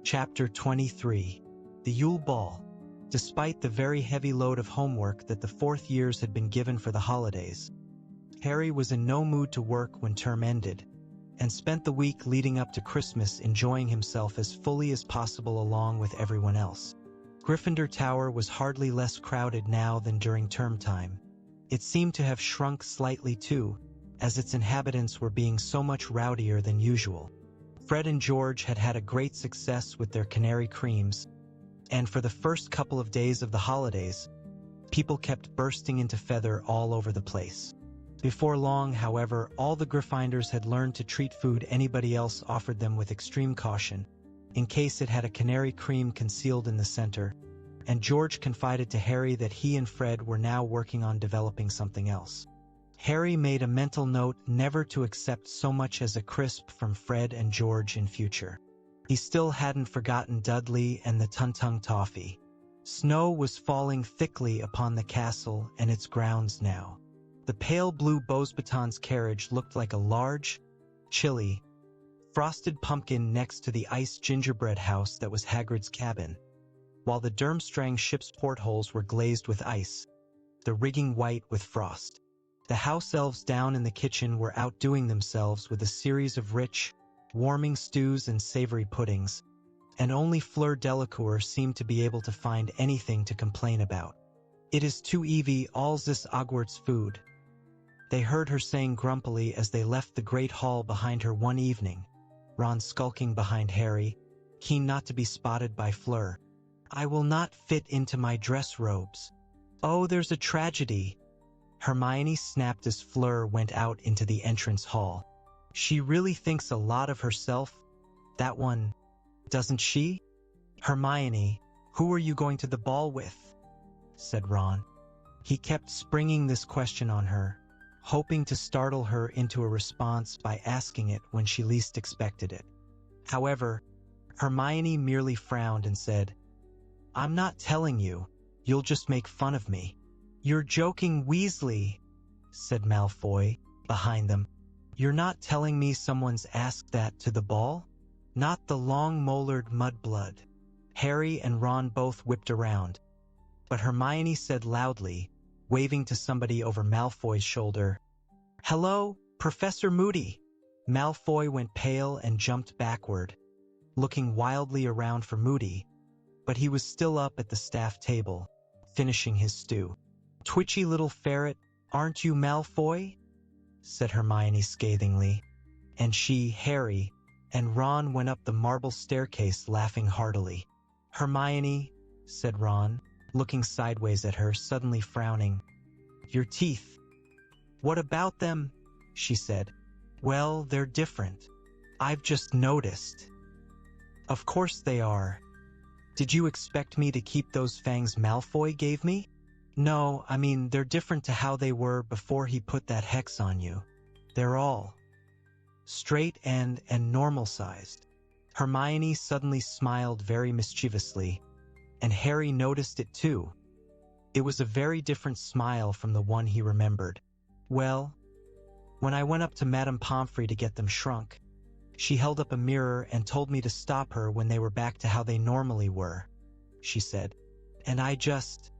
Chapter 23. The Yule Ball. Despite the very heavy load of homework that the fourth years had been given for the holidays, Harry was in no mood to work when term ended, and spent the week leading up to Christmas enjoying himself as fully as possible along with everyone else. Gryffindor Tower was hardly less crowded now than during term time. It seemed to have shrunk slightly too, as its inhabitants were being so much rowdier than usual. Fred and George had had a great success with their canary creams, and for the first couple of days of the holidays, people kept bursting into feather all over the place. Before long, however, all the Gryffindors had learned to treat food anybody else offered them with extreme caution, in case it had a canary cream concealed in the center, and George confided to Harry that he and Fred were now working on developing something else. Harry made a mental note never to accept so much as a crisp from Fred and George in future. He still hadn't forgotten Dudley and the Tuntung Toffee. Snow was falling thickly upon the castle and its grounds now. The pale blue Beauxbatons carriage looked like a large, chilly, frosted pumpkin next to the iced gingerbread house that was Hagrid's cabin, while the Durmstrang ship's portholes were glazed with ice, the rigging white with frost. The house elves down in the kitchen were outdoing themselves with a series of rich, warming stews and savory puddings, and only Fleur Delacour seemed to be able to find anything to complain about. "It is too Evie all this Hogwarts food," they heard her saying grumpily as they left the great hall behind her one evening, Ron skulking behind Harry, keen not to be spotted by Fleur. "I will not fit into my dress robes." "Oh, there's a tragedy," Hermione snapped as Fleur went out into the entrance hall. "She really thinks a lot of herself, that one, doesn't she?" "Hermione, who are you going to the ball with?" said Ron. He kept springing this question on her, hoping to startle her into a response by asking it when she least expected it. However, Hermione merely frowned and said, "I'm not telling you. You'll just make fun of me." "You're joking, Weasley," said Malfoy, behind them. "You're not telling me someone's asked that to the ball? Not the long-molared mudblood." Harry and Ron both whipped around, but Hermione said loudly, waving to somebody over Malfoy's shoulder, "Hello, Professor Moody." Malfoy went pale and jumped backward, looking wildly around for Moody, but he was still up at the staff table, finishing his stew. "Twitchy little ferret, aren't you, Malfoy?" said Hermione scathingly, and she, Harry, and Ron went up the marble staircase laughing heartily. "Hermione," said Ron, looking sideways at her, suddenly frowning. "Your teeth." "What about them?" she said. "Well, they're different. I've just noticed." "Of course they are. Did you expect me to keep those fangs Malfoy gave me?" "No, I mean they're different to how they were before he put that hex on you. They're all straight and normal-sized." Hermione suddenly smiled very mischievously, and Harry noticed it too. It was a very different smile from the one he remembered. "Well, when I went up to Madame Pomfrey to get them shrunk, she held up a mirror and told me to stop her when they were back to how they normally were," she said. "And I just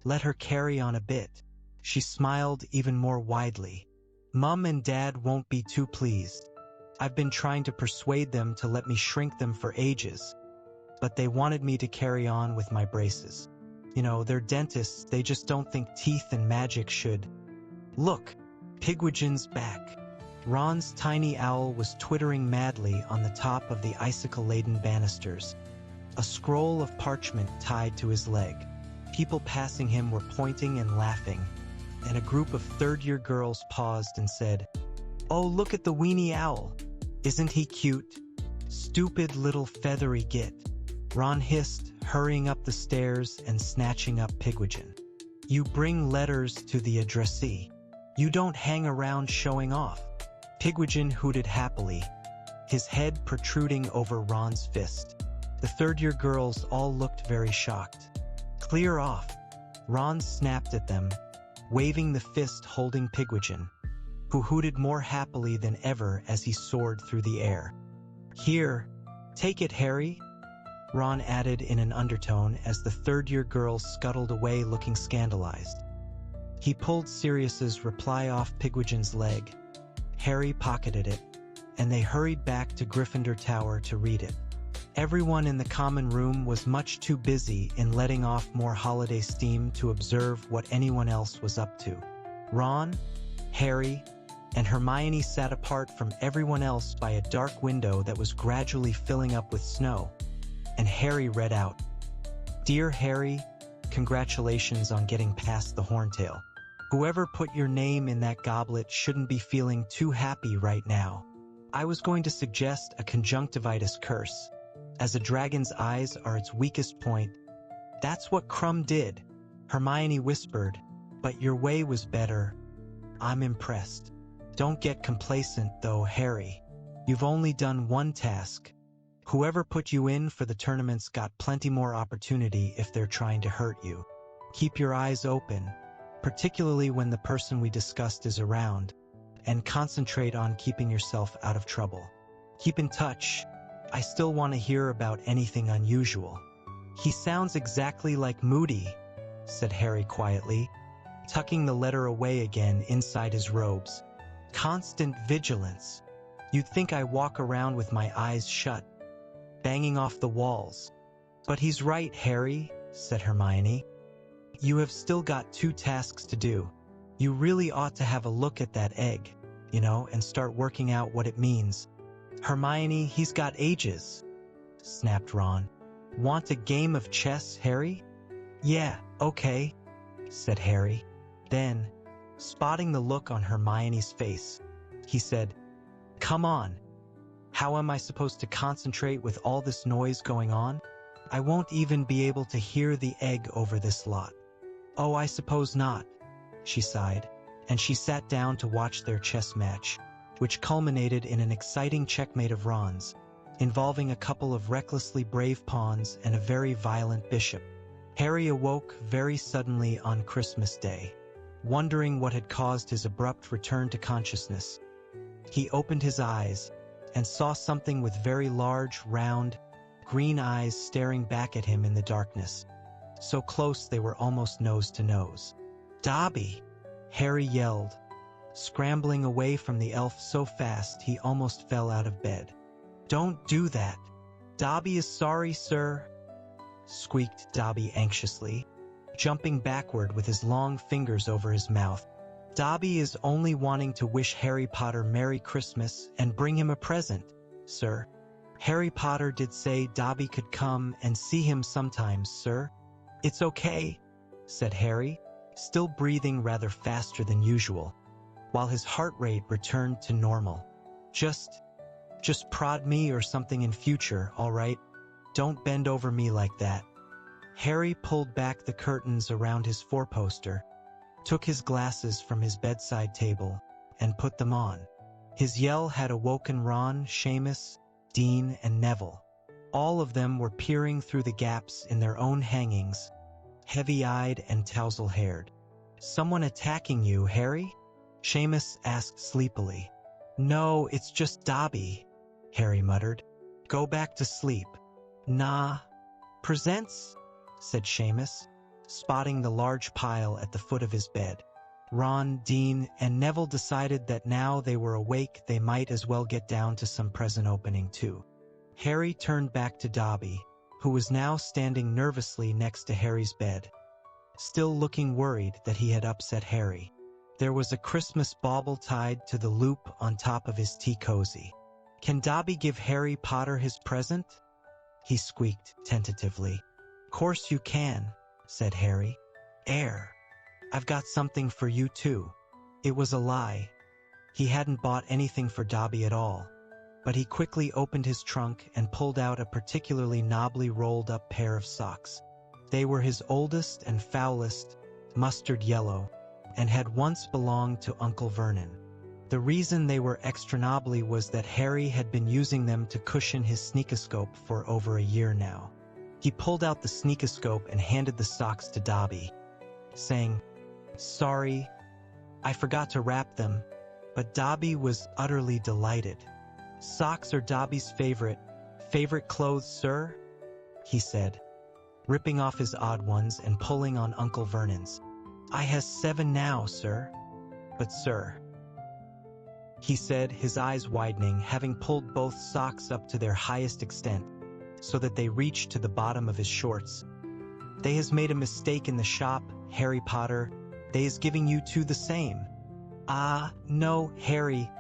let her carry on a bit." She smiled even more widely. "Mum and Dad won't be too pleased. I've been trying to persuade them to let me shrink them for ages, but they wanted me to carry on with my braces. You know, they're dentists, they just don't think teeth and magic should." "Look, Pigwidgeon's back." Ron's tiny owl was twittering madly on the top of the icicle-laden banisters, a scroll of parchment tied to his leg. People passing him were pointing and laughing, and a group of third-year girls paused and said, "Oh, look at the weenie owl. Isn't he cute? Stupid little feathery git." Ron hissed, hurrying up the stairs and snatching up Pigwidgeon. "You bring letters to the addressee. You don't hang around showing off." Pigwidgeon hooted happily, his head protruding over Ron's fist. The third-year girls all looked very shocked. "Clear off." Ron snapped at them, waving the fist holding Pigwidgeon, who hooted more happily than ever as he soared through the air. "Here, take it, Harry," Ron added in an undertone as the third-year girls scuttled away looking scandalized. He pulled Sirius's reply off Pigwidgeon's leg. Harry pocketed it, and they hurried back to Gryffindor Tower to read it. Everyone in the common room was much too busy in letting off more holiday steam to observe what anyone else was up to. Ron, Harry, and Hermione sat apart from everyone else by a dark window that was gradually filling up with snow, and Harry read out, "Dear Harry, congratulations on getting past the Horntail. Whoever put your name in that goblet shouldn't be feeling too happy right now. I was going to suggest a conjunctivitis curse, as a dragon's eyes are its weakest point. That's what Krum did," Hermione whispered, "but your way was better. I'm impressed. Don't get complacent, though, Harry. You've only done one task. Whoever put you in for the tournament's got plenty more opportunity if they're trying to hurt you. Keep your eyes open, particularly when the person we discussed is around, and concentrate on keeping yourself out of trouble. Keep in touch. I still want to hear about anything unusual." "He sounds exactly like Moody," said Harry quietly, tucking the letter away again inside his robes. "Constant vigilance. You'd think I walk around with my eyes shut, banging off the walls." "But he's right, Harry," said Hermione. "You have still got 2 tasks to do. You really ought to have a look at that egg, and start working out what it means." "Hermione, he's got ages," snapped Ron. "Want a game of chess, Harry?" "Yeah, okay," said Harry. Then, spotting the look on Hermione's face, he said, "Come on. How am I supposed to concentrate with all this noise going on? I won't even be able to hear the egg over this lot." "Oh, I suppose not," she sighed, and she sat down to watch their chess match, which culminated in an exciting checkmate of Ron's, involving a couple of recklessly brave pawns and a very violent bishop. Harry awoke very suddenly on Christmas Day, wondering what had caused his abrupt return to consciousness. He opened his eyes and saw something with very large, round, green eyes staring back at him in the darkness, so close they were almost nose to nose. "Dobby!" Harry yelled, scrambling away from the elf so fast he almost fell out of bed. "Don't do that. Dobby is sorry, sir," squeaked Dobby anxiously, jumping backward with his long fingers over his mouth. "Dobby is only wanting to wish Harry Potter Merry Christmas and bring him a present, sir. Harry Potter did say Dobby could come and see him sometimes, sir." "It's okay," said Harry, still breathing rather faster than usual, while his heart rate returned to normal. Just prod me or something in future, all right? Don't bend over me like that." Harry pulled back the curtains around his four-poster, took his glasses from his bedside table, and put them on. His yell had awoken Ron, Seamus, Dean, and Neville. All of them were peering through the gaps in their own hangings, heavy-eyed and tousle-haired. "Someone attacking you, Harry?" Seamus asked sleepily. "No, it's just Dobby," Harry muttered. "Go back to sleep." "Nah. Presents?" said Seamus, spotting the large pile at the foot of his bed. Ron, Dean, and Neville decided that now they were awake they might as well get down to some present opening too. Harry turned back to Dobby, who was now standing nervously next to Harry's bed, still looking worried that he had upset Harry. There was a Christmas bauble tied to the loop on top of his tea cozy. "Can Dobby give Harry Potter his present?" he squeaked tentatively. "Course you can," said Harry. "Air. I've got something for you too." It was a lie. He hadn't bought anything for Dobby at all, but he quickly opened his trunk and pulled out a particularly knobbly rolled-up pair of socks. They were his oldest and foulest, mustard yellow, and had once belonged to Uncle Vernon. The reason they were extra knobbly was that Harry had been using them to cushion his sneakoscope for over a year now. He pulled out the sneakoscope and handed the socks to Dobby, saying, "Sorry, I forgot to wrap them," but Dobby was utterly delighted. "Socks are Dobby's favorite clothes, sir?" he said, ripping off his odd ones and pulling on Uncle Vernon's. I has 7 now, sir. But sir, he said, his eyes widening, having pulled both socks up to their highest extent, so that they reached to the bottom of his shorts. They has made a mistake in the shop, Harry Potter. They is giving you 2 the same. Ah, no, Harry.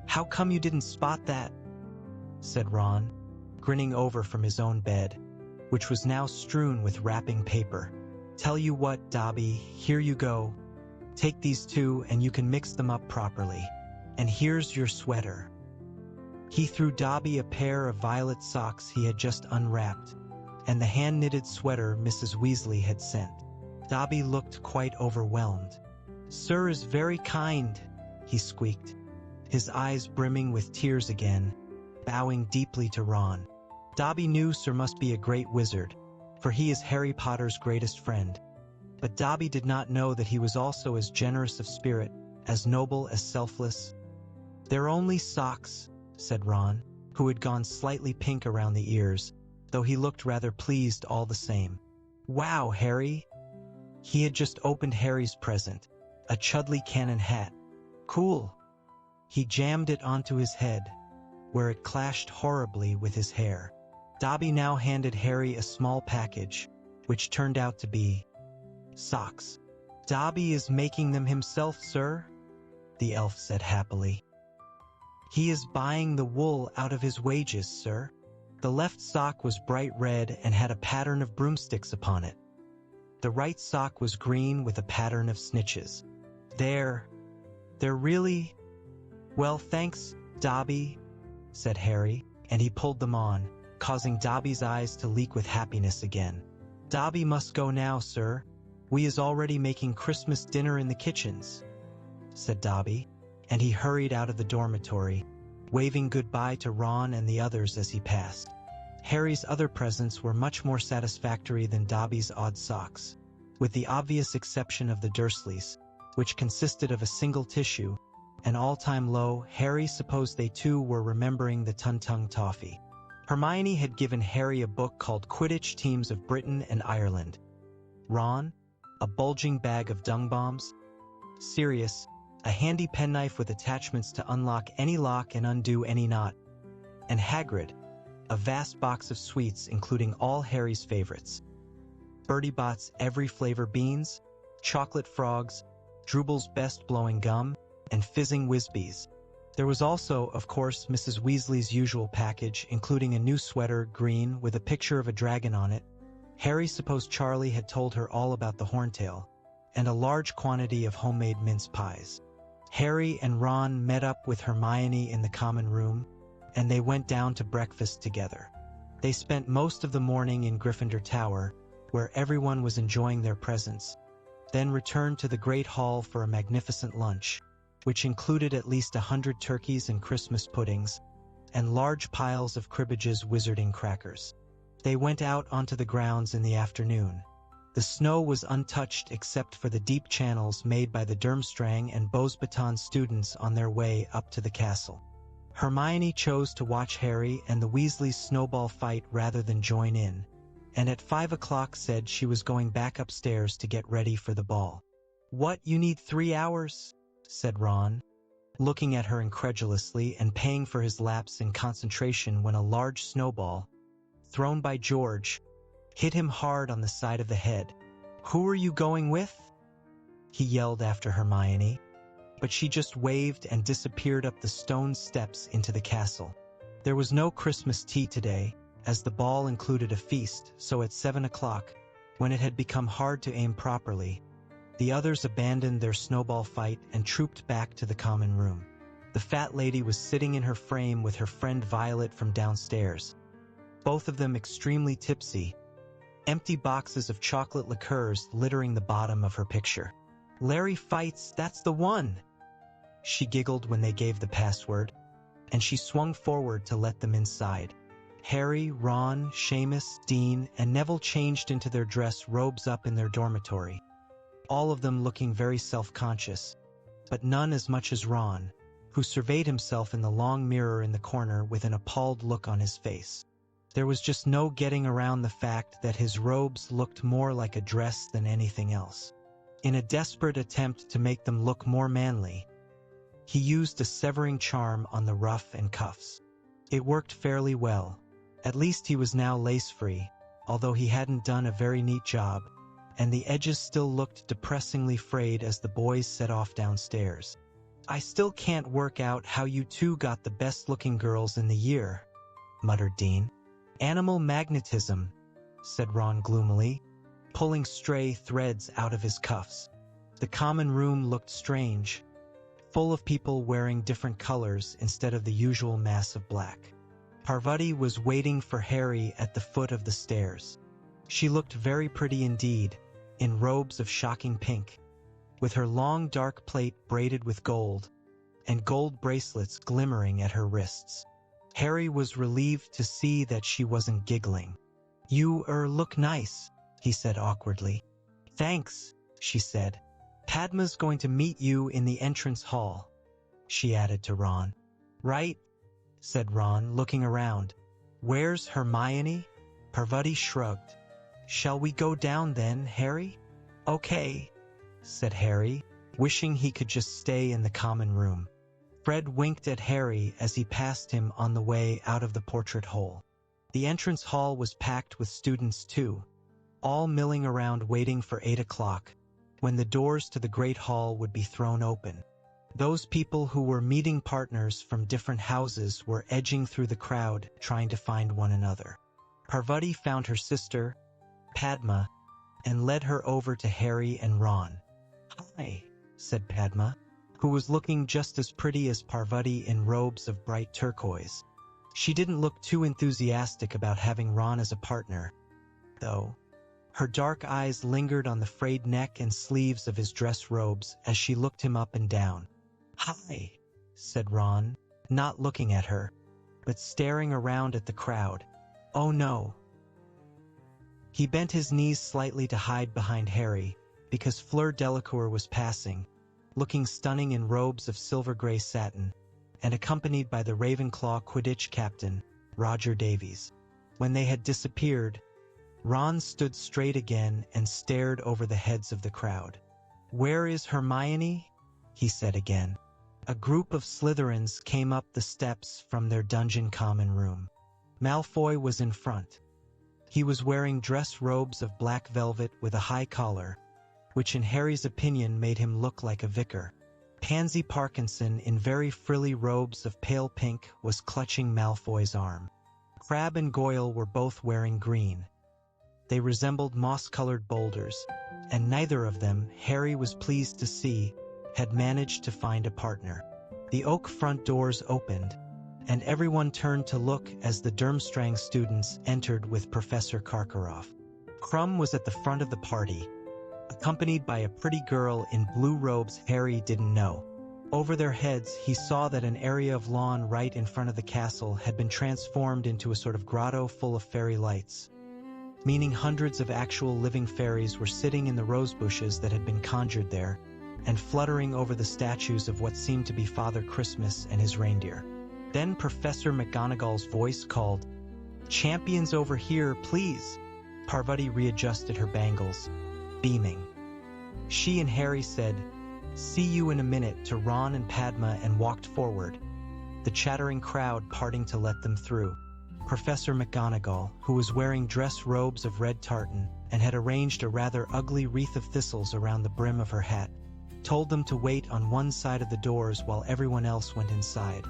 How come you didn't spot that? Said Ron, grinning over from his own bed, which was now strewn with wrapping paper. Tell you what, Dobby, here you go. Take these 2 and you can mix them up properly. And here's your sweater. He threw Dobby a pair of violet socks he had just unwrapped, and the hand-knitted sweater Mrs. Weasley had sent. Dobby looked quite overwhelmed. Sir is very kind, he squeaked, his eyes brimming with tears again, bowing deeply to Ron. Dobby knew Sir must be a great wizard, for he is Harry Potter's greatest friend. But Dobby did not know that he was also as generous of spirit, as noble, as selfless. They're only socks, said Ron, who had gone slightly pink around the ears, though he looked rather pleased all the same. Wow, Harry! He had just opened Harry's present, a Chudley cannon hat. Cool! He jammed it onto his head, where it clashed horribly with his hair. Dobby now handed Harry a small package, which turned out to be socks. Dobby is making them himself, sir, the elf said happily. He is buying the wool out of his wages, sir. The left sock was bright red and had a pattern of broomsticks upon it. The right sock was green with a pattern of snitches. They're really... Well, thanks, Dobby, said Harry, and he pulled them on, causing Dobby's eyes to leak with happiness again. Dobby must go now, sir. We is already making Christmas dinner in the kitchens, said Dobby, and he hurried out of the dormitory, waving goodbye to Ron and the others as he passed. Harry's other presents were much more satisfactory than Dobby's odd socks, with the obvious exception of the Dursleys, which consisted of a single tissue, an all-time low. Harry supposed they too were remembering the Tung-Tung Toffee. Hermione had given Harry a book called Quidditch Teams of Britain and Ireland. Ron, a bulging bag of dung bombs. Sirius, a handy penknife with attachments to unlock any lock and undo any knot. And Hagrid, a vast box of sweets including all Harry's favorites. Bertie Bott's every flavor beans, chocolate frogs, Drooble's best blowing gum, and fizzing Whizbees. There was also, of course, Mrs. Weasley's usual package, including a new sweater, green, with a picture of a dragon on it. Harry supposed Charlie had told her all about the horntail, and a large quantity of homemade mince pies. Harry and Ron met up with Hermione in the common room, and they went down to breakfast together. They spent most of the morning in Gryffindor Tower, where everyone was enjoying their presents, then returned to the Great Hall for a magnificent lunch, which included at least 100 turkeys and Christmas puddings, and large piles of Cribbage's wizarding crackers. They went out onto the grounds in the afternoon. The snow was untouched except for the deep channels made by the Durmstrang and Beauxbaton students on their way up to the castle. Hermione chose to watch Harry and the Weasleys snowball fight rather than join in, and at 5 o'clock said she was going back upstairs to get ready for the ball. What, you need 3 hours? Said Ron, looking at her incredulously and paying for his lapse in concentration when a large snowball, thrown by George, hit him hard on the side of the head. Who are you going with? He yelled after Hermione, but she just waved and disappeared up the stone steps into the castle. There was no Christmas tea today, as the ball included a feast, so at 7 o'clock, when it had become hard to aim properly, the others abandoned their snowball fight and trooped back to the common room. The fat lady was sitting in her frame with her friend Violet from downstairs, both of them extremely tipsy, empty boxes of chocolate liqueurs littering the bottom of her picture. Larry fights, that's the one! She giggled when they gave the password, and she swung forward to let them inside. Harry, Ron, Seamus, Dean, and Neville changed into their dress robes up in their dormitory, all of them looking very self-conscious, but none as much as Ron, who surveyed himself in the long mirror in the corner with an appalled look on his face. There was just no getting around the fact that his robes looked more like a dress than anything else. In a desperate attempt to make them look more manly, he used a severing charm on the ruff and cuffs. It worked fairly well. At least he was now lace-free, although he hadn't done a very neat job, and the edges still looked depressingly frayed as the boys set off downstairs. "I still can't work out how you two got the best-looking girls in the year," muttered Dean. "Animal magnetism," said Ron gloomily, pulling stray threads out of his cuffs. The common room looked strange, full of people wearing different colors instead of the usual mass of black. Parvati was waiting for Harry at the foot of the stairs. She looked very pretty indeed, in robes of shocking pink, with her long dark plait braided with gold, and gold bracelets glimmering at her wrists. Harry was relieved to see that she wasn't giggling. "You look nice," he said awkwardly. "Thanks," she said. "Padma's going to meet you in the entrance hall," she added to Ron. "Right," said Ron, looking around. "Where's Hermione?" Parvati shrugged. "Shall we go down then, Harry?" "Okay," said Harry, wishing he could just stay in the common room. Fred winked at Harry as he passed him on the way out of the portrait hole. The entrance hall was packed with students too, all milling around waiting for 8 o'clock, when the doors to the Great Hall would be thrown open. Those people who were meeting partners from different houses were edging through the crowd trying to find one another. Parvati found her sister, Padma, and led her over to Harry and Ron. "Hi," said Padma, who was looking just as pretty as Parvati in robes of bright turquoise. She didn't look too enthusiastic about having Ron as a partner, though. Her dark eyes lingered on the frayed neck and sleeves of his dress robes as she looked him up and down. "Hi," said Ron, not looking at her, but staring around at the crowd. "Oh no." He bent his knees slightly to hide behind Harry, because Fleur Delacour was passing, looking stunning in robes of silver-gray satin, and accompanied by the Ravenclaw Quidditch captain, Roger Davies. When they had disappeared, Ron stood straight again and stared over the heads of the crowd. "Where is Hermione?" he said again. A group of Slytherins came up the steps from their dungeon common room. Malfoy was in front. He was wearing dress robes of black velvet with a high collar, which in Harry's opinion made him look like a vicar. Pansy Parkinson, in very frilly robes of pale pink, was clutching Malfoy's arm. Crabbe and Goyle were both wearing green. They resembled moss-colored boulders, and neither of them, Harry was pleased to see, had managed to find a partner. The oak front doors opened, and everyone turned to look as the Durmstrang students entered with Professor Karkaroff. Krum was at the front of the party, accompanied by a pretty girl in blue robes Harry didn't know. Over their heads, he saw that an area of lawn right in front of the castle had been transformed into a sort of grotto full of fairy lights, meaning hundreds of actual living fairies were sitting in the rose bushes that had been conjured there, and fluttering over the statues of what seemed to be Father Christmas and his reindeer. Then Professor McGonagall's voice called, "Champions over here, please." Parvati readjusted her bangles, beaming. She and Harry said, "See you in a minute," to Ron and Padma and walked forward, the chattering crowd parting to let them through. Professor McGonagall, who was wearing dress robes of red tartan and had arranged a rather ugly wreath of thistles around the brim of her hat, told them to wait on one side of the doors while everyone else went inside.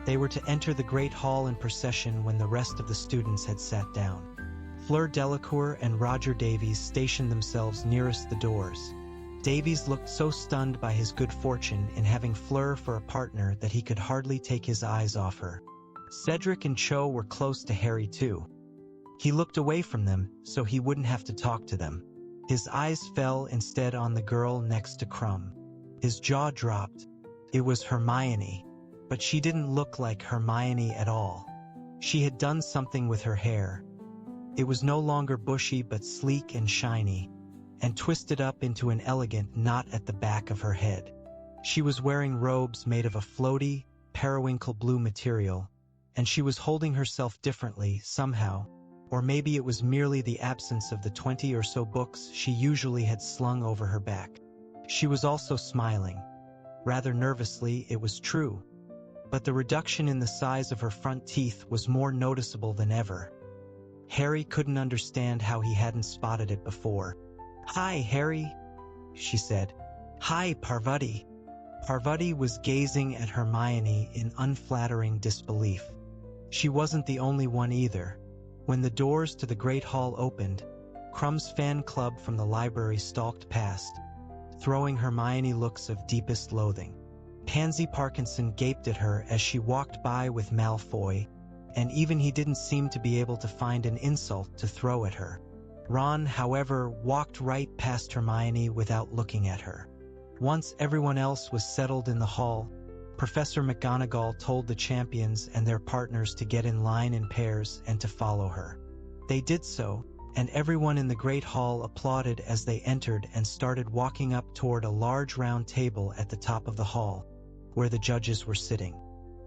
They were to enter the Great Hall in procession when the rest of the students had sat down. Fleur Delacour and Roger Davies stationed themselves nearest the doors. Davies looked so stunned by his good fortune in having Fleur for a partner that he could hardly take his eyes off her. Cedric and Cho were close to Harry too. He looked away from them so he wouldn't have to talk to them. His eyes fell instead on the girl next to Krum. His jaw dropped. It was Hermione, but she didn't look like Hermione at all. She had done something with her hair. It was no longer bushy but sleek and shiny, and twisted up into an elegant knot at the back of her head. She was wearing robes made of a floaty, periwinkle blue material, and she was holding herself differently, somehow. Or maybe it was merely the absence of the 20 or so books she usually had slung over her back. She was also smiling. Rather nervously, it was true. But the reduction in the size of her front teeth was more noticeable than ever. Harry couldn't understand how he hadn't spotted it before. "Hi, Harry," she said. "Hi, Parvati." Parvati was gazing at Hermione in unflattering disbelief. She wasn't the only one either. When the doors to the Great Hall opened, Crumb's fan club from the library stalked past, throwing Hermione looks of deepest loathing. Pansy Parkinson gaped at her as she walked by with Malfoy, and even he didn't seem to be able to find an insult to throw at her. Ron, however, walked right past Hermione without looking at her. Once everyone else was settled in the hall, Professor McGonagall told the champions and their partners to get in line in pairs and to follow her. They did so, and everyone in the Great Hall applauded as they entered and started walking up toward a large round table at the top of the hall, where the judges were sitting.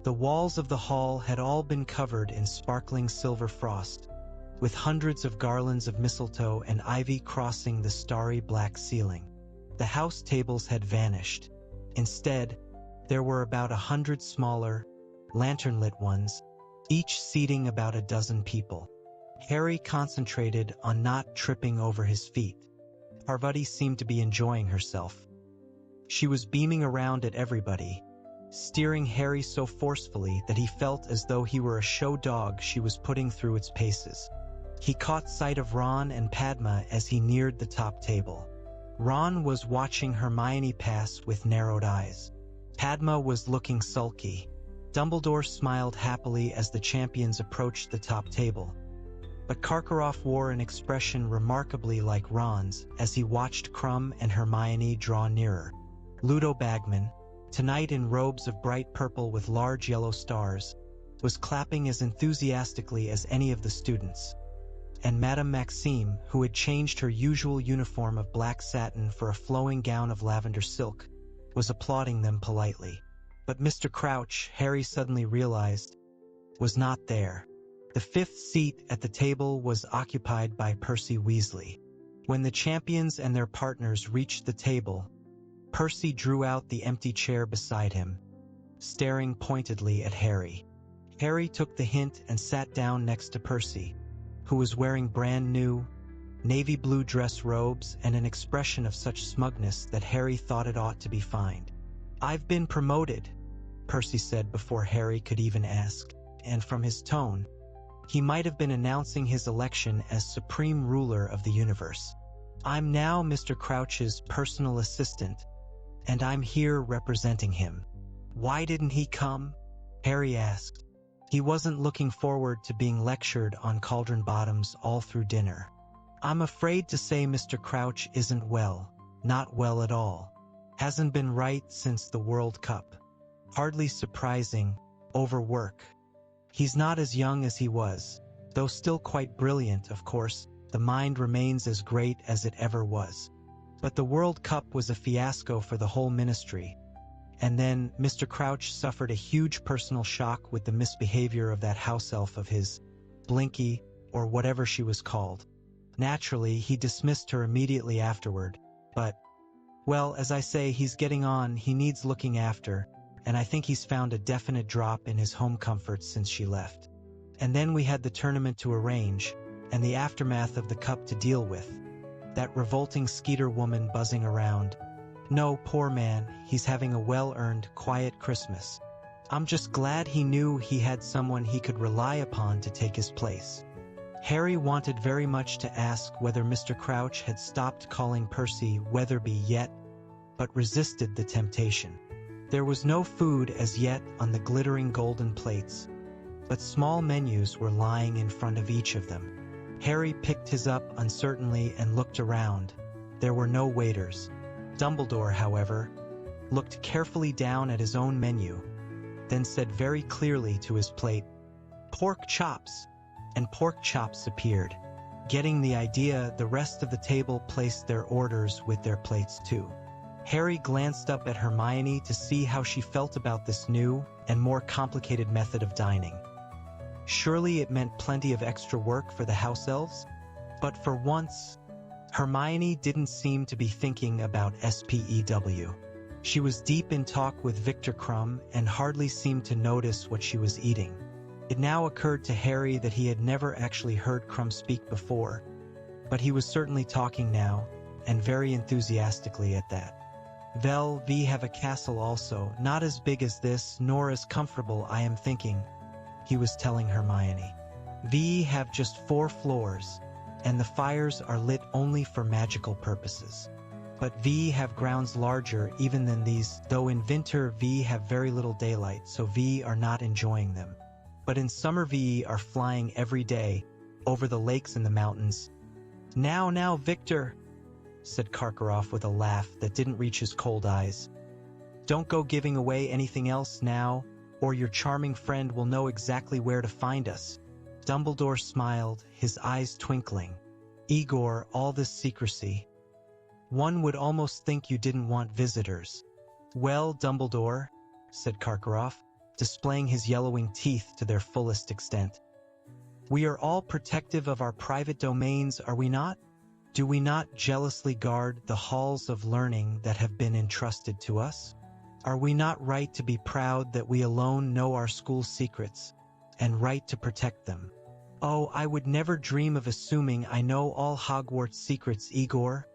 The walls of the hall had all been covered in sparkling silver frost, with hundreds of garlands of mistletoe and ivy crossing the starry black ceiling. The house tables had vanished. Instead, there were about 100 smaller, lantern-lit ones, each seating about a dozen people. Harry concentrated on not tripping over his feet. Parvati seemed to be enjoying herself. She was beaming around at everybody, steering Harry so forcefully that he felt as though he were a show dog she was putting through its paces. He caught sight of Ron and Padma as he neared the top table. Ron was watching Hermione pass with narrowed eyes. Padma was looking sulky. Dumbledore smiled happily as the champions approached the top table. But Karkaroff wore an expression remarkably like Ron's as he watched Krum and Hermione draw nearer. Ludo Bagman, tonight in robes of bright purple with large yellow stars, was clapping as enthusiastically as any of the students. And Madame Maxime, who had changed her usual uniform of black satin for a flowing gown of lavender silk, was applauding them politely. But Mr. Crouch, Harry suddenly realized, was not there. The fifth seat at the table was occupied by Percy Weasley. When the champions and their partners reached the table, Percy drew out the empty chair beside him, staring pointedly at Harry. Harry took the hint and sat down next to Percy, who was wearing brand new, navy blue dress robes and an expression of such smugness that Harry thought it ought to be fine. "I've been promoted," Percy said before Harry could even ask, and from his tone, he might have been announcing his election as supreme ruler of the universe. "I'm now Mr. Crouch's personal assistant, and I'm here representing him." "Why didn't he come?" Harry asked. He wasn't looking forward to being lectured on cauldron bottoms all through dinner. "I'm afraid to say Mr. Crouch isn't well. Not well at all. Hasn't been right since the World Cup. Hardly surprising, overwork. He's not as young as he was, though still quite brilliant, of course. The mind remains as great as it ever was. But the World Cup was a fiasco for the whole ministry. And then Mr. Crouch suffered a huge personal shock with the misbehavior of that house elf of his, Blinky, or whatever she was called. Naturally, he dismissed her immediately afterward, but, well, as I say, he's getting on, he needs looking after, and I think he's found a definite drop in his home comforts since she left. And then we had the tournament to arrange, and the aftermath of the cup to deal with. That revolting Skeeter woman buzzing around. No, poor man, he's having a well-earned, quiet Christmas. I'm just glad he knew he had someone he could rely upon to take his place." Harry wanted very much to ask whether Mr. Crouch had stopped calling Percy Weatherby yet, but resisted the temptation. There was no food as yet on the glittering golden plates, but small menus were lying in front of each of them. Harry picked his up uncertainly and looked around. There were no waiters. Dumbledore, however, looked carefully down at his own menu, then said very clearly to his plate, "Pork chops," and pork chops appeared. Getting the idea, the rest of the table placed their orders with their plates too. Harry glanced up at Hermione to see how she felt about this new and more complicated method of dining. Surely it meant plenty of extra work for the house elves? But for once, Hermione didn't seem to be thinking about SPEW. She was deep in talk with Victor Krum and hardly seemed to notice what she was eating. It now occurred to Harry that he had never actually heard Krum speak before, but he was certainly talking now, and very enthusiastically at that. "Well, we have a castle also, not as big as this, nor as comfortable, I am thinking," he was telling Hermione. "We have just 4 floors, and the fires are lit only for magical purposes. But we have grounds larger even than these, though in winter we have very little daylight, so we are not enjoying them. But in summer we are flying every day, over the lakes and the mountains." Now, Victor," said Karkaroff with a laugh that didn't reach his cold eyes. "Don't go giving away anything else now, or your charming friend will know exactly where to find us." Dumbledore smiled, his eyes twinkling. "Igor, all this secrecy. One would almost think you didn't want visitors." "Well, Dumbledore," said Karkaroff, displaying his yellowing teeth to their fullest extent. "We are all protective of our private domains, are we not? Do we not jealously guard the halls of learning that have been entrusted to us? Are we not right to be proud that we alone know our school's secrets, and right to protect them?" "Oh, I would never dream of assuming I know all Hogwarts secrets, Igor,"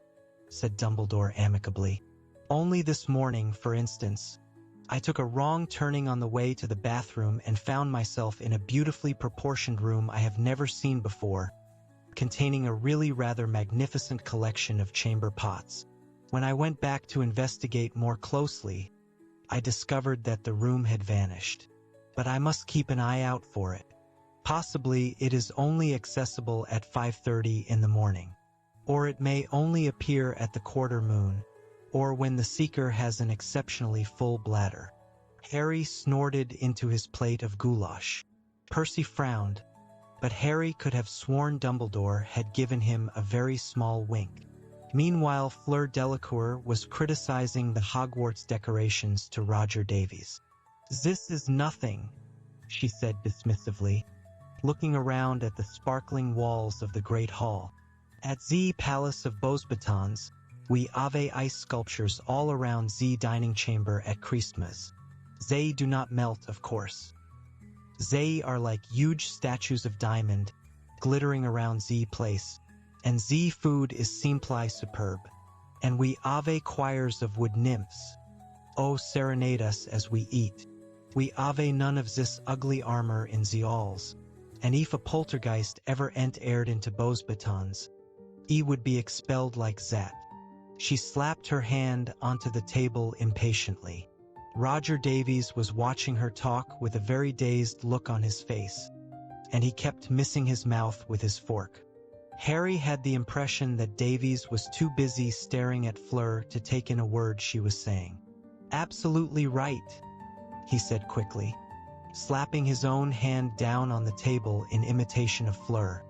said Dumbledore amicably. "Only this morning, for instance, I took a wrong turning on the way to the bathroom and found myself in a beautifully proportioned room I have never seen before, containing a really rather magnificent collection of chamber pots. When I went back to investigate more closely, I discovered that the room had vanished. But I must keep an eye out for it. Possibly it is only accessible at 5:30 in the morning. Or it may only appear at the quarter moon, or when the seeker has an exceptionally full bladder." Harry snorted into his plate of goulash. Percy frowned, but Harry could have sworn Dumbledore had given him a very small wink. Meanwhile, Fleur Delacour was criticizing the Hogwarts decorations to Roger Davies. "This is nothing," she said dismissively, looking around at the sparkling walls of the Great Hall. "At the Palace of Beauxbatons, we have ice sculptures all around the dining chamber at Christmas. They do not melt, of course. They are like huge statues of diamond, glittering around the place, and the food is simply superb. And we have choirs of wood nymphs. Oh, serenade us as we eat. We have none of this ugly armor in the halls, and if a poltergeist ever entered into Beauxbatons, he would be expelled like that." She slapped her hand onto the table impatiently. Roger Davies was watching her talk with a very dazed look on his face, and he kept missing his mouth with his fork. Harry had the impression that Davies was too busy staring at Fleur to take in a word she was saying. "Absolutely right," he said quickly, slapping his own hand down on the table in imitation of Fleur.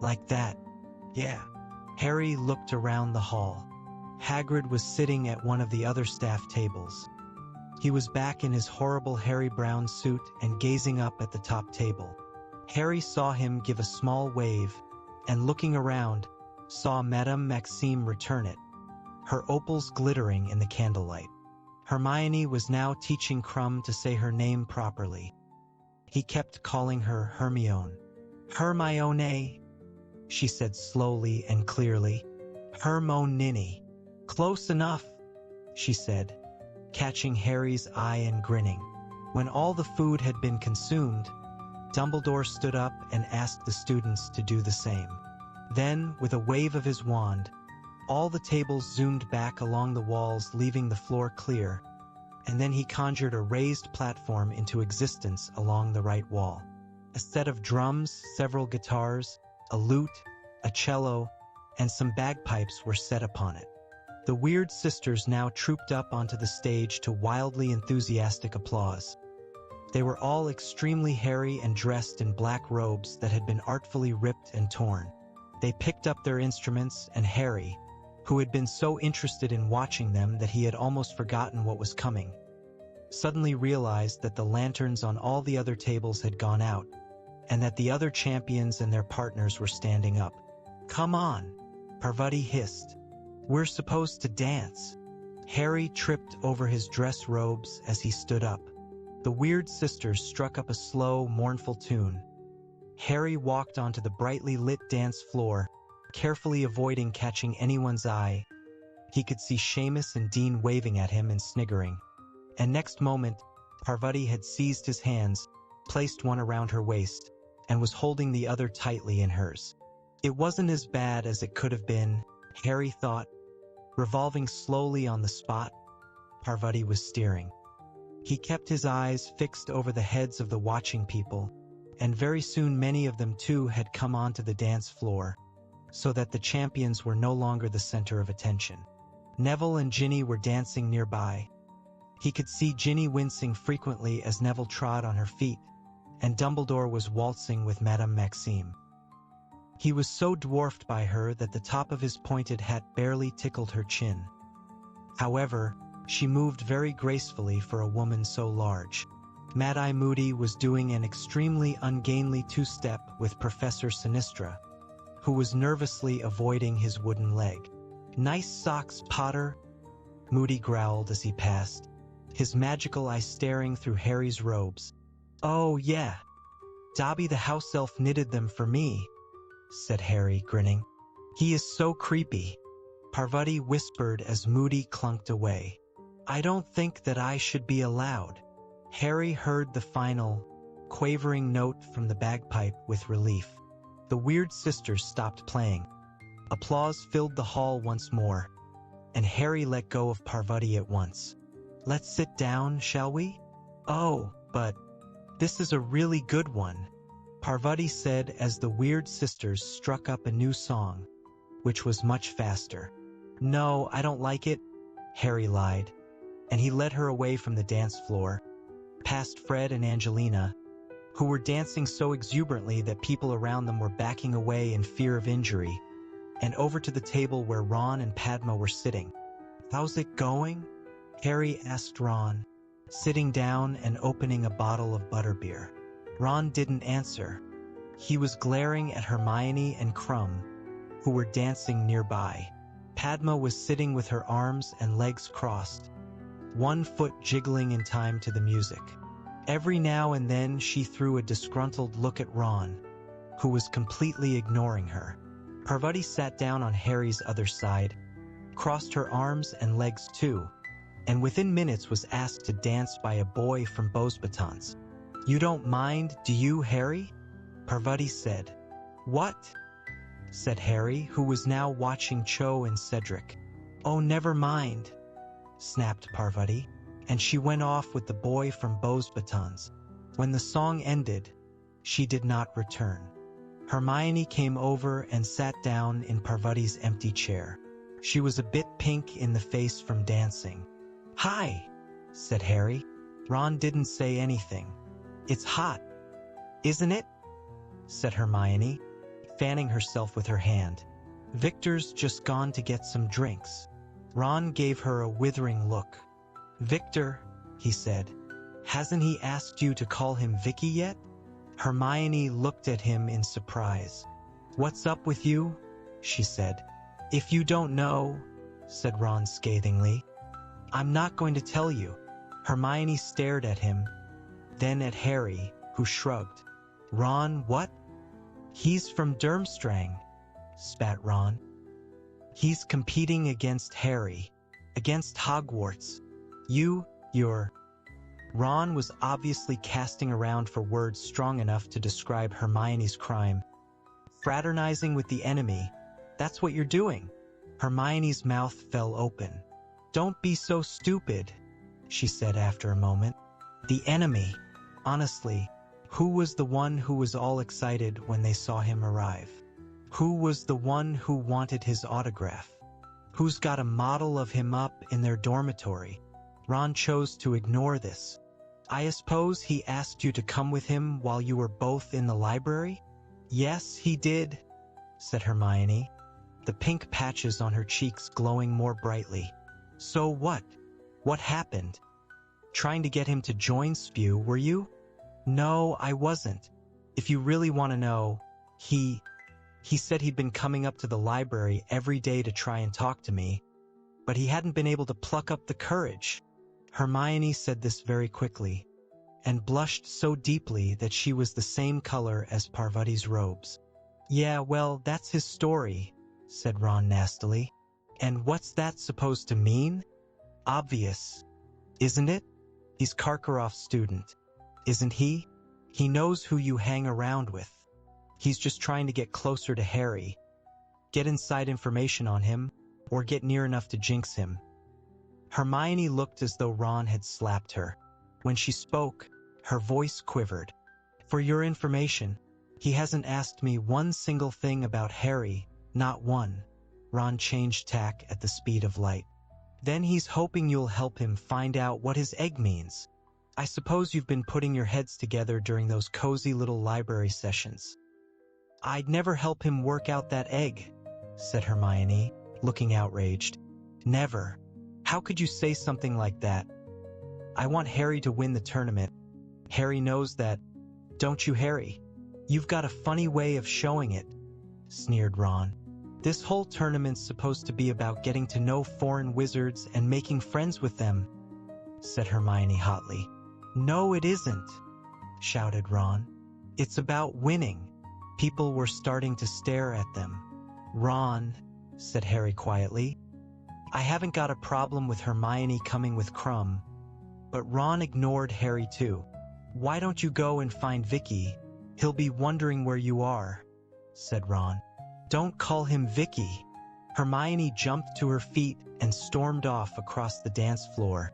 "Like that. Yeah." Harry looked around the hall. Hagrid was sitting at one of the other staff tables. He was back in his horrible hairy brown suit and gazing up at the top table. Harry saw him give a small wave, and looking around, saw Madame Maxime return it, her opals glittering in the candlelight. Hermione was now teaching Krum to say her name properly. He kept calling her Hermione. "Hermione," she said slowly and clearly. "Hermione." "Close enough," she said, catching Harry's eye and grinning. When all the food had been consumed, Dumbledore stood up and asked the students to do the same. Then, with a wave of his wand, all the tables zoomed back along the walls, leaving the floor clear, and then he conjured a raised platform into existence along the right wall. A set of drums, several guitars, a lute, a cello, and some bagpipes were set upon it. The Weird Sisters now trooped up onto the stage to wildly enthusiastic applause. They were all extremely hairy and dressed in black robes that had been artfully ripped and torn. They picked up their instruments, and Harry, who had been so interested in watching them that he had almost forgotten what was coming, suddenly realized that the lanterns on all the other tables had gone out, and that the other champions and their partners were standing up. "Come on," Parvati hissed. "We're supposed to dance." Harry tripped over his dress robes as he stood up. The weird sisters struck up a slow, mournful tune. Harry walked onto the brightly lit dance floor, carefully avoiding catching anyone's eye. He could see Seamus and Dean waving at him and sniggering. And next moment, Parvati had seized his hands, placed one around her waist, and was holding the other tightly in hers. It wasn't as bad as it could have been, Harry thought. Revolving slowly on the spot, Parvati was steering. He kept his eyes fixed over the heads of the watching people, and very soon many of them too had come onto the dance floor, so that the champions were no longer the center of attention. Neville and Ginny were dancing nearby. He could see Ginny wincing frequently as Neville trod on her feet, and Dumbledore was waltzing with Madame Maxime. He was so dwarfed by her that the top of his pointed hat barely tickled her chin. However, she moved very gracefully for a woman so large. Mad-Eye Moody was doing an extremely ungainly two-step with Professor Sinistra, who was nervously avoiding his wooden leg. "Nice socks, Potter," Moody growled as he passed, his magical eye staring through Harry's robes. "Oh, yeah. Dobby the house elf knitted them for me," said Harry, grinning. "He is so creepy," Parvati whispered as Moody clunked away. "I don't think that I should be allowed." Harry heard the final, quavering note from the bagpipe with relief. The weird sisters stopped playing. Applause filled the hall once more, and Harry let go of Parvati at once. "Let's sit down, shall we?" "Oh, but this is a really good one," Parvati said as the weird sisters struck up a new song, which was much faster. "No, I don't like it," Harry lied, and he led her away from the dance floor, past Fred and Angelina, who were dancing so exuberantly that people around them were backing away in fear of injury, and over to the table where Ron and Padma were sitting. "How's it going?" Harry asked Ron, sitting down and opening a bottle of butterbeer. Ron didn't answer. He was glaring at Hermione and Crumb, who were dancing nearby. Padma was sitting with her arms and legs crossed, one foot jiggling in time to the music. Every now and then she threw a disgruntled look at Ron, who was completely ignoring her. Parvati sat down on Harry's other side, crossed her arms and legs too, and within minutes was asked to dance by a boy from Beauxbatons. "You don't mind, do you, Harry?" Parvati said. "What?" said Harry, who was now watching Cho and Cedric. "Oh, never mind," snapped Parvati, and she went off with the boy from Beauxbatons. When the song ended, she did not return. Hermione came over and sat down in Parvati's empty chair. She was a bit pink in the face from dancing. "Hi," said Harry. Ron didn't say anything. "It's hot, isn't it?" said Hermione, fanning herself with her hand. "Victor's just gone to get some drinks." Ron gave her a withering look. "Victor," he said, "hasn't he asked you to call him Vicky yet?" Hermione looked at him in surprise. "What's up with you?" she said. "If you don't know," said Ron scathingly, "I'm not going to tell you." Hermione stared at him, then at Harry, who shrugged. "Ron, what?" "He's from Durmstrang," spat Ron. "He's competing against Harry, against Hogwarts. You're..." Ron was obviously casting around for words strong enough to describe Hermione's crime. "Fraternizing with the enemy, that's what you're doing." Hermione's mouth fell open. "Don't be so stupid," she said after a moment. "The enemy. Honestly, who was the one who was all excited when they saw him arrive? Who was the one who wanted his autograph? Who's got a model of him up in their dormitory?" Ron chose to ignore this. "I suppose he asked you to come with him while you were both in the library?" "Yes, he did," said Hermione, the pink patches on her cheeks glowing more brightly. "So what? What happened? Trying to get him to join Spew, were you?" "No, I wasn't. If you really want to know, he said he'd been coming up to the library every day to try and talk to me, but he hadn't been able to pluck up the courage. Hermione said this very quickly, and blushed so deeply that she was the same color as Parvati's robes. Yeah, well, that's his story, said Ron nastily. And what's that supposed to mean? Obvious, isn't it? He's Karkaroff's student, isn't he? He knows who you hang around with. He's just trying to get closer to Harry, get inside information on him, or get near enough to jinx him. Hermione looked as though Ron had slapped her. When she spoke, her voice quivered. For your information, he hasn't asked me one single thing about Harry, not one. Ron changed tack at the speed of light. Then he's hoping you'll help him find out what his egg means. I suppose you've been putting your heads together during those cozy little library sessions. I'd never help him work out that egg, said Hermione, looking outraged. Never. How could you say something like that? I want Harry to win the tournament. Harry knows that, don't you, Harry? You've got a funny way of showing it, sneered Ron. This whole tournament's supposed to be about getting to know foreign wizards and making friends with them, said Hermione hotly. No, it isn't, shouted Ron. It's about winning. People were starting to stare at them. Ron, said Harry quietly. I haven't got a problem with Hermione coming with Krum, but Ron ignored Harry too. Why don't you go and find Vicky? He'll be wondering where you are, said Ron. Don't call him Vicky. Hermione jumped to her feet and stormed off across the dance floor,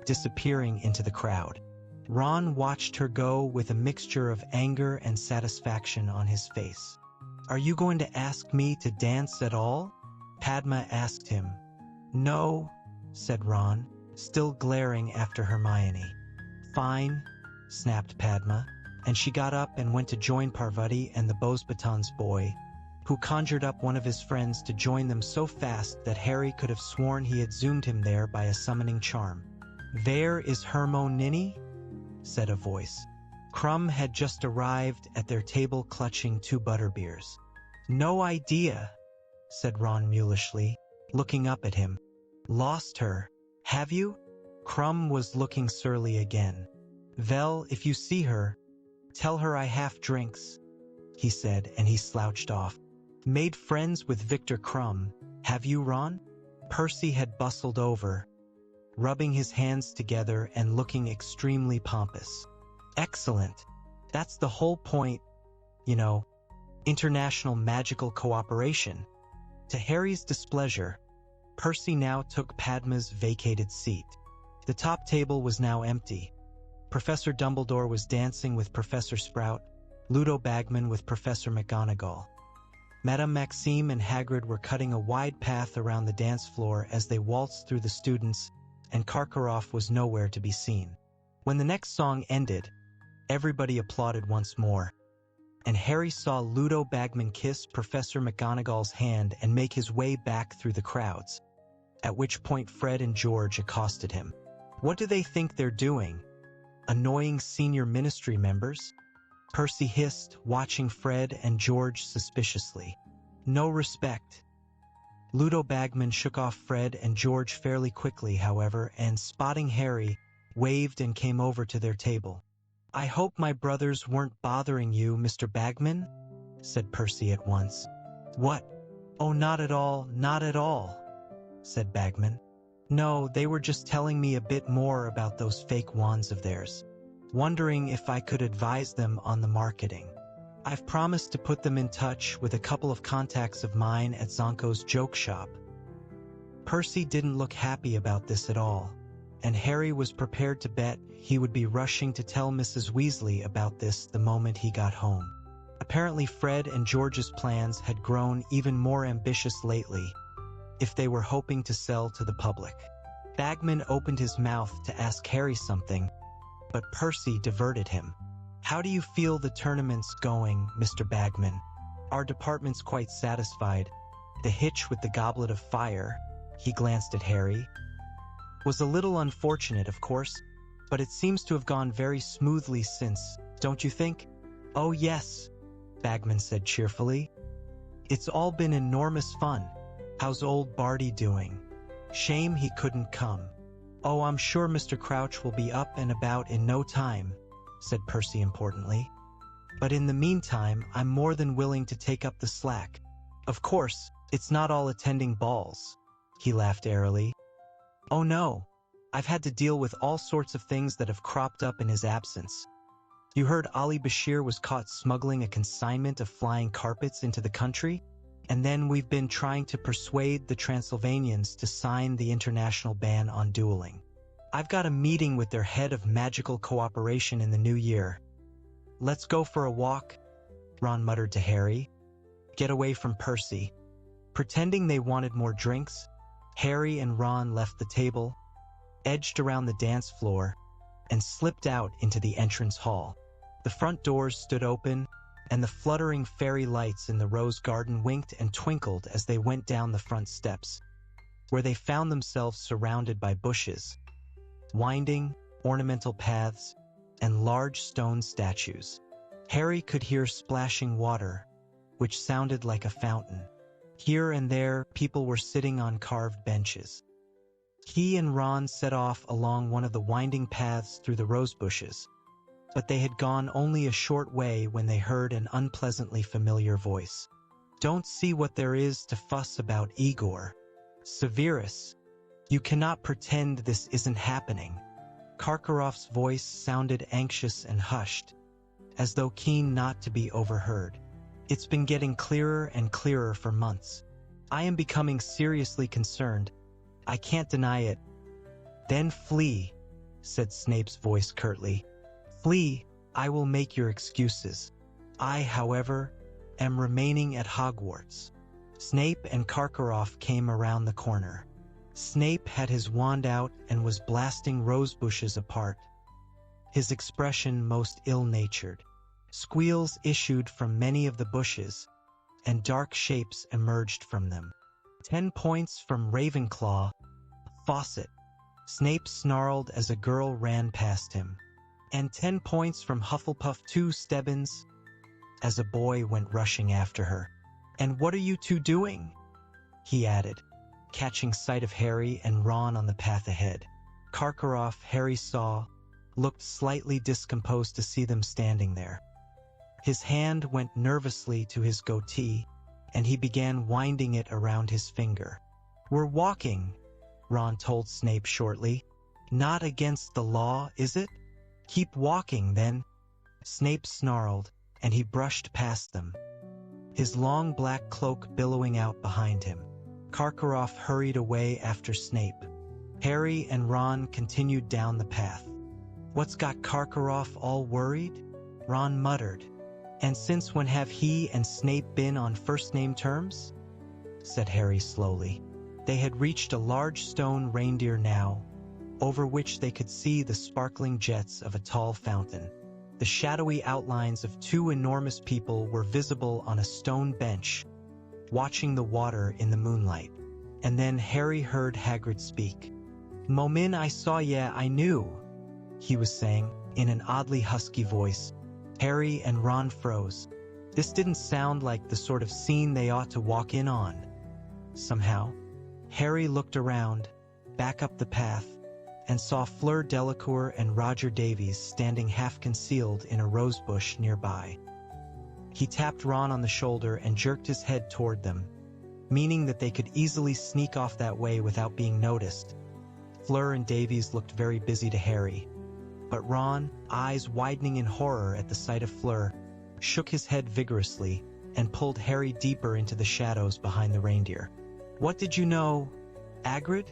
disappearing into the crowd. Ron watched her go with a mixture of anger and satisfaction on his face. Are you going to ask me to dance at all? Padma asked him. No, said Ron, still glaring after Hermione. Fine, snapped Padma, and she got up and went to join Parvati and the Beauxbatons boy, who conjured up one of his friends to join them so fast that Harry could have sworn he had zoomed him there by a summoning charm. There is Hermione, said a voice. Krum had just arrived at their table clutching 2 butterbeers. No idea, said Ron mulishly, looking up at him. Lost her, have you? Krum was looking surly again. Vel, if you see her, tell her I have drinks, he said, and he slouched off. Made friends with Victor Krum, have you, Ron? Percy had bustled over, rubbing his hands together and looking extremely pompous. Excellent. That's the whole point, you know, international magical cooperation. To Harry's displeasure, Percy now took Padma's vacated seat. The top table was now empty. Professor Dumbledore was dancing with Professor Sprout, Ludo Bagman with Professor McGonagall. Madame Maxime and Hagrid were cutting a wide path around the dance floor as they waltzed through the students, and Karkaroff was nowhere to be seen. When the next song ended, everybody applauded once more, and Harry saw Ludo Bagman kiss Professor McGonagall's hand and make his way back through the crowds, at which point Fred and George accosted him. What do they think they're doing? Annoying senior ministry members? Percy hissed, watching Fred and George suspiciously. No respect. Ludo Bagman shook off Fred and George fairly quickly, however, and spotting Harry, waved and came over to their table. I hope my brothers weren't bothering you, Mr. Bagman, said Percy at once. What? Oh, not at all, said Bagman. No, they were just telling me a bit more about those fake wands of theirs, wondering if I could advise them on the marketing. I've promised to put them in touch with a couple of contacts of mine at Zonko's joke shop. Percy didn't look happy about this at all, and Harry was prepared to bet he would be rushing to tell Mrs. Weasley about this the moment he got home. Apparently Fred and George's plans had grown even more ambitious lately, if they were hoping to sell to the public. Bagman opened his mouth to ask Harry something, but Percy diverted him. How do you feel the tournament's going, Mr. Bagman? Our department's quite satisfied. The hitch with the Goblet of Fire, he glanced at Harry, was a little unfortunate, of course, but it seems to have gone very smoothly since, don't you think? "Oh yes," Bagman said cheerfully. "It's all been enormous fun. How's old Barty doing? Shame he couldn't come." "Oh, I'm sure Mr. Crouch will be up and about in no time," said Percy importantly. "But in the meantime, I'm more than willing to take up the slack. Of course, it's not all attending balls." He laughed airily. "Oh no, I've had to deal with all sorts of things that have cropped up in his absence. You heard Ali Bashir was caught smuggling a consignment of flying carpets into the country? And then we've been trying to persuade the Transylvanians to sign the international ban on dueling. I've got a meeting with their head of magical cooperation in the new year. Let's go for a walk," Ron muttered to Harry. "Get away from Percy." Pretending they wanted more drinks, Harry and Ron left the table, edged around the dance floor, and slipped out into the entrance hall. The front doors stood open, and the fluttering fairy lights in the rose garden winked and twinkled as they went down the front steps, where they found themselves surrounded by bushes, winding, ornamental paths, and large stone statues. Harry could hear splashing water, which sounded like a fountain. Here and there, people were sitting on carved benches. He and Ron set off along one of the winding paths through the rose bushes, but they had gone only a short way when they heard an unpleasantly familiar voice. "Don't see what there is to fuss about, Igor. Severus, you cannot pretend this isn't happening." Karkaroff's voice sounded anxious and hushed, as though keen not to be overheard. "It's been getting clearer and clearer for months. I am becoming seriously concerned. I can't deny it." "Then flee," said Snape's voice curtly. "Flee, I will make your excuses. I, however, am remaining at Hogwarts." Snape and Karkaroff came around the corner. Snape had his wand out and was blasting rose bushes apart, his expression most ill-natured. Squeals issued from many of the bushes, and dark shapes emerged from them. 10 points from Ravenclaw. Fawcett. Snape snarled as a girl ran past him. And 10 points from Hufflepuff 2 Stebbins, as a boy went rushing after her. "And what are you two doing?" he added, catching sight of Harry and Ron on the path ahead. Karkaroff, Harry saw, looked slightly discomposed to see them standing there. His hand went nervously to his goatee, and he began winding it around his finger. "We're walking," Ron told Snape shortly. "Not against the law, is it? Keep walking, then." Snape snarled, and he brushed past them, his long black cloak billowing out behind him. Karkaroff hurried away after Snape. Harry and Ron continued down the path. "What's got Karkaroff all worried?" Ron muttered. "And since when have he and Snape been on first-name terms?" said Harry slowly. They had reached a large stone reindeer now, over which they could see the sparkling jets of a tall fountain. The shadowy outlines of 2 enormous people were visible on a stone bench, watching the water in the moonlight. And then Harry heard Hagrid speak. "Momin, I saw ya, I knew," he was saying, in an oddly husky voice. Harry and Ron froze. This didn't sound like the sort of scene they ought to walk in on. Somehow, Harry looked around, back up the path, and saw Fleur Delacour and Roger Davies standing half-concealed in a rosebush nearby. He tapped Ron on the shoulder and jerked his head toward them, meaning that they could easily sneak off that way without being noticed. Fleur and Davies looked very busy to Harry, but Ron, eyes widening in horror at the sight of Fleur, shook his head vigorously and pulled Harry deeper into the shadows behind the reindeer. "What did you know, Hagrid?"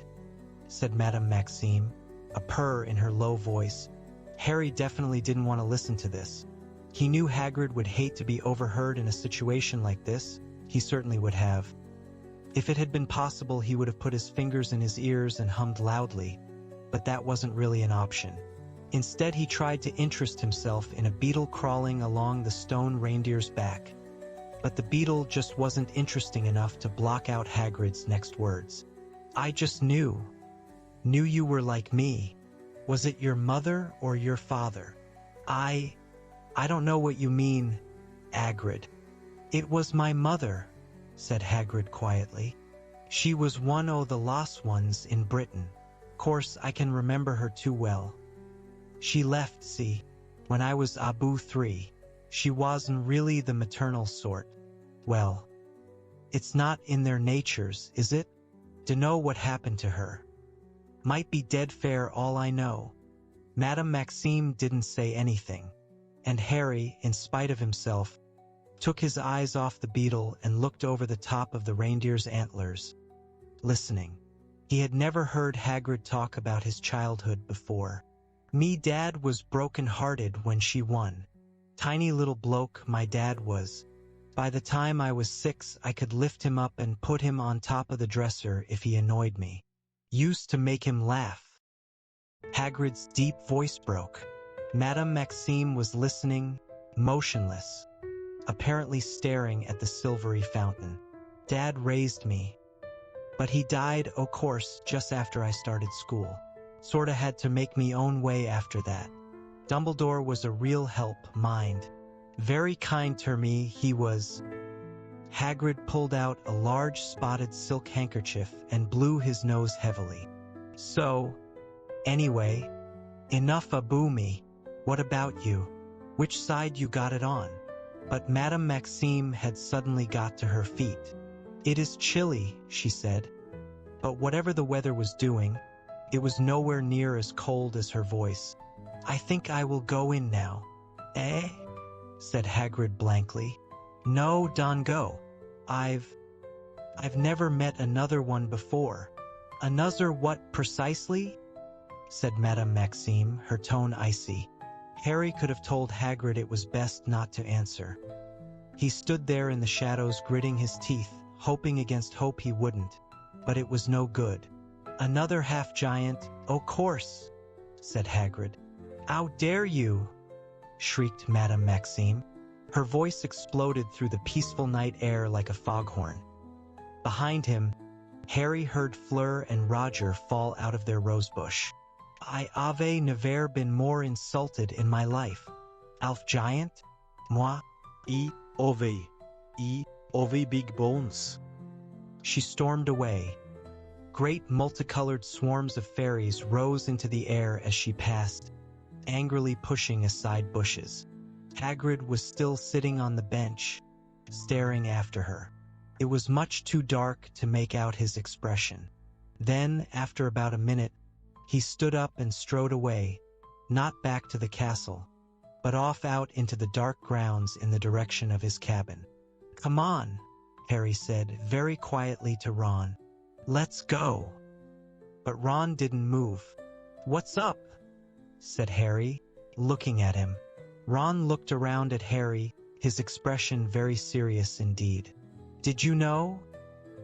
said Madame Maxime, a purr in her low voice. Harry definitely didn't want to listen to this. He knew Hagrid would hate to be overheard in a situation like this. He certainly would have. If it had been possible, he would have put his fingers in his ears and hummed loudly, but that wasn't really an option. Instead, he tried to interest himself in a beetle crawling along the stone reindeer's back. But the beetle just wasn't interesting enough to block out Hagrid's next words. "I just knew you were like me. Was it your mother or your father?" I I don't know what you mean, Hagrid. It was my mother, said Hagrid quietly. She was one o' the lost ones in Britain. Course I can remember her too well. She left, see, when I was Abu 3. She wasn't really the maternal sort. Well, it's not in their natures, is it? Dunno what happened to her. Might be dead fair all I know. Madame Maxime didn't say anything, and Harry, in spite of himself, took his eyes off the beetle and looked over the top of the reindeer's antlers, listening. He had never heard Hagrid talk about his childhood before. Me dad was broken-hearted when she won. Tiny little bloke my dad was. By the time I was 6, I could lift him up and put him on top of the dresser if he annoyed me. Used to make him laugh. Hagrid's deep voice broke. Madame Maxime was listening, motionless, apparently staring at the silvery fountain. Dad raised me, but he died, o' course, just after I started school. Sorta had to make me own way after that. Dumbledore was a real help, mind. Very kind to me, he was. Hagrid pulled out a large spotted silk handkerchief and blew his nose heavily. So, anyway, enough aboo me. What about you? Which side you got it on? But Madame Maxime had suddenly got to her feet. It is chilly, she said. But whatever the weather was doing, it was nowhere near as cold as her voice. I think I will go in now. Eh? Said Hagrid blankly. No, don't go. I've never met another one before. Another what precisely? Said Madame Maxime, her tone icy. Harry could have told Hagrid it was best not to answer. He stood there in the shadows gritting his teeth, hoping against hope he wouldn't. But it was no good. Another half-giant, o' course, said Hagrid. How dare you? Shrieked Madame Maxime. Her voice exploded through the peaceful night air like a foghorn. Behind him, Harry heard Fleur and Roger fall out of their rosebush. I have never been more insulted in my life. Elf giant? Moi? Ove big bones. She stormed away. Great multicolored swarms of fairies rose into the air as she passed, angrily pushing aside bushes. Hagrid was still sitting on the bench, staring after her. It was much too dark to make out his expression. Then, after about a minute, he stood up and strode away, not back to the castle, but off out into the dark grounds in the direction of his cabin. Come on, Harry said very quietly to Ron. Let's go. But Ron didn't move. What's up? Said Harry, looking at him. Ron looked around at Harry, his expression very serious indeed. Did you know?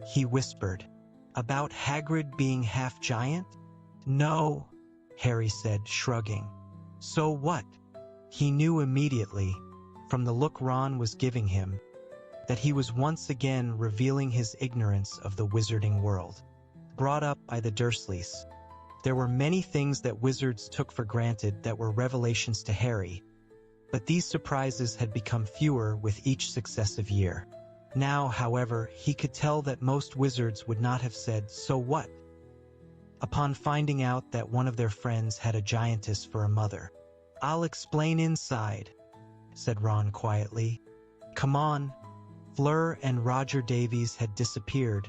He whispered. About Hagrid being half-giant? No, Harry said, shrugging. So what? He knew immediately, from the look Ron was giving him, that he was once again revealing his ignorance of the wizarding world. Brought up by the Dursleys, there were many things that wizards took for granted that were revelations to Harry, but these surprises had become fewer with each successive year. Now, however, he could tell that most wizards would not have said, so what? Upon finding out that one of their friends had a giantess for a mother. I'll explain inside, said Ron quietly. Come on. Fleur and Roger Davies had disappeared,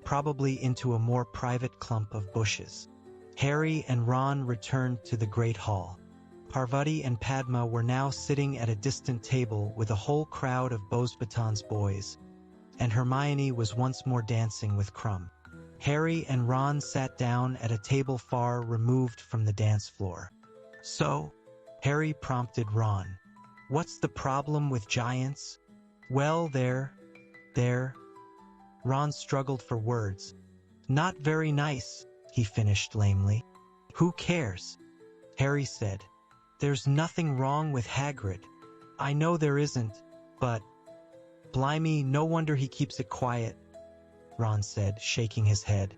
probably into a more private clump of bushes. Harry and Ron returned to the Great Hall. Parvati and Padma were now sitting at a distant table with a whole crowd of Beauxbatons boys, and Hermione was once more dancing with Krum. Harry and Ron sat down at a table far removed from the dance floor. So, Harry prompted Ron, what's the problem with giants? Well, they're... Ron struggled for words. Not very nice, he finished lamely. Who cares? Harry said. There's nothing wrong with Hagrid. I know there isn't, but... Blimey, no wonder he keeps it quiet, Ron said, shaking his head.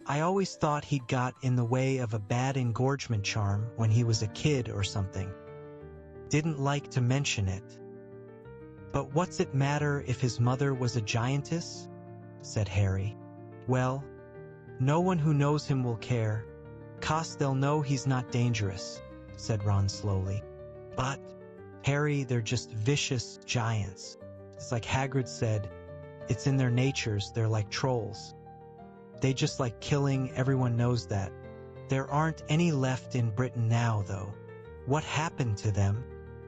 I always thought he'd got in the way of a bad engorgement charm when he was a kid or something. didn't like to mention it. "But what's it matter if his mother was a giantess?" said Harry. "Well, no one who knows him will care, 'cause they'll know he's not dangerous," said Ron slowly. "But, Harry, they're just vicious giants. It's like Hagrid said, it's in their natures, they're like trolls. They just like killing, everyone knows that. There aren't any left in Britain now, though. What happened to them?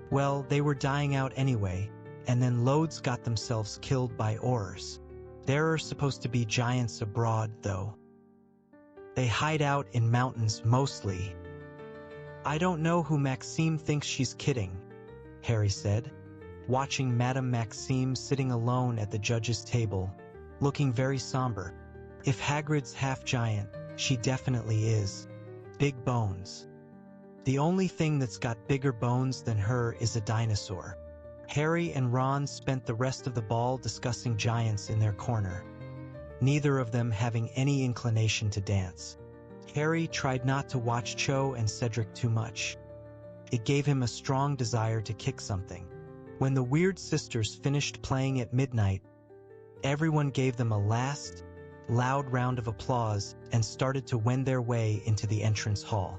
Well, they were dying out anyway, and then loads got themselves killed by Aurors. There are supposed to be giants abroad, though. They hide out in mountains mostly." "I don't know who Maxime thinks she's kidding," Harry said, watching Madame Maxime sitting alone at the judge's table, looking very somber. "If Hagrid's half-giant, she definitely is. Big bones. The only thing that's got bigger bones than her is a dinosaur." Harry and Ron spent the rest of the ball discussing giants in their corner, neither of them having any inclination to dance. Harry tried not to watch Cho and Cedric too much. It gave him a strong desire to kick something. When the Weird Sisters finished playing at midnight, everyone gave them a last, loud round of applause and started to wend their way into the entrance hall.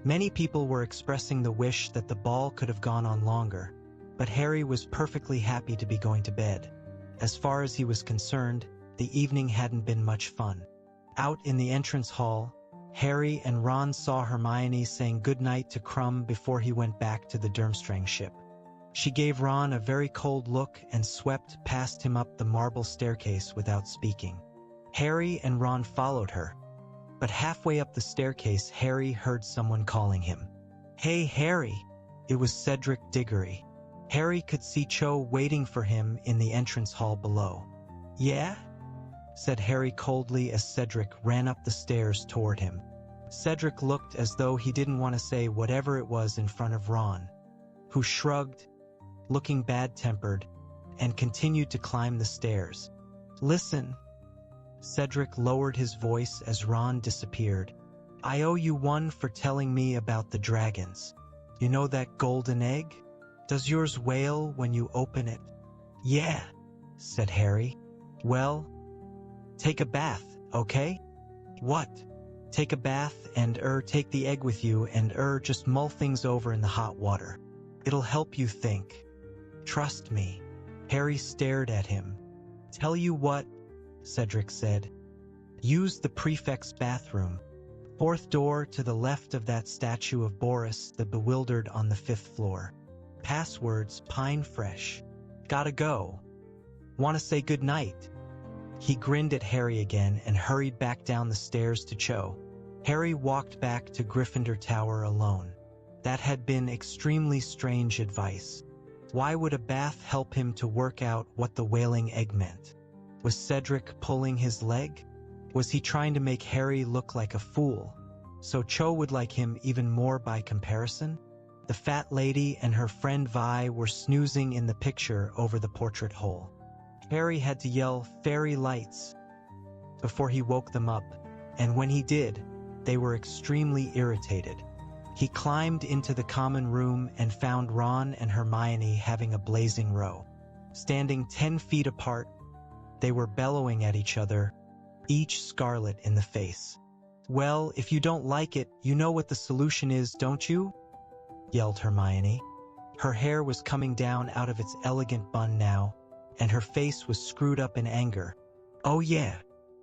Many people were expressing the wish that the ball could have gone on longer, but Harry was perfectly happy to be going to bed. As far as he was concerned, the evening hadn't been much fun. Out in the entrance hall, Harry and Ron saw Hermione saying goodnight to Krum before he went back to the Durmstrang ship. She gave Ron a very cold look and swept past him up the marble staircase without speaking. Harry and Ron followed her, but halfway up the staircase Harry heard someone calling him. "Hey, Harry!" It was Cedric Diggory. Harry could see Cho waiting for him in the entrance hall below. "Yeah?" said Harry coldly as Cedric ran up the stairs toward him. Cedric looked as though he didn't want to say whatever it was in front of Ron, who shrugged, looking bad-tempered, and continued to climb the stairs. "Listen." Cedric lowered his voice as Ron disappeared. "I owe you one for telling me about the dragons. You know that golden egg? Does yours wail when you open it?" "Yeah," said Harry. "Well, take a bath, okay?" "What?" "Take a bath and take the egg with you and just mull things over in the hot water. It'll help you think. Trust me." Harry stared at him. "Tell you what," Cedric said. "Use the prefect's bathroom. Fourth door to the left of that statue of Boris the Bewildered on the 5th floor. Password's Pine Fresh. Gotta go. Want to say good night?" He grinned at Harry again and hurried back down the stairs to Cho. Harry walked back to Gryffindor Tower alone. That had been extremely strange advice. Why would a bath help him to work out what the wailing egg meant? Was Cedric pulling his leg? Was he trying to make Harry look like a fool, so Cho would like him even more by comparison? The fat lady and her friend Vi were snoozing in the picture over the portrait hole. Harry had to yell "fairy lights" before he woke them up, and when he did, they were extremely irritated. He climbed into the common room and found Ron and Hermione having a blazing row. Standing 10 feet apart, they were bellowing at each other, each scarlet in the face. "Well, if you don't like it, you know what the solution is, don't you?" yelled Hermione. Her hair was coming down out of its elegant bun now, and her face was screwed up in anger. "Oh yeah,"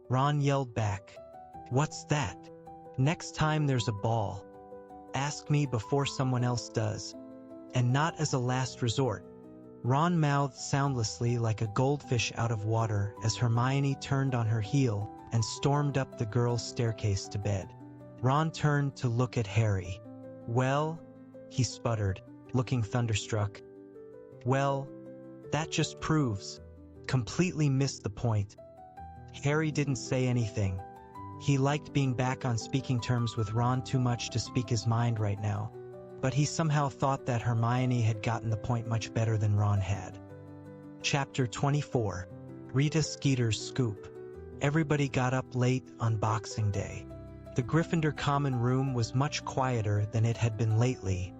Ron yelled back. "What's that?" "Next time there's a ball, ask me before someone else does, and not as a last resort." Ron mouthed soundlessly like a goldfish out of water as Hermione turned on her heel and stormed up the girls' staircase to bed. Ron turned to look at Harry. "Well," he sputtered, looking thunderstruck. "Well, that just proves." Completely missed the point. Harry didn't say anything. He liked being back on speaking terms with Ron too much to speak his mind right now, but he somehow thought that Hermione had gotten the point much better than Ron had. Chapter 24. Rita Skeeter's Scoop. Everybody got up late on Boxing Day. The Gryffindor common room was much quieter than it had been lately.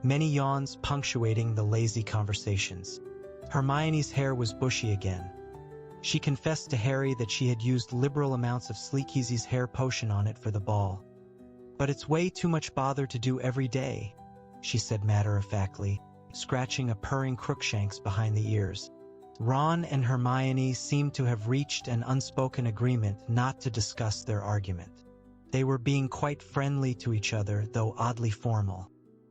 many yawns punctuating the lazy conversations. Hermione's hair was bushy again. She confessed to Harry that she had used liberal amounts of Sleekeasy's hair potion on it for the ball. "But it's way too much bother to do every day," she said matter-of-factly, scratching a purring Crookshanks behind the ears. Ron and Hermione seemed to have reached an unspoken agreement not to discuss their argument. They were being quite friendly to each other, though oddly formal.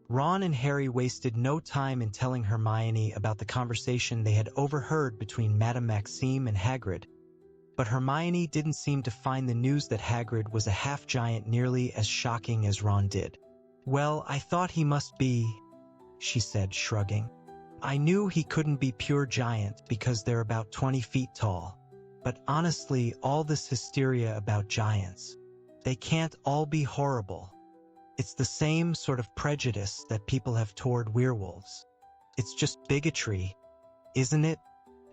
Ron and Harry wasted no time in telling Hermione about the conversation they had overheard between Madame Maxime and Hagrid. But Hermione didn't seem to find the news that Hagrid was a half-giant nearly as shocking as Ron did. "Well, I thought he must be," she said, shrugging. "I knew he couldn't be pure giant because they're about 20 feet tall. But honestly, all this hysteria about giants, they can't all be horrible. It's the same sort of prejudice that people have toward werewolves. It's just bigotry, isn't it?"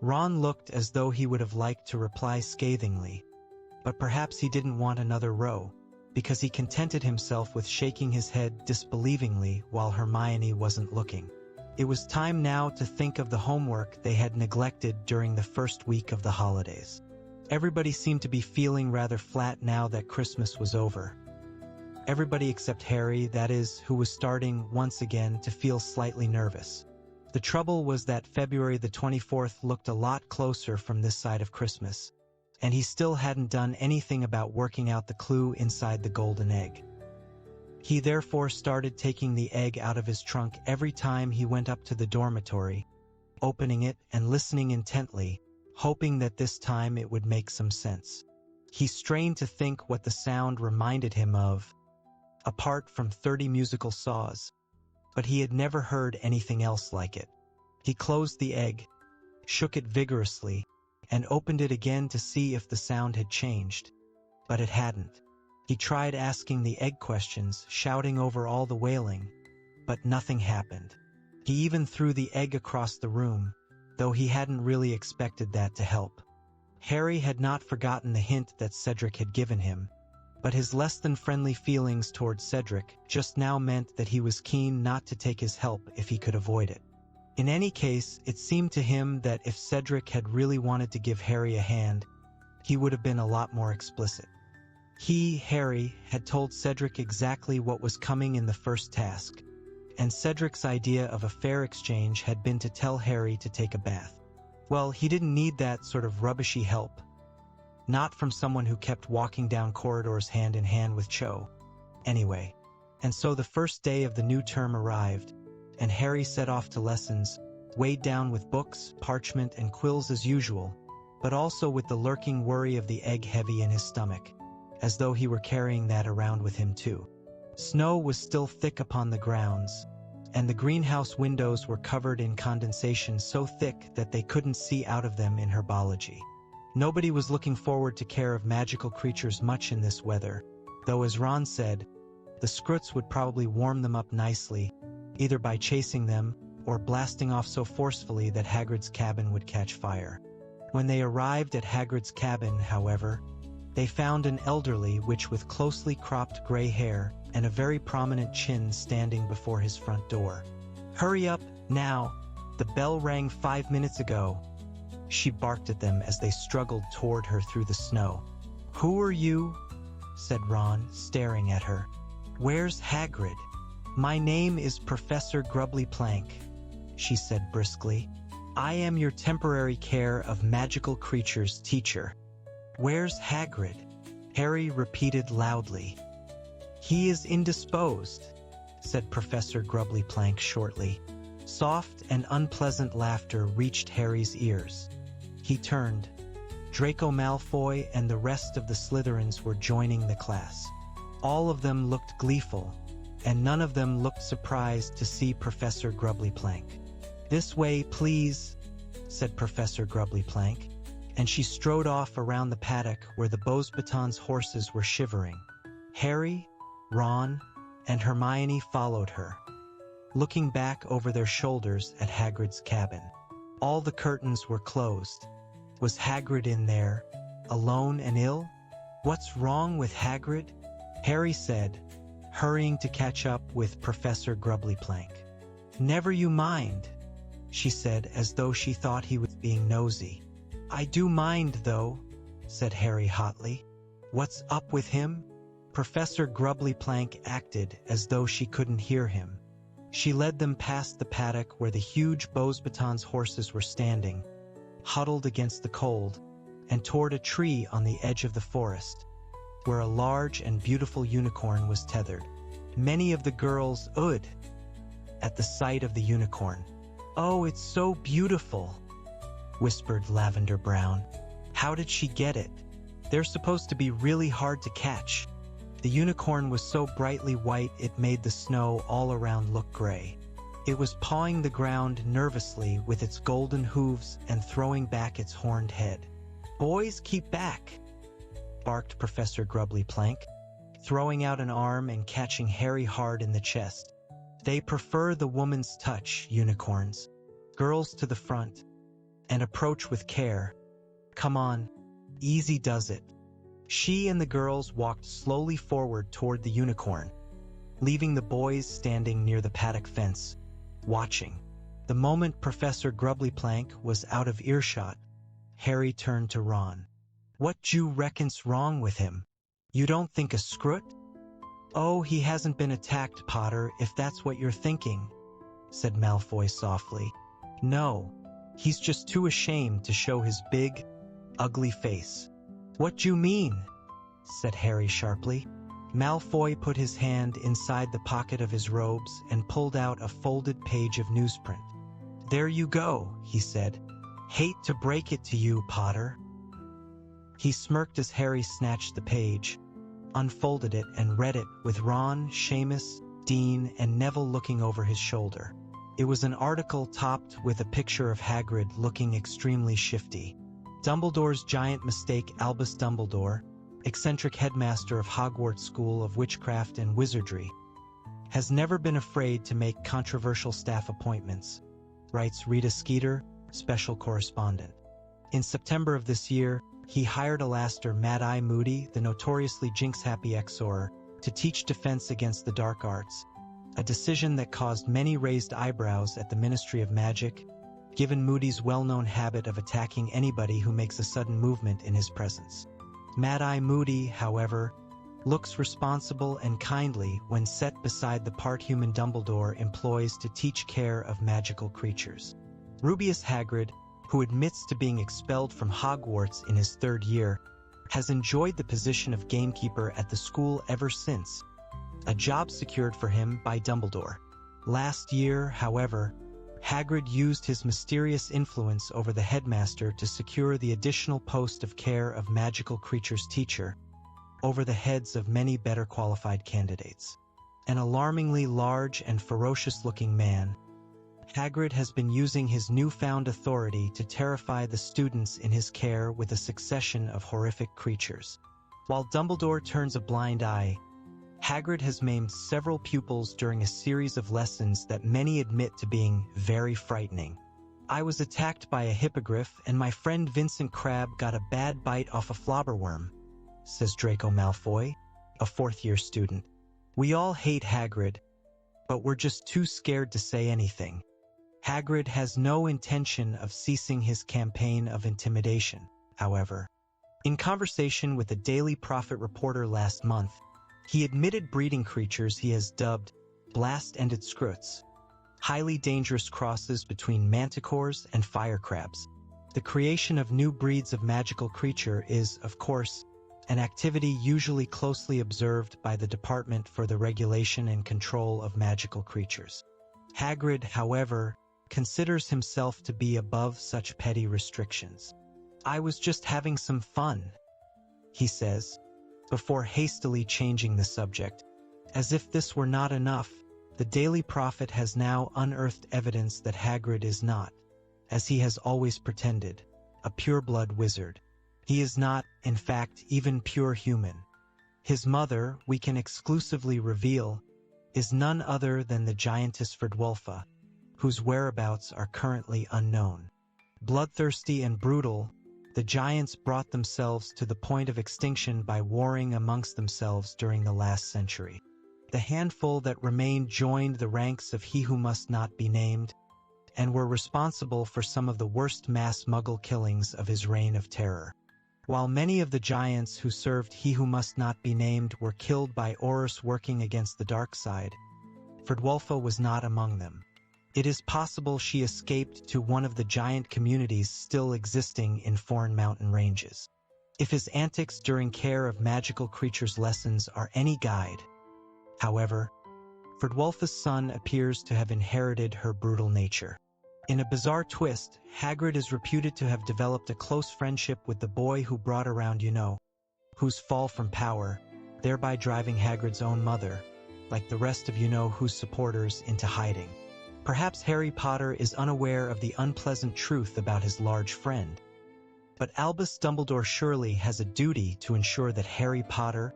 Ron looked as though he would have liked to reply scathingly, but perhaps he didn't want another row, because he contented himself with shaking his head disbelievingly while Hermione wasn't looking. It was time now to think of the homework they had neglected during the first week of the holidays. Everybody seemed to be feeling rather flat now that Christmas was over. Everybody except Harry, that is, who was starting once again to feel slightly nervous. The trouble was that February the 24th looked a lot closer from this side of Christmas, and he still hadn't done anything about working out the clue inside the golden egg. He therefore started taking the egg out of his trunk every time he went up to the dormitory, opening it and listening intently, hoping that this time it would make some sense. He strained to think what the sound reminded him of, apart from 30 musical saws, but he had never heard anything else like it. He closed the egg, shook it vigorously, and opened it again to see if the sound had changed, but it hadn't. He tried asking the egg questions, shouting over all the wailing, but nothing happened. He even threw the egg across the room, though he hadn't really expected that to help. Harry had not forgotten the hint that Cedric had given him, but his less-than-friendly feelings toward Cedric just now meant that he was keen not to take his help if he could avoid it. In any case, it seemed to him that if Cedric had really wanted to give Harry a hand, he would have been a lot more explicit. He, Harry, had told Cedric exactly what was coming in the first task, and Cedric's idea of a fair exchange had been to tell Harry to take a bath. Well, he didn't need that sort of rubbishy help. Not from someone who kept walking down corridors hand in hand with Cho. Anyway, and so the first day of the new term arrived, and Harry set off to lessons, weighed down with books, parchment, and quills as usual, but also with the lurking worry of the egg heavy in his stomach, as though he were carrying that around with him too. Snow was still thick upon the grounds, and the greenhouse windows were covered in condensation so thick that they couldn't see out of them in herbology. Nobody was looking forward to care of magical creatures much in this weather, though as Ron said, the Scroots would probably warm them up nicely, either by chasing them or blasting off so forcefully that Hagrid's cabin would catch fire. When they arrived at Hagrid's cabin, however, they found an elderly witch with closely cropped gray hair and a very prominent chin standing before his front door. "Hurry up, now! The bell rang 5 minutes ago," she barked at them as they struggled toward her through the snow. "Who are you?" said Ron, staring at her. "Where's Hagrid?" "My name is Professor Grubbly Plank," she said briskly. "I am your temporary care of magical creatures teacher." "Where's Hagrid?" Harry repeated loudly. "He is indisposed," said Professor Grubbly Plank shortly. Soft and unpleasant laughter reached Harry's ears. He turned. Draco Malfoy and the rest of the Slytherins were joining the class. All of them looked gleeful, and none of them looked surprised to see Professor Grubbly Plank. "This way, please," said Professor Grubbly Plank, and she strode off around the paddock where the Beauxbatons horses were shivering. Harry, Ron, and Hermione followed her, looking back over their shoulders at Hagrid's cabin. All the curtains were closed. Was Hagrid in there, alone and ill? "What's wrong with Hagrid?" Harry said, hurrying to catch up with Professor Grubbly Plank. "Never you mind," she said as though she thought he was being nosy. "I do mind, though," said Harry hotly. "What's up with him?" Professor Grubbly-Plank acted as though she couldn't hear him. She led them past the paddock where the huge Beauxbatons horses were standing, huddled against the cold, and toward a tree on the edge of the forest, where a large and beautiful unicorn was tethered. Many of the girls "Ud" at the sight of the unicorn. "Oh, it's so beautiful," whispered Lavender Brown. "How did she get it? They're supposed to be really hard to catch." The unicorn was so brightly white it made the snow all around look gray. It was pawing the ground nervously with its golden hooves and throwing back its horned head. "Boys, keep back," barked Professor Grubbly-Plank, throwing out an arm and catching Harry hard in the chest. "They prefer the woman's touch, unicorns. Girls to the front, and approach with care. Come on, easy does it." She and the girls walked slowly forward toward the unicorn, leaving the boys standing near the paddock fence, watching. The moment Professor Grubbly-Plank was out of earshot, Harry turned to Ron. "What you reckon's wrong with him? You don't think a scrut?" "Oh, he hasn't been attacked, Potter, if that's what you're thinking," said Malfoy softly. "No, he's just too ashamed to show his big, ugly face." "What you mean?" said Harry sharply. Malfoy put his hand inside the pocket of his robes and pulled out a folded page of newsprint. "There you go," he said. "Hate to break it to you, Potter." He smirked as Harry snatched the page, unfolded it, and read it with Ron, Seamus, Dean, and Neville looking over his shoulder. It was an article topped with a picture of Hagrid looking extremely shifty. Dumbledore's giant mistake. Albus Dumbledore, eccentric headmaster of Hogwarts School of Witchcraft and Wizardry, has never been afraid to make controversial staff appointments, writes Rita Skeeter, special correspondent. In September of this year, he hired Alastair Mad-Eye Moody, the notoriously jinx-happy Exor, to teach defense against the dark arts, a decision that caused many raised eyebrows at the Ministry of Magic, given Moody's well-known habit of attacking anybody who makes a sudden movement in his presence. Mad-Eye Moody, however, looks responsible and kindly when set beside the part-human Dumbledore employs to teach care of magical creatures. Rubeus Hagrid, who admits to being expelled from Hogwarts in his 3rd year, has enjoyed the position of gamekeeper at the school ever since, a job secured for him by Dumbledore. Last year, however, Hagrid used his mysterious influence over the headmaster to secure the additional post of care of magical creatures teacher over the heads of many better qualified candidates. An alarmingly large and ferocious-looking man, Hagrid has been using his newfound authority to terrify the students in his care with a succession of horrific creatures. While Dumbledore turns a blind eye, Hagrid has maimed several pupils during a series of lessons that many admit to being very frightening. "I was attacked by a hippogriff, and my friend Vincent Crabbe got a bad bite off a flobberworm," says Draco Malfoy, a 4th-year student. "We all hate Hagrid, but we're just too scared to say anything." Hagrid has no intention of ceasing his campaign of intimidation, however. In conversation with a Daily Prophet reporter last month, he admitted breeding creatures he has dubbed blast-ended scruts, highly dangerous crosses between manticores and fire crabs. The creation of new breeds of magical creature is, of course, an activity usually closely observed by the Department for the Regulation and Control of Magical Creatures. Hagrid, however, considers himself to be above such petty restrictions. "I was just having some fun," he says, before hastily changing the subject. As if this were not enough, the Daily Prophet has now unearthed evidence that Hagrid is not, as he has always pretended, a pure-blood wizard. He is not, in fact, even pure human. His mother, we can exclusively reveal, is none other than the giantess Verdwulfa, whose whereabouts are currently unknown. Bloodthirsty and brutal, the giants brought themselves to the point of extinction by warring amongst themselves during the last century. The handful that remained joined the ranks of He Who Must Not Be Named, and were responsible for some of the worst mass Muggle killings of his reign of terror. While many of the giants who served He Who Must Not Be Named were killed by Aurors working against the dark side, Fridwulfa was not among them. It is possible she escaped to one of the giant communities still existing in foreign mountain ranges. If his antics during care of magical creatures' lessons are any guide, however, Fridwulfa's son appears to have inherited her brutal nature. In a bizarre twist, Hagrid is reputed to have developed a close friendship with the boy who brought around whose fall from power, thereby driving Hagrid's own mother, like the rest of whose supporters, into hiding. Perhaps Harry Potter is unaware of the unpleasant truth about his large friend. But Albus Dumbledore surely has a duty to ensure that Harry Potter,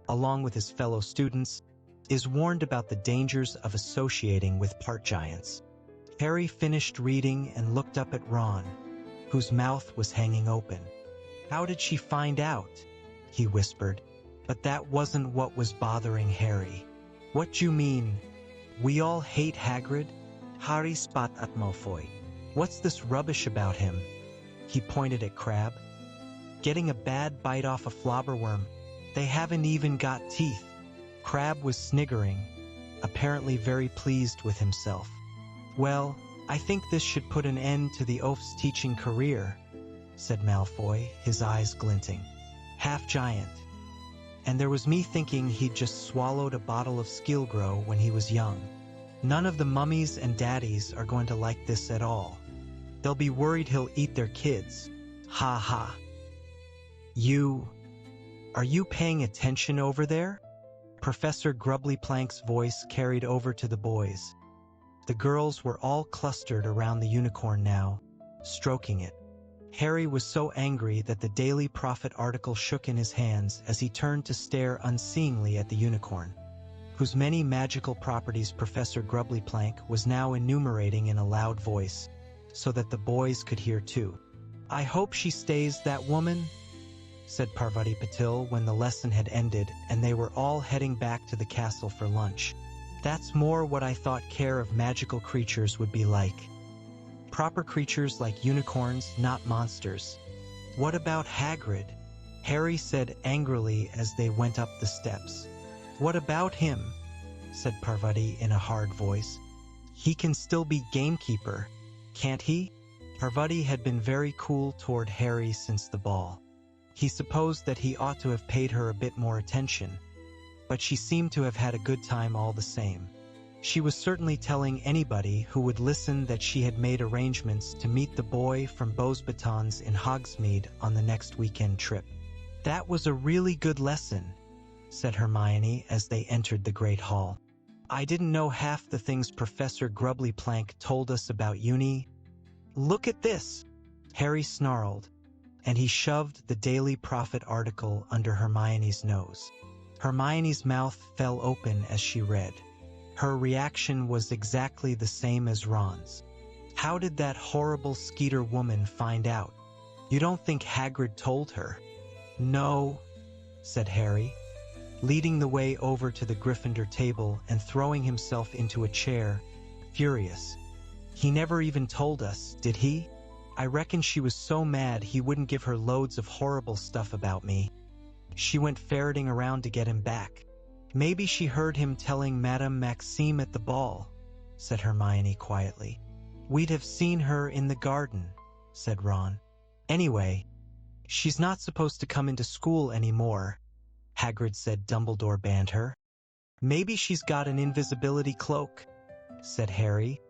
along with his fellow students, is warned about the dangers of associating with part giants. Harry finished reading and looked up at Ron, whose mouth was hanging open. "How did she find out?" he whispered. But that wasn't what was bothering Harry. "What do you mean? We all hate Hagrid?" Harry spat at Malfoy. "What's this rubbish about him?" He pointed at Crabbe. "Getting a bad bite off a flobberworm. They haven't even got teeth." Crabbe was sniggering, apparently very pleased with himself. "Well, I think this should put an end to the oaf's teaching career," said Malfoy, his eyes glinting. "Half-giant. And there was me thinking he'd just swallowed a bottle of Skilgro when he was young. None of the mummies and daddies are going to like this at all. They'll be worried he'll eat their kids. Ha ha. Are you paying attention over there?" Professor Grubbly-Plank's voice carried over to the boys. The girls were all clustered around the unicorn now, stroking it. Harry was so angry that the Daily Prophet article shook in his hands as he turned to stare unseeingly at the unicorn, whose many magical properties Professor Grubbly-Plank was now enumerating in a loud voice, so that the boys could hear too. "I hope she stays, that woman," said Parvati Patil when the lesson had ended and they were all heading back to the castle for lunch. "That's more what I thought care of magical creatures would be like. Proper creatures like unicorns, not monsters." "What about Hagrid?" Harry said angrily as they went up the steps. "What about him?" said Parvati in a hard voice. "He can still be gamekeeper, can't he?" Parvati had been very cool toward Harry since the ball. He supposed that he ought to have paid her a bit more attention, but she seemed to have had a good time all the same. She was certainly telling anybody who would listen that she had made arrangements to meet the boy from Beauxbatons in Hogsmeade on the next weekend trip. "That was a really good lesson," said Hermione as they entered the Great Hall. "I didn't know half the things Professor Grubbly-Plank told us about uni." "Look at this!" Harry snarled, and he shoved the Daily Prophet article under Hermione's nose. Hermione's mouth fell open as she read. Her reaction was exactly the same as Ron's. How did that horrible Skeeter woman find out? You don't think Hagrid told her? "No," said Harry, leading the way over to the Gryffindor table and throwing himself into a chair, furious. "He never even told us, did he? I reckon she was so mad he wouldn't give her loads of horrible stuff about me. She went ferreting around to get him back. Maybe she heard him telling Madame Maxime at the ball," said Hermione quietly. "We'd have seen her in the garden," said Ron. "Anyway, she's not supposed to come into school anymore," Hagrid said. Dumbledore banned her. "Maybe she's got an invisibility cloak," said Harry,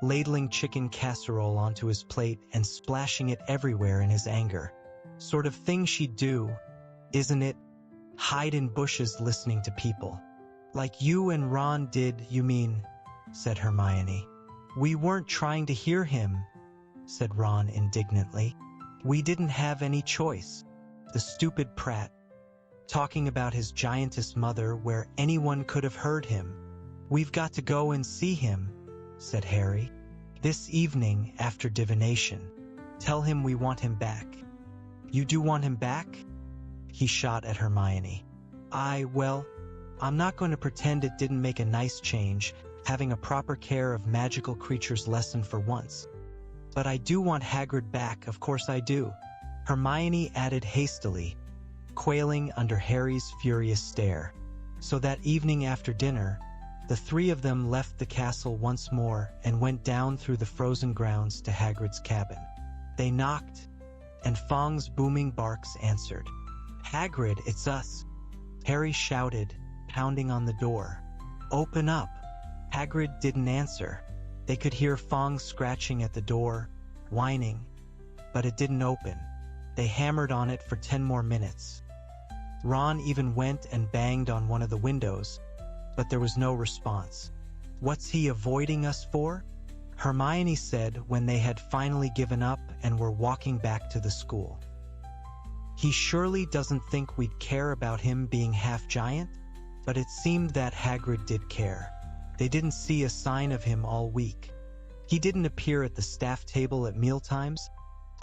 ladling chicken casserole onto his plate and splashing it everywhere in his anger. "Sort of thing she'd do, isn't it? Hide in bushes listening to people." "Like you and Ron did, you mean," said Hermione. "We weren't trying to hear him," said Ron indignantly. "We didn't have any choice. The stupid prat. Talking about his giantess mother where anyone could have heard him." "We've got to go and see him," said Harry. "This evening after divination. Tell him we want him back." "You do want him back?" He shot at Hermione. Well, I'm not going to pretend it didn't make a nice change, having a proper care of magical creatures lesson for once. But I do want Hagrid back, of course I do," Hermione added hastily, quailing under Harry's furious stare. So that evening after dinner, the three of them left the castle once more and went down through the frozen grounds to Hagrid's cabin. They knocked, and Fong's booming barks answered. "Hagrid, it's us," Harry shouted, pounding on the door. "Open up." Hagrid didn't answer. They could hear Fong scratching at the door, whining, but it didn't open. They hammered on it for 10 more minutes. Ron even went and banged on one of the windows, but there was no response. "What's he avoiding us for?" Hermione said when they had finally given up and were walking back to the school. "He surely doesn't think we'd care about him being half giant?" But it seemed that Hagrid did care. They didn't see a sign of him all week. He didn't appear at the staff table at mealtimes.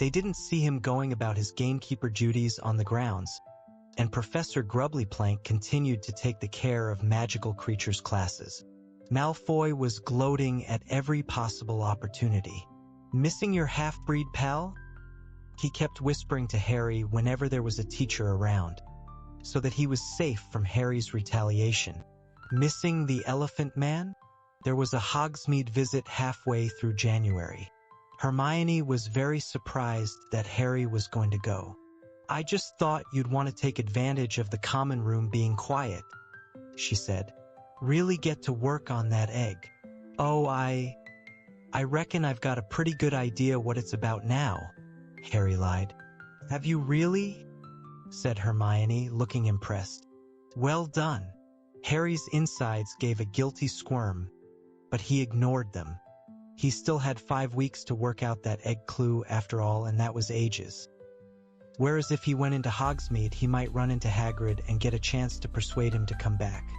They didn't see him going about his gamekeeper duties on the grounds. And Professor Grubblyplank continued to take the care of magical creatures classes. Malfoy was gloating at every possible opportunity. "Missing your half-breed pal?" He kept whispering to Harry whenever there was a teacher around, so that he was safe from Harry's retaliation. "Missing the Elephant Man?" There was a Hogsmeade visit halfway through January. Hermione was very surprised that Harry was going to go. "I just thought you'd want to take advantage of the common room being quiet," she said. "Really get to work on that egg." "Oh, I reckon I've got a pretty good idea what it's about now," Harry lied. "Have you really?" said Hermione, looking impressed. "Well done." Harry's insides gave a guilty squirm, but he ignored them. He still had 5 weeks to work out that egg clue after all, and that was ages. Whereas if he went into Hogsmeade, he might run into Hagrid and get a chance to persuade him to come back.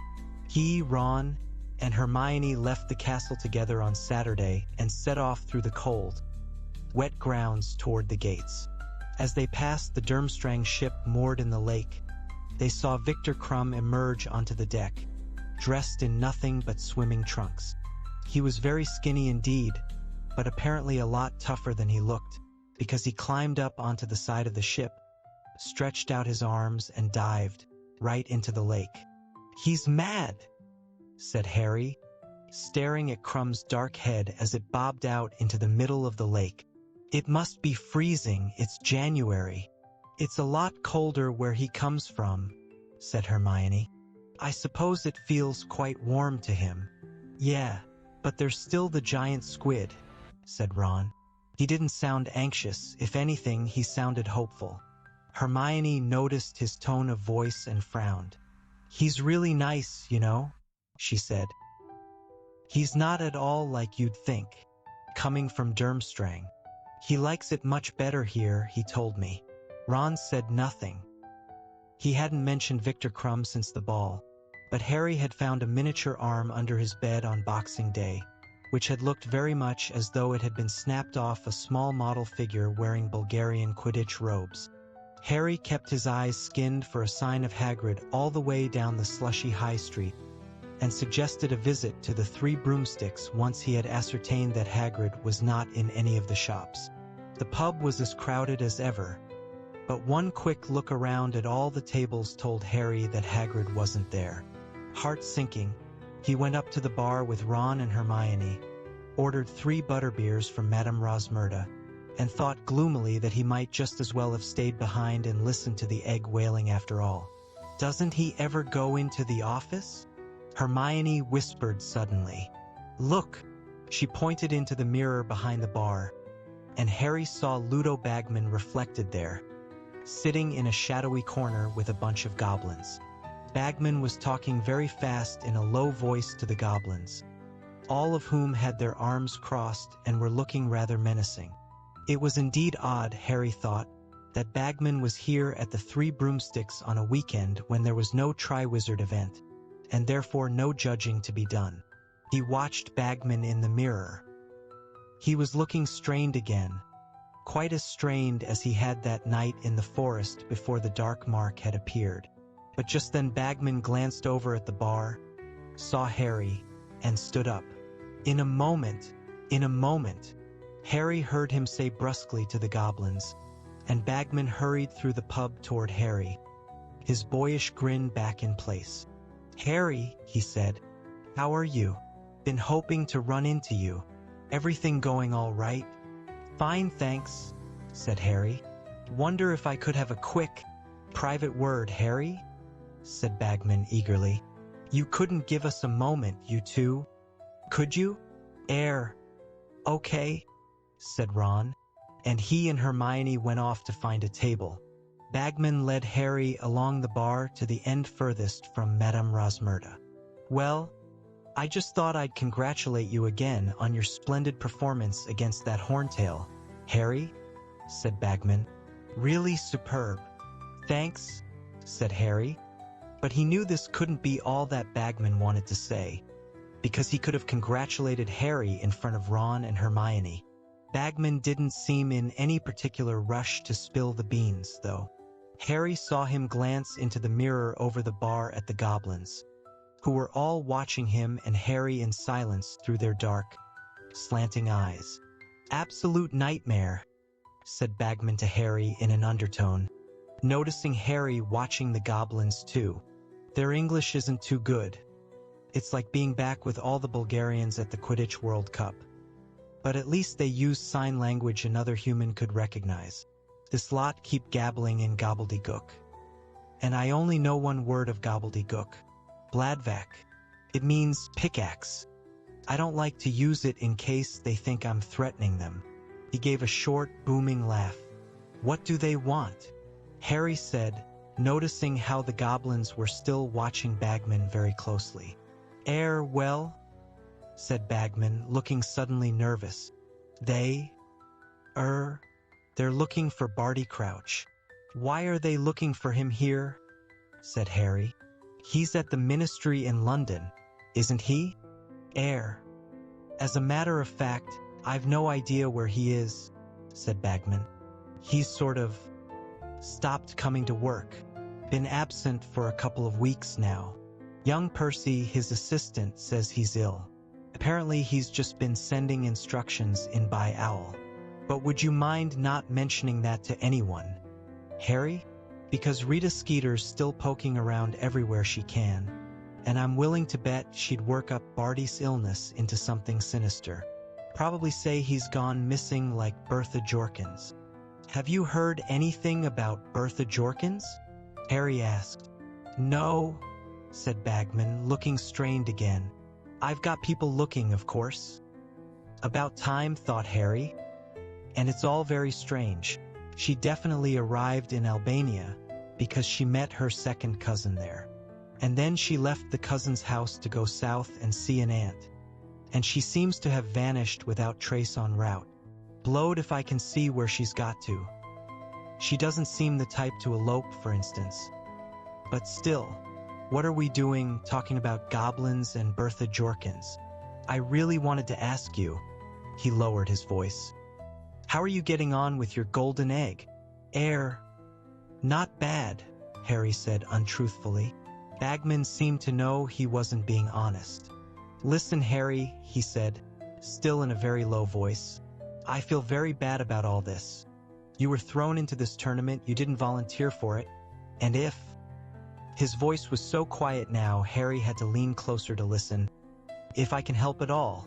He, Ron, and Hermione left the castle together on Saturday and set off through the cold, wet grounds toward the gates. As they passed the Durmstrang ship moored in the lake, they saw Victor Krum emerge onto the deck, dressed in nothing but swimming trunks. He was very skinny indeed, but apparently a lot tougher than he looked, because he climbed up onto the side of the ship, stretched out his arms, and dived right into the lake. "He's mad," said Harry, staring at Krum's dark head as it bobbed out into the middle of the lake. "It must be freezing, it's January." "It's a lot colder where he comes from," said Hermione. "I suppose it feels quite warm to him." "Yeah, but there's still the giant squid," said Ron. He didn't sound anxious. If anything, he sounded hopeful. Hermione noticed his tone of voice and frowned. "He's really nice, you know," she said. "He's not at all like you'd think, coming from Durmstrang. He likes it much better here, he told me." Ron said nothing. He hadn't mentioned Victor Krum since the ball, but Harry had found a miniature arm under his bed on Boxing Day, which had looked very much as though it had been snapped off a small model figure wearing Bulgarian Quidditch robes. Harry kept his eyes skinned for a sign of Hagrid all the way down the slushy high street, and suggested a visit to the Three Broomsticks once he had ascertained that Hagrid was not in any of the shops. The pub was as crowded as ever, but one quick look around at all the tables told Harry that Hagrid wasn't there. Heart sinking, he went up to the bar with Ron and Hermione, ordered 3 butterbeers from Madame Rosmerta, and thought gloomily that he might just as well have stayed behind and listened to the egg wailing after all. "Doesn't he ever go into the office?" Hermione whispered suddenly. "Look!" She pointed into the mirror behind the bar, and Harry saw Ludo Bagman reflected there, sitting in a shadowy corner with a bunch of goblins. Bagman was talking very fast in a low voice to the goblins, all of whom had their arms crossed and were looking rather menacing. It was indeed odd, Harry thought, that Bagman was here at the Three Broomsticks on a weekend when there was no Triwizard event, and therefore no judging to be done. He watched Bagman in the mirror. He was looking strained again, quite as strained as he had that night in the forest before the dark mark had appeared. But just then Bagman glanced over at the bar, saw Harry, and stood up. In a moment, Harry heard him say brusquely to the goblins, and Bagman hurried through the pub toward Harry, his boyish grin back in place. "Harry," he said, "how are you? Been hoping to run into you. Everything going all right?" "Fine, thanks," said Harry. "Wonder if I could have a quick, private word, Harry?" said Bagman eagerly. "You couldn't give us a moment, you two? Could you?" "Okay," said Ron, and he and Hermione went off to find a table. Bagman led Harry along the bar to the end furthest from Madame Rosmerta. "Well, I just thought I'd congratulate you again on your splendid performance against that horntail, Harry," said Bagman. "Really superb." "Thanks," said Harry. But he knew this couldn't be all that Bagman wanted to say, because he could have congratulated Harry in front of Ron and Hermione. Bagman didn't seem in any particular rush to spill the beans, though. Harry saw him glance into the mirror over the bar at the goblins, who were all watching him and Harry in silence through their dark, slanting eyes. "Absolute nightmare," said Bagman to Harry in an undertone, noticing Harry watching the goblins too. "Their English isn't too good. It's like being back with all the Bulgarians at the Quidditch World Cup. But at least they use sign language another human could recognize. This lot keep gabbling in gobbledygook. And I only know one word of gobbledygook. Bladvac. It means pickaxe. I don't like to use it in case they think I'm threatening them." He gave a short, booming laugh. "What do they want?" Harry said, noticing how the goblins were still watching Bagman very closely. Well," said Bagman, looking suddenly nervous. "They're looking for Barty Crouch." "Why are they looking for him here?" said Harry. "He's at the Ministry in London, isn't he?" As a matter of fact, I've no idea where he is," said Bagman. "He's sort of stopped coming to work. Been absent for a couple of weeks now. Young Percy, his assistant, says he's ill. Apparently he's just been sending instructions in by owl. But would you mind not mentioning that to anyone, Harry? Because Rita Skeeter's still poking around everywhere she can, and I'm willing to bet she'd work up Barty's illness into something sinister. Probably say he's gone missing like Bertha Jorkins." "Have you heard anything about Bertha Jorkins?" Harry asked. "No," said Bagman, looking strained again. "I've got people looking, of course." About time, thought Harry. And it's all very strange. She definitely arrived in Albania because she met her second cousin there. And then she left the cousin's house to go south and see an aunt. And she seems to have vanished without trace en route. Blowed if I can see where she's got to. She doesn't seem the type to elope, for instance. But still, what are we doing talking about goblins and Bertha Jorkins? I really wanted to ask you." He lowered his voice. "How are you getting on with your golden egg?" Not bad," Harry said untruthfully. Bagman seemed to know he wasn't being honest. "Listen, Harry," he said, still in a very low voice. "I feel very bad about all this. You were thrown into this tournament, you didn't volunteer for it, and if..." His voice was so quiet now, Harry had to lean closer to listen. "If I can help at all,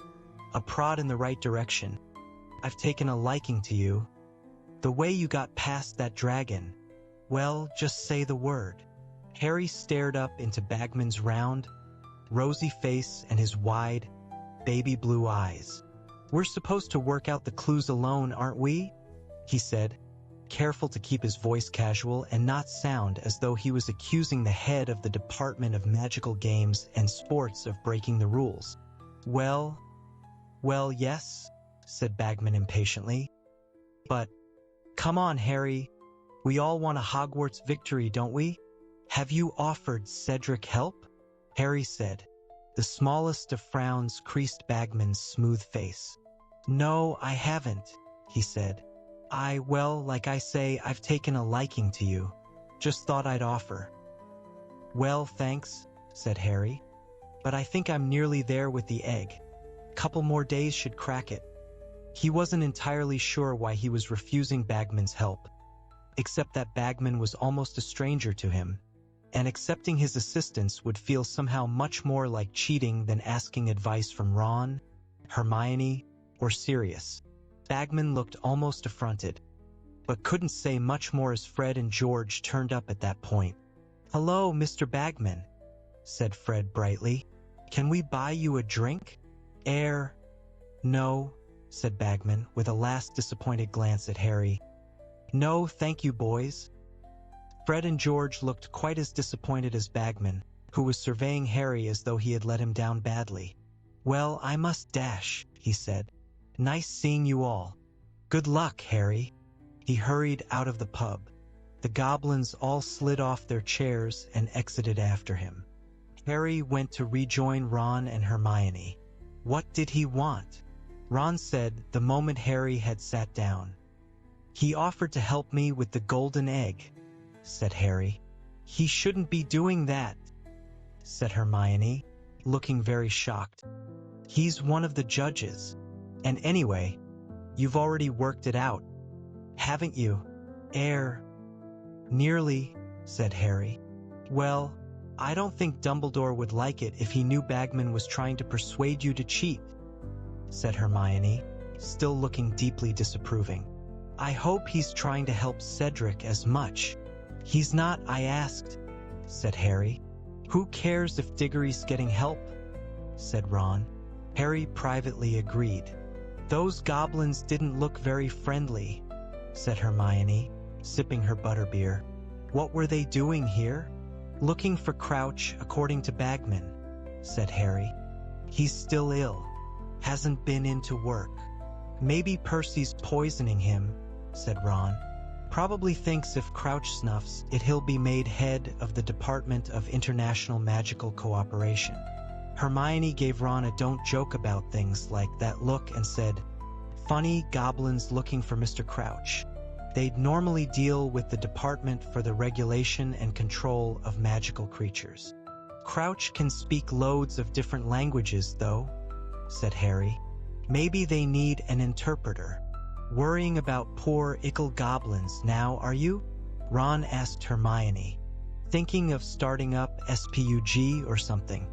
a prod in the right direction. I've taken a liking to you. The way you got past that dragon. Well, just say the word." Harry stared up into Bagman's round, rosy face and his wide, baby blue eyes. "We're supposed to work out the clues alone, aren't we?" he said, careful to keep his voice casual and not sound as though he was accusing the head of the Department of Magical Games and Sports of breaking the rules. Well, yes," said Bagman impatiently. "But, come on, Harry. We all want a Hogwarts victory, don't we? Have you offered Cedric help?" Harry said. The smallest of frowns creased Bagman's smooth face. "No, I haven't," he said. Well, like I say, I've taken a liking to you. Just thought I'd offer." Well, thanks, said Harry. But I think I'm nearly there with the egg. Couple more days should crack it. He wasn't entirely sure why he was refusing Bagman's help, except that Bagman was almost a stranger to him, and accepting his assistance would feel somehow much more like cheating than asking advice from Ron, Hermione, or Sirius. Bagman looked almost affronted, but couldn't say much more as Fred and George turned up at that point. "Hello, Mr. Bagman," said Fred brightly. "Can we buy you a drink?" No, said Bagman, with a last disappointed glance at Harry. "No, thank you, boys." Fred and George looked quite as disappointed as Bagman, who was surveying Harry as though he had let him down badly. "Well, I must dash," he said. "Nice seeing you all. Good luck, Harry." He hurried out of the pub. The goblins all slid off their chairs and exited after him. Harry went to rejoin Ron and Hermione. What did he want? Ron said the moment Harry had sat down. "He offered to help me with the golden egg," said Harry. "He shouldn't be doing that," said Hermione, looking very shocked. "He's one of the judges. And anyway, you've already worked it out, haven't you?" "Nearly," said Harry. "Well, I don't think Dumbledore would like it if he knew Bagman was trying to persuade you to cheat," said Hermione, still looking deeply disapproving. "I hope he's trying to help Cedric as much." "He's not, I asked," said Harry. "Who cares if Diggory's getting help?" said Ron. Harry privately agreed. "Those goblins didn't look very friendly," said Hermione, sipping her butterbeer. "What were they doing here?" "Looking for Crouch, according to Bagman," said Harry. "He's still ill. Hasn't been into work." "Maybe Percy's poisoning him," said Ron. "Probably thinks if Crouch snuffs it he'll be made head of the Department of International Magical Cooperation." Hermione gave Ron a don't joke about things like that look and said, "Funny goblins looking for Mr. Crouch. They'd normally deal with the Department for the Regulation and Control of Magical Creatures." "Crouch can speak loads of different languages, though," said Harry. "Maybe they need an interpreter." "Worrying about poor ickle goblins now, are you?" Ron asked Hermione. "Thinking of starting up SPUG or something?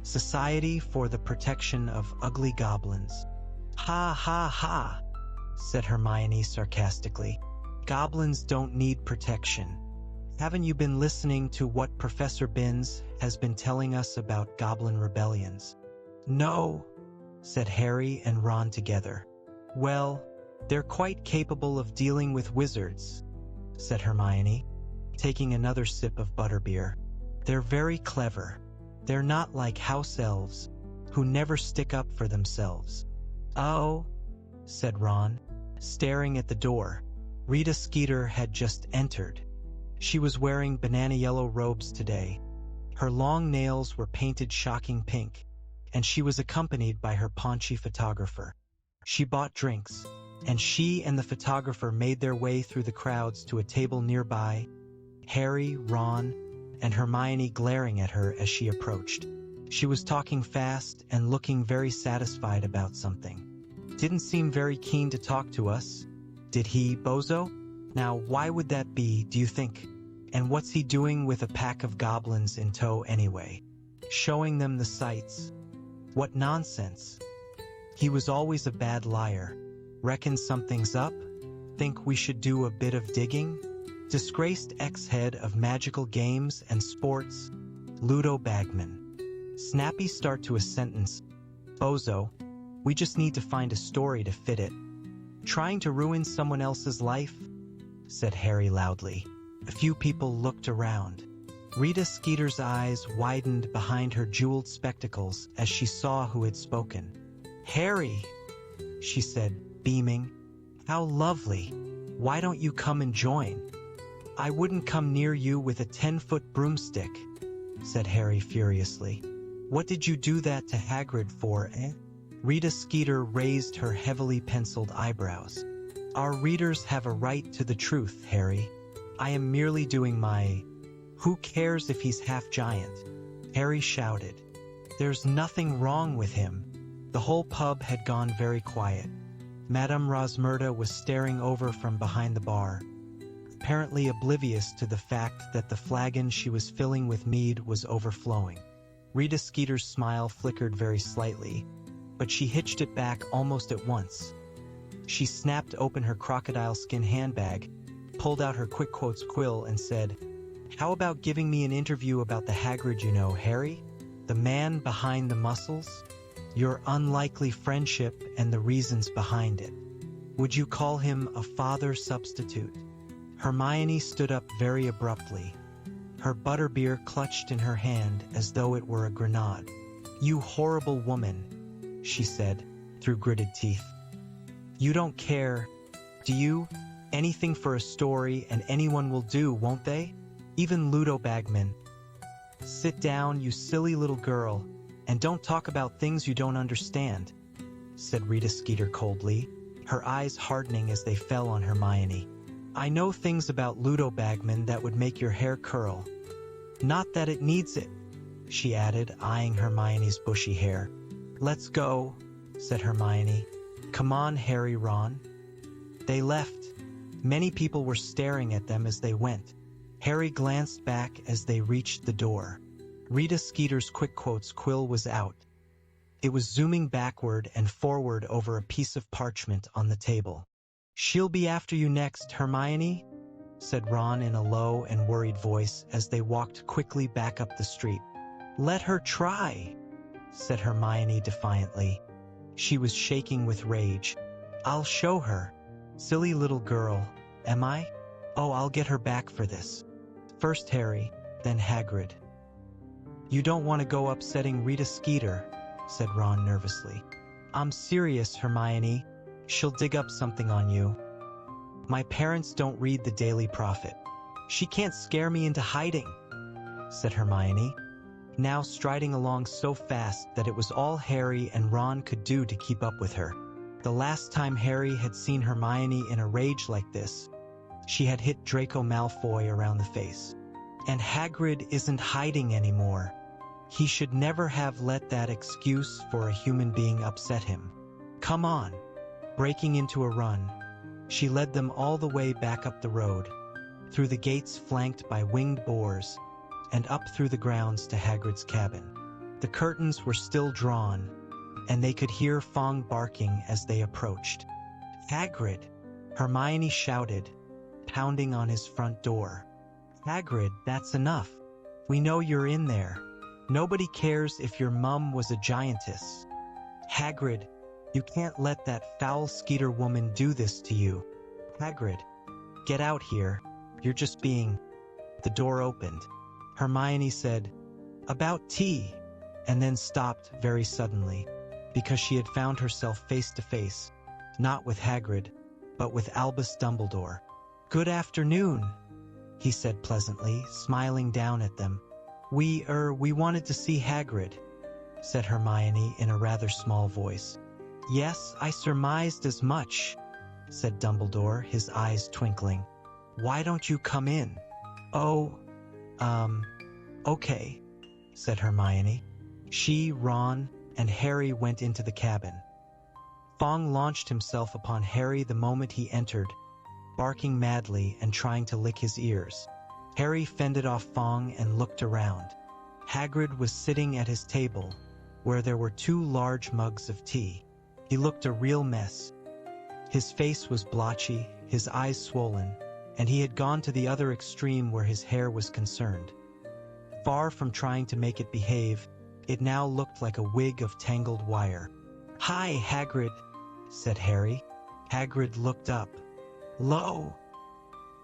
Society for the Protection of Ugly Goblins." "Ha ha ha," said Hermione sarcastically. "Goblins don't need protection. Haven't you been listening to what Professor Binns has been telling us about goblin rebellions?" "No," said Harry and Ron together. "Well, they're quite capable of dealing with wizards," said Hermione, taking another sip of butterbeer. "They're very clever. They're not like house elves, who never stick up for themselves." "Oh," said Ron, staring at the door. Rita Skeeter had just entered. She was wearing banana yellow robes today. Her long nails were painted shocking pink, and she was accompanied by her paunchy photographer. She bought drinks, and she and the photographer made their way through the crowds to a table nearby, Harry, Ron, and Hermione glaring at her as she approached. She was talking fast and looking very satisfied about something. "Didn't seem very keen to talk to us, did he, bozo? Now, why would that be, do you think? And what's he doing with a pack of goblins in tow anyway? Showing them the sights? What nonsense. He was always a bad liar. Reckon something's up? Think we should do a bit of digging? Disgraced ex-head of magical games and sports, Ludo Bagman." Snappy start to a sentence. "Bozo, we just need to find a story to fit it." "Trying to ruin someone else's life?" said Harry loudly. A few people looked around. Rita Skeeter's eyes widened behind her jeweled spectacles as she saw who had spoken. "Harry," she said, beaming. "How lovely. Why don't you come and join?" "I wouldn't come near you with a 10-foot broomstick," said Harry furiously. "What did you do that to Hagrid for, eh?" Rita Skeeter raised her heavily penciled eyebrows. "Our readers have a right to the truth, Harry. I am merely doing my Who cares if he's half giant? Harry shouted. There's nothing wrong with him. The whole pub had gone very quiet. Madame Rosmerta was staring over from behind the bar, apparently oblivious to the fact that the flagon she was filling with mead was overflowing. Rita Skeeter's smile flickered very slightly, but she hitched it back almost at once. She snapped open her crocodile skin handbag, pulled out her quick quotes quill, and said, "How about giving me an interview about the Hagrid you know, Harry? The man behind the muscles? Your unlikely friendship and the reasons behind it. Would you call him a father substitute?" Hermione stood up very abruptly, her butterbeer clutched in her hand as though it were a grenade. "You horrible woman," she said, through gritted teeth. "You don't care, do you? Anything for a story and anyone will do, won't they? Even Ludo Bagman. Sit down, you silly little girl, and don't talk about things you don't understand," said Rita Skeeter coldly, her eyes hardening as they fell on Hermione. "I know things about Ludo Bagman that would make your hair curl. Not that it needs it," she added, eyeing Hermione's bushy hair. "Let's go," said Hermione. "Come on, Harry, Ron." They left. Many people were staring at them as they went. Harry glanced back as they reached the door. Rita Skeeter's quick quotes quill was out. It was zooming backward and forward over a piece of parchment on the table. "She'll be after you next, Hermione," said Ron in a low and worried voice as they walked quickly back up the street. "Let her try," said Hermione defiantly. She was shaking with rage. "I'll show her. Silly little girl, am I? Oh, I'll get her back for this. First Harry, then Hagrid." "You don't want to go upsetting Rita Skeeter," said Ron nervously. "I'm serious, Hermione. She'll dig up something on you." "My parents don't read the Daily Prophet. She can't scare me into hiding," said Hermione, now striding along so fast that it was all Harry and Ron could do to keep up with her. The last time Harry had seen Hermione in a rage like this, she had hit Draco Malfoy around the face. And Hagrid isn't hiding anymore. He should never have let that excuse for a human being upset him. "Come on." Breaking into a run, she led them all the way back up the road, through the gates flanked by winged boars, and up through the grounds to Hagrid's cabin. The curtains were still drawn, and they could hear Fong barking as they approached. "Hagrid!" Hermione shouted, pounding on his front door. "Hagrid, that's enough. We know you're in there. Nobody cares if your mum was a giantess. Hagrid, you can't let that foul Skeeter woman do this to you. Hagrid, get out here. You're just being—" The door opened. Hermione said, "About tea," and then stopped very suddenly, because she had found herself face to face, not with Hagrid, but with Albus Dumbledore. "Good afternoon," he said pleasantly, smiling down at them. We wanted to see Hagrid," said Hermione in a rather small voice. "Yes, I surmised as much," said Dumbledore, his eyes twinkling. "Why don't you come in?" "Oh, okay," said Hermione. She, Ron, and Harry went into the cabin. Fong launched himself upon Harry the moment he entered, barking madly and trying to lick his ears. Harry fended off Fong and looked around. Hagrid was sitting at his table, where there were 2 large mugs of tea. He looked a real mess. His face was blotchy, his eyes swollen, and he had gone to the other extreme where his hair was concerned. Far from trying to make it behave, it now looked like a wig of tangled wire. "Hi, Hagrid," said Harry. Hagrid looked up. "Lo,"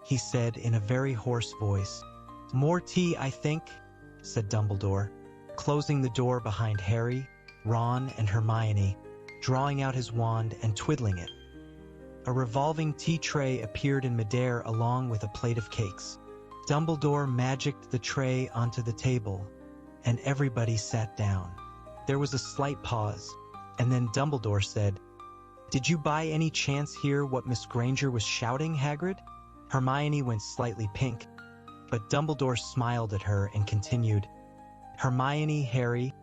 he said in a very hoarse voice. "More tea, I think," said Dumbledore, closing the door behind Harry, Ron, and Hermione, drawing out his wand and twiddling it. A revolving tea tray appeared in midair along with a plate of cakes. Dumbledore magicked the tray onto the table, and everybody sat down. There was a slight pause, and then Dumbledore said, "Did you by any chance hear what Miss Granger was shouting, Hagrid?" Hermione went slightly pink. But Dumbledore smiled at her and continued, Hermione, Harry,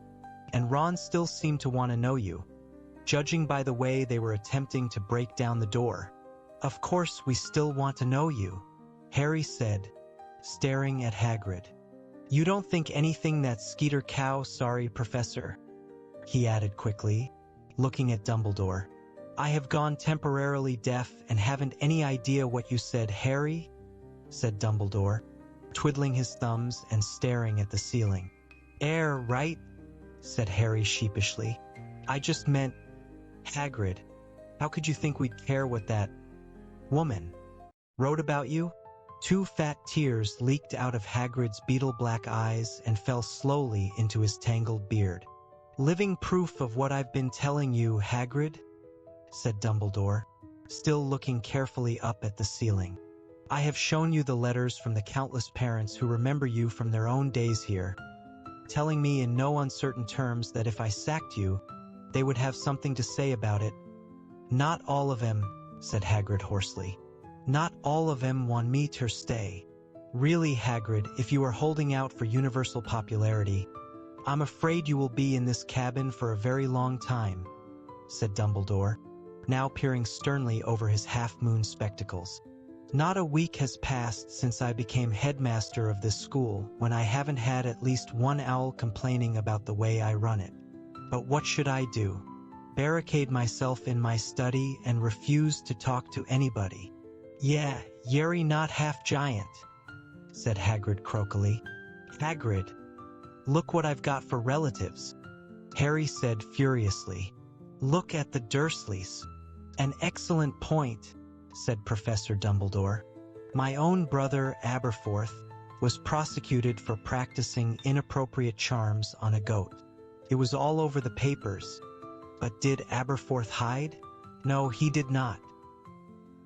and Ron still seem to want to know you, judging by the way they were attempting to break down the door. Of course we still want to know you, Harry said, staring at Hagrid. You don't think anything that Skeeter Cow, sorry, Professor, he added quickly, looking at Dumbledore. I have gone temporarily deaf and haven't any idea what you said, Harry, said Dumbledore, twiddling his thumbs and staring at the ceiling. Right, said Harry sheepishly. I just meant, Hagrid, how could you think we'd care what that woman wrote about you? 2 fat tears leaked out of Hagrid's beetle-black eyes and fell slowly into his tangled beard. Living proof of what I've been telling you, Hagrid, said Dumbledore, still looking carefully up at the ceiling. I have shown you the letters from the countless parents who remember you from their own days here, telling me in no uncertain terms that if I sacked you, they would have something to say about it. Not all of them, said Hagrid hoarsely. Not all of them want me to stay. Really, Hagrid, if you are holding out for universal popularity, I'm afraid you will be in this cabin for a very long time, said Dumbledore, now peering sternly over his half-moon spectacles. Not a week has passed since I became headmaster of this school when I haven't had at least one owl complaining about the way I run it. But what should I do? Barricade myself in my study and refuse to talk to anybody? Yeah, Yeri not half giant, said Hagrid croakily. Hagrid, look what I've got for relatives, Harry said furiously. Look at the Dursleys. An excellent point, said Professor Dumbledore. My own brother Aberforth was prosecuted for practicing inappropriate charms on a goat. It was all over the papers. But did Aberforth hide? No, he did not.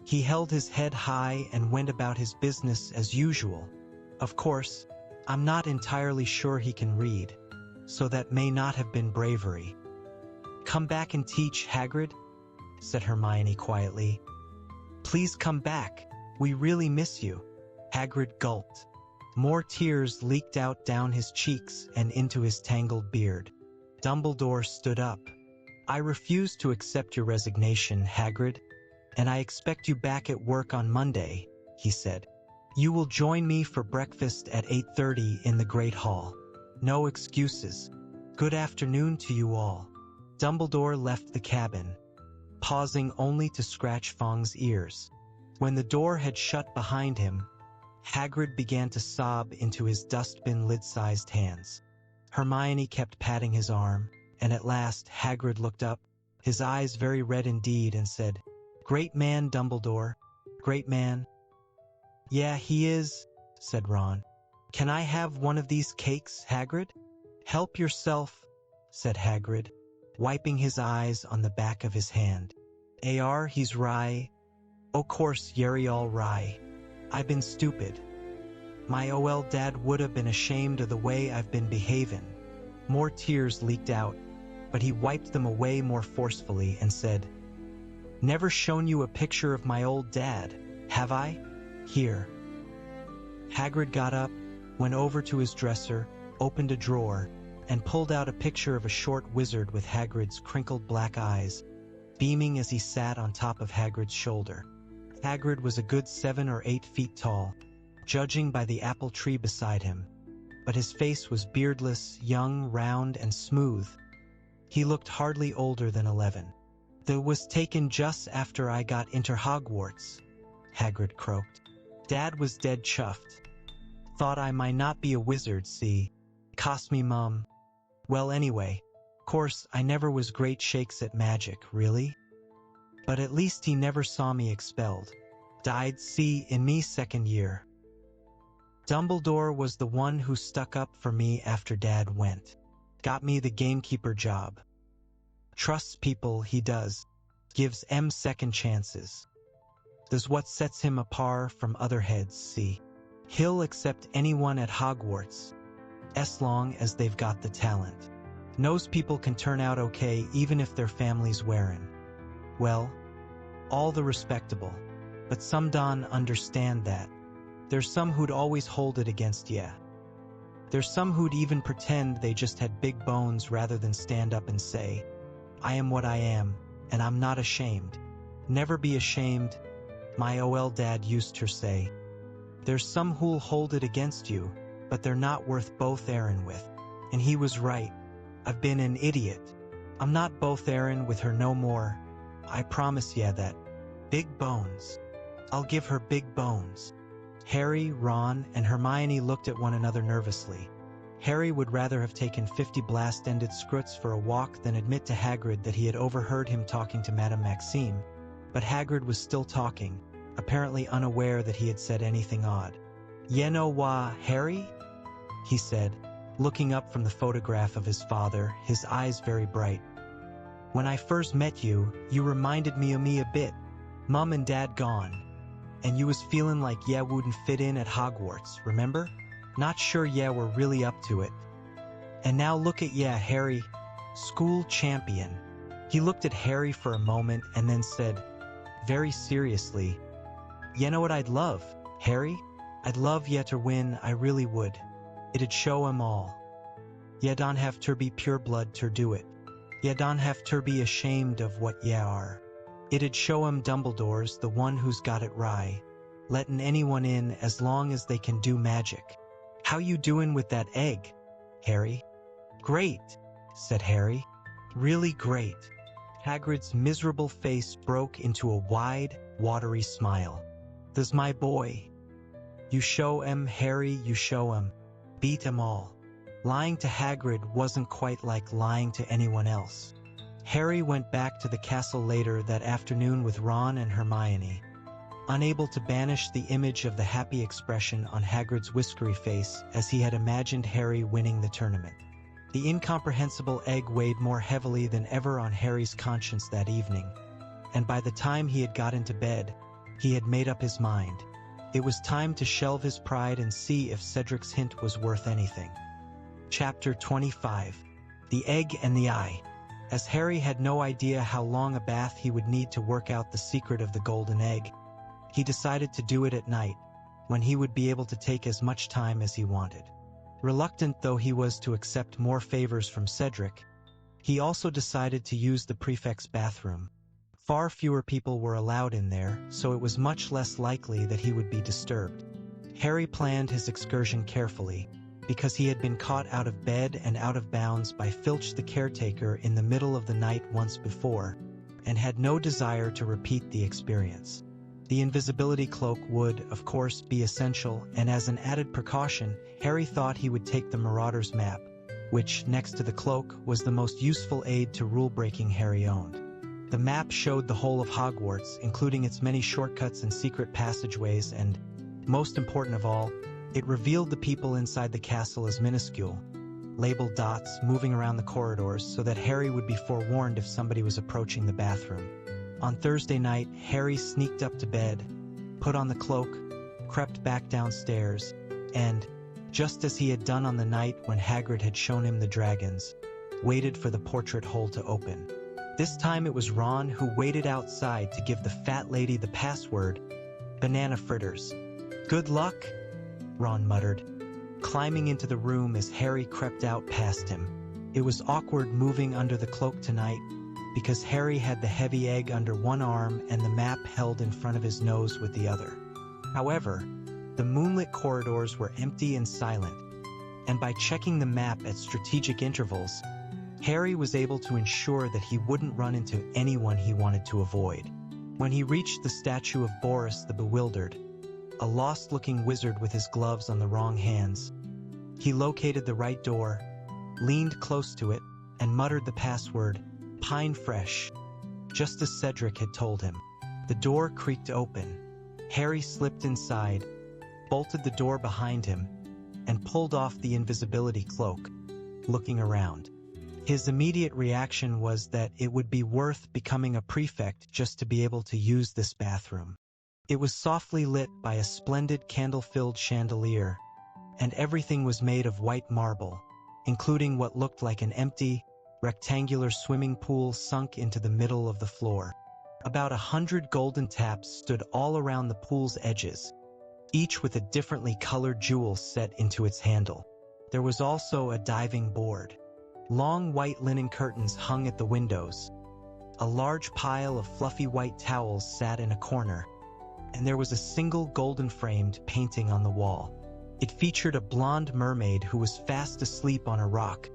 He held his head high and went about his business as usual. Of course, I'm not entirely sure he can read, so that may not have been bravery. Come back and teach, Hagrid, said Hermione quietly. Please come back. We really miss you. Hagrid gulped. More tears leaked out down his cheeks and into his tangled beard. Dumbledore stood up. I refuse to accept your resignation, Hagrid, and I expect you back at work on Monday, he said. You will join me for breakfast at 8:30 in the Great Hall. No excuses. Good afternoon to you all. Dumbledore left the cabin, pausing only to scratch Fong's ears. When the door had shut behind him, Hagrid began to sob into his dustbin lid-sized hands. Hermione kept patting his arm, and at last Hagrid looked up, his eyes very red indeed, and said, Great man, Dumbledore. Great man. Yeah, he is, said Ron. Can I have one of these cakes, Hagrid? Help yourself, said Hagrid, wiping his eyes on the back of his hand. He's rye. O' course, Yeri all rye. I've been stupid. My OL dad would have been ashamed of the way I've been behavin'. More tears leaked out, but he wiped them away more forcefully and said, Never shown you a picture of my old dad, have I? Here. Hagrid got up, went over to his dresser, opened a drawer, and pulled out a picture of a short wizard with Hagrid's crinkled black eyes, beaming as he sat on top of Hagrid's shoulder. Hagrid was a good 7 or 8 feet tall, judging by the apple tree beside him, but his face was beardless, young, round, and smooth. He looked hardly older than 11. That was taken just after I got into Hogwarts, Hagrid croaked. Dad was dead chuffed. Thought I might not be a wizard, see. Cost me mum. Well, anyway, course I never was great shakes at magic, really. But at least he never saw me expelled. Died, see, in me second year. Dumbledore was the one who stuck up for me after Dad went. Got me the gamekeeper job. Trusts people, he does. Gives 'em second chances. That's what sets him apart from other heads, see. He'll accept anyone at Hogwarts, as long as they've got the talent. Knows people can turn out okay even if their family's wearin'. Well, all the respectable. But some don't understand that. There's some who'd always hold it against ya. There's some who'd even pretend they just had big bones rather than stand up and say, I am what I am, and I'm not ashamed. Never be ashamed, my OL dad used to say. There's some who'll hold it against you, but they're not worth both Aaron with. And he was right. I've been an idiot. I'm not both Aaron with her no more. I promise ya that. Big bones. I'll give her big bones. Harry, Ron, and Hermione looked at one another nervously. Harry would rather have taken 50 blast-ended scroots for a walk than admit to Hagrid that he had overheard him talking to Madame Maxime, but Hagrid was still talking, apparently unaware that he had said anything odd. "You know wha, Harry?" he said, looking up from the photograph of his father, his eyes very bright. "When I first met you, you reminded me of me a bit. Mum and Dad gone. And you was feeling like ya wouldn't fit in at Hogwarts, remember? Not sure ya were really up to it. And now look at ya, Harry. School champion." He looked at Harry for a moment and then said, very seriously, "You know what I'd love, Harry? I'd love ya to win, I really would. It'd show 'em all. Ya don't have to be pure blood to do it. Ya don't have to be ashamed of what ya are. It'd show 'em Dumbledore's the one who's got it right, letting anyone in as long as they can do magic. How you doing with that egg, Harry?" "Great," said Harry. "Really great." Hagrid's miserable face broke into a wide, watery smile. "There's my boy. You show 'em, Harry, you show 'em. Beat 'em all." Lying to Hagrid wasn't quite like lying to anyone else. Harry went back to the castle later that afternoon with Ron and Hermione. Unable to banish the image of the happy expression on Hagrid's whiskery face as he had imagined Harry winning the tournament. The incomprehensible egg weighed more heavily than ever on Harry's conscience that evening, and by the time he had got into bed, he had made up his mind. It was time to shelve his pride and see if Cedric's hint was worth anything. Chapter 25. The Egg and the Eye. As Harry had no idea how long a bath he would need to work out the secret of the golden egg, he decided to do it at night, when he would be able to take as much time as he wanted. Reluctant though he was to accept more favors from Cedric, he also decided to use the prefect's bathroom. Far fewer people were allowed in there, so it was much less likely that he would be disturbed. Harry planned his excursion carefully, because he had been caught out of bed and out of bounds by Filch the caretaker in the middle of the night once before, and had no desire to repeat the experience. The invisibility cloak would, of course, be essential, and as an added precaution, Harry thought he would take the Marauder's map, which, next to the cloak, was the most useful aid to rule-breaking Harry owned. The map showed the whole of Hogwarts, including its many shortcuts and secret passageways, and, most important of all, it revealed the people inside the castle as minuscule, labeled dots moving around the corridors so that Harry would be forewarned if somebody was approaching the bathroom. On Thursday night, Harry sneaked up to bed, put on the cloak, crept back downstairs, and, just as he had done on the night when Hagrid had shown him the dragons, waited for the portrait hole to open. This time it was Ron who waited outside to give the fat lady the password, "banana fritters." "Good luck," Ron muttered, climbing into the room as Harry crept out past him. It was awkward moving under the cloak tonight, because Harry had the heavy egg under one arm and the map held in front of his nose with the other. However, the moonlit corridors were empty and silent, and by checking the map at strategic intervals, Harry was able to ensure that he wouldn't run into anyone he wanted to avoid. When he reached the statue of Boris the Bewildered, a lost-looking wizard with his gloves on the wrong hands, he located the right door, leaned close to it, and muttered the password, "Pine Fresh," just as Cedric had told him. The door creaked open. Harry slipped inside, bolted the door behind him, and pulled off the invisibility cloak, looking around. His immediate reaction was that it would be worth becoming a prefect just to be able to use this bathroom. It was softly lit by a splendid candle-filled chandelier, and everything was made of white marble, including what looked like an empty, rectangular swimming pool sunk into the middle of the floor. About 100 golden taps stood all around the pool's edges, each with a differently colored jewel set into its handle. There was also a diving board. Long white linen curtains hung at the windows. A large pile of fluffy white towels sat in a corner, and there was a single golden-framed painting on the wall. It featured a blonde mermaid who was fast asleep on a rock,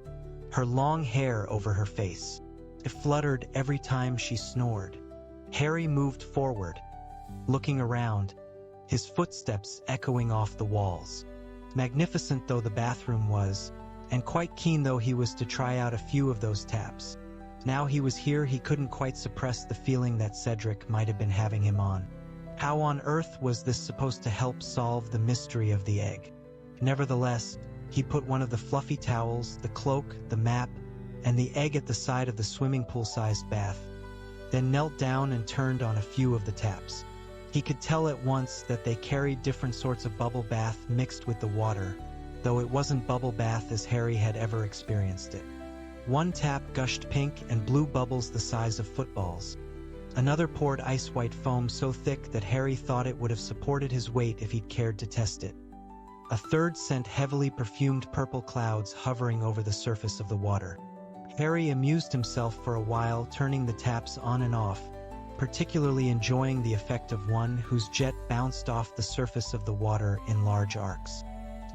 her long hair over her face. It fluttered every time she snored. Harry moved forward, looking around, his footsteps echoing off the walls. Magnificent though the bathroom was, and quite keen though he was to try out a few of those taps, now he was here, he couldn't quite suppress the feeling that Cedric might have been having him on. How on earth was this supposed to help solve the mystery of the egg? Nevertheless, he put one of the fluffy towels, the cloak, the map, and the egg at the side of the swimming pool-sized bath, then knelt down and turned on a few of the taps. He could tell at once that they carried different sorts of bubble bath mixed with the water, though it wasn't bubble bath as Harry had ever experienced it. One tap gushed pink and blue bubbles the size of footballs. Another poured ice-white foam so thick that Harry thought it would have supported his weight if he'd cared to test it. A third sent heavily perfumed purple clouds hovering over the surface of the water. Harry amused himself for a while turning the taps on and off, particularly enjoying the effect of one whose jet bounced off the surface of the water in large arcs.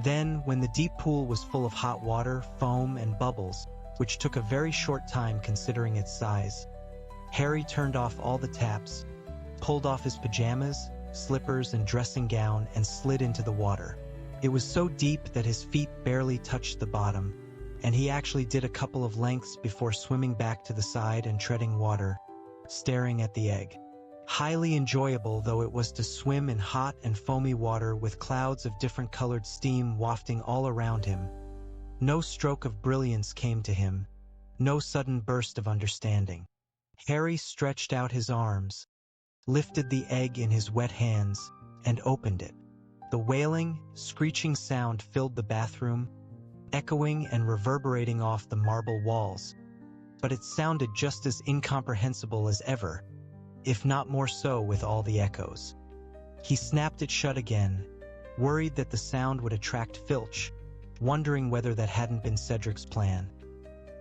Then, when the deep pool was full of hot water, foam, and bubbles, which took a very short time considering its size, Harry turned off all the taps, pulled off his pajamas, slippers, and dressing gown, and slid into the water. It was so deep that his feet barely touched the bottom, and he actually did a couple of lengths before swimming back to the side and treading water, staring at the egg. Highly enjoyable though it was to swim in hot and foamy water with clouds of different colored steam wafting all around him. No stroke of brilliance came to him, no sudden burst of understanding. Harry stretched out his arms, lifted the egg in his wet hands, and opened it. The wailing, screeching sound filled the bathroom, echoing and reverberating off the marble walls. But it sounded just as incomprehensible as ever, if not more so with all the echoes. He snapped it shut again, worried that the sound would attract Filch, wondering whether that hadn't been Cedric's plan.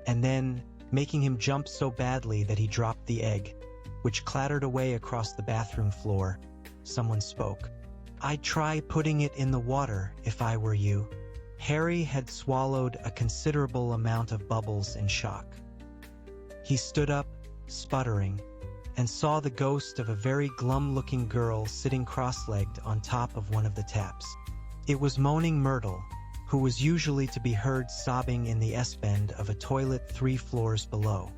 And then, making him jump so badly that he dropped the egg, which clattered away across the bathroom floor, someone spoke. "I'd try putting it in the water if I were you." Harry had swallowed a considerable amount of bubbles in shock. He stood up, sputtering, and saw the ghost of a very glum-looking girl sitting cross-legged on top of one of the taps. It was moaning Myrtle, who was usually to be heard sobbing in the S-bend of a toilet 3 floors below.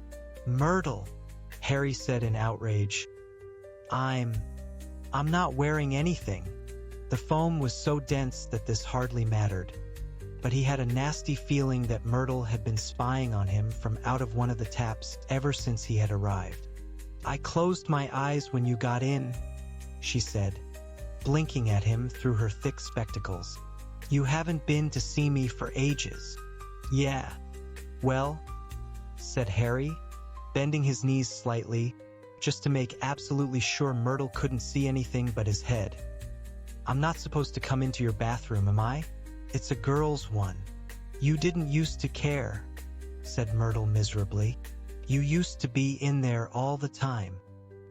"Myrtle," Harry said in outrage. I'm not wearing anything." The foam was so dense that this hardly mattered, but he had a nasty feeling that Myrtle had been spying on him from out of one of the taps ever since he had arrived. "I closed my eyes when you got in," she said, blinking at him through her thick spectacles. "You haven't been to see me for ages." "Yeah. Well," said Harry, bending his knees slightly, just to make absolutely sure Myrtle couldn't see anything but his head. "I'm not supposed to come into your bathroom, am I? It's a girl's one." "You didn't used to care," said Myrtle miserably. "You used to be in there all the time."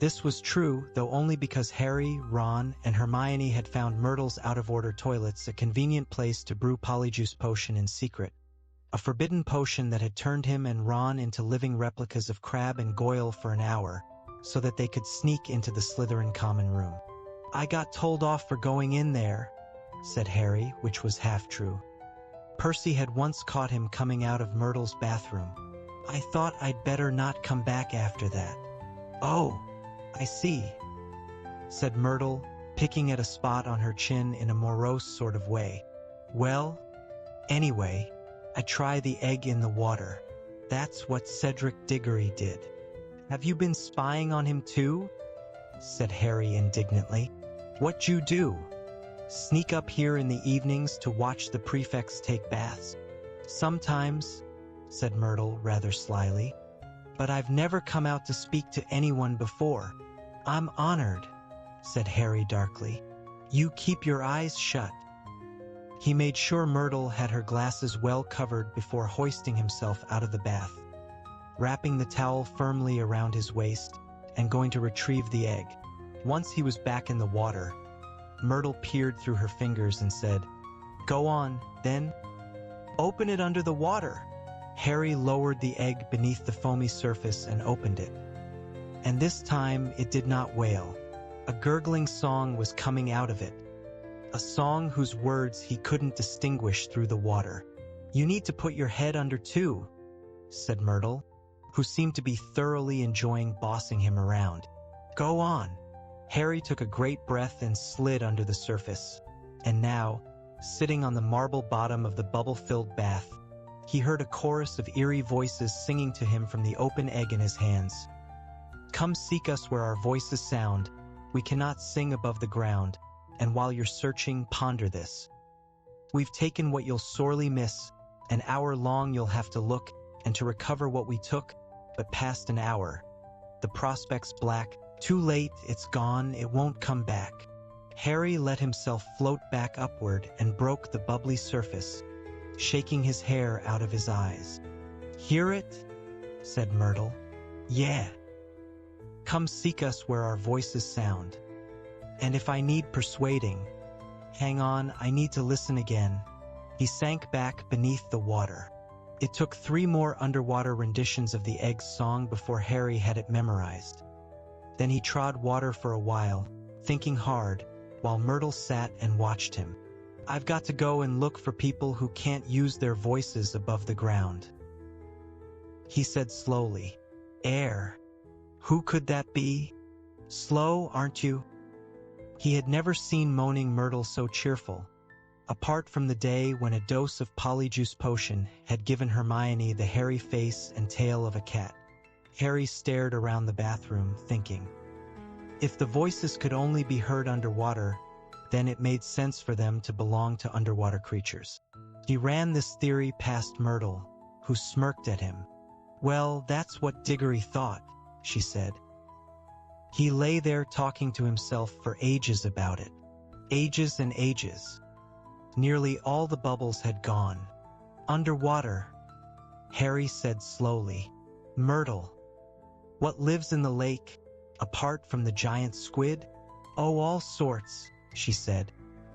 This was true, though only because Harry, Ron, and Hermione had found Myrtle's out-of-order toilets a convenient place to brew Polyjuice Potion in secret, a forbidden potion that had turned him and Ron into living replicas of Crabbe and Goyle for an hour, so that they could sneak into the Slytherin common room. "I got told off for going in there," said Harry, which was half true. Percy had once caught him coming out of Myrtle's bathroom. "I thought I'd better not come back after that." "Oh, I see," said Myrtle, picking at a spot on her chin in a morose sort of way. "Well, anyway, I tried the egg in the water. That's what Cedric Diggory did." "Have you been spying on him too?" said Harry indignantly. "What'd you do? Sneak up here in the evenings to watch the prefects take baths?" "Sometimes," said Myrtle rather slyly. "But I've never come out to speak to anyone before." "I'm honored," said Harry darkly. You keep your eyes shut." He made sure Myrtle had her glasses well covered before hoisting himself out of the bath, wrapping the towel firmly around his waist and going to retrieve the egg. Once he was back in the water, Myrtle peered through her fingers and said, "Go on, then. Open it under the water." Harry lowered the egg beneath the foamy surface and opened it. And this time it did not wail. A gurgling song was coming out of it, a song whose words he couldn't distinguish through the water. "You need to put your head under too," said Myrtle, who seemed to be thoroughly enjoying bossing him around. "Go on." Harry took a great breath and slid under the surface. And now, sitting on the marble bottom of the bubble-filled bath, he heard a chorus of eerie voices singing to him from the open egg in his hands. "Come seek us where our voices sound. We cannot sing above the ground. And while you're searching, ponder this. We've taken what you'll sorely miss. An hour long you'll have to look, and to recover what we took, but past an hour. The prospect's black. Too late, it's gone, it won't come back." Harry let himself float back upward and broke the bubbly surface, shaking his hair out of his eyes. "Hear it?" said Myrtle. "Yeah. Come seek us where our voices sound. And if I need persuading, hang on, I need to listen again." He sank back beneath the water. It took 3 more underwater renditions of the egg's song before Harry had it memorized. Then he trod water for a while, thinking hard, while Myrtle sat and watched him. "I've got to go and look for people who can't use their voices above the ground," he said slowly. "Air. Who could that be? Slow, aren't you?" He had never seen moaning Myrtle so cheerful, apart from the day when a dose of polyjuice potion had given Hermione the hairy face and tail of a cat. Harry stared around the bathroom, thinking. If the voices could only be heard underwater, then it made sense for them to belong to underwater creatures. He ran this theory past Myrtle, who smirked at him. "Well, that's what Diggory thought," she said. He lay there talking to himself for ages about it. Ages and ages. Nearly all the bubbles had gone. "Underwater," Harry said slowly. "Myrtle. What lives in the lake, apart from the giant squid?" "Oh, all sorts," she said.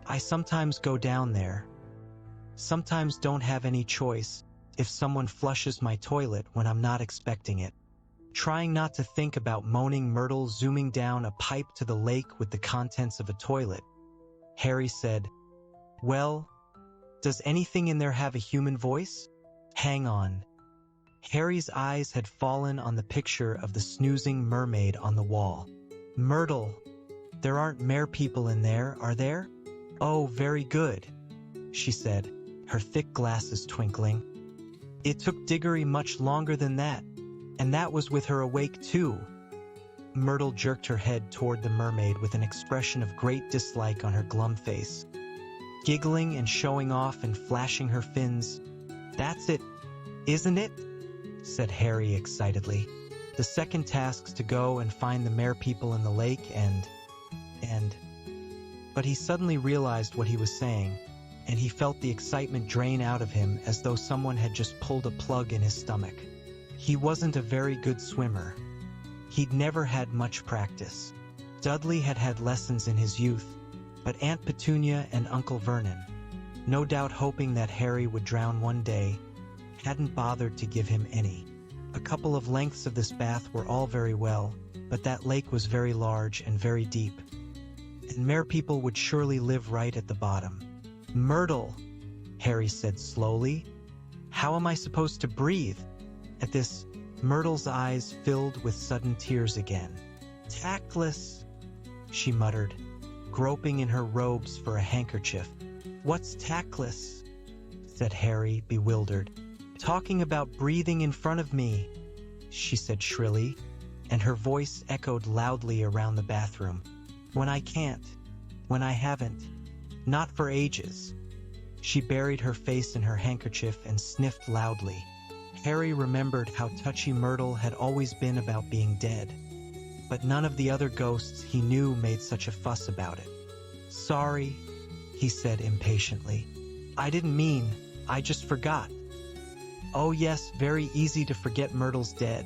"I sometimes go down there. Sometimes don't have any choice if someone flushes my toilet when I'm not expecting it." Trying not to think about moaning Myrtle zooming down a pipe to the lake with the contents of a toilet, Harry said, "Well, does anything in there have a human voice?" "Hang on." Harry's eyes had fallen on the picture of the snoozing mermaid on the wall. "Myrtle, there aren't merpeople in there, are there?" "Oh, very good," she said, her thick glasses twinkling. "It took Diggory much longer than that, and that was with her awake too." Myrtle jerked her head toward the mermaid with an expression of great dislike on her glum face, giggling and showing off and flashing her fins. "That's it, isn't it?" said Harry excitedly. "The second task's to go and find the merpeople in the lake and... But he suddenly realized what he was saying, and he felt the excitement drain out of him as though someone had just pulled a plug in his stomach. He wasn't a very good swimmer. He'd never had much practice. Dudley had had lessons in his youth, but Aunt Petunia and Uncle Vernon, no doubt hoping that Harry would drown one day, hadn't bothered to give him any. A couple of lengths of this bath were all very well, but that lake was very large and very deep, and merpeople would surely live right at the bottom. "Myrtle," Harry said slowly, "how am I supposed to breathe?" At this, Myrtle's eyes filled with sudden tears again. "Tactless," she muttered, groping in her robes for a handkerchief. "What's tactless?" said Harry, bewildered. "Talking about breathing in front of me," she said shrilly, and her voice echoed loudly around the bathroom. "When I can't, when I haven't, not for ages." She buried her face in her handkerchief and sniffed loudly. Harry remembered how touchy Myrtle had always been about being dead, but none of the other ghosts he knew made such a fuss about it. Sorry, he said impatiently. I didn't mean, I just forgot. Oh yes, very easy to forget Myrtle's dead,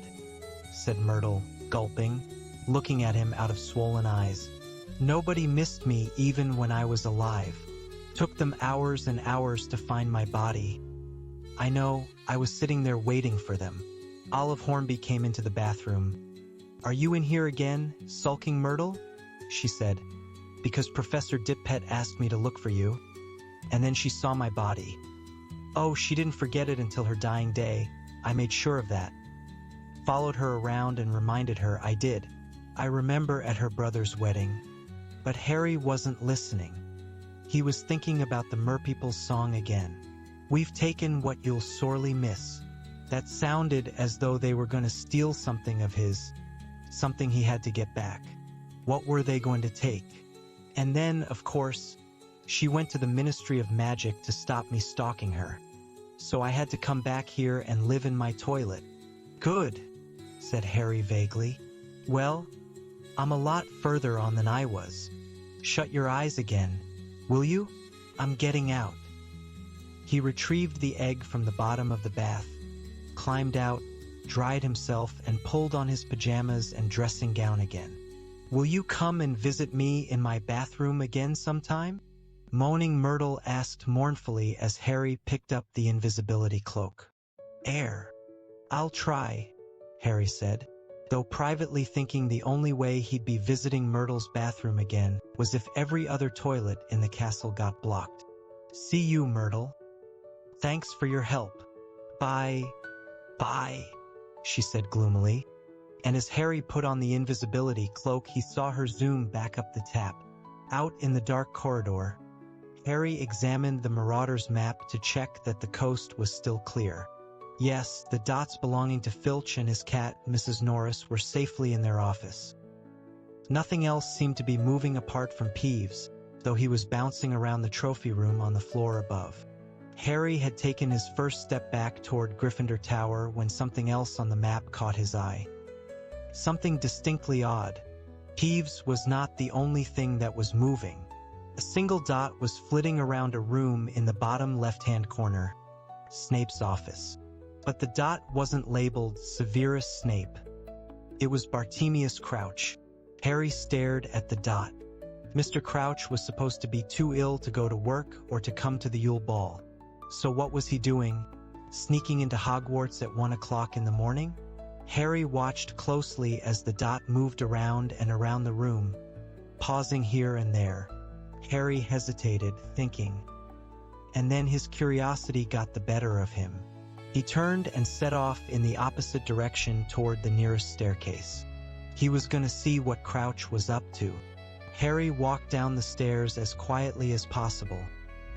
said Myrtle, gulping, looking at him out of swollen eyes. Nobody missed me even when I was alive. Took them hours and hours to find my body. I know, I was sitting there waiting for them. Olive Hornby came into the bathroom. Are you in here again, sulking Myrtle? She said, because Professor Dippet asked me to look for you. And then she saw my body. Oh, she didn't forget it until her dying day. I made sure of that. Followed her around and reminded her I did. I remember at her brother's wedding. But Harry wasn't listening. He was thinking about the Merpeople's song again. We've taken what you'll sorely miss. That sounded as though they were going to steal something of his, something he had to get back. What were they going to take? And then, of course, she went to the Ministry of Magic to stop me stalking her. So I had to come back here and live in my toilet. Good, said Harry vaguely. Well, I'm a lot further on than I was. Shut your eyes again, will you? I'm getting out. He retrieved the egg from the bottom of the bath, climbed out, dried himself, and pulled on his pajamas and dressing gown again. Will you come and visit me in my bathroom again sometime? Moaning Myrtle asked mournfully as Harry picked up the invisibility cloak. I'll try, Harry said, though privately thinking the only way he'd be visiting Myrtle's bathroom again was if every other toilet in the castle got blocked. See you, Myrtle. Thanks for your help. Bye, she said gloomily. And as Harry put on the invisibility cloak, he saw her zoom back up the tap. Out in the dark corridor, Harry examined the Marauder's map to check that the coast was still clear. Yes, the dots belonging to Filch and his cat, Mrs. Norris, were safely in their office. Nothing else seemed to be moving apart from Peeves, though he was bouncing around the trophy room on the floor above. Harry had taken his first step back toward Gryffindor Tower when something else on the map caught his eye. Something distinctly odd. Peeves was not the only thing that was moving. A single dot was flitting around a room in the bottom left-hand corner, Snape's office. But the dot wasn't labeled Severus Snape. It was Bartemius Crouch. Harry stared at the dot. Mr. Crouch was supposed to be too ill to go to work or to come to the Yule Ball. So what was he doing? Sneaking into Hogwarts at 1 o'clock in the morning? Harry watched closely as the dot moved around and around the room, pausing here and there. Harry hesitated, thinking. And then his curiosity got the better of him. He turned and set off in the opposite direction toward the nearest staircase. He was going to see what Crouch was up to. Harry walked down the stairs as quietly as possible,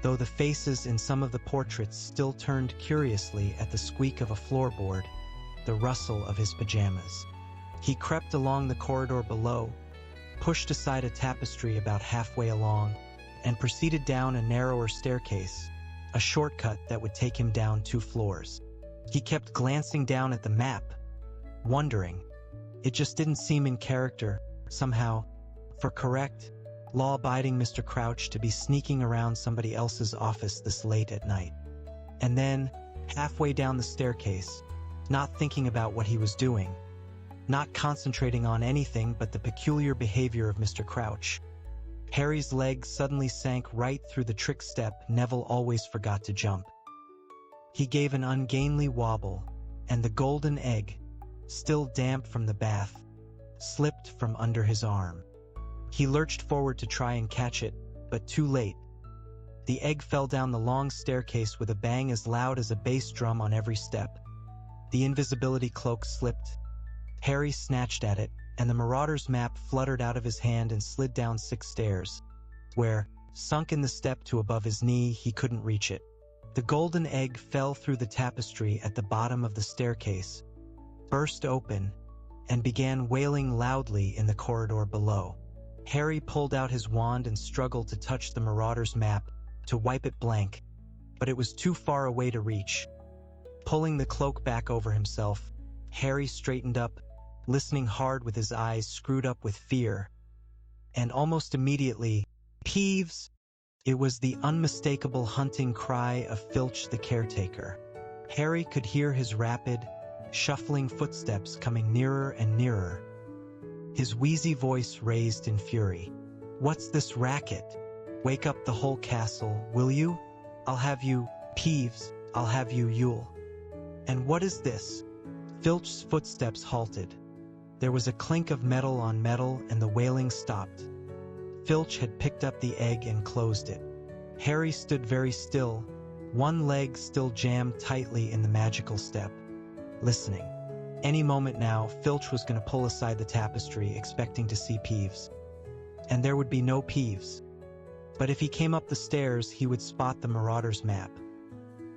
though the faces in some of the portraits still turned curiously at the squeak of a floorboard, the rustle of his pajamas. He crept along the corridor below, pushed aside a tapestry about halfway along, and proceeded down a narrower staircase, a shortcut that would take him down 2 floors. He kept glancing down at the map, wondering. It just didn't seem in character, somehow, for correct, law-abiding Mr. Crouch to be sneaking around somebody else's office this late at night. And then, halfway down the staircase, not thinking about what he was doing, not concentrating on anything but the peculiar behavior of Mr. Crouch, Harry's leg suddenly sank right through the trick step Neville always forgot to jump. He gave an ungainly wobble, and the golden egg, still damp from the bath, slipped from under his arm. He lurched forward to try and catch it, but too late. The egg fell down the long staircase with a bang as loud as a bass drum on every step. The invisibility cloak slipped. Harry snatched at it, and the Marauder's map fluttered out of his hand and slid down 6 stairs, where, sunk in the step to above his knee, he couldn't reach it. The golden egg fell through the tapestry at the bottom of the staircase, burst open, and began wailing loudly in the corridor below. Harry pulled out his wand and struggled to touch the Marauder's map, to wipe it blank, but it was too far away to reach. Pulling the cloak back over himself, Harry straightened up, listening hard with his eyes screwed up with fear. And almost immediately, Peeves! It was the unmistakable hunting cry of Filch the caretaker. Harry could hear his rapid, shuffling footsteps coming nearer and nearer. His wheezy voice raised in fury. "What's this racket? Wake up the whole castle, will you? I'll have you, Peeves, I'll have you, Yule." "And what is this?" Filch's footsteps halted. There was a clink of metal on metal and the wailing stopped. Filch had picked up the egg and closed it. Harry stood very still, one leg still jammed tightly in the magical step, listening. Any moment now, Filch was going to pull aside the tapestry, expecting to see Peeves. And there would be no Peeves. But if he came up the stairs, he would spot the Marauder's map.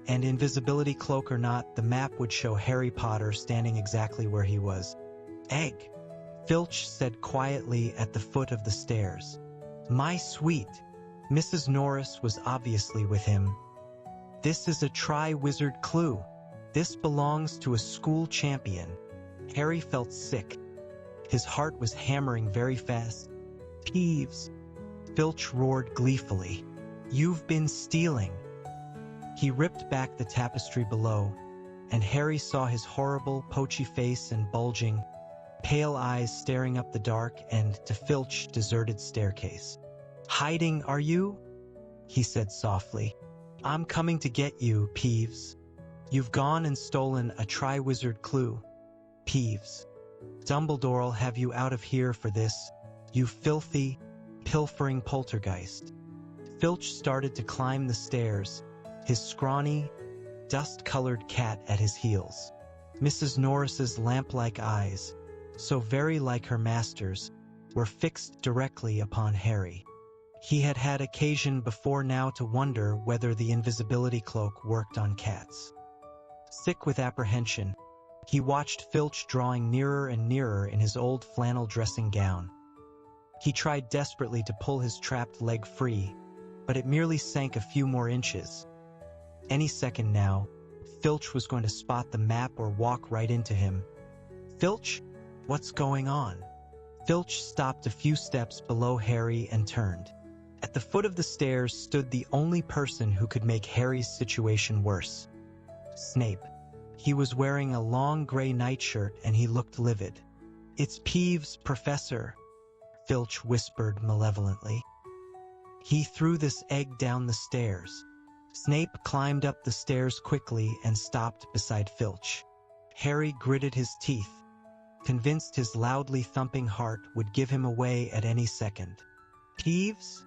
And invisibility cloak or not, the map would show Harry Potter standing exactly where he was. "Egg," Filch said quietly at the foot of the stairs. "My sweet." Mrs. Norris was obviously with him. "This is a Triwizard clue. This belongs to a school champion." Harry felt sick. His heart was hammering very fast. "Peeves," Filch roared gleefully. "You've been stealing." He ripped back the tapestry below, and Harry saw his horrible, poachy face and bulging, pale eyes staring up the dark and, to Filch, deserted staircase. "Hiding, are you?" he said softly. "I'm coming to get you, Peeves. You've gone and stolen a Triwizard clue. Peeves. Dumbledore'll have you out of here for this, you filthy, pilfering poltergeist." Filch started to climb the stairs, his scrawny, dust-colored cat at his heels. Mrs. Norris's lamp-like eyes, so very like her master's, were fixed directly upon Harry. He had had occasion before now to wonder whether the invisibility cloak worked on cats. Sick with apprehension, he watched Filch drawing nearer and nearer in his old flannel dressing gown. He tried desperately to pull his trapped leg free, but it merely sank a few more inches. Any second now, Filch was going to spot the map or walk right into him. "Filch? What's going on?" Filch stopped a few steps below Harry and turned. At the foot of the stairs stood the only person who could make Harry's situation worse. Snape. He was wearing a long gray nightshirt and he looked livid. "It's Peeves, Professor," Filch whispered malevolently. "He threw this egg down the stairs." Snape climbed up the stairs quickly and stopped beside Filch. Harry gritted his teeth, convinced his loudly thumping heart would give him away at any second. "Peeves?"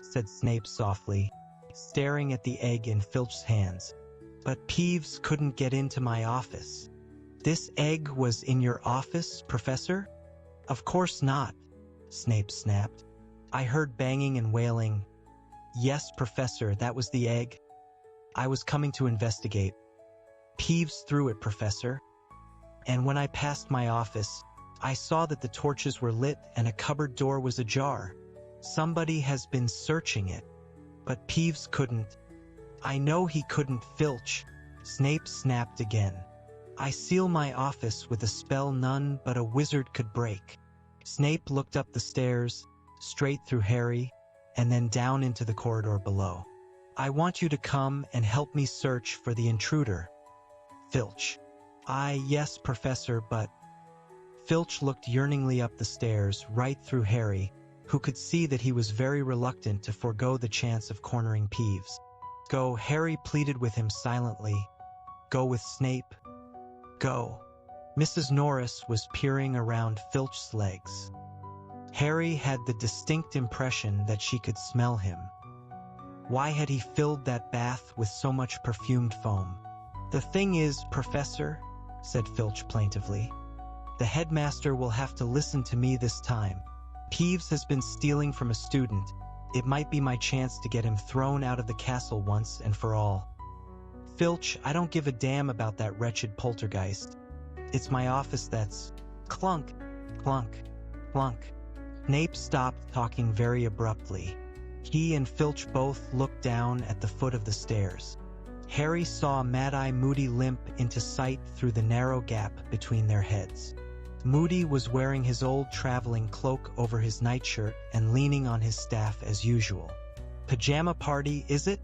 said Snape softly, staring at the egg in Filch's hands. "But Peeves couldn't get into my office." "This egg was in your office, Professor?" "Of course not," Snape snapped. "I heard banging and wailing." "Yes, Professor, that was the egg. I was coming to investigate. Peeves threw it, Professor. And when I passed my office, I saw that the torches were lit and a cupboard door was ajar. Somebody has been searching it. But Peeves couldn't." "I know he couldn't, Filch," Snape snapped again. "I seal my office with a spell none but a wizard could break." Snape looked up the stairs, straight through Harry, and then down into the corridor below. "I want you to come and help me search for the intruder." Filch. Yes, Professor, but..." Filch looked yearningly up the stairs, right through Harry, who could see that he was very reluctant to forego the chance of cornering Peeves. "Go," Harry pleaded with him silently. "Go with Snape. Go." Mrs. Norris was peering around Filch's legs. Harry had the distinct impression that she could smell him. Why had he filled that bath with so much perfumed foam? "The thing is, Professor," said Filch plaintively, "the headmaster will have to listen to me this time. Peeves has been stealing from a student. It might be my chance to get him thrown out of the castle once and for all." "Filch, I don't give a damn about that wretched poltergeist. It's my office that's..." Clunk, clunk, clunk. Snape stopped talking very abruptly. He and Filch both looked down at the foot of the stairs. Harry saw Mad-Eye Moody limp into sight through the narrow gap between their heads. Moody was wearing his old traveling cloak over his nightshirt and leaning on his staff as usual. "Pajama party, is it?"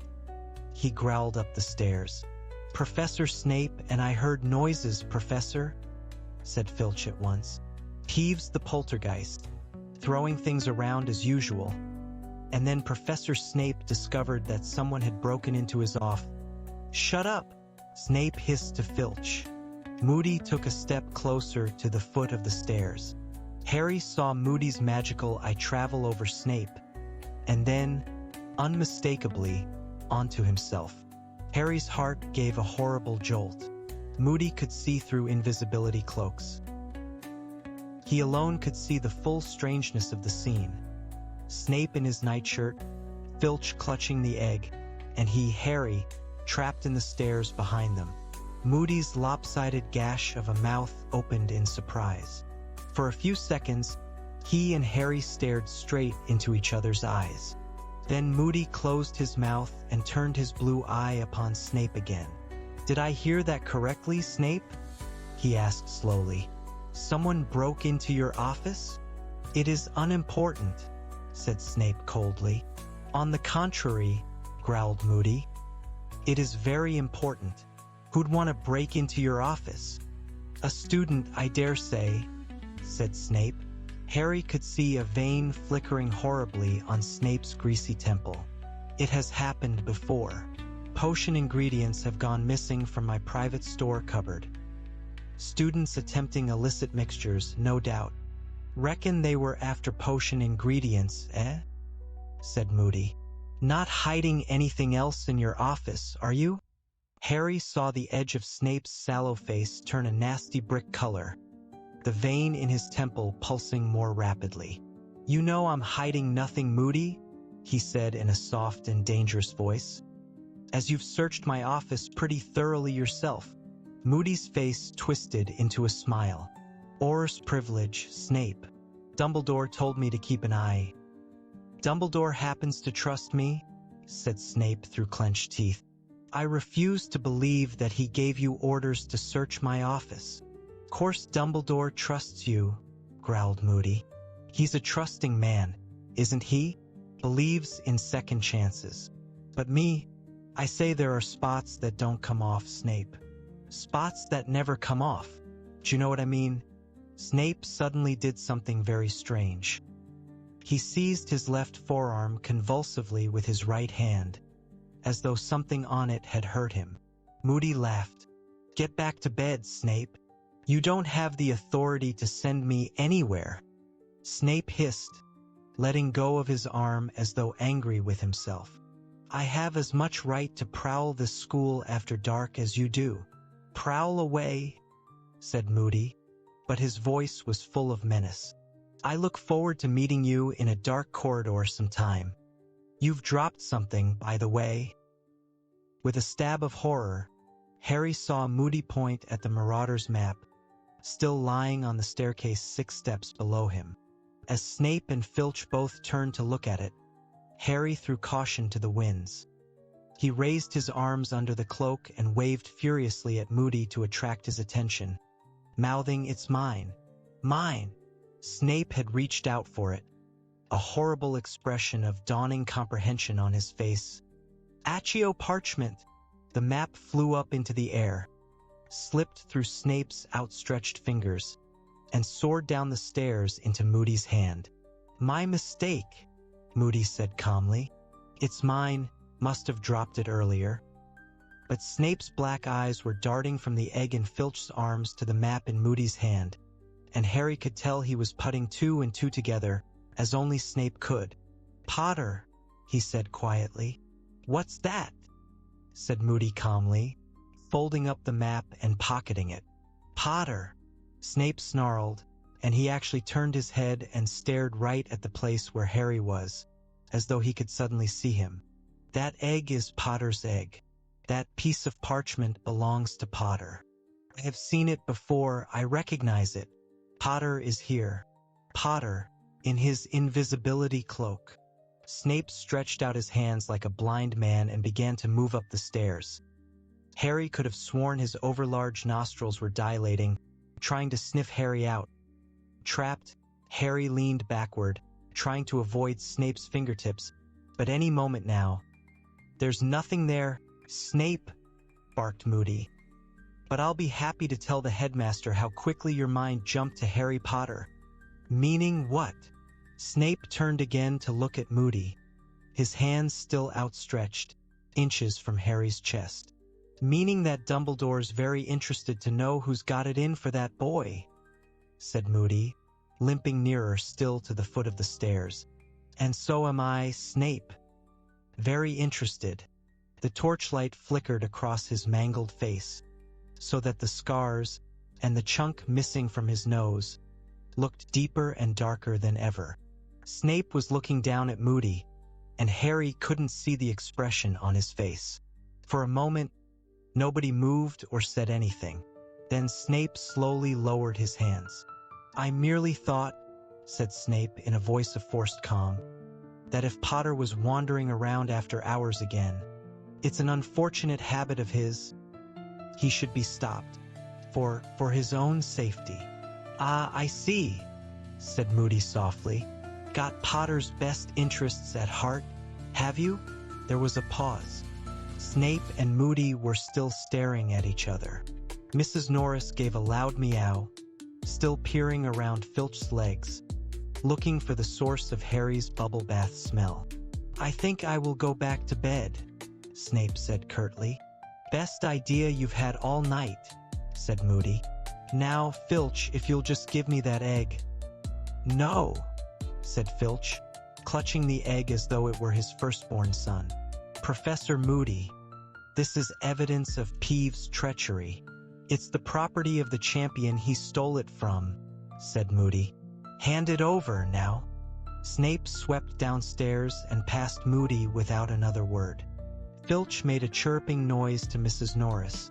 he growled up the stairs. "Professor Snape and I heard noises, Professor," said Filch at once. "Peeves the poltergeist, throwing things around as usual." And then Professor Snape discovered that someone had broken into his office. "Shut up!" Snape hissed to Filch. Moody took a step closer to the foot of the stairs. Harry saw Moody's magical "I travel over Snape," and then, unmistakably, onto himself. Harry's heart gave a horrible jolt. Moody could see through invisibility cloaks. He alone could see the full strangeness of the scene. Snape in his nightshirt, Filch clutching the egg, and he, Harry, trapped in the stairs behind them. Moody's lopsided gash of a mouth opened in surprise. For a few seconds, he and Harry stared straight into each other's eyes. Then Moody closed his mouth and turned his blue eye upon Snape again. "Did I hear that correctly, Snape?" he asked slowly. "Someone broke into your office?" "It is unimportant," said Snape coldly. "On the contrary," growled Moody, "it is very important. Who'd want to break into your office?" "A student, I dare say," said Snape. Harry could see a vein flickering horribly on Snape's greasy temple. "It has happened before. Potion ingredients have gone missing from my private store cupboard. Students attempting illicit mixtures, no doubt. Reckon they were after potion ingredients, eh?" said Moody. "Not hiding anything else in your office, are you?" Harry saw the edge of Snape's sallow face turn a nasty brick color, the vein in his temple pulsing more rapidly. "You know I'm hiding nothing, Moody," he said in a soft and dangerous voice, "as you've searched my office pretty thoroughly yourself." Moody's face twisted into a smile. "Auror's privilege, Snape. Dumbledore told me to keep an eye." "Dumbledore happens to trust me," said Snape through clenched teeth. "I refuse to believe that he gave you orders to search my office." "Course Dumbledore trusts you," growled Moody. "He's a trusting man, isn't he? Believes in second chances. But me, I say there are spots that don't come off, Snape. Spots that never come off. Do you know what I mean?" Snape suddenly did something very strange. He seized his left forearm convulsively with his right hand, as though something on it had hurt him. Moody laughed. "Get back to bed, Snape. You don't have the authority to send me anywhere." Snape hissed, letting go of his arm as though angry with himself. "I have as much right to prowl this school after dark as you do." "Prowl away," said Moody, but his voice was full of menace. "I look forward to meeting you in a dark corridor sometime. You've dropped something, by the way." With a stab of horror, Harry saw Moody point at the Marauder's map, still lying on the staircase 6 steps below him. As Snape and Filch both turned to look at it, Harry threw caution to the winds. He raised his arms under the cloak and waved furiously at Moody to attract his attention, mouthing, "It's mine. Mine!" Snape had reached out for it, a horrible expression of dawning comprehension on his face. "Accio parchment!" The map flew up into the air, slipped through Snape's outstretched fingers, and soared down the stairs into Moody's hand. "My mistake," Moody said calmly. "It's mine, must have dropped it earlier." But Snape's black eyes were darting from the egg in Filch's arms to the map in Moody's hand, and Harry could tell he was putting 2 and 2 together, as only Snape could. "Potter," he said quietly. "What's that?" said Moody calmly, folding up the map and pocketing it. "Potter," Snape snarled, and he actually turned his head and stared right at the place where Harry was, as though he could suddenly see him. "That egg is Potter's egg. That piece of parchment belongs to Potter. I have seen it before, I recognize it. Potter is here. Potter, in his invisibility cloak." Snape stretched out his hands like a blind man and began to move up the stairs. Harry could have sworn his overlarge nostrils were dilating, trying to sniff Harry out, Trapped, Harry leaned backward, trying to avoid Snape's fingertips, but any moment now. "There's nothing there, Snape," barked Moody. "But I'll be happy to tell the headmaster how quickly your mind jumped to Harry Potter." "Meaning what?" Snape turned again to look at Moody, his hands still outstretched, inches from Harry's chest. "Meaning that Dumbledore's very interested to know who's got it in for that boy," said Moody, limping nearer still to the foot of the stairs. "And so am I, Snape. Very interested." The torchlight flickered across his mangled face, so that the scars and the chunk missing from his nose looked deeper and darker than ever. Snape was looking down at Moody, and Harry couldn't see the expression on his face. For a moment, nobody moved or said anything. Then Snape slowly lowered his hands. "I merely thought," said Snape in a voice of forced calm, "that if Potter was wandering around after hours again, it's an unfortunate habit of his. He should be stopped. For his own safety." "Ah, I see," said Moody softly. "Got Potter's best interests at heart, have you?" There was a pause. Snape and Moody were still staring at each other. Mrs. Norris gave a loud meow, still peering around Filch's legs, looking for the source of Harry's bubble bath smell. "I think I will go back to bed," Snape said curtly. "Best idea you've had all night," said Moody. "Now, Filch, if you'll just give me that egg." "No," said Filch, clutching the egg as though it were his firstborn son. "Professor Moody, this is evidence of Peeves' treachery. It's the property of the champion he stole it from," said Moody. "Hand it over, now." Snape swept downstairs and past Moody without another word. Filch made a chirping noise to Mrs. Norris,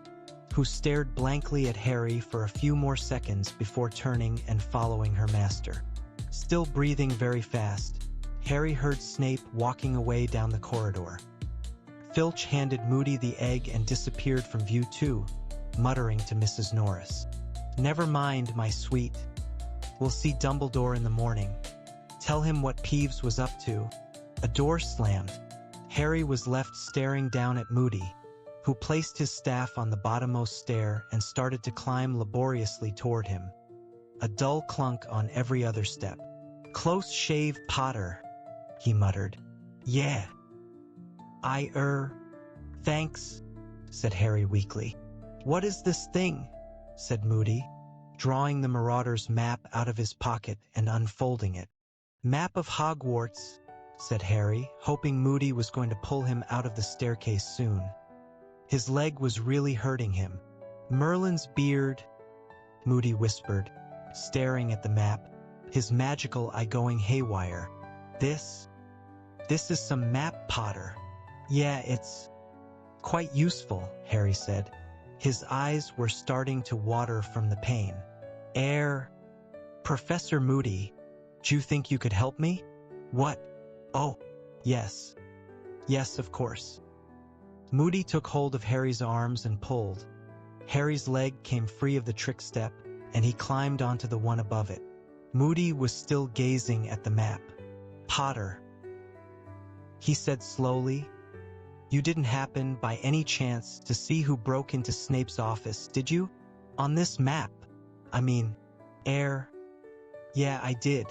who stared blankly at Harry for a few more seconds before turning and following her master. Still breathing very fast, Harry heard Snape walking away down the corridor. Filch handed Moody the egg and disappeared from view too, muttering to Mrs. Norris, "Never mind, my sweet. We'll see Dumbledore in the morning. Tell him what Peeves was up to." A door slammed. Harry was left staring down at Moody, who placed his staff on the bottommost stair and started to climb laboriously toward him. A dull clunk on every other step. "Close shave, Potter," he muttered. "Yeah. Thanks," said Harry weakly. "What is this thing?" said Moody, drawing the Marauder's map out of his pocket and unfolding it. "Map of Hogwarts," said Harry, hoping Moody was going to pull him out of the staircase soon. His leg was really hurting him. "Merlin's beard," Moody whispered, staring at the map, his magical eye going haywire. This is some map, Potter." "Yeah, it's quite useful," Harry said. His eyes were starting to water from the pain. Professor Moody, do you think you could help me?" "What? Oh, yes. Yes, of course." Moody took hold of Harry's arms and pulled. Harry's leg came free of the trick step, and he climbed onto the one above it. Moody was still gazing at the map. "Potter," he said slowly, "you didn't happen, by any chance, to see who broke into Snape's office, did you? On this map. I mean, Yeah, I did,"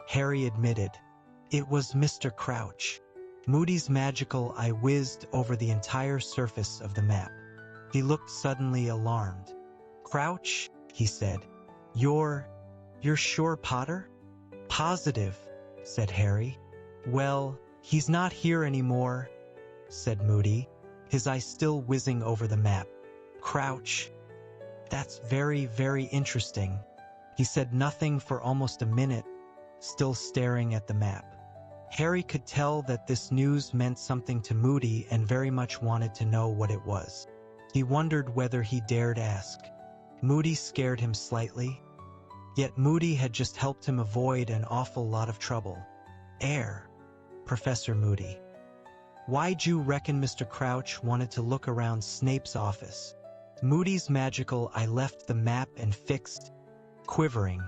Harry admitted. "It was Mr. Crouch." Moody's magical eye whizzed over the entire surface of the map. He looked suddenly alarmed. "Crouch?" he said. You're sure, Potter?" "Positive," said Harry. "Well, he's not here anymore," said Moody, his eye still whizzing over the map. "Crouch. That's very, very interesting." He said nothing for almost a minute, still staring at the map. Harry could tell that this news meant something to Moody and very much wanted to know what it was. He wondered whether he dared ask. Moody scared him slightly, yet Moody had just helped him avoid an awful lot of trouble. Professor Moody. Why'd you reckon Mr. Crouch wanted to look around Snape's office?" Moody's magical eye left the map and fixed, quivering,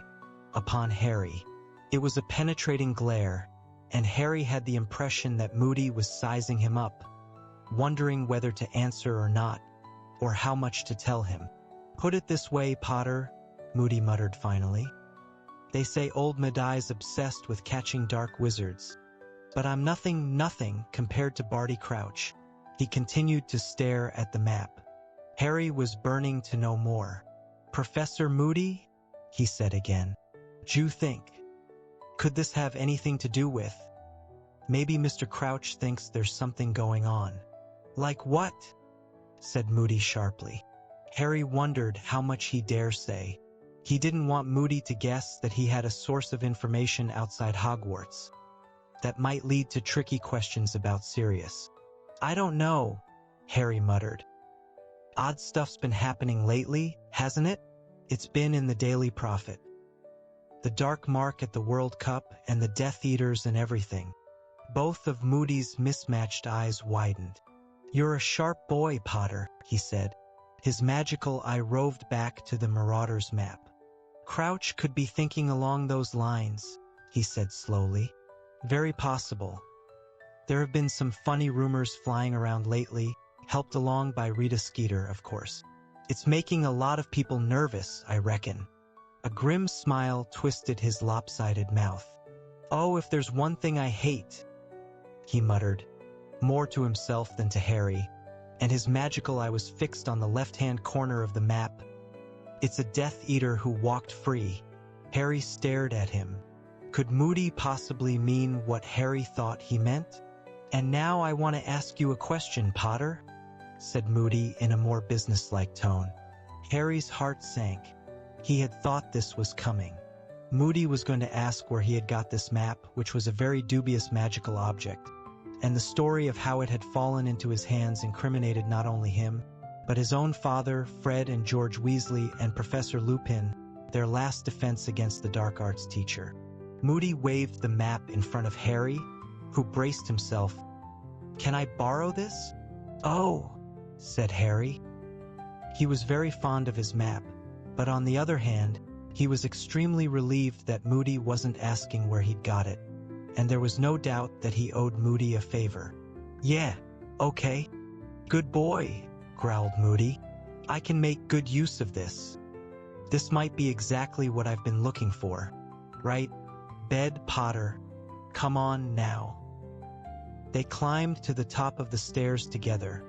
upon Harry. It was a penetrating glare, and Harry had the impression that Moody was sizing him up, wondering whether to answer or not, or how much to tell him. "Put it this way, Potter," Moody muttered finally. "They say old Madai's obsessed with catching dark wizards. But I'm nothing compared to Barty Crouch." He continued to stare at the map. Harry was burning to know more. "Professor Moody?" he said again. "D'you think? Could this have anything to do with? Maybe Mr. Crouch thinks there's something going on." "Like what?" said Moody sharply. Harry wondered how much he dare say. He didn't want Moody to guess that he had a source of information outside Hogwarts that might lead to tricky questions about Sirius. "I don't know," Harry muttered. "Odd stuff's been happening lately, hasn't it? It's been in the Daily Prophet. The Dark Mark at the World Cup and the Death Eaters and everything." Both of Moody's mismatched eyes widened. "You're a sharp boy, Potter," he said. His magical eye roved back to the Marauder's map. "Crouch could be thinking along those lines," he said slowly. "Very possible. There have been some funny rumors flying around lately, helped along by Rita Skeeter, of course. It's making a lot of people nervous, I reckon." A grim smile twisted his lopsided mouth. "Oh, if there's one thing I hate," he muttered, more to himself than to Harry, and his magical eye was fixed on the left-hand corner of the map. "It's a Death Eater who walked free." Harry stared at him. Could Moody possibly mean what Harry thought he meant? "And now I want to ask you a question, Potter," said Moody in a more businesslike tone. Harry's heart sank. He had thought this was coming. Moody was going to ask where he had got this map, which was a very dubious magical object, and the story of how it had fallen into his hands incriminated not only him, but his own father, Fred and George Weasley, and Professor Lupin, their last defense against the dark arts teacher. Moody waved the map in front of Harry, who braced himself. "Can I borrow this?" "Oh," said Harry. He was very fond of his map, but on the other hand, he was extremely relieved that Moody wasn't asking where he'd got it, and there was no doubt that he owed Moody a favor. "Yeah, okay. Good boy," growled Moody. "I can make good use of this. This might be exactly what I've been looking for. Right? Bed, Potter. Come on now." They climbed to the top of the stairs together,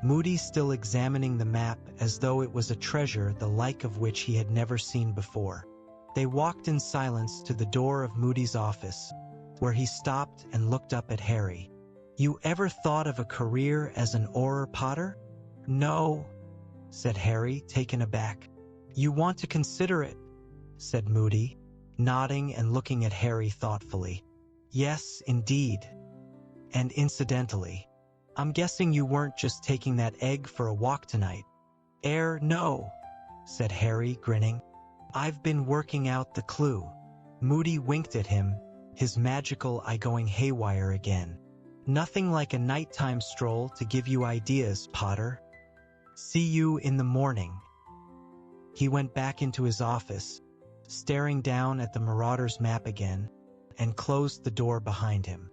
Moody still examining the map as though it was a treasure the like of which he had never seen before. They walked in silence to the door of Moody's office, where he stopped and looked up at Harry. "You ever thought of a career as an Auror, Potter?" "No," said Harry, taken aback. "You want to consider it?" said Moody, nodding and looking at Harry thoughtfully. "Yes, indeed. And incidentally, I'm guessing you weren't just taking that egg for a walk tonight." No," said Harry, grinning. "I've been working out the clue." Moody winked at him, his magical eye going haywire again. "Nothing like a nighttime stroll to give you ideas, Potter. See you in the morning." He went back into his office, staring down at the Marauder's map again, and closed the door behind him.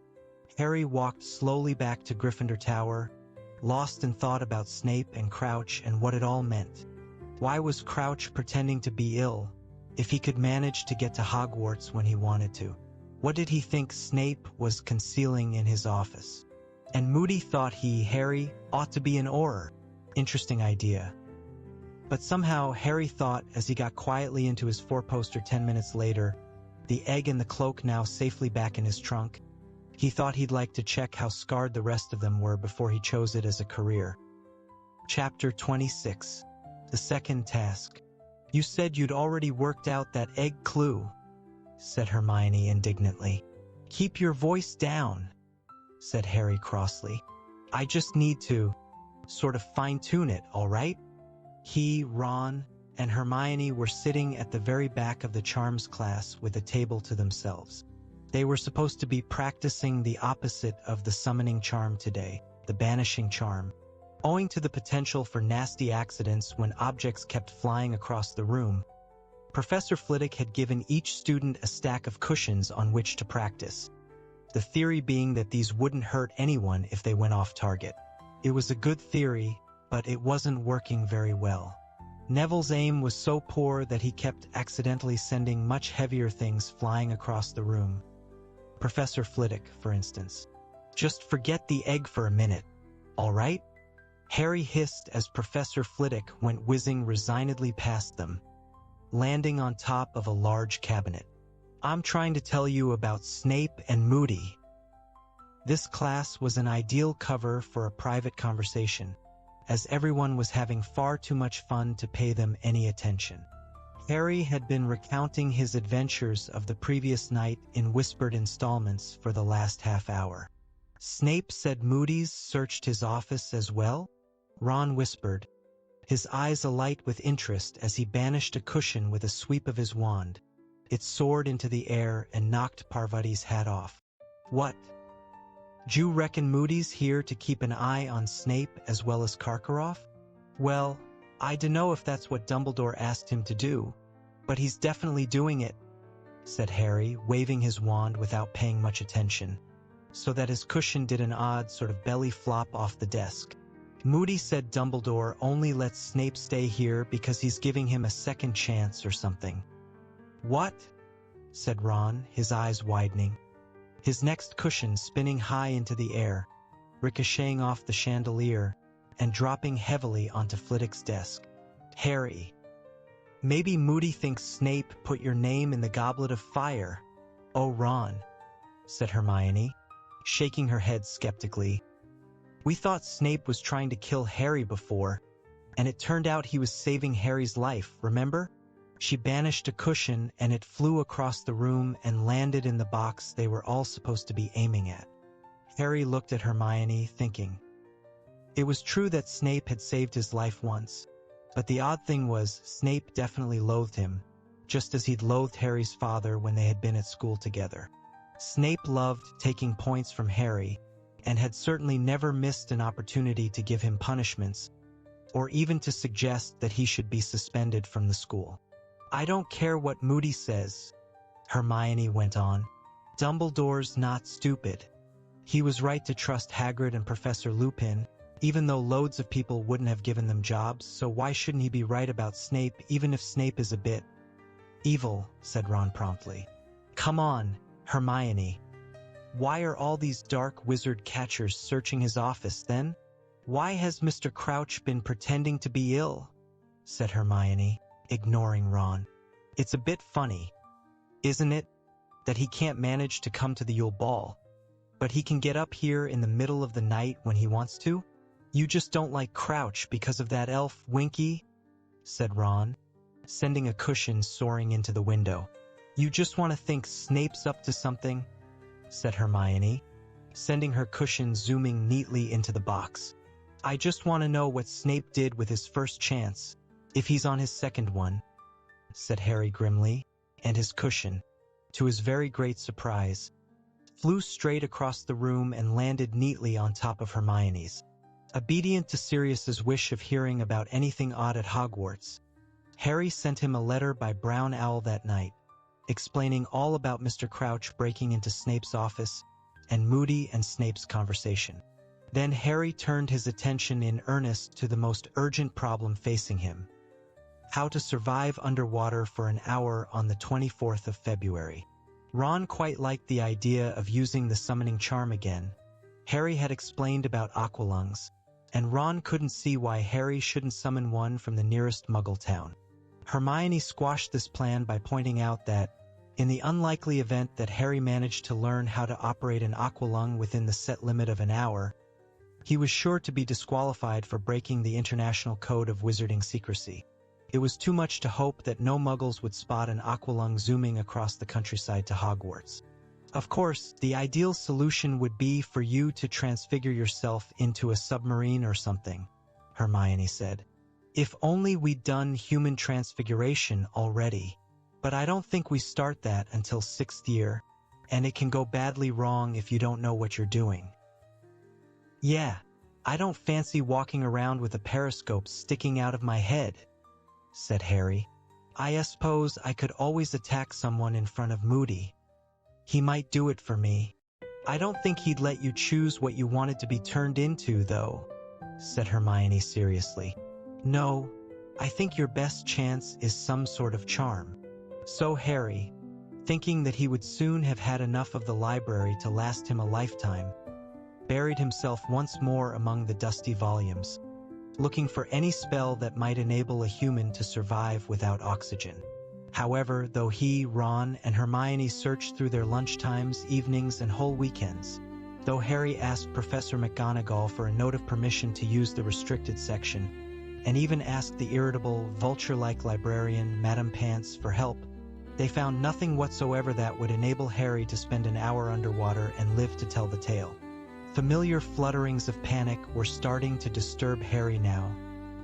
Harry walked slowly back to Gryffindor Tower, lost in thought about Snape and Crouch and what it all meant. Why was Crouch pretending to be ill, if he could manage to get to Hogwarts when he wanted to? What did he think Snape was concealing in his office? And Moody thought Harry, ought to be an Auror. Interesting idea. But somehow Harry thought, as he got quietly into his four-poster 10 minutes later, the egg and the cloak now safely back in his trunk, he thought he'd like to check how scarred the rest of them were before he chose it as a career. Chapter 26. The Second Task. "You said you'd already worked out that egg clue," said Hermione indignantly. "Keep your voice down," said Harry crossly. "I just need to sort of fine-tune it, all right?" He, Ron, and Hermione were sitting at the very back of the charms class with a table to themselves. They were supposed to be practicing the opposite of the summoning charm today, the banishing charm. Owing to the potential for nasty accidents when objects kept flying across the room, Professor Flitwick had given each student a stack of cushions on which to practice, the theory being that these wouldn't hurt anyone if they went off target. It was a good theory, but it wasn't working very well. Neville's aim was so poor that he kept accidentally sending much heavier things flying across the room. Professor Flitwick, for instance. "Just forget the egg for a minute, all right?" Harry hissed as Professor Flitwick went whizzing resignedly past them, landing on top of a large cabinet. "I'm trying to tell you about Snape and Moody." This class was an ideal cover for a private conversation, as everyone was having far too much fun to pay them any attention. Harry had been recounting his adventures of the previous night in whispered installments for the last half hour. "Snape said Moody's searched his office as well?" Ron whispered, his eyes alight with interest as he banished a cushion with a sweep of his wand. It soared into the air and knocked Parvati's hat off. "What? D'you reckon Moody's here to keep an eye on Snape as well as Karkaroff?" "Well, I dunno if that's what Dumbledore asked him to do, but he's definitely doing it," said Harry, waving his wand without paying much attention, so that his cushion did an odd sort of belly flop off the desk. "Moody said Dumbledore only lets Snape stay here because he's giving him a second chance or something." "What?" said Ron, his eyes widening, his next cushion spinning high into the air, ricocheting off the chandelier and dropping heavily onto Flitwick's desk. "Harry, maybe Moody thinks Snape put your name in the Goblet of Fire." "Oh, Ron," said Hermione, shaking her head skeptically. "We thought Snape was trying to kill Harry before, and it turned out he was saving Harry's life, remember?" She banished a cushion and it flew across the room and landed in the box they were all supposed to be aiming at. Harry looked at Hermione, thinking. It was true that Snape had saved his life once, but the odd thing was Snape definitely loathed him, just as he'd loathed Harry's father when they had been at school together. Snape loved taking points from Harry, and had certainly never missed an opportunity to give him punishments, or even to suggest that he should be suspended from the school. "I don't care what Moody says," Hermione went on. "Dumbledore's not stupid. He was right to trust Hagrid and Professor Lupin, even though loads of people wouldn't have given them jobs, so why shouldn't he be right about Snape, even if Snape is a bit evil," said Ron promptly. "Come on, Hermione. Why are all these dark wizard catchers searching his office, then? Why has Mr. Crouch been pretending to be ill?" said Hermione, ignoring Ron. "It's a bit funny, isn't it, that he can't manage to come to the Yule Ball, but he can get up here in the middle of the night when he wants to? You just don't like Crouch because of that elf, Winky?" said Ron, sending a cushion soaring into the window. "You just want to think Snape's up to something?" said Hermione, sending her cushion zooming neatly into the box. "I just want to know what Snape did with his first chance, if he's on his second one," said Harry grimly, and his cushion, to his very great surprise, flew straight across the room and landed neatly on top of Hermione's. Obedient to Sirius's wish of hearing about anything odd at Hogwarts, Harry sent him a letter by Brown Owl that night, explaining all about Mr. Crouch breaking into Snape's office and Moody and Snape's conversation. Then Harry turned his attention in earnest to the most urgent problem facing him: how to survive underwater for an hour on the 24th of February. Ron quite liked the idea of using the summoning charm again. Harry had explained about aqualungs, and Ron couldn't see why Harry shouldn't summon one from the nearest Muggle town. Hermione squashed this plan by pointing out that, in the unlikely event that Harry managed to learn how to operate an aqualung within the set limit of an hour, he was sure to be disqualified for breaking the International Code of Wizarding Secrecy. It was too much to hope that no Muggles would spot an aqualung zooming across the countryside to Hogwarts. Of course, the ideal solution would be for you to transfigure yourself into a submarine or something, Hermione said. If only we'd done human transfiguration already. But I don't think we start that until 6th year, and it can go badly wrong if you don't know what you're doing. Yeah, I don't fancy walking around with a periscope sticking out of my head, said Harry. I suppose I could always attack someone in front of Moody. He might do it for me. I don't think he'd let you choose what you wanted to be turned into, though, said Hermione seriously. No, I think your best chance is some sort of charm. So Harry, thinking that he would soon have had enough of the library to last him a lifetime, buried himself once more among the dusty volumes, looking for any spell that might enable a human to survive without oxygen. However, though he, Ron, and Hermione searched through their lunchtimes, evenings, and whole weekends, though Harry asked Professor McGonagall for a note of permission to use the restricted section, and even asked the irritable, vulture-like librarian, Madame Pants, for help, they found nothing whatsoever that would enable Harry to spend an hour underwater and live to tell the tale. Familiar flutterings of panic were starting to disturb Harry now,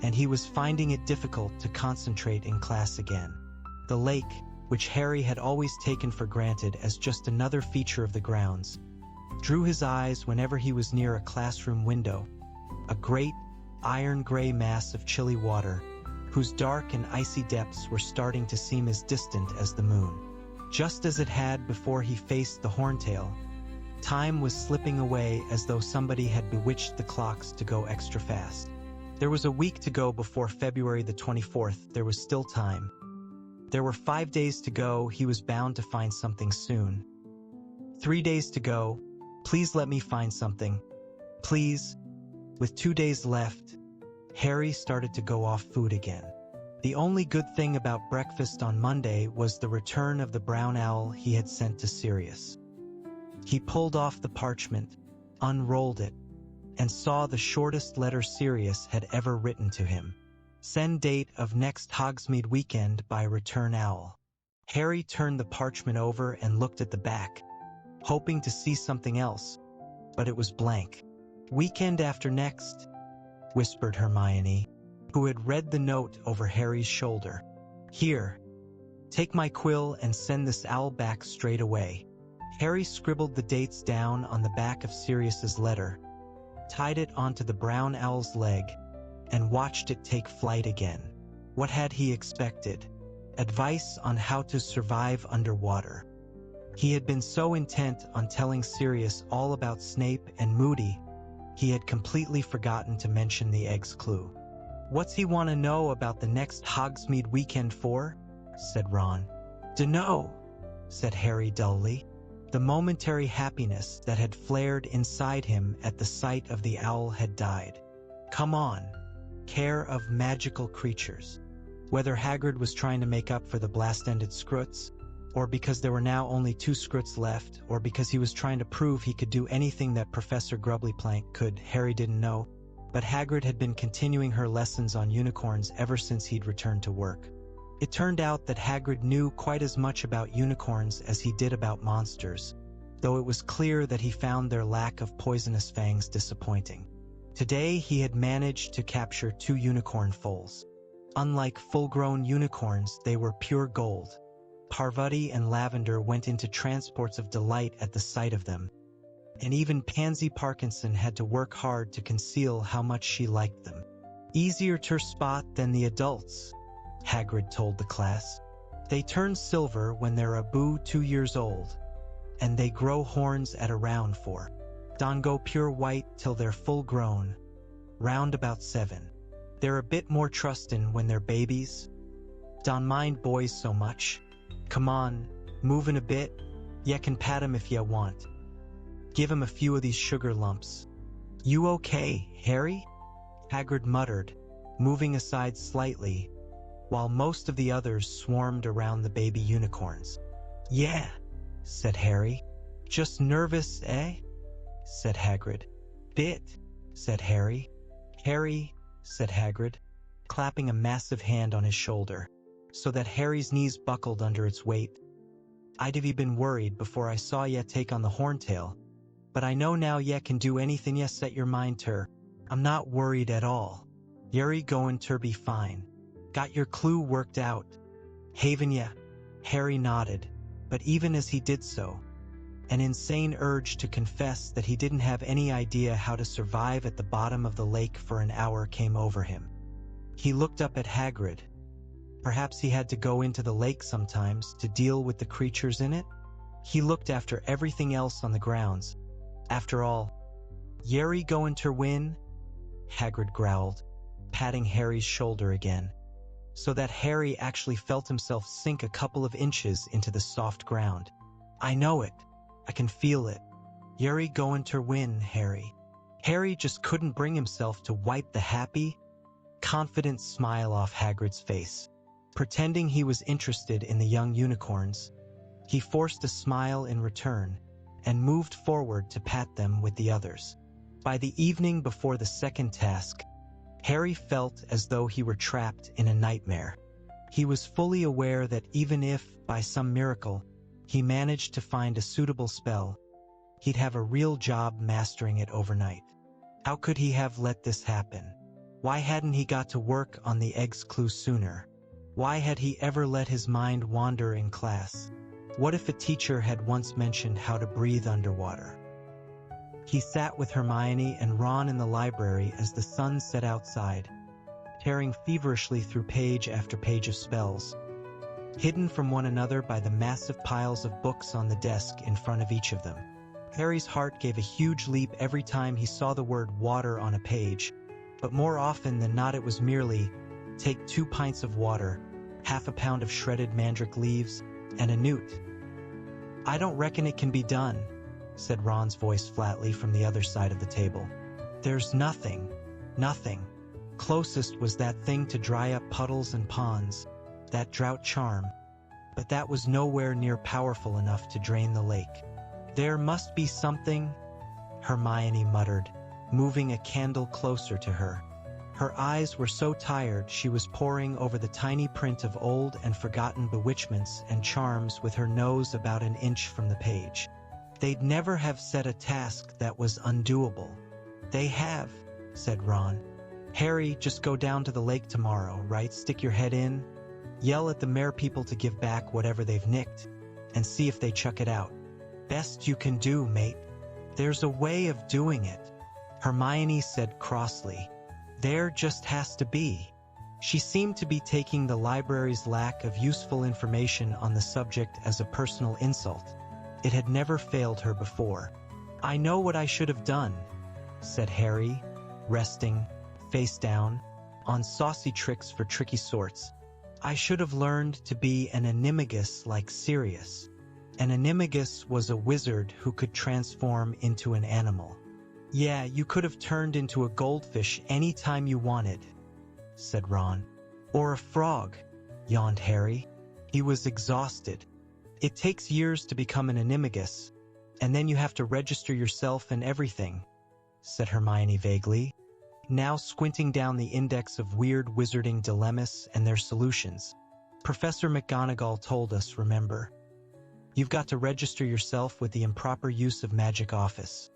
and he was finding it difficult to concentrate in class again. The lake, which Harry had always taken for granted as just another feature of the grounds, drew his eyes whenever he was near a classroom window, a great, iron-gray mass of chilly water, whose dark and icy depths were starting to seem as distant as the moon. Just as it had before he faced the Horntail, time was slipping away as though somebody had bewitched the clocks to go extra fast. There was a week to go before February the 24th. There was still time. There were 5 days to go. He was bound to find something soon. 3 days to go. Please let me find something. Please. With 2 days left, Harry started to go off food again. The only good thing about breakfast on Monday was the return of the brown owl he had sent to Sirius. He pulled off the parchment, unrolled it, and saw the shortest letter Sirius had ever written to him. Send date of next Hogsmeade weekend by return owl. Harry turned the parchment over and looked at the back, hoping to see something else, but it was blank. Weekend after next, whispered Hermione, who had read the note over Harry's shoulder. Here, take my quill and send this owl back straight away. Harry scribbled the dates down on the back of Sirius's letter, tied it onto the brown owl's leg, and watched it take flight again. What had he expected? Advice on how to survive underwater. He had been so intent on telling Sirius all about Snape and Moody, he had completely forgotten to mention the egg's clue. What's he want to know about the next Hogsmeade weekend for? Said Ron. Dunno, said Harry dully. The momentary happiness that had flared inside him at the sight of the owl had died. Come on. Care of magical creatures. Whether Hagrid was trying to make up for the blast-ended Scroots, or because there were now only 2 Scroots left, or because he was trying to prove he could do anything that Professor Grubblyplank could, Harry didn't know, but Hagrid had been continuing her lessons on unicorns ever since he'd returned to work. It turned out that Hagrid knew quite as much about unicorns as he did about monsters, though it was clear that he found their lack of poisonous fangs disappointing. Today he had managed to capture 2 unicorn foals. Unlike full-grown unicorns, they were pure gold. Parvati and Lavender went into transports of delight at the sight of them, and even Pansy Parkinson had to work hard to conceal how much she liked them. Easier to spot than the adults, Hagrid told the class. They turn silver when they're a 2 years old, and they grow horns at around 4. Don go pure white till they're full grown, round about 7. They're a bit more trustin' when they're babies. Don't mind boys so much. Come on, movin' a bit. Ya can pat 'em if ya want. Give 'em a few of these sugar lumps. You okay, Harry? Hagrid muttered, moving aside slightly, while most of the others swarmed around the baby unicorns. Yeah, said Harry. Just nervous, eh? Said Hagrid. Bit, said Harry. Harry, said Hagrid, clapping a massive hand on his shoulder, so that Harry's knees buckled under its weight. I'd have been worried before I saw ye take on the Horntail, but I know now ye can do anything ye set your mind ter. I'm not worried at all. Yerry goin' ter be fine. Got your clue worked out. Haven ye? Harry nodded, but even as he did so, an insane urge to confess that he didn't have any idea how to survive at the bottom of the lake for an hour came over him. He looked up at Hagrid. Perhaps he had to go into the lake sometimes to deal with the creatures in it? He looked after everything else on the grounds. After all, Yerry goin' ter win? Hagrid growled, patting Harry's shoulder again, so that Harry actually felt himself sink a couple of inches into the soft ground. I know it. I can feel it. Yerry goin' ter win, Harry. Harry just couldn't bring himself to wipe the happy, confident smile off Hagrid's face. Pretending he was interested in the young unicorns, he forced a smile in return and moved forward to pat them with the others. By the evening before the second task, Harry felt as though he were trapped in a nightmare. He was fully aware that even if, by some miracle, he managed to find a suitable spell, he'd have a real job mastering it overnight. How could he have let this happen? Why hadn't he got to work on the egg's clue sooner? Why had he ever let his mind wander in class? What if a teacher had once mentioned how to breathe underwater? He sat with Hermione and Ron in the library as the sun set outside, tearing feverishly through page after page of spells, hidden from one another by the massive piles of books on the desk in front of each of them. Harry's heart gave a huge leap every time he saw the word water on a page, but more often than not it was merely, take 2 pints of water, half a pound of shredded mandrake leaves, and a newt. I don't reckon it can be done, said Ron's voice flatly from the other side of the table. There's nothing. Closest was that thing to dry up puddles and ponds, that drought charm, but that was nowhere near powerful enough to drain the lake. There must be something, Hermione muttered, moving a candle closer to her. Her eyes were so tired she was poring over the tiny print of old and forgotten bewitchments and charms with her nose about an inch from the page. They'd never have set a task that was undoable. They have, said Ron. Harry, just go down to the lake tomorrow, right? Stick your head in, yell at the mare people to give back whatever they've nicked, and see if they chuck it out. Best you can do, mate. There's a way of doing it, Hermione said crossly. There just has to be. She seemed to be taking the library's lack of useful information on the subject as a personal insult. It had never failed her before. I know what I should have done, said Harry, resting, face down, on saucy tricks for tricky sorts. I should have learned to be an animagus like Sirius. An animagus was a wizard who could transform into an animal. Yeah, you could have turned into a goldfish any time you wanted, said Ron. Or a frog, yawned Harry. He was exhausted. It takes years to become an animagus, and then you have to register yourself and everything, said Hermione vaguely, now squinting down the index of weird wizarding dilemmas and their solutions. Professor McGonagall told us, remember. You've got to register yourself with the improper use of magic office.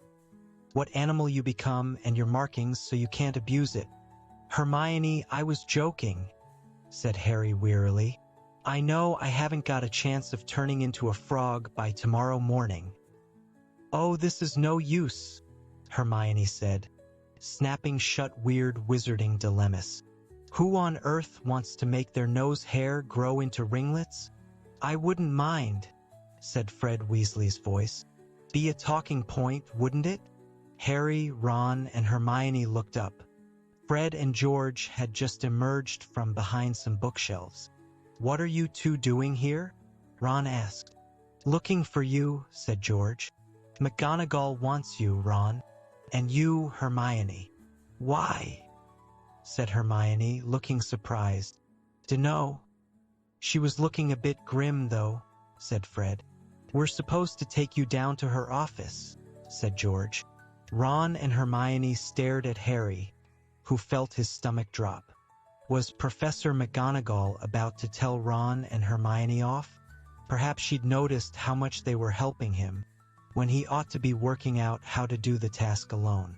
What animal you become and your markings so you can't abuse it. Hermione, I was joking, said Harry wearily. I know I haven't got a chance of turning into a frog by tomorrow morning. Oh, this is no use, Hermione said, snapping shut weird wizarding dilemmas. Who on earth wants to make their nose hair grow into ringlets? I wouldn't mind, said Fred Weasley's voice. Be a talking point, wouldn't it? Harry, Ron, and Hermione looked up. Fred and George had just emerged from behind some bookshelves. What are you two doing here? Ron asked. Looking for you, said George. McGonagall wants you, Ron. And you, Hermione. Why? Said Hermione, looking surprised. Dunno. She was looking a bit grim, though, said Fred. We're supposed to take you down to her office, said George. Ron and Hermione stared at Harry, who felt his stomach drop. Was Professor McGonagall about to tell Ron and Hermione off? Perhaps she'd noticed how much they were helping him, when he ought to be working out how to do the task alone.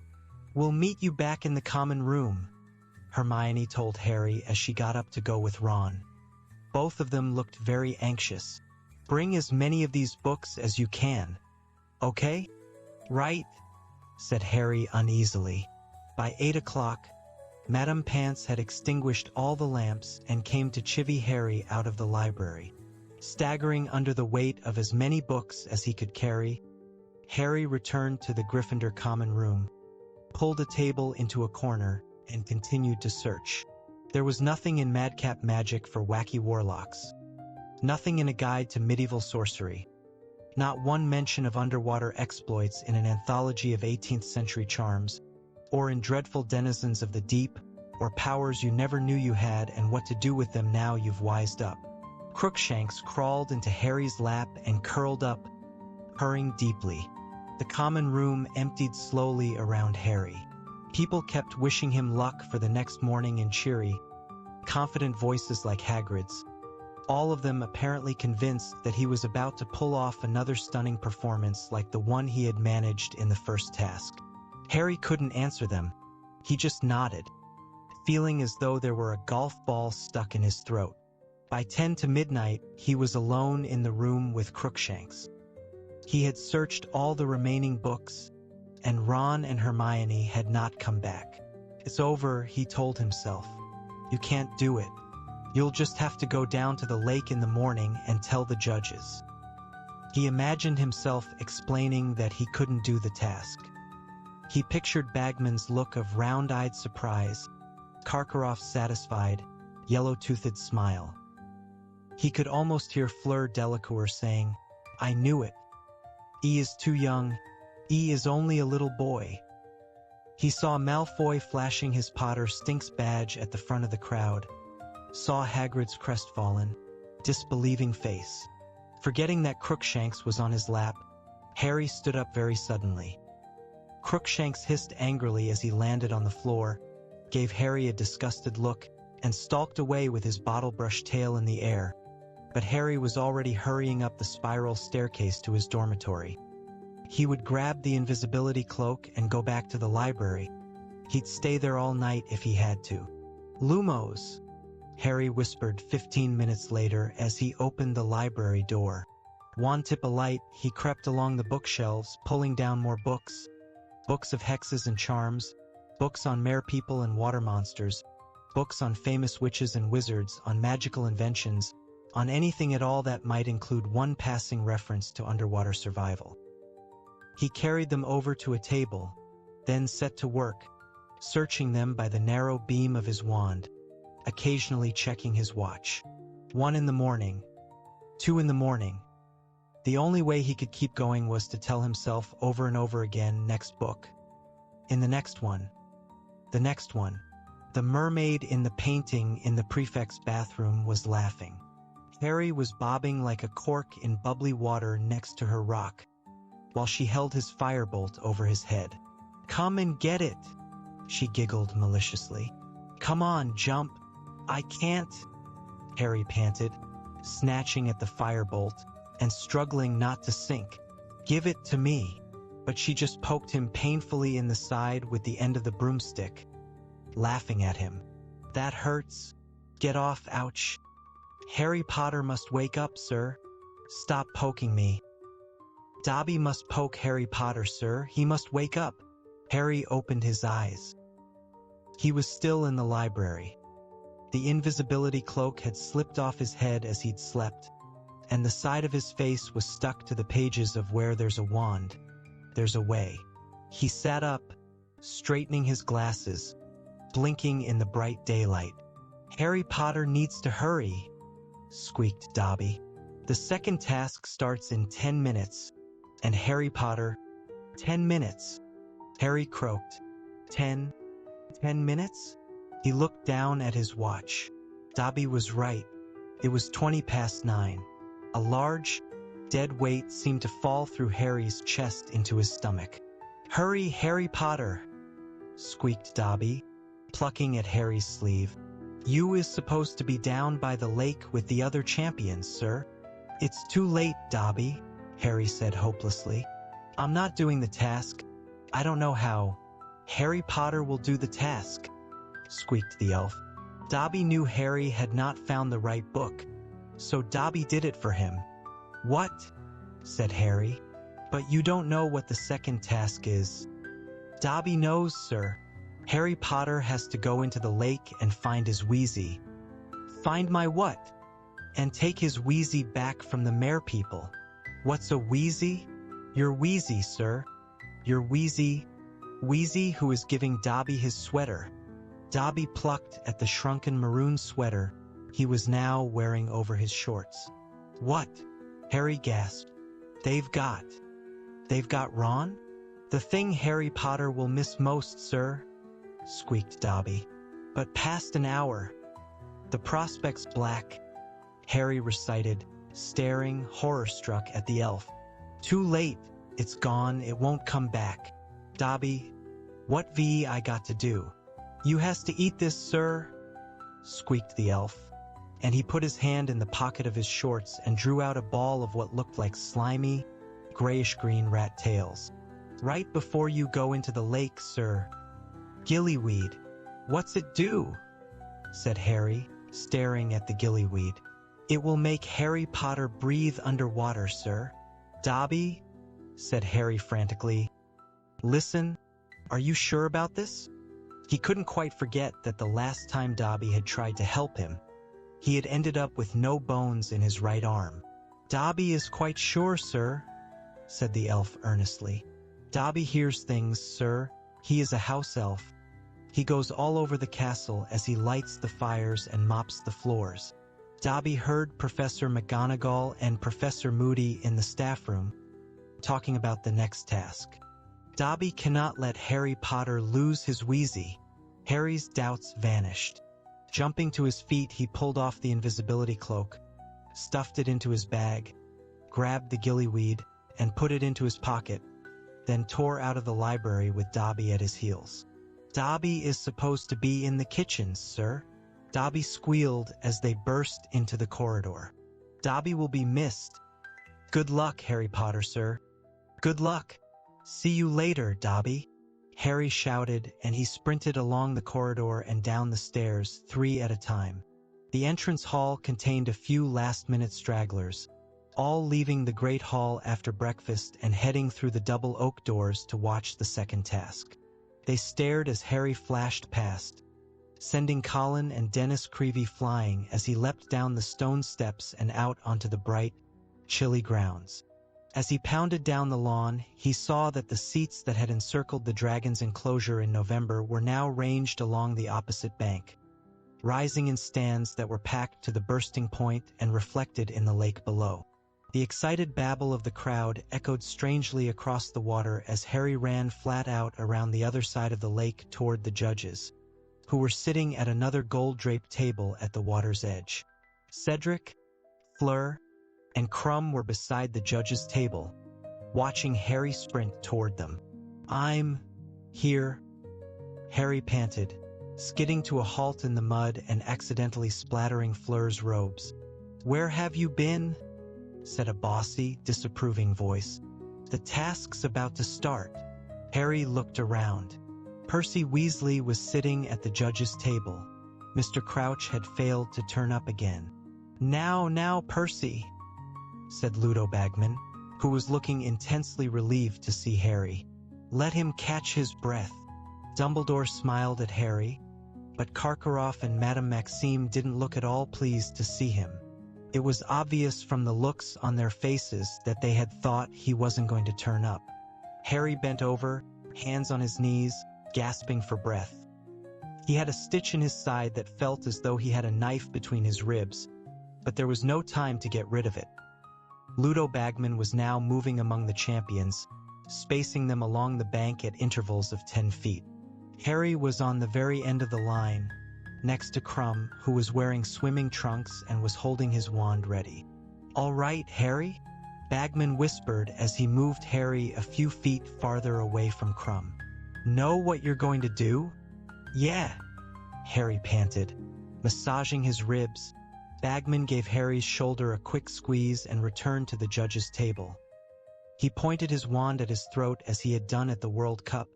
We'll meet you back in the common room, Hermione told Harry as she got up to go with Ron. Both of them looked very anxious. Bring as many of these books as you can. Okay? Right? Said Harry uneasily. By 8 o'clock, Madame Pants had extinguished all the lamps and came to chivvy Harry out of the library. Staggering under the weight of as many books as he could carry, Harry returned to the Gryffindor common room, pulled a table into a corner, and continued to search. There was nothing in madcap magic for wacky warlocks. Nothing in a guide to medieval sorcery. Not one mention of underwater exploits in an anthology of 18th century charms, or in dreadful denizens of the deep, or powers you never knew you had and what to do with them now you've wised up. Crookshanks crawled into Harry's lap and curled up, purring deeply. The common room emptied slowly around Harry. People kept wishing him luck for the next morning in cheery, confident voices like Hagrid's, all of them apparently convinced that he was about to pull off another stunning performance like the one he had managed in the first task. Harry couldn't answer them. He just nodded, feeling as though there were a golf ball stuck in his throat. By 10 to midnight, he was alone in the room with Crookshanks. He had searched all the remaining books, and Ron and Hermione had not come back. "It's over," he told himself. "You can't do it. You'll just have to go down to the lake in the morning and tell the judges." He imagined himself explaining that he couldn't do the task. He pictured Bagman's look of round-eyed surprise, Karkaroff's satisfied, yellow-toothed smile. He could almost hear Fleur Delacour saying, "I knew it. E is too young. E is only a little boy." He saw Malfoy flashing his Potter Stinks badge at the front of the crowd, saw Hagrid's crestfallen, disbelieving face. Forgetting that Crookshanks was on his lap, Harry stood up very suddenly. Crookshanks hissed angrily as he landed on the floor, gave Harry a disgusted look, and stalked away with his bottle-brush tail in the air. But Harry was already hurrying up the spiral staircase to his dormitory. He would grab the invisibility cloak and go back to the library. He'd stay there all night if he had to. "Lumos," Harry whispered 15 minutes later as he opened the library door. Wand tip alight, he crept along the bookshelves, pulling down more books. Books of hexes and charms, books on mere-people and water monsters, books on famous witches and wizards, on magical inventions, on anything at all that might include one passing reference to underwater survival. He carried them over to a table, then set to work, searching them by the narrow beam of his wand, occasionally checking his watch. 1 in the morning, 2 in the morning. The only way he could keep going was to tell himself over and over again, next book. In the next one. The next one. The mermaid in the painting in the prefect's bathroom was laughing. Harry was bobbing like a cork in bubbly water next to her rock, while she held his firebolt over his head. "Come and get it," she giggled maliciously. "Come on, jump." "I can't," Harry panted, snatching at the firebolt and struggling not to sink. "Give it to me." But she just poked him painfully in the side with the end of the broomstick, laughing at him. "That hurts. Get off, ouch." "Harry Potter must wake up, sir. Stop poking me." "Dobby must poke Harry Potter, sir. He must wake up." Harry opened his eyes. He was still in the library. The invisibility cloak had slipped off his head as he'd slept, and the side of his face was stuck to the pages of Where There's a Wand, There's a Way. He sat up, straightening his glasses, blinking in the bright daylight. "Harry Potter needs to hurry," squeaked Dobby. "The second task starts in 10 minutes, and Harry Potter..." 10 minutes, Harry croaked. 10 minutes? He looked down at his watch. Dobby was right. It was 20 past 9. A large, dead weight seemed to fall through Harry's chest into his stomach. "Hurry, Harry Potter," squeaked Dobby, plucking at Harry's sleeve. "You is supposed to be down by the lake with the other champions, sir." "It's too late, Dobby," Harry said hopelessly. "I'm not doing the task. I don't know how." "Harry Potter will do the task," squeaked the elf. Dobby knew Harry had not found the right book, so Dobby did it for him. "What?" said Harry. "But you don't know what the second task is." "Dobby knows, sir." Harry Potter has to go into the lake and find his Wheezy. Find my what? And take his Wheezy back from the Mare people. What's a Wheezy? Your Wheezy, sir. Your Wheezy. Wheezy who is giving Dobby his sweater. Dobby plucked at the shrunken maroon sweater he was now wearing over his shorts. What? Harry gasped. They've got Ron? The thing Harry Potter will miss most, sir, squeaked Dobby. But past an hour. The prospect's black, Harry recited, staring horror-struck at the elf. Too late. It's gone. It won't come back. Dobby, what I got to do? You has to eat this, sir, squeaked the elf. And he put his hand in the pocket of his shorts and drew out a ball of what looked like slimy, grayish-green rat tails. Right before you go into the lake, sir. Gillyweed. What's it do? Said Harry, staring at the gillyweed. It will make Harry Potter breathe underwater, sir. Dobby, said Harry frantically. Listen, are you sure about this? He couldn't quite forget that the last time Dobby had tried to help him, he had ended up with no bones in his right arm. Dobby is quite sure, sir, said the elf earnestly. Dobby hears things, sir. He is a house elf. He goes all over the castle as he lights the fires and mops the floors. Dobby heard Professor McGonagall and Professor Moody in the staff room talking about the next task. Dobby cannot let Harry Potter lose his Wheezy. Harry's doubts vanished. Jumping to his feet, he pulled off the invisibility cloak, stuffed it into his bag, grabbed the gillyweed, and put it into his pocket, then tore out of the library with Dobby at his heels. Dobby is supposed to be in the kitchen, sir. Dobby squealed as they burst into the corridor. Dobby will be missed. Good luck, Harry Potter, sir. Good luck. See you later, Dobby, Harry shouted, and he sprinted along the corridor and down the stairs, 3 at a time. The entrance hall contained a few last-minute stragglers, all leaving the Great Hall after breakfast and heading through the double oak doors to watch the second task. They stared as Harry flashed past, sending Colin and Dennis Creevey flying as he leapt down the stone steps and out onto the bright, chilly grounds. As he pounded down the lawn, he saw that the seats that had encircled the dragon's enclosure in November were now ranged along the opposite bank, rising in stands that were packed to the bursting point and reflected in the lake below. The excited babble of the crowd echoed strangely across the water as Harry ran flat out around the other side of the lake toward the judges, who were sitting at another gold-draped table at the water's edge. Cedric, Fleur, and Crumb were beside the judges' table, watching Harry sprint toward them. I'm here, Harry panted, skidding to a halt in the mud and accidentally splattering Fleur's robes. Where have you been? Said a bossy, disapproving voice. The task's about to start. Harry looked around. Percy Weasley was sitting at the judges' table. Mr. Crouch had failed to turn up again. Now, Percy, said Ludo Bagman, who was looking intensely relieved to see Harry. Let him catch his breath. Dumbledore smiled at Harry, but Karkaroff and Madame Maxime didn't look at all pleased to see him. It was obvious from the looks on their faces that they had thought he wasn't going to turn up. Harry bent over, hands on his knees, gasping for breath. He had a stitch in his side that felt as though he had a knife between his ribs, but there was no time to get rid of it. Ludo Bagman was now moving among the champions, spacing them along the bank at intervals of 10 feet. Harry was on the very end of the line, next to Crumb, who was wearing swimming trunks and was holding his wand ready. All right, Harry? Bagman whispered as he moved Harry a few feet farther away from Crumb. Know what you're going to do? Yeah, Harry panted, massaging his ribs. Bagman gave Harry's shoulder a quick squeeze and returned to the judges' table. He pointed his wand at his throat as he had done at the World Cup,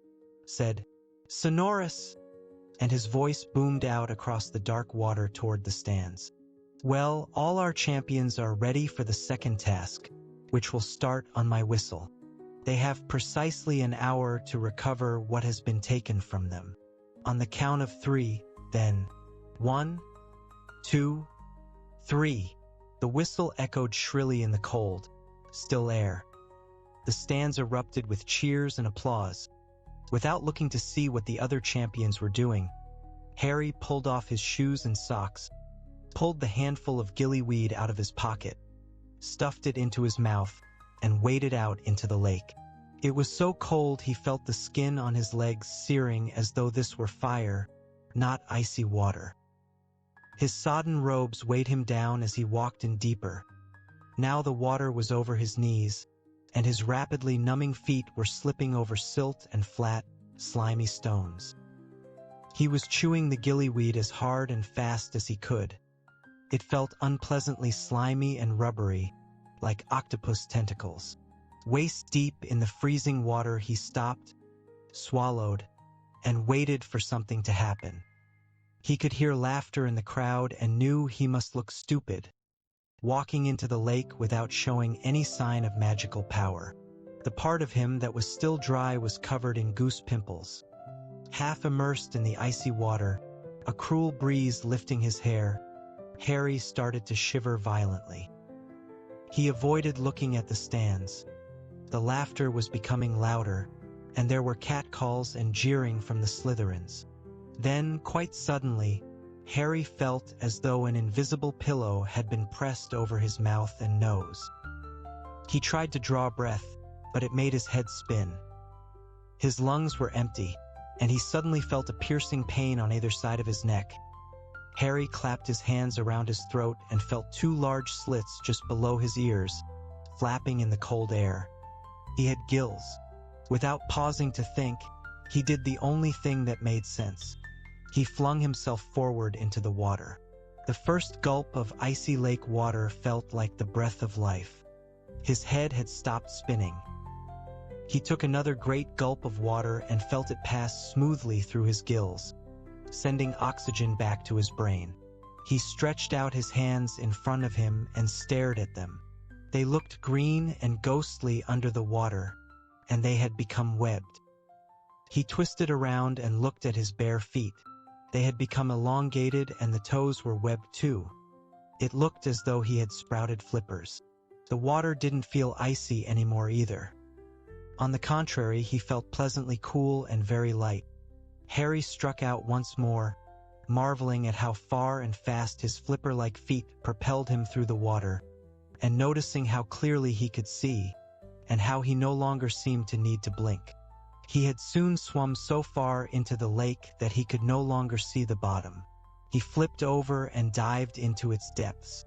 said, Sonorous, and his voice boomed out across the dark water toward the stands. Well, all our champions are ready for the second task, which will start on my whistle. They have precisely an hour to recover what has been taken from them. On the count of 3, then 1, 2, 3. The whistle echoed shrilly in the cold, still air. The stands erupted with cheers and applause. Without looking to see what the other champions were doing, Harry pulled off his shoes and socks, pulled the handful of gillyweed out of his pocket, stuffed it into his mouth, and waded out into the lake. It was so cold he felt the skin on his legs searing as though this were fire, not icy water. His sodden robes weighed him down as he walked in deeper. Now the water was over his knees, and his rapidly numbing feet were slipping over silt and flat, slimy stones. He was chewing the gillyweed as hard and fast as he could. It felt unpleasantly slimy and rubbery, like octopus tentacles. Waist deep in the freezing water, he stopped, swallowed, and waited for something to happen. He could hear laughter in the crowd and knew he must look stupid, walking into the lake without showing any sign of magical power. The part of him that was still dry was covered in goose pimples. Half immersed in the icy water, a cruel breeze lifting his hair, Harry started to shiver violently. He avoided looking at the stands. The laughter was becoming louder, and there were catcalls and jeering from the Slytherins. Then, quite suddenly, Harry felt as though an invisible pillow had been pressed over his mouth and nose. He tried to draw breath, but it made his head spin. His lungs were empty, and he suddenly felt a piercing pain on either side of his neck. Harry clapped his hands around his throat and felt 2 large slits just below his ears, flapping in the cold air. He had gills. Without pausing to think, he did the only thing that made sense. He flung himself forward into the water. The first gulp of icy lake water felt like the breath of life. His head had stopped spinning. He took another great gulp of water and felt it pass smoothly through his gills, sending oxygen back to his brain. He stretched out his hands in front of him and stared at them. They looked green and ghostly under the water, and they had become webbed. He twisted around and looked at his bare feet. They had become elongated and the toes were webbed too. It looked as though he had sprouted flippers. The water didn't feel icy anymore either. On the contrary, he felt pleasantly cool and very light. Harry struck out once more, marveling at how far and fast his flipper-like feet propelled him through the water, and noticing how clearly he could see, and how he no longer seemed to need to blink. He had soon swum so far into the lake that he could no longer see the bottom. He flipped over and dived into its depths.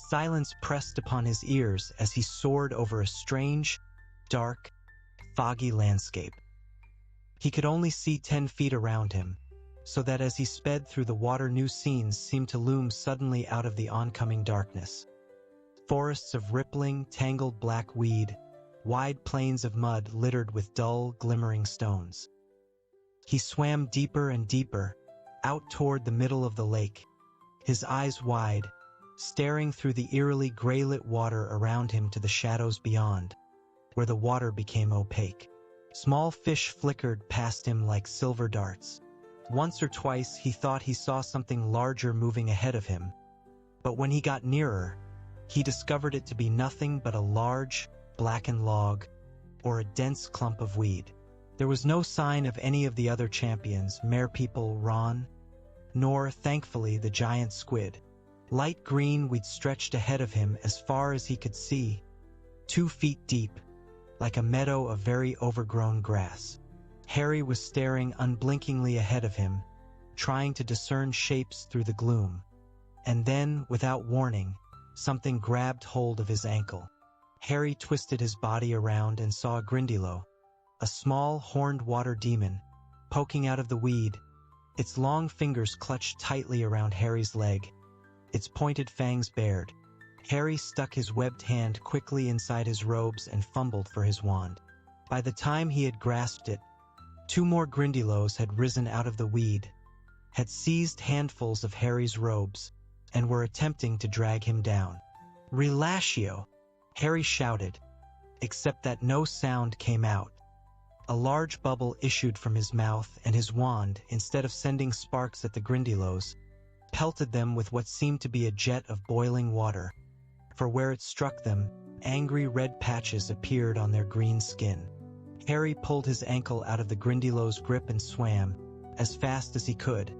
Silence pressed upon his ears as he soared over a strange, dark, foggy landscape. He could only see 10 feet around him, so that as he sped through the water, new scenes seemed to loom suddenly out of the oncoming darkness. Forests of rippling, tangled black weed, wide plains of mud littered with dull, glimmering stones. He swam deeper and deeper, out toward the middle of the lake, his eyes wide, staring through the eerily gray-lit water around him to the shadows beyond, where the water became opaque. Small fish flickered past him like silver darts. Once or twice he thought he saw something larger moving ahead of him, but when he got nearer, he discovered it to be nothing but a large, blackened log, or a dense clump of weed. There was no sign of any of the other champions, Merpeople, Ron, nor, thankfully, the giant squid. Light green weed stretched ahead of him as far as he could see, 2 feet deep, like a meadow of very overgrown grass. Harry was staring unblinkingly ahead of him, trying to discern shapes through the gloom. And then, without warning, something grabbed hold of his ankle. Harry twisted his body around and saw a Grindylow, a small, horned water demon, poking out of the weed. Its long fingers clutched tightly around Harry's leg, its pointed fangs bared. Harry stuck his webbed hand quickly inside his robes and fumbled for his wand. By the time he had grasped it, 2 more Grindylows had risen out of the weed, had seized handfuls of Harry's robes, and were attempting to drag him down. "Relatio!" Harry shouted, except that no sound came out. A large bubble issued from his mouth, and his wand, instead of sending sparks at the Grindylows, pelted them with what seemed to be a jet of boiling water. For where it struck them, angry red patches appeared on their green skin. Harry pulled his ankle out of the Grindylow's grip and swam, as fast as he could,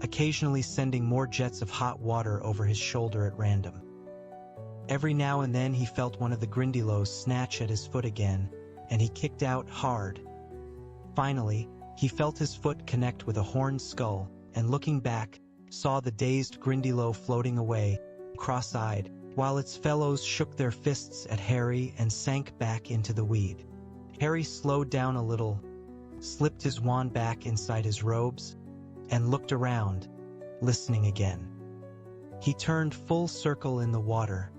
occasionally sending more jets of hot water over his shoulder at random. Every now and then he felt one of the Grindylows snatch at his foot again, and he kicked out hard. Finally, he felt his foot connect with a horned skull, and looking back, saw the dazed Grindylow floating away, cross-eyed, while its fellows shook their fists at Harry and sank back into the weed. Harry slowed down a little, slipped his wand back inside his robes, and looked around, listening again. He turned full circle in the water,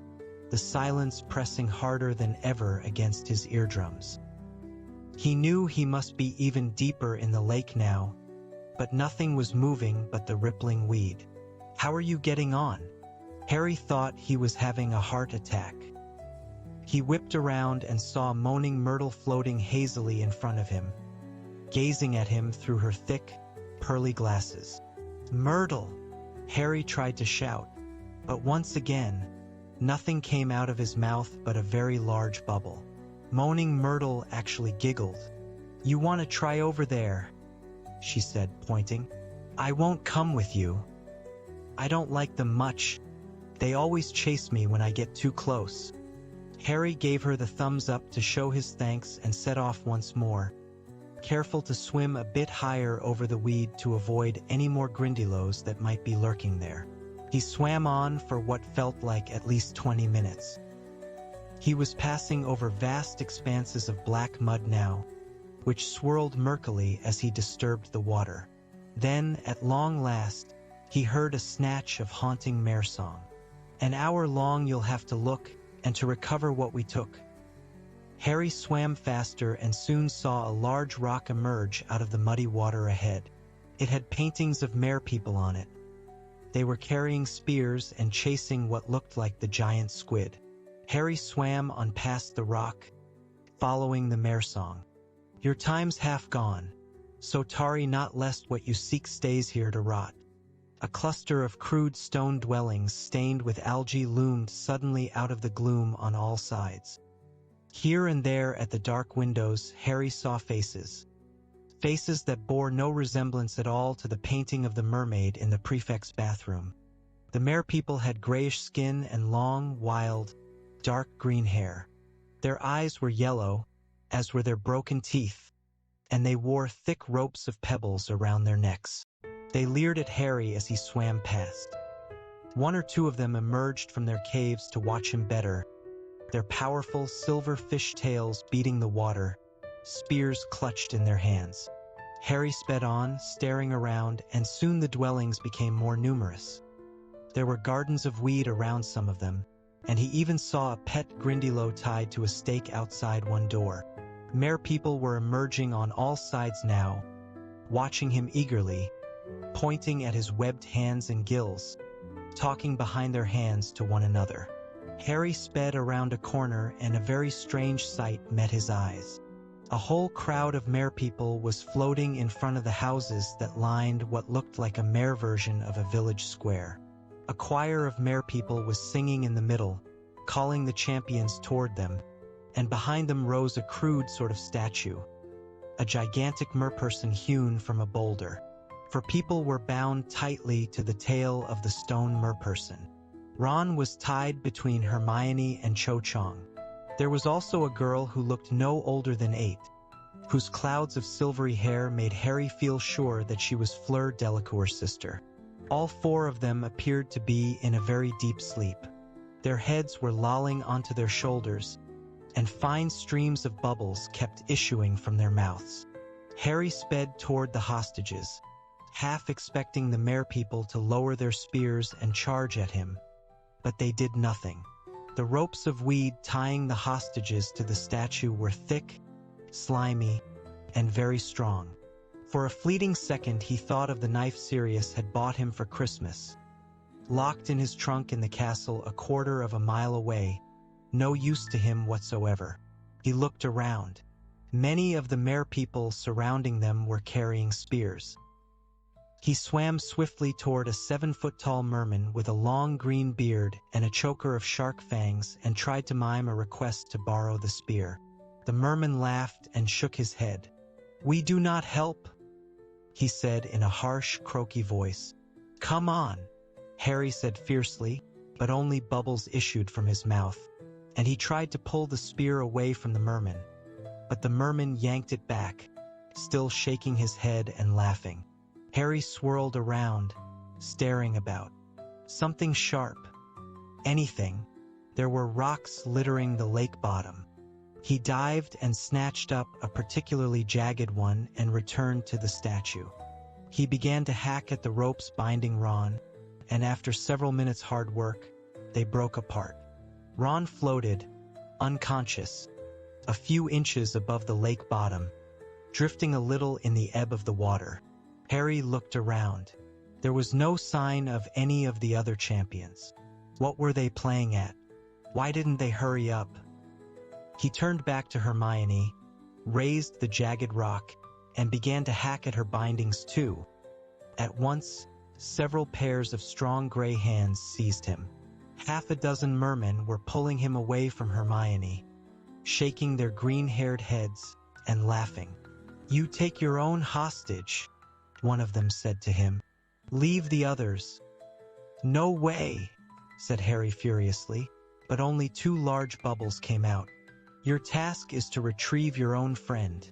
the silence pressing harder than ever against his eardrums. He knew he must be even deeper in the lake now, but nothing was moving but the rippling weed. "How are you getting on?" Harry thought he was having a heart attack. He whipped around and saw moaning Myrtle floating hazily in front of him, gazing at him through her thick, pearly glasses. "Myrtle!" Harry tried to shout, but once again, nothing came out of his mouth but a very large bubble. Moaning Myrtle actually giggled. "You want to try over there?" she said, pointing. "I won't come with you. I don't like them much. They always chase me when I get too close." Harry gave her the thumbs up to show his thanks and set off once more, careful to swim a bit higher over the weed to avoid any more Grindylows that might be lurking there. He swam on for what felt like at least 20 minutes. He was passing over vast expanses of black mud now, which swirled murkily as he disturbed the water. Then, at long last, he heard a snatch of haunting mare song. "An hour long you'll have to look, and to recover what we took." Harry swam faster and soon saw a large rock emerge out of the muddy water ahead. It had paintings of mare people on it. They were carrying spears and chasing what looked like the giant squid. Harry swam on past the rock, following the mare song. "Your time's half gone, so tarry not lest what you seek stays here to rot." A cluster of crude stone dwellings stained with algae loomed suddenly out of the gloom on all sides. Here and there at the dark windows, Harry saw faces. Faces that bore no resemblance at all to the painting of the mermaid in the prefect's bathroom. The mare people had grayish skin and long, wild, dark green hair. Their eyes were yellow, as were their broken teeth, and they wore thick ropes of pebbles around their necks. They leered at Harry as he swam past. One or two of them emerged from their caves to watch him better, their powerful silver fish tails beating the water, spears clutched in their hands. Harry sped on, staring around, and soon the dwellings became more numerous. There were gardens of weed around some of them, and he even saw a pet Grindylow tied to a stake outside one door. Mare people were emerging on all sides now, watching him eagerly, pointing at his webbed hands and gills, talking behind their hands to one another. Harry sped around a corner and a very strange sight met his eyes. A whole crowd of mare people was floating in front of the houses that lined what looked like a mare version of a village square. A choir of mare people was singing in the middle, calling the champions toward them, and behind them rose a crude sort of statue, a gigantic merperson hewn from a boulder. For people were bound tightly to the tail of the stone merperson. Ron was tied between Hermione and Cho Chang. There was also a girl who looked no older than 8, whose clouds of silvery hair made Harry feel sure that she was Fleur Delacour's sister. All 4 of them appeared to be in a very deep sleep. Their heads were lolling onto their shoulders, and fine streams of bubbles kept issuing from their mouths. Harry sped toward the hostages, half expecting the mare people to lower their spears and charge at him, but they did nothing. The ropes of weed tying the hostages to the statue were thick, slimy, and very strong. For a fleeting second he thought of the knife Sirius had bought him for Christmas, locked in his trunk in the castle a quarter of a mile away, no use to him whatsoever. He looked around. Many of the merpeople surrounding them were carrying spears. He swam swiftly toward a 7-foot-tall merman with a long green beard and a choker of shark fangs and tried to mime a request to borrow the spear. The merman laughed and shook his head. "We do not help," he said in a harsh, croaky voice. "Come on," Harry said fiercely, but only bubbles issued from his mouth, and he tried to pull the spear away from the merman. But the merman yanked it back, still shaking his head and laughing. Harry swirled around, staring about. Something sharp. Anything. There were rocks littering the lake bottom. He dived and snatched up a particularly jagged one and returned to the statue. He began to hack at the ropes binding Ron, and after several minutes' hard work, they broke apart. Ron floated, unconscious, a few inches above the lake bottom, drifting a little in the ebb of the water. Harry looked around. There was no sign of any of the other champions. What were they playing at? Why didn't they hurry up? He turned back to Hermione, raised the jagged rock, and began to hack at her bindings too. At once, several pairs of strong gray hands seized him. Half a dozen mermen were pulling him away from Hermione, shaking their green-haired heads and laughing. "You take your own hostage," one of them said to him. "Leave the others." "No way," said Harry furiously, but only 2 large bubbles came out. "Your task is to retrieve your own friend.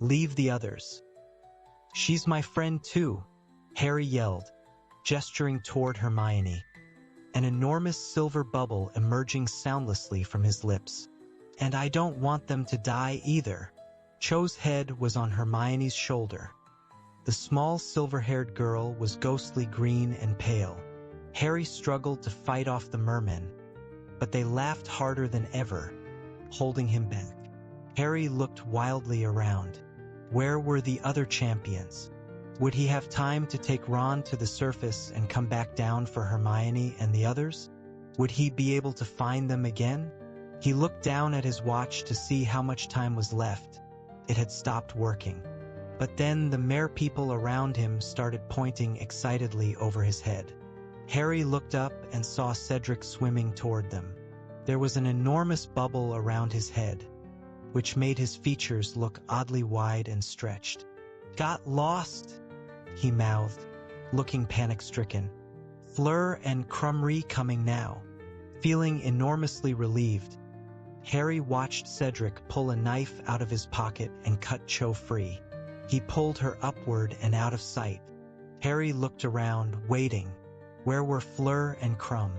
Leave the others." "She's my friend too," Harry yelled, gesturing toward Hermione, an enormous silver bubble emerging soundlessly from his lips. "And I don't want them to die either." Cho's head was on Hermione's shoulder. The small silver-haired girl was ghostly green and pale. Harry struggled to fight off the mermen, but they laughed harder than ever, holding him back. Harry looked wildly around. Where were the other champions? Would he have time to take Ron to the surface and come back down for Hermione and the others? Would he be able to find them again? He looked down at his watch to see how much time was left. It had stopped working. But then the merpeople around him started pointing excitedly over his head. Harry looked up and saw Cedric swimming toward them. There was an enormous bubble around his head, which made his features look oddly wide and stretched. "Got lost," he mouthed, looking panic-stricken. "Fleur and Crumry coming now." Feeling enormously relieved, Harry watched Cedric pull a knife out of his pocket and cut Cho free. He pulled her upward and out of sight. Harry looked around, waiting. Where were Fleur and Crumb?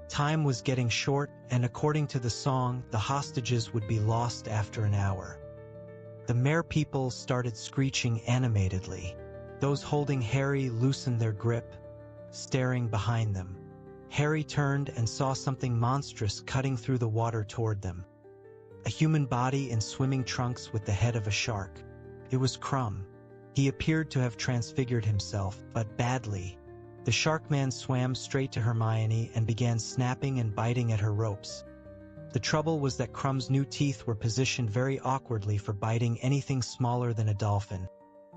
Time was getting short, and according to the song, the hostages would be lost after an hour. The merpeople started screeching animatedly. Those holding Harry loosened their grip, staring behind them. Harry turned and saw something monstrous cutting through the water toward them. A human body in swimming trunks with the head of a shark. It was Crumb. He appeared to have transfigured himself, but badly. The Sharkman swam straight to Hermione and began snapping and biting at her ropes. The trouble was that Crumb's new teeth were positioned very awkwardly for biting anything smaller than a dolphin,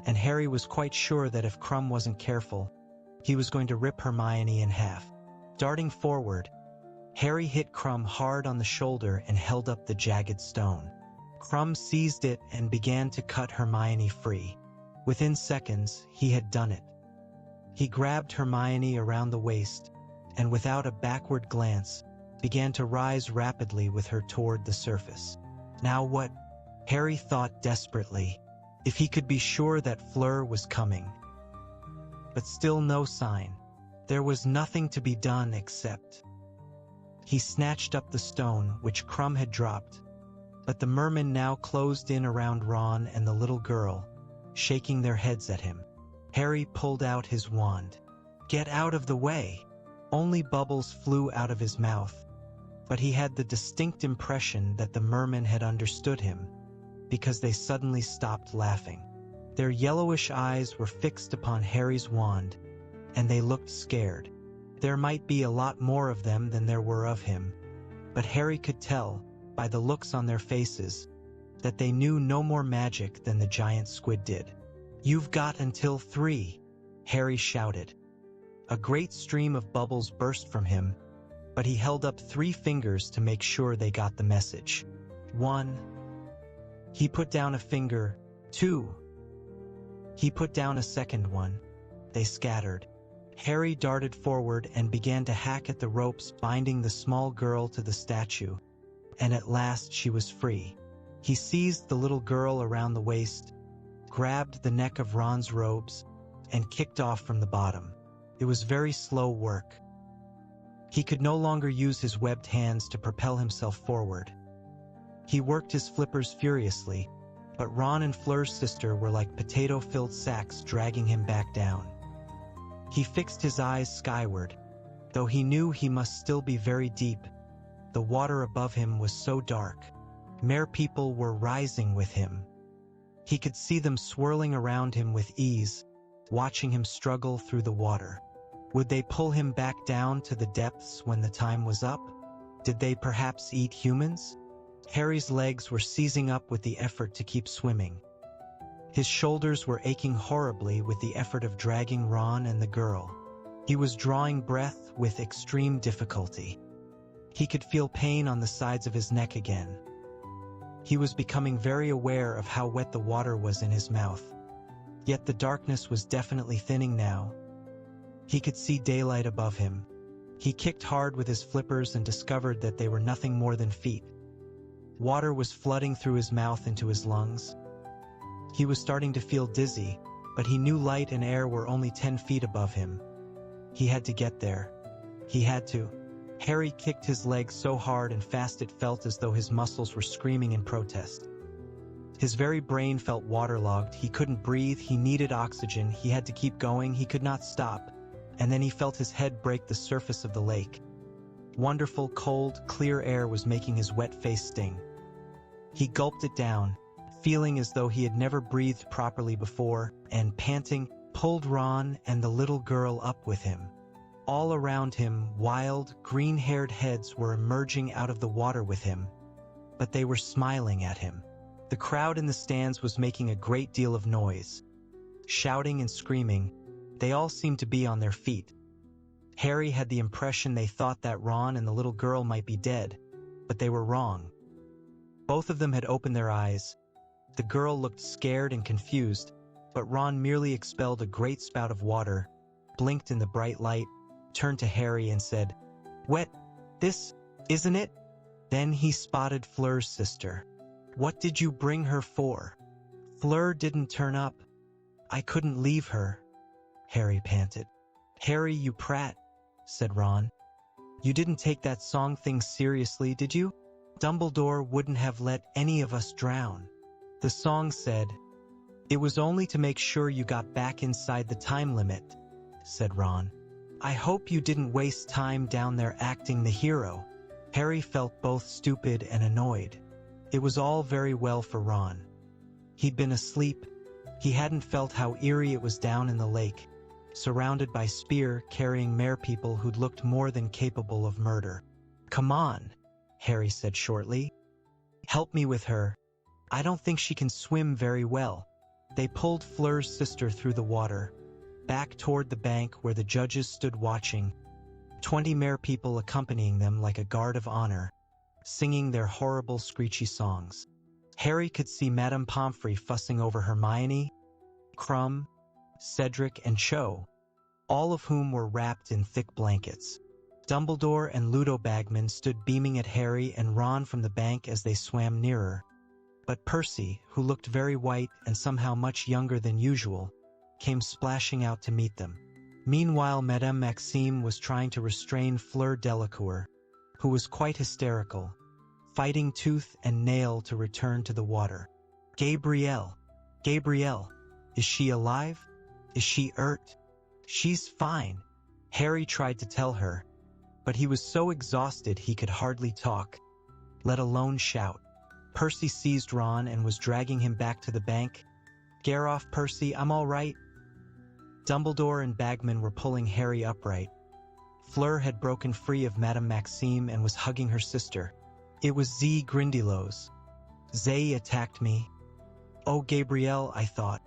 and Harry was quite sure that if Crumb wasn't careful, he was going to rip Hermione in half. Darting forward, Harry hit Crumb hard on the shoulder and held up the jagged stone. Crumb seized it and began to cut Hermione free. Within seconds, he had done it. He grabbed Hermione around the waist, and without a backward glance, began to rise rapidly with her toward the surface. Now what? Harry thought desperately. If he could be sure that Fleur was coming. But still no sign. There was nothing to be done except... He snatched up the stone, which Crumb had dropped, but the mermen now closed in around Ron and the little girl, shaking their heads at him. Harry pulled out his wand. "Get out of the way!" Only bubbles flew out of his mouth, but he had the distinct impression that the mermen had understood him, because they suddenly stopped laughing. Their yellowish eyes were fixed upon Harry's wand, and they looked scared. There might be a lot more of them than there were of him, but Harry could tell, by the looks on their faces, that they knew no more magic than the giant squid did. "You've got until 3, Harry shouted. A great stream of bubbles burst from him, but he held up 3 fingers to make sure they got the message. 1. He put down a finger. 2. He put down a second one. They scattered. Harry darted forward and began to hack at the ropes binding the small girl to the statue, and at last she was free. He seized the little girl around the waist, grabbed the neck of Ron's robes, and kicked off from the bottom. It was very slow work. He could no longer use his webbed hands to propel himself forward. He worked his flippers furiously, but Ron and Fleur's sister were like potato-filled sacks dragging him back down. He fixed his eyes skyward, though he knew he must still be very deep. The water above him was so dark. Mere people were rising with him. He could see them swirling around him with ease, watching him struggle through the water. Would they pull him back down to the depths when the time was up? Did they perhaps eat humans? Harry's legs were seizing up with the effort to keep swimming. His shoulders were aching horribly with the effort of dragging Ron and the girl. He was drawing breath with extreme difficulty. He could feel pain on the sides of his neck again. He was becoming very aware of how wet the water was in his mouth. Yet the darkness was definitely thinning now. He could see daylight above him. He kicked hard with his flippers and discovered that they were nothing more than feet. Water was flooding through his mouth into his lungs. He was starting to feel dizzy, but he knew light and air were only 10 feet above him. He had to get there. He had to. Harry kicked his legs so hard and fast it felt as though his muscles were screaming in protest. His very brain felt waterlogged. He couldn't breathe. He needed oxygen. He had to keep going. He could not stop. And then he felt his head break the surface of the lake. Wonderful, cold, clear air was making his wet face sting. He gulped it down, feeling as though he had never breathed properly before, and panting, pulled Ron and the little girl up with him. All around him, wild, green-haired heads were emerging out of the water with him, but they were smiling at him. The crowd in the stands was making a great deal of noise. Shouting and screaming, they all seemed to be on their feet. Harry had the impression they thought that Ron and the little girl might be dead, but they were wrong. Both of them had opened their eyes. The girl looked scared and confused, but Ron merely expelled a great spout of water, blinked in the bright light, turned to Harry and said, "Wet, this, isn't it?" Then he spotted Fleur's sister. "What did you bring her for?" "Fleur didn't turn up. I couldn't leave her," Harry panted. "Harry, you prat," said Ron. "You didn't take that song thing seriously, did you? Dumbledore wouldn't have let any of us drown. The song said, 'It was only to make sure you got back inside the time limit,'" said Ron. "I hope you didn't waste time down there acting the hero." Harry felt both stupid and annoyed. It was all very well for Ron. He'd been asleep. He hadn't felt how eerie it was down in the lake, surrounded by spear-carrying merpeople who'd looked more than capable of murder. "Come on," Harry said shortly. "Help me with her. I don't think she can swim very well." They pulled Fleur's sister through the water, back toward the bank where the judges stood watching, 20 merpeople accompanying them like a guard of honor, singing their horrible screechy songs. Harry could see Madame Pomfrey fussing over Hermione, Krum, Cedric, and Cho, all of whom were wrapped in thick blankets. Dumbledore and Ludo Bagman stood beaming at Harry and Ron from the bank as they swam nearer. But Percy, who looked very white and somehow much younger than usual, came splashing out to meet them. Meanwhile, Madame Maxime was trying to restrain Fleur Delacour, who was quite hysterical, fighting tooth and nail to return to the water. Gabrielle, is she alive? Is she hurt?" "She's fine," Harry tried to tell her, but he was so exhausted he could hardly talk, let alone shout. Percy seized Ron and was dragging him back to the bank. "Get off, Percy, I'm all right." Dumbledore and Bagman were pulling Harry upright. Fleur had broken free of Madame Maxime and was hugging her sister. It was Z. Grindylows. Zay attacked me. Oh, Gabrielle, I thought.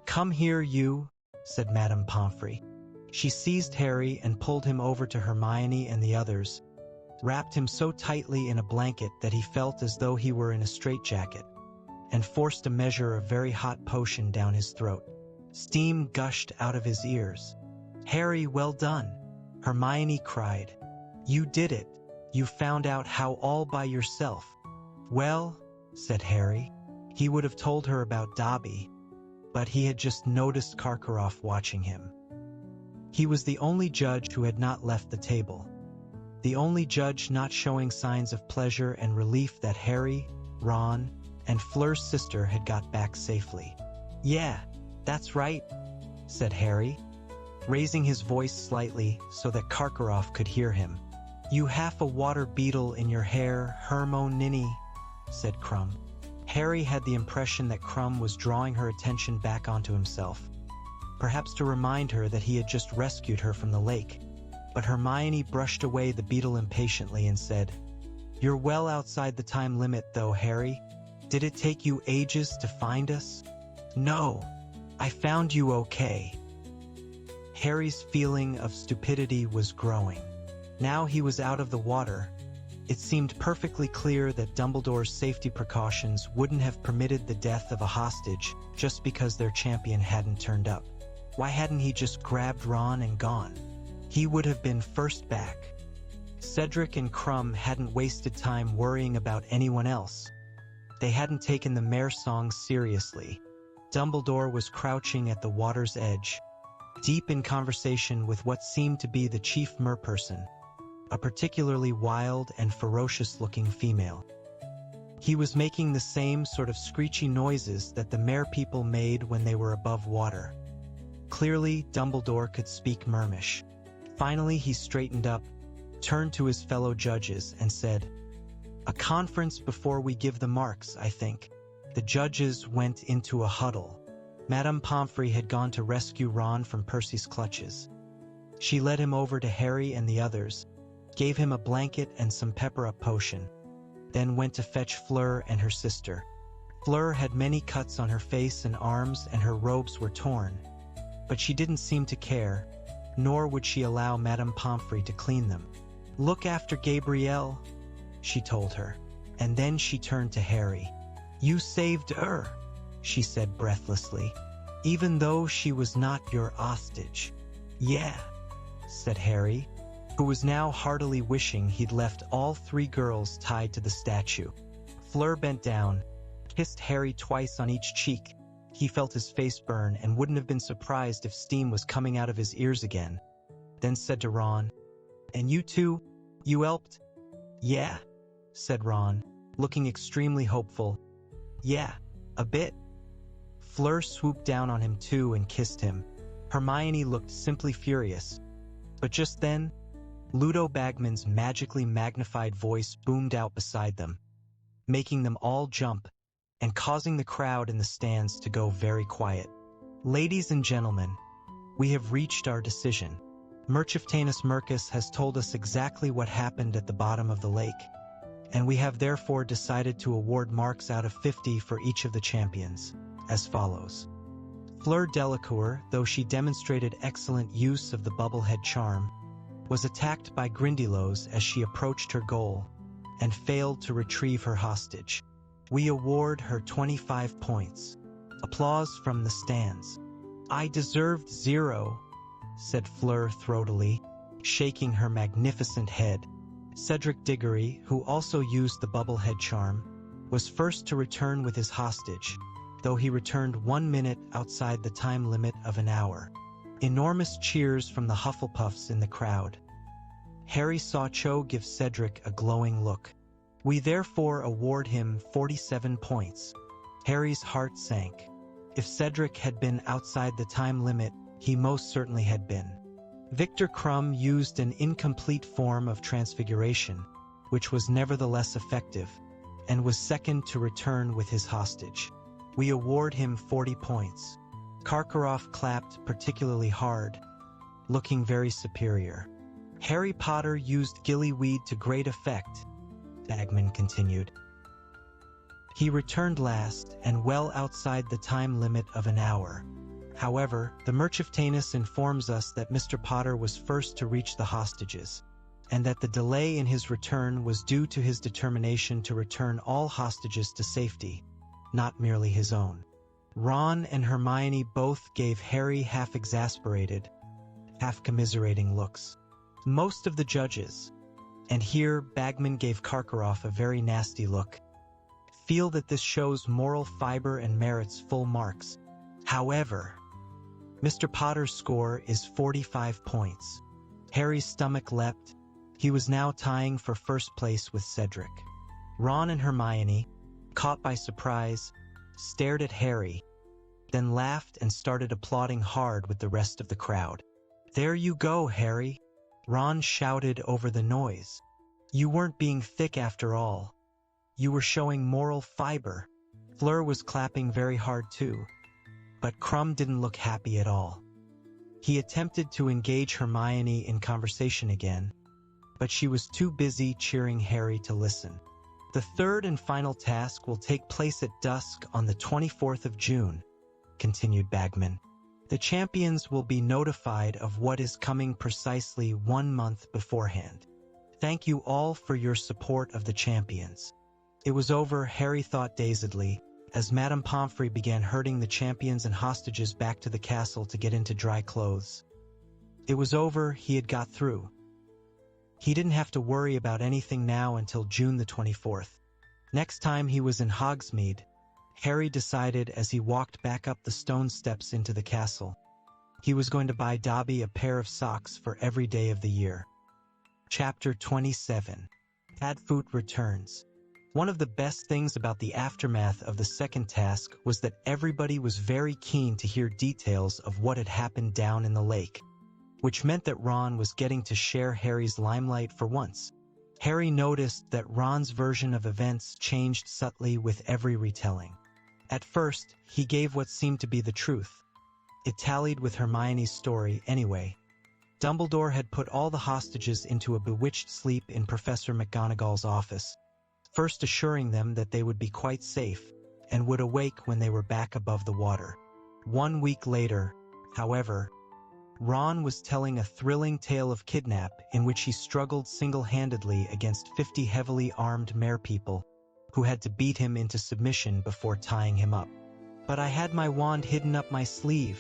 Come here, you, said Madame Pomfrey. She seized Harry and pulled him over to Hermione and the others, wrapped him so tightly in a blanket that he felt as though he were in a straitjacket, and forced a measure of very hot potion down his throat. Steam gushed out of his ears. Harry, well done, Hermione cried. You did it. You found out how all by yourself. Well, said Harry. He would have told her about Dobby, but he had just noticed Karkaroff watching him. He was the only judge who had not left the table, the only judge not showing signs of pleasure and relief that Harry, Ron, and Fleur's sister had got back safely. Yeah, that's right, said Harry, raising his voice slightly so that Karkaroff could hear him. You half a water beetle in your hair, Hermione, said Crumb. Harry had the impression that Crumb was drawing her attention back onto himself, perhaps to remind her that he had just rescued her from the lake. But Hermione brushed away the beetle impatiently and said, You're well outside the time limit though, Harry. Did it take you ages to find us? No, I found you okay. Harry's feeling of stupidity was growing. Now he was out of the water. It seemed perfectly clear that Dumbledore's safety precautions wouldn't have permitted the death of a hostage just because their champion hadn't turned up. Why hadn't he just grabbed Ron and gone? He would have been first back. Cedric and Crumb hadn't wasted time worrying about anyone else. They hadn't taken the mare song seriously. Dumbledore was crouching at the water's edge, deep in conversation with what seemed to be the chief merperson, a particularly wild and ferocious-looking female. He was making the same sort of screechy noises that the mare people made when they were above water. Clearly, Dumbledore could speak Mermish. Finally, he straightened up, turned to his fellow judges, and said, A conference before we give the marks, I think. The judges went into a huddle. Madame Pomfrey had gone to rescue Ron from Percy's clutches. She led him over to Harry and the others, gave him a blanket and some pepper-up potion, then went to fetch Fleur and her sister. Fleur had many cuts on her face and arms, and her robes were torn, but she didn't seem to care, nor would she allow Madame Pomfrey to clean them. Look after Gabrielle, she told her, and then she turned to Harry. You saved her, she said breathlessly, even though she was not your hostage. Yeah, said Harry, who was now heartily wishing he'd left all three girls tied to the statue. Fleur bent down, kissed Harry twice on each cheek. He felt his face burn and wouldn't have been surprised if steam was coming out of his ears again, then said to Ron, And you too? You helped? Yeah, said Ron, looking extremely hopeful. Yeah, a bit. Fleur swooped down on him too and kissed him. Hermione looked simply furious. But just then, Ludo Bagman's magically magnified voice boomed out beside them, making them all jump and causing the crowd in the stands to go very quiet. Ladies and gentlemen, we have reached our decision. Merchiftanus Mercus has told us exactly what happened at the bottom of the lake, and we have therefore decided to award marks out of 50 for each of the champions, as follows. Fleur Delacour, though she demonstrated excellent use of the bubblehead charm, was attacked by Grindylows as she approached her goal and failed to retrieve her hostage. We award her 25 points. Applause from the stands. I deserved 0, said Fleur throatily, shaking her magnificent head. Cedric Diggory, who also used the bubblehead charm, was first to return with his hostage, though he returned 1 minute outside the time limit of an hour. Enormous cheers from the Hufflepuffs in the crowd. Harry saw Cho give Cedric a glowing look. We therefore award him 47 points. Harry's heart sank. If Cedric had been outside the time limit, he most certainly had been. Victor Crumb used an incomplete form of transfiguration, which was nevertheless effective, and was second to return with his hostage. We award him 40 points. Karkaroff clapped particularly hard, looking very superior. Harry Potter used gillyweed to great effect, Bagman continued. He returned last and well outside the time limit of an hour. However, the Merchiftanus informs us that Mr. Potter was first to reach the hostages, and that the delay in his return was due to his determination to return all hostages to safety, not merely his own. Ron and Hermione both gave Harry half-exasperated, half-commiserating looks. Most of the judges, and here Bagman gave Karkaroff a very nasty look, feel that this shows moral fiber and merits full marks. However, Mr. Potter's score is 45 points. Harry's stomach leapt. He was now tying for first place with Cedric. Ron and Hermione, caught by surprise, stared at Harry, then laughed and started applauding hard with the rest of the crowd. "There you go, Harry," Ron shouted over the noise. "You weren't being thick after all. You were showing moral fiber." Fleur was clapping very hard too, but Krum didn't look happy at all. He attempted to engage Hermione in conversation again, but she was too busy cheering Harry to listen. "The third and final task will take place at dusk on the 24th of June, continued Bagman. "The champions will be notified of what is coming precisely 1 month beforehand. Thank you all for your support of the champions." It was over, Harry thought dazedly, as Madame Pomfrey began herding the champions and hostages back to the castle to get into dry clothes. It was over, he had got through. He didn't have to worry about anything now until June the 24th. Next time he was in Hogsmeade, Harry decided as he walked back up the stone steps into the castle. He was going to buy Dobby a pair of socks for every day of the year. Chapter 27. Padfoot returns. One of the best things about the aftermath of the second task was that everybody was very keen to hear details of what had happened down in the lake, which meant that Ron was getting to share Harry's limelight for once. Harry noticed that Ron's version of events changed subtly with every retelling. At first, he gave what seemed to be the truth. It tallied with Hermione's story anyway. Dumbledore had put all the hostages into a bewitched sleep in Professor McGonagall's office, first assuring them that they would be quite safe and would awake when they were back above the water. 1 week later, however, Ron was telling a thrilling tale of kidnap in which he struggled single-handedly against 50 heavily armed merpeople who had to beat him into submission before tying him up. "But I had my wand hidden up my sleeve,"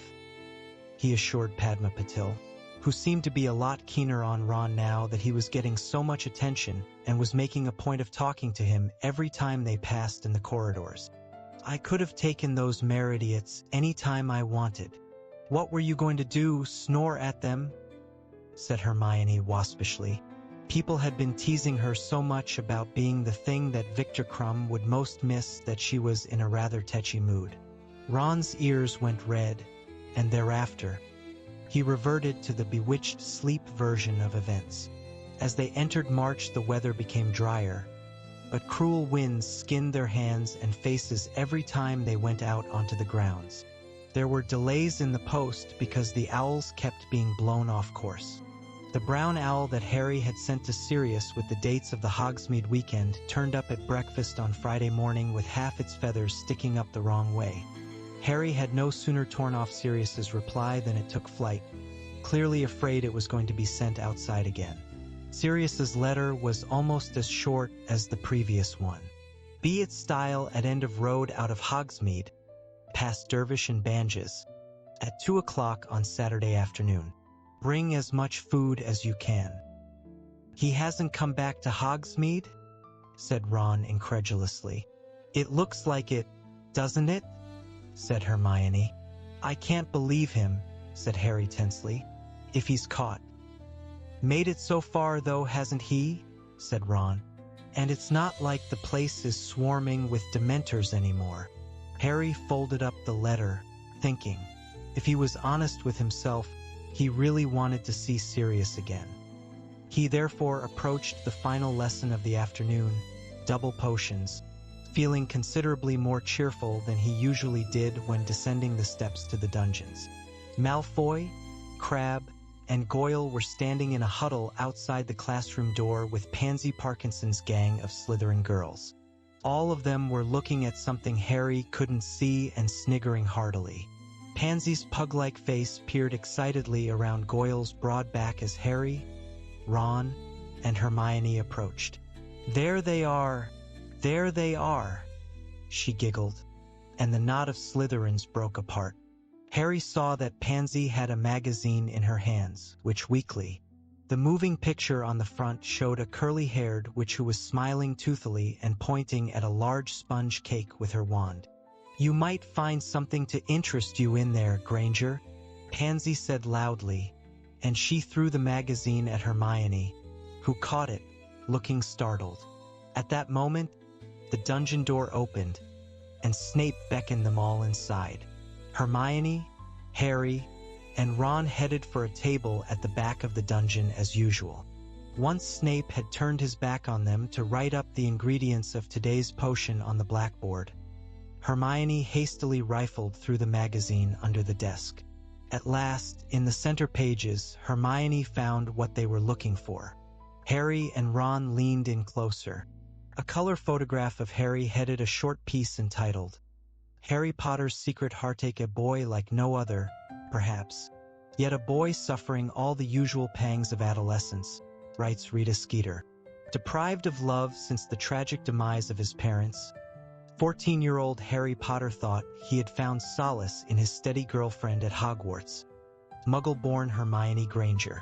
he assured Padma Patil, who seemed to be a lot keener on Ron now that he was getting so much attention and was making a point of talking to him every time they passed in the corridors. "I could have taken those Meridiots any time I wanted." "What were you going to do, snore at them?" said Hermione waspishly. People had been teasing her so much about being the thing that Victor Krum would most miss that she was in a rather tetchy mood. Ron's ears went red, and thereafter, he reverted to the bewitched sleep version of events. As they entered March, the weather became drier, but cruel winds skinned their hands and faces every time they went out onto the grounds. There were delays in the post because the owls kept being blown off course. The brown owl that Harry had sent to Sirius with the dates of the Hogsmeade weekend turned up at breakfast on Friday morning with half its feathers sticking up the wrong way. Harry had no sooner torn off Sirius's reply than it took flight, clearly afraid it was going to be sent outside again. Sirius's letter was almost as short as the previous one. "Be it style at end of road out of Hogsmeade, past Dervish and Banges, at 2 o'clock on Saturday afternoon. Bring as much food as you can." "He hasn't come back to Hogsmeade?" said Ron incredulously. "It looks like it, doesn't it?" said Hermione. "I can't believe him," said Harry tensely, "if he's caught." "Made it so far though, hasn't he?" said Ron. "And it's not like the place is swarming with Dementors anymore." Harry folded up the letter, thinking, if he was honest with himself, he really wanted to see Sirius again. He therefore approached the final lesson of the afternoon, double potions, feeling considerably more cheerful than he usually did when descending the steps to the dungeons. Malfoy, Crabbe, and Goyle were standing in a huddle outside the classroom door with Pansy Parkinson's gang of Slytherin girls. All of them were looking at something Harry couldn't see and sniggering heartily. Pansy's pug-like face peered excitedly around Goyle's broad back as Harry, Ron, and Hermione approached. "There they are! There they are!" she giggled, and the knot of Slytherins broke apart. Harry saw that Pansy had a magazine in her hands, which weakly. The moving picture on the front showed a curly-haired witch who was smiling toothily and pointing at a large sponge cake with her wand. "You might find something to interest you in there, Granger," Pansy said loudly, and she threw the magazine at Hermione, who caught it, looking startled. At that moment, the dungeon door opened, and Snape beckoned them all inside. Hermione, Harry, and Ron headed for a table at the back of the dungeon as usual. Once Snape had turned his back on them to write up the ingredients of today's potion on the blackboard, Hermione hastily rifled through the magazine under the desk. At last, in the center pages, Hermione found what they were looking for. Harry and Ron leaned in closer. A color photograph of Harry headed a short piece entitled, "Harry Potter's Secret Heartache, a boy like no other, perhaps, yet a boy suffering all the usual pangs of adolescence," writes Rita Skeeter. Deprived of love since the tragic demise of his parents, 14-year-old Harry Potter thought he had found solace in his steady girlfriend at Hogwarts, Muggle-born Hermione Granger.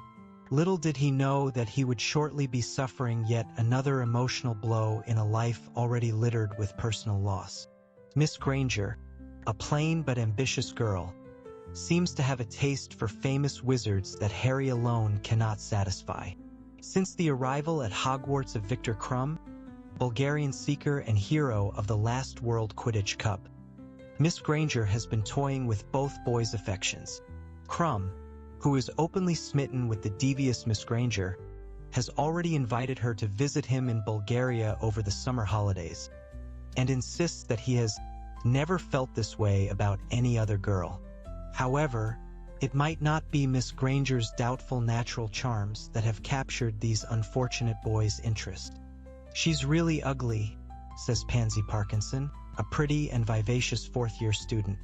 Little did he know that he would shortly be suffering yet another emotional blow in a life already littered with personal loss. Miss Granger, a plain but ambitious girl, seems to have a taste for famous wizards that Harry alone cannot satisfy. Since the arrival at Hogwarts of Victor Krum, Bulgarian seeker and hero of the last World Quidditch Cup, Miss Granger has been toying with both boys' affections. Krum, who is openly smitten with the devious Miss Granger, has already invited her to visit him in Bulgaria over the summer holidays, and insists that he has never felt this way about any other girl. However, it might not be Miss Granger's doubtful natural charms that have captured these unfortunate boys' interest. "She's really ugly," says Pansy Parkinson, a pretty and vivacious fourth-year student.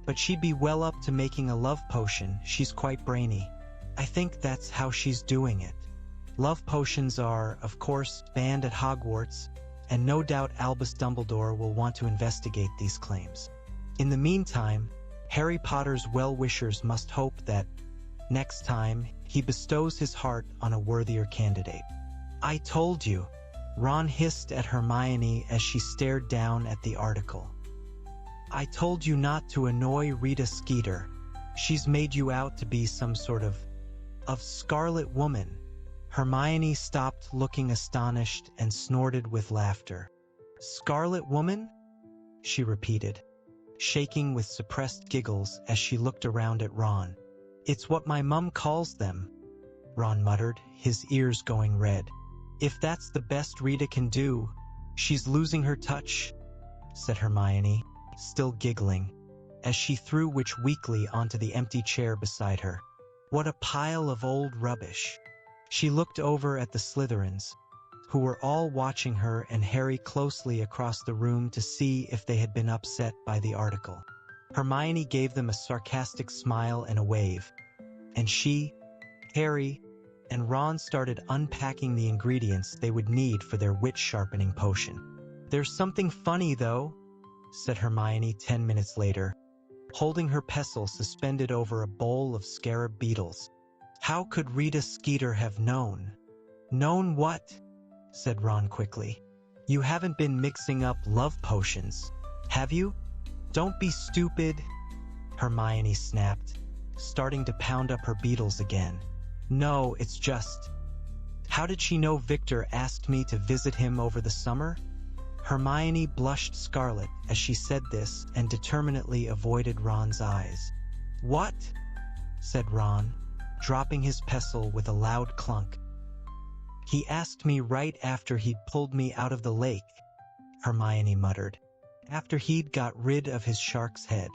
"But she'd be well up to making a love potion. She's quite brainy. I think that's how she's doing it." Love potions are, of course, banned at Hogwarts, and no doubt Albus Dumbledore will want to investigate these claims. In the meantime, Harry Potter's well-wishers must hope that, next time, he bestows his heart on a worthier candidate. "I told you," Ron hissed at Hermione as she stared down at the article. "I told you not to annoy Rita Skeeter. She's made you out to be some sort of Scarlet Woman." Hermione stopped looking astonished and snorted with laughter. "Scarlet Woman?" she repeated, shaking with suppressed giggles as she looked around at Ron. "It's what my mum calls them," Ron muttered, his ears going red. "If that's the best Rita can do, she's losing her touch," said Hermione, still giggling, as she threw Witch weakly onto the empty chair beside her. "What a pile of old rubbish." She looked over at the Slytherins, who were all watching her and Harry closely across the room to see if they had been upset by the article. Hermione gave them a sarcastic smile and a wave, and she, Harry, and Ron started unpacking the ingredients they would need for their witch-sharpening potion. "There's something funny, though," said Hermione 10 minutes later, holding her pestle suspended over a bowl of scarab beetles. "How could Rita Skeeter have known?" "Known what?" said Ron quickly. "You haven't been mixing up love potions, have you?" "Don't be stupid," Hermione snapped, starting to pound up her beetles again. "No, it's just... How did she know Victor asked me to visit him over the summer?" Hermione blushed scarlet as she said this and determinedly avoided Ron's eyes. "What?" said Ron, dropping his pestle with a loud clunk. "He asked me right after he'd pulled me out of the lake," Hermione muttered, "after he'd got rid of his shark's head.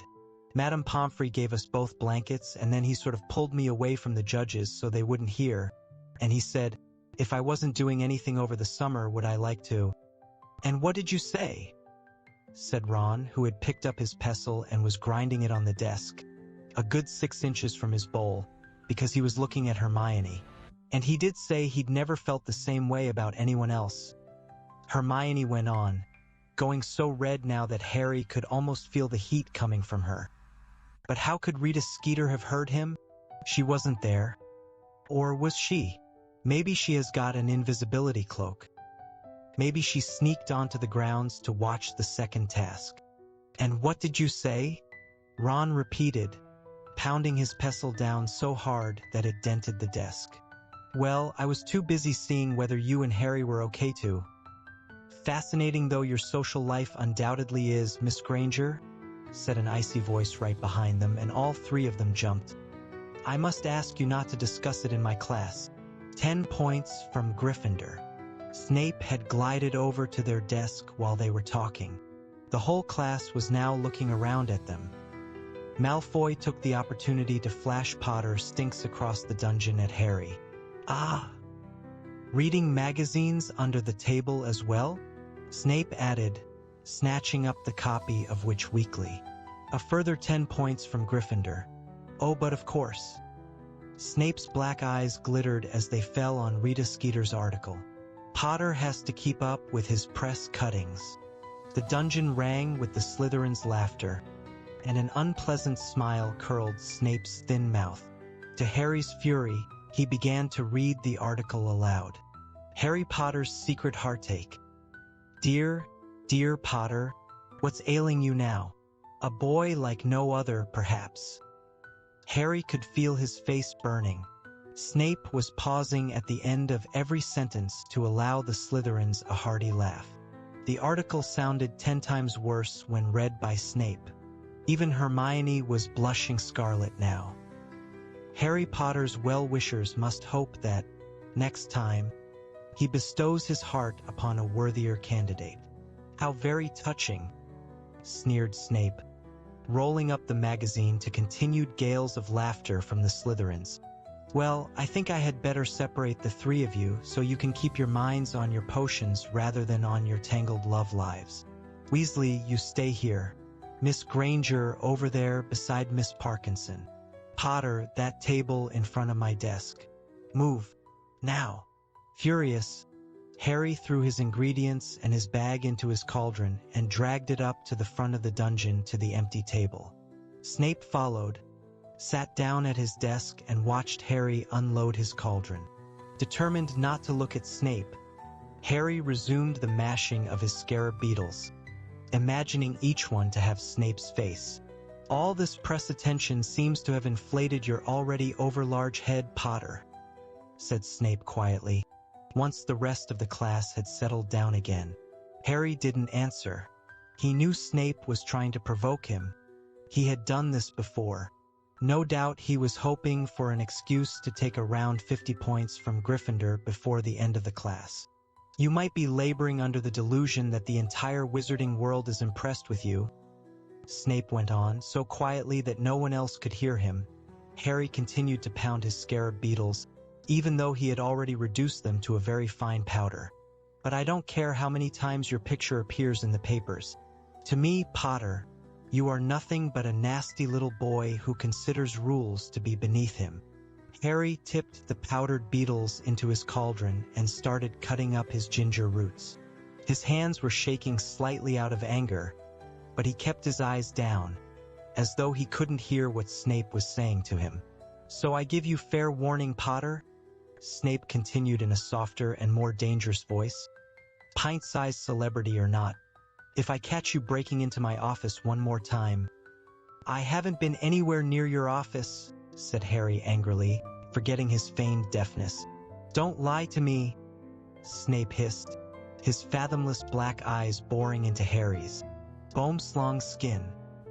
Madame Pomfrey gave us both blankets, and then he sort of pulled me away from the judges so they wouldn't hear, and he said, if I wasn't doing anything over the summer, would I like to..." "And what did you say?" said Ron, who had picked up his pestle and was grinding it on the desk, a good 6 inches from his bowl, because he was looking at Hermione. "And he did say he'd never felt the same way about anyone else." Hermione went on, going so red now that Harry could almost feel the heat coming from her. "But how could Rita Skeeter have heard him? She wasn't there. Or was she? Maybe she has got an invisibility cloak. Maybe she sneaked onto the grounds to watch the second task." "And what did you say?" Ron repeated, pounding his pestle down so hard that it dented the desk. "Well, I was too busy seeing whether you and Harry were okay too." "Fascinating though your social life undoubtedly is, Miss Granger," said an icy voice right behind them, and all three of them jumped. "I must ask you not to discuss it in my class." 10 points from Gryffindor. Snape had glided over to their desk while they were talking. The whole class was now looking around at them. Malfoy took the opportunity to flash Potter stinks across the dungeon at Harry. "Ah! Reading magazines under the table as well?" Snape added, snatching up the copy of Witch Weekly. A further 10 points from Gryffindor. "Oh, but of course." Snape's black eyes glittered as they fell on Rita Skeeter's article. "Potter has to keep up with his press cuttings." The dungeon rang with the Slytherin's laughter, and an unpleasant smile curled Snape's thin mouth. To Harry's fury, he began to read the article aloud. "Harry Potter's Secret Heartache. Dear, dear Potter, what's ailing you now? A boy like no other, perhaps." Harry could feel his face burning. Snape was pausing at the end of every sentence to allow the Slytherins a hearty laugh. The article sounded 10 times worse when read by Snape. Even Hermione was blushing scarlet now. Harry Potter's well-wishers must hope that, next time, he bestows his heart upon a worthier candidate. "How very touching," sneered Snape, rolling up the magazine to continued gales of laughter from the Slytherins. "Well, I think I had better separate the three of you so you can keep your minds on your potions rather than on your tangled love lives. Weasley, you stay here. Miss Granger over there beside Miss Parkinson. Potter, that table in front of my desk. Move. Now." Furious, Harry threw his ingredients and his bag into his cauldron and dragged it up to the front of the dungeon to the empty table. Snape followed, sat down at his desk and watched Harry unload his cauldron. Determined not to look at Snape, Harry resumed the mashing of his scarab beetles, imagining each one to have Snape's face. "All this press attention seems to have inflated your already overlarge head, Potter," said Snape quietly, once the rest of the class had settled down again. Harry didn't answer. He knew Snape was trying to provoke him. He had done this before. No doubt he was hoping for an excuse to take around 50 points from Gryffindor before the end of the class. "You might be laboring under the delusion that the entire wizarding world is impressed with you," Snape went on, so quietly that no one else could hear him. Harry continued to pound his scarab beetles, even though he had already reduced them to a very fine powder. "But I don't care how many times your picture appears in the papers. To me, Potter, you are nothing but a nasty little boy who considers rules to be beneath him." Harry tipped the powdered beetles into his cauldron and started cutting up his ginger roots. His hands were shaking slightly out of anger, but he kept his eyes down, as though he couldn't hear what Snape was saying to him. "So I give you fair warning, Potter," Snape continued in a softer and more dangerous voice. "Pint-sized celebrity or not, if I catch you breaking into my office one more time—" "I haven't been anywhere near your office," said Harry angrily, forgetting his feigned deafness. "Don't lie to me," Snape hissed, his fathomless black eyes boring into Harry's. "Boomslong skin,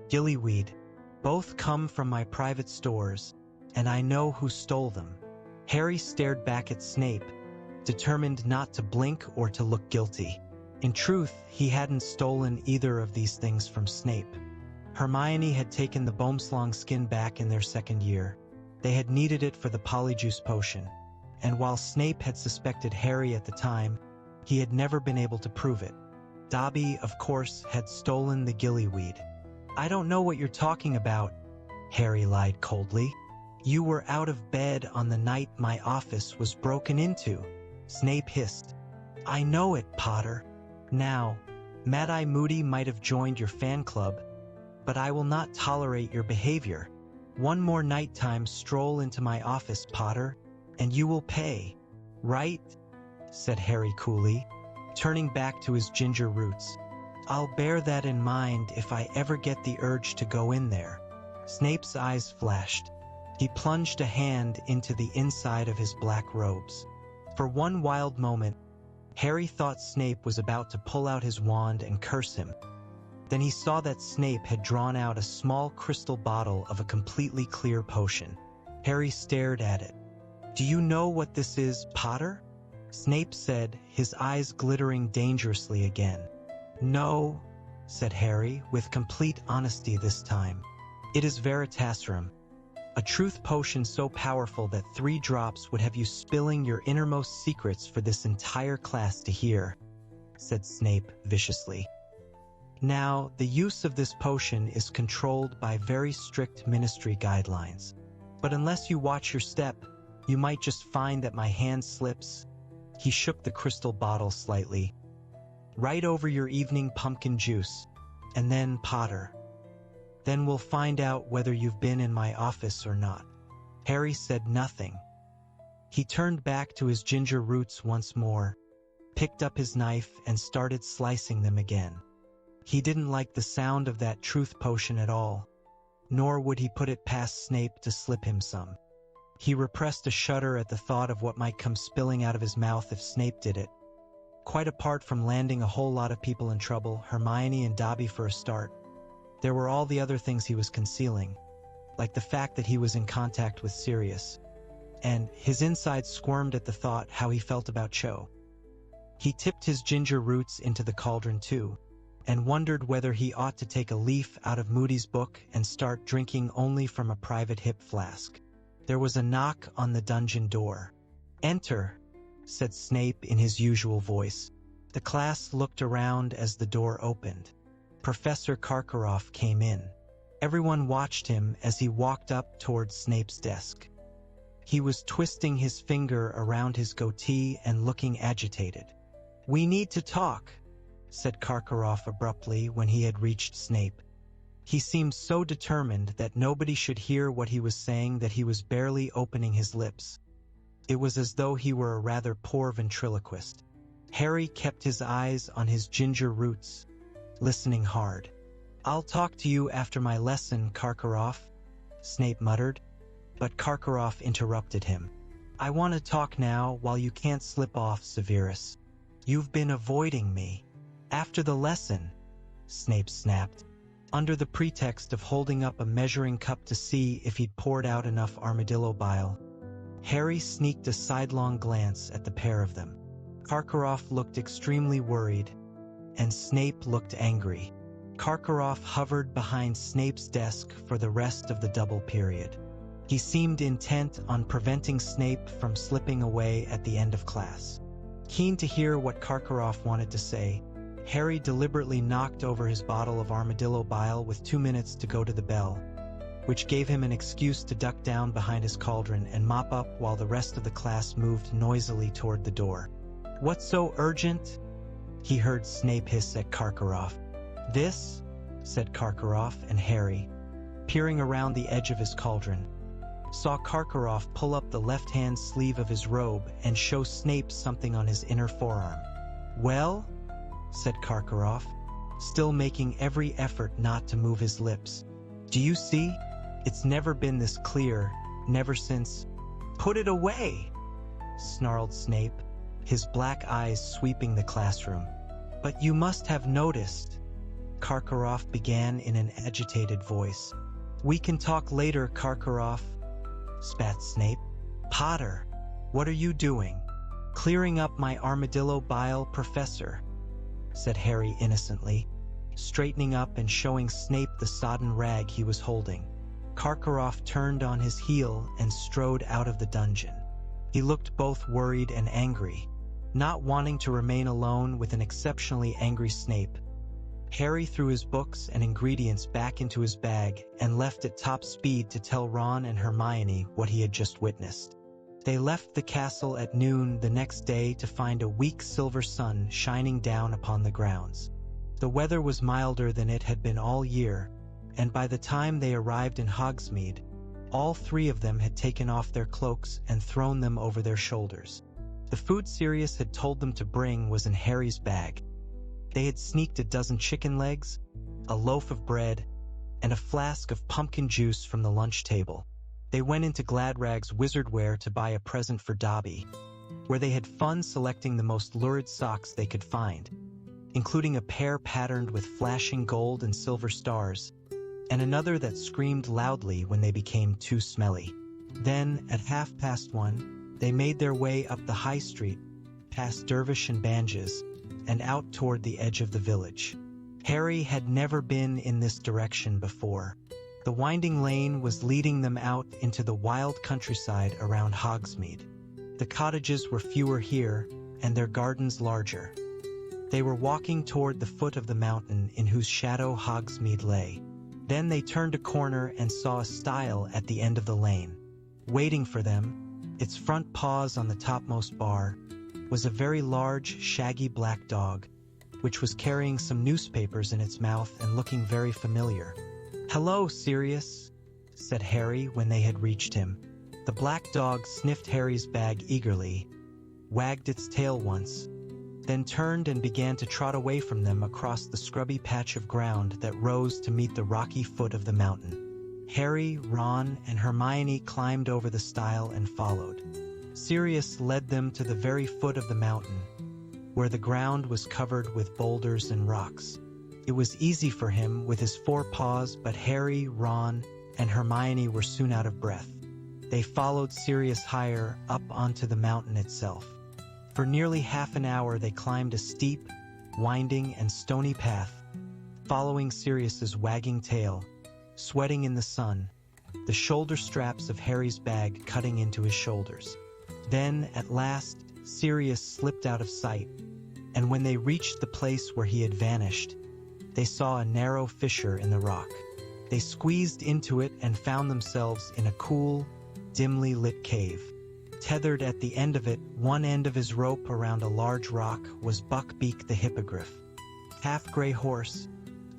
gillyweed, both come from my private stores, and I know who stole them." Harry stared back at Snape, determined not to blink or to look guilty. In truth, he hadn't stolen either of these things from Snape. Hermione had taken the Boomslong skin back in their second year. They had needed it for the Polyjuice potion, and while Snape had suspected Harry at the time, he had never been able to prove it. Dobby, of course, had stolen the gillyweed. "I don't know what you're talking about," Harry lied coldly. "You were out of bed on the night my office was broken into," Snape hissed. "I know it, Potter. Now, Mad-Eye Moody might have joined your fan club, but I will not tolerate your behavior. One more nighttime stroll into my office, Potter, and you will pay. Right?" said Harry coolly, turning back to his ginger roots. "I'll bear that in mind if I ever get the urge to go in there." Snape's eyes flashed. He plunged a hand into the inside of his black robes. For one wild moment, Harry thought Snape was about to pull out his wand and curse him. Then he saw that Snape had drawn out a small crystal bottle of a completely clear potion. Harry stared at it. "Do you know what this is, Potter?" Snape said, his eyes glittering dangerously again. "No," said Harry, with complete honesty this time. "It is Veritaserum, a truth potion so powerful that 3 drops would have you spilling your innermost secrets for this entire class to hear," said Snape viciously. "Now, the use of this potion is controlled by very strict ministry guidelines. But unless you watch your step, you might just find that my hand slips." He shook the crystal bottle slightly. "Right over your evening pumpkin juice. And then, Potter. Then we'll find out whether you've been in my office or not." Harry said nothing. He turned back to his ginger roots once more, picked up his knife, and started slicing them again. He didn't like the sound of that truth potion at all, nor would he put it past Snape to slip him some. He repressed a shudder at the thought of what might come spilling out of his mouth if Snape did it. Quite apart from landing a whole lot of people in trouble, Hermione and Dobby for a start, there were all the other things he was concealing, like the fact that he was in contact with Sirius, and his insides squirmed at the thought how he felt about Cho. He tipped his ginger roots into the cauldron too, and wondered whether he ought to take a leaf out of Moody's book and start drinking only from a private hip flask. There was a knock on the dungeon door. "Enter," said Snape in his usual voice. The class looked around as the door opened. Professor Karkaroff came in. Everyone watched him as he walked up towards Snape's desk. He was twisting his finger around his goatee and looking agitated. "We need to talk," said Karkaroff abruptly when he had reached Snape. He seemed so determined that nobody should hear what he was saying that he was barely opening his lips. It was as though he were a rather poor ventriloquist. Harry kept his eyes on his ginger roots, listening hard. "I'll talk to you after my lesson, Karkaroff," Snape muttered, but Karkaroff interrupted him. "I want to talk now while you can't slip off, Severus. You've been avoiding me." "After the lesson," Snape snapped, under the pretext of holding up a measuring cup to see if he'd poured out enough armadillo bile. Harry sneaked a sidelong glance at the pair of them. Karkaroff looked extremely worried, and Snape looked angry. Karkaroff hovered behind Snape's desk for the rest of the double period. He seemed intent on preventing Snape from slipping away at the end of class. Keen to hear what Karkaroff wanted to say, Harry deliberately knocked over his bottle of armadillo bile with 2 minutes to go to the bell, which gave him an excuse to duck down behind his cauldron and mop up while the rest of the class moved noisily toward the door. "What's so urgent?" he heard Snape hiss at Karkaroff. "This," said Karkaroff, and Harry, peering around the edge of his cauldron, saw Karkaroff pull up the left-hand sleeve of his robe and show Snape something on his inner forearm. "Well?" said Karkaroff, still making every effort not to move his lips. "Do you see? It's never been this clear, never since—" "Put it away!" snarled Snape, his black eyes sweeping the classroom. "But you must have noticed," Karkaroff began in an agitated voice. "We can talk later, Karkaroff," spat Snape. "Potter, what are you doing?" "Clearing up my armadillo bile, Professor," said Harry innocently, straightening up and showing Snape the sodden rag he was holding. Karkaroff turned on his heel and strode out of the dungeon. He looked both worried and angry. Not wanting to remain alone with an exceptionally angry Snape, Harry threw his books and ingredients back into his bag and left at top speed to tell Ron and Hermione what he had just witnessed. They left the castle at noon the next day to find a weak silver sun shining down upon the grounds. The weather was milder than it had been all year, and by the time they arrived in Hogsmeade, all three of them had taken off their cloaks and thrown them over their shoulders. The food Sirius had told them to bring was in Harry's bag. They had sneaked a dozen chicken legs, a loaf of bread, and a flask of pumpkin juice from the lunch table. They went into Gladrag's Wizardwear to buy a present for Dobby, where they had fun selecting the most lurid socks they could find, including a pair patterned with flashing gold and silver stars, and another that screamed loudly when they became too smelly. Then, at 1:30, they made their way up the high street, past Dervish and Banges, and out toward the edge of the village. Harry had never been in this direction before. The winding lane was leading them out into the wild countryside around Hogsmeade. The cottages were fewer here, and their gardens larger. They were walking toward the foot of the mountain in whose shadow Hogsmeade lay. Then they turned a corner and saw a stile at the end of the lane. Waiting for them, its front paws on the topmost bar, was a very large, shaggy black dog, which was carrying some newspapers in its mouth and looking very familiar. "Hello, Sirius," said Harry when they had reached him. The black dog sniffed Harry's bag eagerly, wagged its tail once, then turned and began to trot away from them across the scrubby patch of ground that rose to meet the rocky foot of the mountain. Harry, Ron, and Hermione climbed over the stile and followed. Sirius led them to the very foot of the mountain, where the ground was covered with boulders and rocks. It was easy for him with his 4 paws, but Harry, Ron, and Hermione were soon out of breath. They followed Sirius higher up onto the mountain itself. For nearly half an hour they climbed a steep, winding, and stony path, following Sirius's wagging tail, sweating in the sun, the shoulder straps of Harry's bag cutting into his shoulders. Then, at last, Sirius slipped out of sight, and when they reached the place where he had vanished, they saw a narrow fissure in the rock. They squeezed into it and found themselves in a cool, dimly lit cave. Tethered at the end of it, one end of his rope around a large rock, was Buckbeak the Hippogriff. Half gray horse,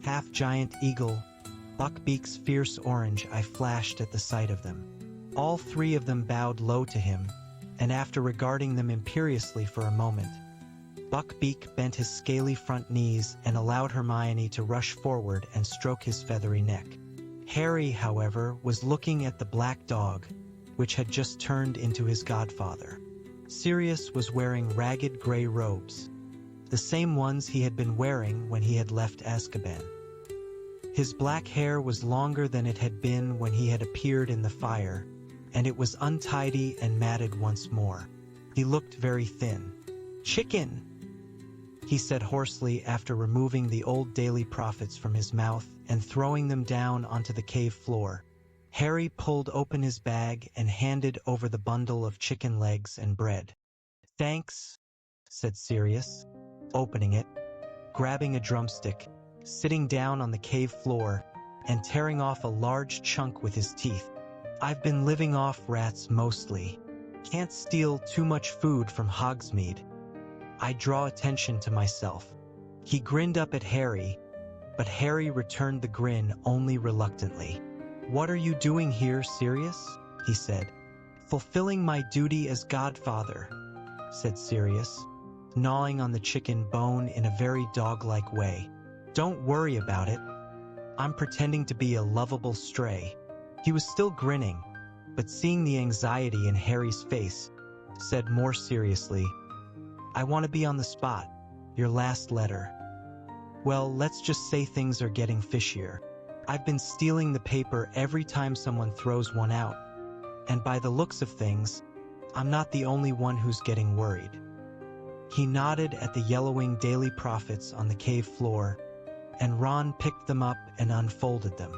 half giant eagle, Buckbeak's fierce orange eye flashed at the sight of them. All 3 of them bowed low to him, and after regarding them imperiously for a moment, Buckbeak bent his scaly front knees and allowed Hermione to rush forward and stroke his feathery neck. Harry, however, was looking at the black dog, which had just turned into his godfather. Sirius was wearing ragged gray robes, the same ones he had been wearing when he had left Azkaban. His black hair was longer than it had been when he had appeared in the fire, and it was untidy and matted once more. He looked very thin. "Chicken," he said hoarsely after removing the old daily prophets from his mouth and throwing them down onto the cave floor. Harry pulled open his bag and handed over the bundle of chicken legs and bread. "Thanks," said Sirius, opening it, grabbing a drumstick, sitting down on the cave floor, and tearing off a large chunk with his teeth. "I've been living off rats mostly. Can't steal too much food from Hogsmeade. I draw attention to myself." He grinned up at Harry, but Harry returned the grin only reluctantly. "What are you doing here, Sirius?" he said. "Fulfilling my duty as godfather," said Sirius, gnawing on the chicken bone in a very dog-like way. "Don't worry about it. I'm pretending to be a lovable stray." He was still grinning, but seeing the anxiety in Harry's face, said more seriously, "I want to be on the spot. Your last letter. Well, let's just say things are getting fishier. I've been stealing the paper every time someone throws one out, and by the looks of things, I'm not the only one who's getting worried." He nodded at the yellowing daily prophets on the cave floor, and Ron picked them up and unfolded them.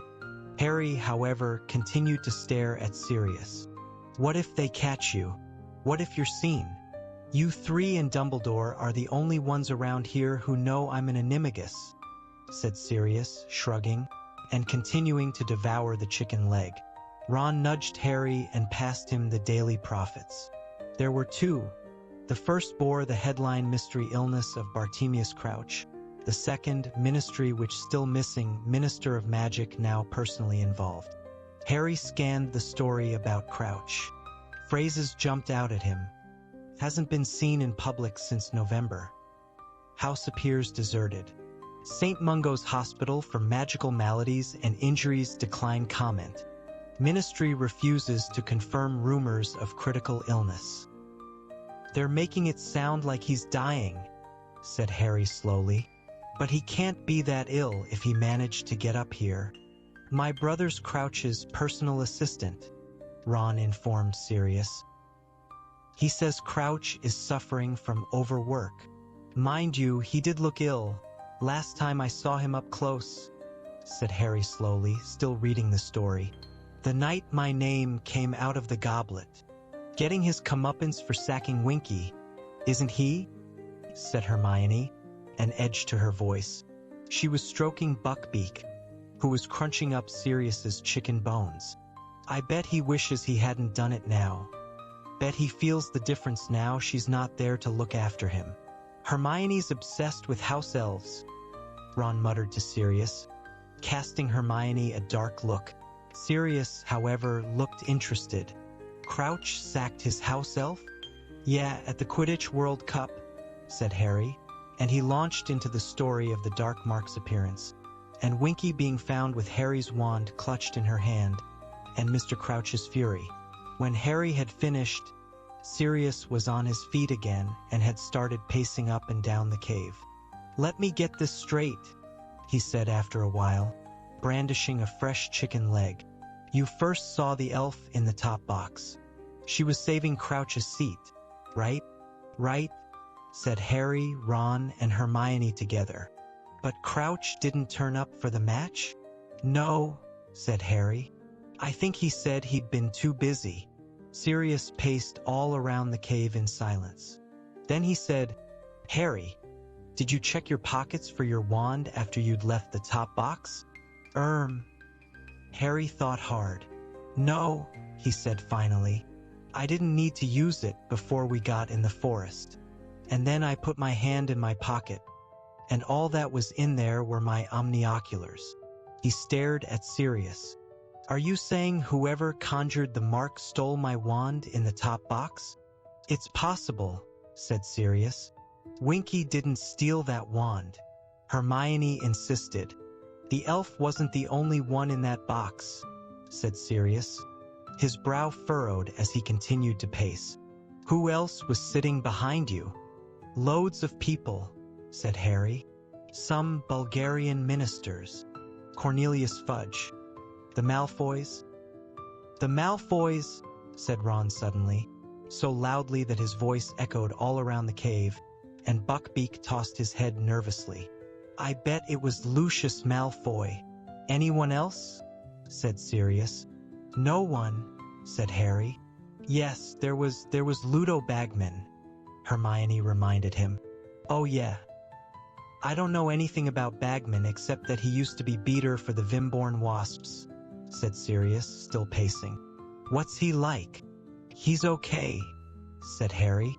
Harry, however, continued to stare at Sirius. "What if they catch you? What if you're seen?" You three and Dumbledore are the only ones around here who know I'm an animagus, said Sirius, shrugging, and continuing to devour the chicken leg. Ron nudged Harry and passed him the Daily Prophets. There were two. The first bore the headline Mystery Illness of Bartemius Crouch. The second, Ministry which still missing, Minister of Magic now personally involved. Harry scanned the story about Crouch. Phrases jumped out at him. Hasn't been seen in public since November. House appears deserted. St. Mungo's Hospital for Magical Maladies and Injuries decline comment. Ministry refuses to confirm rumors of critical illness. They're making it sound like he's dying, said Harry slowly. But he can't be that ill if he managed to get up here. My brother's Crouch's personal assistant, Ron informed Sirius. He says Crouch is suffering from overwork. Mind you, he did look ill. Last time I saw him up close, said Harry slowly, still reading the story. The night my name came out of the goblet. Getting his comeuppance for sacking Winky, isn't he? Said Hermione, an edge to her voice. She was stroking Buckbeak, who was crunching up Sirius's chicken bones. I bet he wishes he hadn't done it now. Bet he feels the difference now she's not there to look after him. Hermione's obsessed with house elves, Ron muttered to Sirius, casting Hermione a dark look. Sirius, however, looked interested. Crouch sacked his house elf? Yeah, at the Quidditch World Cup, said Harry, and he launched into the story of the Dark Mark's appearance, and Winky being found with Harry's wand clutched in her hand, and Mr. Crouch's fury. When Harry had finished, Sirius was on his feet again and had started pacing up and down the cave. Let me get this straight, he said after a while, brandishing a fresh chicken leg. You first saw the elf in the top box. She was saving Crouch's seat, right? Right, said Harry, Ron, and Hermione together. But Crouch didn't turn up for the match? No, said Harry. I think he said he'd been too busy. Sirius paced all around the cave in silence. Then he said, Harry, did you check your pockets for your wand after you'd left the top box? Harry thought hard. No, he said finally. I didn't need to use it before we got in the forest. And then I put my hand in my pocket, and all that was in there were my omnioculars. He stared at Sirius. Are you saying whoever conjured the mark stole my wand in the top box? It's possible, said Sirius. Winky didn't steal that wand. Hermione insisted. The elf wasn't the only one in that box, said Sirius. His brow furrowed as he continued to pace. Who else was sitting behind you? Loads of people, said Harry. Some Bulgarian ministers. Cornelius Fudge. The Malfoys? The Malfoys, said Ron suddenly, so loudly that his voice echoed all around the cave, and Buckbeak tossed his head nervously. I bet it was Lucius Malfoy. Anyone else? Said Sirius. No one, said Harry. Yes, there was Ludo Bagman, Hermione reminded him. Oh yeah. I don't know anything about Bagman except that he used to be beater for the Vimborn Wasps, said Sirius, still pacing. What's he like? He's okay, said Harry.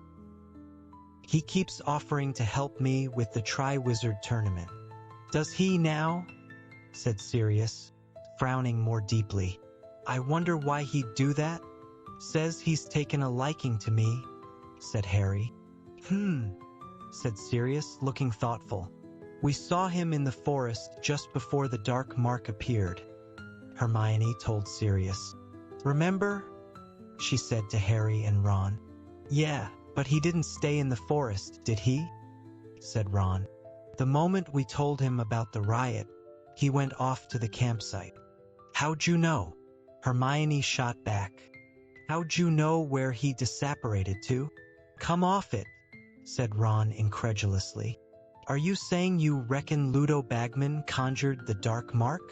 He keeps offering to help me with the Triwizard Tournament. Does he now? Said Sirius, frowning more deeply. I wonder why he'd do that. Says he's taken a liking to me, said Harry. Said Sirius, looking thoughtful. We saw him in the forest just before the Dark Mark appeared, Hermione told Sirius. Remember? She said to Harry and Ron. Yeah, but he didn't stay in the forest, did he? Said Ron. The moment we told him about the riot, he went off to the campsite. How'd you know? Hermione shot back. How'd you know where he disapparated to? Come off it, said Ron incredulously. Are you saying you reckon Ludo Bagman conjured the Dark Mark?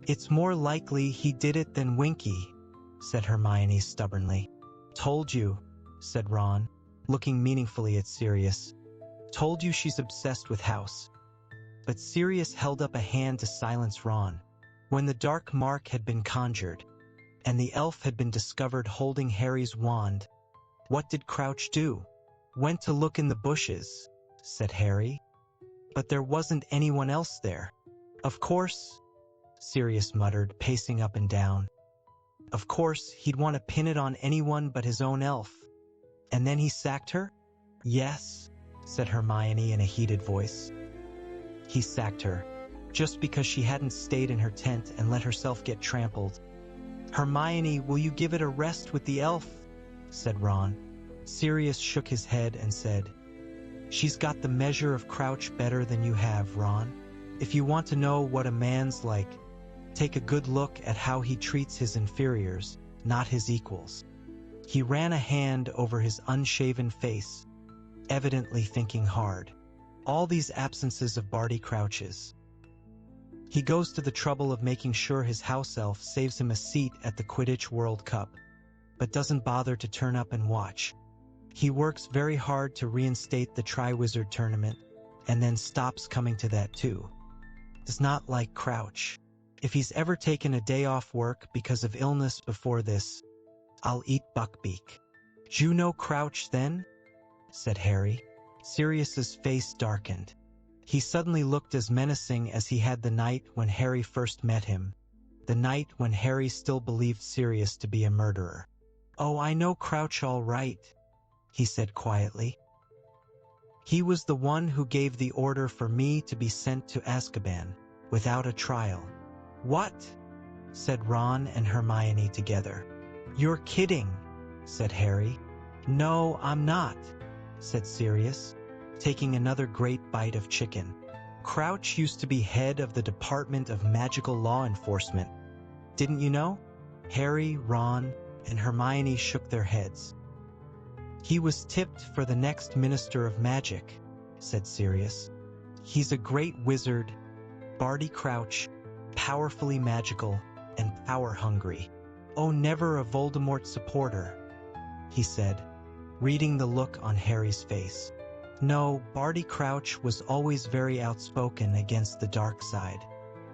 It's more likely he did it than Winky, said Hermione stubbornly. Told you, said Ron. looking meaningfully at Sirius. Told you she's obsessed with House. But Sirius held up a hand to silence Ron. When the dark mark had been conjured, and the elf had been discovered holding Harry's wand, what did Crouch do? Went to look in the bushes, said Harry. But there wasn't anyone else there. Of course, Sirius muttered, pacing up and down. Of course, he'd want to pin it on anyone but his own elf. And then he sacked her? Yes, said Hermione in a heated voice. He sacked her, just because she hadn't stayed in her tent and let herself get trampled. Hermione, will you give it a rest with the elf? Said Ron. Sirius shook his head and said, She's got the measure of Crouch better than you have, Ron. If you want to know what a man's like, take a good look at how he treats his inferiors, not his equals. He ran a hand over his unshaven face, evidently thinking hard. All these absences of Barty Crouch's. He goes to the trouble of making sure his house elf saves him a seat at the Quidditch World Cup, but doesn't bother to turn up and watch. He works very hard to reinstate the Triwizard Tournament, and then stops coming to that too. Does not like Crouch. If he's ever taken a day off work because of illness before this, I'll eat Buckbeak. "Do you know Crouch then?" said Harry. Sirius's face darkened. He suddenly looked as menacing as he had the night when Harry first met him, the night when Harry still believed Sirius to be a murderer. "Oh, I know Crouch all right," he said quietly. "He was the one who gave the order for me to be sent to Azkaban, without a trial." "What?" said Ron and Hermione together. "You're kidding," said Harry. "No, I'm not," said Sirius, taking another great bite of chicken. "Crouch used to be head of the Department of Magical Law Enforcement. Didn't you know?" Harry, Ron, and Hermione shook their heads. "He was tipped for the next Minister of Magic," said Sirius. "He's a great wizard, Barty Crouch, powerfully magical, and power-hungry. Oh, never a Voldemort supporter," he said, reading the look on Harry's face. "No, Barty Crouch was always very outspoken against the dark side.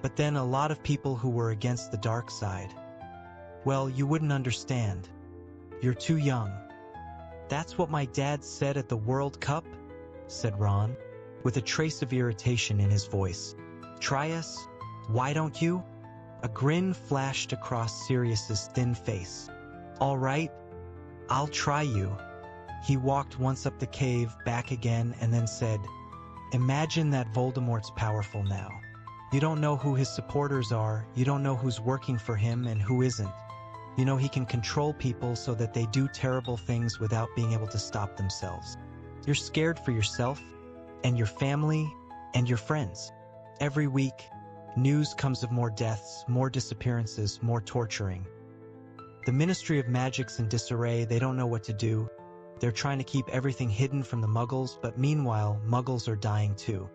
But then a lot of people who were against the dark side. Well, you wouldn't understand. You're too young." "That's what my dad said at the World Cup?" said Ron, with a trace of irritation in his voice. "Try us? Why don't you?" A grin flashed across Sirius's thin face. "All right, I'll try you." He walked once up the cave, back again, and then said, "Imagine that Voldemort's powerful now. You don't know who his supporters are, you don't know who's working for him and who isn't. You know he can control people so that they do terrible things without being able to stop themselves. You're scared for yourself, and your family, and your friends. Every week, news comes of more deaths, more disappearances, more torturing. The Ministry of Magic's in disarray, they don't know what to do. They're trying to keep everything hidden from the Muggles, but meanwhile, Muggles are dying too.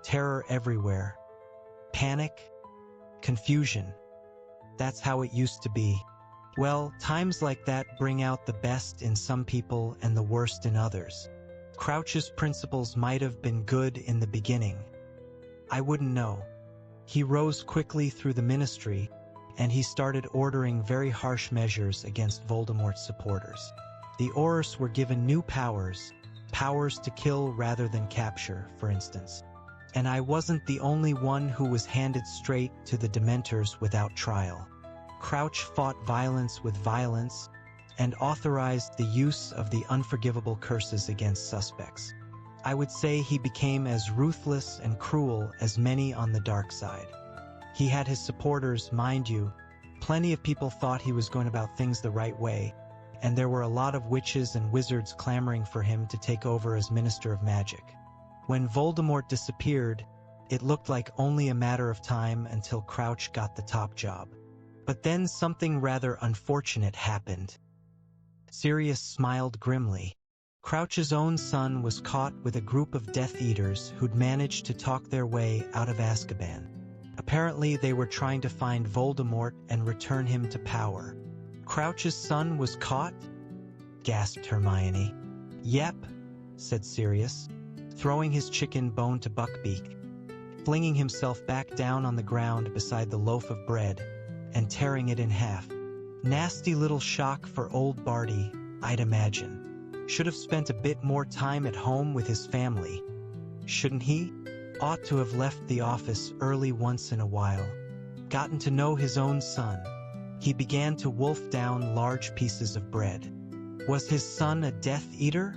Terror everywhere. Panic. Confusion. That's how it used to be. Well, times like that bring out the best in some people and the worst in others. Crouch's principles might have been good in the beginning. I wouldn't know. He rose quickly through the ministry, and he started ordering very harsh measures against Voldemort's supporters. The Aurors were given new powers, powers to kill rather than capture, for instance. And I wasn't the only one who was handed straight to the Dementors without trial. Crouch fought violence with violence and authorized the use of the unforgivable curses against suspects. I would say he became as ruthless and cruel as many on the dark side. He had his supporters, mind you. Plenty of people thought he was going about things the right way, and there were a lot of witches and wizards clamoring for him to take over as Minister of Magic. When Voldemort disappeared, it looked like only a matter of time until Crouch got the top job. But then something rather unfortunate happened. Sirius smiled grimly. Crouch's own son was caught with a group of Death Eaters who'd managed to talk their way out of Azkaban. Apparently they were trying to find Voldemort and return him to power. "Crouch's son was caught?" gasped Hermione. Yep, said Sirius, throwing his chicken bone to Buckbeak, flinging himself back down on the ground beside the loaf of bread and tearing it in half. Nasty little shock for old Barty, I'd imagine. Should have spent a bit more time at home with his family. Shouldn't he? Ought to have left the office early once in a while. Gotten to know his own son. He began to wolf down large pieces of bread. Was his son a Death Eater?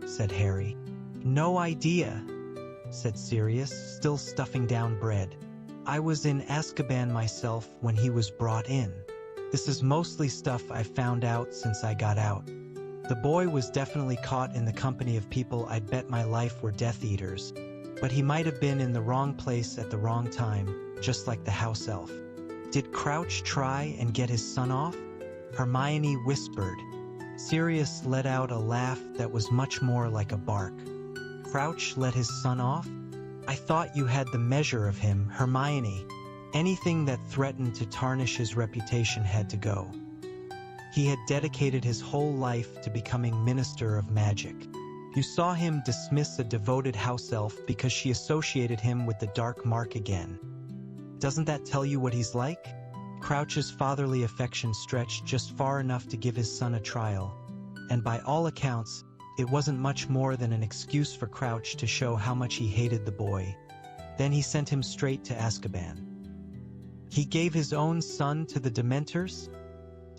Said Harry. No idea, said Sirius, still stuffing down bread. I was in Azkaban myself when he was brought in. This is mostly stuff I've found out since I got out. The boy was definitely caught in the company of people I'd bet my life were Death Eaters, but he might have been in the wrong place at the wrong time, just like the house elf. Did Crouch try and get his son off? Hermione whispered. Sirius let out a laugh that was much more like a bark. Crouch let his son off? I thought you had the measure of him, Hermione. Anything that threatened to tarnish his reputation had to go. He had dedicated his whole life to becoming Minister of Magic. You saw him dismiss a devoted house elf because she associated him with the dark mark again. Doesn't that tell you what he's like? Crouch's fatherly affection stretched just far enough to give his son a trial, and by all accounts, it wasn't much more than an excuse for Crouch to show how much he hated the boy. Then he sent him straight to Azkaban. He gave his own son to the Dementors?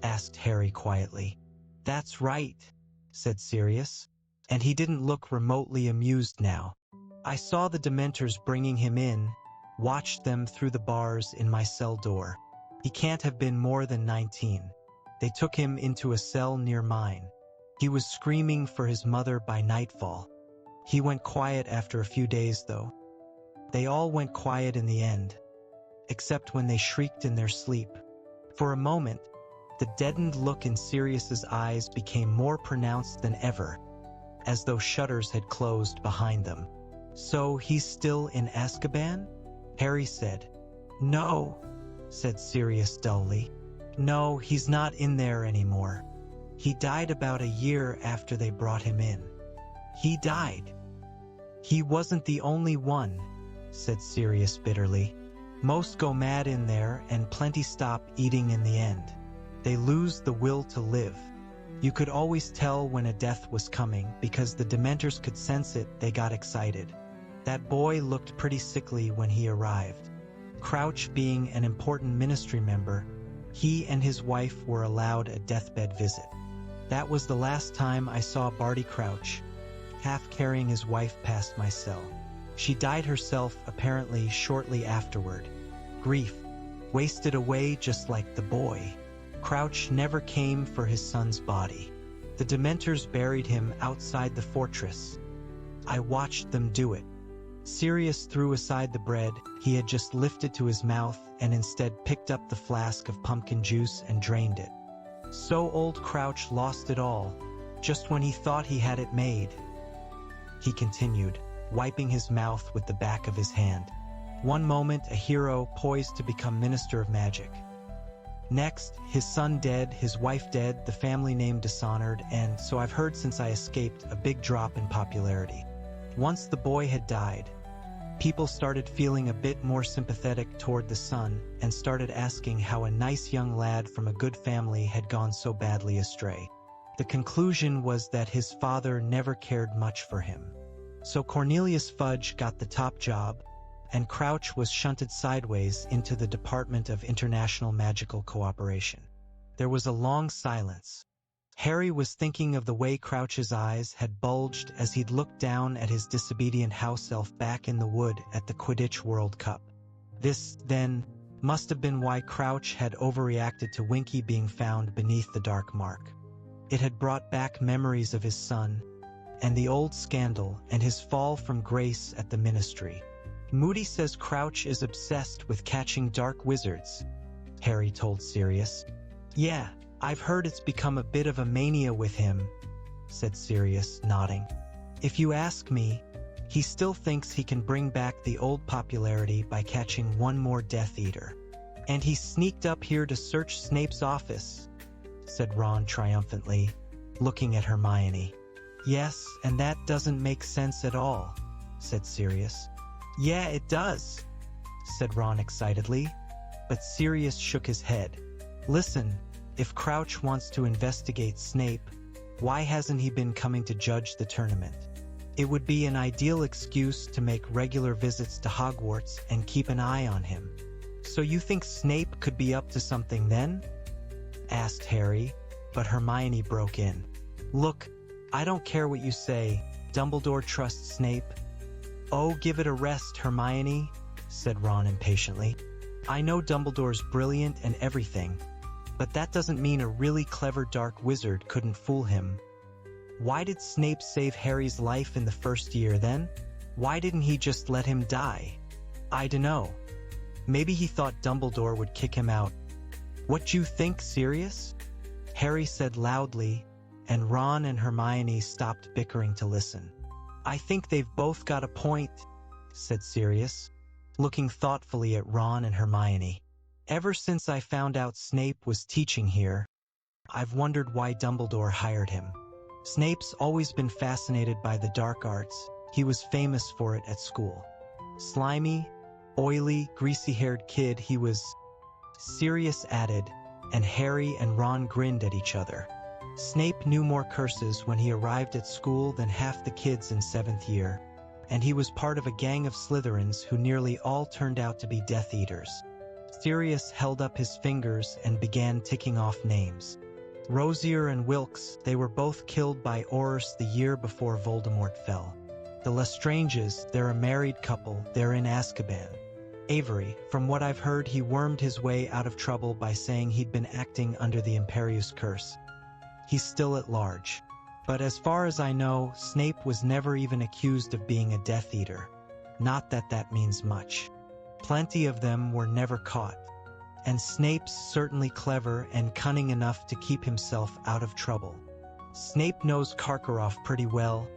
Asked Harry quietly. That's right, said Sirius, and he didn't look remotely amused now. I saw the Dementors bringing him in, watched them through the bars in my cell door. He can't have been more than 19. They took him into a cell near mine. He was screaming for his mother by nightfall. He went quiet after a few days, though. They all went quiet in the end, except when they shrieked in their sleep. For a moment, the deadened look in Sirius's eyes became more pronounced than ever, as though shutters had closed behind them. So he's still in Azkaban? Harry said. No, said Sirius dully. No, he's not in there anymore. He died about a year after they brought him in. He died. He wasn't the only one, said Sirius bitterly. Most go mad in there and plenty stop eating in the end. They lose the will to live. You could always tell when a death was coming because the Dementors could sense it. They got excited. That boy looked pretty sickly when he arrived. Crouch being an important ministry member, he and his wife were allowed a deathbed visit. That was the last time I saw Barty Crouch, half carrying his wife past my cell. She died herself apparently shortly afterward. Grief wasted away just like the boy. Crouch never came for his son's body. The Dementors buried him outside the fortress. I watched them do it. Sirius threw aside the bread he had just lifted to his mouth and instead picked up the flask of pumpkin juice and drained it. So old Crouch lost it all, just when he thought he had it made. He continued, wiping his mouth with the back of his hand. One moment a hero poised to become Minister of Magic. Next, his son dead, his wife dead, the family name dishonored, and, so I've heard since I escaped, a big drop in popularity. Once the boy had died, people started feeling a bit more sympathetic toward the son and started asking how a nice young lad from a good family had gone so badly astray. The conclusion was that his father never cared much for him. So Cornelius Fudge got the top job, and Crouch was shunted sideways into the Department of International Magical Cooperation. There was a long silence. Harry was thinking of the way Crouch's eyes had bulged as he'd looked down at his disobedient house elf back in the wood at the Quidditch World Cup. This, then, must have been why Crouch had overreacted to Winky being found beneath the dark mark. It had brought back memories of his son, and the old scandal, and his fall from grace at the ministry. Moody says Crouch is obsessed with catching dark wizards, Harry told Sirius. Yeah, I've heard it's become a bit of a mania with him, said Sirius, nodding. If you ask me, he still thinks he can bring back the old popularity by catching one more Death Eater. And he sneaked up here to search Snape's office, said Ron triumphantly, looking at Hermione. Yes, and that doesn't make sense at all, said Sirius. Yeah, it does, said Ron excitedly, but Sirius shook his head. Listen, if Crouch wants to investigate Snape, why hasn't he been coming to judge the tournament? It would be an ideal excuse to make regular visits to Hogwarts and keep an eye on him. So you think Snape could be up to something then? Asked Harry, but Hermione broke in. Look, I don't care what you say. Dumbledore trusts Snape. Oh, give it a rest, Hermione, said Ron impatiently. I know Dumbledore's brilliant and everything, but that doesn't mean a really clever dark wizard couldn't fool him. Why did Snape save Harry's life in the first year then? Why didn't he just let him die? I dunno. Maybe he thought Dumbledore would kick him out. What you think, Sirius? Harry said loudly, and Ron and Hermione stopped bickering to listen. I think they've both got a point, said Sirius, looking thoughtfully at Ron and Hermione. Ever since I found out Snape was teaching here, I've wondered why Dumbledore hired him. Snape's always been fascinated by the dark arts. He was famous for it at school. Slimy, oily, greasy-haired kid he was, Sirius added, and Harry and Ron grinned at each other. Snape knew more curses when he arrived at school than half the kids in 7th year, and he was part of a gang of Slytherins who nearly all turned out to be Death Eaters. Sirius held up his fingers and began ticking off names. Rosier and Wilkes, they were both killed by Aurors the year before Voldemort fell. The Lestranges, they're a married couple, they're in Azkaban. Avery, from what I've heard, he wormed his way out of trouble by saying he'd been acting under the Imperius curse. He's still at large. But as far as I know, Snape was never even accused of being a Death Eater. Not that that means much. Plenty of them were never caught. And Snape's certainly clever and cunning enough to keep himself out of trouble. Snape knows Karkaroff pretty well,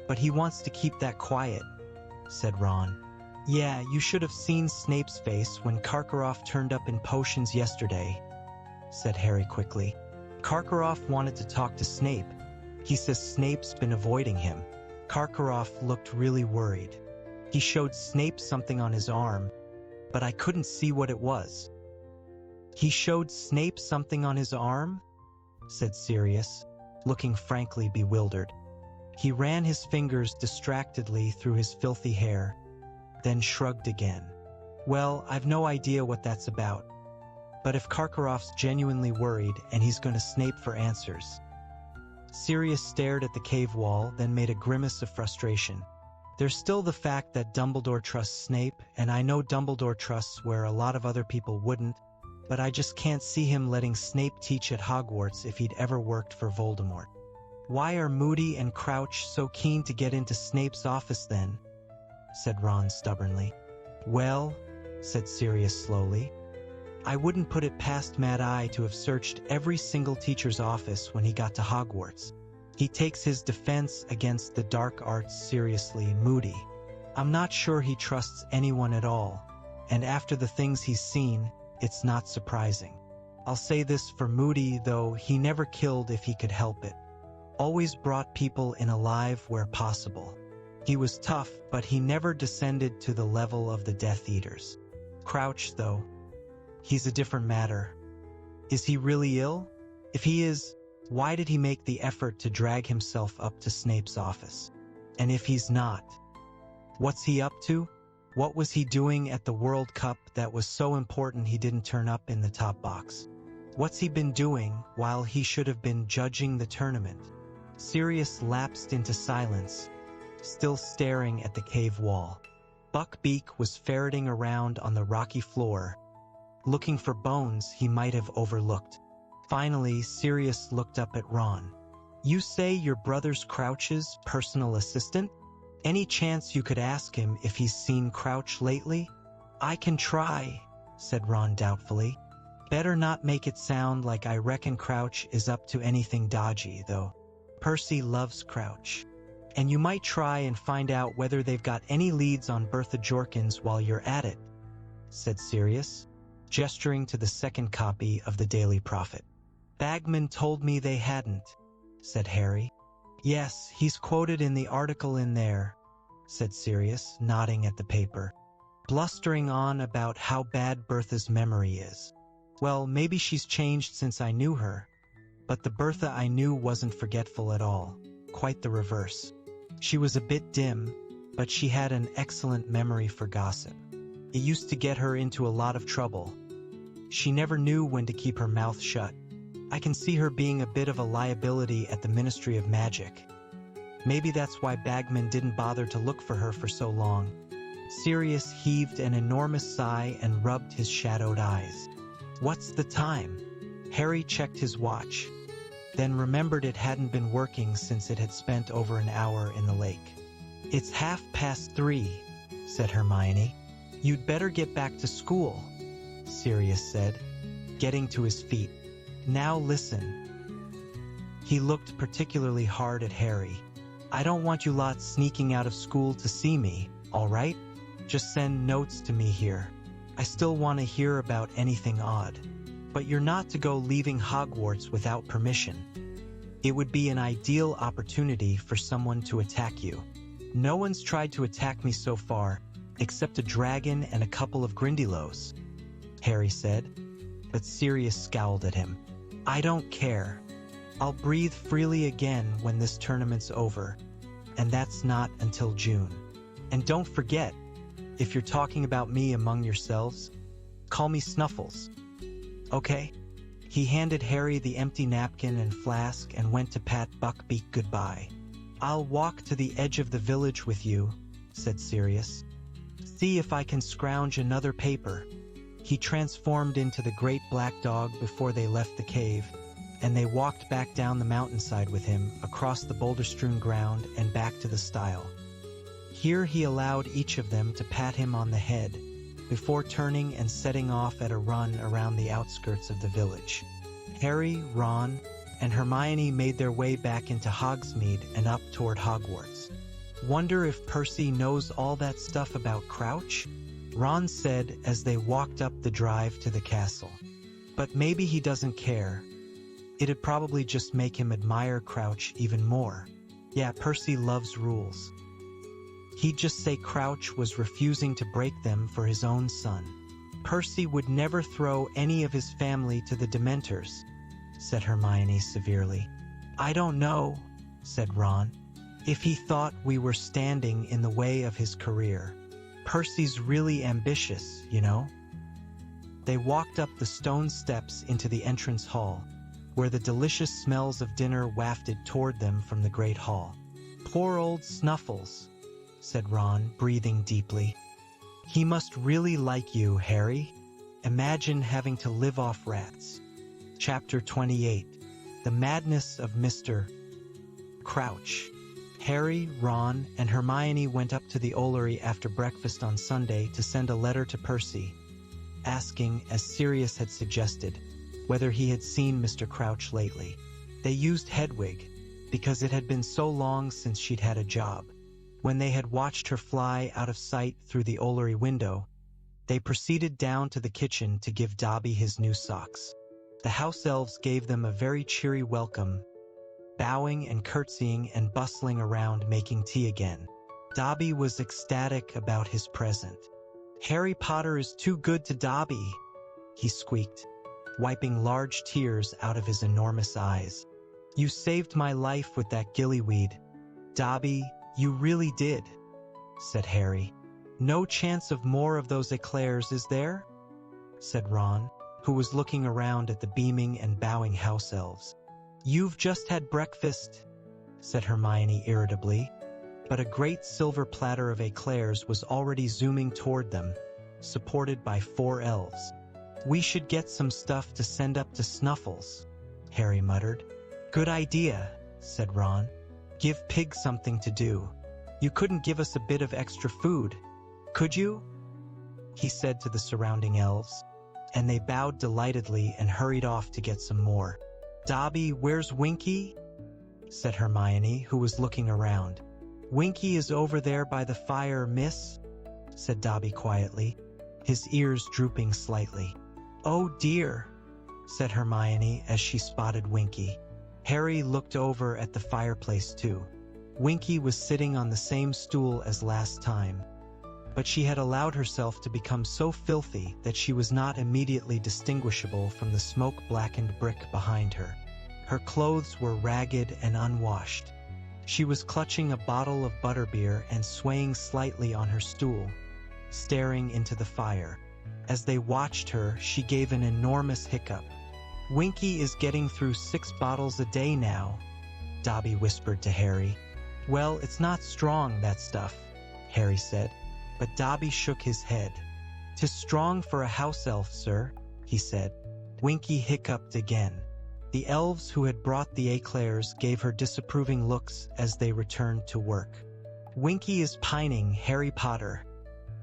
but he wants to keep that quiet, said Ron. Yeah, you should have seen Snape's face when Karkaroff turned up in potions yesterday, said Harry quickly. Karkaroff wanted to talk to Snape. He says Snape's been avoiding him. Karkaroff looked really worried. He showed Snape something on his arm, but I couldn't see what it was. He showed Snape something on his arm? Said Sirius, looking frankly bewildered. He ran his fingers distractedly through his filthy hair, then shrugged again. Well, I've no idea what that's about. But if Karkaroff's genuinely worried and he's going to Snape for answers. Sirius stared at the cave wall, then made a grimace of frustration. There's still the fact that Dumbledore trusts Snape, and I know Dumbledore trusts where a lot of other people wouldn't, but I just can't see him letting Snape teach at Hogwarts if he'd ever worked for Voldemort. Why are Moody and Crouch so keen to get into Snape's office then? Said Ron stubbornly. Well, said Sirius slowly, I wouldn't put it past Mad Eye to have searched every single teacher's office when he got to Hogwarts. He takes his defense against the dark arts seriously, Moody. I'm not sure he trusts anyone at all, and after the things he's seen, it's not surprising. I'll say this for Moody, though, he never killed if he could help it. Always brought people in alive where possible. He was tough, but he never descended to the level of the Death Eaters. Crouch, though, he's a different matter. Is he really ill? If he is, why did he make the effort to drag himself up to Snape's office? And if he's not, what's he up to? What was he doing at the World Cup that was so important he didn't turn up in the top box? What's he been doing while he should have been judging the tournament? Sirius lapsed into silence, still staring at the cave wall. Buckbeak was ferreting around on the rocky floor, looking for bones he might have overlooked. Finally, Sirius looked up at Ron. You say your brother's Crouch's personal assistant? Any chance you could ask him if he's seen Crouch lately? I can try, said Ron doubtfully. Better not make it sound like I reckon Crouch is up to anything dodgy, though. Percy loves Crouch. And you might try and find out whether they've got any leads on Bertha Jorkins while you're at it, said Sirius, gesturing to the second copy of the Daily Prophet. Bagman told me they hadn't, said Harry. Yes, he's quoted in the article in there, said Sirius, nodding at the paper, blustering on about how bad Bertha's memory is. Well, maybe she's changed since I knew her, but the Bertha I knew wasn't forgetful at all. Quite the reverse. She was a bit dim, but she had an excellent memory for gossip. It used to get her into a lot of trouble. She never knew when to keep her mouth shut. I can see her being a bit of a liability at the Ministry of Magic. Maybe that's why Bagman didn't bother to look for her for so long. Sirius heaved an enormous sigh and rubbed his shadowed eyes. What's the time? Harry checked his watch, then remembered it hadn't been working since it had spent over an hour in the lake. It's 3:30, said Hermione. You'd better get back to school, Sirius said, getting to his feet. Now listen. He looked particularly hard at Harry. I don't want you lot sneaking out of school to see me, all right? Just send notes to me here. I still want to hear about anything odd. But you're not to go leaving Hogwarts without permission. It would be an ideal opportunity for someone to attack you. No one's tried to attack me so far, except a dragon and a couple of Grindylows, Harry said, but Sirius scowled at him. I don't care. I'll breathe freely again when this tournament's over, and that's not until June. And don't forget, if you're talking about me among yourselves, call me Snuffles. Okay? He handed Harry the empty napkin and flask and went to pat Buckbeak goodbye. I'll walk to the edge of the village with you, said Sirius. See if I can scrounge another paper. He transformed into the great black dog before they left the cave, and they walked back down the mountainside with him, across the boulder-strewn ground and back to the stile. Here he allowed each of them to pat him on the head, before turning and setting off at a run around the outskirts of the village. Harry, Ron, and Hermione made their way back into Hogsmeade and up toward Hogwarts. Wonder if Percy knows all that stuff about Crouch? Ron said as they walked up the drive to the castle. But maybe he doesn't care. It'd probably just make him admire Crouch even more. Yeah, Percy loves rules. He'd just say Crouch was refusing to break them for his own son. Percy would never throw any of his family to the Dementors, said Hermione severely. I don't know, said Ron, if he thought we were standing in the way of his career. Percy's really ambitious, you know. They walked up the stone steps into the entrance hall, where the delicious smells of dinner wafted toward them from the great hall. Poor old Snuffles, said Ron, breathing deeply. He must really like you, Harry. Imagine having to live off rats. Chapter 28. The Madness of Mr. Crouch. Harry, Ron, and Hermione went up to the Ollery after breakfast on Sunday to send a letter to Percy, asking, as Sirius had suggested, whether he had seen Mr. Crouch lately. They used Hedwig, because it had been so long since she'd had a job. When they had watched her fly out of sight through the Ollery window, they proceeded down to the kitchen to give Dobby his new socks. The house elves gave them a very cheery welcome, bowing and curtsying and bustling around making tea again. Dobby was ecstatic about his present. Harry Potter is too good to Dobby, he squeaked, wiping large tears out of his enormous eyes. You saved my life with that gillyweed, Dobby. You really did, said Harry. No chance of more of those eclairs, is there? Said Ron, who was looking around at the beaming and bowing house elves. You've just had breakfast, said Hermione irritably, but a great silver platter of eclairs was already zooming toward them, supported by 4 elves. We should get some stuff to send up to Snuffles, Harry muttered. Good idea, said Ron. Give Pig something to do. You couldn't give us a bit of extra food, could you? He said to the surrounding elves, and they bowed delightedly and hurried off to get some more. Dobby, where's Winky? Said Hermione, who was looking around. Winky is over there by the fire, miss, said Dobby quietly, his ears drooping slightly. Oh dear, said Hermione as she spotted Winky. Harry looked over at the fireplace too. Winky was sitting on the same stool as last time, but she had allowed herself to become so filthy that she was not immediately distinguishable from the smoke-blackened brick behind her. Her clothes were ragged and unwashed. She was clutching a bottle of butterbeer and swaying slightly on her stool, staring into the fire. As they watched her, she gave an enormous hiccup. "Winky is getting through 6 bottles a day now," Dobby whispered to Harry. "Well, it's not strong, that stuff," Harry said, but Dobby shook his head. "'Tis strong for a house elf, sir," he said. Winky hiccuped again. The elves who had brought the eclairs gave her disapproving looks as they returned to work. "Winky is pining, Harry Potter,"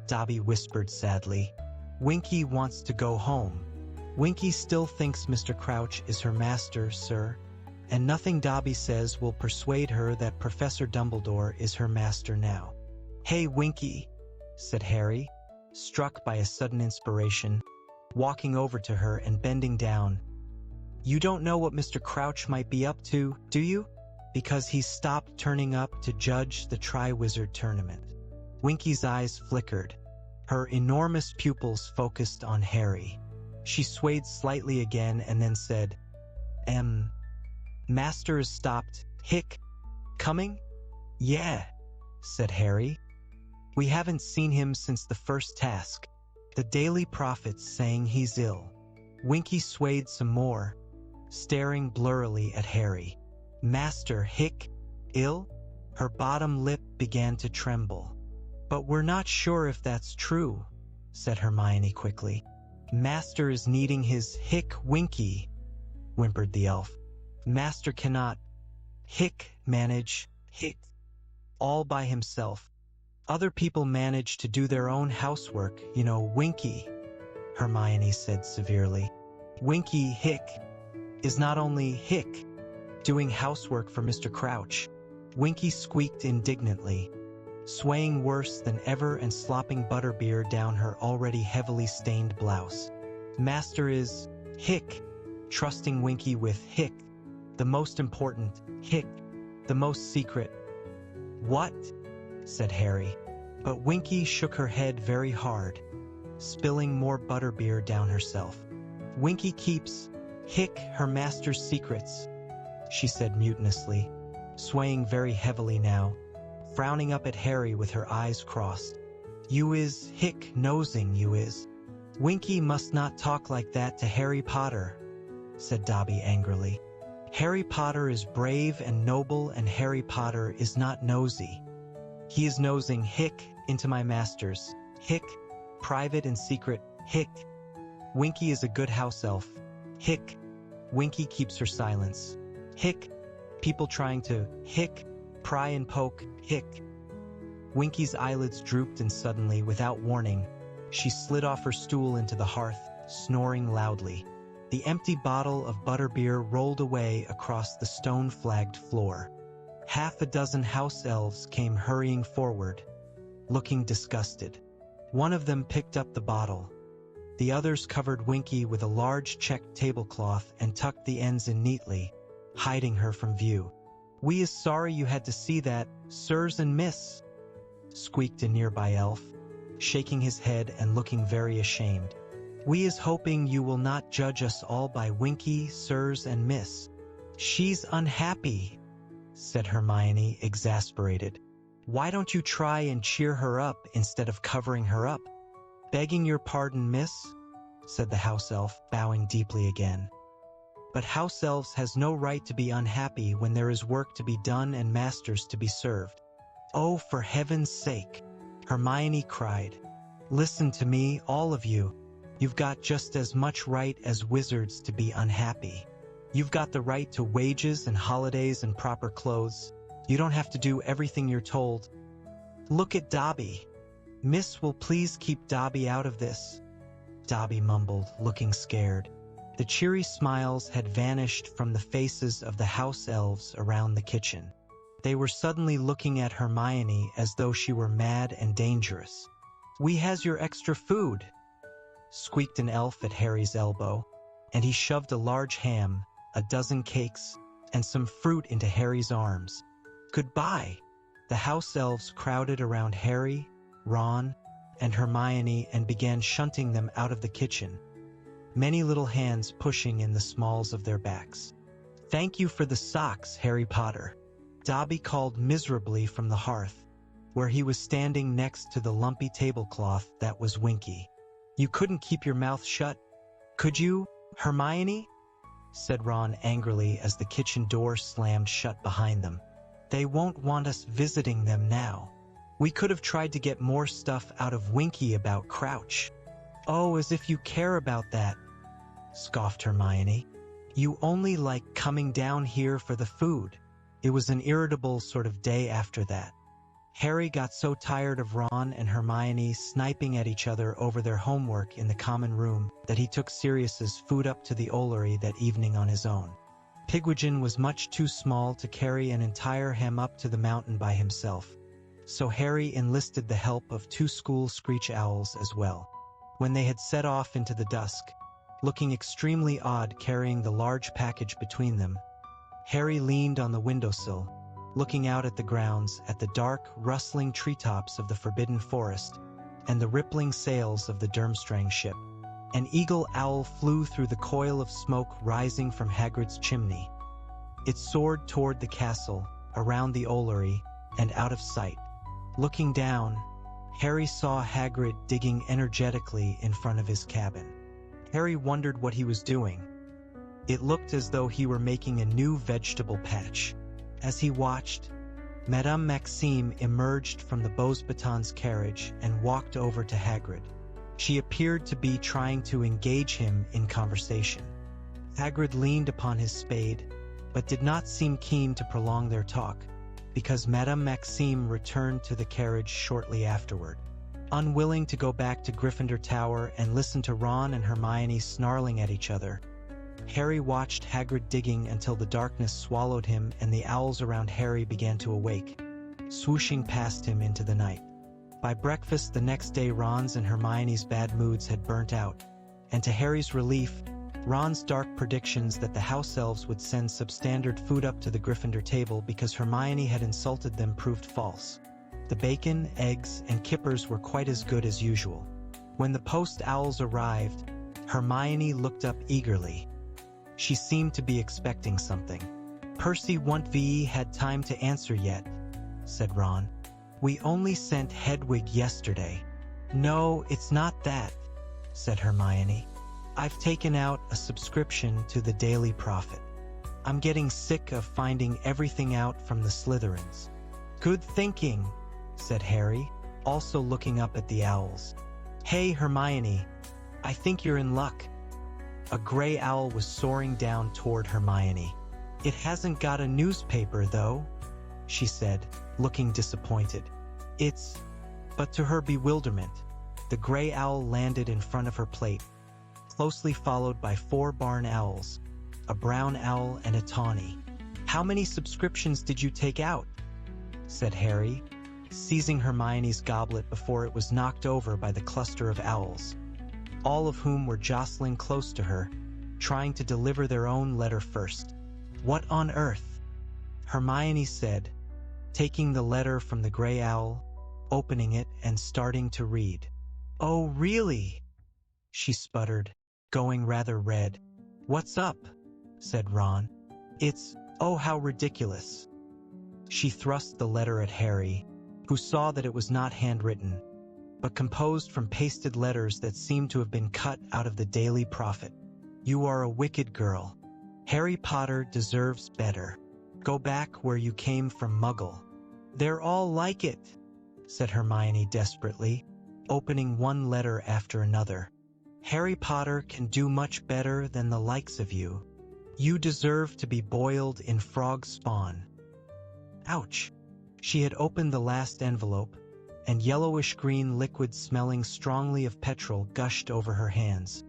Dobby whispered sadly. "Winky wants to go home. Winky still thinks Mr. Crouch is her master, sir, and nothing Dobby says will persuade her that Professor Dumbledore is her master now." "Hey, Winky," said Harry, struck by a sudden inspiration, walking over to her and bending down. "You don't know what Mr. Crouch might be up to, do you? Because he's stopped turning up to judge the Triwizard Tournament." Winky's eyes flickered. Her enormous pupils focused on Harry. She swayed slightly again and then said, Master has stopped, coming?" "Yeah," said Harry. "We haven't seen him since the first task. The Daily Prophet's saying he's ill." Winky swayed some more, staring blurrily at Harry. "Master, ill?" Her bottom lip began to tremble. "But we're not sure if that's true," said Hermione quickly. "Master is needing his Winky," whimpered the elf. "Master cannot manage all by himself. Other people manage to do their own housework, you know, Winky," Hermione said severely. "Winky is not only doing housework for Mr. Crouch." Winky squeaked indignantly, swaying worse than ever and slopping butterbeer down her already heavily stained blouse. "Master is trusting Winky with the most important, the most secret." "What?" said Harry. But Winky shook her head very hard, spilling more butterbeer down herself. "Winky keeps her master's secrets," she said mutinously, swaying very heavily now, frowning up at Harry with her eyes crossed. "You is nosing, you is." "Winky must not talk like that to Harry Potter," said Dobby angrily. "Harry Potter is brave and noble, and Harry Potter is not nosy. He is nosing into my master's private and secret Winky is a good house elf. Winky keeps her silence. People trying to pry and poke Winky's eyelids drooped, and suddenly, without warning, she slid off her stool into the hearth, snoring loudly. The empty bottle of butterbeer rolled away across the stone-flagged floor. Half a dozen house elves came hurrying forward, looking disgusted. One of them picked up the bottle. The others covered Winky with a large checked tablecloth and tucked the ends in neatly, hiding her from view. "We is sorry you had to see that, sirs and miss," squeaked a nearby elf, shaking his head and looking very ashamed. "We is hoping you will not judge us all by Winky, sirs and miss." "She's unhappy," said Hermione, exasperated. "Why don't you try and cheer her up instead of covering her up?" "Begging your pardon, miss," said the house elf, bowing deeply again. "But house elves has no right to be unhappy when there is work to be done and masters to be served." "Oh, for heaven's sake," Hermione cried. "Listen to me, all of you. You've got just as much right as wizards to be unhappy. You've got the right to wages and holidays and proper clothes. You don't have to do everything you're told. Look at Dobby. Miss will please keep Dobby out of this," Dobby mumbled, looking scared. The cheery smiles had vanished from the faces of the house elves around the kitchen. They were suddenly looking at Hermione as though she were mad and dangerous. "We has your extra food," squeaked an elf at Harry's elbow, and he shoved a large ham, a dozen cakes, and some fruit into Harry's arms. "Goodbye." The house elves crowded around Harry, Ron, and Hermione and began shunting them out of the kitchen, many little hands pushing in the smalls of their backs. "Thank you for the socks, Harry Potter," Dobby called miserably from the hearth, where he was standing next to the lumpy tablecloth that was Winky. "You couldn't keep your mouth shut, could you, Hermione?" said Ron angrily as the kitchen door slammed shut behind them. "They won't want us visiting them now. We could have tried to get more stuff out of Winky about Crouch." "Oh, as if you care about that," scoffed Hermione. "You only like coming down here for the food." It was an irritable sort of day after that. Harry got so tired of Ron and Hermione sniping at each other over their homework in the common room that he took Sirius's food up to the Ollery that evening on his own. Pigwidgeon was much too small to carry an entire ham up to the mountain by himself, so Harry enlisted the help of 2 school screech owls as well. When they had set off into the dusk, looking extremely odd carrying the large package between them, Harry leaned on the windowsill, looking out at the grounds, at the dark, rustling treetops of the Forbidden Forest and the rippling sails of the Durmstrang ship. An eagle owl flew through the coil of smoke rising from Hagrid's chimney. It soared toward the castle, around the Ollery, and out of sight. Looking down, Harry saw Hagrid digging energetically in front of his cabin. Harry wondered what he was doing. It looked as though he were making a new vegetable patch. As he watched, Madame Maxime emerged from the Beauxbatons carriage and walked over to Hagrid. She appeared to be trying to engage him in conversation. Hagrid leaned upon his spade, but did not seem keen to prolong their talk, because Madame Maxime returned to the carriage shortly afterward. Unwilling to go back to Gryffindor Tower and listen to Ron and Hermione snarling at each other, Harry watched Hagrid digging until the darkness swallowed him and the owls around Harry began to awake, swooshing past him into the night. By breakfast the next day Ron's and Hermione's bad moods had burnt out, and to Harry's relief, Ron's dark predictions that the house elves would send substandard food up to the Gryffindor table because Hermione had insulted them proved false. The bacon, eggs, and kippers were quite as good as usual. When the post owls arrived, Hermione looked up eagerly. She seemed to be expecting something. "Percy won't ve had time to answer yet," said Ron. "We only sent Hedwig yesterday." "No, it's not that," said Hermione. "I've taken out a subscription to the Daily Prophet. I'm getting sick of finding everything out from the Slytherins." "Good thinking," said Harry, also looking up at the owls. "Hey, Hermione, I think you're in luck." A gray owl was soaring down toward Hermione. "It hasn't got a newspaper, though," she said, looking disappointed. "It's—" But to her bewilderment, the gray owl landed in front of her plate, closely followed by 4 barn owls, a brown owl and a tawny. "How many subscriptions did you take out?" said Harry, seizing Hermione's goblet before it was knocked over by the cluster of owls, all of whom were jostling close to her, trying to deliver their own letter first. "What on earth?" Hermione said, taking the letter from the gray owl, opening it and starting to read. "Oh, really?" she sputtered, going rather red. "What's up?" said Ron. "It's— oh, how ridiculous." She thrust the letter at Harry, who saw that it was not handwritten, but composed from pasted letters that seemed to have been cut out of the Daily Prophet. "You are a wicked girl. Harry Potter deserves better. Go back where you came from, Muggle." "They're all like it," said Hermione desperately, opening one letter after another. "Harry Potter can do much better than the likes of you. You deserve to be boiled in frog spawn." Ouch! She had opened the last envelope, and yellowish-green liquid smelling strongly of petrol gushed over her hands,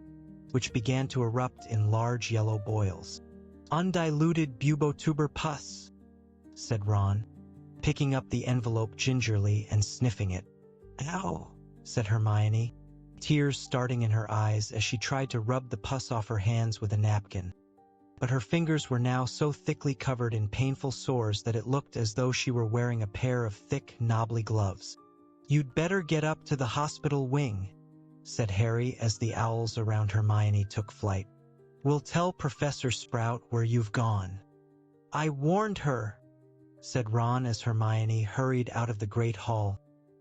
which began to erupt in large yellow boils. "Undiluted bubotuber pus," said Ron, picking up the envelope gingerly and sniffing it. "Ow," said Hermione, tears starting in her eyes as she tried to rub the pus off her hands with a napkin. but her fingers were now so thickly covered in painful sores that it looked as though she were wearing a pair of thick, knobbly gloves. "You'd better get up to the hospital wing," said Harry as the owls around Hermione took flight. "We'll tell Professor Sprout where you've gone." "I warned her," said Ron as Hermione hurried out of the great hall,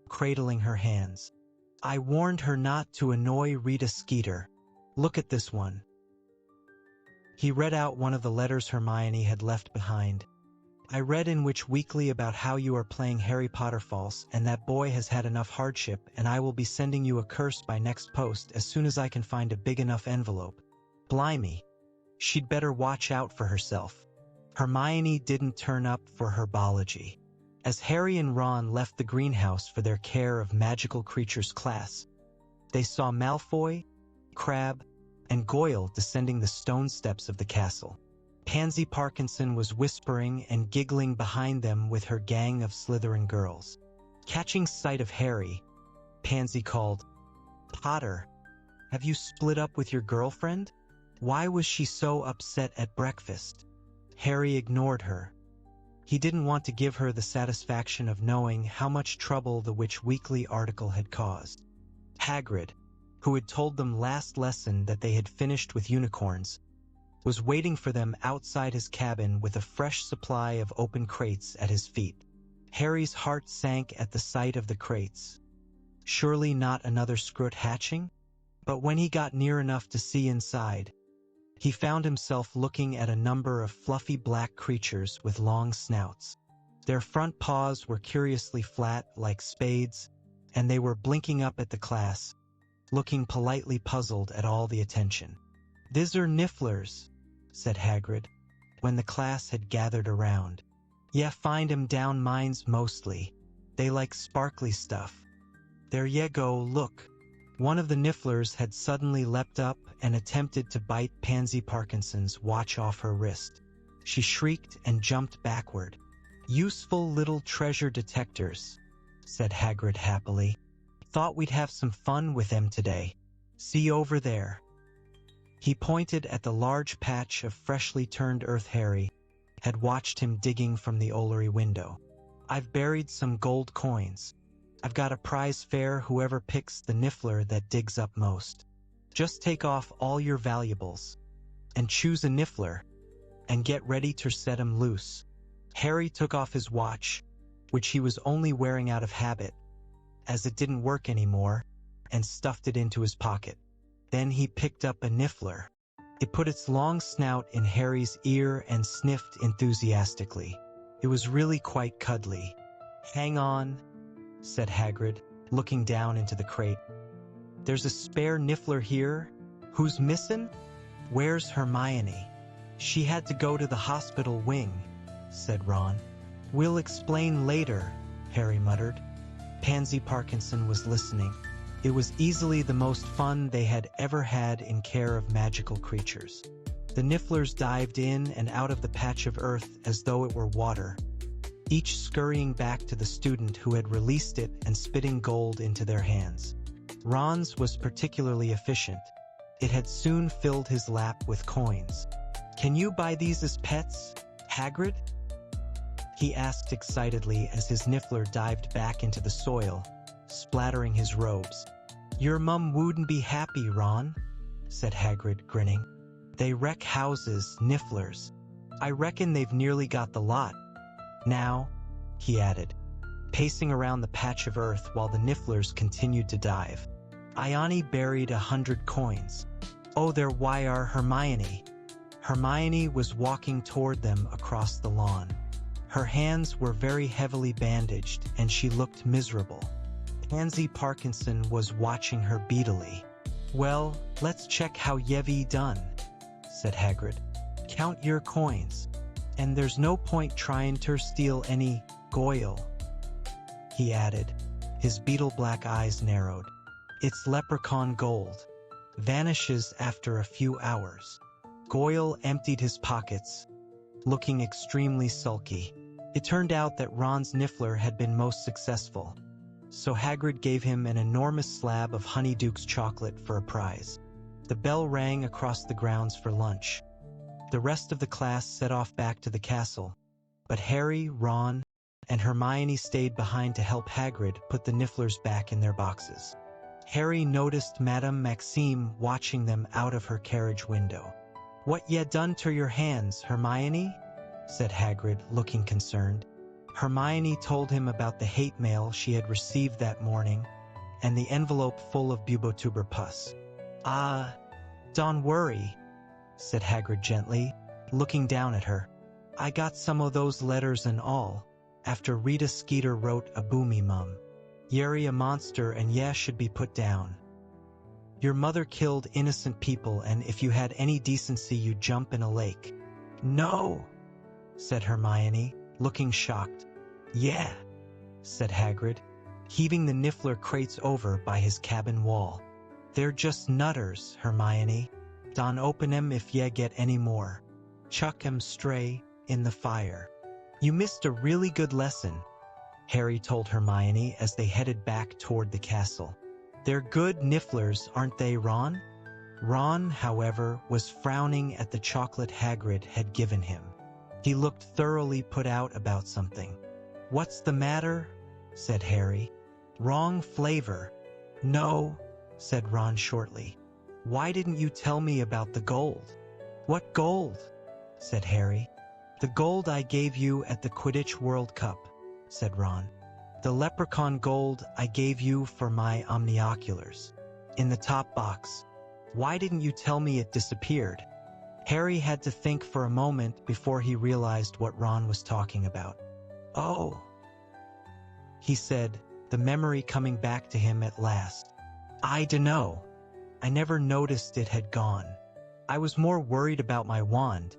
cradling her hands. "I warned her not to annoy Rita Skeeter. Look at this one." He read out one of the letters Hermione had left behind. "I read in which weekly about how you are playing Harry Potter false, and that boy has had enough hardship, and I will be sending you a curse by next post as soon as I can find a big enough envelope. Blimey, she'd better watch out for herself." Hermione didn't turn up for herbology. As Harry and Ron left the greenhouse for their Care of Magical Creatures class, they saw Malfoy, Crabbe, and Goyle descending the stone steps of the castle. Pansy Parkinson was whispering and giggling behind them with her gang of Slytherin girls. Catching sight of Harry, Pansy called, "Potter, have you split up with your girlfriend? Why was she so upset at breakfast?" Harry ignored her. He didn't want to give her the satisfaction of knowing how much trouble the Witch Weekly article had caused. Hagrid, who had told them last lesson that they had finished with unicorns, was waiting for them outside his cabin with a fresh supply of open crates at his feet. Harry's heart sank at the sight of the crates. Surely not another Skrut hatching? But when he got near enough to see inside, he found himself looking at a number of fluffy black creatures with long snouts. Their front paws were curiously flat like spades, and they were blinking up at the class, looking politely puzzled at all the attention. "These are nifflers," said Hagrid, when the class had gathered around. "Yeah, find 'em down mines mostly. They like sparkly stuff. There ye go, look." One of the nifflers had suddenly leapt up and attempted to bite Pansy Parkinson's watch off her wrist. She shrieked and jumped backward. "Useful little treasure detectors," said Hagrid happily. "Thought we'd have some fun with them today. See over there." He pointed at the large patch of freshly turned earth Harry had watched him digging from the Ollery window. "I've buried some gold coins. I've got a prize fair whoever picks the niffler that digs up most. Just take off all your valuables and choose a niffler and get ready to set 'em loose." Harry took off his watch, which he was only wearing out of habit, as it didn't work anymore, and stuffed it into his pocket. Then he picked up a niffler. It put its long snout in Harry's ear and sniffed enthusiastically. It was really quite cuddly. "Hang on," said Hagrid, looking down into the crate. "There's a spare niffler here. Who's missing?" "Where's Hermione?" "She had to go to the hospital wing," said Ron. "We'll explain later," Harry muttered. Pansy Parkinson was listening. It was easily the most fun they had ever had in Care of Magical Creatures. The nifflers dived in and out of the patch of earth as though it were water, each scurrying back to the student who had released it and spitting gold into their hands. Ron's was particularly efficient. It had soon filled his lap with coins. "Can you buy these as pets, Hagrid?" he asked excitedly as his niffler dived back into the soil, splattering his robes. "Your mum wouldn't be happy, Ron," said Hagrid, grinning. "They wreck houses, nifflers. I reckon they've nearly got the lot. Now," he added, pacing around the patch of earth while the nifflers continued to dive. "I buried 100 coins. Oh, there why are Hermione." Hermione was walking toward them across the lawn. Her hands were very heavily bandaged, and she looked miserable. Pansy Parkinson was watching her beadily. "Well, let's check how ye've done," said Hagrid. "Count your coins. And there's no point trying to steal any, Goyle," he added. His beetle-black eyes narrowed. "It's leprechaun gold. Vanishes after a few hours." Goyle emptied his pockets, looking extremely sulky. It turned out that Ron's niffler had been most successful, so Hagrid gave him an enormous slab of Honeyduke's chocolate for a prize. The bell rang across the grounds for lunch. The rest of the class set off back to the castle, but Harry, Ron, and Hermione stayed behind to help Hagrid put the Nifflers back in their boxes. Harry noticed Madame Maxime watching them out of her carriage window. "What ye done to your hands, Hermione?" said Hagrid, looking concerned. Hermione told him about the hate mail she had received that morning and the envelope full of bubotuber pus. Don't worry," said Hagrid gently, looking down at her. "I got some of those letters and all, after Rita Skeeter wrote a boomy mum. Yerry a monster and should be put down. Your mother killed innocent people, and if you had any decency you'd jump in a lake." "No," said Hermione, looking shocked. "Yeah," said Hagrid, heaving the Niffler crates over by his cabin wall. "They're just nutters, Hermione. Don't open 'em if ye get any more. Chuck 'em stray in the fire." "You missed a really good lesson," Harry told Hermione as they headed back toward the castle. "They're good Nifflers, aren't they, Ron?" Ron, however, was frowning at the chocolate Hagrid had given him. He looked thoroughly put out about something. "What's the matter?" said Harry. "Wrong flavor." "No," said Ron shortly. "Why didn't you tell me about the gold?" "What gold?" said Harry. "The gold I gave you at the Quidditch World Cup," said Ron. "The leprechaun gold I gave you for my omnioculars. In the top box. Why didn't you tell me it disappeared?" Harry had to think for a moment before he realized what Ron was talking about. "Oh," he said, the memory coming back to him at last. "I dunno. I never noticed it had gone. I was more worried about my wand,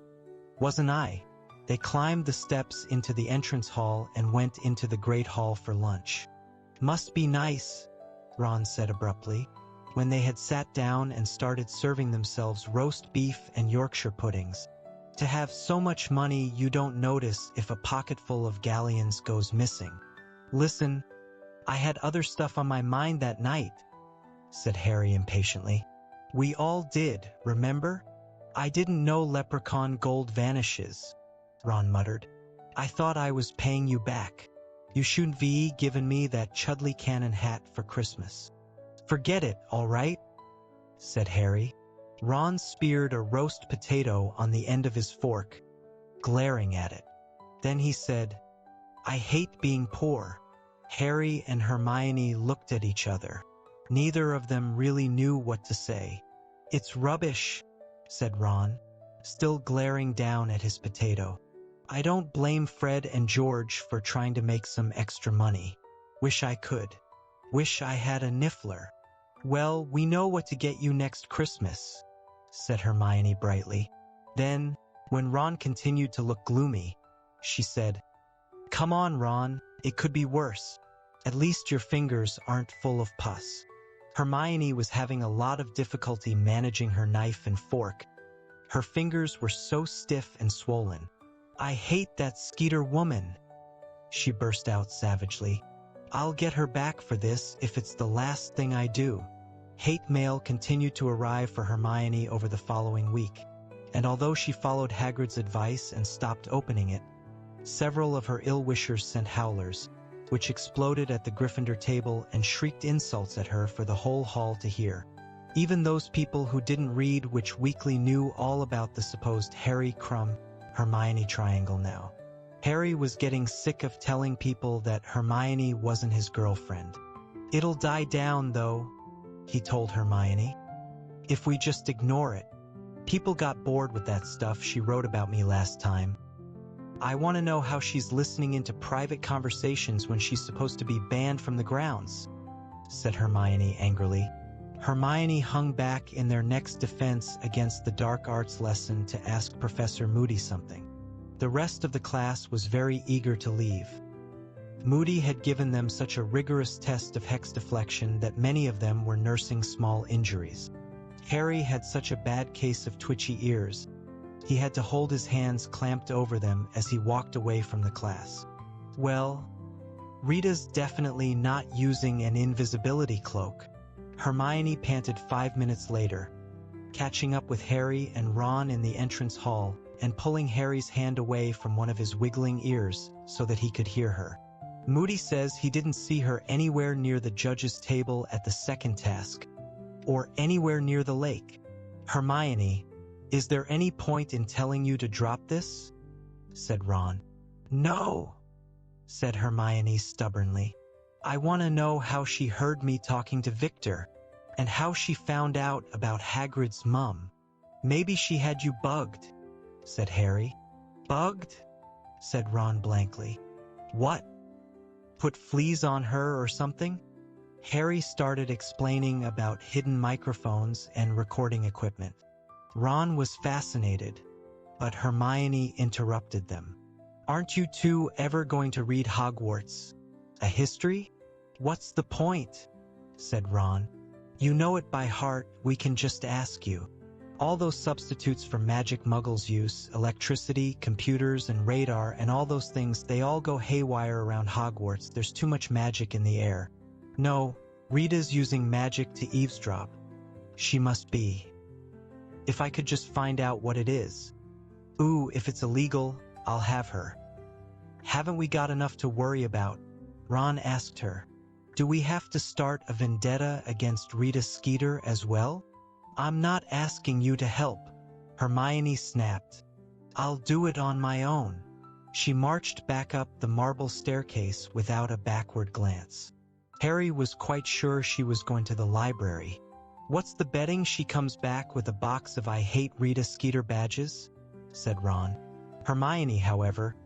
wasn't I?" They climbed the steps into the entrance hall and went into the Great Hall for lunch. "Must be nice," Ron said abruptly, when they had sat down and started serving themselves roast beef and Yorkshire puddings, "to have so much money you don't notice if a pocketful of galleons goes missing." "Listen, I had other stuff on my mind that night," said Harry impatiently. "We all did, remember? I didn't know leprechaun gold vanishes," Ron muttered. "I thought I was paying you back. You shouldn't be giving me that Chudley Cannon hat for Christmas." "Forget it, all right?" said Harry. Ron speared a roast potato on the end of his fork, glaring at it. Then he said, "I hate being poor." Harry and Hermione looked at each other. Neither of them really knew what to say. "It's rubbish," said Ron, still glaring down at his potato. "I don't blame Fred and George for trying to make some extra money. Wish I could. Wish I had a Niffler." "Well, we know what to get you next Christmas," said Hermione brightly. Then, when Ron continued to look gloomy, she said, "Come on, Ron, it could be worse. At least your fingers aren't full of pus." Hermione was having a lot of difficulty managing her knife and fork. Her fingers were so stiff and swollen. "I hate that Skeeter woman," she burst out savagely. "I'll get her back for this if it's the last thing I do." Hate mail continued to arrive for Hermione over the following week, and although she followed Hagrid's advice and stopped opening it, several of her ill-wishers sent howlers, which exploded at the Gryffindor table and shrieked insults at her for the whole hall to hear. Even those people who didn't read which weekly knew all about the supposed Harry Crumb Hermione triangle now. Harry was getting sick of telling people that Hermione wasn't his girlfriend. "It'll die down, though," he told Hermione, "if we just ignore it. People got bored with that stuff she wrote about me last time. I want to know how she's listening into private conversations when she's supposed to be banned from the grounds," said Hermione angrily. Hermione hung back in their next defense against the dark arts lesson to ask Professor Moody something. The rest of the class was very eager to leave. Moody had given them such a rigorous test of hex deflection that many of them were nursing small injuries. Harry had such a bad case of twitchy ears, he had to hold his hands clamped over them as he walked away from the class. "Well, Rita's definitely not using an invisibility cloak," Hermione panted 5 minutes later, catching up with Harry and Ron in the entrance hall and pulling Harry's hand away from one of his wiggling ears so that he could hear her. Moody says he didn't see her anywhere near the judge's table at the second task, or anywhere near the lake. Hermione, is there any point in telling you to drop this? Said Ron. No, said Hermione stubbornly. I want to know how she heard me talking to Victor, and how she found out about Hagrid's mum. Maybe she had you bugged, said Harry. Bugged? Said Ron blankly. What? Put fleas on her or something? Harry started explaining about hidden microphones and recording equipment. Ron was fascinated, but Hermione interrupted them. Aren't you two ever going to read Hogwarts? A history? What's the point? Said Ron. You know it by heart, we can just ask you. All those substitutes for magic muggles use, electricity, computers, and radar, and all those things, they all go haywire around Hogwarts. There's too much magic in the air. No, Rita's using magic to eavesdrop. She must be. If I could just find out what it is. Ooh, if it's illegal, I'll have her. Haven't we got enough to worry about? Ron asked her. Do we have to start a vendetta against Rita Skeeter as well? I'm not asking you to help, Hermione snapped. I'll do it on my own. She marched back up the marble staircase without a backward glance. Harry was quite sure she was going to the library. What's the betting she comes back with a box of I Hate Rita Skeeter badges? Said Ron. Hermione, however,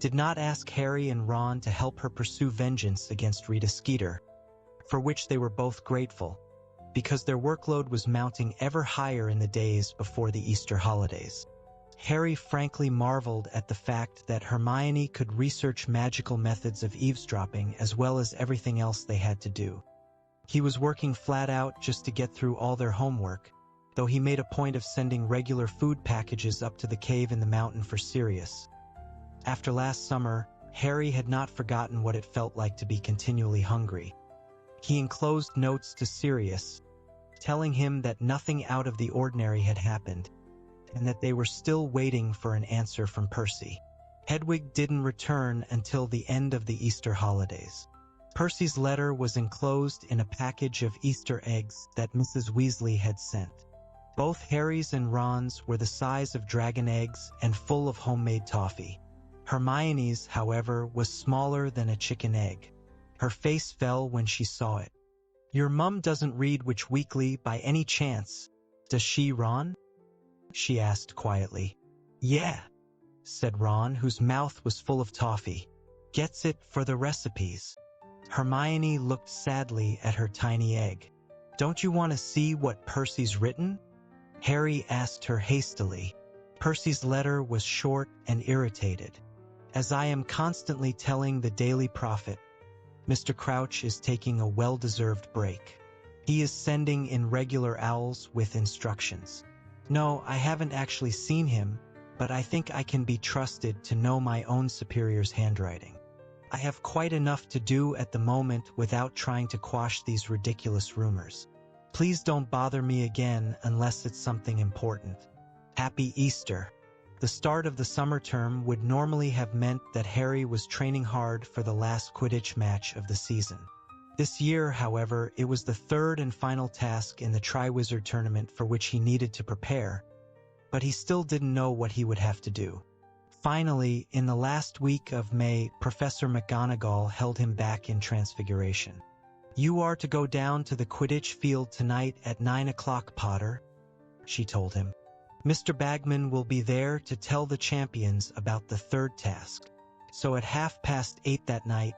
did not ask Harry and Ron to help her pursue vengeance against Rita Skeeter, for which they were both grateful, because their workload was mounting ever higher in the days before the Easter holidays. Harry frankly marveled at the fact that Hermione could research magical methods of eavesdropping as well as everything else they had to do. He was working flat out just to get through all their homework, though he made a point of sending regular food packages up to the cave in the mountain for Sirius. After last summer, Harry had not forgotten what it felt like to be continually hungry. He enclosed notes to Sirius, telling him that nothing out of the ordinary had happened, and that they were still waiting for an answer from Percy. Hedwig didn't return until the end of the Easter holidays. Percy's letter was enclosed in a package of Easter eggs that Mrs. Weasley had sent. Both Harry's and Ron's were the size of dragon eggs and full of homemade toffee. Hermione's, however, was smaller than a chicken egg. Her face fell when she saw it. Your mum doesn't read Witch Weekly by any chance, does she, Ron? She asked quietly. Yeah, said Ron, whose mouth was full of toffee. Gets it for the recipes. Hermione looked sadly at her tiny egg. Don't you want to see what Percy's written? Harry asked her hastily. Percy's letter was short and irritated. As I am constantly telling the Daily Prophet, Mr. Crouch is taking a well-deserved break. He is sending in regular owls with instructions. No, I haven't actually seen him, but I think I can be trusted to know my own superior's handwriting. I have quite enough to do at the moment without trying to quash these ridiculous rumors. Please don't bother me again unless it's something important. Happy Easter. The start of the summer term would normally have meant that Harry was training hard for the last Quidditch match of the season. This year, however, it was the third and final task in the Triwizard Tournament for which he needed to prepare, but he still didn't know what he would have to do. Finally, in the last week of May, Professor McGonagall held him back in Transfiguration. You are to go down to the Quidditch field tonight at 9 o'clock, Potter, she told him. Mr. Bagman will be there to tell the champions about the third task. So at 8:30 that night,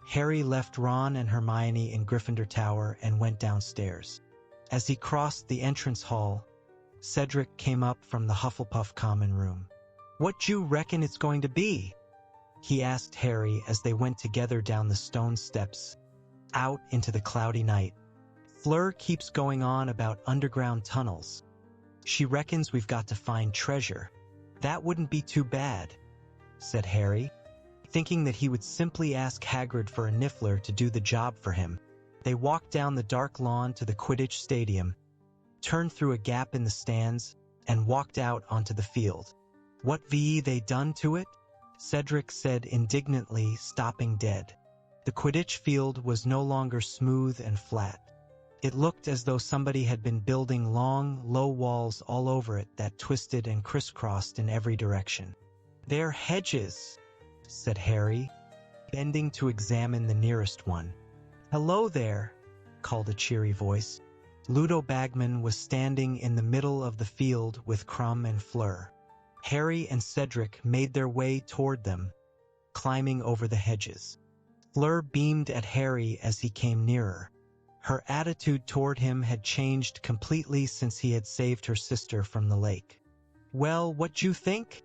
Harry left Ron and Hermione in Gryffindor Tower and went downstairs. As he crossed the entrance hall, Cedric came up from the Hufflepuff common room. What you reckon it's going to be? He asked Harry as they went together down the stone steps, out into the cloudy night. Fleur keeps going on about underground tunnels. She reckons we've got to find treasure. That wouldn't be too bad, said Harry, thinking that he would simply ask Hagrid for a Niffler to do the job for him. They walked down the dark lawn to the Quidditch stadium, turned through a gap in the stands, and walked out onto the field. What they done to it? Cedric said indignantly, stopping dead. The Quidditch field was no longer smooth and flat. It looked as though somebody had been building long, low walls all over it that twisted and crisscrossed in every direction. "They're hedges," said Harry, bending to examine the nearest one. "Hello there," called a cheery voice. Ludo Bagman was standing in the middle of the field with Krum and Fleur. Harry and Cedric made their way toward them, climbing over the hedges. Fleur beamed at Harry as he came nearer. Her attitude toward him had changed completely since he had saved her sister from the lake. "Well, what you think?"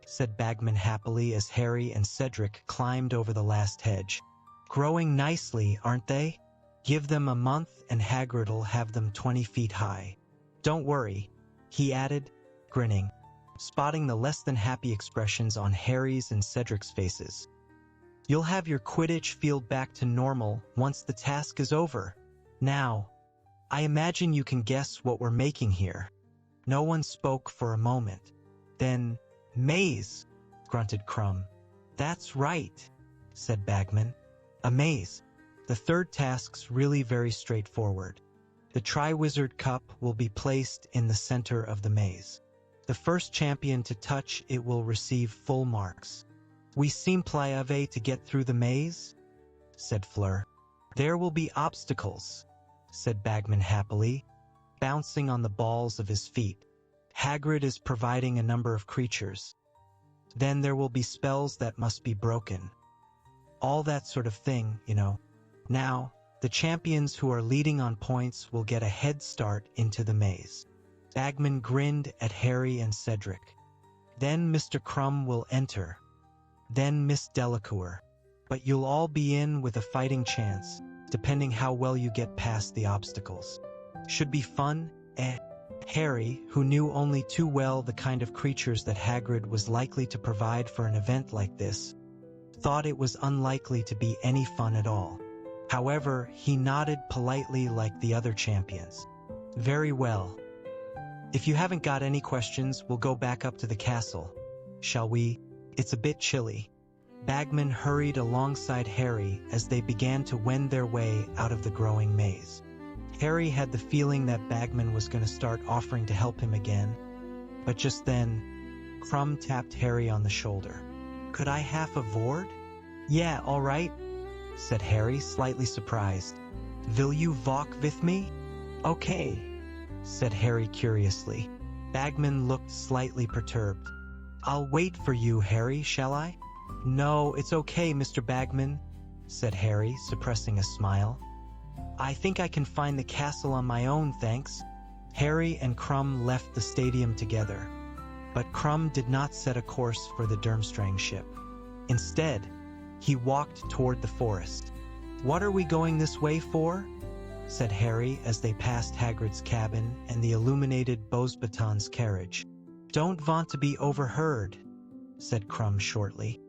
said Bagman happily as Harry and Cedric climbed over the last hedge. "Growing nicely, aren't they? Give them a month and Hagrid'll have them 20 feet high. Don't worry," he added, grinning, spotting the less than happy expressions on Harry's and Cedric's faces. "You'll have your Quidditch field back to normal once the task is over. Now, I imagine you can guess what we're making here." No one spoke for a moment. Then, "Maze," grunted Krum. "That's right," said Bagman. "A maze. The third task's really very straightforward. The Triwizard Cup will be placed in the center of the maze. The first champion to touch it will receive full marks." "We simply have to get through the maze?" said Fleur. "There will be obstacles," said Bagman happily, bouncing on the balls of his feet. "Hagrid is providing a number of creatures. Then there will be spells that must be broken. All that sort of thing, you know. Now, the champions who are leading on points will get a head start into the maze." Bagman grinned at Harry and Cedric. "Then Mr. Krum will enter. Then Miss Delacour. But you'll all be in with a fighting chance, depending how well you get past the obstacles. Should be fun, eh?" Harry, who knew only too well the kind of creatures that Hagrid was likely to provide for an event like this, thought it was unlikely to be any fun at all. However, he nodded politely like the other champions. "Very well. If you haven't got any questions, we'll go back up to the castle. Shall we? It's a bit chilly." Bagman hurried alongside Harry as they began to wend their way out of the growing maze. Harry had the feeling that Bagman was going to start offering to help him again, but just then, Krum tapped Harry on the shoulder. "Could I have a Vord?" "Yeah, all right," said Harry, slightly surprised. "Will you walk with me?" "Okay," said Harry curiously. Bagman looked slightly perturbed. "I'll wait for you, Harry, shall I?" "No, it's okay, Mr. Bagman," said Harry, suppressing a smile. "I think I can find the castle on my own, thanks." Harry and Krum left the stadium together, but Krum did not set a course for the Durmstrang ship. Instead, he walked toward the forest. "What are we going this way for?" said Harry as they passed Hagrid's cabin and the illuminated Beauxbatons carriage. "Don't want to be overheard," said Krum shortly.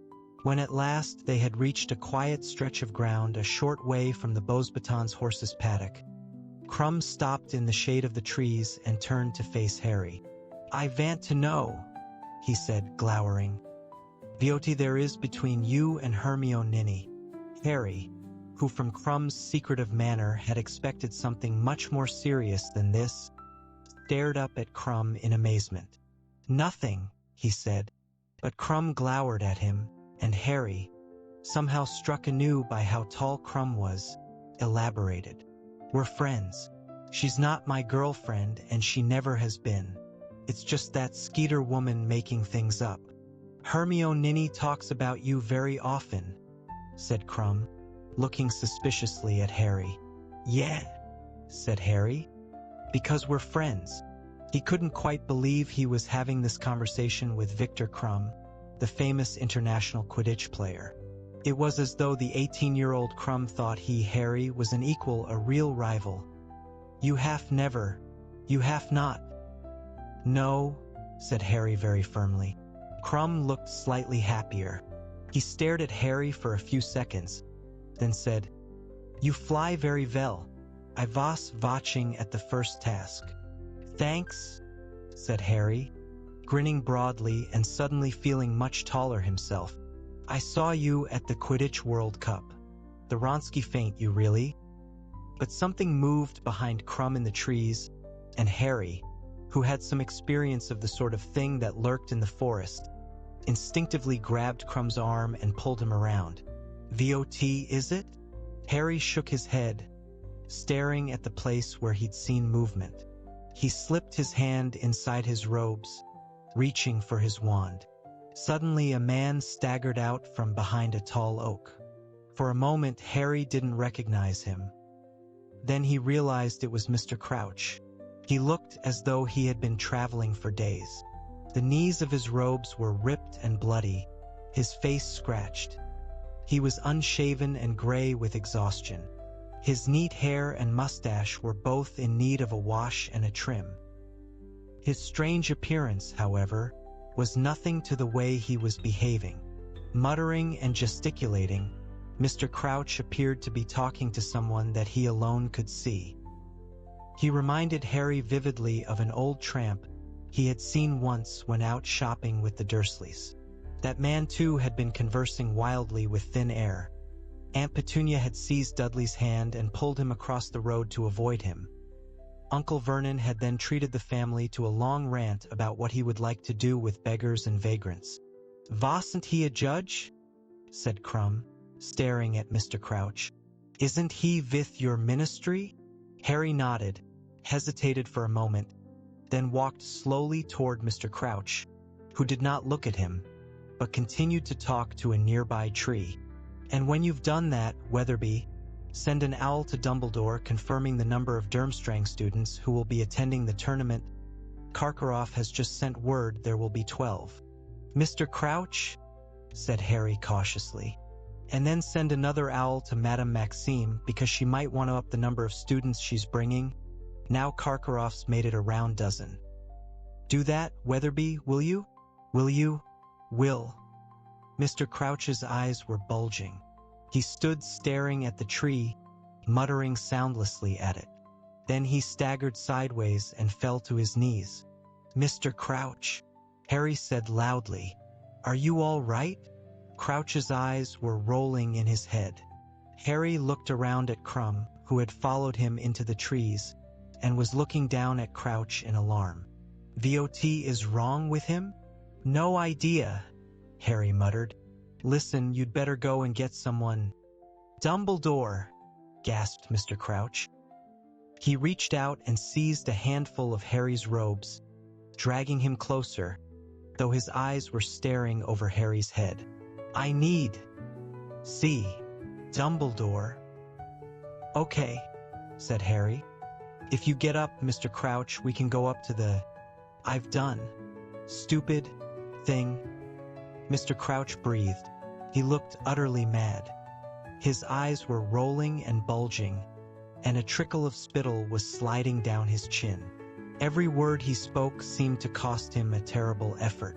When at last they had reached a quiet stretch of ground a short way from the Beauxbatons' horses' paddock, Krum stopped in the shade of the trees and turned to face Harry. "I want to know," he said, glowering, "what there is between you and Hermione." Harry, who from Krum's secretive manner had expected something much more serious than this, stared up at Krum in amazement. "Nothing," he said, but Krum glowered at him, and Harry, somehow struck anew by how tall Krum was, elaborated. "We're friends. She's not my girlfriend, and she never has been. It's just that Skeeter woman making things up. Hermione talks about you very often," said Krum, looking suspiciously at Harry. "Yeah," said Harry, "because we're friends." He couldn't quite believe he was having this conversation with Victor Krum, the famous international Quidditch player. It was as though the 18-year-old Krum thought he, Harry, was an equal, a real rival. "You have never. You have not." "No," said Harry very firmly. Krum looked slightly happier. He stared at Harry for a few seconds, then said, "You fly very well. I was watching at the first task." "Thanks," said Harry, grinning broadly and suddenly feeling much taller himself. I saw you at the Quidditch World Cup. The Wronski feint, you really? But something moved behind Krum in the trees, and Harry, who had some experience of the sort of thing that lurked in the forest, instinctively grabbed Krum's arm and pulled him around. VOT, is it? Harry shook his head, staring at the place where he'd seen movement. He slipped his hand inside his robes, reaching for his wand. Suddenly, a man staggered out from behind a tall oak. For a moment, Harry didn't recognize him. Then he realized it was Mr. Crouch. He looked as though he had been traveling for days. The knees of his robes were ripped and bloody, his face scratched. He was unshaven and gray with exhaustion. His neat hair and mustache were both in need of a wash and a trim. His strange appearance, however, was nothing to the way he was behaving. Muttering and gesticulating, Mr. Crouch appeared to be talking to someone that he alone could see. He reminded Harry vividly of an old tramp he had seen once when out shopping with the Dursleys. That man, too, had been conversing wildly with thin air. Aunt Petunia had seized Dudley's hand and pulled him across the road to avoid him. Uncle Vernon had then treated the family to a long rant about what he would like to do with beggars and vagrants. "Wasn't he a judge?" said Krum, staring at Mr. Crouch. "Isn't he with your ministry?" Harry nodded, hesitated for a moment, then walked slowly toward Mr. Crouch, who did not look at him, but continued to talk to a nearby tree. "And when you've done that, Weatherby, send an owl to Dumbledore confirming the number of Durmstrang students who will be attending the tournament. Karkaroff has just sent word there will be 12. "Mr. Crouch," said Harry cautiously. "And then send another owl to Madame Maxime because she might want to up the number of students she's bringing. Now Karkaroff's made it a round dozen. Do that, Weatherby, will you? Will you?" "Will." Mr. Crouch's eyes were bulging. He stood staring at the tree, muttering soundlessly at it. Then he staggered sideways and fell to his knees. "Mr. Crouch," Harry said loudly, "are you all right?" Crouch's eyes were rolling in his head. Harry looked around at Krum, who had followed him into the trees, and was looking down at Crouch in alarm. "VOT is wrong with him?" "No idea," Harry muttered. "Listen, you'd better go and get someone." "Dumbledore," gasped Mr. Crouch. He reached out and seized a handful of Harry's robes, dragging him closer, though his eyes were staring over Harry's head. "I need see Dumbledore." "Okay," said Harry. "If you get up, Mr. Crouch, we can go up to the I've done stupid thing." Mr. Crouch breathed. He looked utterly mad. His eyes were rolling and bulging, and a trickle of spittle was sliding down his chin. Every word he spoke seemed to cost him a terrible effort.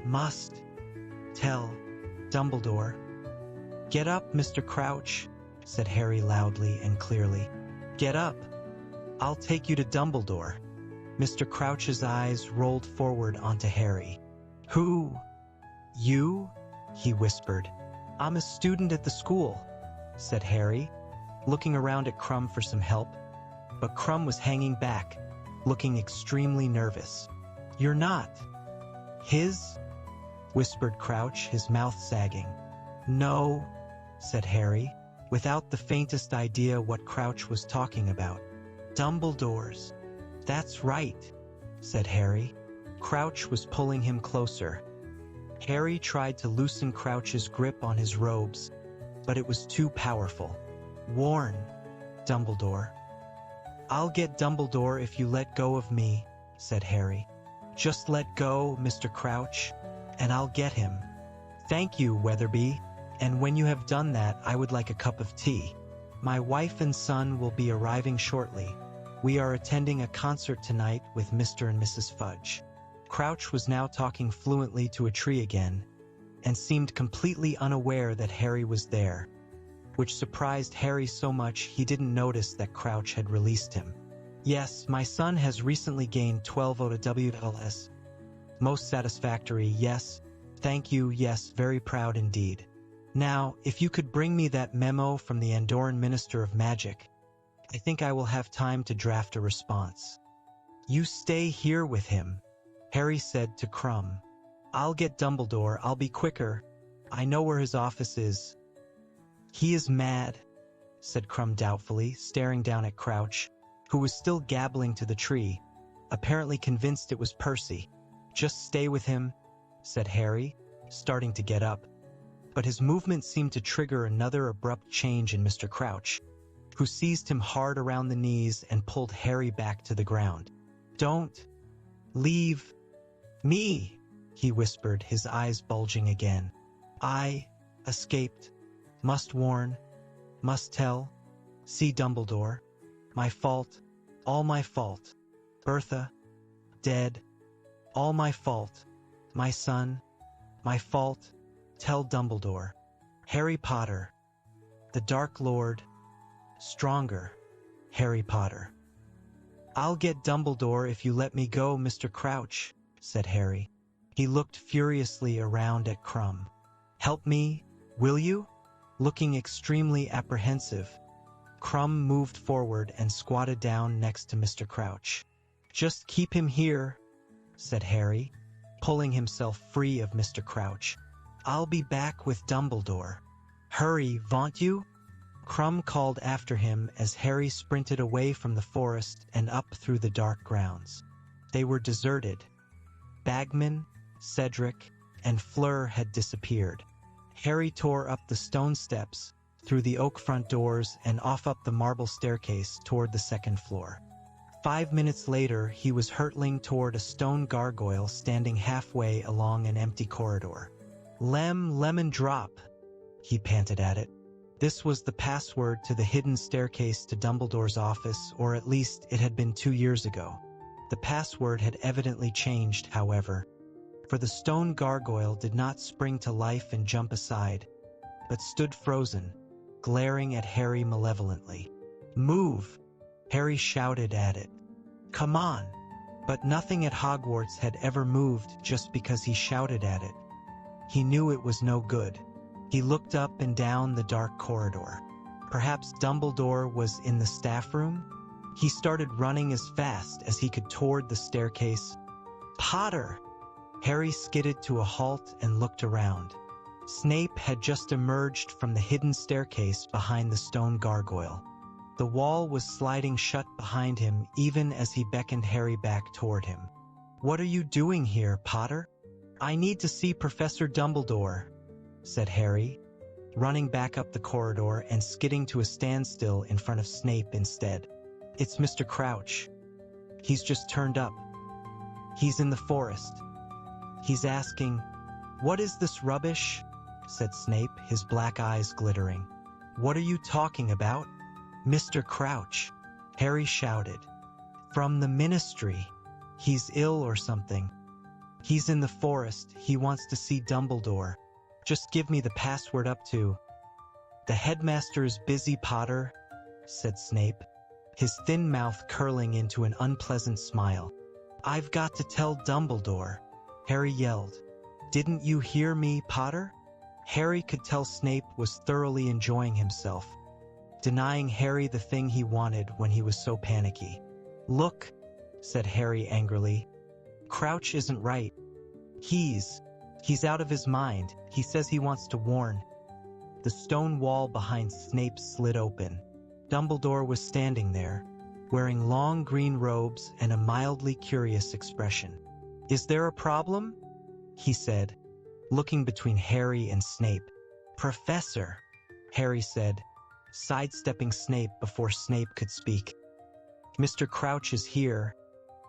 "Must tell Dumbledore." "Get up, Mr. Crouch," said Harry loudly and clearly. "Get up. I'll take you to Dumbledore." Mr. Crouch's eyes rolled forward onto Harry. "Who? You?" he whispered. "I'm a student at the school," said Harry, looking around at Krum for some help. But Krum was hanging back, looking extremely nervous. "You're not his?" whispered Crouch, his mouth sagging. "No," said Harry, without the faintest idea what Crouch was talking about. "Dumbledore's." "That's right," said Harry. Crouch was pulling him closer. Harry tried to loosen Crouch's grip on his robes, but it was too powerful. "Warn Dumbledore." "I'll get Dumbledore if you let go of me," said Harry. "Just let go, Mr. Crouch, and I'll get him." "Thank you, Weatherby, and when you have done that, I would like a cup of tea. My wife and son will be arriving shortly. We are attending a concert tonight with Mr. and Mrs. Fudge." Crouch was now talking fluently to a tree again, and seemed completely unaware that Harry was there, which surprised Harry so much he didn't notice that Crouch had released him. "Yes, my son has recently gained 12 OWLS. Most satisfactory, yes. Thank you, yes, very proud indeed. Now, if you could bring me that memo from the Andorran Minister of Magic, I think I will have time to draft a response. You stay here with him, Harry said to Krum. I'll get Dumbledore, I'll be quicker. I know where his office is. He is mad, said Krum doubtfully, staring down at Crouch, who was still gabbling to the tree, apparently convinced it was Percy. Just stay with him, said Harry, starting to get up. But his movement seemed to trigger another abrupt change in Mr. Crouch, who seized him hard around the knees and pulled Harry back to the ground. Don't leave me, he whispered, his eyes bulging again. I escaped. Must warn. Must tell. See Dumbledore. My fault. All my fault. Bertha. Dead. All my fault. My son. My fault. Tell Dumbledore. Harry Potter. The Dark Lord. Stronger. Harry Potter. I'll get Dumbledore if you let me go, Mr. Crouch, said Harry. He looked furiously around at Krum. Help me, will you? Looking extremely apprehensive, Krum moved forward and squatted down next to Mr. Crouch. Just keep him here, said Harry, pulling himself free of Mr. Crouch. I'll be back with Dumbledore. Hurry, won't you? Krum called after him as Harry sprinted away from the forest and up through the dark grounds. They were deserted. Bagman, Cedric, and Fleur had disappeared. Harry tore up the stone steps, through the oak front doors, and off up the marble staircase toward the second floor. 5 minutes later, he was hurtling toward a stone gargoyle standing halfway along an empty corridor. Lemon drop, he panted at it. This was the password to the hidden staircase to Dumbledore's office, or at least it had been 2 years ago. The password had evidently changed, however, for the stone gargoyle did not spring to life and jump aside, but stood frozen, glaring at Harry malevolently. Move! Harry shouted at it. Come on! But nothing at Hogwarts had ever moved just because he shouted at it. He knew it was no good. He looked up and down the dark corridor. Perhaps Dumbledore was in the staff room? He started running as fast as he could toward the staircase. Potter! Harry skidded to a halt and looked around. Snape had just emerged from the hidden staircase behind the stone gargoyle. The wall was sliding shut behind him even as he beckoned Harry back toward him. What are you doing here, Potter? I need to see Professor Dumbledore, said Harry, running back up the corridor and skidding to a standstill in front of Snape instead. It's Mr. Crouch. He's just turned up. He's in the forest. He's asking, What is this rubbish? Said Snape, his black eyes glittering. What are you talking about? Mr. Crouch, Harry shouted. From the Ministry. He's ill or something. He's in the forest. He wants to see Dumbledore. Just give me the password up to. The headmaster is busy, Potter, said Snape, his thin mouth curling into an unpleasant smile. I've got to tell Dumbledore, Harry yelled. Didn't you hear me, Potter? Harry could tell Snape was thoroughly enjoying himself, denying Harry the thing he wanted when he was so panicky. Look, said Harry angrily. Crouch isn't right. He's out of his mind. He says he wants to warn. The stone wall behind Snape slid open. Dumbledore was standing there, wearing long green robes and a mildly curious expression. Is there a problem? He said, looking between Harry and Snape. Professor, Harry said, sidestepping Snape before Snape could speak. Mr. Crouch is here.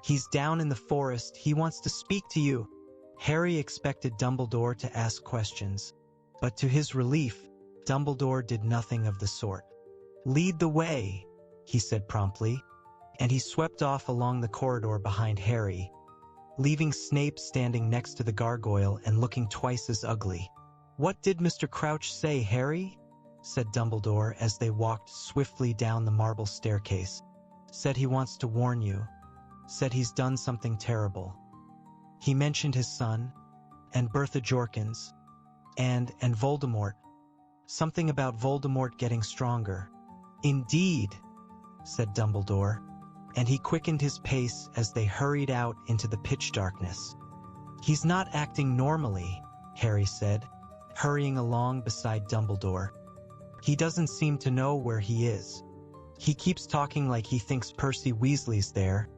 He's down in the forest. He wants to speak to you. Harry expected Dumbledore to ask questions, but to his relief, Dumbledore did nothing of the sort. Lead the way, he said promptly, and he swept off along the corridor behind Harry, leaving Snape standing next to the gargoyle and looking twice as ugly. What did Mr. Crouch say, Harry? Said Dumbledore as they walked swiftly down the marble staircase. Said he wants to warn you. Said he's done something terrible. He mentioned his son, and Bertha Jorkins, and Voldemort. Something about Voldemort getting stronger. Indeed, said Dumbledore, and he quickened his pace as they hurried out into the pitch darkness. He's not acting normally, Harry said, hurrying along beside Dumbledore. He doesn't seem to know where he is. He keeps talking like he thinks Percy Weasley's there,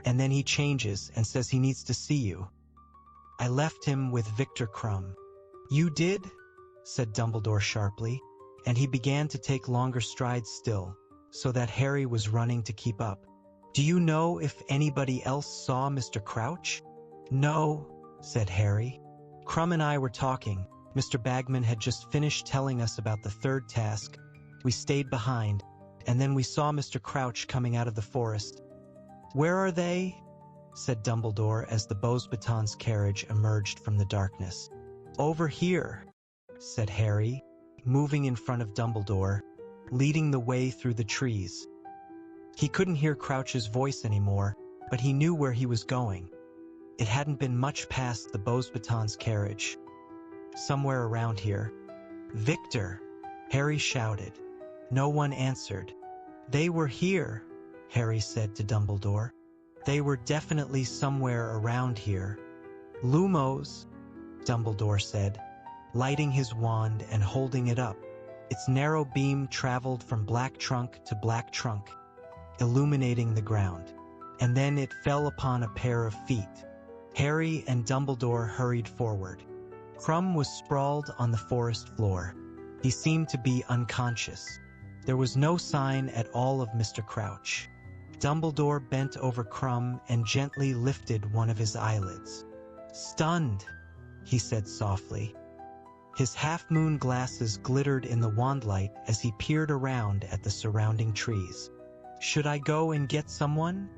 and then he changes and says he needs to see you. I left him with Victor Krum. You did? Said Dumbledore sharply, and he began to take longer strides still, so that Harry was running to keep up. Do you know if anybody else saw Mr. Crouch? No, said Harry. Krum and I were talking. Mr. Bagman had just finished telling us about the third task. We stayed behind, and then we saw Mr. Crouch coming out of the forest. Where are they? Said Dumbledore as the Beauxbatons carriage emerged from the darkness. Over here, said Harry, moving in front of Dumbledore, leading the way through the trees. He couldn't hear Crouch's voice anymore, but he knew where he was going. It hadn't been much past the Beauxbatons carriage. Somewhere around here. Victor, Harry shouted. No one answered. They were here, Harry said to Dumbledore. They were definitely somewhere around here. Lumos, Dumbledore said, lighting his wand and holding it up. Its narrow beam traveled from black trunk to black trunk, illuminating the ground, and then it fell upon a pair of feet. Harry and Dumbledore hurried forward. Krum was sprawled on the forest floor. He seemed to be unconscious. There was no sign at all of Mr. Crouch. Dumbledore bent over Krum and gently lifted one of his eyelids. Stunned, he said softly. His half-moon glasses glittered in the wandlight as he peered around at the surrounding trees. Should I go and get someone?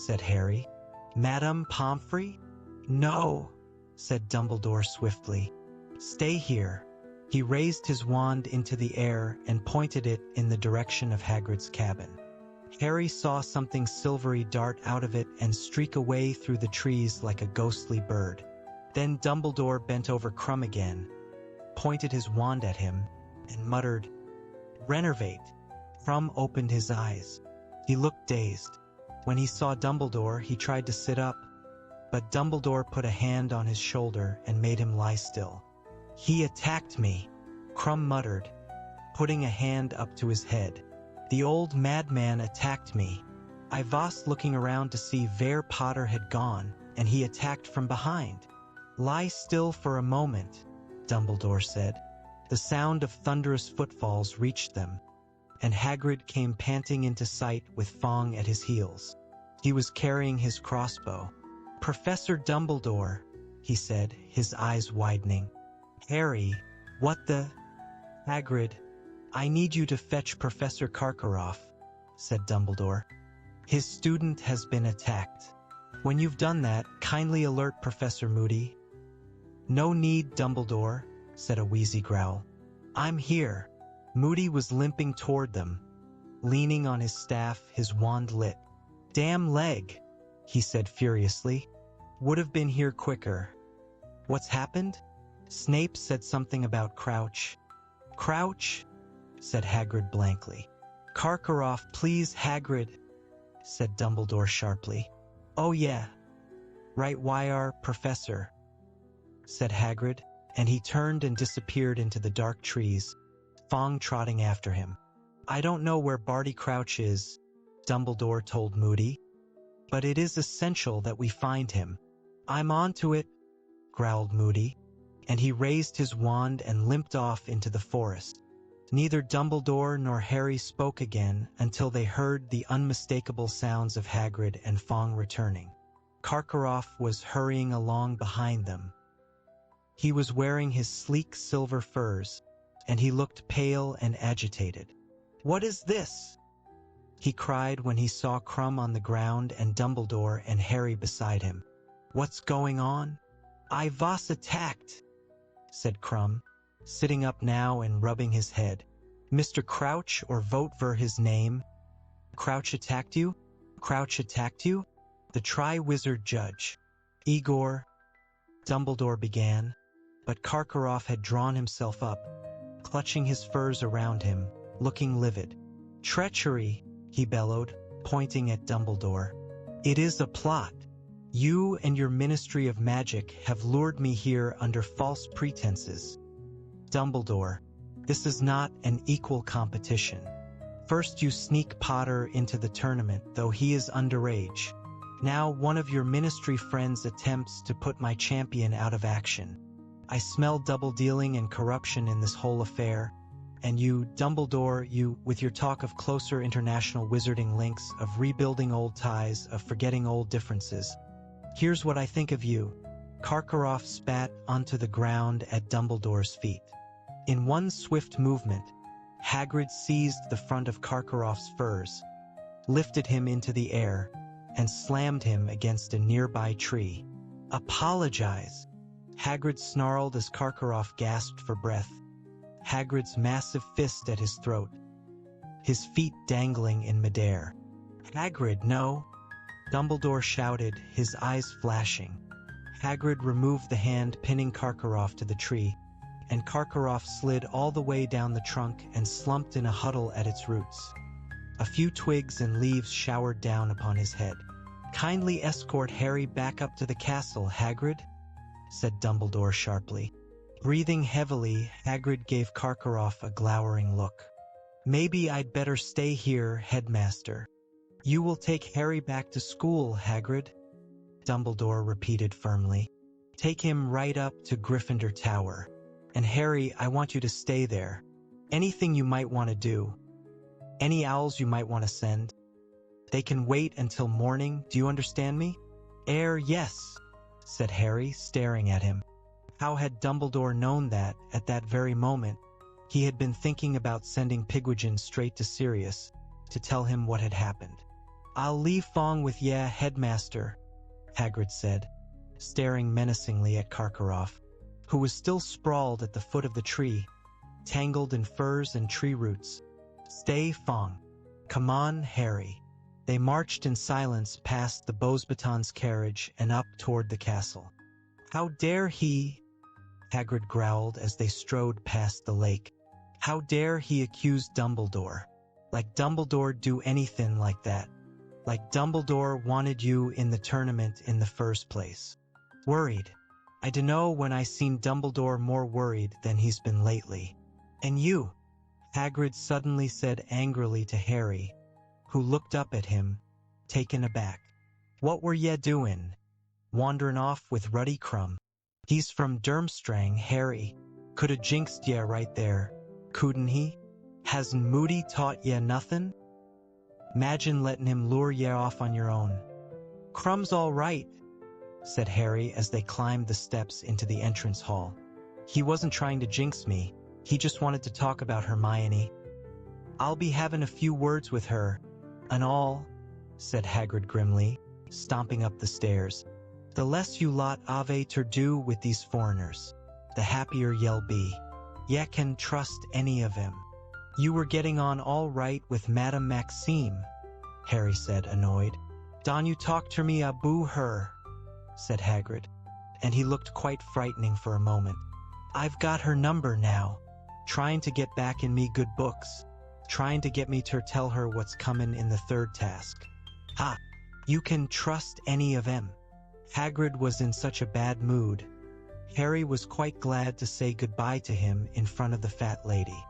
Said Harry. Madame Pomfrey? No, said Dumbledore swiftly. Stay here. He raised his wand into the air and pointed it in the direction of Hagrid's cabin. Harry saw something silvery dart out of it and streak away through the trees like a ghostly bird. Then Dumbledore bent over Krum again, pointed his wand at him, and muttered, Renervate. Krum opened his eyes. He looked dazed. When he saw Dumbledore, he tried to sit up, but Dumbledore put a hand on his shoulder and made him lie still. He attacked me, Krum muttered, putting a hand up to his head. The old madman attacked me. I was looking around to see where Potter had gone, and he attacked from behind. Lie still for a moment, Dumbledore said. The sound of thunderous footfalls reached them, and Hagrid came panting into sight with Fong at his heels. He was carrying his crossbow. Professor Dumbledore, he said, his eyes widening. Harry, what the? Hagrid, I need you to fetch Professor Karkaroff, said Dumbledore. His student has been attacked. When you've done that, kindly alert Professor Moody. No need, Dumbledore, said a wheezy growl. I'm here. Moody was limping toward them, leaning on his staff, his wand lit. Damn leg, he said furiously. Would have been here quicker. What's happened? Snape said something about Crouch. Crouch? Said Hagrid blankly. Karkaroff, please, Hagrid, said Dumbledore sharply. Oh yeah. Right, why are, Professor, said Hagrid, and he turned and disappeared into the dark trees, Fong trotting after him. I don't know where Barty Crouch is, Dumbledore told Moody, but it is essential that we find him. I'm on to it, growled Moody, and he raised his wand and limped off into the forest. Neither Dumbledore nor Harry spoke again until they heard the unmistakable sounds of Hagrid and Fong returning. Karkaroff was hurrying along behind them. He was wearing his sleek silver furs, and he looked pale and agitated. What is this? He cried when he saw Krum on the ground and Dumbledore and Harry beside him. What's going on? I was attacked, said Krum, sitting up now and rubbing his head. Mr. Crouch, or vote for his name. Crouch attacked you? Crouch attacked you? The Triwizard judge. Igor, Dumbledore began, but Karkaroff had drawn himself up, clutching his furs around him, looking livid. "Treachery," he bellowed, pointing at Dumbledore. "It is a plot. You and your Ministry of Magic have lured me here under false pretenses. Dumbledore, this is not an equal competition. First you sneak Potter into the tournament, though he is underage. Now one of your Ministry friends attempts to put my champion out of action. I smell double-dealing and corruption in this whole affair. And you, Dumbledore, you, with your talk of closer international wizarding links, of rebuilding old ties, of forgetting old differences. Here's what I think of you." Karkaroff spat onto the ground at Dumbledore's feet. In one swift movement, Hagrid seized the front of Karkaroff's furs, lifted him into the air, and slammed him against a nearby tree. "Apologize," Hagrid snarled as Karkaroff gasped for breath. Hagrid's massive fist at his throat, his feet dangling in midair. "Hagrid, no!" Dumbledore shouted, his eyes flashing. Hagrid removed the hand pinning Karkaroff to the tree, and Karkaroff slid all the way down the trunk and slumped in a huddle at its roots. A few twigs and leaves showered down upon his head. "Kindly escort Harry back up to the castle, Hagrid," said Dumbledore sharply. Breathing heavily, Hagrid gave Karkaroff a glowering look. "Maybe I'd better stay here, Headmaster." "You will take Harry back to school, Hagrid," Dumbledore repeated firmly. "Take him right up to Gryffindor Tower. And Harry, I want you to stay there. Anything you might want to do. Any owls you might want to send. They can wait until morning, do you understand me?" Yes," said Harry, staring at him. How had Dumbledore known that, at that very moment, he had been thinking about sending Pigwidgeon straight to Sirius to tell him what had happened? "I'll leave Fong with ya, Headmaster," Hagrid said, staring menacingly at Karkaroff, who was still sprawled at the foot of the tree, tangled in furs and tree roots. "Stay, Fong. Come on, Harry." They marched in silence past the Beauxbatons carriage and up toward the castle. "How dare he?" Hagrid growled as they strode past the lake. "How dare he accuse Dumbledore? Like Dumbledore do anything like that. Like Dumbledore wanted you in the tournament in the first place. Worried. I dunno when I seen Dumbledore more worried than he's been lately. And you," Hagrid suddenly said angrily to Harry, who looked up at him, taken aback. "What were ye doin'? Wanderin' off with Ruddy Crumb? He's from Durmstrang, Harry. Coulda jinxed ye right there, couldn't he? Hasn't Moody taught ye nothin'? 'Magine letting him lure ye off on your own." "Crumb's all right," said Harry as they climbed the steps into the entrance hall. "He wasn't trying to jinx me. He just wanted to talk about Hermione. I'll be having a few words with her, and all," said Hagrid grimly, stomping up the stairs. "The less you lot ave ter do with these foreigners, the happier ye'll be. Ye can trust any of 'em." "You were getting on all right with Madame Maxime," Harry said, annoyed. "Don you talk ter me aboo her," said Hagrid, and he looked quite frightening for a moment. "I've got her number now, trying to get back in me good books, trying to get me ter tell her what's comin' in the third task." "Ha! You can trust any of 'em." Hagrid was in such a bad mood. Harry was quite glad to say goodbye to him in front of the fat lady.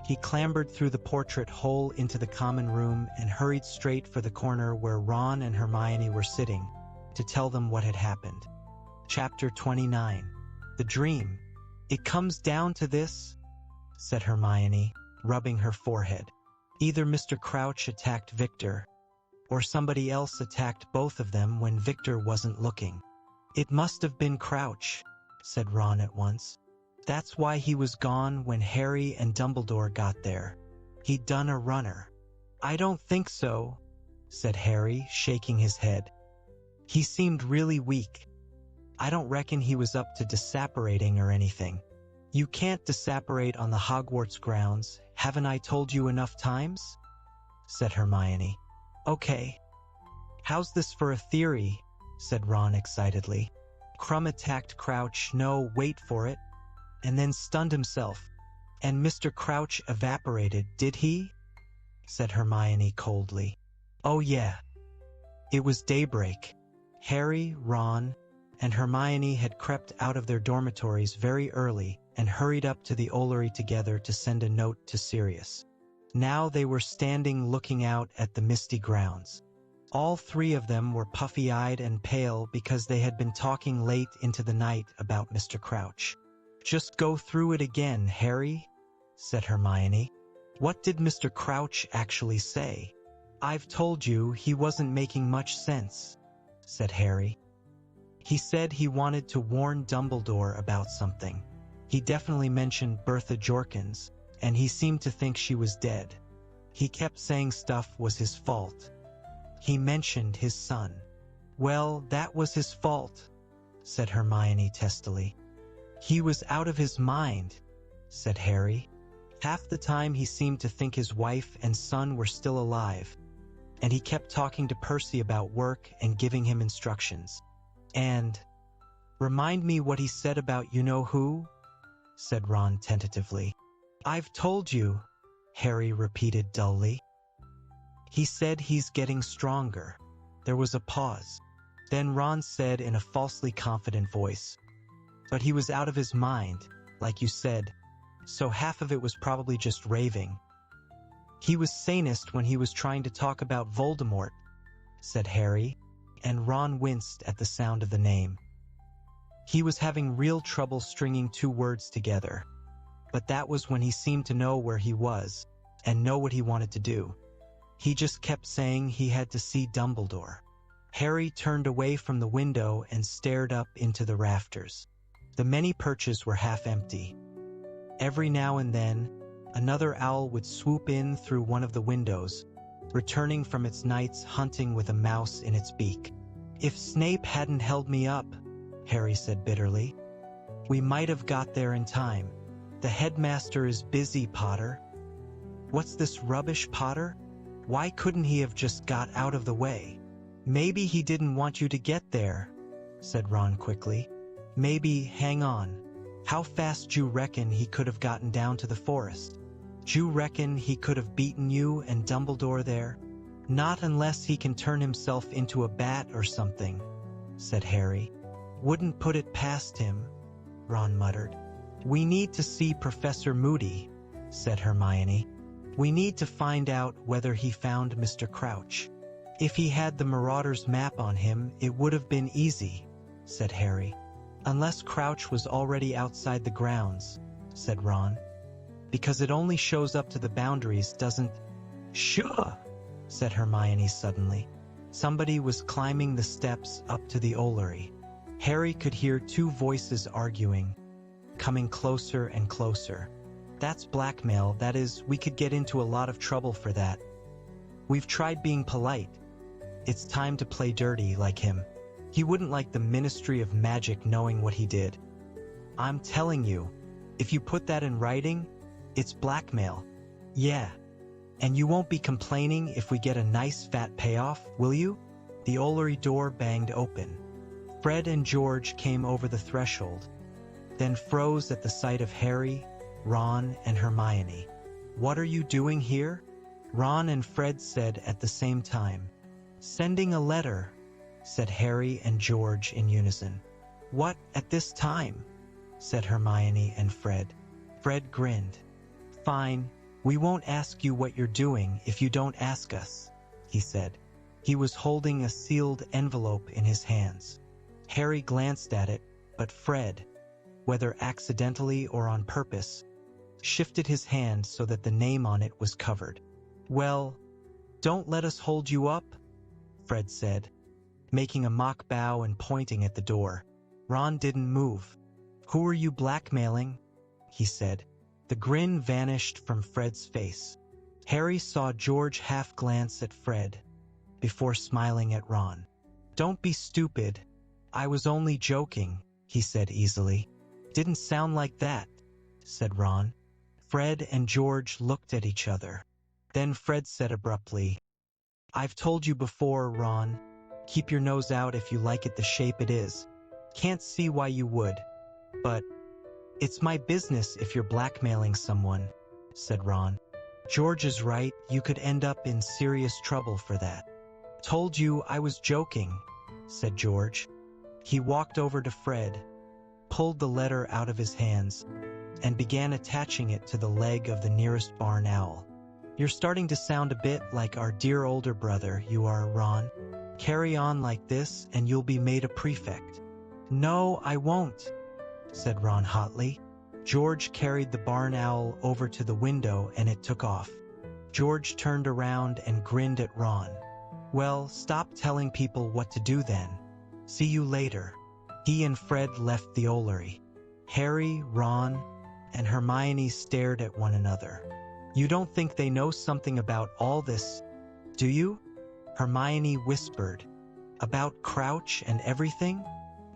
He clambered through the portrait hole into the common room and hurried straight for the corner where Ron and Hermione were sitting, to tell them what had happened. Chapter 29. The Dream. "It comes down to this," said Hermione, rubbing her forehead. "Either Mr. Crouch attacked Victor, or somebody else attacked both of them when Victor wasn't looking." "It must have been Crouch," said Ron at once. "That's why he was gone when Harry and Dumbledore got there. He'd done a runner." "I don't think so," said Harry, shaking his head. "He seemed really weak. I don't reckon he was up to disapparating or anything." "You can't disapparate on the Hogwarts grounds, haven't I told you enough times?" said Hermione. "Okay. How's this for a theory?" said Ron excitedly. Krum attacked Crouch, no, wait for it, and then stunned himself. And Mr. Crouch evaporated, did he? Said Hermione coldly. Oh yeah. It was daybreak. Harry, Ron, and Hermione had crept out of their dormitories very early and hurried up to the Ollery together to send a note to Sirius. Now they were standing looking out at the misty grounds. All three of them were puffy-eyed and pale because they had been talking late into the night about Mr. Crouch. Just go through it again, Harry, said Hermione. What did Mr. Crouch actually say? I've told you he wasn't making much sense, said Harry. He said he wanted to warn Dumbledore about something. He definitely mentioned Bertha Jorkins, and he seemed to think she was dead. He kept saying stuff was his fault. He mentioned his son. Well, that was his fault, said Hermione testily. He was out of his mind, said Harry. Half the time he seemed to think his wife and son were still alive, and he kept talking to Percy about work and giving him instructions. And, remind me what he said about you-know-who? Said Ron tentatively. I've told you, Harry repeated dully. He said he's getting stronger. There was a pause. Then Ron said in a falsely confident voice, but he was out of his mind, like you said, so half of it was probably just raving. He was sanest when he was trying to talk about Voldemort, said Harry, and Ron winced at the sound of the name. He was having real trouble stringing two words together, but that was when he seemed to know where he was and know what he wanted to do. He just kept saying he had to see Dumbledore. Harry turned away from the window and stared up into the rafters. The many perches were half empty. Every now and then, another owl would swoop in through one of the windows, returning from its nights hunting with a mouse in its beak. If Snape hadn't held me up, Harry said bitterly, we might have got there in time. The headmaster is busy, Potter. What's this rubbish, Potter? Why couldn't he have just got out of the way? Maybe he didn't want you to get there, said Ron quickly. Maybe, hang on. How fast d'you reckon he could have gotten down to the forest? D'you reckon he could have beaten you and Dumbledore there? Not unless he can turn himself into a bat or something, said Harry. Wouldn't put it past him, Ron muttered. We need to see Professor Moody, said Hermione. We need to find out whether he found Mr. Crouch. If he had the Marauder's map on him, it would have been easy, said Harry. Unless Crouch was already outside the grounds, said Ron. Because it only shows up to the boundaries, doesn't... Sure, said Hermione suddenly. Somebody was climbing the steps up to the Ollery. Harry could hear two voices arguing, coming closer and closer. That's blackmail, that is, we could get into a lot of trouble for that. We've tried being polite. It's time to play dirty like him. He wouldn't like the Ministry of Magic knowing what he did. I'm telling you, if you put that in writing, it's blackmail. Yeah. And you won't be complaining if we get a nice fat payoff, will you? The Ollery door banged open. Fred and George came over the threshold, then froze at the sight of Harry, Ron, and Hermione. What are you doing here? Ron and Fred said at the same time. Sending a letter, said Harry and George in unison. What, at this time? Said Hermione and Fred. Fred grinned. Fine, we won't ask you what you're doing if you don't ask us, he said. He was holding a sealed envelope in his hands. Harry glanced at it, but Fred, whether accidentally or on purpose, shifted his hand so that the name on it was covered. Well, don't let us hold you up, Fred said, making a mock bow and pointing at the door. Ron didn't move. Who are you blackmailing? He said. The grin vanished from Fred's face. Harry saw George half glance at Fred, before smiling at Ron. Don't be stupid. I was only joking, he said easily. Didn't sound like that, said Ron. Fred and George looked at each other. Then Fred said abruptly, I've told you before, Ron. Keep your nose out if you like it the shape it is. Can't see why you would, but it's my business if you're blackmailing someone, said Ron. George is right, you could end up in serious trouble for that. Told you I was joking, said George. He walked over to Fred, pulled the letter out of his hands, and began attaching it to the leg of the nearest barn owl. You're starting to sound a bit like our dear older brother, you are, Ron. Carry on like this and you'll be made a prefect. No, I won't, said Ron hotly. George carried the barn owl over to the window and it took off. George turned around and grinned at Ron. Well, stop telling people what to do then. See you later. He and Fred left the Ollery. Harry, Ron, and Hermione stared at one another. You don't think they know something about all this, do you? Hermione whispered. About Crouch and everything?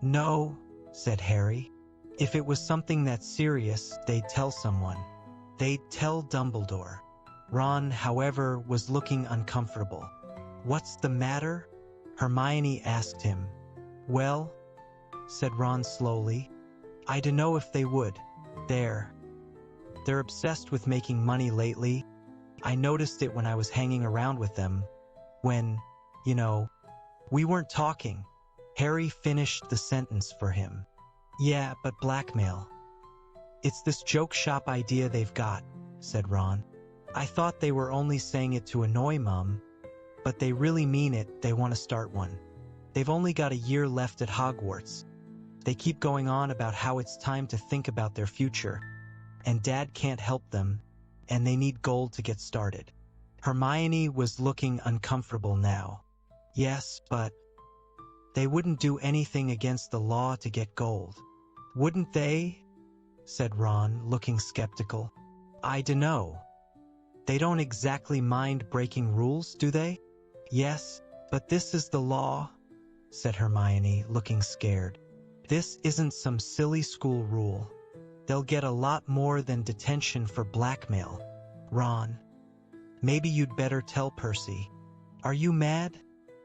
No, said Harry. If it was something that serious, they'd tell someone. They'd tell Dumbledore. Ron, however, was looking uncomfortable. What's the matter? Hermione asked him. Well, said Ron slowly, I dunno if they would. They're obsessed with making money lately. I noticed it when I was hanging around with them. When, we weren't talking. Harry finished the sentence for him. Yeah, but blackmail. It's this joke shop idea they've got, said Ron. I thought they were only saying it to annoy Mum, but they really mean it, they want to start one. They've only got a year left at Hogwarts. They keep going on about how it's time to think about their future, and Dad can't help them, and they need gold to get started. Hermione was looking uncomfortable now. Yes, but they wouldn't do anything against the law to get gold. Wouldn't they? Said Ron, looking skeptical. I dunno. They don't exactly mind breaking rules, do they? Yes, but this is the law, said Hermione, looking scared. This isn't some silly school rule. They'll get a lot more than detention for blackmail. Ron, maybe you'd better tell Percy. Are you mad?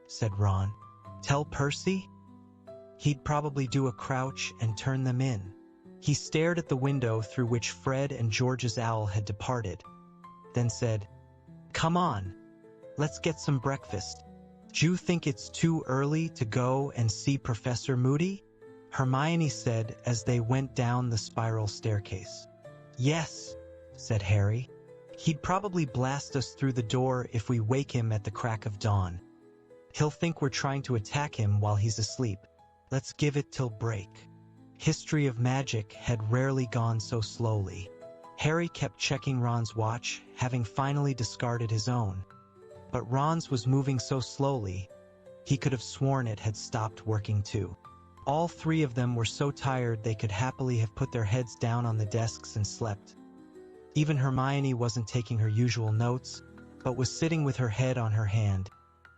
Said Ron. Tell Percy? He'd probably do a Crouch and turn them in. He stared at the window through which Fred and George's owl had departed, then said, Come on, let's get some breakfast. Do you think it's too early to go and see Professor Moody? Hermione said as they went down the spiral staircase. Yes, said Harry. He'd probably blast us through the door if we wake him at the crack of dawn. He'll think we're trying to attack him while he's asleep. Let's give it till break. History of Magic had rarely gone so slowly. Harry kept checking Ron's watch, having finally discarded his own. But Ron's was moving so slowly, he could have sworn it had stopped working too. All three of them were so tired they could happily have put their heads down on the desks and slept. Even Hermione wasn't taking her usual notes, but was sitting with her head on her hand,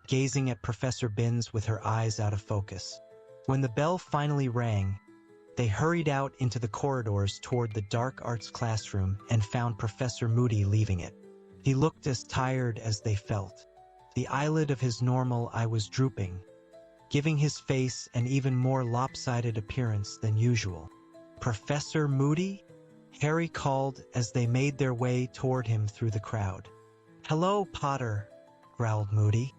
gazing at Professor Binns with her eyes out of focus. When the bell finally rang, they hurried out into the corridors toward the dark arts classroom and found Professor Moody leaving it. He looked as tired as they felt. The eyelid of his normal eye was drooping, giving his face an even more lopsided appearance than usual. Professor Moody? Harry called as they made their way toward him through the crowd. Hello, Potter, growled Moody.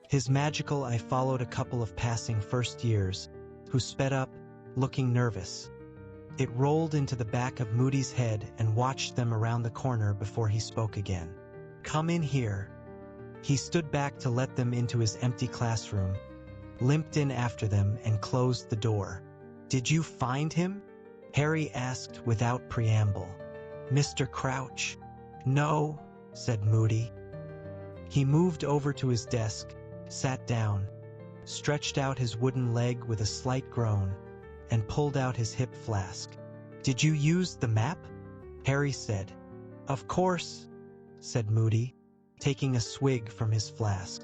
His magical eye followed a couple of passing first years, who sped up, looking nervous. It rolled into the back of Moody's head and watched them around the corner before he spoke again. Come in here. He stood back to let them into his empty classroom, limped in after them, and closed the door. Did you find him? Harry asked without preamble. Mr. Crouch? No, said Moody. He moved over to his desk, sat down, stretched out his wooden leg with a slight groan, and pulled out his hip flask. Did you use the map? Harry said. Of course, said Moody, taking a swig from his flask.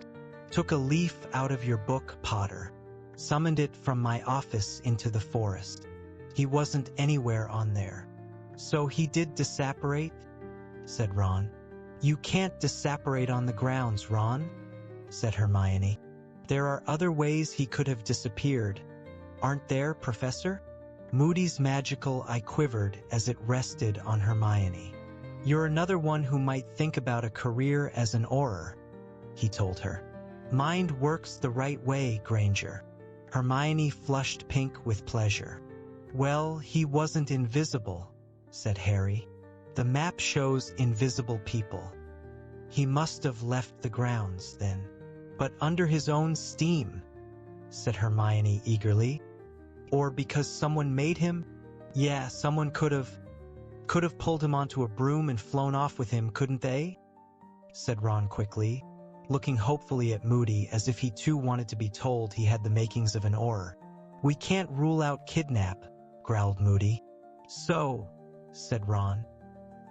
Took a leaf out of your book, Potter. Summoned it from my office into the forest. He wasn't anywhere on there. So he did disapparate? Said Ron. You can't disapparate on the grounds, Ron, said Hermione. There are other ways he could have disappeared. Aren't there, Professor? Moody's magical eye quivered as it rested on Hermione. You're another one who might think about a career as an Auror, he told her. Mind works the right way, Granger. Hermione flushed pink with pleasure. Well, he wasn't invisible, said Harry. The map shows invisible people. He must have left the grounds, then. But under his own steam, said Hermione eagerly. Or because someone made him? Yeah, someone could have pulled him onto a broom and flown off with him, couldn't they? Said Ron quickly, looking hopefully at Moody as if he too wanted to be told he had the makings of an Auror. We can't rule out kidnap, growled Moody. So, said Ron,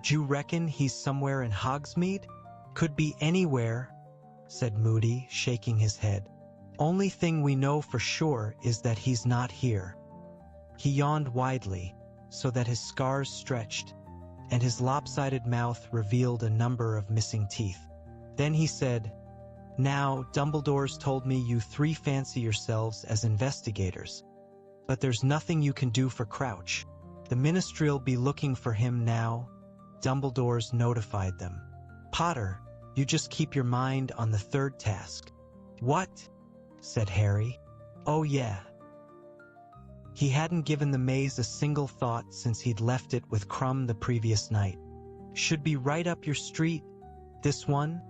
do you reckon he's somewhere in Hogsmeade? Could be anywhere, said Moody, shaking his head. Only thing we know for sure is that he's not here. He yawned widely, so that his scars stretched, and his lopsided mouth revealed a number of missing teeth. Then he said, Now, Dumbledore's told me you three fancy yourselves as investigators, but there's nothing you can do for Crouch. The Ministry'll be looking for him now. Dumbledore's notified them. Potter, you just keep your mind on the third task. What? Said Harry. Oh yeah. He hadn't given the maze a single thought since he'd left it with Crumb the previous night. Should be right up your street, this one,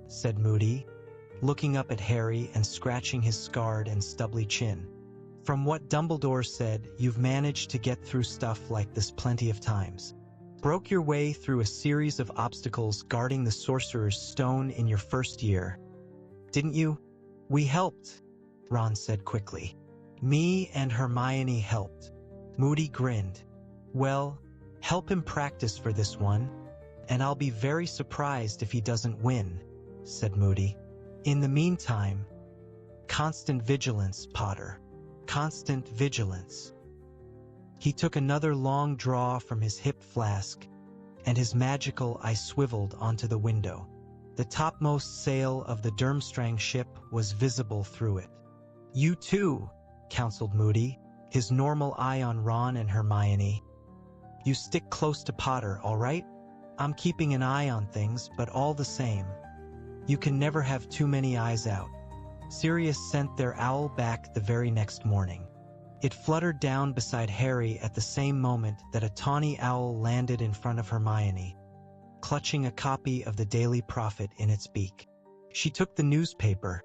said Moody, looking up at Harry and scratching his scarred and stubbly chin. From what Dumbledore said, you've managed to get through stuff like this plenty of times. Broke your way through a series of obstacles guarding the Sorcerer's Stone in your first year. Didn't you? We helped, Ron said quickly. Me and Hermione helped. Moody grinned. Well, help him practice for this one, and I'll be very surprised if he doesn't win, said Moody. In the meantime, constant vigilance, Potter. Constant vigilance. He took another long draw from his hip flask, and his magical eye swiveled onto the window. The topmost sail of the Durmstrang ship was visible through it. You too, counseled Moody, his normal eye on Ron and Hermione. You stick close to Potter, all right? I'm keeping an eye on things, but all the same, you can never have too many eyes out. Sirius sent their owl back the very next morning. It fluttered down beside Harry at the same moment that a tawny owl landed in front of Hermione, clutching a copy of the Daily Prophet in its beak. She took the newspaper,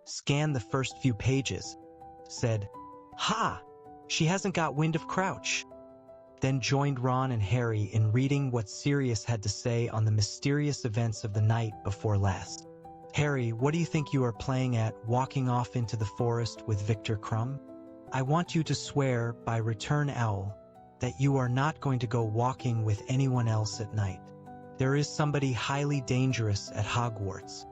scanned the first few pages, said, Ha! She hasn't got wind of Crouch. Then joined Ron and Harry in reading what Sirius had to say on the mysterious events of the night before last. Harry, what do you think you are playing at, walking off into the forest with Victor Crumb? I want you to swear by Return Owl that you are not going to go walking with anyone else at night. There is somebody highly dangerous at Hogwarts.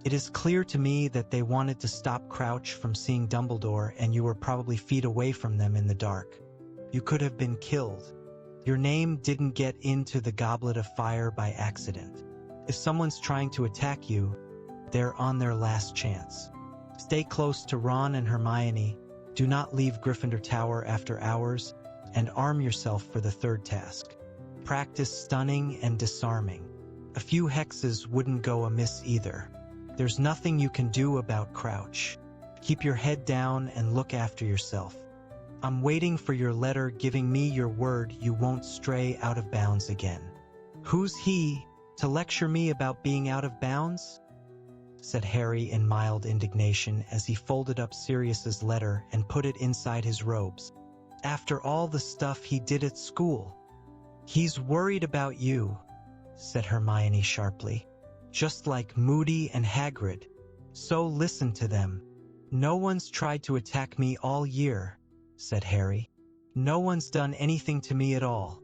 It is clear to me that they wanted to stop Crouch from seeing Dumbledore, and you were probably feet away from them in the dark. You could have been killed. Your name didn't get into the Goblet of Fire by accident. If someone's trying to attack you, they're on their last chance. Stay close to Ron and Hermione. Do not leave Gryffindor Tower after hours, and arm yourself for the third task. Practice stunning and disarming. A few hexes wouldn't go amiss either. There's nothing you can do about Crouch. Keep your head down and look after yourself. I'm waiting for your letter giving me your word you won't stray out of bounds again. Who's he to lecture me about being out of bounds? Said Harry in mild indignation as he folded up Sirius's letter and put it inside his robes. After all the stuff he did at school. He's worried about you, said Hermione sharply. Just like Moody and Hagrid. So listen to them. No one's tried to attack me all year, said Harry. No one's done anything to me at all.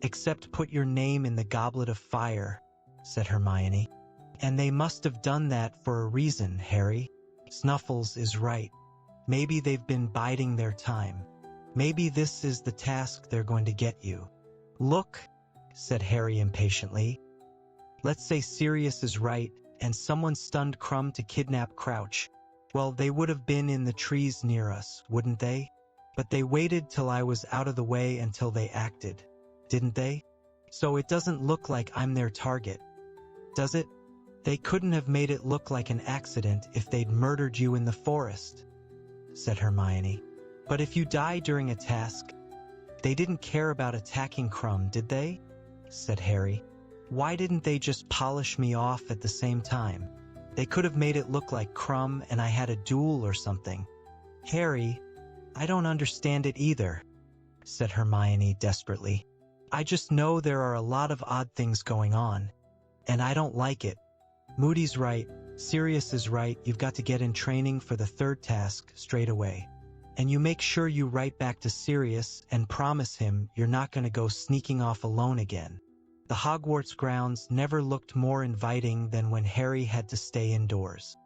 Except put your name in the Goblet of Fire, said Hermione. And they must have done that for a reason, Harry. Snuffles is right. Maybe they've been biding their time. Maybe this is the task they're going to get you. Look, said Harry impatiently. Let's say Sirius is right, and someone stunned Crumb to kidnap Crouch. Well, they would have been in the trees near us, wouldn't they? But they waited till I was out of the way until they acted, didn't they? So it doesn't look like I'm their target, does it? They couldn't have made it look like an accident if they'd murdered you in the forest, said Hermione. But if you die during a task, they didn't care about attacking Krum, did they? Said Harry. Why didn't they just polish me off at the same time? They could have made it look like Krum and I had a duel or something. Harry, I don't understand it either, said Hermione desperately. I just know there are a lot of odd things going on, and I don't like it. Moody's right, Sirius is right, you've got to get in training for the third task straight away. And you make sure you write back to Sirius and promise him you're not going to go sneaking off alone again. The Hogwarts grounds never looked more inviting than when Harry had to stay indoors.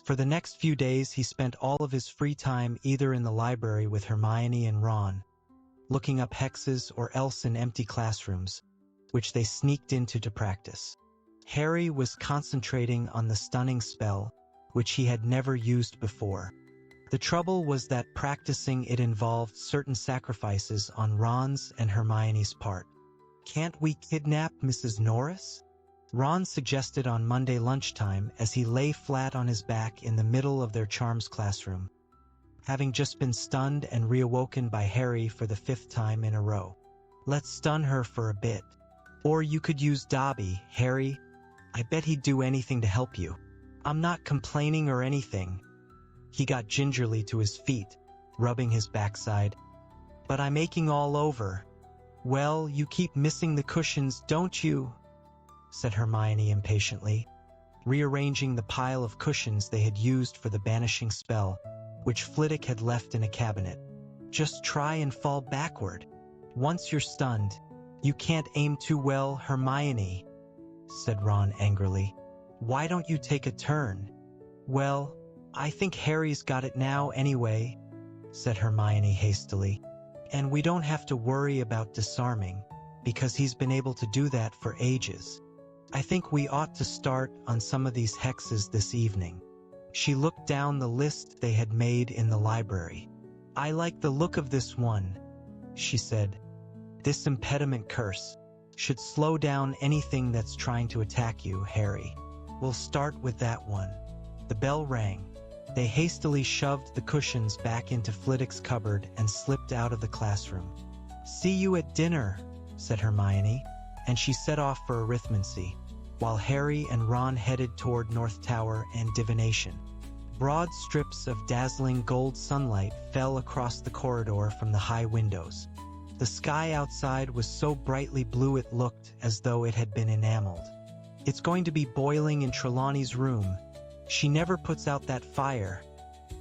For the next few days he spent all of his free time either in the library with Hermione and Ron, looking up hexes, or else in empty classrooms, which they sneaked into to practice. Harry was concentrating on the stunning spell, which he had never used before. The trouble was that practicing it involved certain sacrifices on Ron's and Hermione's part. Can't we kidnap Mrs. Norris? Ron suggested on Monday lunchtime as he lay flat on his back in the middle of their charms classroom, having just been stunned and reawoken by Harry for the 5th time in a row. Let's stun her for a bit. Or you could use Dobby, Harry. I bet he'd do anything to help you. I'm not complaining or anything. He got gingerly to his feet, rubbing his backside. But I'm aching all over. Well, you keep missing the cushions, don't you? Said Hermione impatiently, rearranging the pile of cushions they had used for the banishing spell, which Flitwick had left in a cabinet. Just try and fall backward. Once you're stunned, you can't aim too well, Hermione, said Ron angrily. Why don't you take a turn? Well, I think Harry's got it now anyway, said Hermione hastily. And we don't have to worry about disarming, because he's been able to do that for ages. I think we ought to start on some of these hexes this evening. She looked down the list they had made in the library. I like the look of this one, she said. This impediment curse should slow down anything that's trying to attack you, Harry. We'll start with that one. The bell rang. They hastily shoved the cushions back into Flitwick's cupboard and slipped out of the classroom. See you at dinner, said Hermione, and she set off for arithmancy, while Harry and Ron headed toward North Tower and divination. Broad strips of dazzling gold sunlight fell across the corridor from the high windows. The sky outside was so brightly blue it looked as though it had been enameled. It's going to be boiling in Trelawney's room. She never puts out that fire,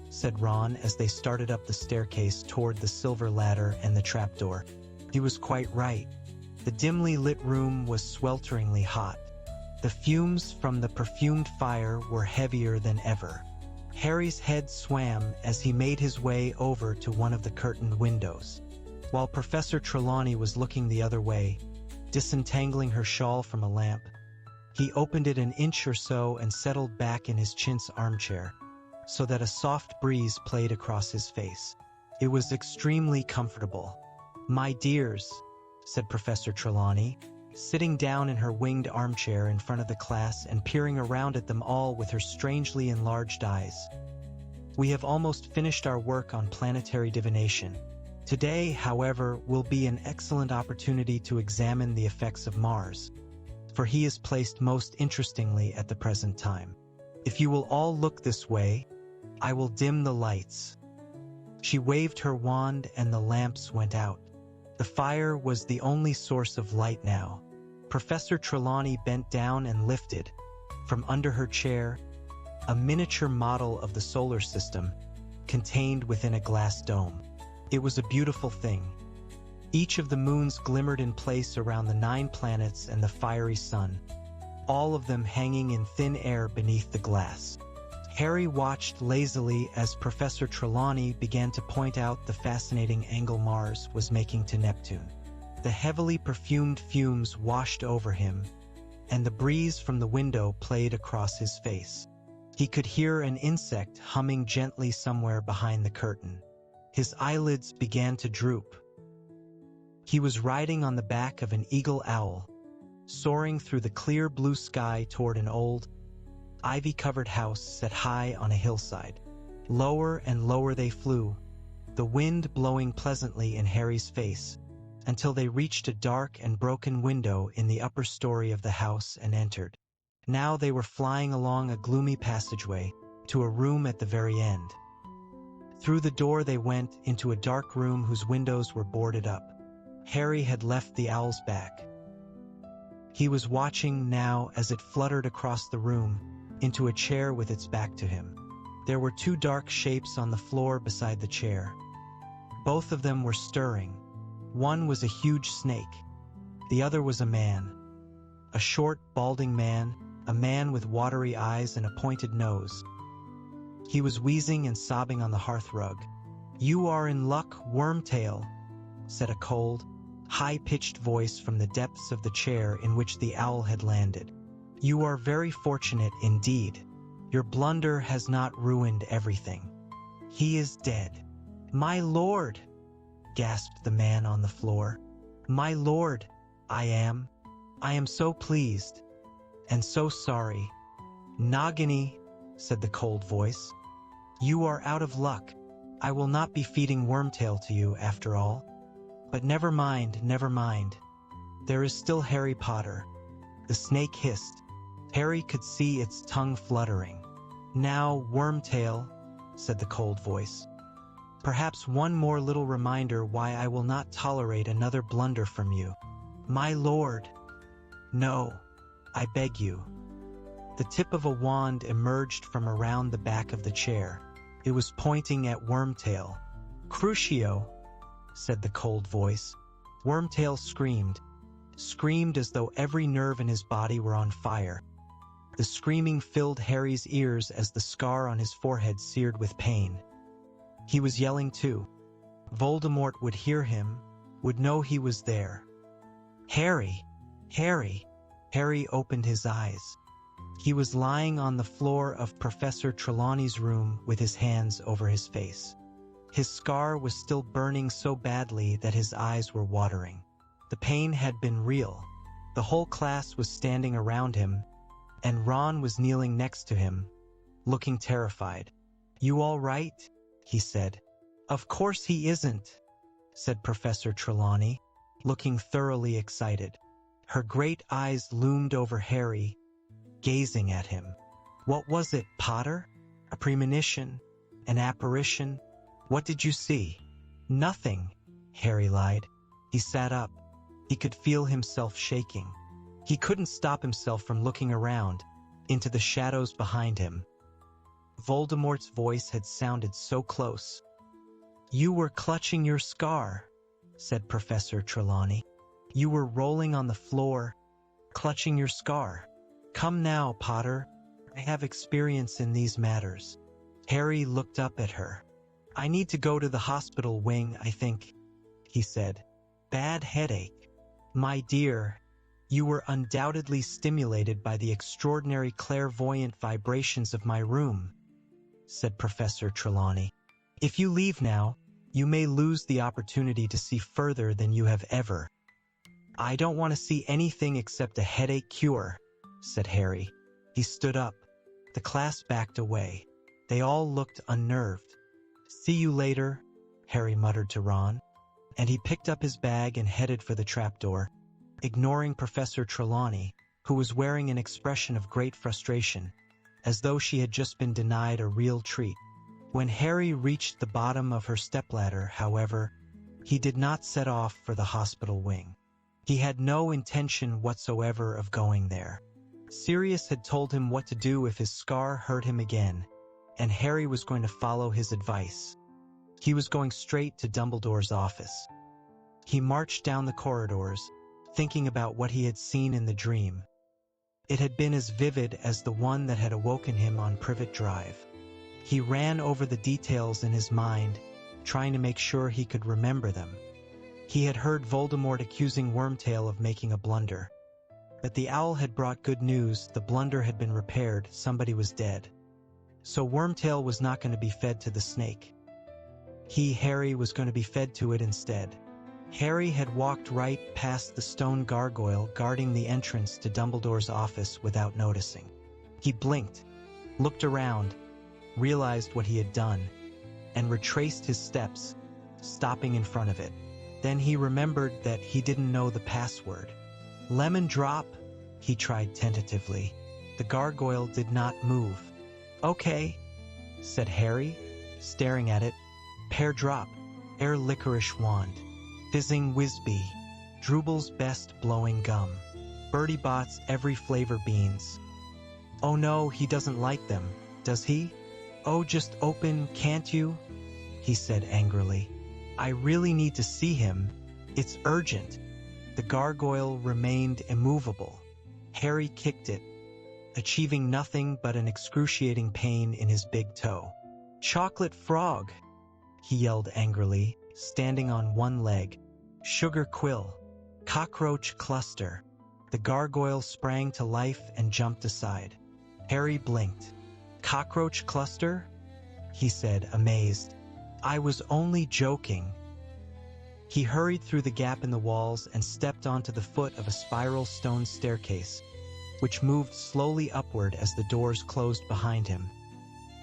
said Ron as they started up the staircase toward the silver ladder and the trapdoor. He was quite right. The dimly lit room was swelteringly hot. The fumes from the perfumed fire were heavier than ever. Harry's head swam as he made his way over to one of the curtained windows. While Professor Trelawney was looking the other way, disentangling her shawl from a lamp, he opened it an inch or so and settled back in his chintz armchair, so that a soft breeze played across his face. It was extremely comfortable. My dears, said Professor Trelawney, sitting down in her winged armchair in front of the class and peering around at them all with her strangely enlarged eyes. We have almost finished our work on planetary divination. Today, however, will be an excellent opportunity to examine the effects of Mars, for he is placed most interestingly at the present time. If you will all look this way, I will dim the lights. She waved her wand and the lamps went out. The fire was the only source of light now. Professor Trelawney bent down and lifted, from under her chair, a miniature model of the solar system contained within a glass dome. It was a beautiful thing. Each of the moons glimmered in place around the 9 planets and the fiery sun, all of them hanging in thin air beneath the glass. Harry watched lazily as Professor Trelawney began to point out the fascinating angle Mars was making to Neptune. The heavily perfumed fumes washed over him, and the breeze from the window played across his face. He could hear an insect humming gently somewhere behind the curtain. His eyelids began to droop. He was riding on the back of an eagle owl, soaring through the clear blue sky toward an old, ivy-covered house set high on a hillside. Lower and lower they flew, the wind blowing pleasantly in Harry's face, until they reached a dark and broken window in the upper story of the house and entered. Now they were flying along a gloomy passageway to a room at the very end. Through the door they went into a dark room whose windows were boarded up. Harry had left the owl's back. He was watching now as it fluttered across the room into a chair with its back to him. There were two dark shapes on the floor beside the chair. Both of them were stirring. One was a huge snake. The other was a man. A short, balding man, a man with watery eyes and a pointed nose. He was wheezing and sobbing on the hearth rug. "You are in luck, Wormtail," said a cold, high-pitched voice from the depths of the chair in which the owl had landed. "You are very fortunate indeed. Your blunder has not ruined everything. He is dead." "My lord," gasped the man on the floor. "My lord, I am so pleased, and so sorry." "Nagini," said the cold voice. "You are out of luck. I will not be feeding Wormtail to you after all. But never mind, never mind. There is still Harry Potter." The snake hissed. Harry could see its tongue fluttering. "Now, Wormtail," said the cold voice. "Perhaps one more little reminder why I will not tolerate another blunder from you." "My lord." "No, I beg you." The tip of a wand emerged from around the back of the chair. It was pointing at Wormtail. "Crucio," said the cold voice. Wormtail screamed as though every nerve in his body were on fire. The screaming filled Harry's ears as the scar on his forehead seared with pain. He was yelling too. Voldemort would hear him, would know he was there. "Harry! Harry!" Harry opened his eyes. He was lying on the floor of Professor Trelawney's room with his hands over his face. His scar was still burning so badly that his eyes were watering. The pain had been real. The whole class was standing around him, and Ron was kneeling next to him, looking terrified. "You all right?" he said. "Of course he isn't," said Professor Trelawney, looking thoroughly excited. Her great eyes loomed over Harry, gazing at him. "What was it, Potter? A premonition? An apparition? What did you see?" "Nothing," Harry lied. He sat up. He could feel himself shaking. He couldn't stop himself from looking around, into the shadows behind him. Voldemort's voice had sounded so close. "You were clutching your scar," said Professor Trelawney. "You were rolling on the floor, clutching your scar. Come now, Potter. I have experience in these matters." Harry looked up at her. "I need to go to the hospital wing, I think," he said. "Bad headache." "My dear, you were undoubtedly stimulated by the extraordinary clairvoyant vibrations of my room," said Professor Trelawney. "If you leave now, you may lose the opportunity to see further than you have ever." "I don't want to see anything except a headache cure," said Harry. He stood up. The class backed away. They all looked unnerved. "See you later," Harry muttered to Ron, and he picked up his bag and headed for the trapdoor, ignoring Professor Trelawney, who was wearing an expression of great frustration, as though she had just been denied a real treat. When Harry reached the bottom of her stepladder, however, he did not set off for the hospital wing. He had no intention whatsoever of going there. Sirius had told him what to do if his scar hurt him again, and Harry was going to follow his advice. He was going straight to Dumbledore's office. He marched down the corridors, thinking about what he had seen in the dream. It had been as vivid as the one that had awoken him on Privet Drive. He ran over the details in his mind, trying to make sure he could remember them. He had heard Voldemort accusing Wormtail of making a blunder. But the owl had brought good news. The blunder had been repaired. Somebody was dead. So Wormtail was not going to be fed to the snake. Harry, was going to be fed to it instead. Harry had walked right past the stone gargoyle guarding the entrance to Dumbledore's office without noticing. He blinked, looked around, realized what he had done, and retraced his steps, stopping in front of it. Then he remembered that he didn't know the password. Lemon drop, he tried tentatively. The gargoyle did not move. Okay, said Harry, staring at it. Pear drop, air licorice wand, fizzing whizbee, Drooble's best blowing gum, Bertie Bott's every flavor beans. Oh no, he doesn't like them, does he? Oh, just open, can't you? He said angrily. I really need to see him. It's urgent. The gargoyle remained immovable. Harry kicked it, achieving nothing but an excruciating pain in his big toe. Chocolate frog, he yelled angrily, standing on one leg. Sugar quill, cockroach cluster. The gargoyle sprang to life and jumped aside. Harry blinked. Cockroach cluster? He said, amazed. I was only joking. He hurried through the gap in the walls and stepped onto the foot of a spiral stone staircase, which moved slowly upward as the doors closed behind him,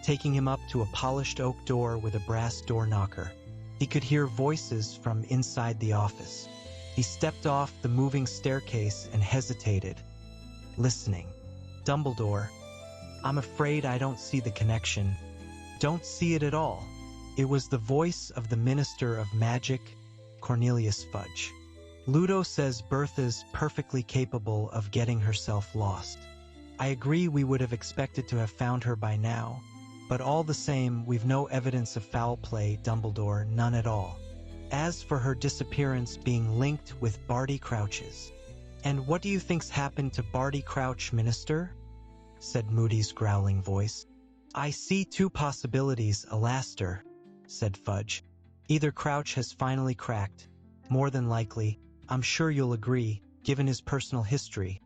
taking him up to a polished oak door with a brass door knocker. He could hear voices from inside the office. He stepped off the moving staircase and hesitated, listening. Dumbledore, I'm afraid I don't see the connection. Don't see it at all. It was the voice of the Minister of Magic, Cornelius Fudge. Ludo says Bertha's perfectly capable of getting herself lost. I agree we would have expected to have found her by now, but all the same, we've no evidence of foul play, Dumbledore, none at all. As for her disappearance being linked with Barty Crouch's. And what do you think's happened to Barty Crouch, Minister? Said Moody's growling voice. I see two possibilities, Alastair, said Fudge. Either Crouch has finally cracked. More than likely, I'm sure you'll agree, given his personal history.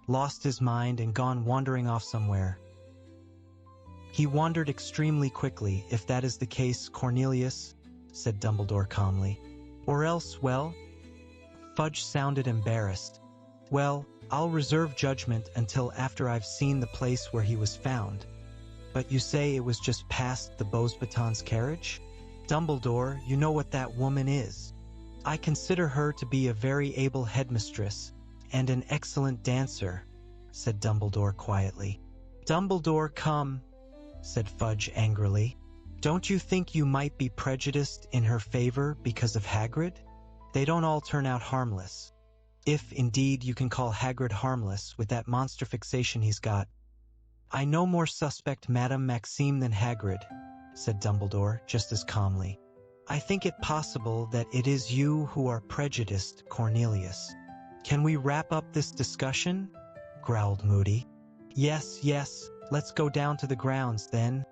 Lost his mind and gone wandering off somewhere. He wandered extremely quickly, if that is the case, Cornelius, said Dumbledore calmly. Or else, well? Fudge sounded embarrassed. Well, I'll reserve judgment until after I've seen the place where he was found. But you say it was just past the Beauxbatons carriage? Dumbledore, you know what that woman is. I consider her to be a very able headmistress and an excellent dancer, said Dumbledore quietly. Dumbledore, come, said Fudge angrily. Don't you think you might be prejudiced in her favor because of Hagrid? They don't all turn out harmless. If, indeed, you can call Hagrid harmless with that monster fixation he's got. I no more suspect Madame Maxime than Hagrid, said Dumbledore, just as calmly. I think it possible that it is you who are prejudiced, Cornelius. Can we wrap up this discussion? Growled Moody. Yes, let's go down to the grounds, then,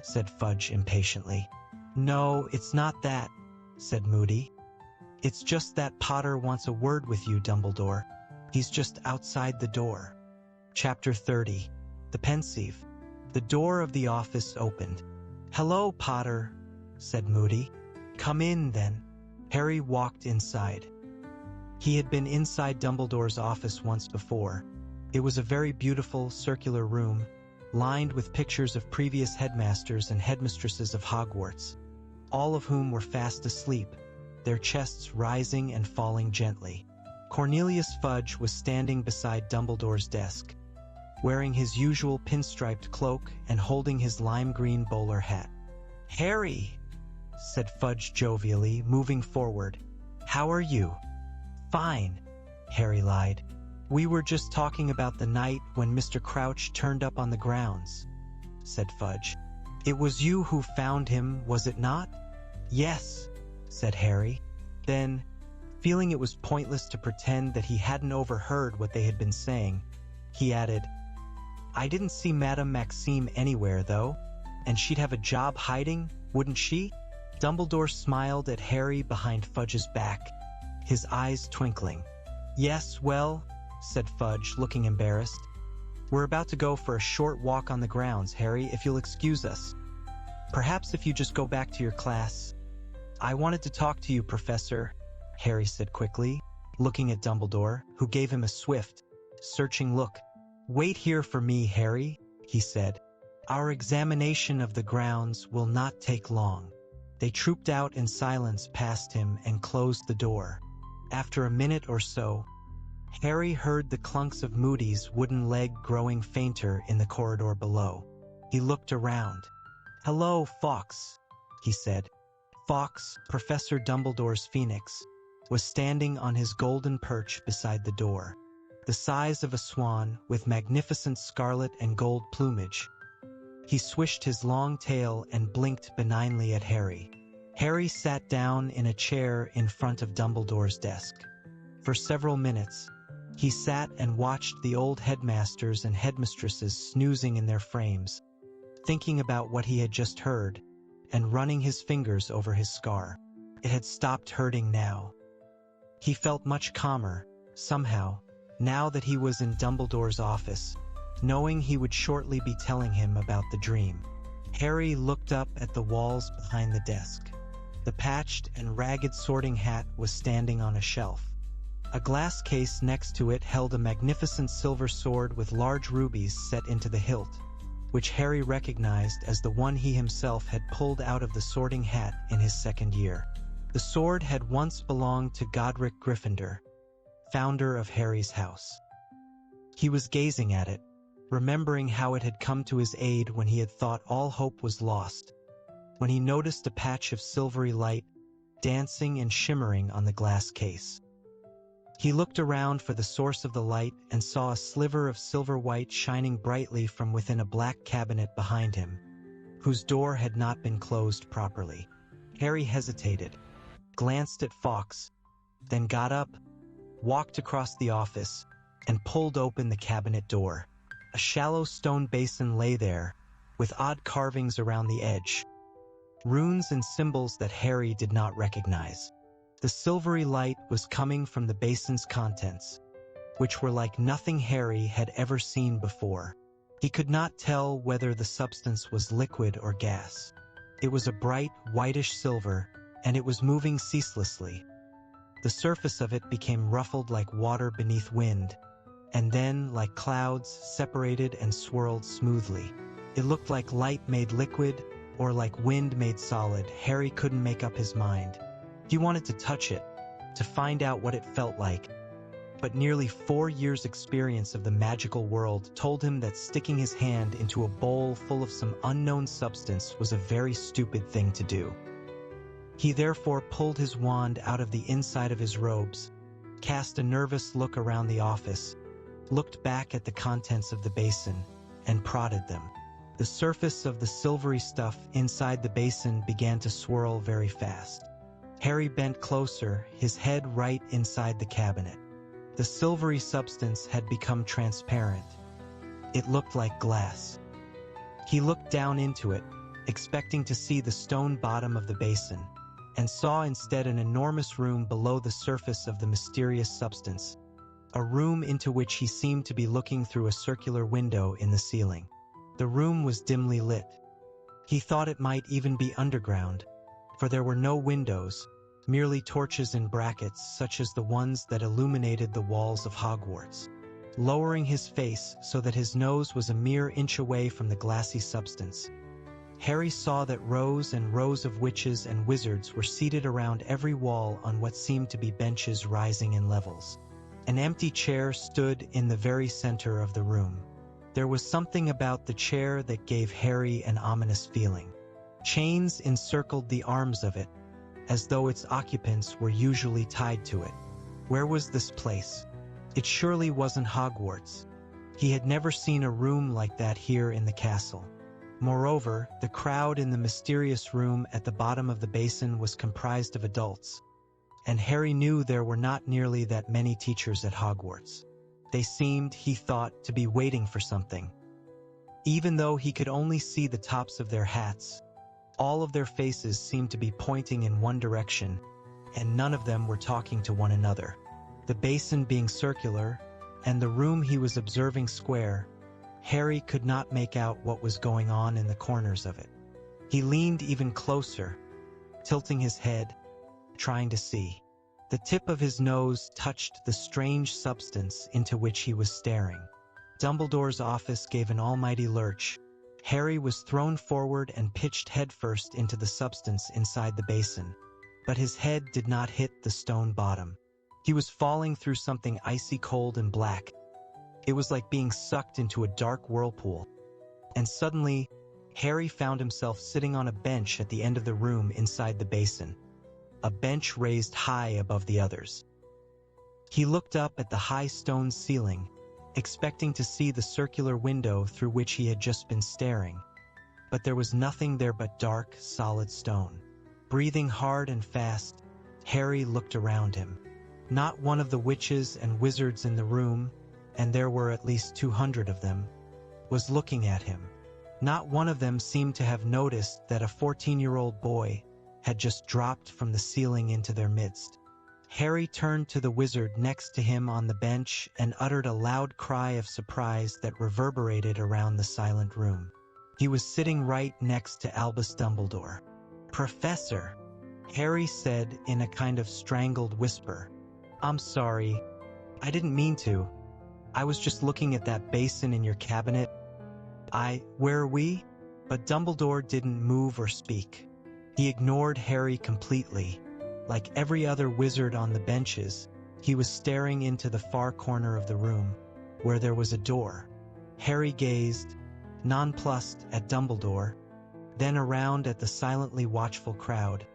said Fudge impatiently. No, it's not that, said Moody. It's just that Potter wants a word with you, Dumbledore. He's just outside the door. Chapter 30. The Pensieve. The door of the office opened. Hello, Potter, said Moody. Come in, then. Harry walked inside. He had been inside Dumbledore's office once before. It was a very beautiful, circular room, lined with pictures of previous headmasters and headmistresses of Hogwarts, all of whom were fast asleep, their chests rising and falling gently. Cornelius Fudge was standing beside Dumbledore's desk, wearing his usual pinstriped cloak and holding his lime-green bowler hat. Harry, said Fudge jovially, moving forward. How are you? Fine, Harry lied. We were just talking about the night when Mr. Crouch turned up on the grounds, said Fudge. It was you who found him, was it not? Yes, said Harry. Then, feeling it was pointless to pretend that he hadn't overheard what they had been saying, he added, I didn't see Madame Maxime anywhere, though, and she'd have a job hiding, wouldn't she? Dumbledore smiled at Harry behind Fudge's back, his eyes twinkling. Yes, well, said Fudge, looking embarrassed. We're about to go for a short walk on the grounds, Harry, if you'll excuse us. Perhaps if you just go back to your class, "I wanted to talk to you, Professor," Harry said quickly, looking at Dumbledore, who gave him a swift, searching look. "Wait here for me, Harry," he said. "Our examination of the grounds will not take long." They trooped out in silence past him and closed the door. After a minute or so, Harry heard the clunks of Moody's wooden leg growing fainter in the corridor below. He looked around. "Hello, Fawkes," he said. Fawkes, Professor Dumbledore's phoenix, was standing on his golden perch beside the door, the size of a swan with magnificent scarlet and gold plumage. He swished his long tail and blinked benignly at Harry. Harry sat down in a chair in front of Dumbledore's desk. For several minutes, he sat and watched the old headmasters and headmistresses snoozing in their frames, thinking about what he had just heard, and running his fingers over his scar. It had stopped hurting now. He felt much calmer, somehow, now that he was in Dumbledore's office, knowing he would shortly be telling him about the dream. Harry looked up at the walls behind the desk. The patched and ragged sorting hat was standing on a shelf. A glass case next to it held a magnificent silver sword with large rubies set into the hilt, which Harry recognized as the one he himself had pulled out of the sorting hat in his second year. The sword had once belonged to Godric Gryffindor, founder of Harry's house. He was gazing at it, remembering how it had come to his aid when he had thought all hope was lost, when he noticed a patch of silvery light dancing and shimmering on the glass case. He looked around for the source of the light and saw a sliver of silver white shining brightly from within a black cabinet behind him, whose door had not been closed properly. Harry hesitated, glanced at Fawkes, then got up, walked across the office, and pulled open the cabinet door. A shallow stone basin lay there, with odd carvings around the edge, runes and symbols that Harry did not recognize. The silvery light was coming from the basin's contents, which were like nothing Harry had ever seen before. He could not tell whether the substance was liquid or gas. It was a bright, whitish silver, and it was moving ceaselessly. The surface of it became ruffled like water beneath wind, and then, like clouds, separated and swirled smoothly. It looked like light made liquid, or like wind made solid. Harry couldn't make up his mind. He wanted to touch it, to find out what it felt like. But nearly 4 years' experience of the magical world told him that sticking his hand into a bowl full of some unknown substance was a very stupid thing to do. He therefore pulled his wand out of the inside of his robes, cast a nervous look around the office, looked back at the contents of the basin, and prodded them. The surface of the silvery stuff inside the basin began to swirl very fast. Harry bent closer, his head right inside the cabinet. The silvery substance had become transparent. It looked like glass. He looked down into it, expecting to see the stone bottom of the basin, and saw instead an enormous room below the surface of the mysterious substance, a room into which he seemed to be looking through a circular window in the ceiling. The room was dimly lit. He thought it might even be underground, for there were no windows, merely torches in brackets such as the ones that illuminated the walls of Hogwarts. Lowering his face so that his nose was a mere inch away from the glassy substance, Harry saw that rows and rows of witches and wizards were seated around every wall on what seemed to be benches rising in levels. An empty chair stood in the very center of the room. There was something about the chair that gave Harry an ominous feeling. Chains encircled the arms of it, as though its occupants were usually tied to it. Where was this place? It surely wasn't Hogwarts. He had never seen a room like that here in the castle. Moreover, the crowd in the mysterious room at the bottom of the basin was comprised of adults, and Harry knew there were not nearly that many teachers at Hogwarts. They seemed, he thought, to be waiting for something. Even though he could only see the tops of their hats, all of their faces seemed to be pointing in one direction, and none of them were talking to one another. The basin being circular, and the room he was observing square, Harry could not make out what was going on in the corners of it. He leaned even closer, tilting his head, trying to see. The tip of his nose touched the strange substance into which he was staring. Dumbledore's office gave an almighty lurch. Harry was thrown forward and pitched headfirst into the substance inside the basin. But his head did not hit the stone bottom. He was falling through something icy cold and black. It was like being sucked into a dark whirlpool. And suddenly, Harry found himself sitting on a bench at the end of the room inside the basin. A bench raised high above the others. He looked up at the high stone ceiling, expecting to see the circular window through which he had just been staring. But there was nothing there but dark, solid stone. Breathing hard and fast, Harry looked around him. Not one of the witches and wizards in the room, and there were at least 200 of them, was looking at him. Not one of them seemed to have noticed that a 14-year-old boy had just dropped from the ceiling into their midst. Harry turned to the wizard next to him on the bench and uttered a loud cry of surprise that reverberated around the silent room. He was sitting right next to Albus Dumbledore. "Professor," Harry said in a kind of strangled whisper. "I'm sorry. I didn't mean to. I was just looking at that basin in your cabinet. Where are we?" But Dumbledore didn't move or speak. He ignored Harry completely. Like every other wizard on the benches, he was staring into the far corner of the room, where there was a door. Harry gazed, nonplussed, at Dumbledore, then around at the silently watchful crowd,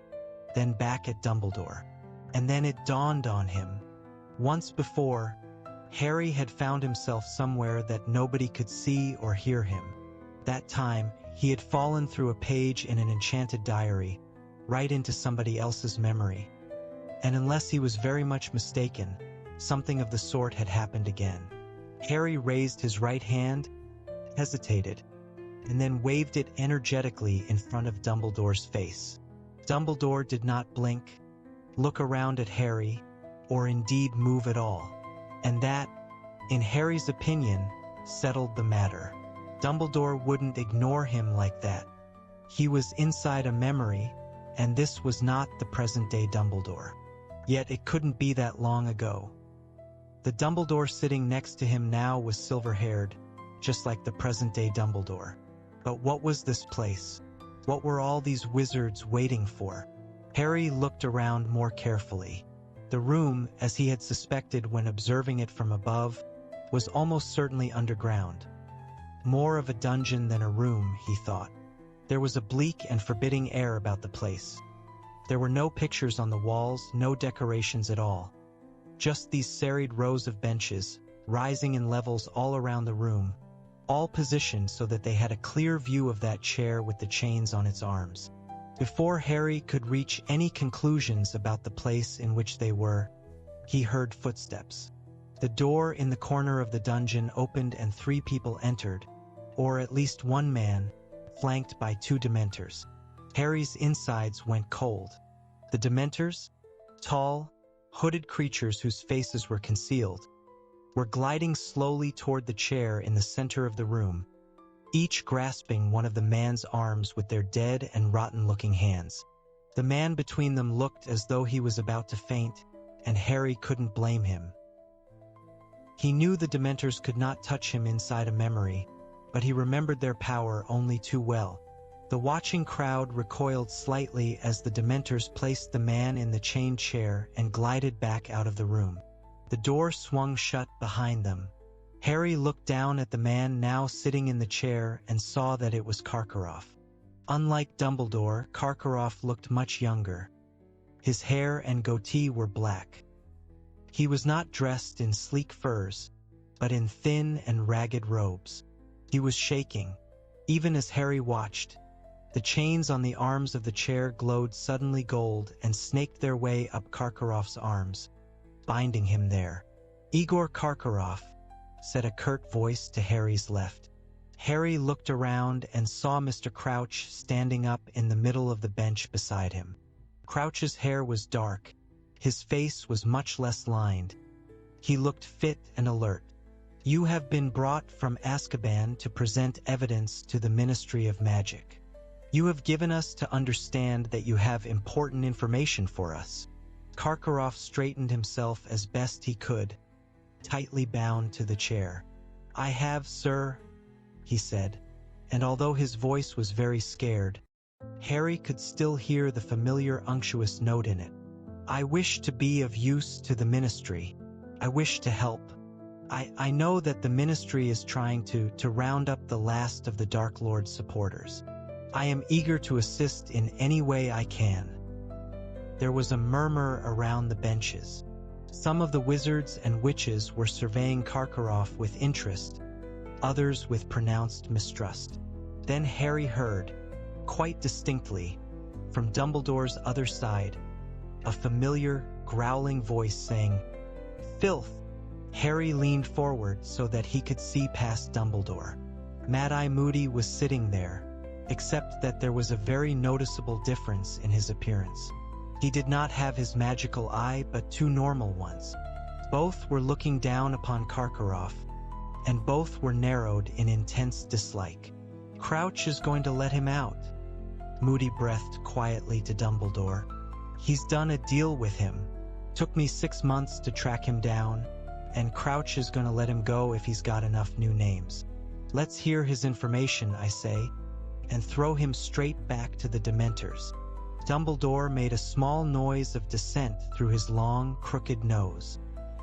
then back at Dumbledore. And then it dawned on him. Once before, Harry had found himself somewhere that nobody could see or hear him. That time, he had fallen through a page in an enchanted diary, right into somebody else's memory. And unless he was very much mistaken, something of the sort had happened again. Harry raised his right hand, hesitated, and then waved it energetically in front of Dumbledore's face. Dumbledore did not blink, look around at Harry, or indeed move at all. And that, in Harry's opinion, settled the matter. Dumbledore wouldn't ignore him like that. He was inside a memory, and this was not the present-day Dumbledore. Yet it couldn't be that long ago. The Dumbledore sitting next to him now was silver-haired, just like the present-day Dumbledore. But what was this place? What were all these wizards waiting for? Harry looked around more carefully. The room, as he had suspected when observing it from above, was almost certainly underground. More of a dungeon than a room, he thought. There was a bleak and forbidding air about the place. There were no pictures on the walls, no decorations at all. Just these serried rows of benches, rising in levels all around the room, all positioned so that they had a clear view of that chair with the chains on its arms. Before Harry could reach any conclusions about the place in which they were, he heard footsteps. The door in the corner of the dungeon opened and 3 people entered, or at least one man, flanked by 2 Dementors. Harry's insides went cold. The Dementors, tall, hooded creatures whose faces were concealed, were gliding slowly toward the chair in the center of the room, each grasping one of the man's arms with their dead and rotten-looking hands. The man between them looked as though he was about to faint, and Harry couldn't blame him. He knew the Dementors could not touch him inside a memory, but he remembered their power only too well. The watching crowd recoiled slightly as the Dementors placed the man in the chained chair and glided back out of the room. The door swung shut behind them. Harry looked down at the man now sitting in the chair and saw that it was Karkaroff. Unlike Dumbledore, Karkaroff looked much younger. His hair and goatee were black. He was not dressed in sleek furs, but in thin and ragged robes. He was shaking, even as Harry watched. The chains on the arms of the chair glowed suddenly gold and snaked their way up Karkaroff's arms, binding him there. "Igor Karkaroff," said a curt voice to Harry's left. Harry looked around and saw Mr. Crouch standing up in the middle of the bench beside him. Crouch's hair was dark. His face was much less lined. He looked fit and alert. "You have been brought from Azkaban to present evidence to the Ministry of Magic. You have given us to understand that you have important information for us. Karkaroff straightened himself as best he could, tightly bound to the chair. I have, sir, he said, and although his voice was very scared, Harry could still hear the familiar unctuous note in it. I wish to be of use to the ministry. I wish to help. I know that the ministry is trying to round up the last of the Dark Lord's supporters. I am eager to assist in any way I can. There was a murmur around the benches. Some of the wizards and witches were surveying Karkaroff with interest, others with pronounced mistrust. Then Harry heard, quite distinctly, from Dumbledore's other side, a familiar, growling voice saying, "Filth!" Harry leaned forward so that he could see past Dumbledore. Mad-Eye Moody was sitting there, except that there was a very noticeable difference in his appearance. He did not have his magical eye, but two normal ones. Both were looking down upon Karkaroff, and both were narrowed in intense dislike. Crouch is going to let him out, Moody breathed quietly to Dumbledore. He's done a deal with him. Took me 6 months to track him down, and Crouch is going to let him go if he's got enough new names. Let's hear his information, I say, and throw him straight back to the Dementors. Dumbledore made a small noise of dissent through his long, crooked nose.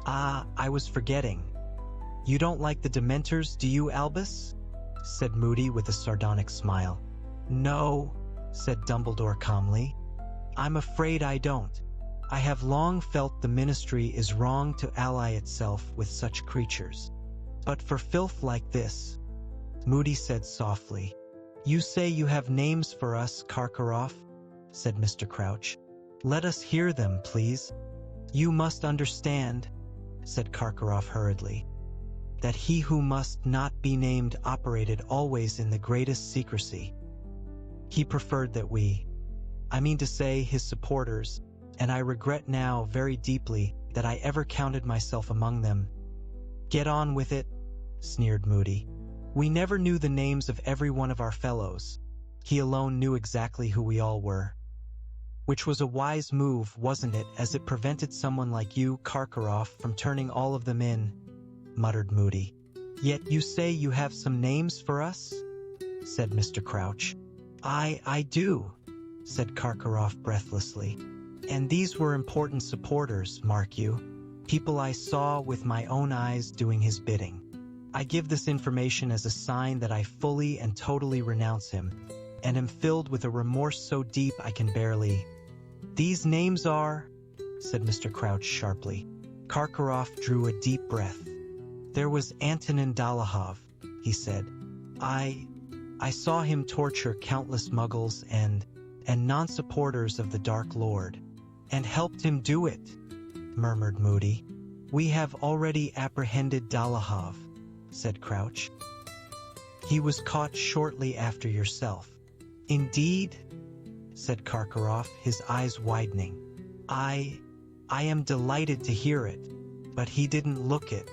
Ah, I was forgetting. You don't like the Dementors, do you, Albus? Said Moody with a sardonic smile. No, said Dumbledore calmly. I'm afraid I don't. I have long felt the ministry is wrong to ally itself with such creatures. But for filth like this, Moody said softly. You say you have names for us, Karkaroff, said Mr. Crouch. Let us hear them, please. You must understand, said Karkaroff hurriedly, that he who must not be named operated always in the greatest secrecy. He preferred that I mean to say his supporters, and I regret now very deeply that I ever counted myself among them. Get on with it, sneered Moody. We never knew the names of every one of our fellows. He alone knew exactly who we all were. Which was a wise move, wasn't it, as it prevented someone like you, Karkaroff, from turning all of them in, muttered Moody. Yet you say you have some names for us? Said Mr. Crouch. I do, said Karkaroff breathlessly. And these were important supporters, mark you. People I saw with my own eyes doing his bidding. I give this information as a sign that I fully and totally renounce him, and am filled with a remorse so deep I can barely... These names are... said Mr. Crouch sharply. Karkaroff drew a deep breath. There was Antonin Dolohov, he said. I saw him torture countless muggles and non-supporters of the Dark Lord, and helped him do it, murmured Moody. We have already apprehended Dolohov, said Crouch. He was caught shortly after yourself. Indeed, said Karkaroff, his eyes widening. I am delighted to hear it, but he didn't look it.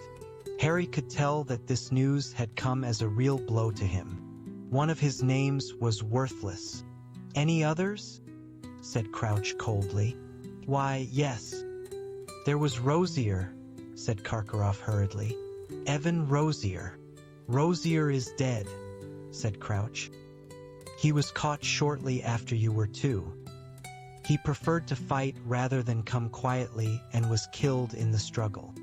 Harry could tell that this news had come as a real blow to him. One of his names was worthless. Any others? Said Crouch coldly. Why, yes. There was Rosier, said Karkaroff hurriedly. Evan Rosier. Rosier is dead, said Crouch. He was caught shortly after you were too. He preferred to fight rather than come quietly and was killed in the struggle.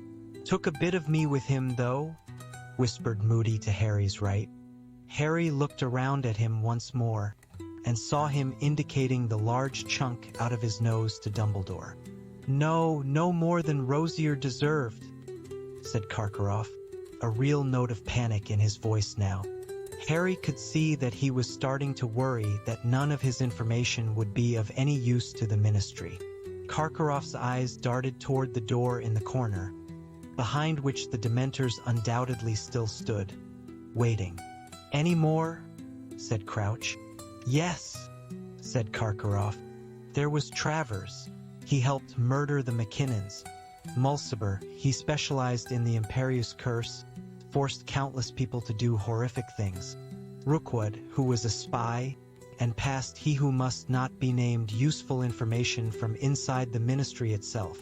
Took a bit of me with him, though, whispered Moody to Harry's right. Harry looked around at him once more and saw him indicating the large chunk out of his nose to Dumbledore. No more than Rosier deserved, said Karkaroff, a real note of panic in his voice now. Harry could see that he was starting to worry that none of his information would be of any use to the ministry. Karkaroff's eyes darted toward the door in the corner, behind which the Dementors undoubtedly still stood, waiting. Any more? Said Crouch. Yes, said Karkaroff. There was Travers. He helped murder the McKinnons. Mulciber, he specialized in the Imperious Curse, forced countless people to do horrific things. Rookwood, who was a spy, and passed he who must not be named useful information from inside the ministry itself.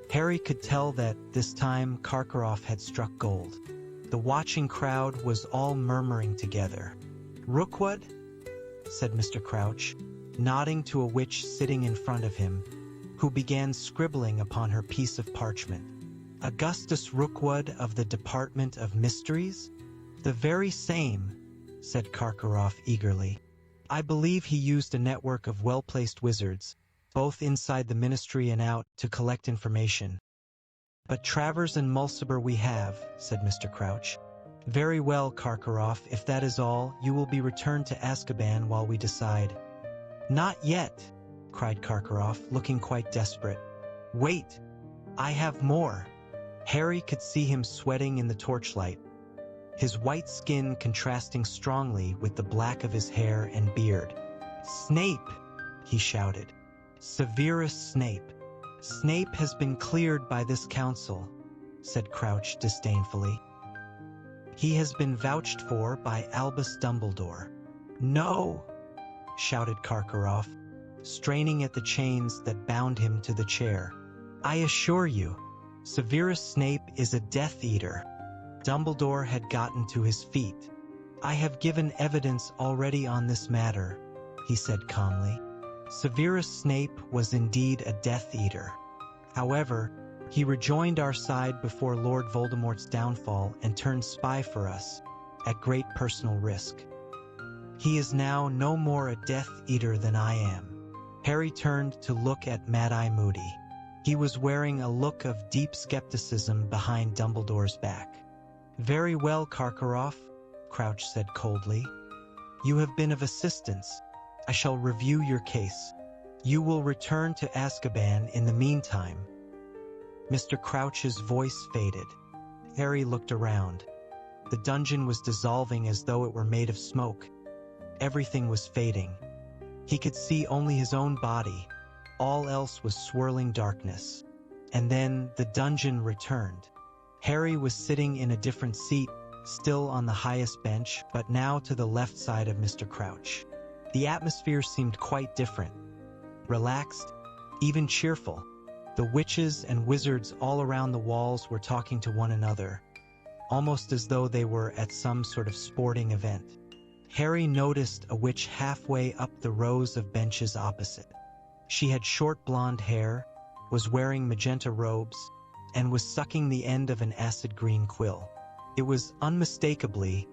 Harry could tell that, this time, Karkaroff had struck gold. The watching crowd was all murmuring together. "Rookwood?" said Mr. Crouch, nodding to a witch sitting in front of him, who began scribbling upon her piece of parchment. "Augustus Rookwood of the Department of Mysteries?" "The very same," said Karkaroff eagerly. "I believe he used a network of well-placed wizards, both inside the ministry and out, to collect information." "But Travers and Mulciber we have," said Mr. Crouch. "Very well, Karkaroff, if that is all, you will be returned to Azkaban while we decide." "Not yet," cried Karkaroff, looking quite desperate. "Wait, I have more." Harry could see him sweating in the torchlight, his white skin contrasting strongly with the black of his hair and beard. "Snape!" he shouted. "Severus Snape. Snape has been cleared by this council," said Crouch disdainfully. "He has been vouched for by Albus Dumbledore." "No!" shouted Karkaroff, straining at the chains that bound him to the chair. "I assure you, Severus Snape is a Death Eater." Dumbledore had gotten to his feet. "I have given evidence already on this matter," he said calmly. "Severus Snape was indeed a Death Eater. However, he rejoined our side before Lord Voldemort's downfall and turned spy for us, at great personal risk. He is now no more a Death Eater than I am." Harry turned to look at Mad-Eye Moody. He was wearing a look of deep skepticism behind Dumbledore's back. "Very well, Karkaroff," Crouch said coldly. "You have been of assistance. I shall review your case. You will return to Azkaban in the meantime." Mr. Crouch's voice faded. Harry looked around. The dungeon was dissolving as though it were made of smoke. Everything was fading. He could see only his own body. All else was swirling darkness. And then the dungeon returned. Harry was sitting in a different seat, still on the highest bench, but now to the left side of Mr. Crouch. The atmosphere seemed quite different. Relaxed, even cheerful. The witches and wizards all around the walls were talking to one another, almost as though they were at some sort of sporting event. Harry noticed a witch halfway up the rows of benches opposite. She had short blonde hair, was wearing magenta robes, and was sucking the end of an acid green quill. It was unmistakably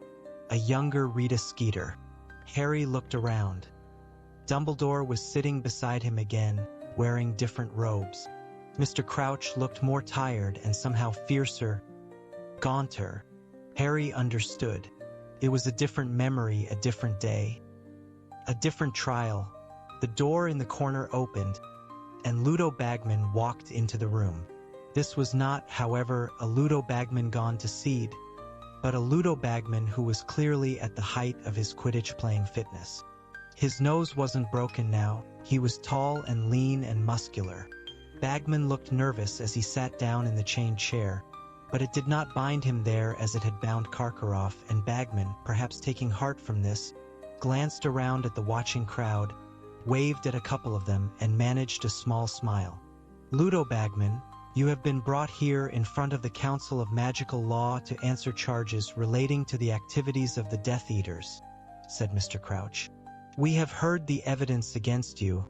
a younger Rita Skeeter. Harry looked around. Dumbledore was sitting beside him again, wearing different robes. Mr. Crouch looked more tired and somehow fiercer, gaunter. Harry understood. It was a different memory, a different day, a different trial. The door in the corner opened, and Ludo Bagman walked into the room. This was not, however, a Ludo Bagman gone to seed, but a Ludo Bagman who was clearly at the height of his Quidditch-playing fitness. His nose wasn't broken now. He was tall and lean and muscular. Bagman looked nervous as he sat down in the chained chair, but it did not bind him there as it had bound Karkaroff, and Bagman, perhaps taking heart from this, glanced around at the watching crowd, waved at a couple of them, and managed a small smile. "Ludo Bagman, you have been brought here in front of the Council of Magical Law to answer charges relating to the activities of the Death Eaters," said Mr. Crouch. "We have heard the evidence against you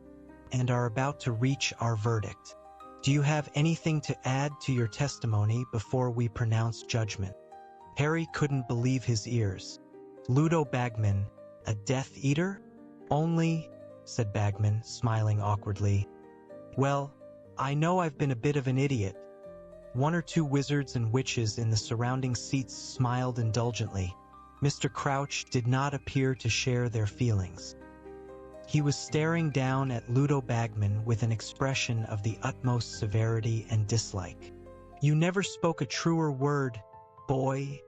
and are about to reach our verdict. Do you have anything to add to your testimony before we pronounce judgment?" Harry couldn't believe his ears. Ludo Bagman, a Death Eater? "Only," said Bagman, smiling awkwardly, "well, I know I've been a bit of an idiot." One or two wizards and witches in the surrounding seats smiled indulgently. Mr. Crouch did not appear to share their feelings. He was staring down at Ludo Bagman with an expression of the utmost severity and dislike. "You never spoke a truer word, boy,"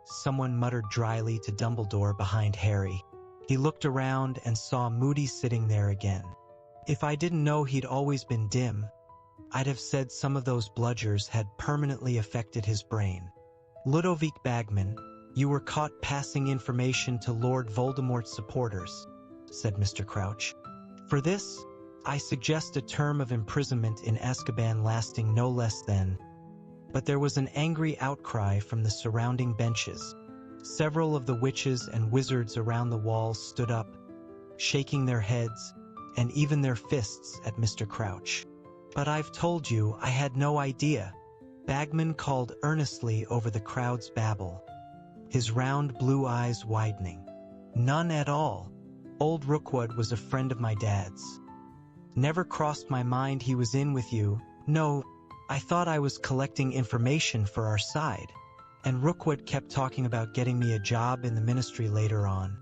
someone muttered dryly to Dumbledore behind Harry. He looked around and saw Moody sitting there again. "If I didn't know he'd always been dim, I'd have said some of those bludgers had permanently affected his brain. Ludovic Bagman, you were caught passing information to Lord Voldemort's supporters. said Mr. Crouch. "For this, I suggest a term of imprisonment in Azkaban lasting no less than—" But there was an angry outcry from the surrounding benches. Several of the witches and wizards around the walls stood up, shaking their heads and even their fists at Mr. Crouch. "But I've told you I had no idea," Bagman called earnestly over the crowd's babble, his round blue eyes widening. "None at all. Old Rookwood was a friend of my dad's. Never crossed my mind he was in with you. No, I thought I was collecting information for our side. And Rookwood kept talking about getting me a job in the ministry later on.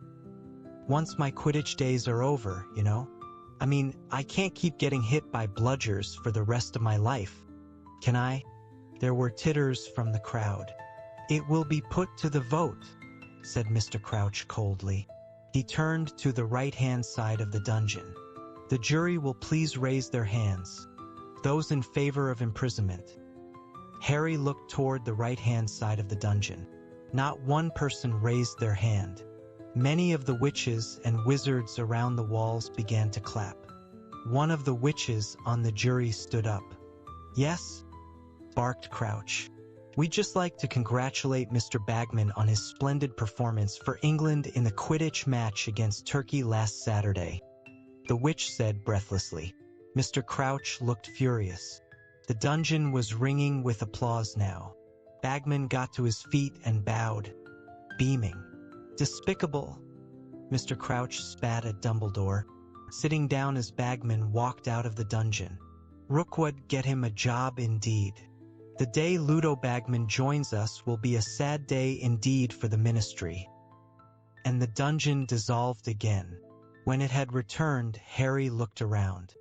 Once my Quidditch days are over, you know? I mean, I can't keep getting hit by bludgers for the rest of my life. Can I?" There were titters from the crowd. "It will be put to the vote," said Mr. Crouch coldly. He turned to the right-hand side of the dungeon. "The jury will please raise their hands. Those in favor of imprisonment." Harry looked toward the right-hand side of the dungeon. Not one person raised their hand. Many of the witches and wizards around the walls began to clap. One of the witches on the jury stood up. "Yes?" barked Crouch. "We'd just like to congratulate Mr. Bagman on his splendid performance for England in the Quidditch match against Turkey last Saturday," the witch said breathlessly. Mr. Crouch looked furious. The dungeon was ringing with applause now. Bagman got to his feet and bowed, beaming. "Despicable!" Mr. Crouch spat at Dumbledore, sitting down as Bagman walked out of the dungeon. "Rookwood get him a job indeed. The day Ludo Bagman joins us will be a sad day indeed for the ministry." And the dungeon dissolved again. When it had returned, Harry looked around.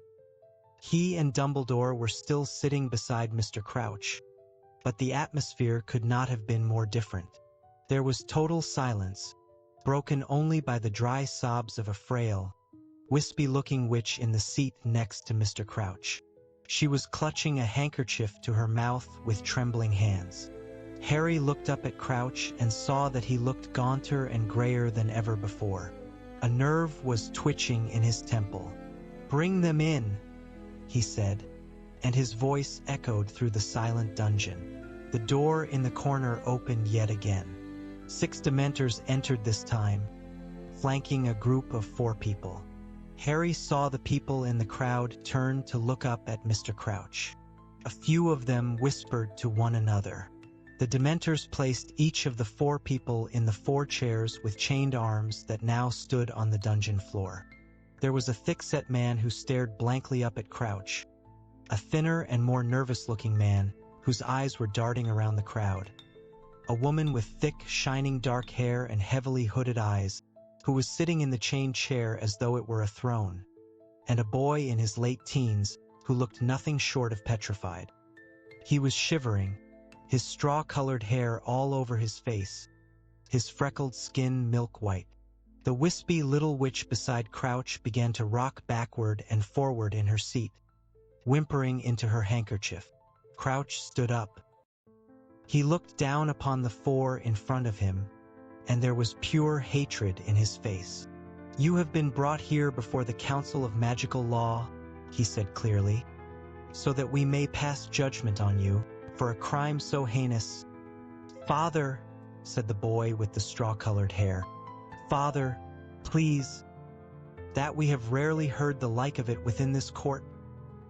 He and Dumbledore were still sitting beside Mr. Crouch, but the atmosphere could not have been more different. There was total silence, broken only by the dry sobs of a frail, wispy-looking witch in the seat next to Mr. Crouch. She was clutching a handkerchief to her mouth with trembling hands. Harry looked up at Crouch and saw that he looked gaunter and grayer than ever before. A nerve was twitching in his temple. "Bring them in," he said, and his voice echoed through the silent dungeon. The door in the corner opened yet again. 6 Dementors entered this time, flanking a group of 4 people. Harry saw the people in the crowd turn to look up at Mr. Crouch. A few of them whispered to one another. The Dementors placed each of the 4 people in the 4 chairs with chained arms that now stood on the dungeon floor. There was a thick-set man who stared blankly up at Crouch, a thinner and more nervous-looking man whose eyes were darting around the crowd, a woman with thick, shining dark hair and heavily hooded eyes who was sitting in the chained chair as though it were a throne, and a boy in his late teens who looked nothing short of petrified. He was shivering, his straw-colored hair all over his face, his freckled skin milk-white. The wispy little witch beside Crouch began to rock backward and forward in her seat, whimpering into her handkerchief. Crouch stood up. He looked down upon the 4 in front of him, and there was pure hatred in his face. "You have been brought here before the Council of Magical Law," he said clearly, "so that we may pass judgment on you for a crime so heinous." "Father," said the boy with the straw-colored hair. "Father, please." "That we have rarely heard the like of it within this court,"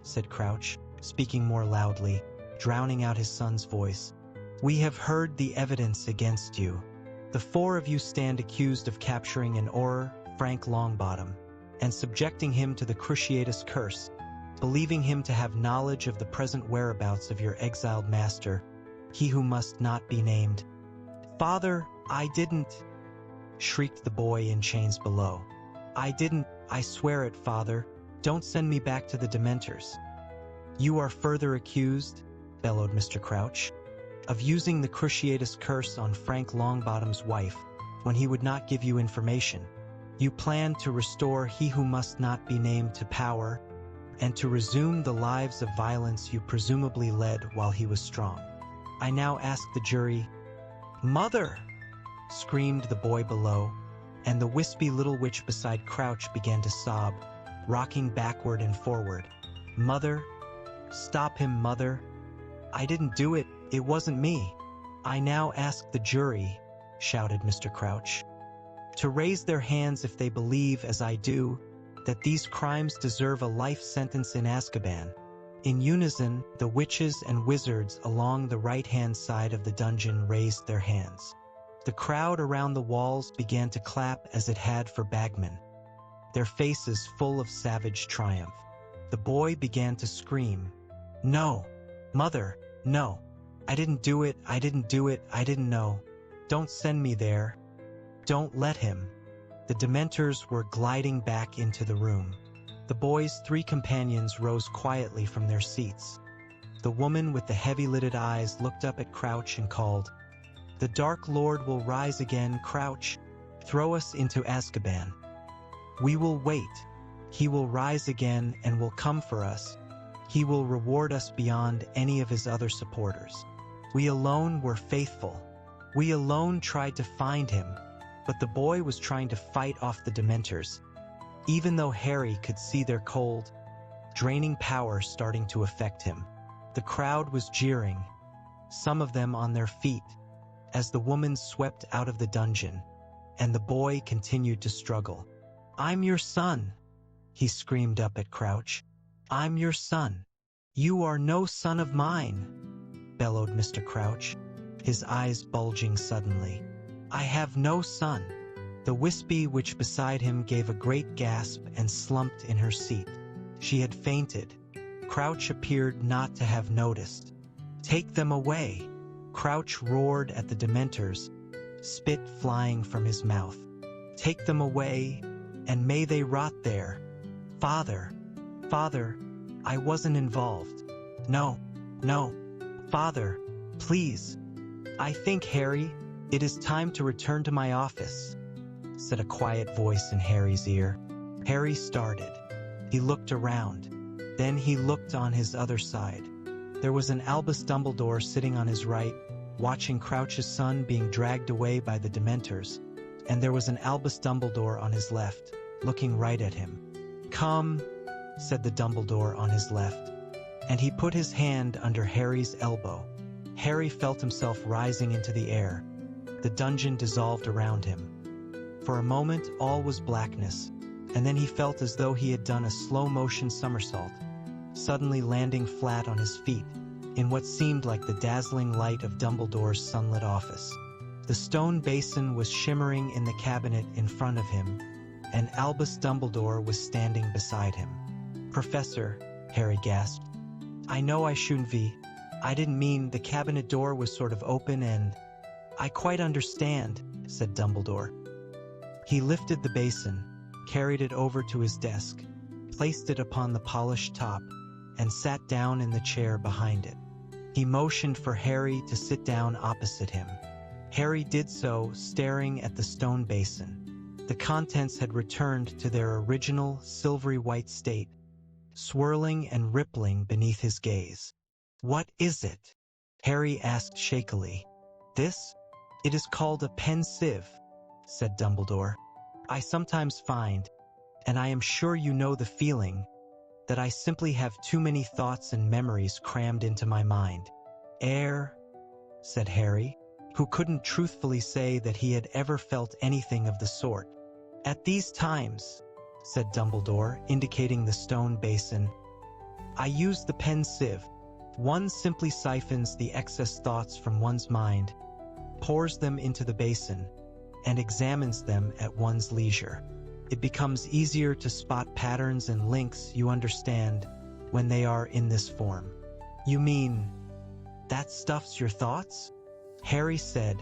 said Crouch, speaking more loudly, drowning out his son's voice. "We have heard the evidence against you. The 4 of you stand accused of capturing an Auror, Frank Longbottom, and subjecting him to the Cruciatus curse, believing him to have knowledge of the present whereabouts of your exiled master, he who must not be named." "Father, I didn't," shrieked the boy in chains below. "I didn't, I swear it, Father. Don't send me back to the Dementors." "You are further accused," bellowed Mr. Crouch, "of using the Cruciatus curse on Frank Longbottom's wife when he would not give you information. You planned to restore he who must not be named to power and to resume the lives of violence you presumably led while he was strong. I now ask the jury—" "Mother!" screamed the boy below, and the wispy little witch beside Crouch began to sob, rocking backward and forward. "Mother, stop him, Mother. I didn't do it, it wasn't me." "I now ask the jury," shouted Mr. Crouch, "to raise their hands if they believe, as I do, that these crimes deserve a life sentence in Azkaban." In unison, the witches and wizards along the right-hand side of the dungeon raised their hands. The crowd around the walls began to clap as it had for Bagman, their faces full of savage triumph. The boy began to scream, "No, Mother, no. I didn't do it, I didn't do it, I didn't know. Don't send me there. Don't let him." The Dementors were gliding back into the room. The boy's 3 companions rose quietly from their seats. The woman with the heavy-lidded eyes looked up at Crouch and called, "The Dark Lord will rise again, Crouch. Throw us into Azkaban. We will wait. He will rise again and will come for us. He will reward us beyond any of his other supporters. We alone were faithful. We alone tried to find him." But the boy was trying to fight off the Dementors, even though Harry could see their cold, draining power starting to affect him. The crowd was jeering, some of them on their feet, as the woman swept out of the dungeon, and the boy continued to struggle. "I'm your son," he screamed up at Crouch. "I'm your son. You are no son of mine," bellowed Mr. Crouch, his eyes bulging suddenly. "I have no son." The wispy witch beside him gave a great gasp and slumped in her seat. She had fainted. Crouch appeared not to have noticed. "Take them away!" Crouch roared at the Dementors, spit flying from his mouth. "Take them away, and may they rot there. Father, Father, I wasn't involved. No, no, Father, please. I think, Harry, it is time to return to my office," said a quiet voice in Harry's ear. Harry started. He looked around. Then he looked on his other side. There was an Albus Dumbledore sitting on his right, watching Crouch's son being dragged away by the Dementors, and there was an Albus Dumbledore on his left, looking right at him. "Come," said the Dumbledore on his left, and he put his hand under Harry's elbow. Harry felt himself rising into the air. The dungeon dissolved around him. For a moment, all was blackness, and then he felt as though he had done a slow-motion somersault, suddenly landing flat on his feet, in what seemed like the dazzling light of Dumbledore's sunlit office. The stone basin was shimmering in the cabinet in front of him, and Albus Dumbledore was standing beside him. "Professor," Harry gasped, "I know I shouldn't be. I didn't mean the cabinet door was sort of open and—" "I quite understand," said Dumbledore. He lifted the basin, carried it over to his desk, placed it upon the polished top, and sat down in the chair behind it. He motioned for Harry to sit down opposite him. Harry did so, staring at the stone basin. The contents had returned to their original silvery white state, swirling and rippling beneath his gaze. "What is it?" Harry asked shakily. "This? It is called a pensieve," said Dumbledore. "I sometimes find, and I am sure you know the feeling, that I simply have too many thoughts and memories crammed into my mind." Said Harry, who couldn't truthfully say that he had ever felt anything of the sort. "At these times," said Dumbledore, indicating the stone basin, "I use the pensieve. One simply siphons the excess thoughts from one's mind, pours them into the basin, and examines them at one's leisure. It becomes easier to spot patterns and links, you understand, when they are in this form." "You mean, that stuffs your thoughts?" Harry said,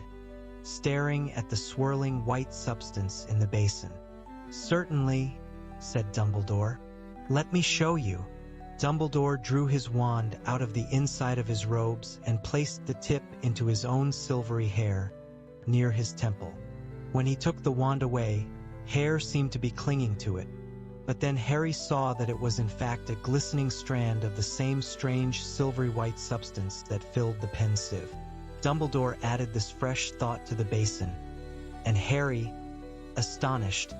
staring at the swirling white substance in the basin. "Certainly," said Dumbledore. "Let me show you." Dumbledore drew his wand out of the inside of his robes and placed the tip into his own silvery hair, near his temple. When he took the wand away, hair seemed to be clinging to it, but then Harry saw that it was in fact a glistening strand of the same strange silvery white substance that filled the pensieve. Dumbledore added this fresh thought to the basin, and Harry, astonished,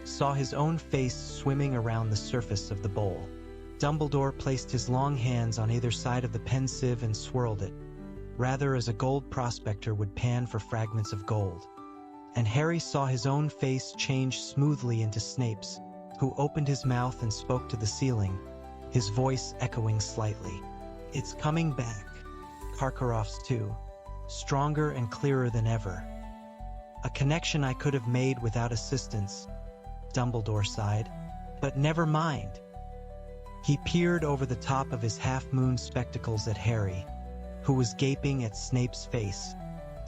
saw his own face swimming around the surface of the bowl. Dumbledore placed his long hands on either side of the pensieve and swirled it, rather as a gold prospector would pan for fragments of gold. And Harry saw his own face change smoothly into Snape's, who opened his mouth and spoke to the ceiling, his voice echoing slightly. "It's coming back. Karkaroff's too. Stronger and clearer than ever. A connection I could have made without assistance," Dumbledore sighed. "But never mind." He peered over the top of his half-moon spectacles at Harry, who was gaping at Snape's face,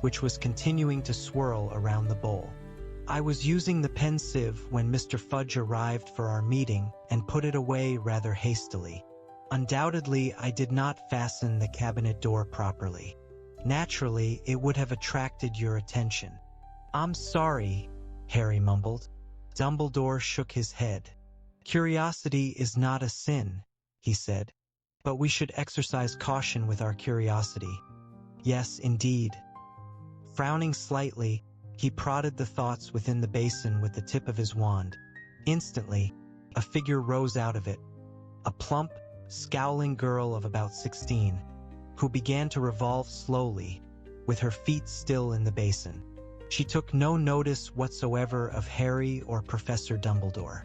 which was continuing to swirl around the bowl. "I was using the pensieve when Mr. Fudge arrived for our meeting and put it away rather hastily. Undoubtedly, I did not fasten the cabinet door properly. Naturally, it would have attracted your attention." "I'm sorry," Harry mumbled. Dumbledore shook his head. "Curiosity is not a sin," he said, "but we should exercise caution with our curiosity." "Yes, indeed." Frowning slightly, he prodded the thoughts within the basin with the tip of his wand. Instantly, a figure rose out of it, a plump, scowling girl of about 16, who began to revolve slowly, with her feet still in the basin. She took no notice whatsoever of Harry or Professor Dumbledore.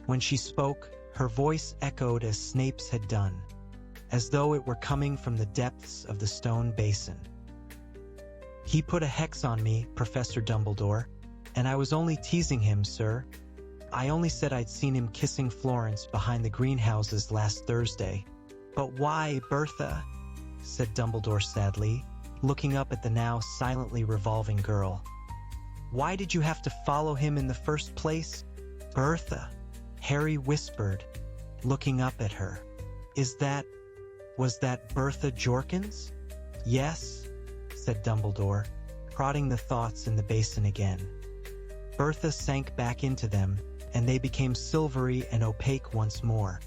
When she spoke, her voice echoed as Snape's had done, as though it were coming from the depths of the stone basin. "He put a hex on me, Professor Dumbledore, and I was only teasing him, sir. I only said I'd seen him kissing Florence behind the greenhouses last Thursday." "But why, Bertha?" said Dumbledore sadly, looking up at the now silently revolving girl. "Why did you have to follow him in the first place, Bertha?" Harry whispered, looking up at her. Was that Bertha Jorkins?" "Yes," said Dumbledore, prodding the thoughts in the basin again. Bertha sank back into them, and they became silvery and opaque once more.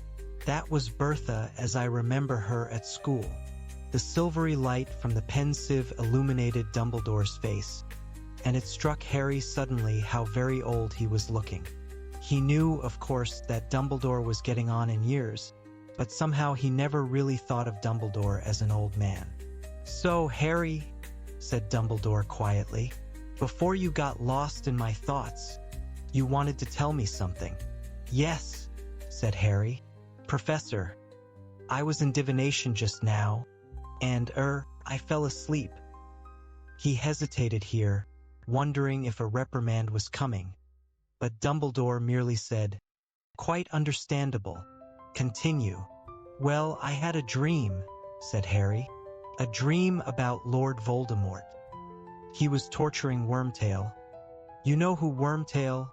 "That was Bertha as I remember her at school." The silvery light from the pensieve illuminated Dumbledore's face, and it struck Harry suddenly how very old he was looking. He knew, of course, that Dumbledore was getting on in years, but somehow he never really thought of Dumbledore as an old man. "So, Harry," said Dumbledore quietly, "before you got lost in my thoughts, you wanted to tell me something." "Yes," said Harry. "Professor, I was in divination just now, and, I fell asleep." He hesitated here, wondering if a reprimand was coming, but Dumbledore merely said, "Quite understandable. Continue." "Well, I had a dream," said Harry. "A dream about Lord Voldemort. He was torturing Wormtail. You know who Wormtail—"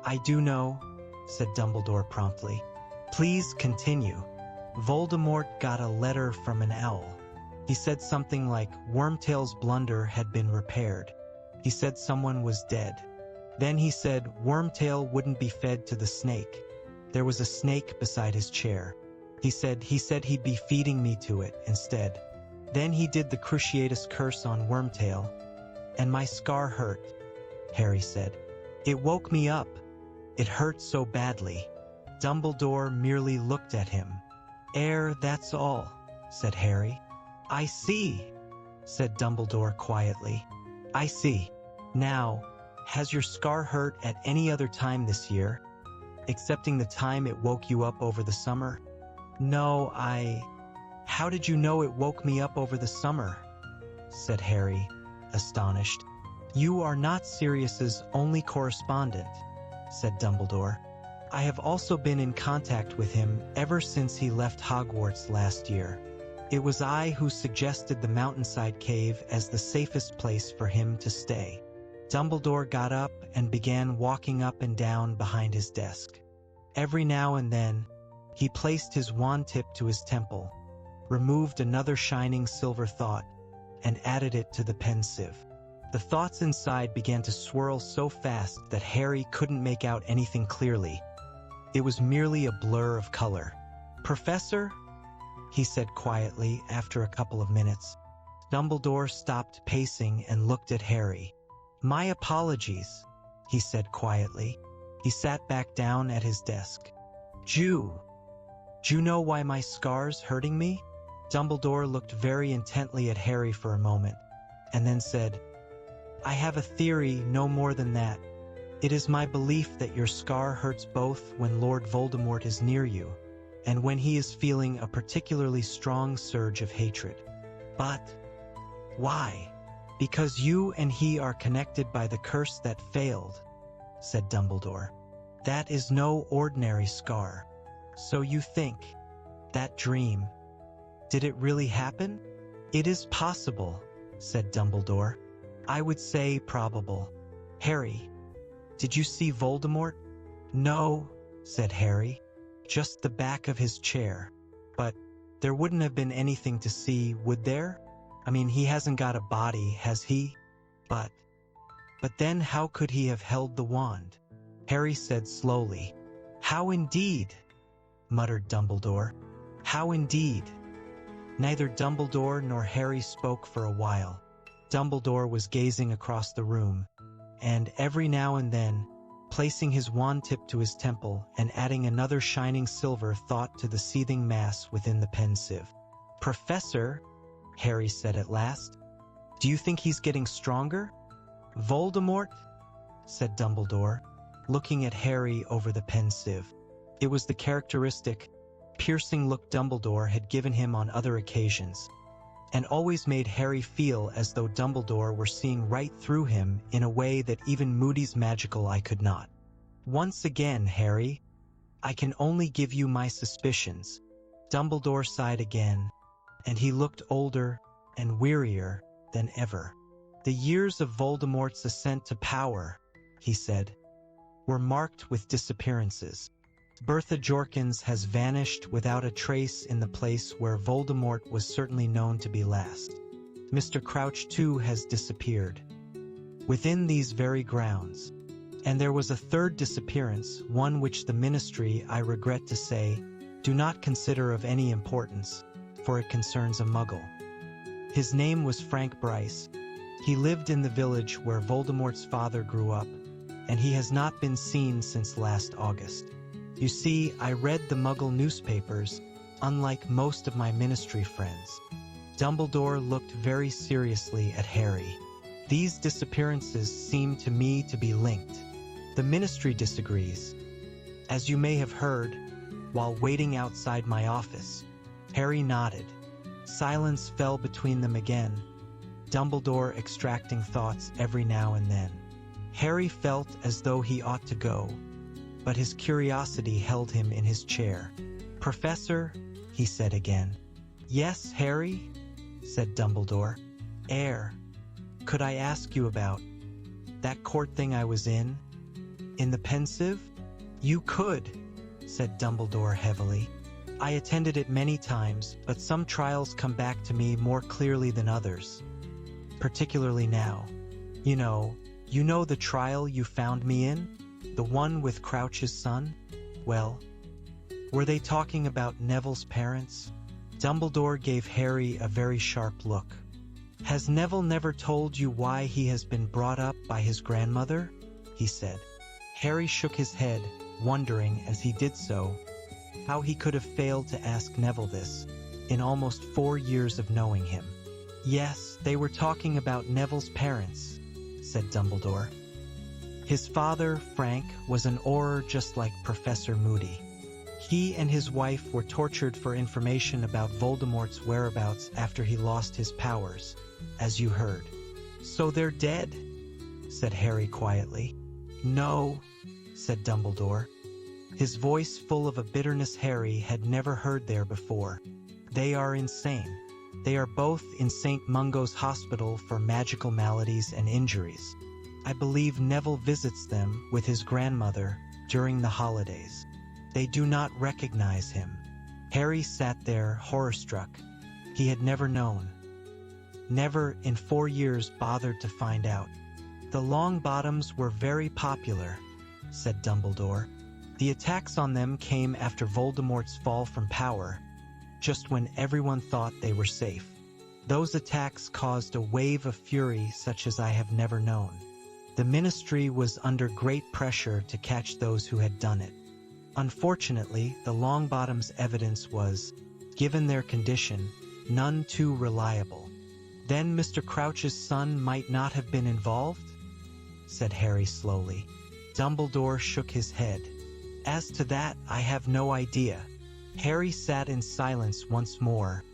"I do know," said Dumbledore promptly. "Please continue." "Voldemort got a letter from an owl. He said something like Wormtail's blunder had been repaired. He said someone was dead. Then he said Wormtail wouldn't be fed to the snake. There was a snake beside his chair. He said he'd be feeding me to it instead. Then he did the cruciatus curse on Wormtail, and my scar hurt," Harry said. "It woke me up. It hurt so badly." Dumbledore merely looked at him. "That's all," said Harry. "I see," said Dumbledore quietly. "I see. Now, has your scar hurt at any other time this year, excepting the time it woke you up over the summer?" "No, How did you know it woke me up over the summer?" said Harry, astonished. "You are not Sirius's only correspondent," said Dumbledore. "I have also been in contact with him ever since he left Hogwarts last year. It was I who suggested the mountainside cave as the safest place for him to stay." Dumbledore got up and began walking up and down behind his desk. Every now and then, he placed his wand tip to his temple, removed another shining silver thought, and added it to the pensieve. The thoughts inside began to swirl so fast that Harry couldn't make out anything clearly. It was merely a blur of color. "Professor?" he said quietly after a couple of minutes. Dumbledore stopped pacing and looked at Harry. "My apologies," he said quietly. He sat back down at his desk. Do you know why my scar's hurting me? Dumbledore looked very intently at Harry for a moment, and then said, I have a theory, no more than that. It is my belief that your scar hurts both when Lord Voldemort is near you, and when he is feeling a particularly strong surge of hatred. But why? Because you and he are connected by the curse that failed, said Dumbledore. That is no ordinary scar. So you think, that dream, did it really happen? It is possible, said Dumbledore. I would say probable. Harry, did you see Voldemort? No, said Harry, just the back of his chair. But there wouldn't have been anything to see, would there? I mean, he hasn't got a body, has he? But then how could he have held the wand? Harry said slowly. How indeed? Muttered Dumbledore. How indeed? Neither Dumbledore nor Harry spoke for a while. Dumbledore was gazing across the room, and every now and then, placing his wand tip to his temple and adding another shining silver thought to the seething mass within the pensieve. Professor, Harry said at last, do you think he's getting stronger? Voldemort, said Dumbledore, looking at Harry over the pensieve. It was the characteristic, piercing look Dumbledore had given him on other occasions, and always made Harry feel as though Dumbledore were seeing right through him in a way that even Moody's magical eye could not. Once again, Harry, I can only give you my suspicions. Dumbledore sighed again, and he looked older and wearier than ever. The years of Voldemort's ascent to power, he said, were marked with disappearances. Bertha Jorkins has vanished without a trace in the place where Voldemort was certainly known to be last. Mr. Crouch, too, has disappeared. Within these very grounds. And there was a third disappearance, one which the Ministry, I regret to say, do not consider of any importance, for it concerns a Muggle. His name was Frank Bryce. He lived in the village where Voldemort's father grew up, and he has not been seen since last August. You see, I read the Muggle newspapers, unlike most of my Ministry friends. Dumbledore looked very seriously at Harry. These disappearances seem to me to be linked. The Ministry disagrees. As you may have heard, while waiting outside my office, Harry nodded. Silence fell between them again, Dumbledore extracting thoughts every now and then. Harry felt as though he ought to go, but his curiosity held him in his chair. Professor, he said again. Yes, Harry, said Dumbledore. Could I ask you about that court thing I was in the pensieve? You could, said Dumbledore heavily. I attended it many times, but some trials come back to me more clearly than others. Particularly now. You know the trial you found me in? The one with Crouch's son? Well, were they talking about Neville's parents? Dumbledore gave Harry a very sharp look. Has Neville never told you why he has been brought up by his grandmother? He said. Harry shook his head, wondering as he did so, how he could have failed to ask Neville this, in almost 4 years of knowing him. Yes, they were talking about Neville's parents, said Dumbledore. His father, Frank, was an Auror just like Professor Moody. He and his wife were tortured for information about Voldemort's whereabouts after he lost his powers, as you heard. So they're dead, said Harry quietly. No, said Dumbledore, his voice full of a bitterness Harry had never heard there before. They are insane. They are both in St. Mungo's Hospital for magical maladies and injuries. I believe Neville visits them with his grandmother during the holidays. They do not recognize him. Harry sat there, horror-struck. He had never known. Never in 4 years bothered to find out. The Longbottoms were very popular, said Dumbledore. The attacks on them came after Voldemort's fall from power, just when everyone thought they were safe. Those attacks caused a wave of fury such as I have never known. The ministry was under great pressure to catch those who had done it. Unfortunately, the Longbottoms' evidence was, given their condition, none too reliable. Then Mr. Crouch's son might not have been involved? Said Harry slowly. Dumbledore shook his head. As to that, I have no idea. Harry sat in silence once more,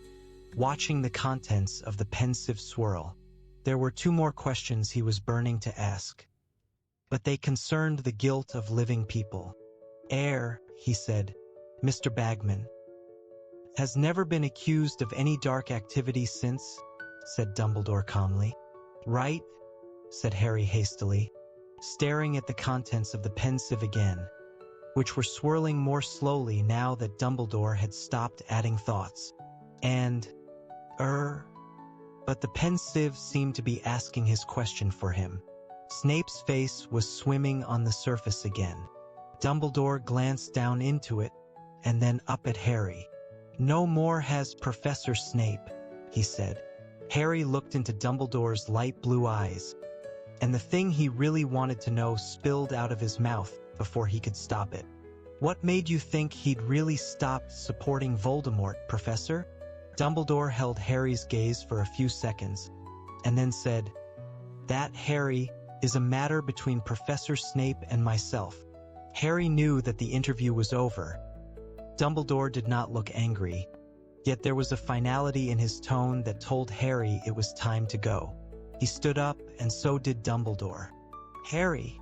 watching the contents of the pensive swirl. There were 2 more questions he was burning to ask, but they concerned the guilt of living people. He said, Mr. Bagman has never been accused of any dark activity since, said Dumbledore calmly. Right, said Harry hastily, staring at the contents of the pensieve again, which were swirling more slowly now that Dumbledore had stopped adding thoughts. But the pensieve seemed to be asking his question for him. Snape's face was swimming on the surface again. Dumbledore glanced down into it, and then up at Harry. No more has Professor Snape, he said. Harry looked into Dumbledore's light blue eyes, and the thing he really wanted to know spilled out of his mouth before he could stop it. What made you think he'd really stopped supporting Voldemort, Professor? Dumbledore held Harry's gaze for a few seconds, and then said, That, Harry, is a matter between Professor Snape and myself. Harry knew that the interview was over. Dumbledore did not look angry, yet there was a finality in his tone that told Harry it was time to go. He stood up, and so did Dumbledore. Harry,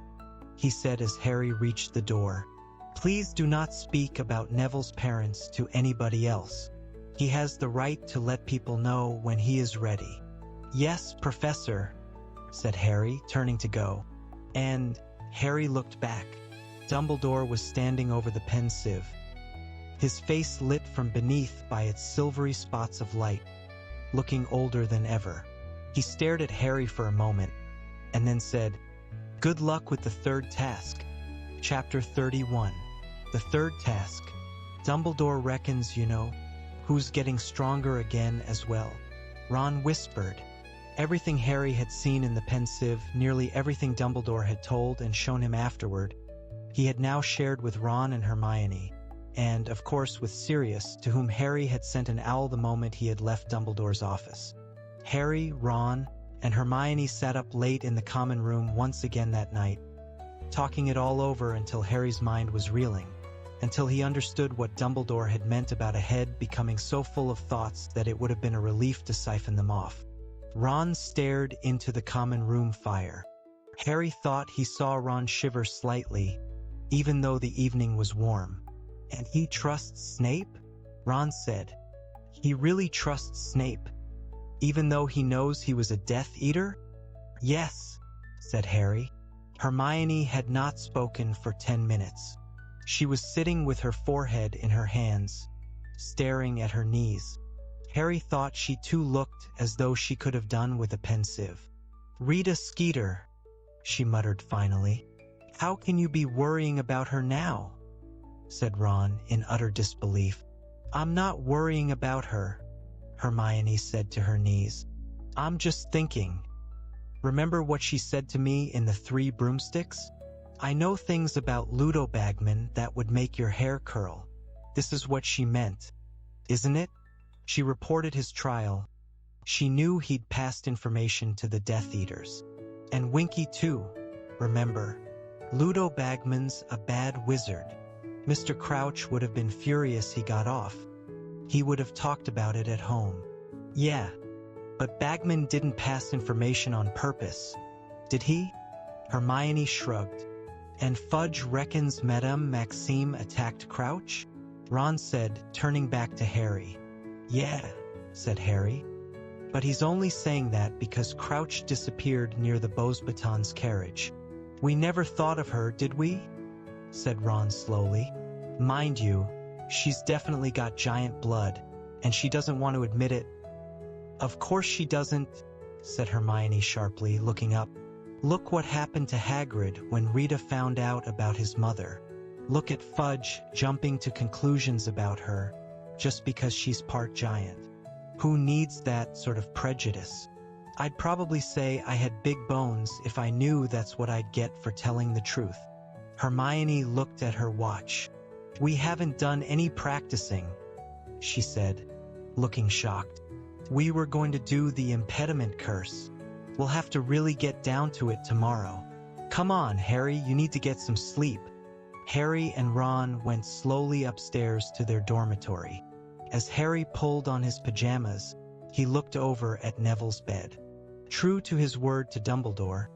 he said as Harry reached the door, please do not speak about Neville's parents to anybody else. He has the right to let people know when he is ready. Yes, Professor, said Harry, turning to go. And Harry looked back. Dumbledore was standing over the pensieve, his face lit from beneath by its silvery spots of light, looking older than ever. He stared at Harry for a moment, and then said, Good luck with the 3rd task. Chapter 31. The 3rd task. Dumbledore reckons, who's getting stronger again as well. Ron whispered. Everything Harry had seen in the pensieve, nearly everything Dumbledore had told and shown him afterward, he had now shared with Ron and Hermione, and, of course, with Sirius, to whom Harry had sent an owl the moment he had left Dumbledore's office. Harry, Ron, and Hermione sat up late in the common room once again that night, talking it all over until Harry's mind was reeling, until he understood what Dumbledore had meant about a head becoming so full of thoughts that it would have been a relief to siphon them off. Ron stared into the common room fire. Harry thought he saw Ron shiver slightly, even though the evening was warm. And he trusts Snape? Ron said. He really trusts Snape, even though he knows he was a Death Eater? Yes, said Harry. Hermione had not spoken for 10 minutes. She was sitting with her forehead in her hands, staring at her knees. Harry thought she too looked as though she could have done with a pensieve. Rita Skeeter, she muttered finally. How can you be worrying about her now? Said Ron in utter disbelief. I'm not worrying about her, Hermione said to her knees. I'm just thinking. Remember what she said to me in the 3 Broomsticks? I know things about Ludo Bagman that would make your hair curl. This is what she meant, isn't it? She reported his trial. She knew he'd passed information to the Death Eaters. And Winky too, remember. Ludo Bagman's a bad wizard. Mr. Crouch would have been furious he got off. He would have talked about it at home. Yeah, but Bagman didn't pass information on purpose, did he? Hermione shrugged. And Fudge reckons Madame Maxime attacked Crouch? Ron said, turning back to Harry. Yeah, said Harry. But he's only saying that because Crouch disappeared near the Beauxbatons carriage. We never thought of her, did we? Said Ron slowly. Mind you, she's definitely got giant blood, and she doesn't want to admit it. Of course she doesn't, said Hermione sharply, looking up. Look what happened to Hagrid when Rita found out about his mother. Look at Fudge jumping to conclusions about her, just because she's part giant. Who needs that sort of prejudice? I'd probably say I had big bones if I knew that's what I'd get for telling the truth. Hermione looked at her watch. We haven't done any practicing, she said, looking shocked. We were going to do the impediment curse. We'll have to really get down to it tomorrow. Come on, Harry, you need to get some sleep. Harry and Ron went slowly upstairs to their dormitory. As Harry pulled on his pajamas, he looked over at Neville's bed. True to his word to Dumbledore,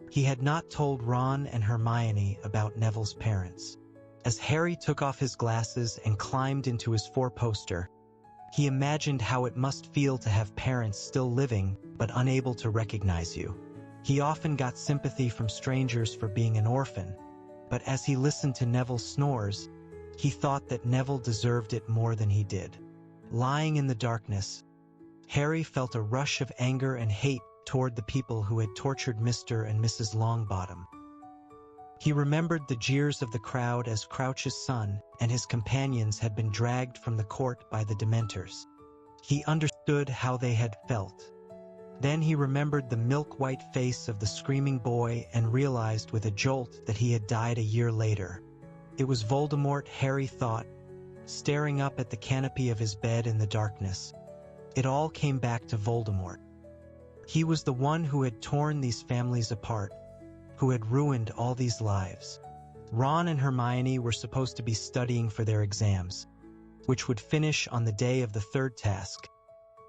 he had not told Ron and Hermione about Neville's parents. As Harry took off his glasses and climbed into his four-poster, he imagined how it must feel to have parents still living but unable to recognize you. He often got sympathy from strangers for being an orphan, but as he listened to Neville's snores, he thought that Neville deserved it more than he did. Lying in the darkness, Harry felt a rush of anger and hate toward the people who had tortured Mr. and Mrs. Longbottom. He remembered the jeers of the crowd as Crouch's son and his companions had been dragged from the court by the Dementors. He understood how they had felt. Then he remembered the milk-white face of the screaming boy and realized with a jolt that he had died a year later. It was Voldemort, Harry thought, staring up at the canopy of his bed in the darkness. It all came back to Voldemort. He was the one who had torn these families apart, who had ruined all these lives. Ron and Hermione were supposed to be studying for their exams, which would finish on the day of the third task,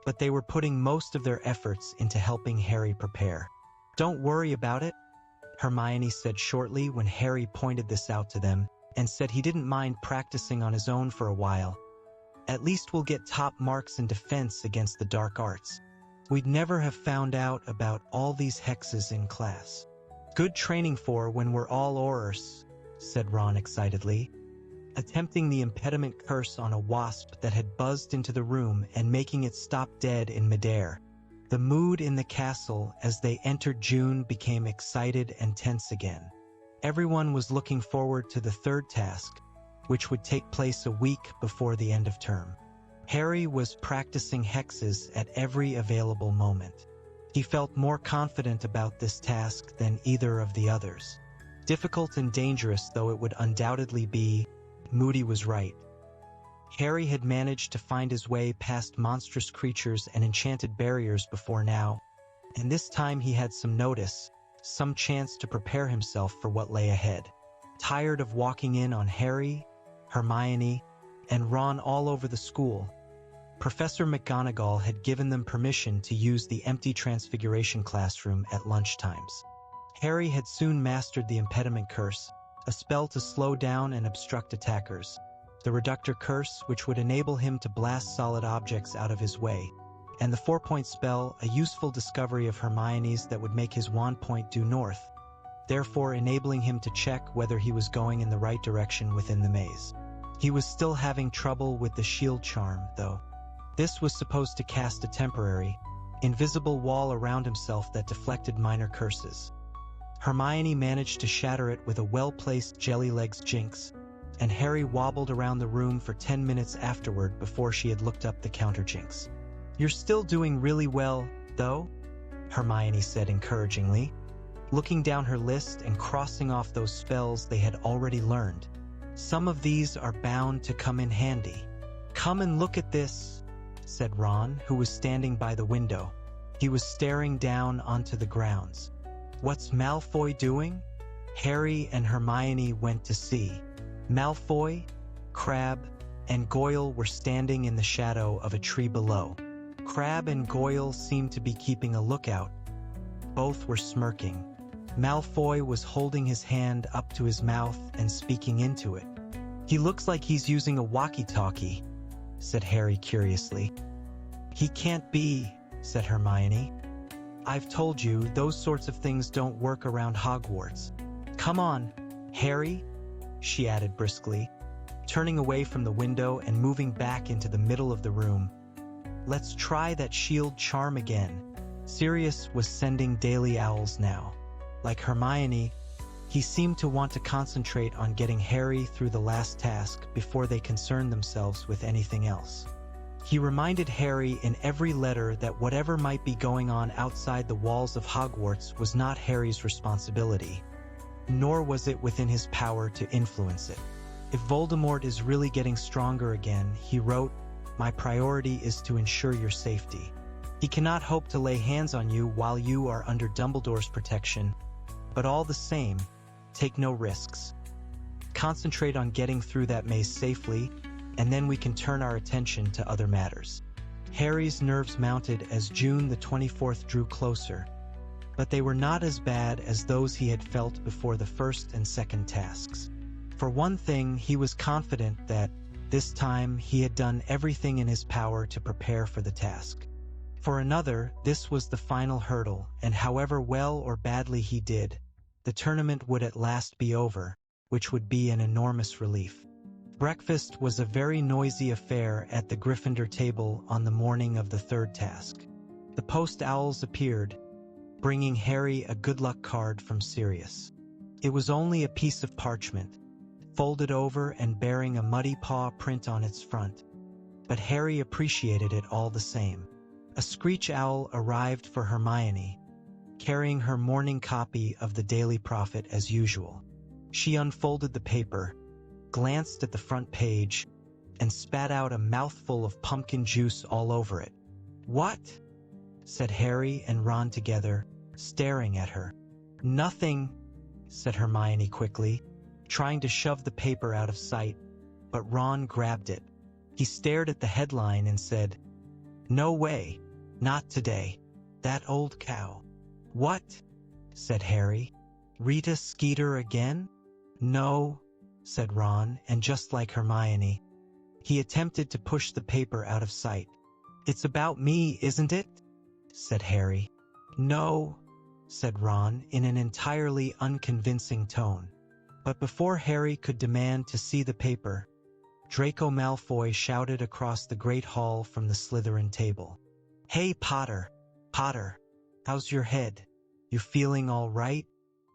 but they were putting most of their efforts into helping Harry prepare. Don't worry about it, Hermione said shortly when Harry pointed this out to them and said he didn't mind practicing on his own for a while. At least we'll get top marks in defense against the dark arts. We'd never have found out about all these hexes in class. Good training for when we're all Aurors, said Ron excitedly, attempting the impediment curse on a wasp that had buzzed into the room and making it stop dead in midair. The mood in the castle as they entered June became excited and tense again. Everyone was looking forward to the third task, which would take place a week before the end of term. Harry was practicing hexes at every available moment. He felt more confident about this task than either of the others. Difficult and dangerous though it would undoubtedly be, Moody was right. Harry had managed to find his way past monstrous creatures and enchanted barriers before now, and this time he had some notice, some chance to prepare himself for what lay ahead. Tired of walking in on Harry, Hermione, and Ron all over the school, Professor McGonagall had given them permission to use the empty transfiguration classroom at lunchtimes. Harry had soon mastered the impediment curse, a spell to slow down and obstruct attackers, the reductor curse, which would enable him to blast solid objects out of his way, and the 4-point spell, a useful discovery of Hermione's that would make his wand point due north, therefore enabling him to check whether he was going in the right direction within the maze. He was still having trouble with the shield charm, though. This was supposed to cast a temporary, invisible wall around himself that deflected minor curses. Hermione managed to shatter it with a well-placed jelly-legs jinx, and Harry wobbled around the room for 10 minutes afterward before she had looked up the counter jinx. You're still doing really well, though, Hermione said encouragingly, looking down her list and crossing off those spells they had already learned. Some of these are bound to come in handy. Come and look at this, said Ron, who was standing by the window. He was staring down onto the grounds. What's Malfoy doing? Harry and Hermione went to see. Malfoy, Crabbe, and Goyle were standing in the shadow of a tree below. Crabbe and Goyle seemed to be keeping a lookout. Both were smirking. Malfoy was holding his hand up to his mouth and speaking into it. He looks like he's using a walkie-talkie, said Harry curiously. He can't be, said Hermione. I've told you, those sorts of things don't work around Hogwarts. Come on, Harry, she added briskly, turning away from the window and moving back into the middle of the room. Let's try that shield charm again. Sirius was sending daily owls now. Like Hermione, he seemed to want to concentrate on getting Harry through the last task before they concerned themselves with anything else. He reminded Harry in every letter that whatever might be going on outside the walls of Hogwarts was not Harry's responsibility, nor was it within his power to influence it. If Voldemort is really getting stronger again, he wrote, my priority is to ensure your safety. He cannot hope to lay hands on you while you are under Dumbledore's protection, but all the same, take no risks. Concentrate on getting through that maze safely, and then we can turn our attention to other matters. Harry's nerves mounted as June the 24th drew closer, but they were not as bad as those he had felt before the first and second tasks. For one thing, he was confident that, this time, he had done everything in his power to prepare for the task. For another, this was the final hurdle, and however well or badly he did, the tournament would at last be over, which would be an enormous relief. Breakfast was a very noisy affair at the Gryffindor table on the morning of the third task. The post owls appeared, bringing Harry a good luck card from Sirius. It was only a piece of parchment, folded over and bearing a muddy paw print on its front, but Harry appreciated it all the same. A screech owl arrived for Hermione, carrying her morning copy of the Daily Prophet as usual. She unfolded the paper, glanced at the front page, and spat out a mouthful of pumpkin juice all over it. "What?" said Harry and Ron together, staring at her. "Nothing," said Hermione quickly, trying to shove the paper out of sight, but Ron grabbed it. He stared at the headline and said, "No way, not today. That old cow." "What?" said Harry. "Rita Skeeter again?" "No," said Ron, and just like Hermione, he attempted to push the paper out of sight. "It's about me, isn't it?" said Harry. "No," said Ron in an entirely unconvincing tone. But before Harry could demand to see the paper, Draco Malfoy shouted across the Great Hall from the Slytherin table. "Hey, Potter! Potter! How's your head? You feeling all right?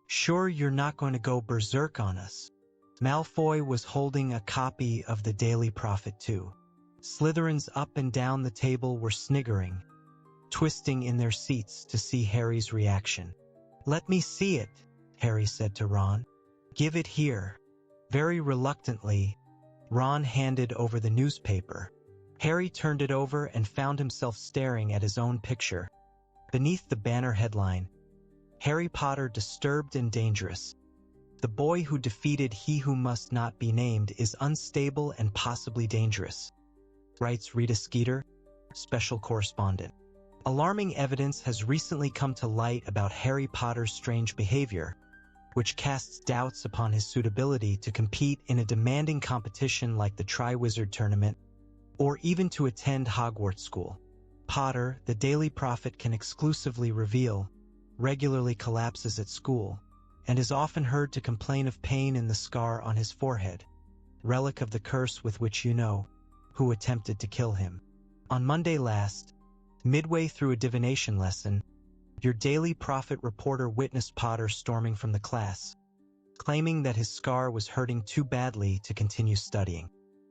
Sure you're not going to go berserk on us?" Malfoy was holding a copy of the Daily Prophet too. Slytherins up and down the table were sniggering, twisting in their seats to see Harry's reaction. "Let me see it," Harry said to Ron. "Give it here." Very reluctantly, Ron handed over the newspaper. Harry turned it over and found himself staring at his own picture. Beneath the banner headline, "Harry Potter Disturbed and Dangerous. The boy who defeated he who must not be named is unstable and possibly dangerous," writes Rita Skeeter, special correspondent. Alarming evidence has recently come to light about Harry Potter's strange behavior, which casts doubts upon his suitability to compete in a demanding competition like the Triwizard Tournament, or even to attend Hogwarts School. Potter, the Daily Prophet can exclusively reveal, regularly collapses at school, and is often heard to complain of pain in the scar on his forehead, relic of the curse with which you know who attempted to kill him. On Monday last, midway through a divination lesson, your Daily Prophet reporter witnessed Potter storming from the class, claiming that his scar was hurting too badly to continue studying.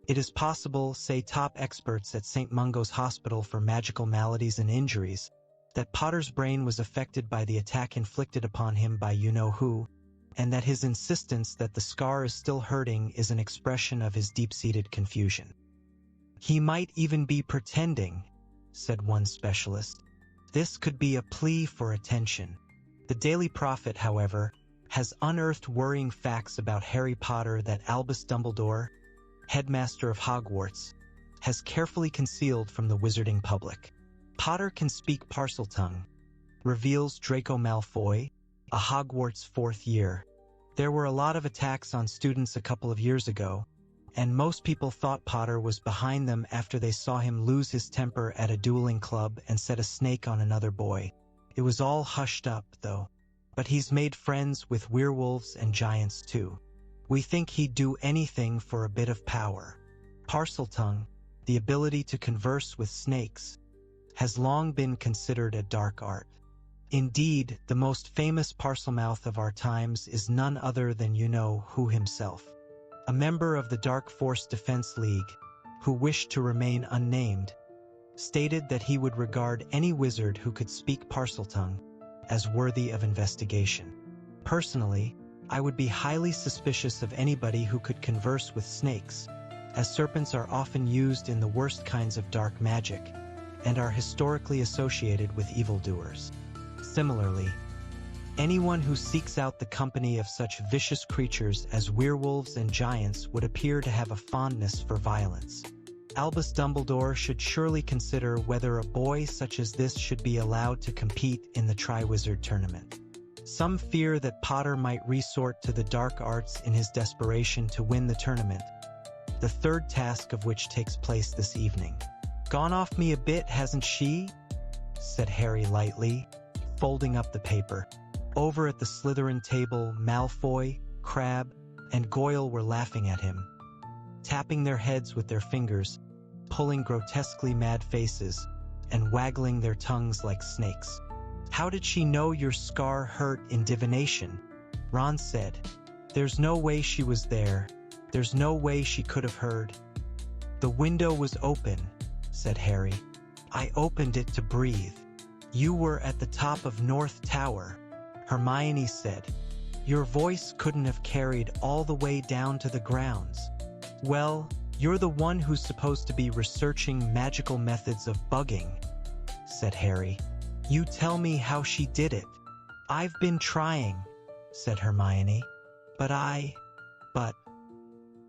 It is possible, say top experts at St. Mungo's Hospital for Magical Maladies and Injuries, that Potter's brain was affected by the attack inflicted upon him by you-know-who, and that his insistence that the scar is still hurting is an expression of his deep-seated confusion. "He might even be pretending," said one specialist. "This could be a plea for attention." The Daily Prophet, however, has unearthed worrying facts about Harry Potter that Albus Dumbledore, headmaster of Hogwarts, has carefully concealed from the wizarding public. Potter can speak Parseltongue, reveals Draco Malfoy, a Hogwarts fourth year. There were a lot of attacks on students a couple of years ago, and most people thought Potter was behind them after they saw him lose his temper at a dueling club and set a snake on another boy. It was all hushed up, though. But he's made friends with werewolves and giants too. We think he'd do anything for a bit of power. Parseltongue, the ability to converse with snakes, has long been considered a dark art. Indeed, the most famous Parselmouth of our times is none other than you-know-who himself. A member of the Dark Force Defense League, who wished to remain unnamed, stated that he would regard any wizard who could speak Parseltongue as worthy of investigation. Personally, I would be highly suspicious of anybody who could converse with snakes, as serpents are often used in the worst kinds of dark magic and are historically associated with evildoers. Similarly, anyone who seeks out the company of such vicious creatures as werewolves and giants would appear to have a fondness for violence. Albus Dumbledore should surely consider whether a boy such as this should be allowed to compete in the Triwizard Tournament. Some fear that Potter might resort to the dark arts in his desperation to win the tournament, the third task of which takes place this evening. "Gone off me a bit, hasn't she?" said Harry lightly, folding up the paper. Over at the Slytherin table, Malfoy, Crabbe, and Goyle were laughing at him, tapping their heads with their fingers, pulling grotesquely mad faces, and waggling their tongues like snakes. "How did she know your scar hurt in divination?" Ron said. "There's no way she was there. There's no way she could have heard." "The window was open," said Harry. "I opened it to breathe." "You were at the top of North Tower," Hermione said. "Your voice couldn't have carried all the way down to the grounds." "Well, you're the one who's supposed to be researching magical methods of bugging," said Harry. "You tell me how she did it." "I've been trying," said Hermione. But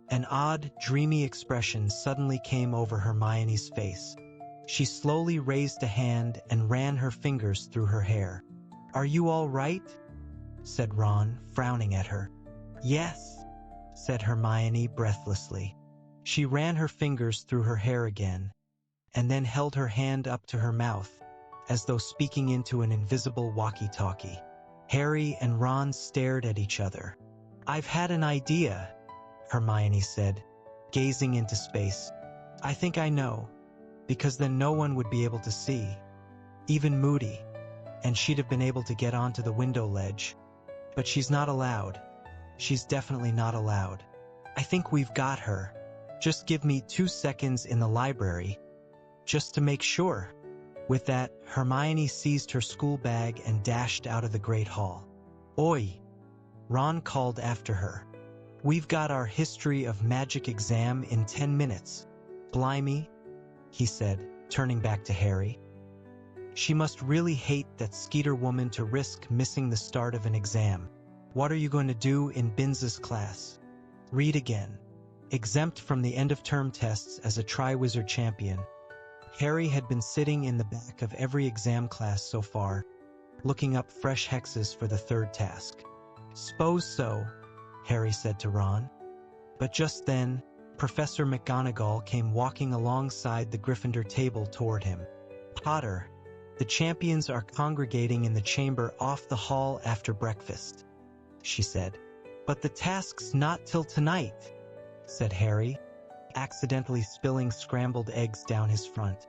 An odd, dreamy expression suddenly came over Hermione's face. She slowly raised a hand and ran her fingers through her hair. "Are you all right?" said Ron, frowning at her. "Yes," said Hermione breathlessly. She ran her fingers through her hair again, and then held her hand up to her mouth, as though speaking into an invisible walkie-talkie. Harry and Ron stared at each other. "I've had an idea," Hermione said, gazing into space. "I think I know, because then no one would be able to see, even Moody, and she'd have been able to get onto the window ledge. But she's not allowed. She's definitely not allowed. I think we've got her. Just give me 2 seconds in the library, just to make sure." With that, Hermione seized her school bag and dashed out of the Great Hall. "Oi!" Ron called after her. "We've got our History of Magic exam in 10 minutes. Blimey," he said, turning back to Harry. "She must really hate that Skeeter woman to risk missing the start of an exam. What are you going to do in Binz's class?" "Read again." Exempt from the end-of-term tests as a Triwizard champion, Harry had been sitting in the back of every exam class so far, looking up fresh hexes for the third task. "S'pose so," Harry said to Ron. But just then, Professor McGonagall came walking alongside the Gryffindor table toward him. "Potter, the champions are congregating in the chamber off the hall after breakfast," she said. "But the task's not till tonight," said Harry, accidentally spilling scrambled eggs down his front,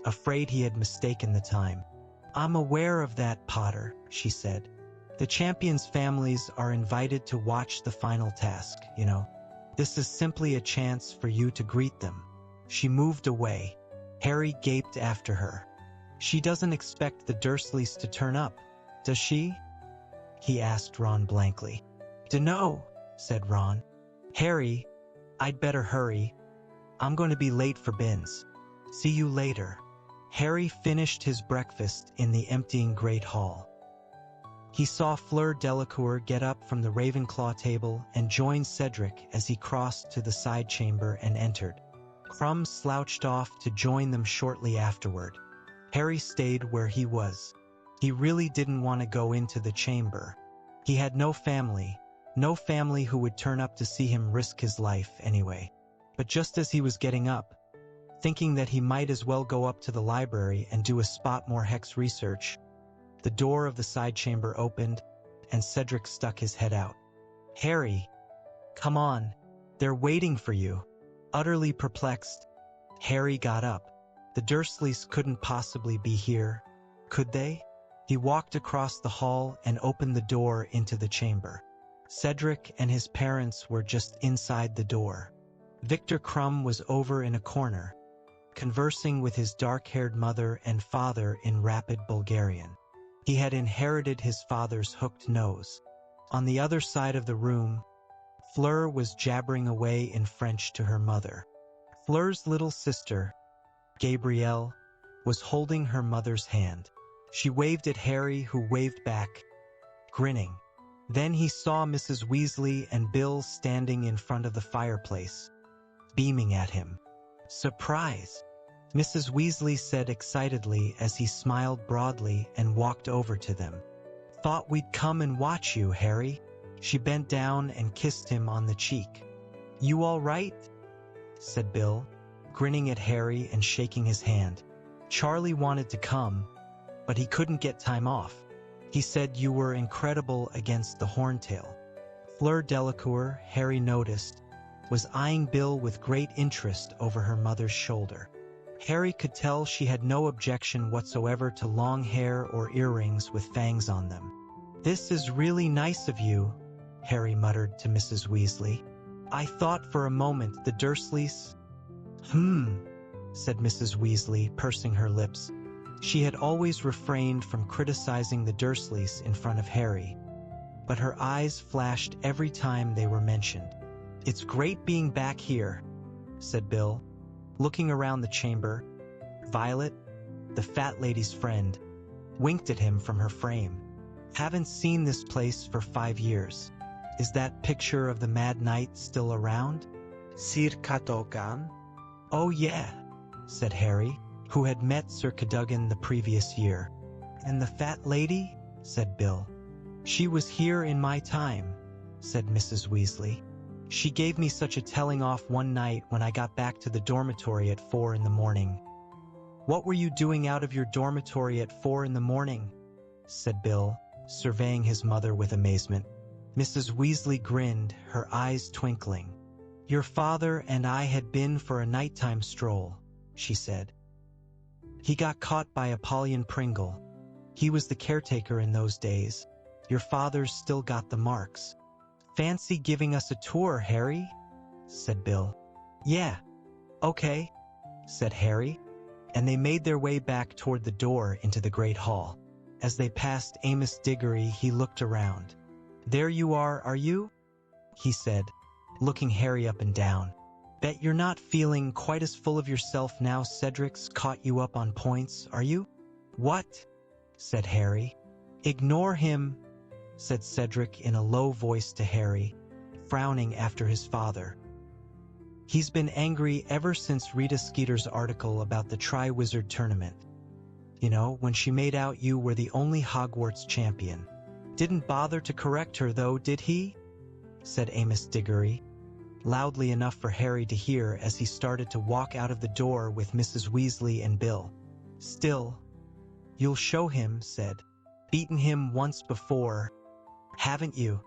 afraid he had mistaken the time. "I'm aware of that, Potter," she said. "The champions' families are invited to watch the final task, you know. This is simply a chance for you to greet them." She moved away. Harry gaped after her. "She doesn't expect the Dursleys to turn up, does she?" he asked Ron blankly. "Dunno," said Ron. "Harry, I'd better hurry. I'm going to be late for Binz. See you later." Harry finished his breakfast in the emptying Great Hall. He saw Fleur Delacour get up from the Ravenclaw table and join Cedric as he crossed to the side chamber and entered. Crumb slouched off to join them shortly afterward. Harry stayed where he was. He really didn't want to go into the chamber. He had no family who would turn up to see him risk his life anyway. But just as he was getting up, thinking that he might as well go up to the library and do a spot more hex research, the door of the side chamber opened, and Cedric stuck his head out. "Harry, come on, they're waiting for you." Utterly perplexed, Harry got up. The Dursleys couldn't possibly be here, could they? He walked across the hall and opened the door into the chamber. Cedric and his parents were just inside the door. Victor Crumb was over in a corner, conversing with his dark-haired mother and father in rapid Bulgarian. He had inherited his father's hooked nose. On the other side of the room, Fleur was jabbering away in French to her mother. Fleur's little sister, Gabrielle, was holding her mother's hand. She waved at Harry, who waved back, grinning. Then he saw Mrs. Weasley and Bill standing in front of the fireplace, beaming at him. "Surprise!" Mrs. Weasley said excitedly as he smiled broadly and walked over to them. "Thought we'd come and watch you, Harry." She bent down and kissed him on the cheek. "You all right?" said Bill, grinning at Harry and shaking his hand. Charlie wanted to come, but he couldn't get time off. He said you were incredible against the Horntail. Fleur Delacour, Harry noticed, was eyeing Bill with great interest over her mother's shoulder. Harry could tell she had no objection whatsoever to long hair or earrings with fangs on them. "This is really nice of you," Harry muttered to Mrs. Weasley. "I thought for a moment the Dursleys—" said Mrs. Weasley, pursing her lips. She had always refrained from criticizing the Dursleys in front of Harry, but her eyes flashed every time they were mentioned. "It's great being back here," said Bill, looking around the chamber. Violet, the fat lady's friend, winked at him from her frame. "Haven't seen this place for 5 years. Is that picture of the Mad Knight still around?" Sir Cadogan? "Oh yeah," said Harry, who had met Sir Cadogan the previous year. "And the fat lady?" said Bill. "She was here in my time," said Mrs. Weasley. "She gave me such a telling off one night when I got back to the dormitory at 4 in the morning." "What were you doing out of your dormitory at 4 in the morning?" said Bill, surveying his mother with amazement. Mrs. Weasley grinned, her eyes twinkling. "Your father and I had been for a nighttime stroll," she said. "He got caught by Apollyon Pringle. He was the caretaker in those days. Your father's still got the marks." "Fancy giving us a tour, Harry?" said Bill. "Yeah, okay," said Harry, and they made their way back toward the door into the Great Hall. As they passed Amos Diggory, he looked around. "There you are you?" he said, looking Harry up and down. "Bet you're not feeling quite as full of yourself now Cedric's caught you up on points, are you?" "What?" said Harry. "Ignore him," said Cedric in a low voice to Harry, frowning after his father. "He's been angry ever since Rita Skeeter's article about the Triwizard Tournament. You know, when she made out you were the only Hogwarts champion. Didn't bother to correct her, though, did he?" said Amos Diggory, loudly enough for Harry to hear as he started to walk out of the door with Mrs. Weasley and Bill. "Still, you'll show him," said. "Beaten him once before, haven't you?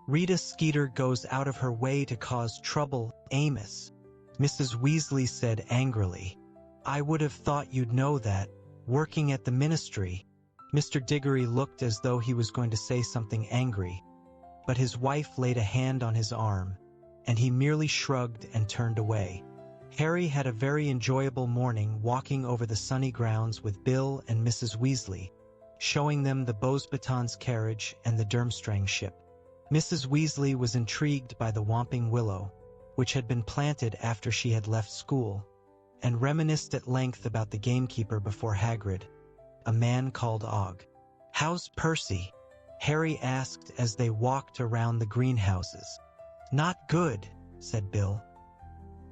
Rita Skeeter goes out of her way to cause trouble, Amos," Mrs. Weasley said angrily. "I would have thought you'd know that, working at the ministry." Mr. Diggory looked as though he was going to say something angry, but his wife laid a hand on his arm, and he merely shrugged and turned away. Harry had a very enjoyable morning walking over the sunny grounds with Bill and Mrs. Weasley, showing them the Beauxbatons carriage and the Durmstrang ship. Mrs. Weasley was intrigued by the Whomping Willow, which had been planted after she had left school, and reminisced at length about the gamekeeper before Hagrid, a man called Og. "How's Percy?" Harry asked as they walked around the greenhouses. "Not good," said Bill.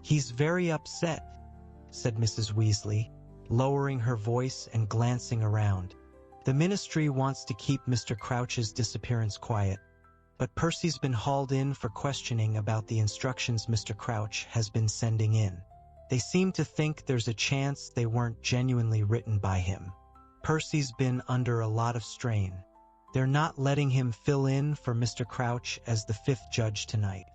"He's very upset," said Mrs. Weasley, lowering her voice and glancing around. "The ministry wants to keep Mr. Crouch's disappearance quiet, but Percy's been hauled in for questioning about the instructions Mr. Crouch has been sending in. They seem to think there's a chance they weren't genuinely written by him. Percy's been under a lot of strain. They're not letting him fill in for Mr. Crouch as the 5th judge tonight.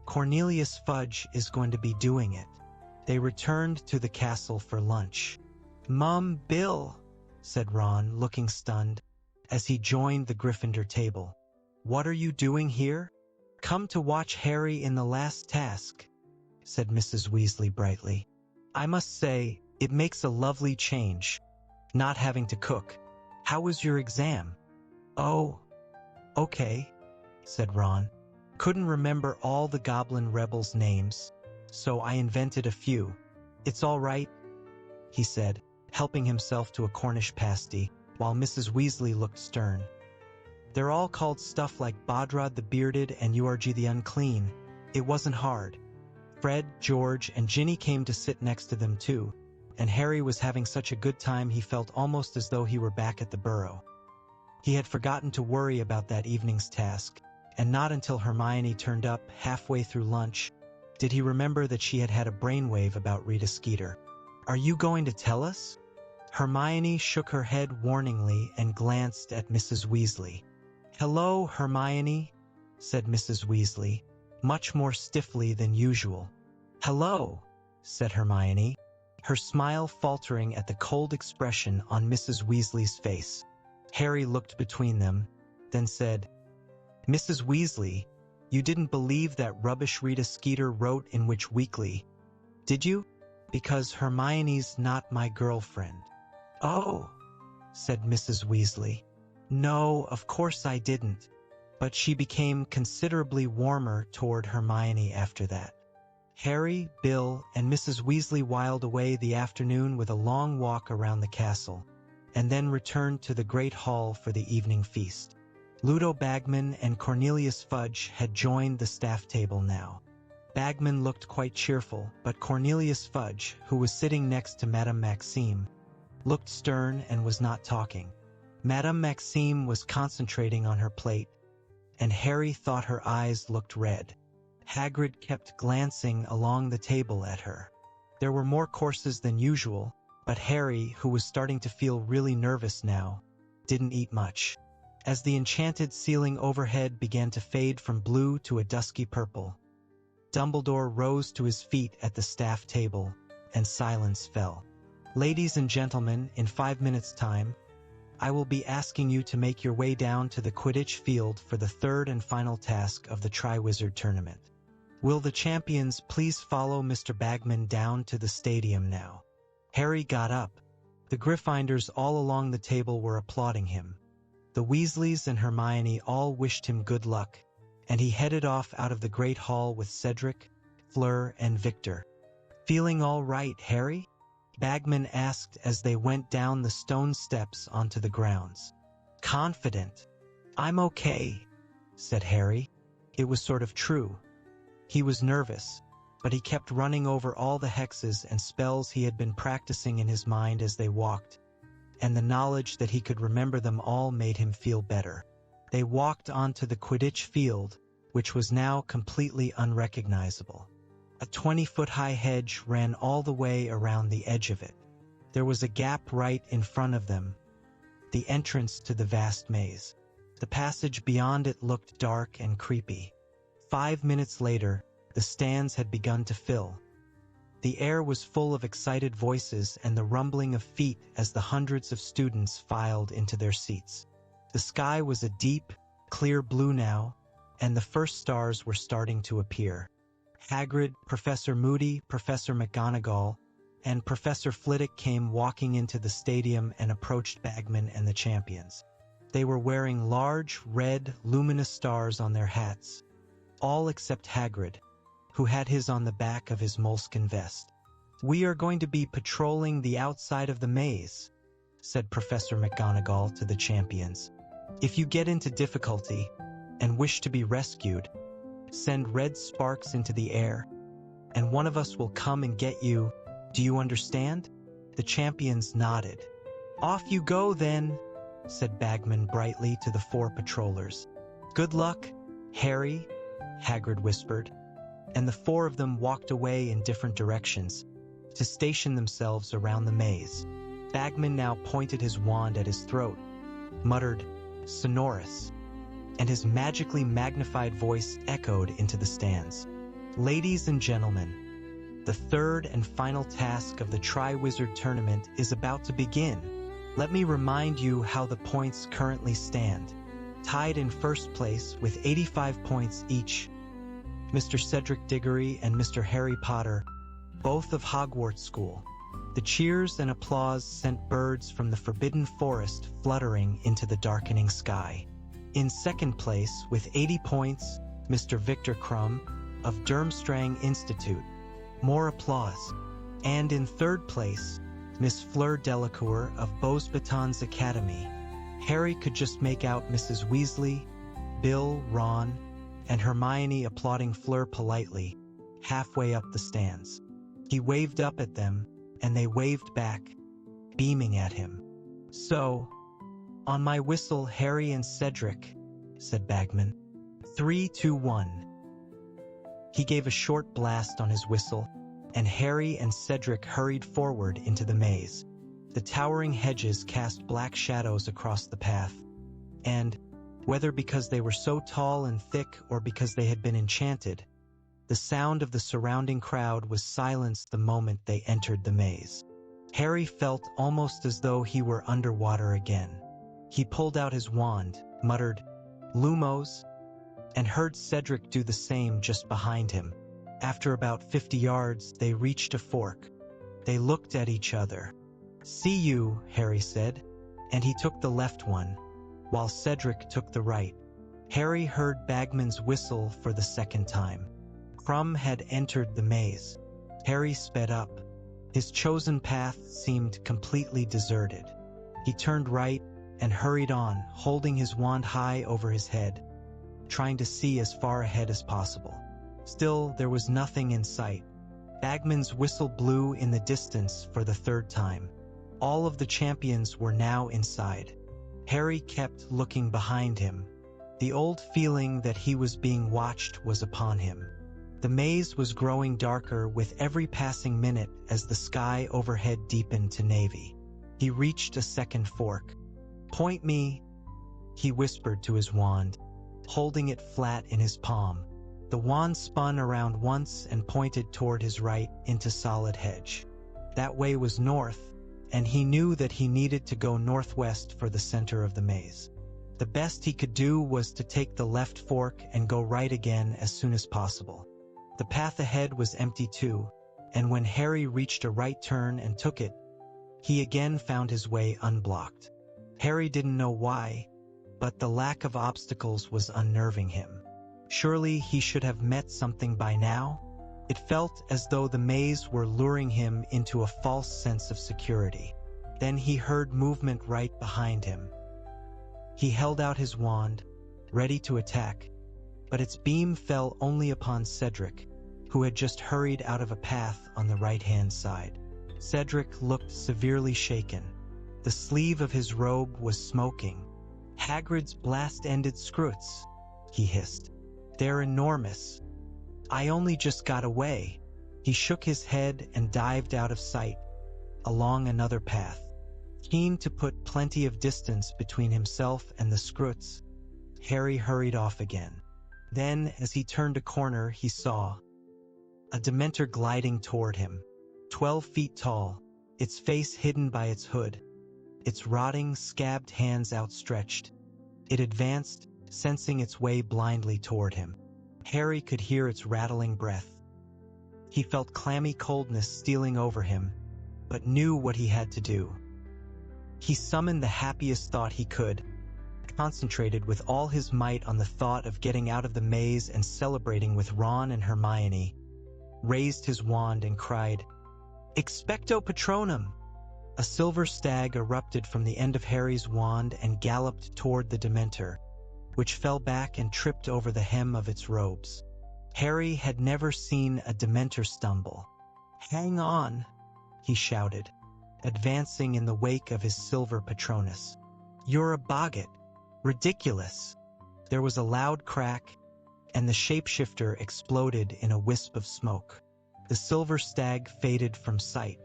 Cornelius Fudge is going to be doing it." They returned to the castle for lunch. "Mum, Bill," said Ron, looking stunned, as he joined the Gryffindor table. "What are you doing here?" "Come to watch Harry in the last task," said Mrs. Weasley brightly. "I must say, It makes a lovely change, not having to cook. How was your exam? Oh, okay, said Ron. Couldn't remember all the goblin rebels' names, so I invented a few. It's all right, he said, helping himself to a Cornish pasty, while Mrs. Weasley looked stern. They're all called stuff like Bodrod the Bearded and Urg the Unclean. It wasn't hard. Fred, George, and Ginny came to sit next to them too, and Harry was having such a good time he felt almost as though he were back at the Burrow. He had forgotten to worry about that evening's task, and not until Hermione turned up halfway through lunch did he remember that she had had a brainwave about Rita Skeeter. Are you going to tell us? Hermione shook her head warningly and glanced at Mrs. Weasley. Hello, Hermione, said Mrs. Weasley, much more stiffly than usual. Hello, said Hermione, her smile faltering at the cold expression on Mrs. Weasley's face. Harry looked between them, then said, Mrs. Weasley, you didn't believe that rubbish Rita Skeeter wrote in Witch Weekly, did you? Because Hermione's not my girlfriend. Oh, said Mrs. Weasley. No, of course I didn't. But she became considerably warmer toward Hermione after that. Harry, Bill, and Mrs. Weasley whiled away the afternoon with a long walk around the castle, and then returned to the great hall for the evening feast. Ludo Bagman and Cornelius Fudge had joined the staff table now. Bagman looked quite cheerful, but Cornelius Fudge, who was sitting next to Madame Maxime, looked stern and was not talking. Madame Maxime was concentrating on her plate, and Harry thought her eyes looked red. Hagrid kept glancing along the table at her. There were more courses than usual, but Harry, who was starting to feel really nervous now, didn't eat much. As the enchanted ceiling overhead began to fade from blue to a dusky purple, Dumbledore rose to his feet at the staff table, and silence fell. Ladies and gentlemen, in 5 minutes' time, I will be asking you to make your way down to the Quidditch field for the third and final task of the Triwizard Tournament. Will the champions please follow Mr. Bagman down to the stadium now? Harry got up. The Gryffindors all along the table were applauding him. The Weasleys and Hermione all wished him good luck, and he headed off out of the Great Hall with Cedric, Fleur, and Victor. Feeling all right, Harry? Bagman asked as they went down the stone steps onto the grounds. Confident. I'm okay, said Harry. It was sort of true. He was nervous, but he kept running over all the hexes and spells he had been practicing in his mind as they walked, and the knowledge that he could remember them all made him feel better. They walked onto the Quidditch field, which was now completely unrecognizable. A 20-foot-high hedge ran all the way around the edge of it. There was a gap right in front of them, the entrance to the vast maze. The passage beyond it looked dark and creepy. 5 minutes later, the stands had begun to fill. The air was full of excited voices and the rumbling of feet as the hundreds of students filed into their seats. The sky was a deep, clear blue now, and the first stars were starting to appear. Hagrid, Professor Moody, Professor McGonagall, and Professor Flitwick came walking into the stadium and approached Bagman and the champions. They were wearing large, red, luminous stars on their hats, all except Hagrid, who had his on the back of his moleskin vest. We are going to be patrolling the outside of the maze, said Professor McGonagall to the champions. If you get into difficulty and wish to be rescued, send red sparks into the air, and one of us will come and get you. Do you understand? The champions nodded. Off you go, then, said Bagman brightly to the 4 patrollers. Good luck, Harry, Hagrid whispered, and the 4 of them walked away in different directions to station themselves around the maze. Bagman now pointed his wand at his throat, muttered, Sonorous, and his magically magnified voice echoed into the stands. Ladies and gentlemen, the third and final task of the Triwizard Tournament is about to begin. Let me remind you how the points currently stand. Tied in first place with 85 points each, Mr. Cedric Diggory and Mr. Harry Potter, both of Hogwarts School. The cheers and applause sent birds from the forbidden forest fluttering into the darkening sky. In second place, with 80 points, Mr. Victor Crumb of Durmstrang Institute. More applause. And in third place, Miss Fleur Delacour of Beauxbatons Academy. Harry could just make out Mrs. Weasley, Bill, Ron, and Hermione applauding Fleur politely, halfway up the stands. He waved up at them, and they waved back, beaming at him. "So, on my whistle, Harry and Cedric," said Bagman. 3, 2, 1. He gave a short blast on his whistle, and Harry and Cedric hurried forward into the maze. The towering hedges cast black shadows across the path, and, whether because they were so tall and thick or because they had been enchanted, the sound of the surrounding crowd was silenced the moment they entered the maze. Harry felt almost as though he were underwater again. He pulled out his wand, muttered, "Lumos," and heard Cedric do the same just behind him. After about 50 yards, they reached a fork. They looked at each other. "See you," Harry said, and he took the left one, while Cedric took the right. Harry heard Bagman's whistle for the second time. Crumb had entered the maze. Harry sped up. His chosen path seemed completely deserted. He turned right and hurried on, holding his wand high over his head, trying to see as far ahead as possible. Still, there was nothing in sight. Bagman's whistle blew in the distance for the third time. All of the champions were now inside. Harry kept looking behind him. The old feeling that he was being watched was upon him. The maze was growing darker with every passing minute as the sky overhead deepened to navy. He reached a second fork. "Point me," he whispered to his wand, holding it flat in his palm. The wand spun around once and pointed toward his right into solid hedge. That way was north, and he knew that he needed to go northwest for the center of the maze. The best he could do was to take the left fork and go right again as soon as possible. The path ahead was empty too, and when Harry reached a right turn and took it, he again found his way unblocked. Harry didn't know why, but the lack of obstacles was unnerving him. Surely he should have met something by now? It felt as though the maze were luring him into a false sense of security. Then he heard movement right behind him. He held out his wand, ready to attack, but its beam fell only upon Cedric, who had just hurried out of a path on the right-hand side. Cedric looked severely shaken. The sleeve of his robe was smoking. "Hagrid's blast-ended scroots," he hissed. "They're enormous. I only just got away." He shook his head and dived out of sight, along another path. Keen to put plenty of distance between himself and the scroots, Harry hurried off again. Then, as he turned a corner, he saw a Dementor gliding toward him, 12 feet tall, its face hidden by its hood, its rotting, scabbed hands outstretched. It advanced, sensing its way blindly toward him. Harry could hear its rattling breath. He felt clammy coldness stealing over him, but knew what he had to do. He summoned the happiest thought he could, concentrated with all his might on the thought of getting out of the maze and celebrating with Ron and Hermione, raised his wand and cried, "Expecto Patronum!" A silver stag erupted from the end of Harry's wand and galloped toward the Dementor, which fell back and tripped over the hem of its robes. Harry had never seen a Dementor stumble. "Hang on," he shouted, advancing in the wake of his silver Patronus. "You're a boggart. Ridiculous." There was a loud crack, and the shapeshifter exploded in a wisp of smoke. The silver stag faded from sight.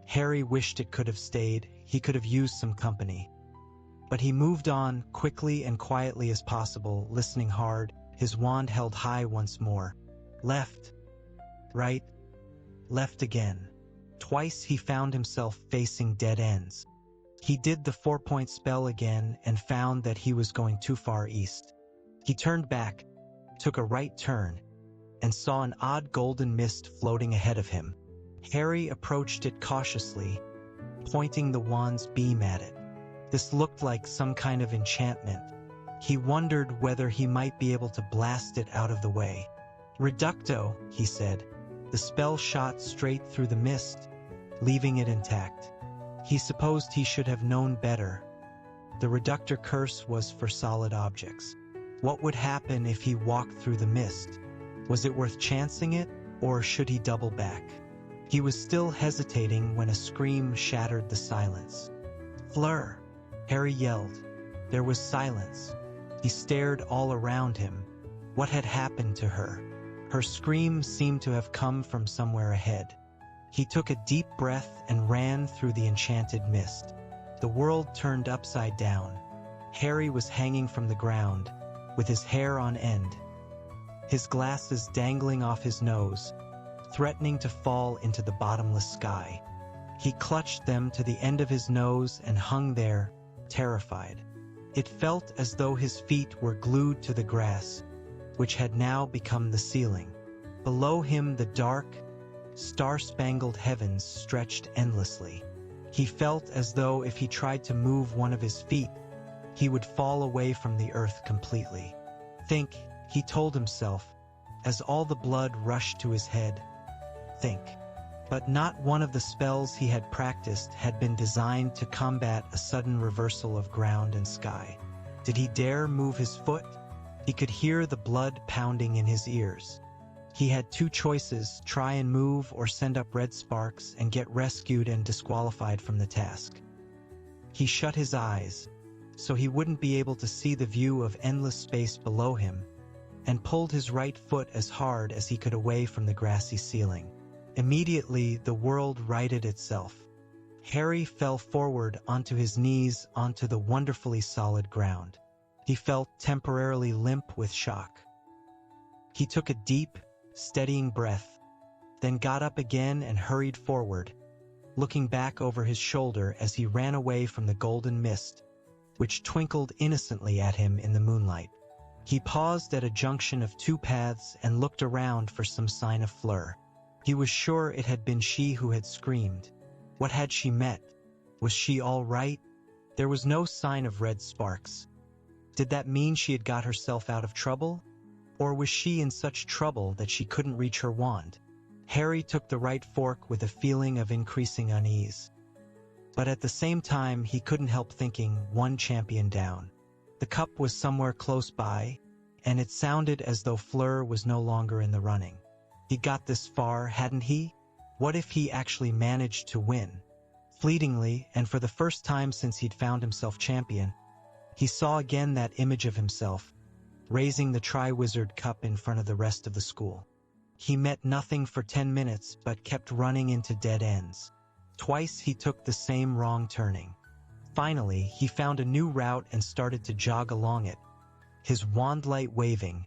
Harry wished it could have stayed. He could have used some company. But he moved on, quickly and quietly as possible, listening hard, his wand held high once more. Left, right, left again. Twice he found himself facing dead ends. He did the 4-point spell again and found that he was going too far east. He turned back, took a right turn, and saw an odd golden mist floating ahead of him. Harry approached it cautiously, pointing the wand's beam at it. This looked like some kind of enchantment. He wondered whether he might be able to blast it out of the way. "Reducto," he said. The spell shot straight through the mist, leaving it intact. He supposed he should have known better. The reductor curse was for solid objects. What would happen if he walked through the mist? Was it worth chancing it, or should he double back? He was still hesitating when a scream shattered the silence. "Fleur!" Harry yelled. There was silence. He stared all around him. What had happened to her? Her scream seemed to have come from somewhere ahead. He took a deep breath and ran through the enchanted mist. The world turned upside down. Harry was hanging from the ground, with his hair on end, his glasses dangling off his nose, threatening to fall into the bottomless sky. He clutched them to the end of his nose and hung there, terrified. It felt as though his feet were glued to the grass, which had now become the ceiling. Below him, the dark, star-spangled heavens stretched endlessly. He felt as though if he tried to move one of his feet, he would fall away from the earth completely. "Think," he told himself, as all the blood rushed to his head. "Think." But not one of the spells he had practiced had been designed to combat a sudden reversal of ground and sky. Did he dare move his foot? He could hear the blood pounding in his ears. He had two choices: try and move or send up red sparks and get rescued and disqualified from the task. He shut his eyes, so he wouldn't be able to see the view of endless space below him, and pulled his right foot as hard as he could away from the grassy ceiling. Immediately, the world righted itself. Harry fell forward onto his knees onto the wonderfully solid ground. He felt temporarily limp with shock. He took a deep, steadying breath, then got up again and hurried forward, looking back over his shoulder as he ran away from the golden mist, which twinkled innocently at him in the moonlight. He paused at a junction of two paths and looked around for some sign of Fleur. He was sure it had been she who had screamed. What had she met? Was she all right? There was no sign of red sparks. Did that mean she had got herself out of trouble? Or was she in such trouble that she couldn't reach her wand? Harry took the right fork with a feeling of increasing unease. But at the same time, he couldn't help thinking, one champion down. The cup was somewhere close by, and it sounded as though Fleur was no longer in the running. He got this far, hadn't he? What if he actually managed to win? Fleetingly, and for the first time since he'd found himself champion, he saw again that image of himself, raising the Triwizard Cup in front of the rest of the school. He met nothing for 10 minutes, but kept running into dead ends. Twice he took the same wrong turning. Finally, he found a new route and started to jog along it, his wand light waving,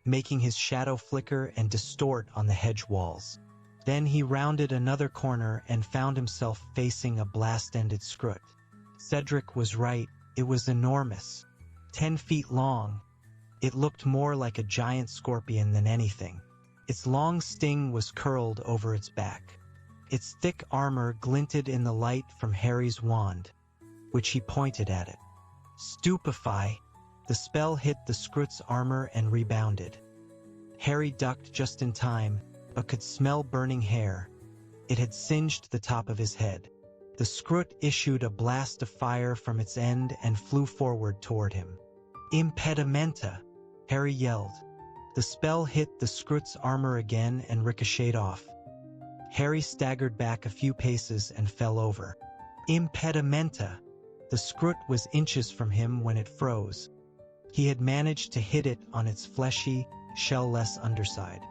making his shadow flicker and distort on the hedge walls. Then he rounded another corner and found himself facing a blast-ended scrut. Cedric was right, it was enormous. 10 feet long. It looked more like a giant scorpion than anything. Its long sting was curled over its back. Its thick armor glinted in the light from Harry's wand, which he pointed at it. Stupefy! The spell hit the scrut's armor and rebounded. Harry ducked just in time, but could smell burning hair. It had singed the top of his head. The scrut issued a blast of fire from its end and flew forward toward him. Impedimenta! Harry yelled. The spell hit the scrut's armor again and ricocheted off. Harry staggered back a few paces and fell over. Impedimenta! The scrut was inches from him when it froze. He had managed to hit it on its fleshy, shell-less underside.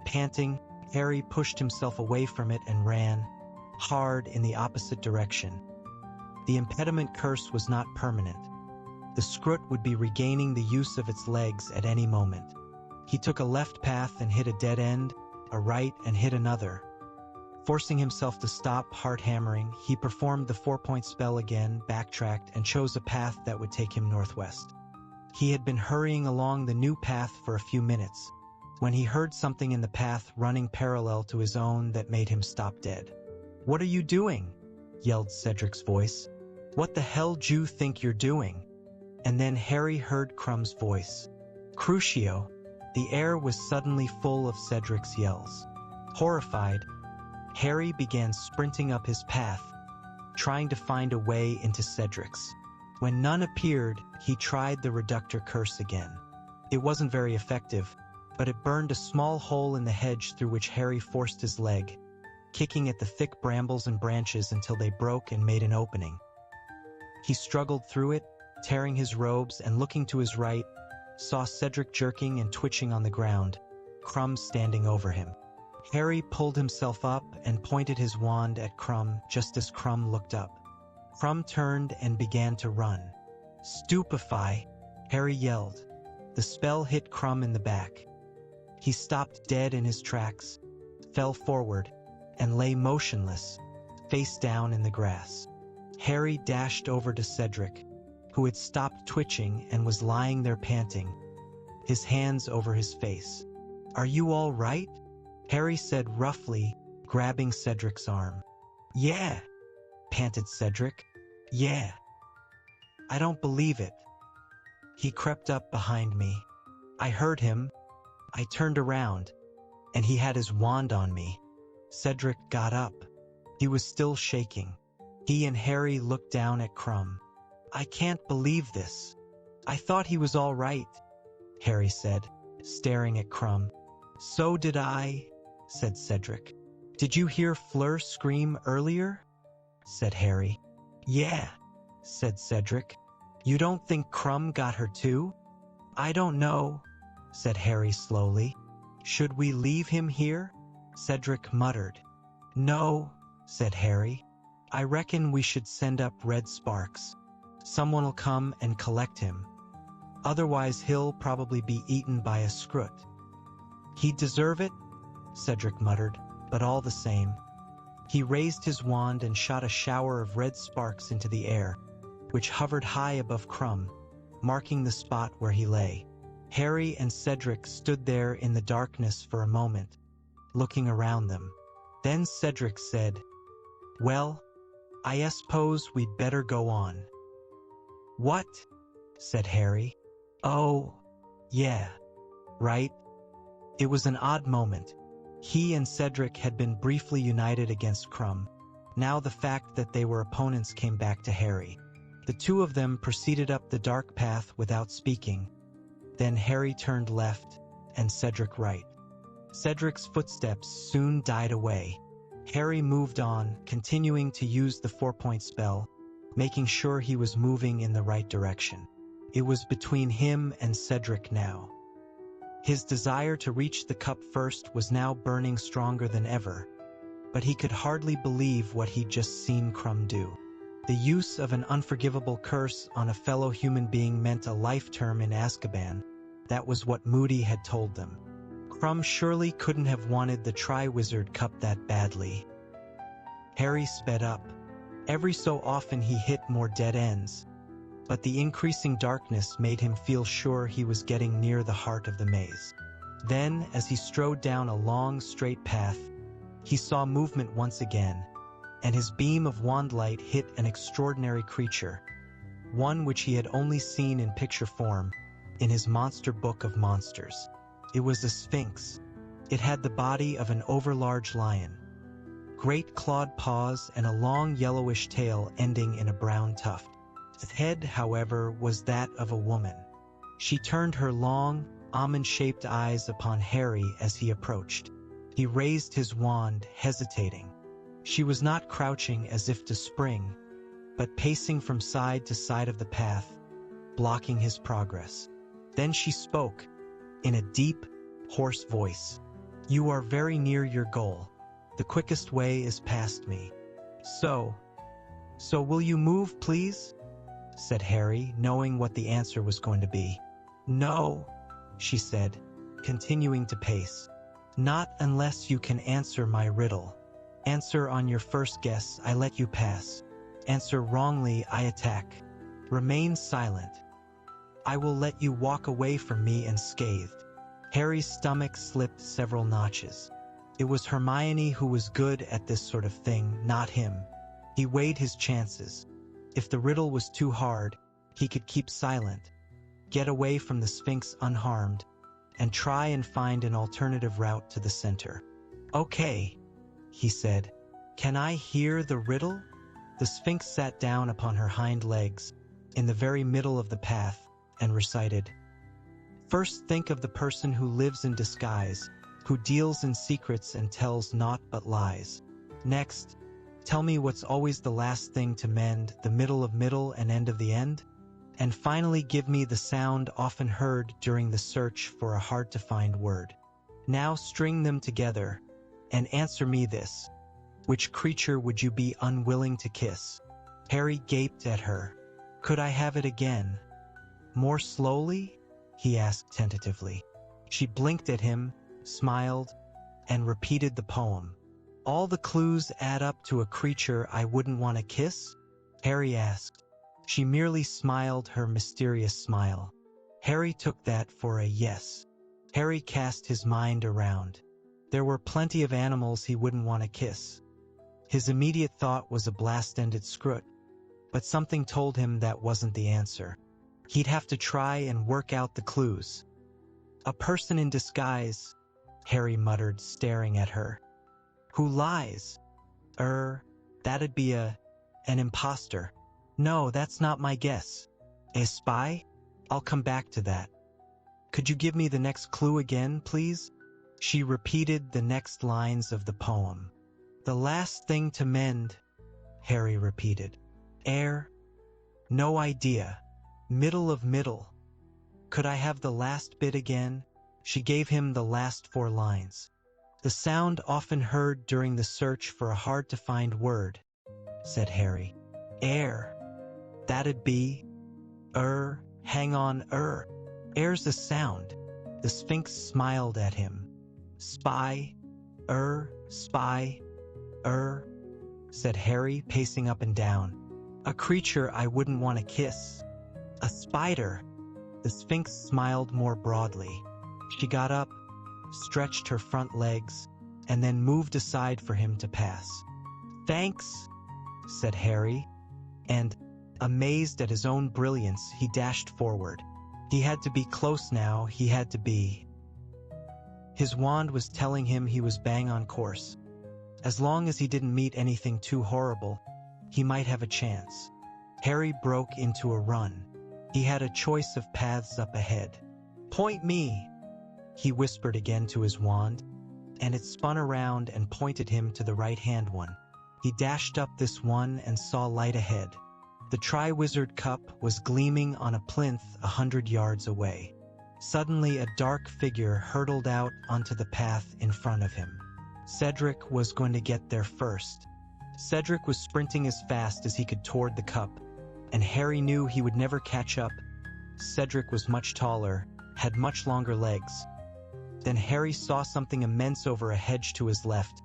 Panting, Harry pushed himself away from it and ran, hard in the opposite direction. The impediment curse was not permanent. The scrut would be regaining the use of its legs at any moment. He took a left path and hit a dead end, a right and hit another. Forcing himself to stop, heart hammering, he performed the 4-point spell again, backtracked, and chose a path that would take him northwest. He had been hurrying along the new path for a few minutes, when he heard something in the path running parallel to his own that made him stop dead. "What are you doing?" yelled Cedric's voice. "What the hell do you think you're doing?" And then Harry heard Crumb's voice. "Crucio." The air was suddenly full of Cedric's yells. Horrified, Harry began sprinting up his path, trying to find a way into Cedric's. When none appeared, he tried the reductor curse again. It wasn't very effective, but it burned a small hole in the hedge through which Harry forced his leg, kicking at the thick brambles and branches until they broke and made an opening. He struggled through it, tearing his robes, and looking to his right, saw Cedric jerking and twitching on the ground, Crumb standing over him. Harry pulled himself up and pointed his wand at Crumb just as Crumb looked up. Crumb turned and began to run. "Stupefy!" Harry yelled. The spell hit Crumb in the back. He stopped dead in his tracks, fell forward, and lay motionless, face down in the grass. Harry dashed over to Cedric, who had stopped twitching and was lying there panting, his hands over his face. "Are you all right?" Harry said roughly, grabbing Cedric's arm. "Yeah," panted Cedric. "Yeah." "I don't believe it." He crept up behind me. I heard him. I turned around, and he had his wand on me. Cedric got up. He was still shaking. He and Harry looked down at Crumb. "I can't believe this. I thought he was all right," Harry said, staring at Crumb. "So did I," said Cedric. "Did you hear Fleur scream earlier?" said Harry. "Yeah," said Cedric. "You don't think Crumb got her too?" "I don't know," said Harry slowly. "Should we leave him here?" Cedric muttered. "No," said Harry. "I reckon we should send up red sparks. Someone'll come and collect him. Otherwise he'll probably be eaten by a scrut." "He'd deserve it," Cedric muttered, "but all the same." He raised his wand and shot a shower of red sparks into the air, which hovered high above Crumb, marking the spot where he lay. Harry and Cedric stood there in the darkness for a moment, looking around them. Then Cedric said, "Well, I suppose we'd better go on." "What?" said Harry. "Oh, yeah, right." It was an odd moment. He and Cedric had been briefly united against Crumb. Now the fact that they were opponents came back to Harry. The two of them proceeded up the dark path without speaking. Then Harry turned left and Cedric right. Cedric's footsteps soon died away. Harry moved on, continuing to use the 4-point spell, making sure he was moving in the right direction. It was between him and Cedric now. His desire to reach the cup first was now burning stronger than ever, but he could hardly believe what he'd just seen Crumb do. The use of an unforgivable curse on a fellow human being meant a life term in Azkaban. That was what Moody had told them. Crumb surely couldn't have wanted the Triwizard Cup that badly. Harry sped up. Every so often he hit more dead ends, but the increasing darkness made him feel sure he was getting near the heart of the maze. Then, as he strode down a long, straight path, he saw movement once again, and his beam of wand light hit an extraordinary creature, one which he had only seen in picture form in his monster book of monsters. It was a sphinx. It had the body of an overlarge lion, great clawed paws, and a long yellowish tail ending in a brown tuft. Its head, however, was that of a woman. She turned her long, almond-shaped eyes upon Harry as he approached. He raised his wand, hesitating. She was not crouching as if to spring, but pacing from side to side of the path, blocking his progress. Then she spoke, in a deep, hoarse voice. "You are very near your goal. The quickest way is past me. So will you move, please?" said Harry, knowing what the answer was going to be. "No," she said, continuing to pace. "Not unless you can answer my riddle. Answer on your first guess, I let you pass. Answer wrongly, I attack. Remain silent. I will let you walk away from me unscathed." Harry's stomach slipped several notches. It was Hermione who was good at this sort of thing, not him. He weighed his chances. If the riddle was too hard, he could keep silent, get away from the Sphinx unharmed, and try and find an alternative route to the center. "Okay," he said. "Can I hear the riddle?" The Sphinx sat down upon her hind legs, in the very middle of the path, and recited, "First think of the person who lives in disguise, who deals in secrets and tells naught but lies. Next, tell me what's always the last thing to mend, the middle of middle and end of the end? And finally give me the sound often heard during the search for a hard-to-find word. Now string them together, and answer me this. Which creature would you be unwilling to kiss?" Harry gaped at her. "Could I have it again? More slowly?" he asked tentatively. She blinked at him, smiled, and repeated the poem. "All the clues add up to a creature I wouldn't want to kiss?" Harry asked. She merely smiled her mysterious smile. Harry took that for a yes. Harry cast his mind around. There were plenty of animals he wouldn't want to kiss. His immediate thought was a blast-ended scrut, but something told him that wasn't the answer. He'd have to try and work out the clues. "A person in disguise," Harry muttered, staring at her. "Who lies? That'd be an imposter. No, that's not my guess. A spy? I'll come back to that. Could you give me the next clue again, please?" She repeated the next lines of the poem. "The last thing to mend," Harry repeated. No idea. Middle of middle. Could I have the last bit again?" She gave him the last 4 lines. "The sound often heard during the search for a hard-to-find word," said Harry. That'd be, hang on, air's a sound." The Sphinx smiled at him. Spy, said Harry, pacing up and down. "A creature I wouldn't want to kiss. A spider." The Sphinx smiled more broadly. She got up, stretched her front legs, and then moved aside for him to pass. "Thanks," said Harry, and, amazed at his own brilliance, he dashed forward. He had to be close now, he had to be. His wand was telling him he was bang on course. As long as he didn't meet anything too horrible, he might have a chance. Harry broke into a run. He had a choice of paths up ahead. "Point me," he whispered again to his wand, and it spun around and pointed him to the right-hand one. He dashed up this one and saw light ahead. The Triwizard Cup was gleaming on a plinth 100 yards away. Suddenly, a dark figure hurtled out onto the path in front of him. Cedric was going to get there first. Cedric was sprinting as fast as he could toward the cup, and Harry knew he would never catch up. Cedric was much taller, had much longer legs. Then Harry saw something immense over a hedge to his left,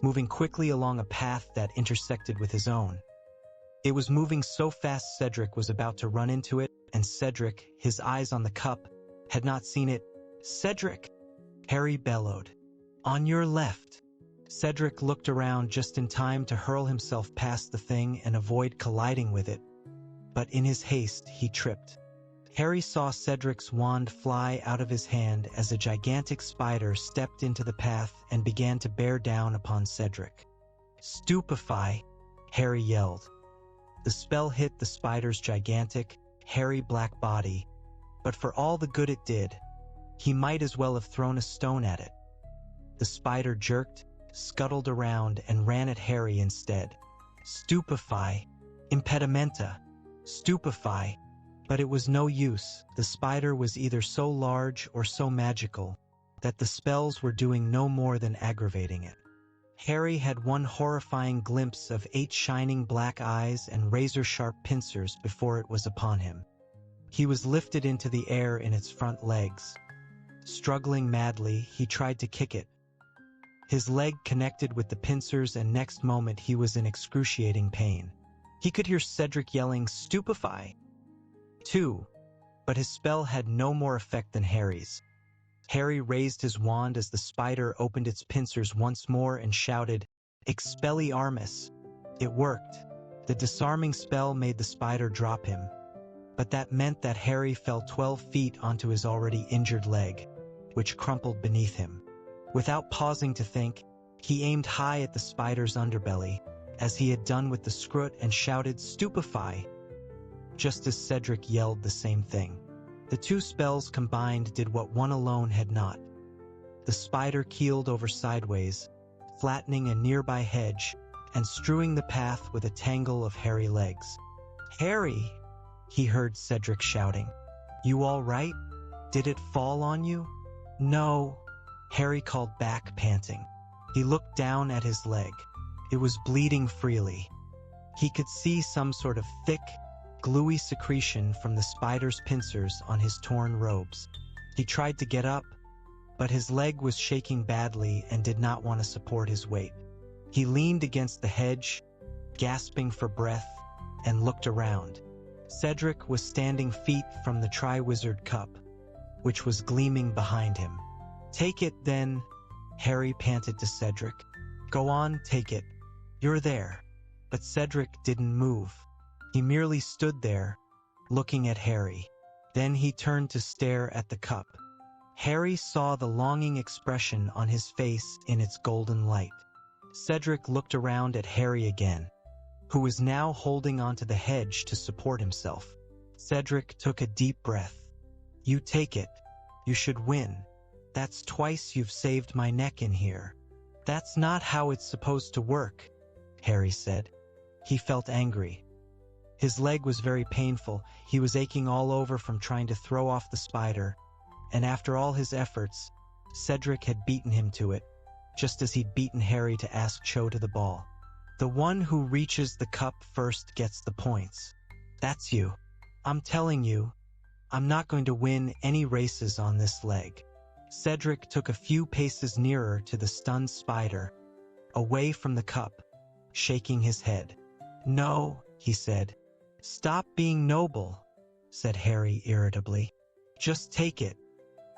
moving quickly along a path that intersected with his own. It was moving so fast Cedric was about to run into it, and Cedric, his eyes on the cup, had not seen it. "Cedric!" Harry bellowed. "On your left!" Cedric looked around just in time to hurl himself past the thing and avoid colliding with it, but in his haste he tripped. Harry saw Cedric's wand fly out of his hand as a gigantic spider stepped into the path and began to bear down upon Cedric. "Stupefy!" Harry yelled. The spell hit the spider's gigantic, hairy black body, but for all the good it did, he might as well have thrown a stone at it. The spider jerked, scuttled around, and ran at Harry instead. "Stupefy! Impedimenta! Stupefy!" But it was no use. The spider was either so large or so magical that the spells were doing no more than aggravating it. Harry had one horrifying glimpse of 8 shining black eyes and razor-sharp pincers before it was upon him. He was lifted into the air in its front legs. Struggling madly, he tried to kick it. His leg connected with the pincers, and next moment he was in excruciating pain. He could hear Cedric yelling, "Stupefy!" too, but his spell had no more effect than Harry's. Harry raised his wand as the spider opened its pincers once more and shouted, "Expelliarmus!" It worked. The disarming spell made the spider drop him, but that meant that Harry fell 12 feet onto his already injured leg, which crumpled beneath him. Without pausing to think, he aimed high at the spider's underbelly, as he had done with the scrut, and shouted, "Stupefy!" just as Cedric yelled the same thing. The two spells combined did what one alone had not. The spider keeled over sideways, flattening a nearby hedge and strewing the path with a tangle of hairy legs. "Harry!" he heard Cedric shouting. "You all right? Did it fall on you?" "No," Harry called back, panting. He looked down at his leg. It was bleeding freely. He could see some sort of thick, gluey secretion from the spider's pincers on his torn robes. He tried to get up, but his leg was shaking badly and did not want to support his weight. He leaned against the hedge, gasping for breath, and looked around. Cedric was standing feet from the Triwizard cup, which was gleaming behind him. "Take it, then," Harry panted to Cedric. "Go on, take it. You're there." But Cedric didn't move. He merely stood there, looking at Harry. Then he turned to stare at the cup. Harry saw the longing expression on his face in its golden light. Cedric looked around at Harry again, who was now holding onto the hedge to support himself. Cedric took a deep breath. "You take it. You should win. That's twice you've saved my neck in here." "That's not how it's supposed to work," Harry said. He felt angry. His leg was very painful. He was aching all over from trying to throw off the spider, and after all his efforts, Cedric had beaten him to it, just as he'd beaten Harry to ask Cho to the ball. "The one who reaches the cup first gets the points. That's you. I'm telling you, I'm not going to win any races on this leg." Cedric took a few paces nearer to the stunned spider, away from the cup, shaking his head. "No," he said. "Stop being noble," said Harry irritably. "Just take it.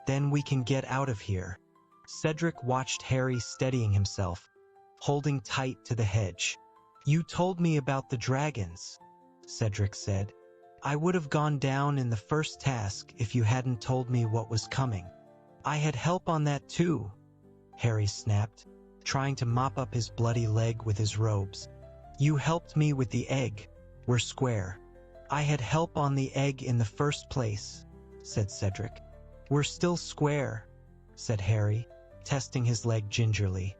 Then we can get out of here." Cedric watched Harry steadying himself, holding tight to the hedge. "You told me about the dragons," Cedric said. "I would have gone down in the first task if you hadn't told me what was coming." "I had help on that too," Harry snapped, trying to mop up his bloody leg with his robes. "You helped me with the egg. We're square." "I had help on the egg in the first place," said Cedric. "We're still square," said Harry, testing his leg gingerly.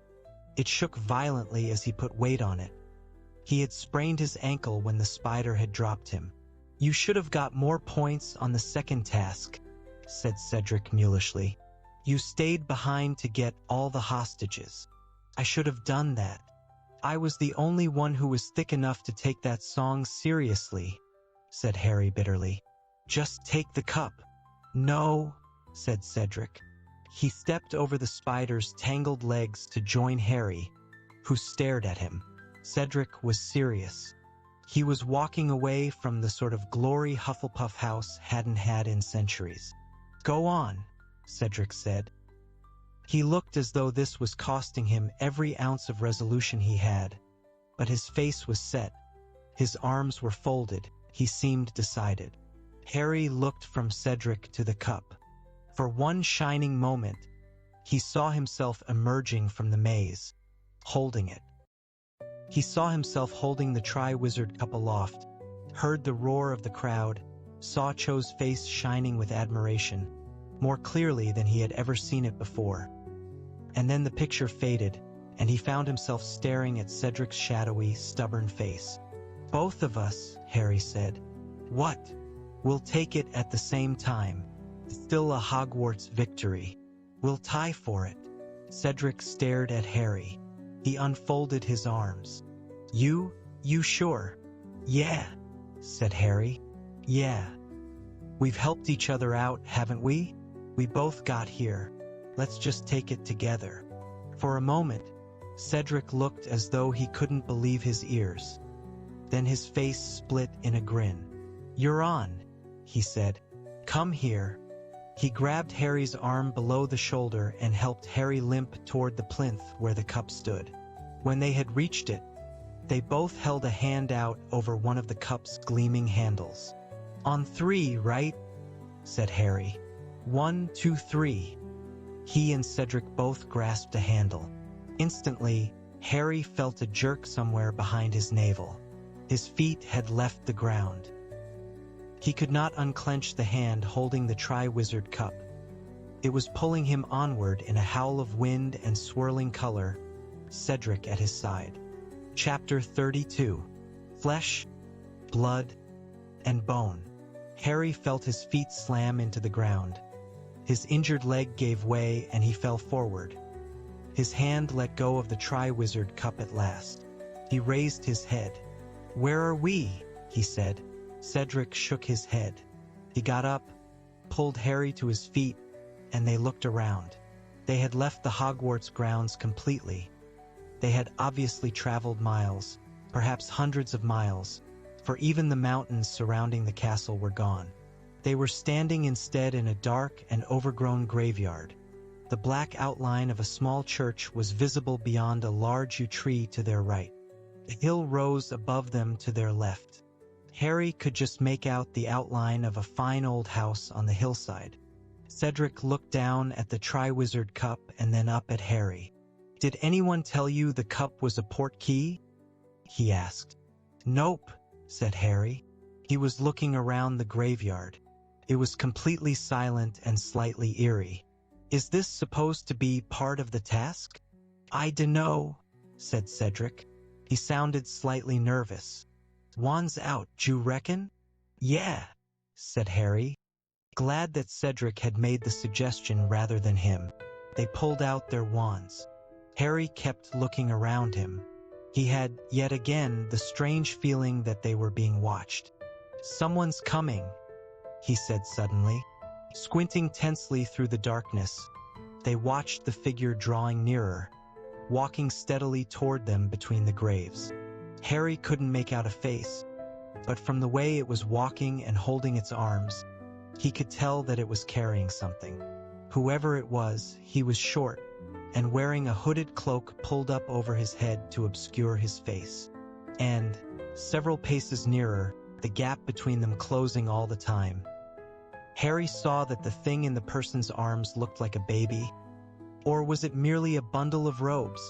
It shook violently as he put weight on it. He had sprained his ankle when the spider had dropped him. "You should have got more points on the second task," said Cedric mulishly. "You stayed behind to get all the hostages." "I should have done that. I was the only one who was thick enough to take that song seriously," said Harry bitterly. "Just take the cup." "No," said Cedric. He stepped over the spider's tangled legs to join Harry, who stared at him. Cedric was serious. He was walking away from the sort of glory Hufflepuff house hadn't had in centuries. "Go on," Cedric said. He looked as though this was costing him every ounce of resolution he had, but his face was set. His arms were folded. He seemed decided. Harry looked from Cedric to the cup. For one shining moment, he saw himself emerging from the maze, holding it. He saw himself holding the Triwizard cup aloft, heard the roar of the crowd, saw Cho's face shining with admiration, more clearly than he had ever seen it before. And then the picture faded, and he found himself staring at Cedric's shadowy, stubborn face. "Both of us," Harry said. "What? We'll take it at the same time. Still a Hogwarts victory. We'll tie for it." Cedric stared at Harry. He unfolded his arms. You sure?" "Yeah," said Harry. "Yeah. We've helped each other out, haven't we? We both got here. Let's just take it together." For a moment, Cedric looked as though he couldn't believe his ears. Then his face split in a grin. "You're on," he said. "Come here." He grabbed Harry's arm below the shoulder and helped Harry limp toward the plinth where the cup stood. When they had reached it, they both held a hand out over one of the cup's gleaming handles. "On 3, right?" said Harry. 1, 2, 3. He and Cedric both grasped a handle. Instantly, Harry felt a jerk somewhere behind his navel. His feet had left the ground. He could not unclench the hand holding the Triwizard cup. It was pulling him onward in a howl of wind and swirling color, Cedric at his side. Chapter 32. Flesh, Blood, and Bone. Harry felt his feet slam into the ground. His injured leg gave way and he fell forward. His hand let go of the Triwizard cup at last. He raised his head. "Where are we?" he said. Cedric shook his head. He got up, pulled Harry to his feet, and they looked around. They had left the Hogwarts grounds completely. They had obviously traveled miles, perhaps hundreds of miles, for even the mountains surrounding the castle were gone. They were standing instead in a dark and overgrown graveyard. The black outline of a small church was visible beyond a large yew tree to their right. A hill rose above them to their left. Harry could just make out the outline of a fine old house on the hillside. Cedric looked down at the Triwizard cup and then up at Harry. "Did anyone tell you the cup was a portkey?" he asked. "Nope," said Harry. He was looking around the graveyard. It was completely silent and slightly eerie. "Is this supposed to be part of the task?" "I dunno," said Cedric. He sounded slightly nervous. "Wands out, d'you reckon?" "Yeah," said Harry, glad that Cedric had made the suggestion rather than him. They pulled out their wands. Harry kept looking around him. He had, yet again, the strange feeling that they were being watched. "Someone's coming," he said suddenly. Squinting tensely through the darkness, they watched the figure drawing nearer, walking steadily toward them between the graves. Harry couldn't make out a face, but from the way it was walking and holding its arms, he could tell that it was carrying something. Whoever it was, he was short, and wearing a hooded cloak pulled up over his head to obscure his face. And, several paces nearer, the gap between them closing all the time, Harry saw that the thing in the person's arms looked like a baby. Or was it merely a bundle of robes?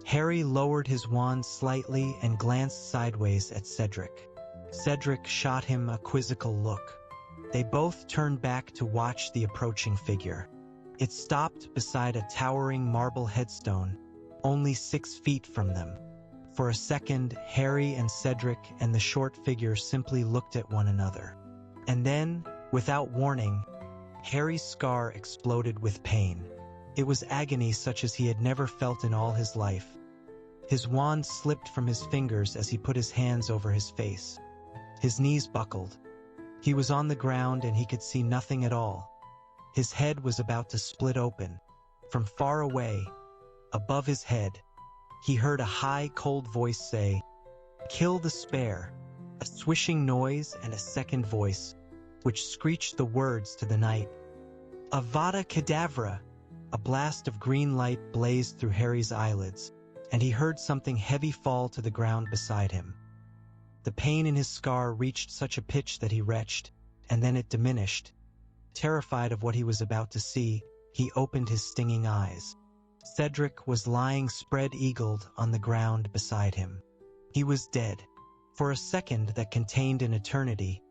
Harry lowered his wand slightly and glanced sideways at Cedric. Cedric shot him a quizzical look. They both turned back to watch the approaching figure. It stopped beside a towering marble headstone, only 6 feet from them. For a second, Harry and Cedric and the short figure simply looked at one another. And then, without warning, Harry's scar exploded with pain. It was agony such as he had never felt in all his life. His wand slipped from his fingers as he put his hands over his face. His knees buckled. He was on the ground and he could see nothing at all. His head was about to split open. From far away, above his head, he heard a high, cold voice say, "Kill the spare." A swishing noise and a second voice, which screeched the words to the night. "Avada Kedavra!" A blast of green light blazed through Harry's eyelids, and he heard something heavy fall to the ground beside him. The pain in his scar reached such a pitch that he retched, and then it diminished. Terrified of what he was about to see, he opened his stinging eyes. Cedric was lying spread-eagled on the ground beside him. He was dead. For a second that contained an eternity,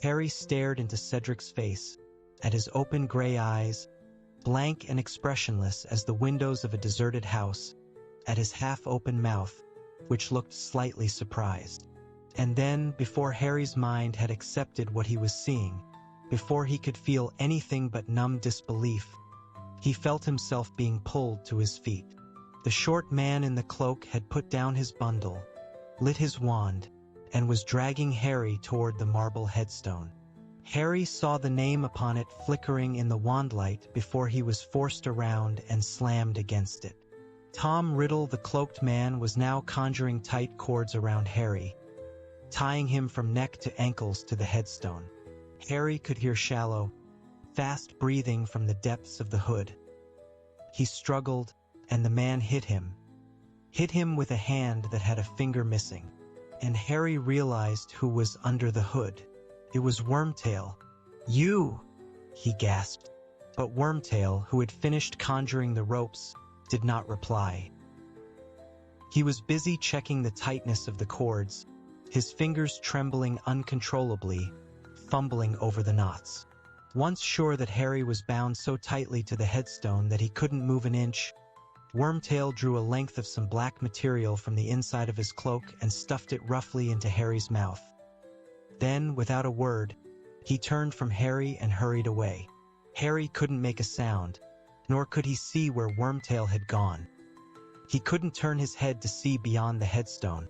Harry stared into Cedric's face, at his open gray eyes, blank and expressionless as the windows of a deserted house, at his half-open mouth, which looked slightly surprised. And then, before Harry's mind had accepted what he was seeing, before he could feel anything but numb disbelief, he felt himself being pulled to his feet. The short man in the cloak had put down his bundle, lit his wand, and was dragging Harry toward the marble headstone. Harry saw the name upon it flickering in the wandlight before he was forced around and slammed against it. Tom Riddle, the cloaked man, was now conjuring tight cords around Harry, tying him from neck to ankles to the headstone. Harry could hear shallow, fast breathing from the depths of the hood. He struggled, and the man hit him with a hand that had a finger missing. And Harry realized who was under the hood. It was Wormtail. "You!" he gasped. But Wormtail, who had finished conjuring the ropes, did not reply. He was busy checking the tightness of the cords, his fingers trembling uncontrollably, fumbling over the knots. Once sure that Harry was bound so tightly to the headstone that he couldn't move an inch, Wormtail drew a length of some black material from the inside of his cloak and stuffed it roughly into Harry's mouth. Then, without a word, he turned from Harry and hurried away. Harry couldn't make a sound, nor could he see where Wormtail had gone. He couldn't turn his head to see beyond the headstone.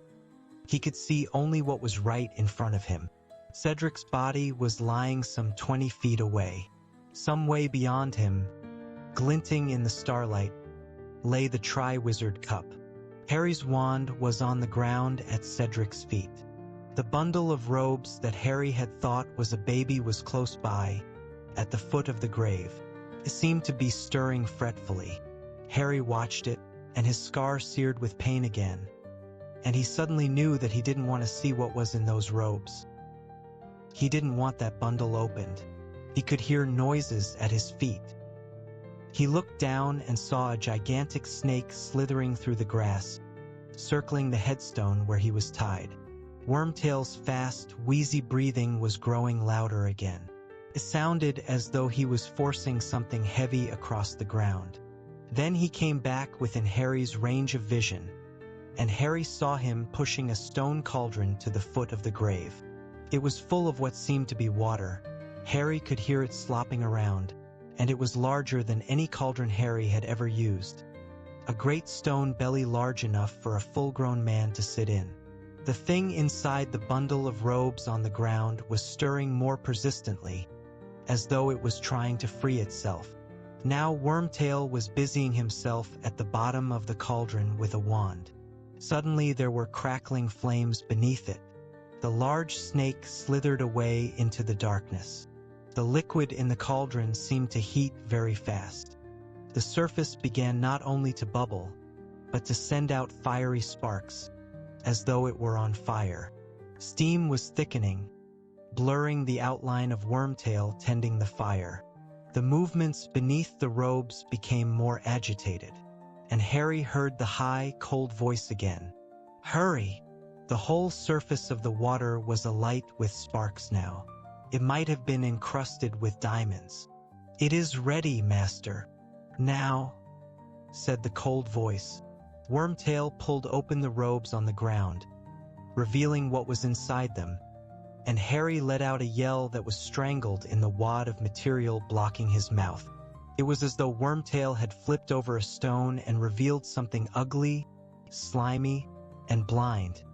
He could see only what was right in front of him. Cedric's body was lying some 20 feet away. Some way beyond him, glinting in the starlight, lay the Triwizard cup. Harry's wand was on the ground at Cedric's feet. The bundle of robes that Harry had thought was a baby was close by, at the foot of the grave. It seemed to be stirring fretfully. Harry watched it, and his scar seared with pain again. And he suddenly knew that he didn't want to see what was in those robes. He didn't want that bundle opened. He could hear noises at his feet. He looked down and saw a gigantic snake slithering through the grass, circling the headstone where he was tied. Wormtail's fast, wheezy breathing was growing louder again. It sounded as though he was forcing something heavy across the ground. Then he came back within Harry's range of vision, and Harry saw him pushing a stone cauldron to the foot of the grave. It was full of what seemed to be water. Harry could hear it slopping around, and it was larger than any cauldron Harry had ever used. A great stone belly large enough for a full-grown man to sit in. The thing inside the bundle of robes on the ground was stirring more persistently, as though it was trying to free itself. Now Wormtail was busying himself at the bottom of the cauldron with a wand. Suddenly there were crackling flames beneath it. The large snake slithered away into the darkness. The liquid in the cauldron seemed to heat very fast. The surface began not only to bubble, but to send out fiery sparks, as though it were on fire. Steam was thickening, blurring the outline of Wormtail tending the fire. The movements beneath the robes became more agitated, and Harry heard the high, cold voice again. "Hurry!" The whole surface of the water was alight with sparks now. It might have been encrusted with diamonds. "It is ready, Master." "Now," said the cold voice. Wormtail pulled open the robes on the ground, revealing what was inside them, and Harry let out a yell that was strangled in the wad of material blocking his mouth. It was as though Wormtail had flipped over a stone and revealed something ugly, slimy, and blind.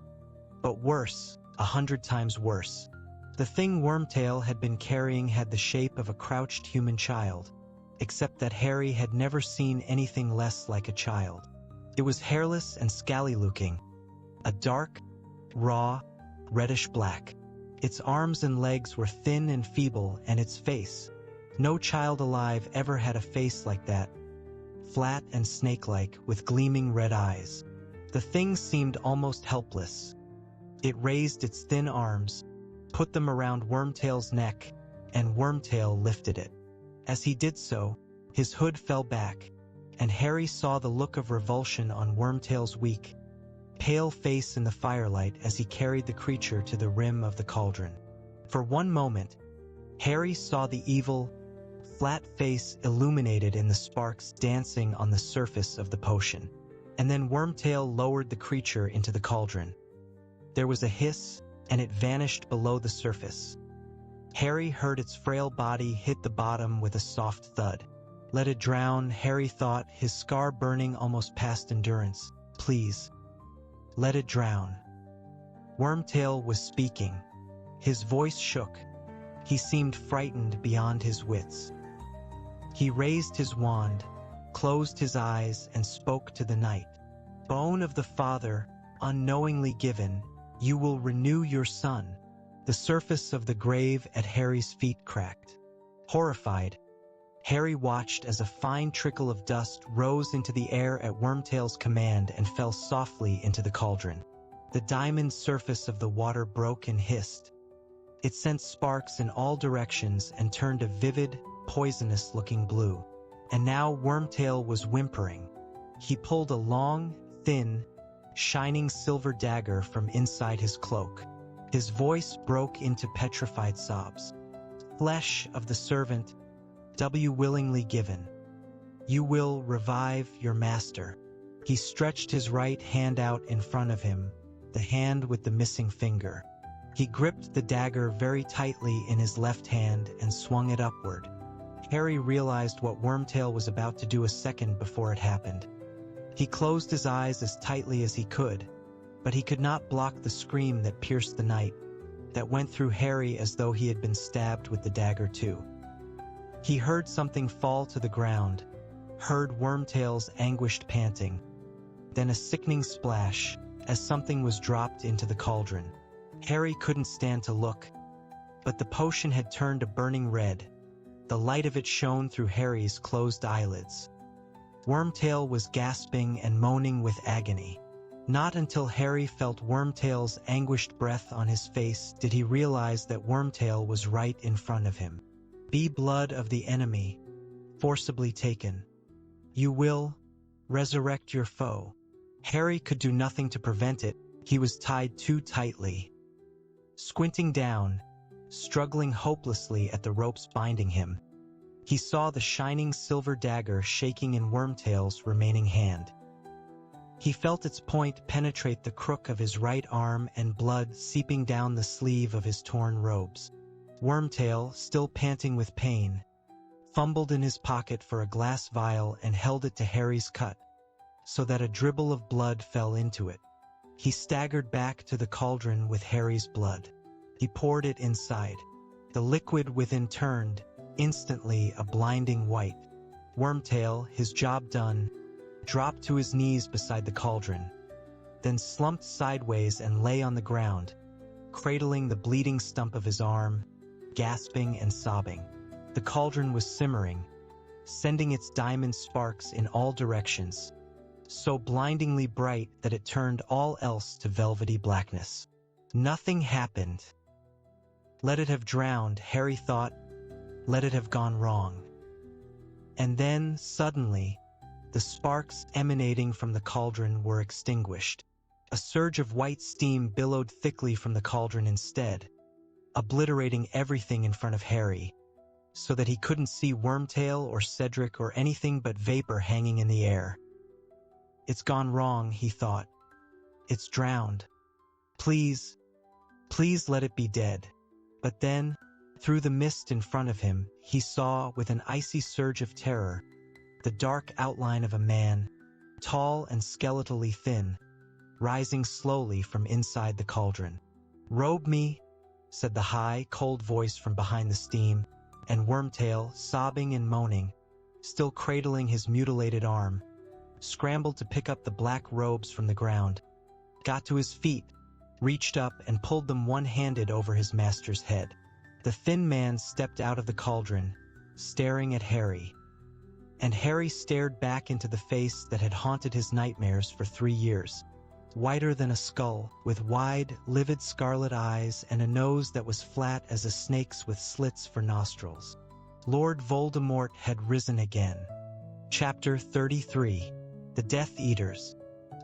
But worse, 100 times worse. The thing Wormtail had been carrying had the shape of a crouched human child, except that Harry had never seen anything less like a child. It was hairless and scally-looking, a dark, raw, reddish-black. Its arms and legs were thin and feeble, and its face. No child alive ever had a face like that, flat and snake-like, with gleaming red eyes. The thing seemed almost helpless. It raised its thin arms, put them around Wormtail's neck, and Wormtail lifted it. As he did so, his hood fell back, and Harry saw the look of revulsion on Wormtail's weak, pale face in the firelight as he carried the creature to the rim of the cauldron. For one moment, Harry saw the evil, flat face illuminated in the sparks dancing on the surface of the potion. And then Wormtail lowered the creature into the cauldron. There was a hiss, and it vanished below the surface. Harry heard its frail body hit the bottom with a soft thud. Let it drown, Harry thought, his scar burning almost past endurance. Please, let it drown. Wormtail was speaking. His voice shook. He seemed frightened beyond his wits. He raised his wand, closed his eyes, and spoke to the night. Bone of the Father, unknowingly given, you will renew your son. The surface of the grave at Harry's feet cracked. Horrified, Harry watched as a fine trickle of dust rose into the air at Wormtail's command and fell softly into the cauldron. The diamond surface of the water broke and hissed. It sent sparks in all directions and turned a vivid, poisonous-looking blue. And now Wormtail was whimpering. He pulled a long, thin, shining silver dagger from inside his cloak. His voice broke into petrified sobs. Flesh of the servant, willingly given. You will revive your master. He stretched his right hand out in front of him, the hand with the missing finger. He gripped the dagger very tightly in his left hand and swung it upward. Harry realized what Wormtail was about to do a second before it happened. He closed his eyes as tightly as he could, but he could not block the scream that pierced the night, that went through Harry as though he had been stabbed with the dagger too. He heard something fall to the ground, heard Wormtail's anguished panting, then a sickening splash as something was dropped into the cauldron. Harry couldn't stand to look, but the potion had turned a burning red. The light of it shone through Harry's closed eyelids. Wormtail was gasping and moaning with agony. Not until Harry felt Wormtail's anguished breath on his face did he realize that Wormtail was right in front of him. Be blood of the enemy, forcibly taken. You will resurrect your foe. Harry could do nothing to prevent it. He was tied too tightly. Squinting down, struggling hopelessly at the ropes binding him, he saw the shining silver dagger shaking in Wormtail's remaining hand. He felt its point penetrate the crook of his right arm and blood seeping down the sleeve of his torn robes. Wormtail, still panting with pain, fumbled in his pocket for a glass vial and held it to Harry's cut, so that a dribble of blood fell into it. He staggered back to the cauldron with Harry's blood. He poured it inside. The liquid within turned, instantly a blinding white. Wormtail, his job done, dropped to his knees beside the cauldron, then slumped sideways and lay on the ground, cradling the bleeding stump of his arm, gasping and sobbing. The cauldron was simmering, sending its diamond sparks in all directions, so blindingly bright that it turned all else to velvety blackness. Nothing happened. Let it have drowned, Harry thought. Let it have gone wrong. And then, suddenly, the sparks emanating from the cauldron were extinguished. A surge of white steam billowed thickly from the cauldron instead, obliterating everything in front of Harry, so that he couldn't see Wormtail or Cedric or anything but vapor hanging in the air. It's gone wrong, he thought. It's drowned. Please, please let it be dead. But then, through the mist in front of him, he saw, with an icy surge of terror, the dark outline of a man, tall and skeletally thin, rising slowly from inside the cauldron. "Robe me," said the high, cold voice from behind the steam, and Wormtail, sobbing and moaning, still cradling his mutilated arm, scrambled to pick up the black robes from the ground, got to his feet, reached up and pulled them one-handed over his master's head. The thin man stepped out of the cauldron, staring at Harry. And Harry stared back into the face that had haunted his nightmares for 3 years. Whiter than a skull, with wide, livid scarlet eyes and a nose that was flat as a snake's with slits for nostrils. Lord Voldemort had risen again. Chapter 33. The Death Eaters.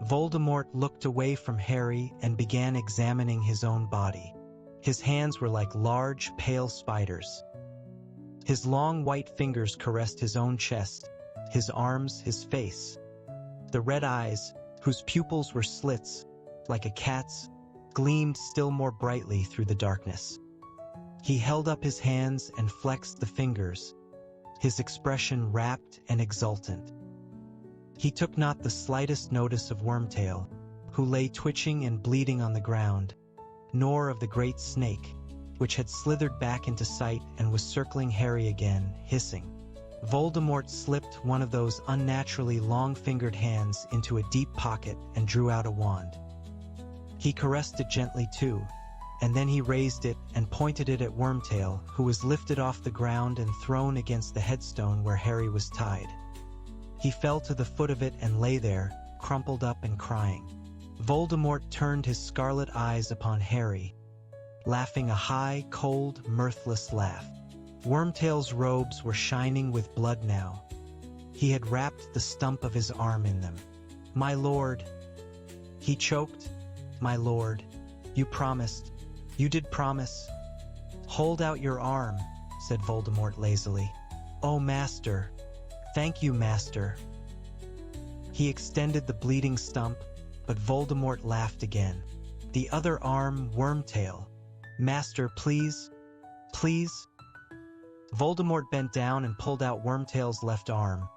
Voldemort looked away from Harry and began examining his own body. His hands were like large, pale spiders. His long white fingers caressed his own chest, his arms, his face. The red eyes, whose pupils were slits, like a cat's, gleamed still more brightly through the darkness. He held up his hands and flexed the fingers, his expression rapt and exultant. He took not the slightest notice of Wormtail, who lay twitching and bleeding on the ground, nor of the great snake, which had slithered back into sight and was circling Harry again, hissing. Voldemort slipped one of those unnaturally long-fingered hands into a deep pocket and drew out a wand. He caressed it gently too, and then he raised it and pointed it at Wormtail, who was lifted off the ground and thrown against the headstone where Harry was tied. He fell to the foot of it and lay there, crumpled up and crying. Voldemort turned his scarlet eyes upon Harry, laughing a high, cold, mirthless laugh. Wormtail's robes were shining with blood now. He had wrapped the stump of his arm in them. "My lord," he choked. "My lord, you promised. You did promise." "Hold out your arm," said Voldemort lazily. "Oh, master. Thank you, master." He extended the bleeding stump, but Voldemort laughed again. "The other arm, Wormtail. Master, please. Please." Voldemort bent down and pulled out Wormtail's left arm.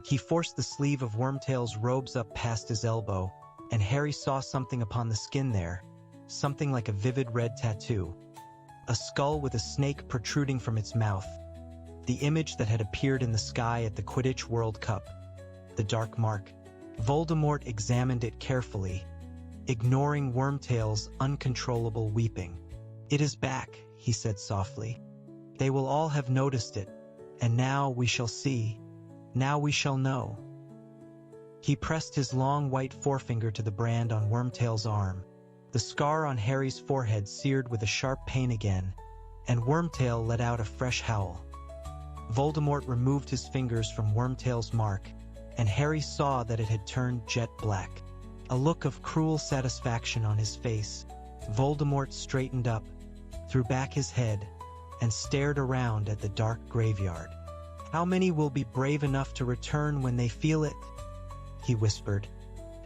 He forced the sleeve of Wormtail's robes up past his elbow, and Harry saw something upon the skin there, something like a vivid red tattoo. A skull with a snake protruding from its mouth. The image that had appeared in the sky at the Quidditch World Cup. The dark mark. Voldemort examined it carefully, ignoring Wormtail's uncontrollable weeping. "It is back," he said softly. "They will all have noticed it, and now we shall see. Now we shall know." He pressed his long white forefinger to the brand on Wormtail's arm. The scar on Harry's forehead seared with a sharp pain again, and Wormtail let out a fresh howl. Voldemort removed his fingers from Wormtail's mark, and Harry saw that it had turned jet black. A look of cruel satisfaction on his face, Voldemort straightened up, threw back his head, and stared around at the dark graveyard. "How many will be brave enough to return when they feel it?" he whispered,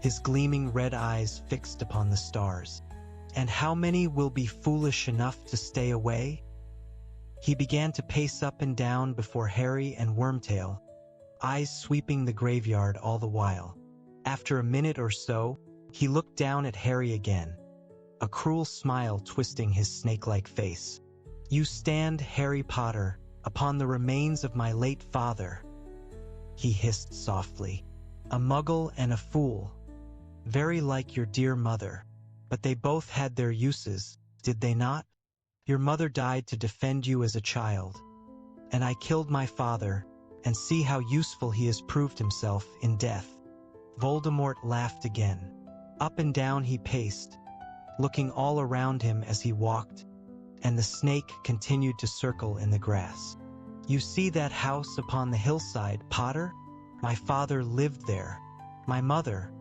his gleaming red eyes fixed upon the stars. "And how many will be foolish enough to stay away?" He began to pace up and down before Harry and Wormtail, eyes sweeping the graveyard all the while. After a minute or so, he looked down at Harry again, a cruel smile twisting his snake-like face. "You stand, Harry Potter, upon the remains of my late father," he hissed softly. "A muggle and a fool. Very like your dear mother. But they both had their uses, did they not? Your mother died to defend you as a child. And I killed my father, and see how useful he has proved himself in death." Voldemort laughed again. Up and down he paced, looking all around him as he walked, and the snake continued to circle in the grass. "You see that house upon the hillside, Potter? My father lived there. My mother,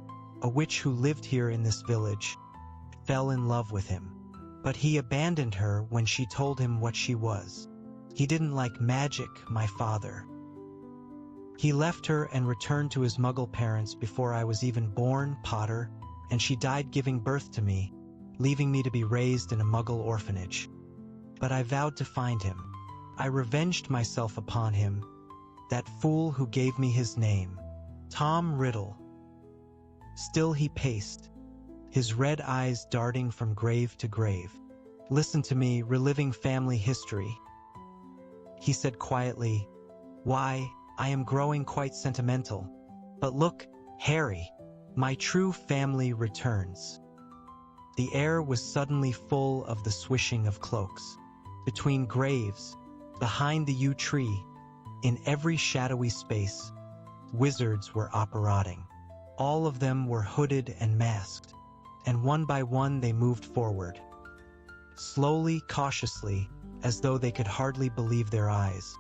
a witch who lived here in this village, fell in love with him. But he abandoned her when she told him what she was. He didn't like magic, my father. He left her and returned to his muggle parents before I was even born, Potter, and she died giving birth to me, leaving me to be raised in a muggle orphanage. But I vowed to find him. I revenged myself upon him, that fool who gave me his name, Tom Riddle." Still he paced, his red eyes darting from grave to grave. "Listen to me, reliving family history," he said quietly. "Why, I am growing quite sentimental. But look, Harry, my true family returns." The air was suddenly full of the swishing of cloaks. Between graves, behind the yew tree, in every shadowy space, wizards were operating. All of them were hooded and masked, and one by one they moved forward. Slowly, cautiously, as though they could hardly believe their eyes.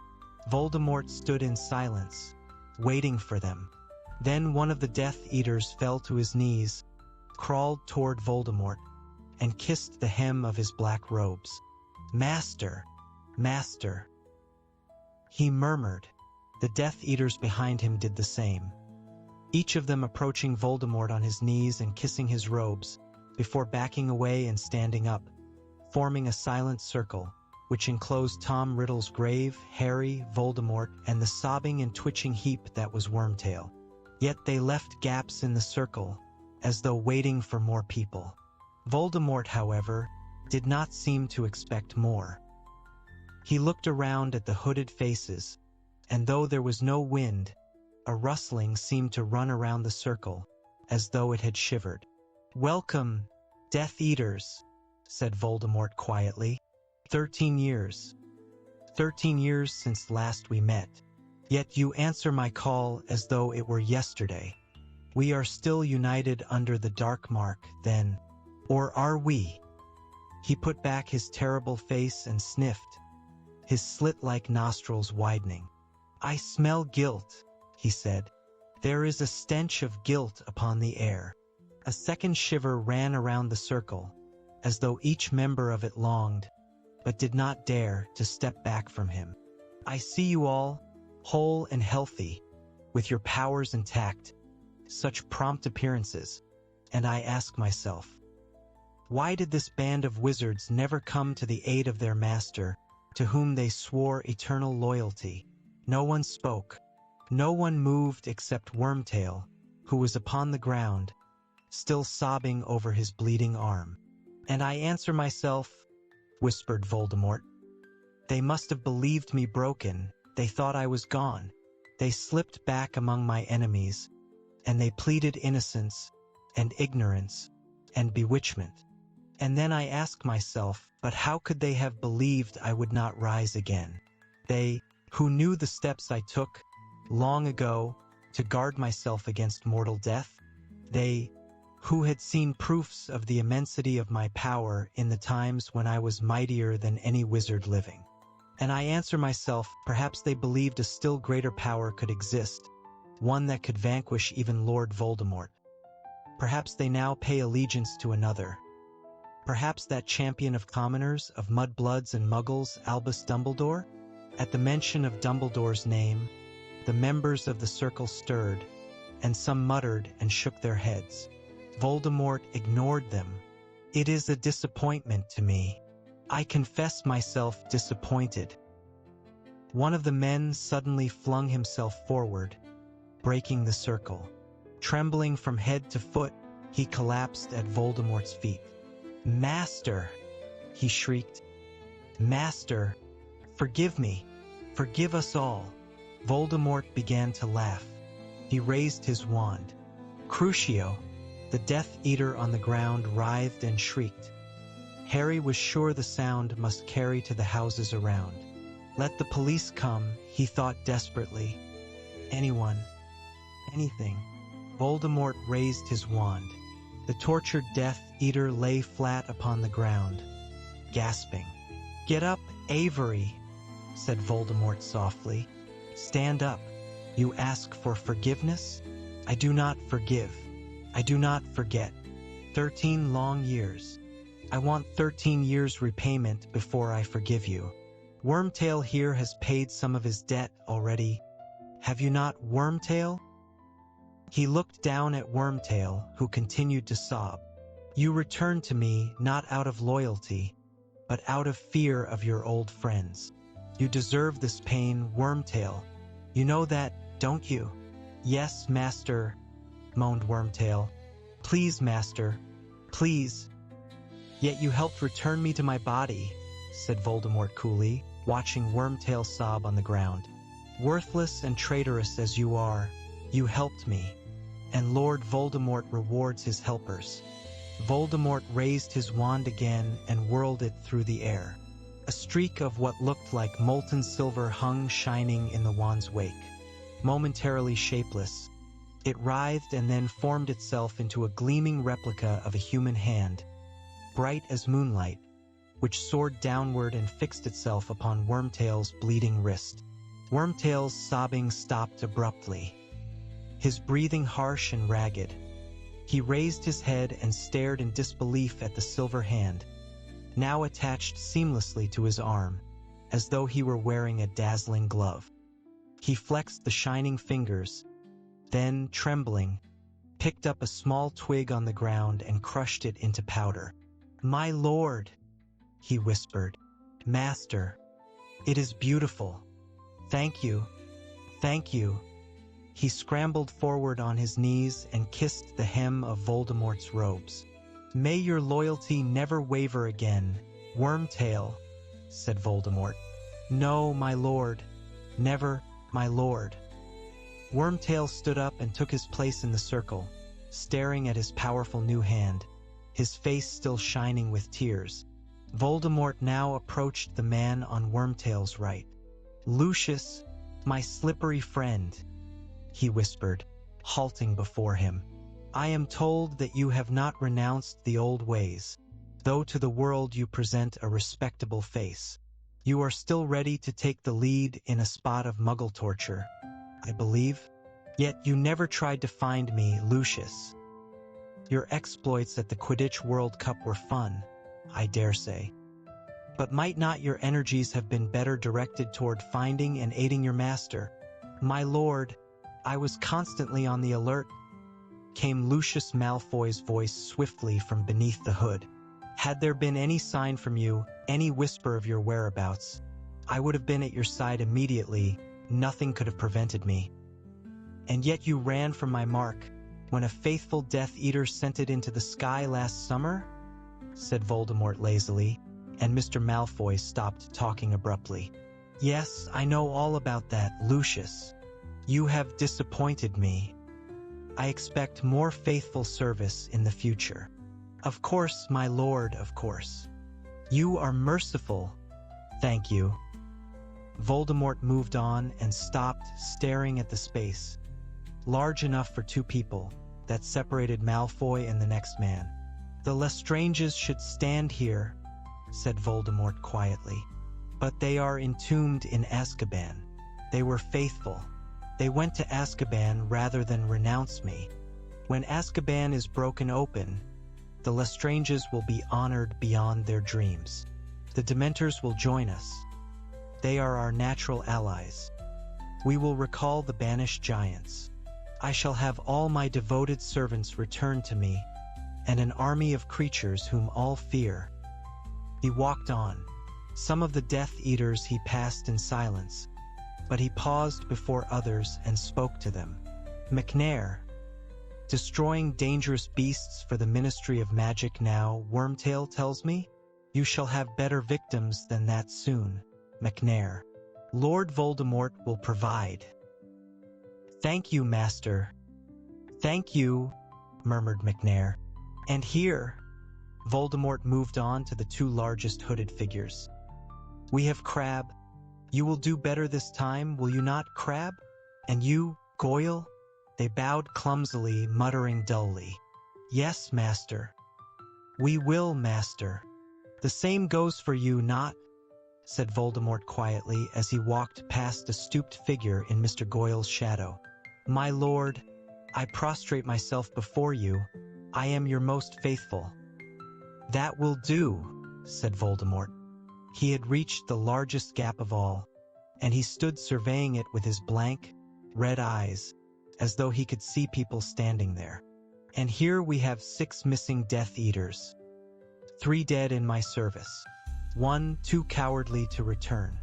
Voldemort stood in silence, waiting for them. Then one of the Death Eaters fell to his knees, crawled toward Voldemort, and kissed the hem of his black robes. "Master, Master," he murmured. The Death Eaters behind him did the same, each of them approaching Voldemort on his knees and kissing his robes, before backing away and standing up, forming a silent circle, which enclosed Tom Riddle's grave, Harry, Voldemort, and the sobbing and twitching heap that was Wormtail. Yet they left gaps in the circle, as though waiting for more people. Voldemort, however, did not seem to expect more. He looked around at the hooded faces, and though there was no wind, a rustling seemed to run around the circle, as though it had shivered. "Welcome, Death Eaters," said Voldemort quietly. 13 years. 13 years since last we met. Yet you answer my call as though it were yesterday. We are still united under the dark mark, then. Or are we? He put back his terrible face and sniffed, his slit-like nostrils widening. I smell guilt, he said. There is a stench of guilt upon the air. A second shiver ran around the circle, as though each member of it longed, but did not dare to step back from him. I see you all, whole and healthy, with your powers intact, such prompt appearances, and I ask myself, why did this band of wizards never come to the aid of their master, to whom they swore eternal loyalty? No one spoke. No one moved except Wormtail, who was upon the ground, still sobbing over his bleeding arm. And I answer myself, whispered Voldemort. They must have believed me broken. They thought I was gone. They slipped back among my enemies, and they pleaded innocence and ignorance and bewitchment. And then I ask myself, but how could they have believed I would not rise again? They, who knew the steps I took long ago to guard myself against mortal death? They, who had seen proofs of the immensity of my power in the times when I was mightier than any wizard living. And I answer myself, perhaps they believed a still greater power could exist, one that could vanquish even Lord Voldemort. Perhaps they now pay allegiance to another. Perhaps that champion of commoners, of mudbloods and muggles, Albus Dumbledore? At the mention of Dumbledore's name, the members of the circle stirred, and some muttered and shook their heads. Voldemort ignored them. It is a disappointment to me. I confess myself disappointed. One of the men suddenly flung himself forward, breaking the circle. Trembling from head to foot, he collapsed at Voldemort's feet. "Master!" he shrieked. "Master, forgive me. Forgive us all." Voldemort began to laugh. He raised his wand. Crucio, the Death Eater on the ground, writhed and shrieked. Harry was sure the sound must carry to the houses around. Let the police come, he thought desperately. Anyone. Anything. Voldemort raised his wand. The tortured Death Eater lay flat upon the ground, gasping. "Get up, Avery," said Voldemort softly. "Stand up. You ask for forgiveness? I do not forgive. I do not forget. 13 long years. I want 13 years repayment before I forgive you. Wormtail here has paid some of his debt already. Have you not, Wormtail?" He looked down at Wormtail, who continued to sob. "You returned to me not out of loyalty, but out of fear of your old friends. You deserve this pain, Wormtail. You know that, don't you?" "Yes, master," moaned Wormtail. "Please, master, please." "Yet you helped return me to my body," said Voldemort coolly, watching Wormtail sob on the ground. "Worthless and traitorous as you are, you helped me, and Lord Voldemort rewards his helpers." Voldemort raised his wand again and whirled it through the air. A streak of what looked like molten silver hung shining in the wand's wake. Momentarily shapeless, it writhed and then formed itself into a gleaming replica of a human hand, bright as moonlight, which soared downward and fixed itself upon Wormtail's bleeding wrist. Wormtail's sobbing stopped abruptly, his breathing harsh and ragged. He raised his head and stared in disbelief at the silver hand, now attached seamlessly to his arm, as though he were wearing a dazzling glove. He flexed the shining fingers, then, trembling, picked up a small twig on the ground and crushed it into powder. "My lord," he whispered. "Master, it is beautiful. Thank you. Thank you." He scrambled forward on his knees and kissed the hem of Voldemort's robes. "May your loyalty never waver again, Wormtail," said Voldemort. "No, my lord. Never, my lord." Wormtail stood up and took his place in the circle, staring at his powerful new hand. his face still shining with tears. Voldemort now approached the man on Wormtail's right. "Lucius, my slippery friend," he whispered, halting before him. "I am told that you have not renounced the old ways, though to the world you present a respectable face. You are still ready to take the lead in a spot of Muggle torture, I believe. Yet you never tried to find me, Lucius. Your exploits at the Quidditch World Cup were fun, I dare say. But might not your energies have been better directed toward finding and aiding your master? My lord, I was constantly on the alert," came Lucius Malfoy's voice swiftly from beneath the hood. "Had there been any sign from you, any whisper of your whereabouts, I would have been at your side immediately. Nothing could have prevented me. And yet you ran from my mark when a faithful Death Eater sent it into the sky last summer?" said Voldemort lazily, and Mr. Malfoy stopped talking abruptly. "Yes, I know all about that, Lucius. You have disappointed me. I expect more faithful service in the future." "Of course, my lord, of course. You are merciful. Thank you." Voldemort moved on and stopped, staring at the space, large enough for two people, that separated Malfoy and the next man. "The Lestranges should stand here," said Voldemort quietly. "But they are entombed in Azkaban. They were faithful. They went to Azkaban rather than renounce me. When Azkaban is broken open, the Lestranges will be honored beyond their dreams. The Dementors will join us. They are our natural allies. We will recall the banished giants. I shall have all my devoted servants return to me, and an army of creatures whom all fear." He walked on. Some of the Death Eaters he passed in silence, but he paused before others and spoke to them. "McNair, destroying dangerous beasts for the Ministry of Magic now, Wormtail tells me? You shall have better victims than that soon, McNair. Lord Voldemort will provide." "Thank you, Master." "Thank you," murmured McNair. "And here," Voldemort moved on to the two largest hooded figures. "We have Crabbe. You will do better this time, will you not, Crabbe? And you, Goyle?" They bowed clumsily, muttering dully. "Yes, Master." "We will, Master." "The same goes for you, not?" said Voldemort quietly as he walked past a stooped figure in Mr. Goyle's shadow. "My lord, I prostrate myself before you. I am your most faithful." "That will do," said Voldemort. He had reached the largest gap of all, and he stood surveying it with his blank, red eyes, as though he could see people standing there. "And here we have 6 missing Death Eaters. 3 dead in my service. 1 too cowardly to return.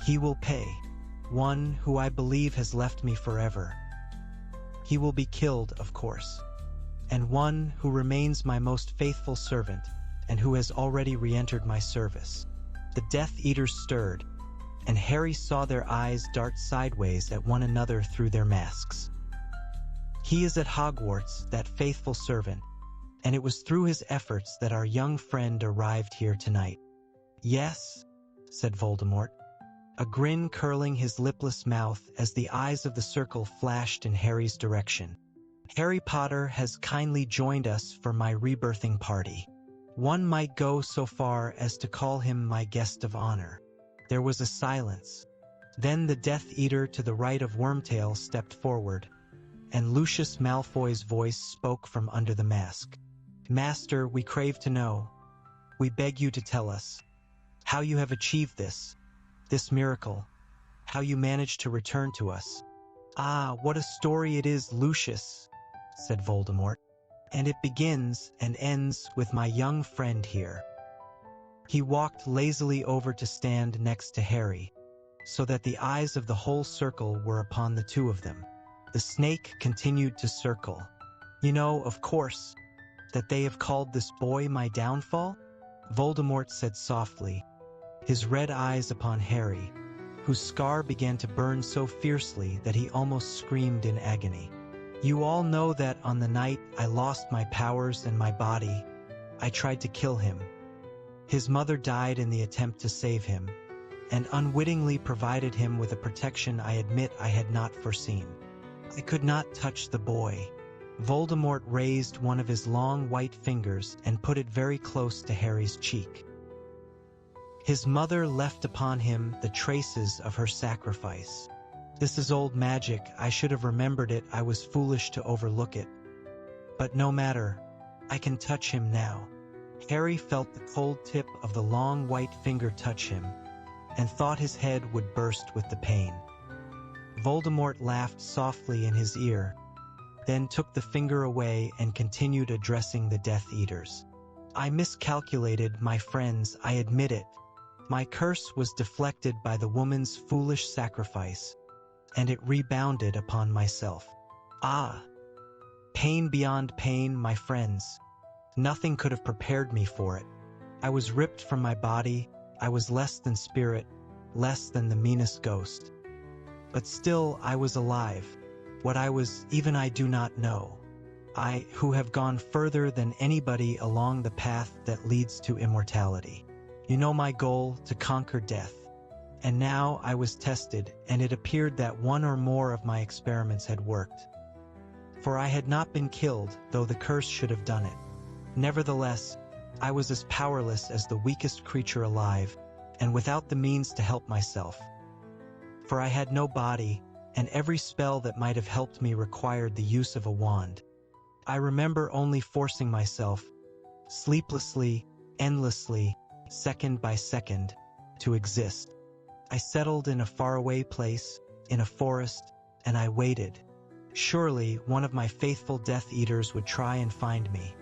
He will pay. 1 who I believe has left me forever. He will be killed, of course. And 1 who remains my most faithful servant, and who has already re-entered my service." The Death Eaters stirred, and Harry saw their eyes dart sideways at one another through their masks. "He is at Hogwarts, that faithful servant, and it was through his efforts that our young friend arrived here tonight." "Yes," said Voldemort, a grin curling his lipless mouth as the eyes of the circle flashed in Harry's direction. "Harry Potter has kindly joined us for my rebirthing party. One might go so far as to call him my guest of honor." There was a silence. Then the Death Eater to the right of Wormtail stepped forward, and Lucius Malfoy's voice spoke from under the mask. "Master, we crave to know. We beg you to tell us how you have achieved this miracle, how you managed to return to us." "Ah, what a story it is, Lucius," said Voldemort. "And it begins and ends with my young friend here." He walked lazily over to stand next to Harry, so that the eyes of the whole circle were upon the two of them. The snake continued to circle. "You know, of course, that they have called this boy my downfall?" Voldemort said softly, his red eyes upon Harry, whose scar began to burn so fiercely that he almost screamed in agony. "You all know that on the night I lost my powers and my body. I tried to kill him. His mother died in the attempt to save him, and unwittingly provided him with a protection I admit I had not foreseen. I could not touch the boy. Voldemort raised one of his long white fingers and put it very close to Harry's cheek. His mother left upon him the traces of her sacrifice. This is old magic. I should have remembered it. I was foolish to overlook it. But no matter, I can touch him now. Harry felt the cold tip of the long white finger touch him, and thought his head would burst with the pain. Voldemort laughed softly in his ear, then took the finger away and continued addressing the Death Eaters. I miscalculated, my friends, I admit it. My curse was deflected by the woman's foolish sacrifice, and it rebounded upon myself. Ah! Pain beyond pain, my friends. Nothing could have prepared me for it. I was ripped from my body. I was less than spirit, less than the meanest ghost. But still I was alive. What I was, even I do not know. I, who have gone further than anybody along the path that leads to immortality. You know my goal, to conquer death. And now I was tested, and it appeared that one or more of my experiments had worked. For I had not been killed, though the curse should have done it. Nevertheless, I was as powerless as the weakest creature alive, and without the means to help myself. For I had no body, and every spell that might have helped me required the use of a wand. I remember only forcing myself, sleeplessly, endlessly, second by second, to exist. I settled in a faraway place, in a forest, and I waited. Surely one of my faithful Death Eaters would try and find me.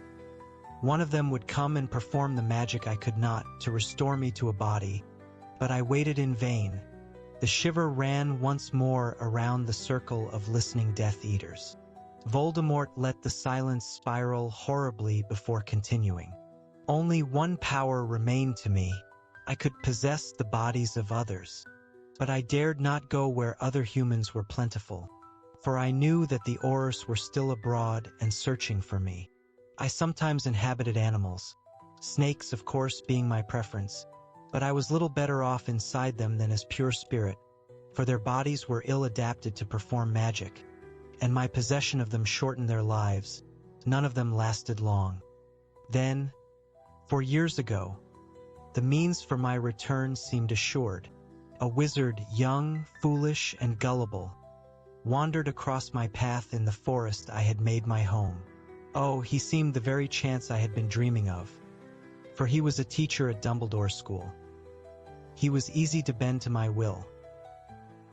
One of them would come and perform the magic I could not, to restore me to a body. But I waited in vain. The shiver ran once more around the circle of listening Death Eaters. Voldemort let the silence spiral horribly before continuing. Only one power remained to me. I could possess the bodies of others. But I dared not go where other humans were plentiful, for I knew that the Aurors were still abroad and searching for me. I sometimes inhabited animals, snakes of course being my preference, but I was little better off inside them than as pure spirit, for their bodies were ill-adapted to perform magic, and my possession of them shortened their lives. None of them lasted long. Then, 4 years ago, the means for my return seemed assured. A wizard, young, foolish, and gullible, wandered across my path in the forest I had made my home. Oh, he seemed the very chance I had been dreaming of, for he was a teacher at Dumbledore's school. He was easy to bend to my will.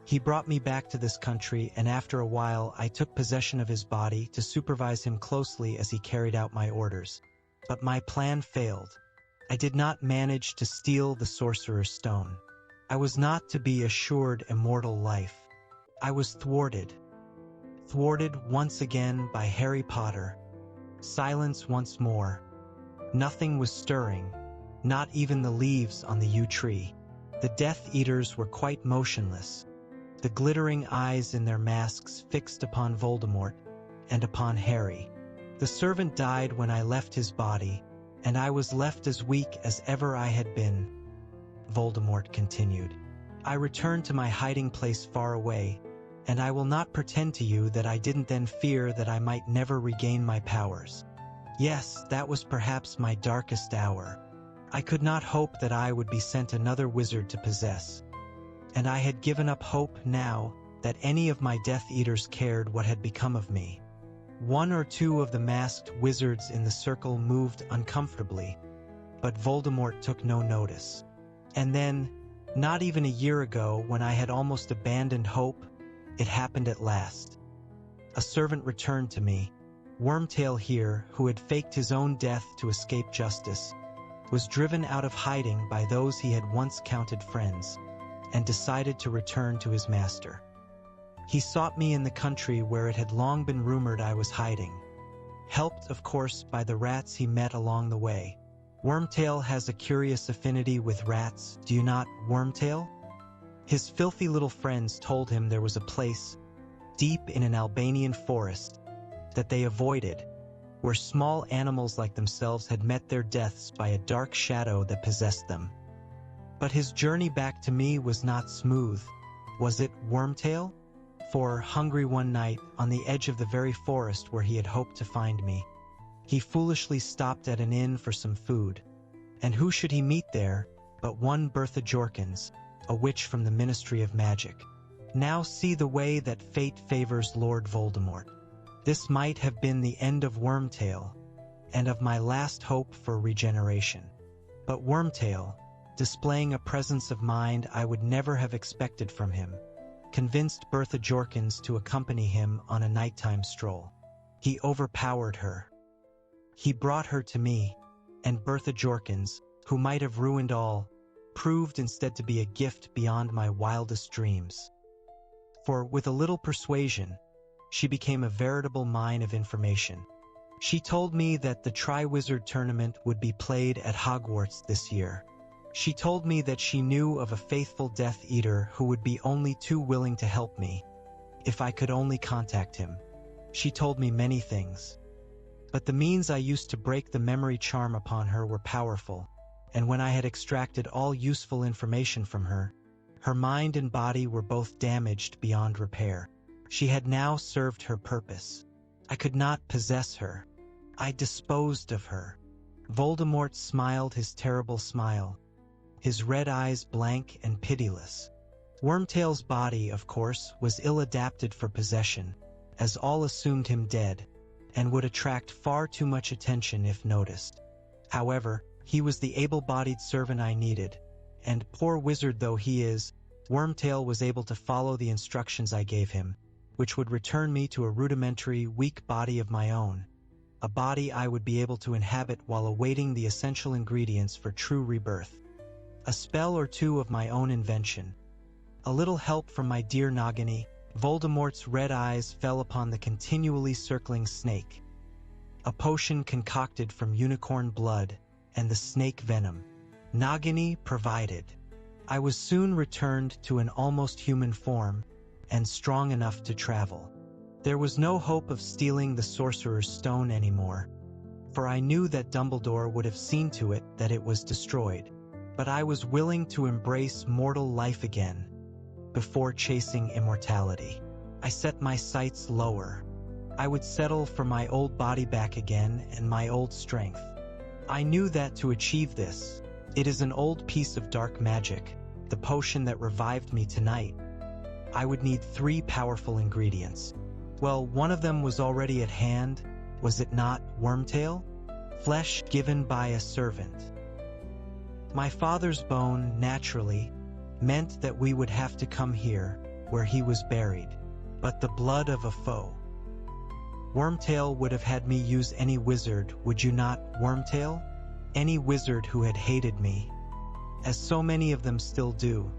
He brought me back to this country, and after a while I took possession of his body to supervise him closely as he carried out my orders. But my plan failed. I did not manage to steal the Sorcerer's Stone. I was not to be assured immortal life. I was thwarted. Thwarted once again by Harry Potter. Silence once more. Nothing was stirring, not even the leaves on the yew tree. The Death Eaters were quite motionless, the glittering eyes in their masks fixed upon Voldemort and upon Harry. The servant died when I left his body, and I was left as weak as ever I had been. Voldemort continued. I returned to my hiding place far away, and I will not pretend to you that I didn't then fear that I might never regain my powers. Yes, that was perhaps my darkest hour. I could not hope that I would be sent another wizard to possess. And I had given up hope now that any of my Death Eaters cared what had become of me. 1 or 2 of the masked wizards in the circle moved uncomfortably, but Voldemort took no notice. And then, not even a year ago, when I had almost abandoned hope, it happened at last. A servant returned to me. Wormtail here, who had faked his own death to escape justice, was driven out of hiding by those he had once counted friends, and decided to return to his master. He sought me in the country where it had long been rumored I was hiding, helped, of course, by the rats he met along the way. Wormtail has a curious affinity with rats, do you not, Wormtail? His filthy little friends told him there was a place, deep in an Albanian forest, that they avoided, where small animals like themselves had met their deaths by a dark shadow that possessed them. But his journey back to me was not smooth. Was it Wormtail? For, hungry one night, on the edge of the very forest where he had hoped to find me, he foolishly stopped at an inn for some food. And who should he meet there but one Bertha Jorkins, a witch from the Ministry of Magic. Now see the way that fate favors Lord Voldemort. This might have been the end of Wormtail, and of my last hope for regeneration. But Wormtail, displaying a presence of mind I would never have expected from him, convinced Bertha Jorkins to accompany him on a nighttime stroll. He overpowered her. He brought her to me, and Bertha Jorkins, who might have ruined all, proved instead to be a gift beyond my wildest dreams. For, with a little persuasion, she became a veritable mine of information. She told me that the Triwizard Tournament would be played at Hogwarts this year. She told me that she knew of a faithful Death Eater who would be only too willing to help me, if I could only contact him. She told me many things. But the means I used to break the memory charm upon her were powerful, and when I had extracted all useful information from her, her mind and body were both damaged beyond repair. She had now served her purpose. I could not possess her. I disposed of her. Voldemort smiled his terrible smile, his red eyes blank and pitiless. Wormtail's body, of course, was ill-adapted for possession, as all assumed him dead, and would attract far too much attention if noticed. However, he was the able-bodied servant I needed, and, poor wizard though he is, Wormtail was able to follow the instructions I gave him, which would return me to a rudimentary, weak body of my own, a body I would be able to inhabit while awaiting the essential ingredients for true rebirth. A spell or two of my own invention. A little help from my dear Nagini. Voldemort's red eyes fell upon the continually circling snake. A potion concocted from unicorn blood and the snake venom. Nagini provided. I was soon returned to an almost human form, and strong enough to travel. There was no hope of stealing the Sorcerer's Stone anymore, for I knew that Dumbledore would have seen to it that it was destroyed. But I was willing to embrace mortal life again, before chasing immortality. I set my sights lower. I would settle for my old body back again and my old strength. I knew that to achieve this, it is an old piece of dark magic, the potion that revived me tonight. I would need 3 powerful ingredients. Well, one of them was already at hand, was it not, Wormtail? Flesh given by a servant. My father's bone, naturally, meant that we would have to come here, where he was buried. But the blood of a foe. Wormtail would have had me use any wizard, would you not, Wormtail? Any wizard who had hated me, as so many of them still do.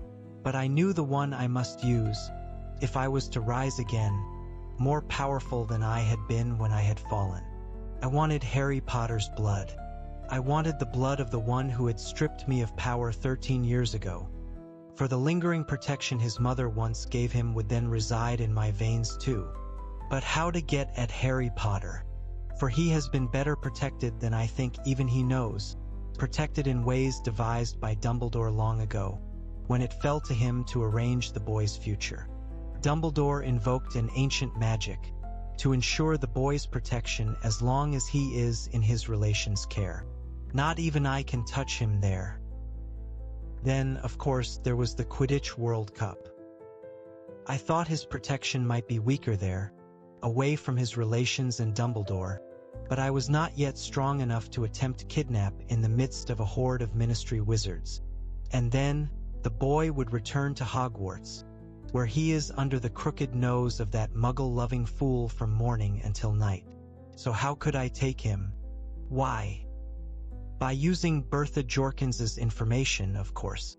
But I knew the one I must use, if I was to rise again, more powerful than I had been when I had fallen. I wanted Harry Potter's blood. I wanted the blood of the one who had stripped me of power 13 years ago. For the lingering protection his mother once gave him would then reside in my veins too. But how to get at Harry Potter? For he has been better protected than I think even he knows, protected in ways devised by Dumbledore long ago, when it fell to him to arrange the boy's future. Dumbledore invoked an ancient magic to ensure the boy's protection as long as he is in his relation's care. Not even I can touch him there. Then, of course, there was the Quidditch World Cup. I thought his protection might be weaker there, away from his relations and Dumbledore, but I was not yet strong enough to attempt kidnap in the midst of a horde of Ministry wizards. And then, the boy would return to Hogwarts, where he is under the crooked nose of that muggle-loving fool from morning until night. So how could I take him? Why? By using Bertha Jorkins's information, of course.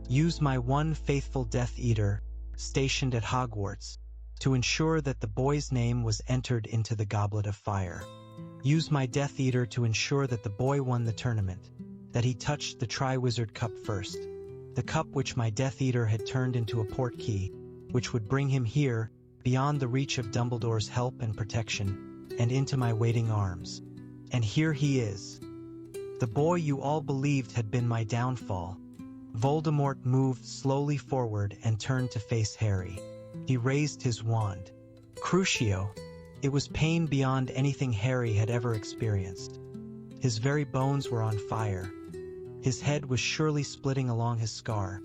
Use my one faithful Death Eater, stationed at Hogwarts, to ensure that the boy's name was entered into the Goblet of Fire. Use my Death Eater to ensure that the boy won the tournament, that he touched the Triwizard Cup first, the cup which my Death Eater had turned into a portkey, which would bring him here, beyond the reach of Dumbledore's help and protection, and into my waiting arms. And here he is. The boy you all believed had been my downfall. Voldemort moved slowly forward and turned to face Harry. He raised his wand. Crucio. It was pain beyond anything Harry had ever experienced. His very bones were on fire. His head was surely splitting along his scar.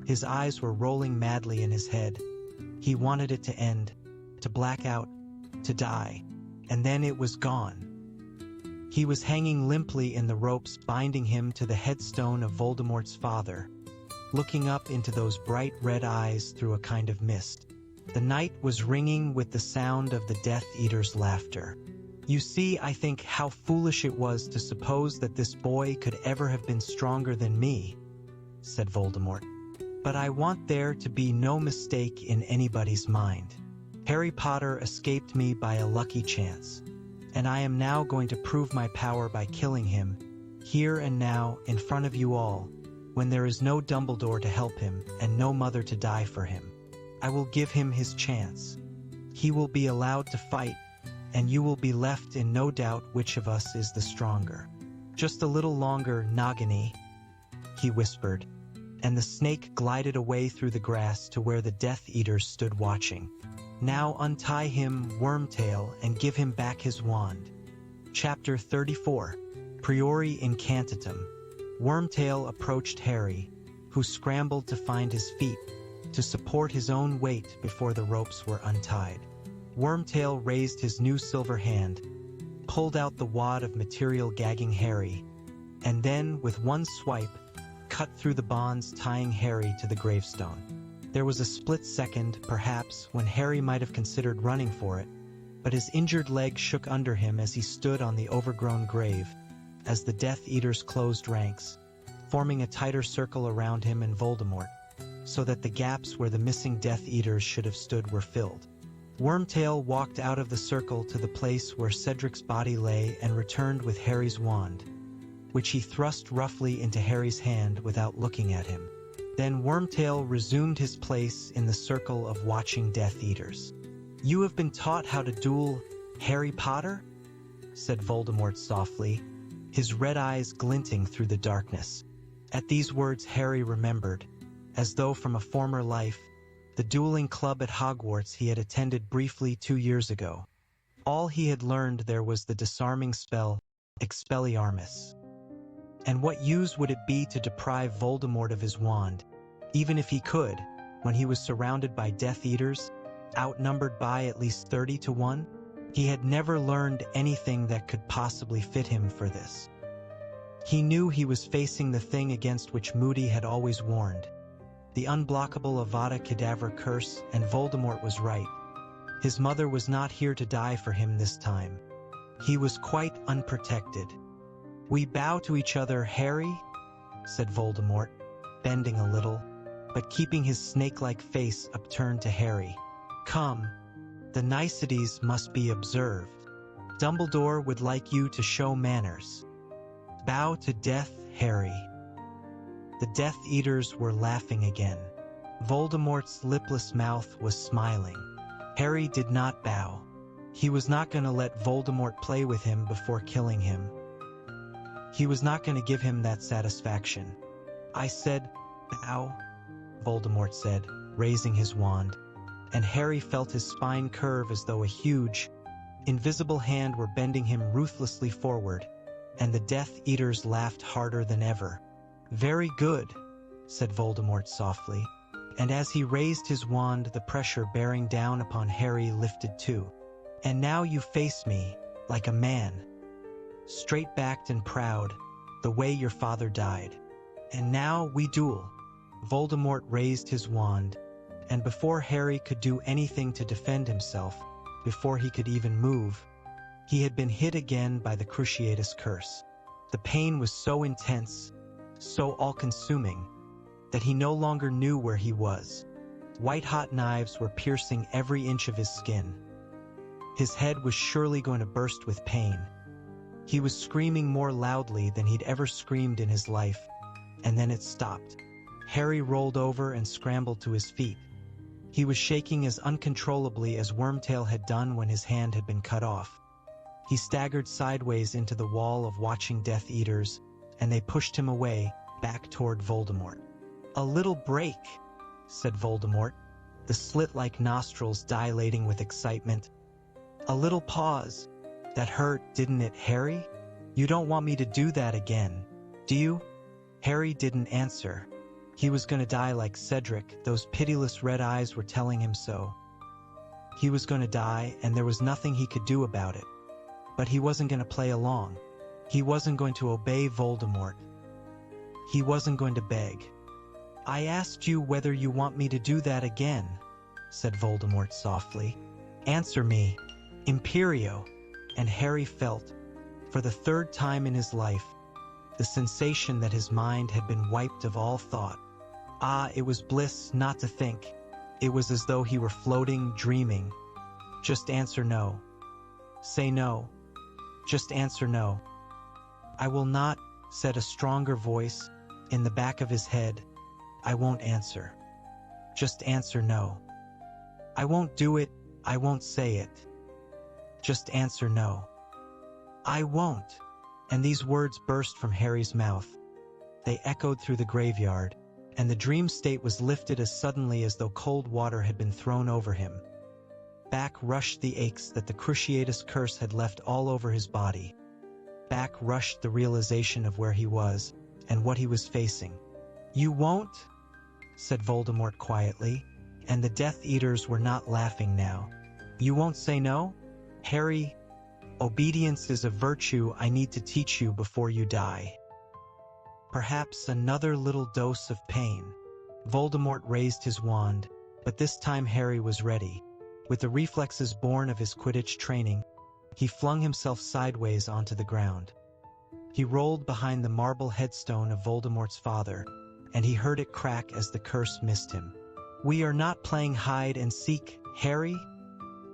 His eyes were rolling madly in his head. He wanted it to end, to black out, to die, and then it was gone. He was hanging limply in the ropes binding him to the headstone of Voldemort's father, looking up into those bright red eyes through a kind of mist. The night was ringing with the sound of the Death Eater's laughter. You see, I think, how foolish it was to suppose that this boy could ever have been stronger than me, said Voldemort. But I want there to be no mistake in anybody's mind. Harry Potter escaped me by a lucky chance, and I am now going to prove my power by killing him, here and now, in front of you all, when there is no Dumbledore to help him and no mother to die for him. I will give him his chance. He will be allowed to fight, and you will be left in no doubt which of us is the stronger. Just a little longer, Nagini, he whispered, and the snake glided away through the grass to where the Death Eaters stood watching. Now untie him, Wormtail, and give him back his wand. Chapter 34. Priori Incantatem. Wormtail approached Harry, who scrambled to find his feet, to support his own weight before the ropes were untied. Wormtail raised his new silver hand, pulled out the wad of material gagging Harry, and then, with one swipe, cut through the bonds tying Harry to the gravestone. There was a split second, perhaps, when Harry might have considered running for it, but his injured leg shook under him as he stood on the overgrown grave, as the Death Eaters closed ranks, forming a tighter circle around him and Voldemort, so that the gaps where the missing Death Eaters should have stood were filled. Wormtail walked out of the circle to the place where Cedric's body lay and returned with Harry's wand, which he thrust roughly into Harry's hand without looking at him. Then Wormtail resumed his place in the circle of watching Death Eaters. "You have been taught how to duel, Harry Potter?" said Voldemort softly, his red eyes glinting through the darkness. At these words Harry remembered, as though from a former life, the dueling club at Hogwarts he had attended briefly 2 years ago. All he had learned there was the disarming spell, Expelliarmus. And what use would it be to deprive Voldemort of his wand, even if he could, when he was surrounded by Death Eaters, outnumbered by at least 30 to 1? He had never learned anything that could possibly fit him for this. He knew he was facing the thing against which Moody had always warned, the unblockable Avada Kedavra curse, and Voldemort was right. His mother was not here to die for him this time. He was quite unprotected. "We bow to each other, Harry," said Voldemort, bending a little, but keeping his snake-like face upturned to Harry. "Come, the niceties must be observed. Dumbledore would like you to show manners. Bow to death, Harry." The Death Eaters were laughing again. Voldemort's lipless mouth was smiling. Harry did not bow. He was not going to let Voldemort play with him before killing him. He was not going to give him that satisfaction. "I said, bow," Voldemort said, raising his wand, and Harry felt his spine curve as though a huge, invisible hand were bending him ruthlessly forward, and the Death Eaters laughed harder than ever. "Very good," said Voldemort softly, and as he raised his wand, the pressure bearing down upon Harry lifted too. "And now you face me, like a man, straight-backed and proud, the way your father died. And now we duel." Voldemort raised his wand, and before Harry could do anything to defend himself, before he could even move, he had been hit again by the Cruciatus curse. The pain was so intense, so all-consuming, that he no longer knew where he was. White-hot knives were piercing every inch of his skin. His head was surely going to burst with pain. He was screaming more loudly than he'd ever screamed in his life, and then it stopped. Harry rolled over and scrambled to his feet. He was shaking as uncontrollably as Wormtail had done when his hand had been cut off. He staggered sideways into the wall of watching Death Eaters, and they pushed him away, back toward Voldemort. "A little break," said Voldemort, the slit-like nostrils dilating with excitement. "A little pause. That hurt, didn't it, Harry? You don't want me to do that again, do you?" Harry didn't answer. He was going to die like Cedric. Those pitiless red eyes were telling him so. He was going to die, and there was nothing he could do about it. But he wasn't going to play along. He wasn't going to obey Voldemort. He wasn't going to beg. "I asked you whether you want me to do that again," said Voldemort softly. "Answer me, Imperio." And Harry felt, for the third time in his life, the sensation that his mind had been wiped of all thought. It was bliss not to think. It was as though he were floating, dreaming. "Just answer no. Say no. Just answer no." "I will not," said a stronger voice in the back of his head. "I won't answer. Just answer no. I won't do it. I won't say it. Just answer no. I won't." And these words burst from Harry's mouth. They echoed through the graveyard, and the dream state was lifted as suddenly as though cold water had been thrown over him. Back rushed the aches that the Cruciatus curse had left all over his body. Back rushed the realization of where he was and what he was facing. "You won't?" said Voldemort quietly, and the Death Eaters were not laughing now. "You won't say no? Harry, obedience is a virtue I need to teach you before you die. Perhaps another little dose of pain." Voldemort raised his wand, but this time Harry was ready. With the reflexes born of his Quidditch training, he flung himself sideways onto the ground. He rolled behind the marble headstone of Voldemort's father, and he heard it crack as the curse missed him. "We are not playing hide and seek, Harry,"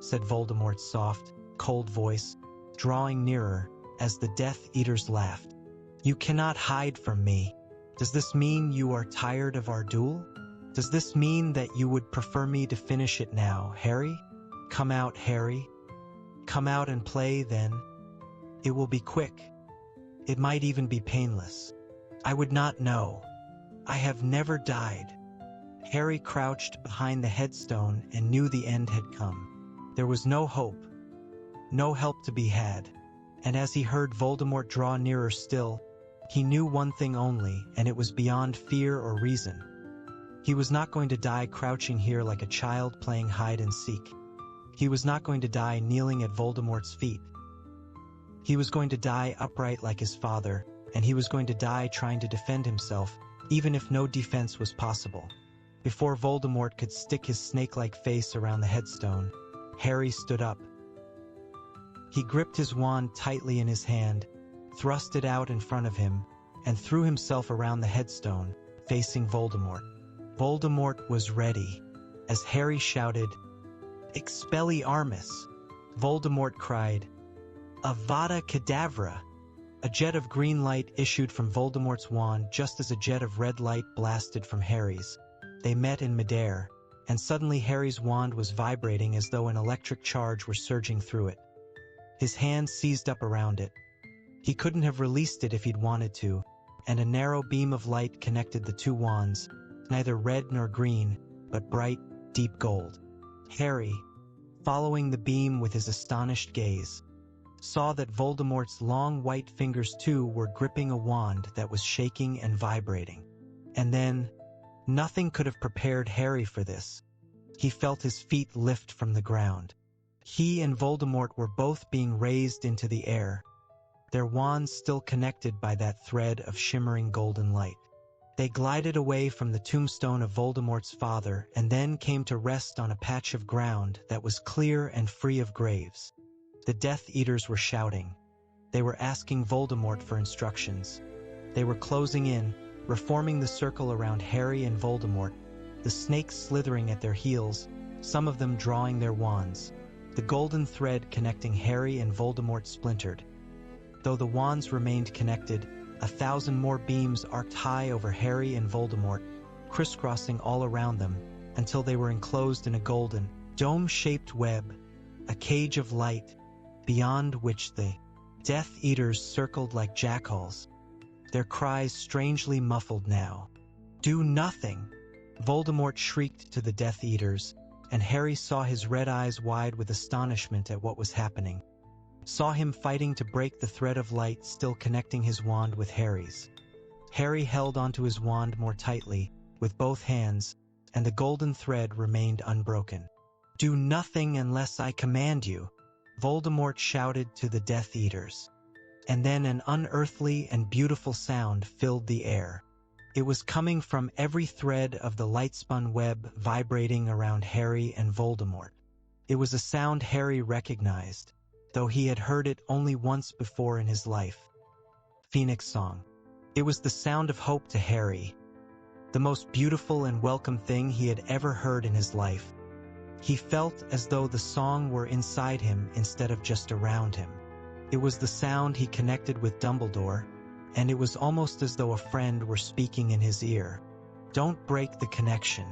said Voldemort's soft, cold voice, drawing nearer as the Death Eaters laughed. "You cannot hide from me. Does this mean you are tired of our duel? Does this mean that you would prefer me to finish it now, Harry? Come out, Harry. Come out and play, then. It will be quick. It might even be painless. I would not know. I have never died." Harry crouched behind the headstone and knew the end had come. There was no hope, no help to be had. And as he heard Voldemort draw nearer still, he knew one thing only, and it was beyond fear or reason. He was not going to die crouching here like a child playing hide and seek. He was not going to die kneeling at Voldemort's feet. He was going to die upright like his father, and he was going to die trying to defend himself, even if no defense was possible. Before Voldemort could stick his snake-like face around the headstone, Harry stood up. He gripped his wand tightly in his hand, thrust it out in front of him, and threw himself around the headstone, facing Voldemort. Voldemort was ready. As Harry shouted, "Expelliarmus!" Voldemort cried, "Avada Kedavra!" A jet of green light issued from Voldemort's wand just as a jet of red light blasted from Harry's. They met in midair, and suddenly Harry's wand was vibrating as though an electric charge were surging through it. His hand seized up around it. He couldn't have released it if he'd wanted to, and a narrow beam of light connected the two wands, neither red nor green, but bright, deep gold. Harry, following the beam with his astonished gaze, saw that Voldemort's long white fingers too were gripping a wand that was shaking and vibrating. And then, nothing could have prepared Harry for this. He felt his feet lift from the ground. He and Voldemort were both being raised into the air, their wands still connected by that thread of shimmering golden light. They glided away from the tombstone of Voldemort's father and then came to rest on a patch of ground that was clear and free of graves. The Death Eaters were shouting. They were asking Voldemort for instructions. They were closing in, reforming the circle around Harry and Voldemort, the snakes slithering at their heels, some of them drawing their wands. The golden thread connecting Harry and Voldemort splintered. Though the wands remained connected, 1,000 more beams arced high over Harry and Voldemort, crisscrossing all around them, until they were enclosed in a golden, dome-shaped web, a cage of light, beyond which the Death Eaters circled like jackals, their cries strangely muffled now. "Do nothing!" Voldemort shrieked to the Death Eaters, and Harry saw his red eyes wide with astonishment at what was happening. Saw him fighting to break the thread of light still connecting his wand with Harry's. Harry held onto his wand more tightly, with both hands, and the golden thread remained unbroken. "Do nothing unless I command you," Voldemort shouted to the Death Eaters. And then an unearthly and beautiful sound filled the air. It was coming from every thread of the light-spun web vibrating around Harry and Voldemort. It was a sound Harry recognized, though he had heard it only once before in his life. Phoenix Song. It was the sound of hope to Harry, the most beautiful and welcome thing he had ever heard in his life. He felt as though the song were inside him instead of just around him. It was the sound he connected with Dumbledore, and it was almost as though a friend were speaking in his ear. "Don't break the connection.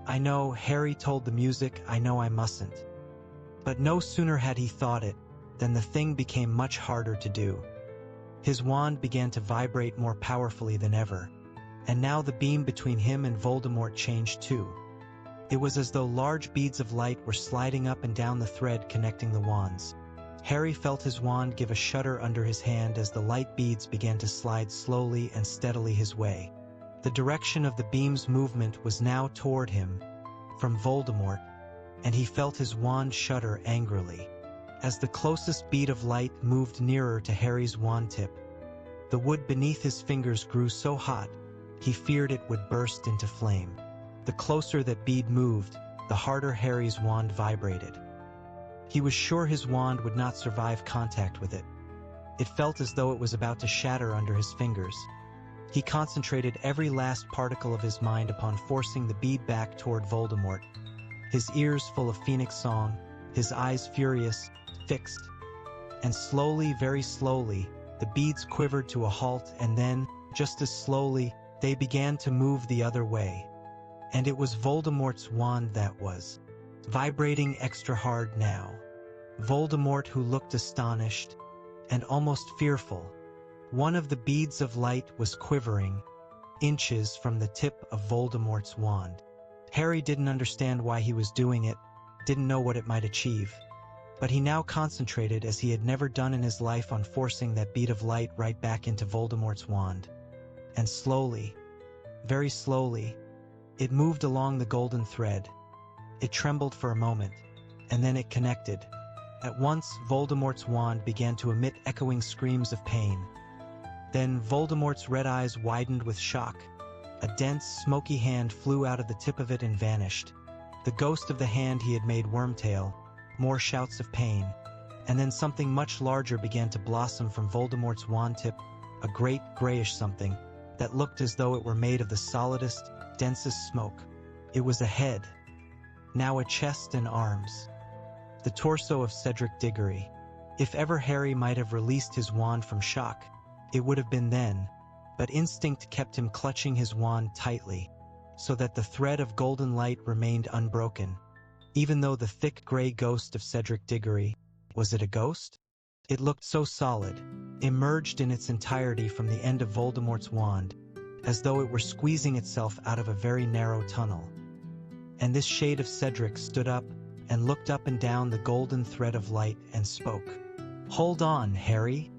I know," Harry told the music, "I know I mustn't." But no sooner had he thought it, than the thing became much harder to do. His wand began to vibrate more powerfully than ever, and now the beam between him and Voldemort changed too. It was as though large beads of light were sliding up and down the thread connecting the wands. Harry felt his wand give a shudder under his hand as the light beads began to slide slowly and steadily his way. The direction of the beam's movement was now toward him, from Voldemort, and he felt his wand shudder angrily. As the closest bead of light moved nearer to Harry's wand tip, the wood beneath his fingers grew so hot, he feared it would burst into flame. The closer that bead moved, the harder Harry's wand vibrated. He was sure his wand would not survive contact with it. It felt as though it was about to shatter under his fingers. He concentrated every last particle of his mind upon forcing the bead back toward Voldemort, his ears full of Phoenix Song, his eyes furious, fixed. And slowly, very slowly, the beads quivered to a halt, and then, just as slowly, they began to move the other way. And it was Voldemort's wand that was vibrating extra hard now. Voldemort, who looked astonished and almost fearful. One of the beads of light was quivering, inches from the tip of Voldemort's wand. Harry didn't understand why he was doing it, didn't know what it might achieve. But he now concentrated as he had never done in his life on forcing that bead of light right back into Voldemort's wand. And slowly, very slowly, it moved along the golden thread. It trembled for a moment, and then it connected. At once, Voldemort's wand began to emit echoing screams of pain. Then Voldemort's red eyes widened with shock. A dense, smoky hand flew out of the tip of it and vanished. The ghost of the hand he had made Wormtail. More shouts of pain. And then something much larger began to blossom from Voldemort's wand tip, a great grayish something that looked as though it were made of the solidest, densest smoke. It was a head. Now a chest and arms. The torso of Cedric Diggory. If ever Harry might have released his wand from shock, it would have been then, but instinct kept him clutching his wand tightly, so that the thread of golden light remained unbroken. Even though the thick gray ghost of Cedric Diggory, was it a ghost? It looked so solid, emerged in its entirety from the end of Voldemort's wand, as though it were squeezing itself out of a very narrow tunnel. And this shade of Cedric stood up and looked up and down the golden thread of light and spoke. "Hold on, Harry,"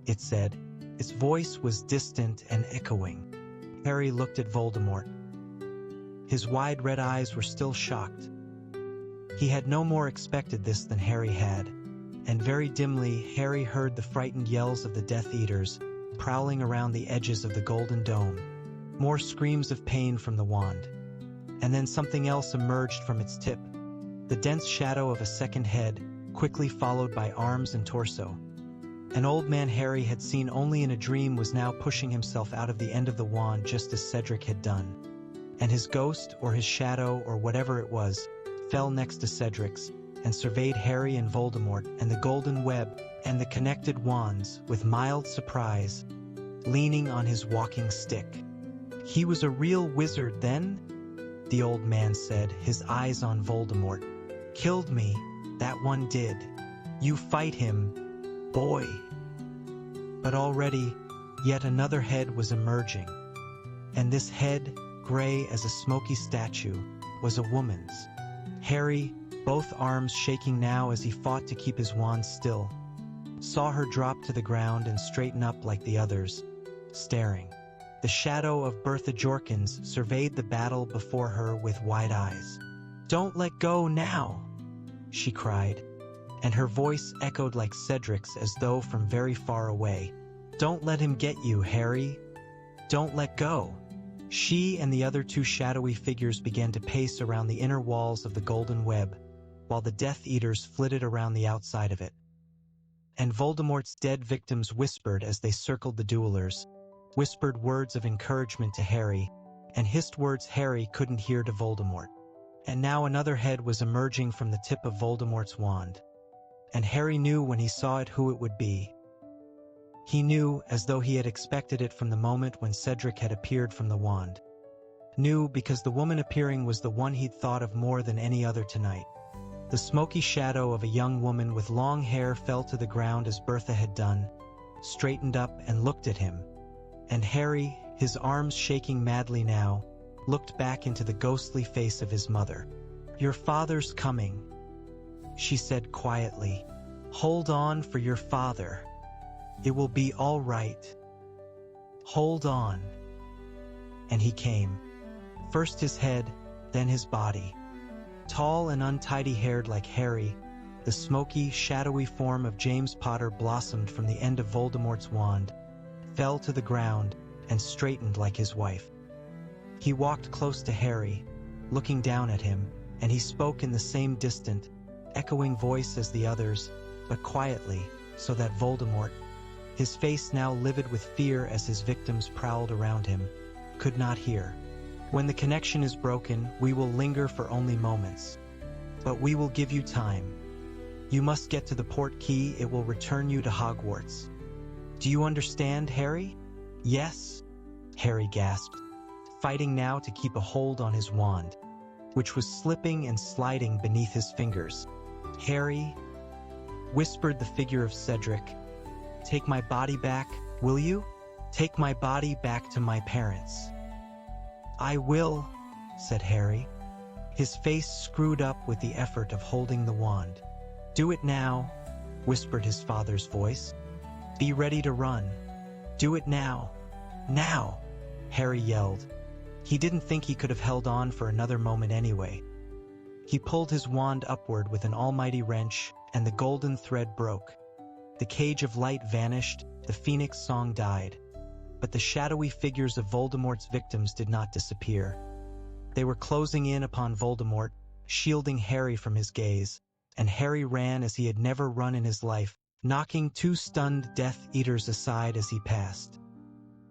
it said. Its voice was distant and echoing. Harry looked at Voldemort. His wide red eyes were still shocked. He had no more expected this than Harry had, and very dimly Harry heard the frightened yells of the Death Eaters prowling around the edges of the golden dome. More screams of pain from the wand. And then something else emerged from its tip. The dense shadow of a second head, quickly followed by arms and torso. An old man Harry had seen only in a dream was now pushing himself out of the end of the wand just as Cedric had done. And his ghost, or his shadow, or whatever it was, fell next to Cedric's, and surveyed Harry and Voldemort and the golden web and the connected wands with mild surprise, leaning on his walking stick. "He was a real wizard then?" the old man said, his eyes on Voldemort. "Killed me, that one did. You fight him, boy. But already, yet another head was emerging. And this head, gray as a smoky statue, was a woman's. Harry, both arms shaking now as he fought to keep his wand still, saw her drop to the ground and straighten up like the others, staring. The shadow of Bertha Jorkins surveyed the battle before her with wide eyes. "Don't let go now," she cried, and her voice echoed like Cedric's as though from very far away. "Don't let him get you, Harry. Don't let go." She and the other two shadowy figures began to pace around the inner walls of the golden web, while the Death Eaters flitted around the outside of it. And Voldemort's dead victims whispered as they circled the duelers, whispered words of encouragement to Harry, and hissed words Harry couldn't hear to Voldemort. And now another head was emerging from the tip of Voldemort's wand. And Harry knew when he saw it who it would be. He knew as though he had expected it from the moment when Cedric had appeared from the wand. Knew because the woman appearing was the one he'd thought of more than any other tonight. The smoky shadow of a young woman with long hair fell to the ground as Bertha had done, straightened up and looked at him. And Harry, his arms shaking madly now, looked back into the ghostly face of his mother. "Your father's coming," she said quietly. "Hold on for your father. It will be all right. Hold on." And he came. First his head, then his body. Tall and untidy-haired like Harry, the smoky, shadowy form of James Potter blossomed from the end of Voldemort's wand, fell to the ground, and straightened like his wife. He walked close to Harry, looking down at him, and he spoke in the same distant, echoing voice as the others, but quietly, so that Voldemort, his face now livid with fear as his victims prowled around him, could not hear. "When the connection is broken, we will linger for only moments. But we will give you time. You must get to the port key. It will return you to Hogwarts. Do you understand, Harry?" "Yes," Harry gasped, fighting now to keep a hold on his wand, which was slipping and sliding beneath his fingers. "Harry," whispered the figure of Cedric, "take my body back, will you? Take my body back to my parents." "I will," said Harry, his face screwed up with the effort of holding the wand. "Do it now," whispered his father's voice. "Be ready to run. Do it now. Now!" Harry yelled. He didn't think he could have held on for another moment anyway. He pulled his wand upward with an almighty wrench, and the golden thread broke. The cage of light vanished, the phoenix song died. But the shadowy figures of Voldemort's victims did not disappear. They were closing in upon Voldemort, shielding Harry from his gaze, and Harry ran as he had never run in his life, knocking two stunned Death Eaters aside as he passed.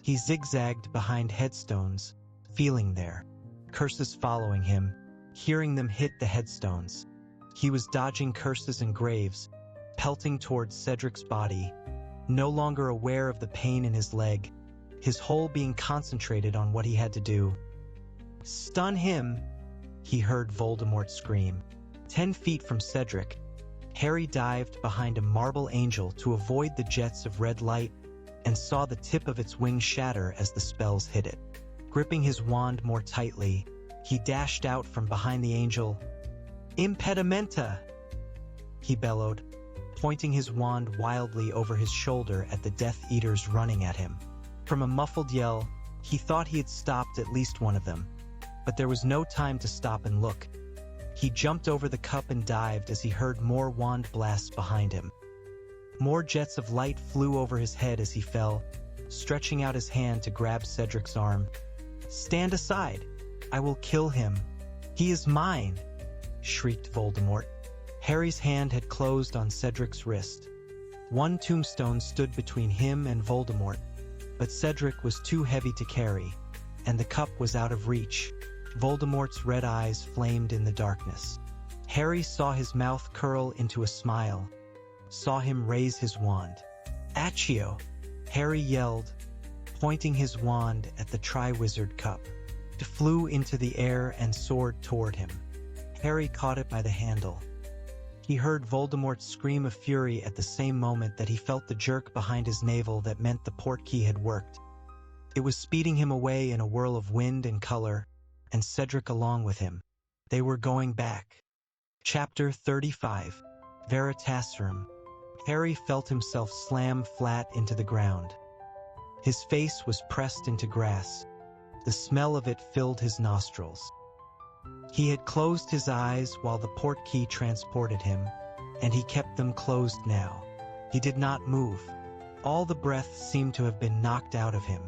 He zigzagged behind headstones, feeling their curses following him, hearing them hit the headstones. He was dodging curses and graves, pelting towards Cedric's body, no longer aware of the pain in his leg, his whole being concentrated on what he had to do. "Stun him!" he heard Voldemort scream. 10 feet from Cedric, Harry dived behind a marble angel to avoid the jets of red light and saw the tip of its wing shatter as the spells hit it. Gripping his wand more tightly, he dashed out from behind the angel. "Impedimenta!" he bellowed, pointing his wand wildly over his shoulder at the Death Eaters running at him. From a muffled yell, he thought he had stopped at least one of them, but there was no time to stop and look. He jumped over the cup and dived as he heard more wand blasts behind him. More jets of light flew over his head as he fell, stretching out his hand to grab Cedric's arm. "Stand aside! I will kill him! He is mine!" shrieked Voldemort. Harry's hand had closed on Cedric's wrist. One tombstone stood between him and Voldemort, but Cedric was too heavy to carry, and the cup was out of reach. Voldemort's red eyes flamed in the darkness. Harry saw his mouth curl into a smile, saw him raise his wand. "Accio!" Harry yelled, pointing his wand at the Triwizard cup. It flew into the air and soared toward him. Harry caught it by the handle. He heard Voldemort scream of fury at the same moment that he felt the jerk behind his navel that meant the portkey had worked. It was speeding him away in a whirl of wind and color, and Cedric along with him. They were going back. Chapter 35. Veritasium. Harry felt himself slam flat into the ground. His face was pressed into grass. The smell of it filled his nostrils. He had closed his eyes while the portkey transported him, and he kept them closed now. He did not move. All the breath seemed to have been knocked out of him.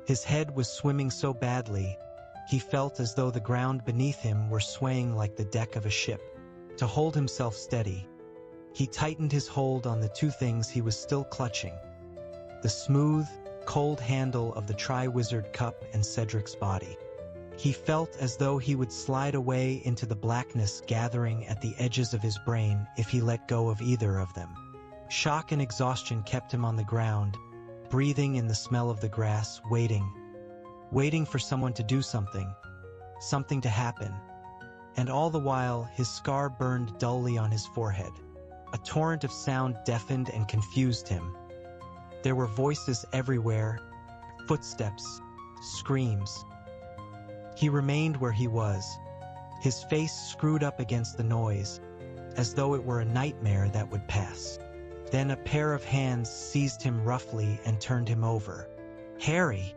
His head was swimming so badly, he felt as though the ground beneath him were swaying like the deck of a ship. To hold himself steady, he tightened his hold on the two things he was still clutching: the smooth, cold handle of the Triwizard cup and Cedric's body. He felt as though he would slide away into the blackness gathering at the edges of his brain if he let go of either of them. Shock and exhaustion kept him on the ground, breathing in the smell of the grass, waiting for someone to do something to happen. And all the while, his scar burned dully on his forehead. A torrent of sound deafened and confused him. There were voices everywhere, footsteps, screams. He remained where he was, his face screwed up against the noise, as though it were a nightmare that would pass. Then a pair of hands seized him roughly and turned him over. Harry!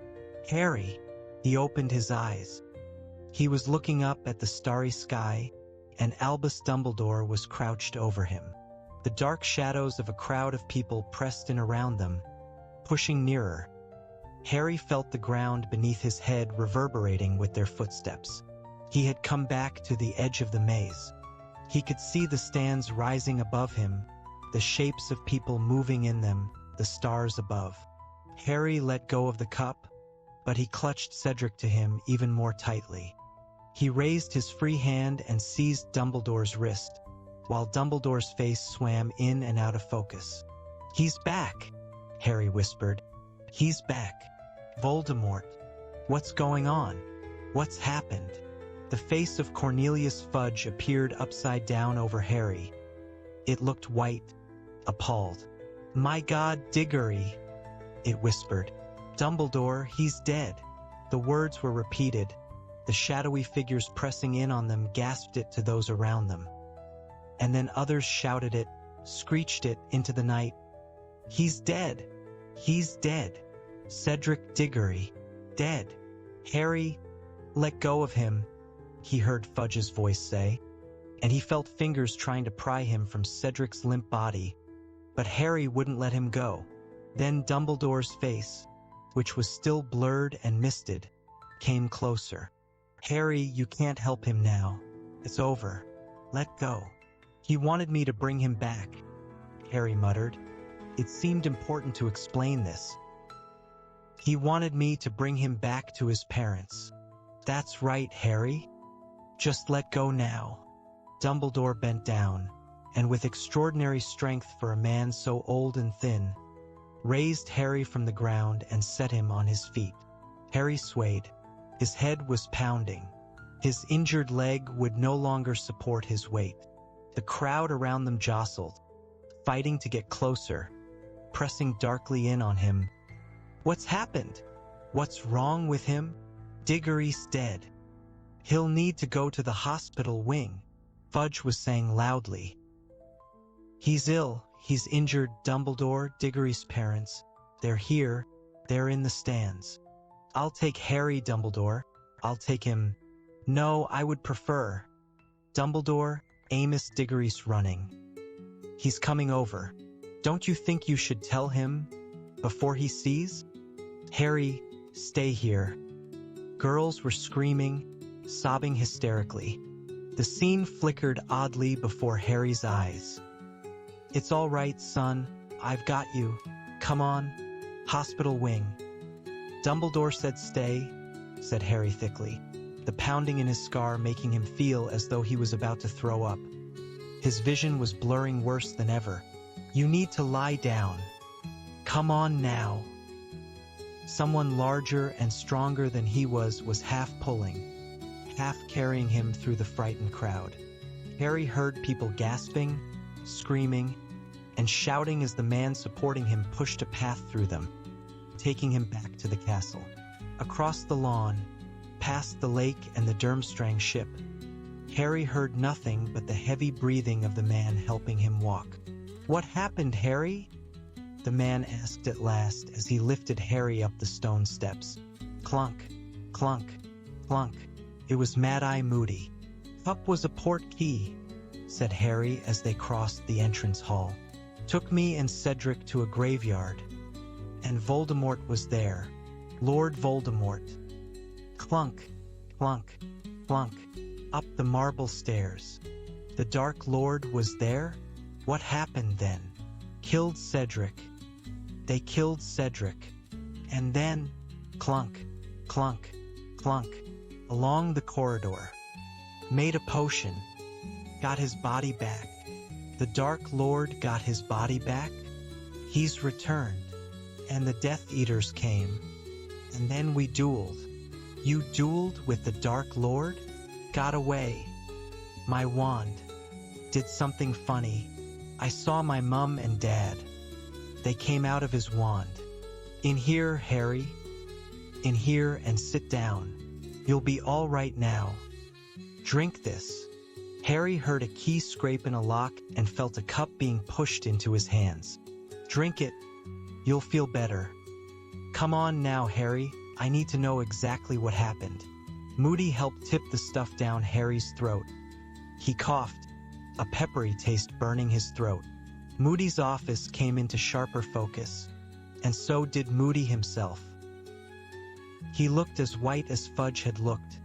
Harry! He opened his eyes. He was looking up at the starry sky, and Albus Dumbledore was crouched over him. The dark shadows of a crowd of people pressed in around them, pushing nearer. Harry felt the ground beneath his head reverberating with their footsteps. He had come back to the edge of the maze. He could see the stands rising above him, the shapes of people moving in them, the stars above. Harry let go of the cup, but he clutched Cedric to him even more tightly. He raised his free hand and seized Dumbledore's wrist, while Dumbledore's face swam in and out of focus. "He's back," Harry whispered. "He's back. Voldemort. What's going on? What's happened?" The face of Cornelius Fudge appeared upside down over Harry. It looked white, appalled. "My God, Diggory," it whispered. "Dumbledore, he's dead." The words were repeated. The shadowy figures pressing in on them gasped it to those around them. And then others shouted it, screeched it into the night. "He's dead! He's dead! Cedric Diggory, dead!" "Harry, let go of him," he heard Fudge's voice say, and he felt fingers trying to pry him from Cedric's limp body, but Harry wouldn't let him go. Then Dumbledore's face, which was still blurred and misted, came closer. "Harry, you can't help him now. It's over. Let go." "He wanted me to bring him back," Harry muttered. It seemed important to explain this. "He wanted me to bring him back to his parents." "That's right, Harry. Just let go now." Dumbledore bent down, and with extraordinary strength for a man so old and thin, raised Harry from the ground and set him on his feet. Harry swayed. His head was pounding. His injured leg would no longer support his weight. The crowd around them jostled, fighting to get closer, pressing darkly in on him. "What's happened? What's wrong with him?" "Diggory's dead. He'll need to go to the hospital wing," Fudge was saying loudly. "He's ill. He's injured, Dumbledore, Diggory's parents. They're here. They're in the stands." "I'll take Harry, Dumbledore. I'll take him." "No, I would prefer." "Dumbledore, Amos Diggory's running. He's coming over. Don't you think you should tell him before he sees?" "Harry, stay here." Girls were screaming, sobbing hysterically. The scene flickered oddly before Harry's eyes. "It's all right, son. I've got you. Come on. Hospital wing." "Dumbledore said stay," said Harry thickly, the pounding in his scar making him feel as though he was about to throw up. His vision was blurring worse than ever. "You need to lie down. Come on now." Someone larger and stronger than he was half pulling, half carrying him through the frightened crowd. Harry heard people gasping, screaming, and shouting as the man supporting him pushed a path through them, taking him back to the castle. Across the lawn, past the lake and the Durmstrang ship, Harry heard nothing but the heavy breathing of the man helping him walk. "What happened, Harry?" the man asked at last as he lifted Harry up the stone steps. Clunk, clunk, clunk. It was Mad-Eye Moody. "Up was a port key," said Harry as they crossed the entrance hall. "Took me and Cedric to a graveyard. And Voldemort was there. Lord Voldemort." Clunk, clunk, clunk. Up the marble stairs. "The Dark Lord was there? What happened then?" "Killed Cedric." "They killed Cedric. And then," clunk, clunk, clunk, "along the corridor. Made a potion. Got his body back. The Dark Lord got his body back? He's returned. And the Death Eaters came. And then we dueled." "You dueled with the Dark Lord?" "Got away. My wand. Did something funny. I saw my mum and dad. They came out of his wand. In here, Harry. In here and sit down. You'll be all right now. Drink this." Harry heard a key scrape in a lock and felt a cup being pushed into his hands. "Drink it. You'll feel better." "Come on now, Harry. I need to know exactly what happened." Moody helped tip the stuff down Harry's throat. He coughed, a peppery taste burning his throat. Moody's office came into sharper focus, and so did Moody himself. He looked as white as Fudge had looked,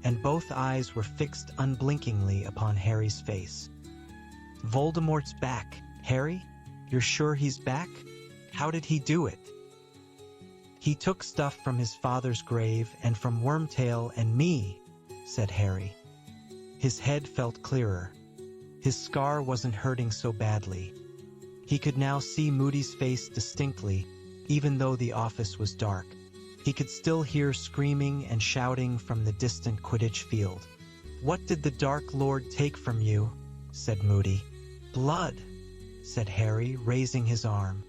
and both eyes were fixed unblinkingly upon Harry's face. "Voldemort's back, Harry? You're sure he's back? How did he do it?" "He took stuff from his father's grave and from Wormtail and me," said Harry. His head felt clearer. His scar wasn't hurting so badly. He could now see Moody's face distinctly, even though the office was dark. He could still hear screaming and shouting from the distant Quidditch field. "What did the Dark Lord take from you?" said Moody. "Blood," said Harry, raising his arm.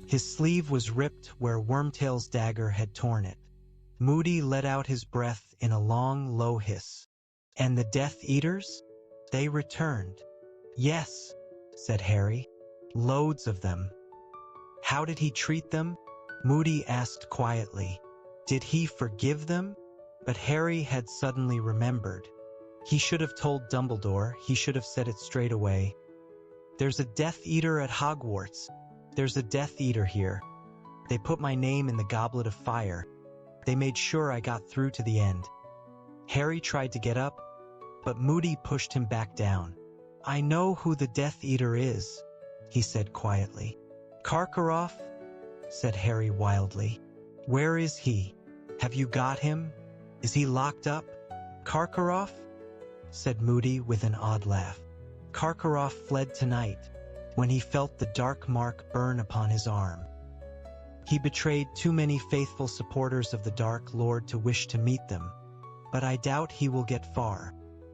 His sleeve was ripped where Wormtail's dagger had torn it. Moody let out his breath in a long, low hiss. "And the Death Eaters? They returned." "Yes," said Harry. "Loads of them." "How did he treat them?" Moody asked quietly. "Did he forgive them?" But Harry had suddenly remembered. He should have told Dumbledore. He should have said it straight away. "There's a Death Eater at Hogwarts. There's a Death Eater here. They put my name in the Goblet of Fire. They made sure I got through to the end." Harry tried to get up, but Moody pushed him back down. "I know who the Death Eater is," he said quietly. "Karkaroff?" said Harry wildly. "Where is he? Have you got him? Is he locked up?" "Karkaroff?" said Moody with an odd laugh. "Karkaroff fled tonight, when he felt the dark mark burn upon his arm. He betrayed too many faithful supporters of the Dark Lord to wish to meet them, but I doubt he will get far.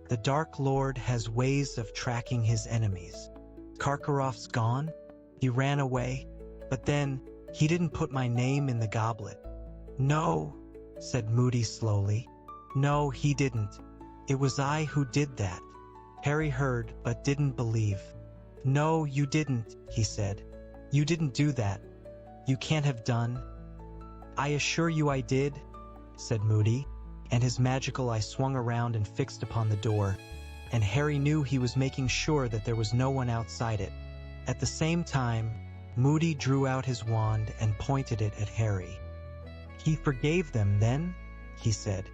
The Dark Lord has ways of tracking his enemies. Karkaroff's gone. He ran away, but then he didn't put my name in the goblet." "No," said Moody slowly. "No, he didn't. It was I who did that." Harry heard but didn't believe. "No, you didn't," he said. "You didn't do that. You can't have done." "I assure you I did," said Moody, and his magical eye swung around and fixed upon the door, and Harry knew he was making sure that there was no one outside it. At the same time, Moody drew out his wand and pointed it at Harry. "He forgave them then?" he said.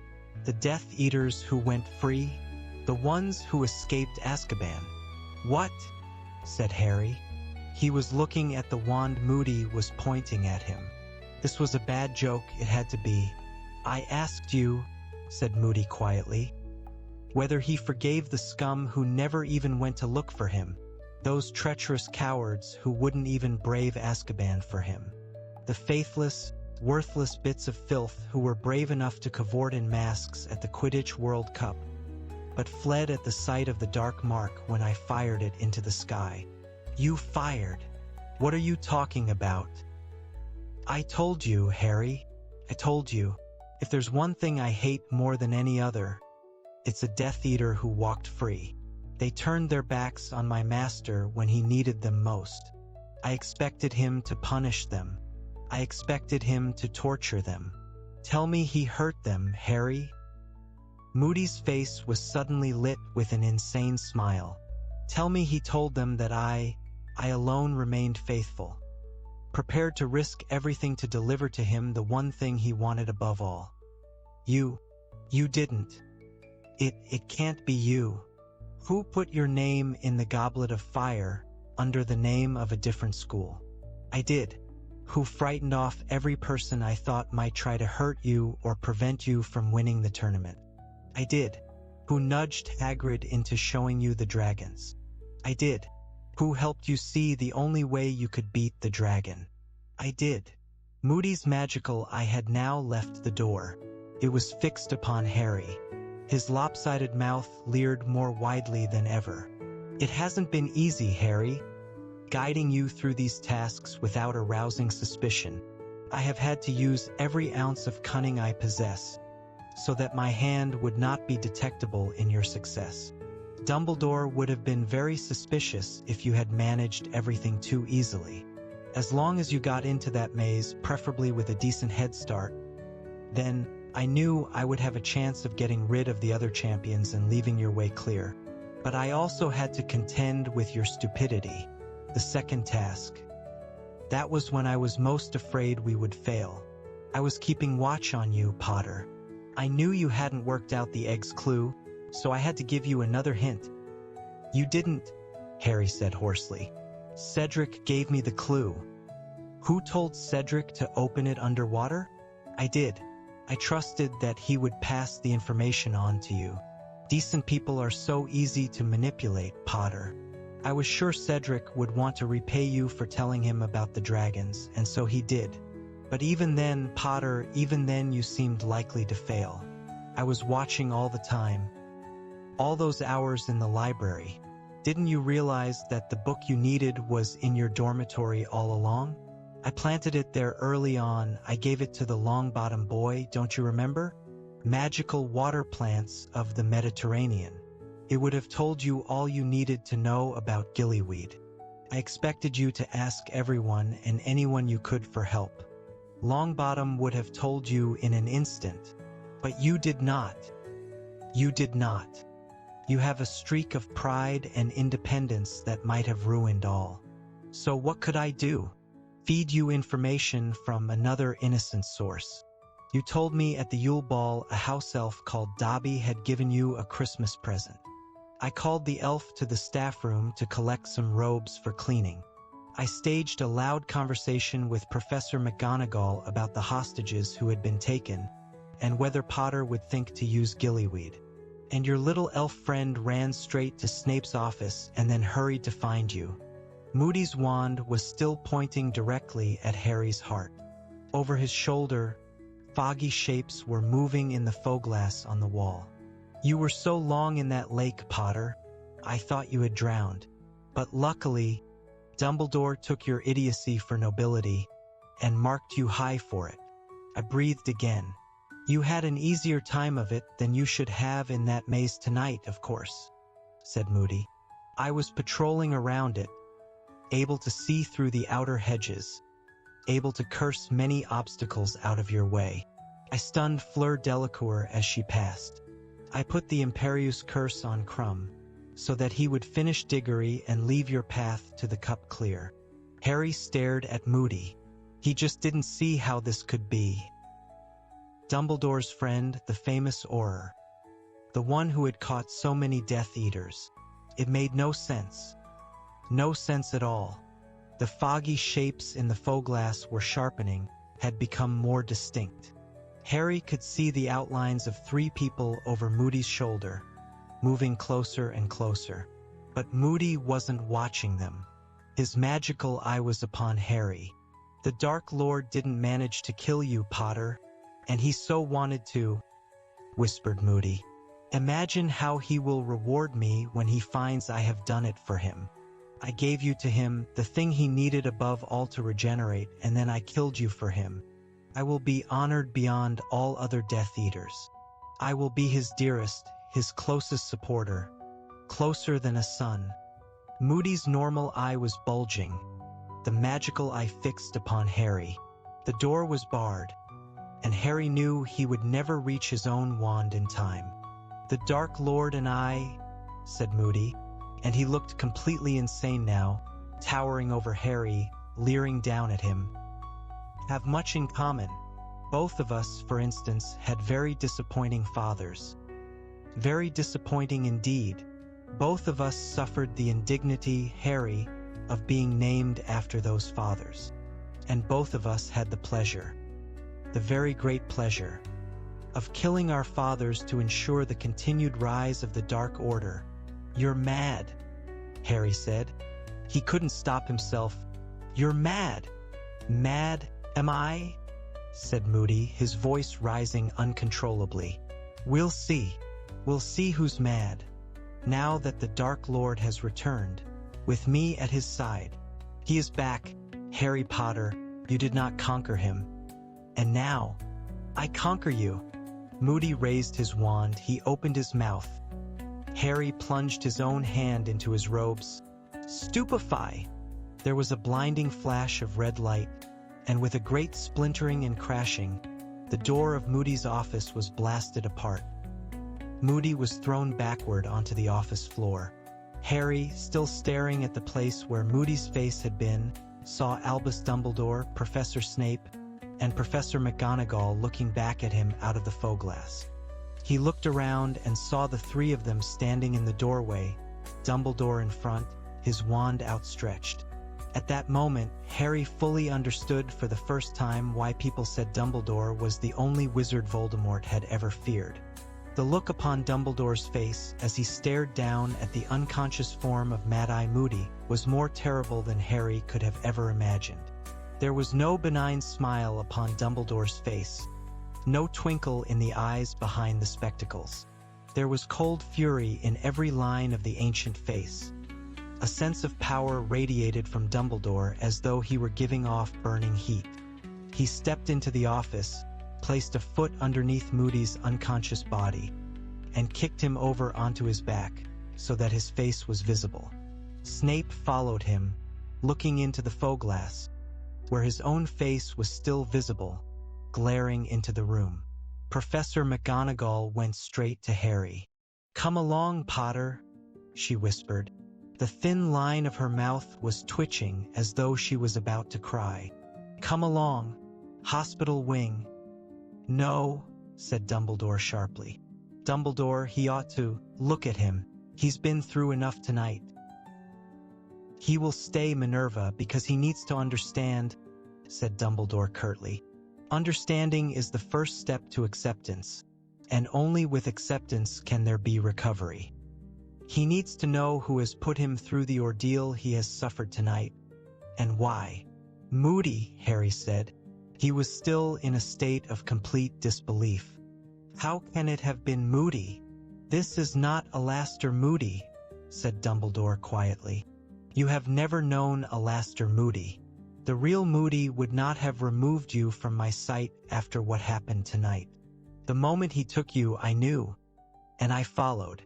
"The Death Eaters who went free? The ones who escaped Azkaban?" "What?" said Harry. He was looking at the wand Moody was pointing at him. This was a bad joke, it had to be. "I asked you," said Moody quietly, "whether he forgave the scum who never even went to look for him, those treacherous cowards who wouldn't even brave Azkaban for him. The faithless, worthless bits of filth who were brave enough to cavort in masks at the Quidditch World Cup. but fled at the sight of the dark mark when I fired it into the sky. You fired? What are you talking about? I told you, Harry. I told you. If there's one thing I hate more than any other, it's a Death Eater who walked free. They turned their backs on my master when he needed them most. I expected him to punish them. I expected him to torture them. Tell me he hurt them, Harry. Moody's face was suddenly lit with an insane smile. Tell me he told them that I alone remained faithful, prepared to risk everything to deliver to him the one thing he wanted above all. You didn't. It can't be you. Who put your name in the Goblet of Fire under the name of a different school? I did. Who frightened off every person I thought might try to hurt you or prevent you from winning the tournament? I did. Who nudged Hagrid into showing you the dragons? I did. Who helped you see the only way you could beat the dragon? I did. Moody's magical eye had now left the door. It was fixed upon Harry. His lopsided mouth leered more widely than ever. It hasn't been easy, Harry, guiding you through these tasks without arousing suspicion. I have had to use every ounce of cunning I possess, so that my hand would not be detectable in your success. Dumbledore would have been very suspicious if you had managed everything too easily. As long as you got into that maze, preferably with a decent head start, then I knew I would have a chance of getting rid of the other champions and leaving your way clear. But I also had to contend with your stupidity, the second task. That was when I was most afraid we would fail. I was keeping watch on you, Potter. I knew you hadn't worked out the egg's clue, so I had to give you another hint. You didn't, Harry said hoarsely. Cedric gave me the clue. Who told Cedric to open it underwater? I did. I trusted that he would pass the information on to you. Decent people are so easy to manipulate, Potter. I was sure Cedric would want to repay you for telling him about the dragons, and so he did. But even then, Potter, even then you seemed likely to fail. I was watching all the time. All those hours in the library. Didn't you realize that the book you needed was in your dormitory all along? I planted it there early on. I gave it to the Longbottom boy, don't you remember? Magical water plants of the Mediterranean. It would have told you all you needed to know about gillyweed. I expected you to ask everyone and anyone you could for help. Longbottom would have told you in an instant. But you did not. You did not. You have a streak of pride and independence that might have ruined all. So what could I do? Feed you information from another innocent source. You told me at the Yule Ball a house elf called Dobby had given you a Christmas present. I called the elf to the staff room to collect some robes for cleaning. I staged a loud conversation with Professor McGonagall about the hostages who had been taken, and whether Potter would think to use gillyweed. And your little elf friend ran straight to Snape's office and then hurried to find you. Moody's wand was still pointing directly at Harry's heart. Over his shoulder, foggy shapes were moving in the fogglass on the wall. You were so long in that lake, Potter. I thought you had drowned. But luckily, Dumbledore took your idiocy for nobility and marked you high for it. I breathed again. You had an easier time of it than you should have in that maze tonight, of course, said Moody. I was patrolling around it, able to see through the outer hedges, able to curse many obstacles out of your way. I stunned Fleur Delacour as she passed. I put the Imperious curse on Crumb, so that he would finish Diggory and leave your path to the cup clear. Harry stared at Moody. He just didn't see how this could be. Dumbledore's friend, the famous Auror, the one who had caught so many Death Eaters. It made no sense. No sense at all. The foggy shapes in the fogglass were sharpening, had become more distinct. Harry could see the outlines of 3 people over Moody's shoulder, moving closer and closer. But Moody wasn't watching them. His magical eye was upon Harry. The Dark Lord didn't manage to kill you, Potter, and he so wanted to, whispered Moody. Imagine how he will reward me when he finds I have done it for him. I gave you to him, the thing he needed above all to regenerate, and then I killed you for him. I will be honored beyond all other Death Eaters. I will be his dearest, his closest supporter, closer than a son. Moody's normal eye was bulging, the magical eye fixed upon Harry. The door was barred, and Harry knew he would never reach his own wand in time. "The Dark Lord and I," said Moody, and he looked completely insane now, towering over Harry, leering down at him. "Have much in common. Both of us, for instance, had very disappointing fathers. Very disappointing indeed. Both of us suffered the indignity, Harry, of being named after those fathers. And both of us had the pleasure, the very great pleasure, of killing our fathers to ensure the continued rise of the Dark Order." "You're mad," Harry said. He couldn't stop himself. "You're mad." "Mad, am I?" said Moody, his voice rising uncontrollably. "We'll see. We'll see who's mad. Now that the Dark Lord has returned, with me at his side. He is back, Harry Potter. You did not conquer him. And now, I conquer you." Moody raised his wand. He opened his mouth. Harry plunged his own hand into his robes. Stupefy! There was a blinding flash of red light, and with a great splintering and crashing, the door of Moody's office was blasted apart. Moody was thrown backward onto the office floor. Harry, still staring at the place where Moody's face had been, saw Albus Dumbledore, Professor Snape, and Professor McGonagall looking back at him out of the faux glass. He looked around and saw the three of them standing in the doorway, Dumbledore in front, his wand outstretched. At that moment, Harry fully understood for the first time why people said Dumbledore was the only wizard Voldemort had ever feared. The look upon Dumbledore's face as he stared down at the unconscious form of Mad-Eye Moody was more terrible than Harry could have ever imagined. There was no benign smile upon Dumbledore's face, no twinkle in the eyes behind the spectacles. There was cold fury in every line of the ancient face. A sense of power radiated from Dumbledore as though he were giving off burning heat. He stepped into the office, placed a foot underneath Moody's unconscious body, and kicked him over onto his back so that his face was visible. Snape followed him, looking into the faux glass, where his own face was still visible, glaring into the room. Professor McGonagall went straight to Harry. "Come along, Potter," she whispered. The thin line of her mouth was twitching as though she was about to cry. "Come along. Hospital wing." "No," said Dumbledore sharply. "Dumbledore, he ought to. Look at him. He's been through enough tonight. He will stay, Minerva, because he needs to understand," said Dumbledore curtly. "Understanding is the first step to acceptance, and only with acceptance can there be recovery. He needs to know who has put him through the ordeal he has suffered tonight, and why." "Moody," Harry said. He was still in a state of complete disbelief. "How can it have been Moody?" "This is not Alastor Moody," said Dumbledore quietly. "You have never known Alastor Moody. The real Moody would not have removed you from my sight after what happened tonight. The moment he took you, I knew, and I followed."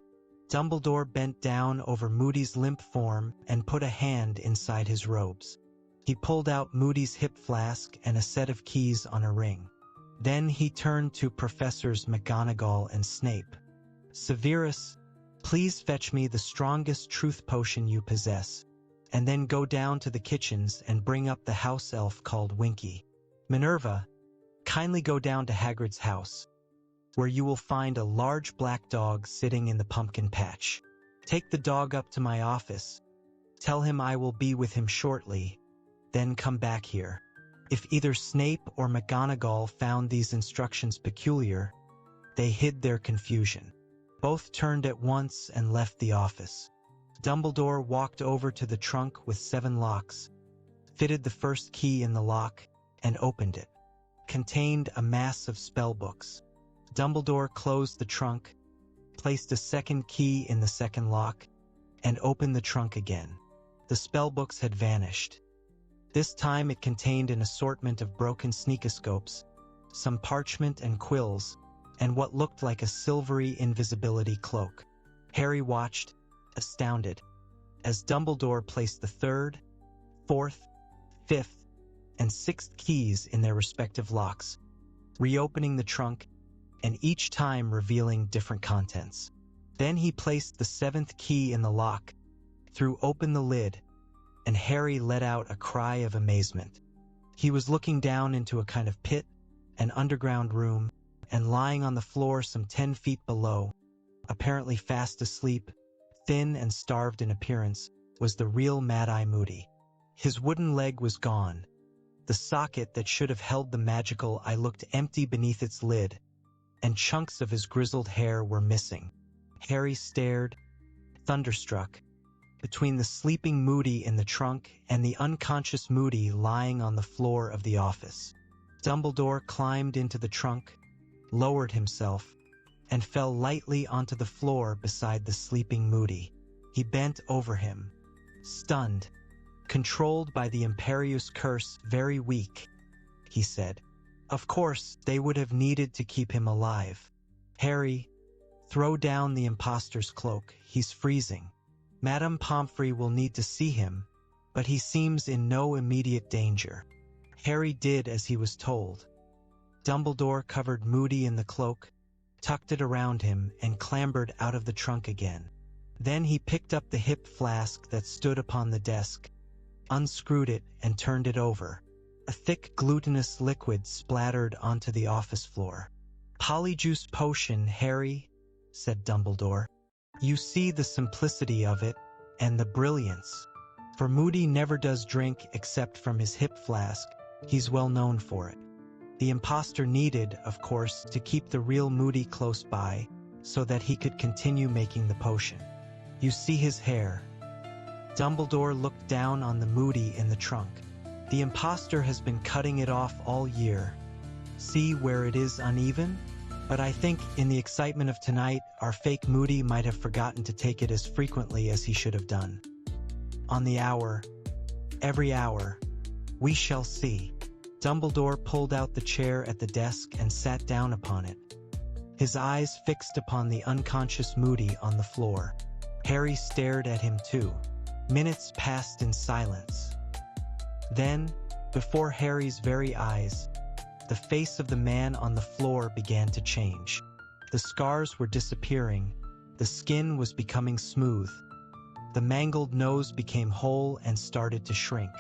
Dumbledore bent down over Moody's limp form and put a hand inside his robes. He pulled out Moody's hip flask and a set of keys on a ring. Then he turned to Professors McGonagall and Snape. "Severus, please fetch me the strongest truth potion you possess, and then go down to the kitchens and bring up the house elf called Winky. Minerva, kindly go down to Hagrid's house, where you will find a large black dog sitting in the pumpkin patch. Take the dog up to my office. Tell him I will be with him shortly. Then come back here." If either Snape or McGonagall found these instructions peculiar, they hid their confusion. Both turned at once and left the office. Dumbledore walked over to the trunk with 7 locks, fitted the first key in the lock, and opened it. Contained a mass of spellbooks. Dumbledore closed the trunk, placed a second key in the second lock, and opened the trunk again. The spellbooks had vanished. This time it contained an assortment of broken sneakoscopes, some parchment and quills, and what looked like a silvery invisibility cloak. Harry watched, astounded, as Dumbledore placed the third, fourth, fifth, and sixth keys in their respective locks, reopening the trunk, and each time revealing different contents. Then he placed the seventh key in the lock, threw open the lid, and Harry let out a cry of amazement. He was looking down into a kind of pit, an underground room, and lying on the floor some 10 feet below, apparently fast asleep, thin and starved in appearance, was the real Mad-Eye Moody. His wooden leg was gone. The socket that should have held the magical eye looked empty beneath its lid, and chunks of his grizzled hair were missing. Harry stared, thunderstruck, between the sleeping Moody in the trunk and the unconscious Moody lying on the floor of the office. Dumbledore climbed into the trunk, lowered himself, and fell lightly onto the floor beside the sleeping Moody. He bent over him, stunned, controlled by the Imperious curse, very weak, he said. Of course, they would have needed to keep him alive. Harry, throw down the impostor's cloak. He's freezing. Madame Pomfrey will need to see him, but he seems in no immediate danger. Harry did as he was told. Dumbledore covered Moody in the cloak, tucked it around him, and clambered out of the trunk again. Then he picked up the hip flask that stood upon the desk, unscrewed it, and turned it over. A thick glutinous liquid splattered onto the office floor. Polyjuice potion, Harry, said Dumbledore. You see the simplicity of it, and the brilliance. For Moody never does drink except from his hip flask. He's well known for it. The impostor needed, of course, to keep the real Moody close by, so that he could continue making the potion. You see his hair. Dumbledore looked down on the Moody in the trunk. The impostor has been cutting it off all year. See where it is uneven? But I think, in the excitement of tonight, our fake Moody might have forgotten to take it as frequently as he should have done. On the hour, every hour, we shall see. Dumbledore pulled out the chair at the desk and sat down upon it, his eyes fixed upon the unconscious Moody on the floor. Harry stared at him too. Minutes passed in silence. Then, before Harry's very eyes, the face of the man on the floor began to change. The scars were disappearing, the skin was becoming smooth, the mangled nose became whole and started to shrink.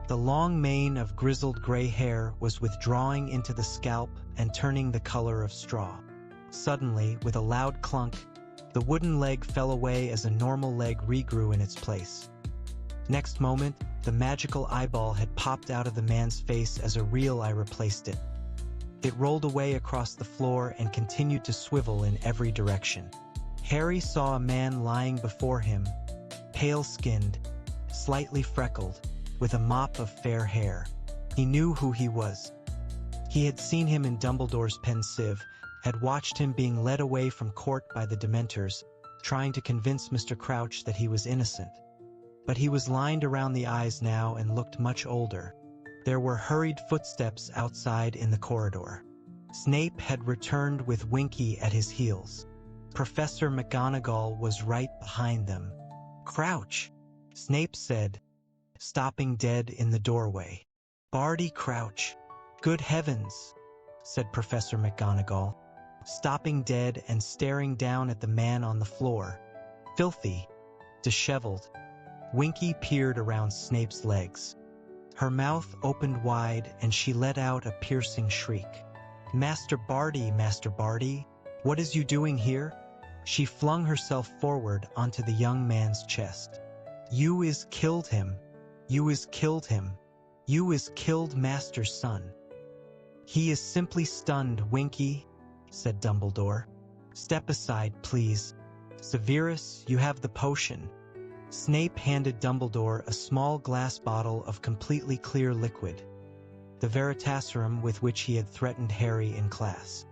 The long mane of grizzled gray hair was withdrawing into the scalp and turning the color of straw. Suddenly, with a loud clunk, the wooden leg fell away as a normal leg regrew in its place. Next moment, the magical eyeball had popped out of the man's face as a real eye replaced it. It rolled away across the floor and continued to swivel in every direction. Harry saw a man lying before him, pale-skinned, slightly freckled, with a mop of fair hair. He knew who he was. He had seen him in Dumbledore's pensieve, had watched him being led away from court by the Dementors, trying to convince Mr. Crouch that he was innocent. But he was lined around the eyes now and looked much older. There were hurried footsteps outside in the corridor. Snape had returned with Winky at his heels. Professor McGonagall was right behind them. "Crouch," Snape said, stopping dead in the doorway. "Barty Crouch." "Good heavens," said Professor McGonagall, stopping dead and staring down at the man on the floor. Filthy, disheveled. Winky peered around Snape's legs. Her mouth opened wide and she let out a piercing shriek. Master Barty, what is you doing here?" She flung herself forward onto the young man's chest. "You is killed him. You is killed him. You is killed Master's son." "He is simply stunned, Winky," said Dumbledore. "Step aside, please. Severus, you have the potion." Snape handed Dumbledore a small glass bottle of completely clear liquid, the Veritaserum with which he had threatened Harry in class.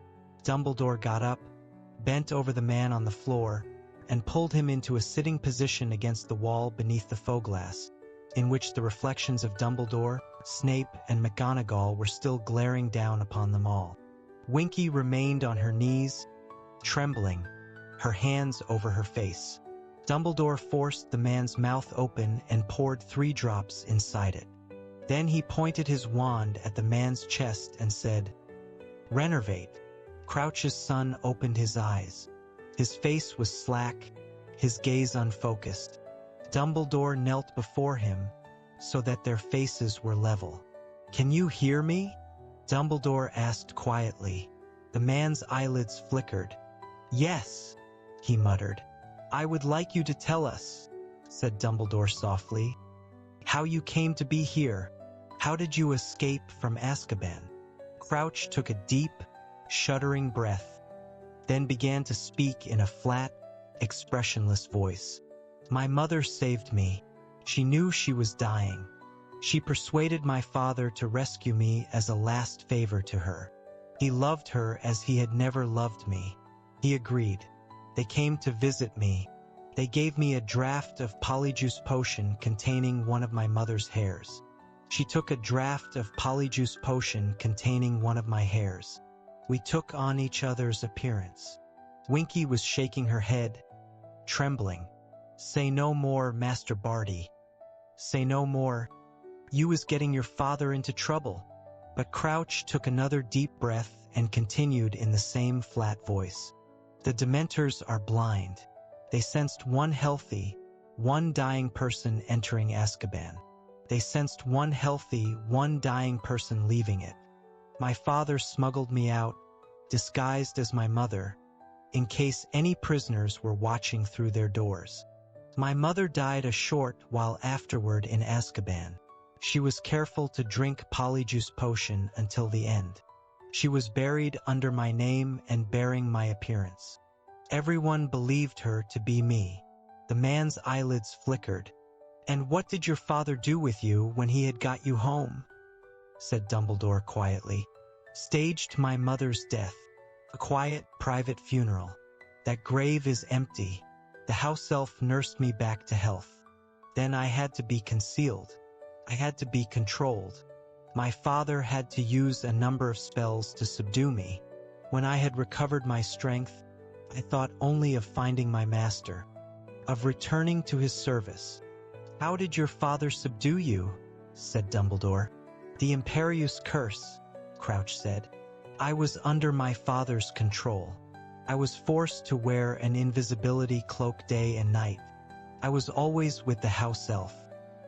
Dumbledore got up, bent over the man on the floor, and pulled him into a sitting position against the wall beneath the faux glass, in which the reflections of Dumbledore, Snape, and McGonagall were still glaring down upon them all. Winky remained on her knees, trembling, her hands over her face. Dumbledore forced the man's mouth open and poured 3 drops inside it. Then he pointed his wand at the man's chest and said, "Renervate." Crouch's son opened his eyes. His face was slack, his gaze unfocused. Dumbledore knelt before him so that their faces were level. "Can you hear me?" Dumbledore asked quietly. The man's eyelids flickered. "Yes," he muttered. "I would like you to tell us," said Dumbledore softly, "how you came to be here. How did you escape from Azkaban?" Crouch took a deep, shuddering breath, then began to speak in a flat, expressionless voice. "My mother saved me. She knew she was dying. She persuaded my father to rescue me as a last favor to her. He loved her as he had never loved me. He agreed. They came to visit me. They gave me a draught of polyjuice potion containing one of my mother's hairs. She took a draught of polyjuice potion containing one of my hairs. We took on each other's appearance." Winky was shaking her head, trembling. "Say no more, Master Barty. Say no more. You is getting your father into trouble." But Crouch took another deep breath and continued in the same flat voice. "The Dementors are blind. They sensed one healthy, one dying person entering Azkaban. They sensed one healthy, one dying person leaving it. My father smuggled me out, disguised as my mother, in case any prisoners were watching through their doors. My mother died a short while afterward in Azkaban. She was careful to drink polyjuice potion until the end. She was buried under my name and bearing my appearance. Everyone believed her to be me." The man's eyelids flickered. "And what did your father do with you when he had got you home?" said Dumbledore quietly. "Staged my mother's death. A quiet, private funeral. That grave is empty. The house elf nursed me back to health. Then I had to be concealed. I had to be controlled. My father had to use a number of spells to subdue me. When I had recovered my strength, I thought only of finding my master, of returning to his service." "How did your father subdue you?" said Dumbledore. "The Imperious Curse," Crouch said. "I was under my father's control. I was forced to wear an invisibility cloak day and night. I was always with the house elf.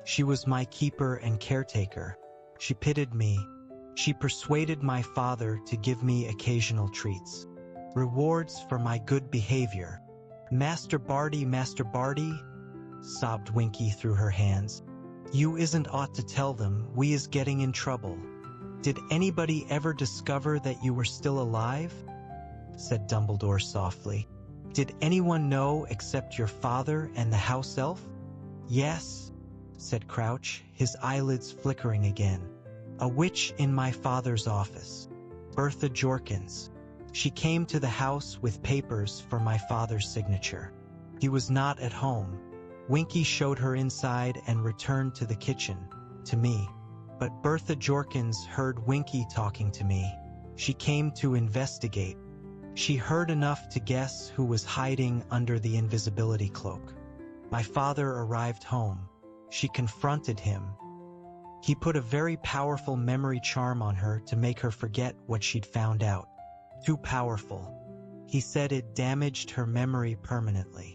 She was my keeper and caretaker. She pitied me. She persuaded my father to give me occasional treats. Rewards for my good behavior. Master Barty, sobbed Winky through her hands. "You isn't ought to tell them we is getting in trouble. Did anybody ever discover that you were still alive?" said Dumbledore softly. "Did anyone know except your father and the house elf?" "Yes," said Crouch, his eyelids flickering again. "A witch in my father's office. Bertha Jorkins. She came to the house with papers for my father's signature. He was not at home. Winky showed her inside and returned to the kitchen, to me. But Bertha Jorkins heard Winky talking to me. She came to investigate. She heard enough to guess who was hiding under the invisibility cloak. My father arrived home. She confronted him. He put a very powerful memory charm on her to make her forget what she'd found out. Too powerful. He said it damaged her memory permanently.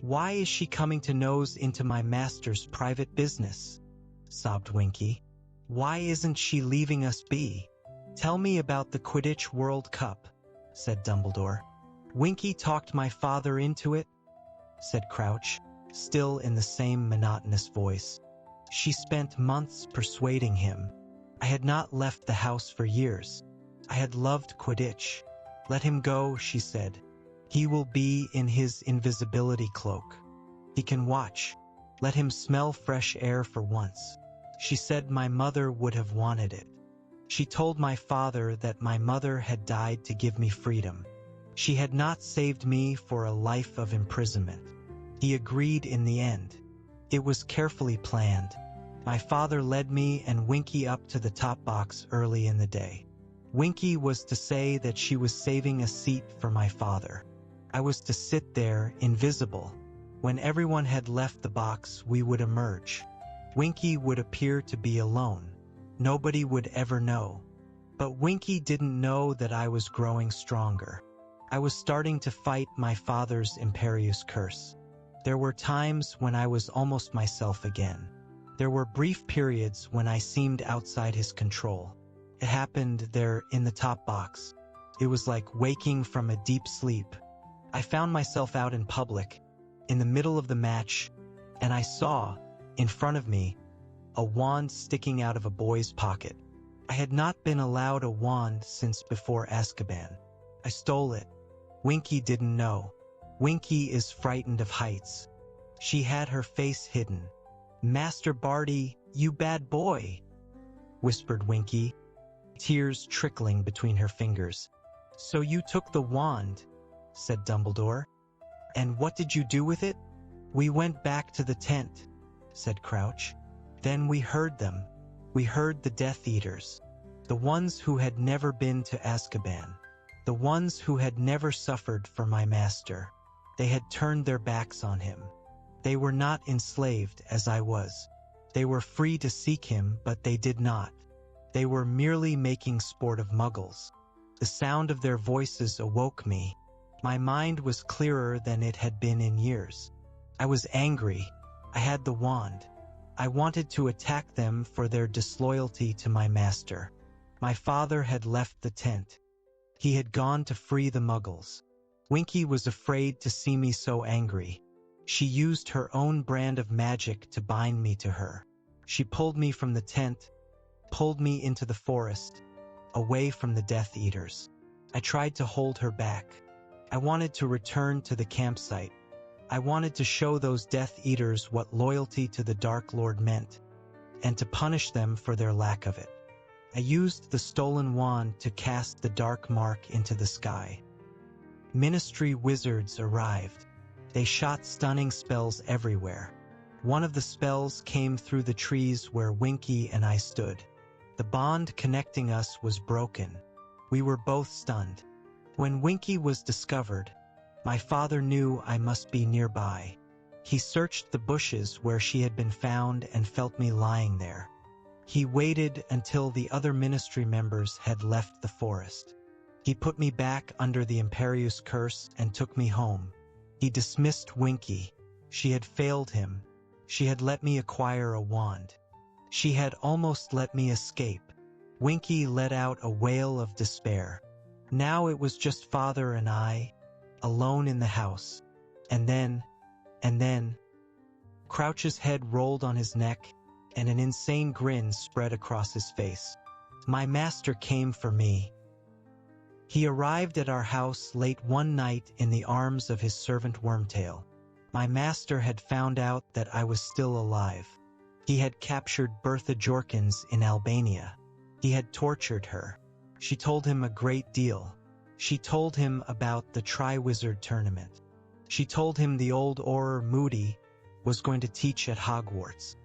Why is she coming to nose into my master's private business?" sobbed Winky. "Why isn't she leaving us be? Tell me about the Quidditch World Cup," said Dumbledore. "Winky talked my father into it," said Crouch, still in the same monotonous voice. "She spent months persuading him. I had not left the house for years. I had loved Quidditch. Let him go, she said. He will be in his invisibility cloak. He can watch. Let him smell fresh air for once. She said my mother would have wanted it. She told my father that my mother had died to give me freedom. She had not saved me for a life of imprisonment. He agreed in the end. It was carefully planned. My father led me and Winky up to the top box early in the day. Winky was to say that she was saving a seat for my father. I was to sit there, invisible. When everyone had left the box, we would emerge. Winky would appear to be alone. Nobody would ever know. But Winky didn't know that I was growing stronger. I was starting to fight my father's imperious curse. There were times when I was almost myself again. There were brief periods when I seemed outside his control. It happened there in the top box. It was like waking from a deep sleep. I found myself out in public, in the middle of the match, and I saw, in front of me, a wand sticking out of a boy's pocket. I had not been allowed a wand since before Azkaban. I stole it. Winky didn't know. Winky is frightened of heights. She had her face hidden. "Master Barty, you bad boy," whispered Winky, tears trickling between her fingers. "So you took the wand," said Dumbledore. "And what did you do with it?" "We went back to the tent," said Crouch. "Then we heard them. We heard the Death Eaters. The ones who had never been to Azkaban. The ones who had never suffered for my master. They had turned their backs on him. They were not enslaved as I was. They were free to seek him, but they did not. They were merely making sport of muggles. The sound of their voices awoke me. My mind was clearer than it had been in years. I was angry. I had the wand. I wanted to attack them for their disloyalty to my master. My father had left the tent. He had gone to free the muggles. Winky was afraid to see me so angry. She used her own brand of magic to bind me to her. She pulled me from the tent, pulled me into the forest, away from the Death Eaters. I tried to hold her back. I wanted to return to the campsite. I wanted to show those Death Eaters what loyalty to the Dark Lord meant, and to punish them for their lack of it. I used the stolen wand to cast the dark mark into the sky. Ministry wizards arrived. They shot stunning spells everywhere. One of the spells came through the trees where Winky and I stood. The bond connecting us was broken. We were both stunned. When Winky was discovered, my father knew I must be nearby. He searched the bushes where she had been found and felt me lying there. He waited until the other ministry members had left the forest. He put me back under the imperious curse and took me home. He dismissed Winky. She had failed him. She had let me acquire a wand. She had almost let me escape. Winky let out a wail of despair. Now it was just father and I, alone in the house. And then, Crouch's head rolled on his neck, and an insane grin spread across his face. My master came for me. He arrived at our house late one night in the arms of his servant Wormtail. My master had found out that I was still alive. He had captured Bertha Jorkins in Albania. He had tortured her. She told him a great deal. She told him about the Triwizard Tournament. She told him the old Auror Moody was going to teach at Hogwarts.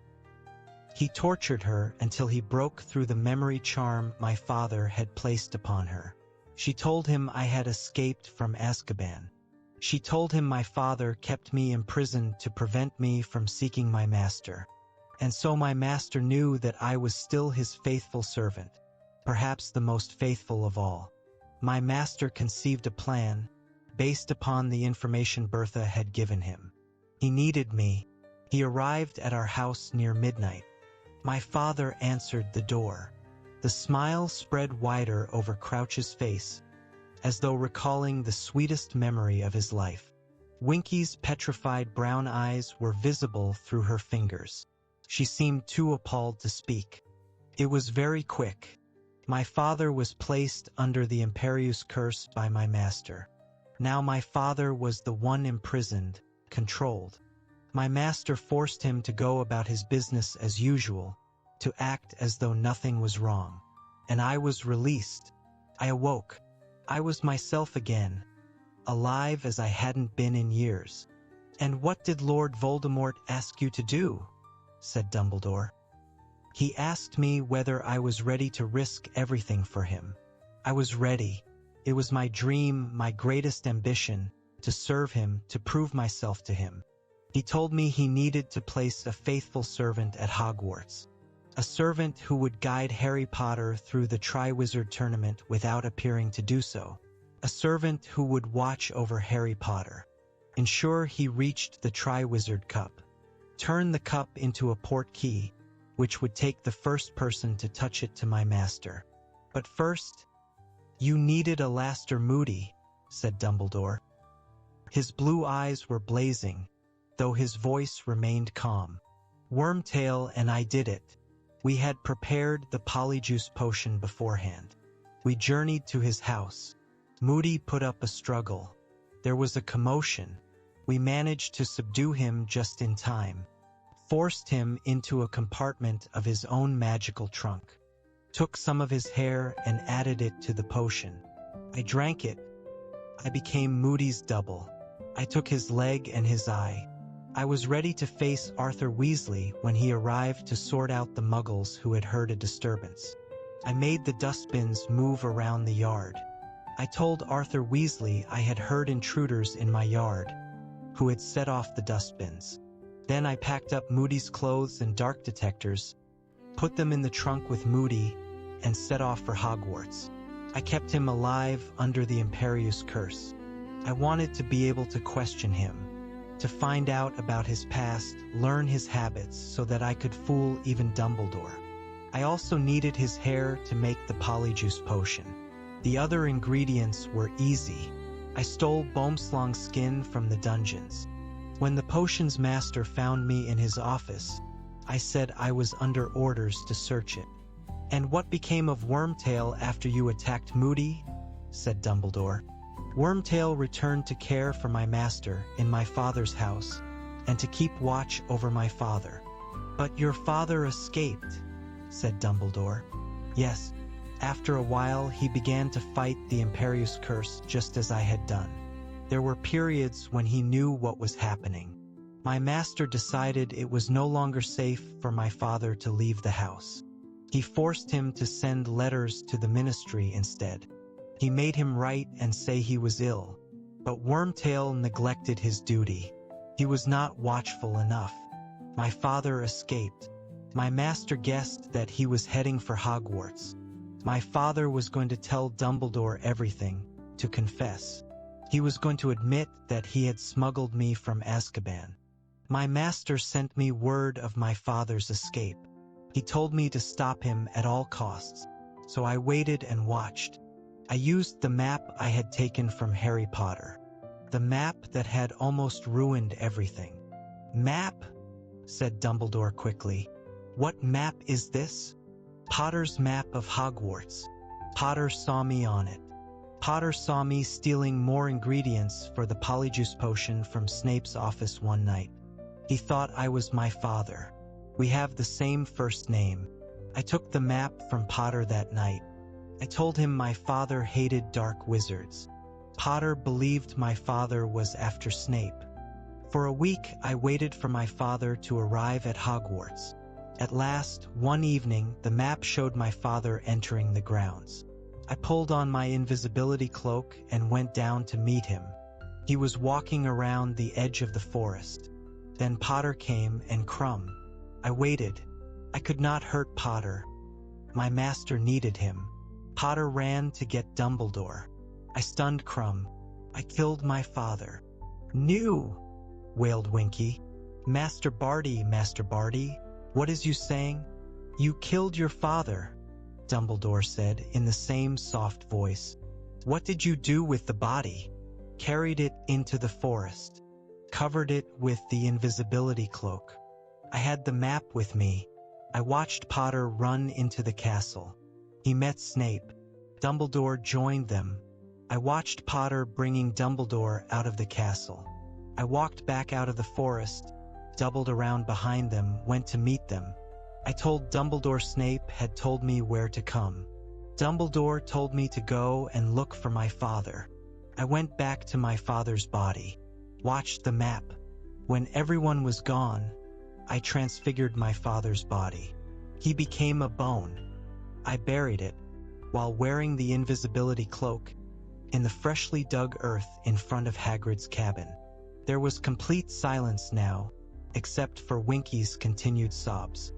He tortured her until he broke through the memory charm my father had placed upon her. She told him I had escaped from Azkaban. She told him my father kept me imprisoned to prevent me from seeking my master. And so my master knew that I was still his faithful servant, perhaps the most faithful of all. My master conceived a plan based upon the information Bertha had given him. He needed me. He arrived at our house near midnight. My father answered the door. The smile spread wider over Crouch's face, as though recalling the sweetest memory of his life. Winky's petrified brown eyes were visible through her fingers. She seemed too appalled to speak. It was very quick. My father was placed under the imperious curse by my master. Now my father was the one imprisoned, controlled. My master forced him to go about his business as usual, to act as though nothing was wrong. And I was released. I awoke. I was myself again. alive as I hadn't been in years. "And what did Lord Voldemort ask you to do?" said Dumbledore. "He asked me whether I was ready to risk everything for him. I was ready. It was my dream, my greatest ambition, to serve him, to prove myself to him. He told me he needed to place a faithful servant at Hogwarts, a servant who would guide Harry Potter through the Triwizard Tournament without appearing to do so, a servant who would watch over Harry Potter, ensure he reached the Triwizard Cup, turn the cup into a portkey, which would take the first person to touch it to my master. But first, you needed a Laster Moody," said Dumbledore. His blue eyes were blazing, though his voice remained calm. "Wormtail and I did it. We had prepared the polyjuice potion beforehand. We journeyed to his house. Moody put up a struggle. There was a commotion. We managed to subdue him just in time, forced him into a compartment of his own magical trunk, took some of his hair and added it to the potion. I drank it. I became Moody's double. I took his leg and his eye. I was ready to face Arthur Weasley when he arrived to sort out the muggles who had heard a disturbance. I made the dustbins move around the yard. I told Arthur Weasley I had heard intruders in my yard, who had set off the dustbins. Then I packed up Moody's clothes and dark detectors, put them in the trunk with Moody, and set off for Hogwarts. I kept him alive under the Imperious curse. I wanted to be able to question him, to find out about his past, learn his habits so that I could fool even Dumbledore. I also needed his hair to make the polyjuice potion. The other ingredients were easy. I stole Boomslang's skin from the dungeons. When the potions master found me in his office, I said I was under orders to search it. "And what became of Wormtail after you attacked Moody?" said Dumbledore. "Wormtail returned to care for my master in my father's house, and to keep watch over my father." "But your father escaped," said Dumbledore. "Yes. After a while he began to fight the Imperious curse just as I had done. There were periods when he knew what was happening. My master decided it was no longer safe for my father to leave the house. He forced him to send letters to the ministry instead. He made him write and say he was ill. But Wormtail neglected his duty. He was not watchful enough. My father escaped. My master guessed that he was heading for Hogwarts. My father was going to tell Dumbledore everything, to confess. He was going to admit that he had smuggled me from Azkaban. My master sent me word of my father's escape. He told me to stop him at all costs, so I waited and watched. I used the map I had taken from Harry Potter, the map that had almost ruined everything. "Map?" said Dumbledore quickly. "What map is this?" "Potter's map of Hogwarts. Potter saw me on it. Potter saw me stealing more ingredients for the polyjuice potion from Snape's office one night. He thought I was my father. We have the same first name. I took the map from Potter that night. I told him my father hated dark wizards. Potter believed my father was after Snape. For a week, I waited for my father to arrive at Hogwarts. At last, one evening, the map showed my father entering the grounds. I pulled on my invisibility cloak and went down to meet him. He was walking around the edge of the forest. Then Potter came and Crumb. I waited. I could not hurt Potter. My master needed him. Potter ran to get Dumbledore. I stunned Crumb. I killed my father." "No!" wailed Winky. Master Barty, what is you saying?" "You killed your father," Dumbledore said in the same soft voice. "What did you do with the body?" "Carried it into the forest. Covered it with the invisibility cloak. I had the map with me. I watched Potter run into the castle. He met Snape. Dumbledore joined them. I watched Potter bringing Dumbledore out of the castle. I walked back out of the forest, doubled around behind them, went to meet them. I told Dumbledore Snape had told me where to come. Dumbledore told me to go and look for my father. I went back to my father's body, watched the map. When everyone was gone, I transfigured my father's body. He became a bone. I buried it, while wearing the invisibility cloak, in the freshly dug earth in front of Hagrid's cabin. There was complete silence now, except for Winky's continued sobs.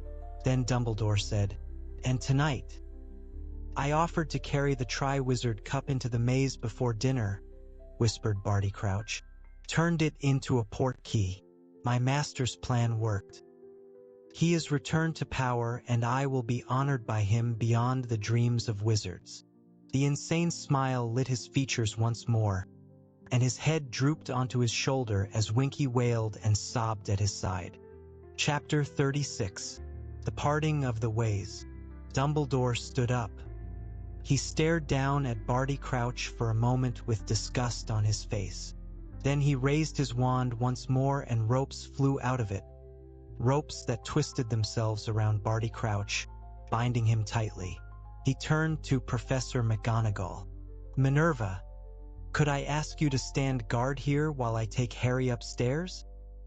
Then Dumbledore said, "And tonight, I offered to carry the Triwizard Cup into the maze before dinner," whispered Barty Crouch. "Turned it into a portkey. My master's plan worked. He is returned to power, and I will be honored by him beyond the dreams of wizards." The insane smile lit his features once more, and his head drooped onto his shoulder as Winky wailed and sobbed at his side. Chapter 36. The Parting of the Ways. Dumbledore stood up. He stared down at Barty Crouch for a moment with disgust on his face. Then he raised his wand once more and ropes flew out of it. Ropes that twisted themselves around Barty Crouch, binding him tightly. He turned to Professor McGonagall. "Minerva, could I ask you to stand guard here while I take Harry upstairs?"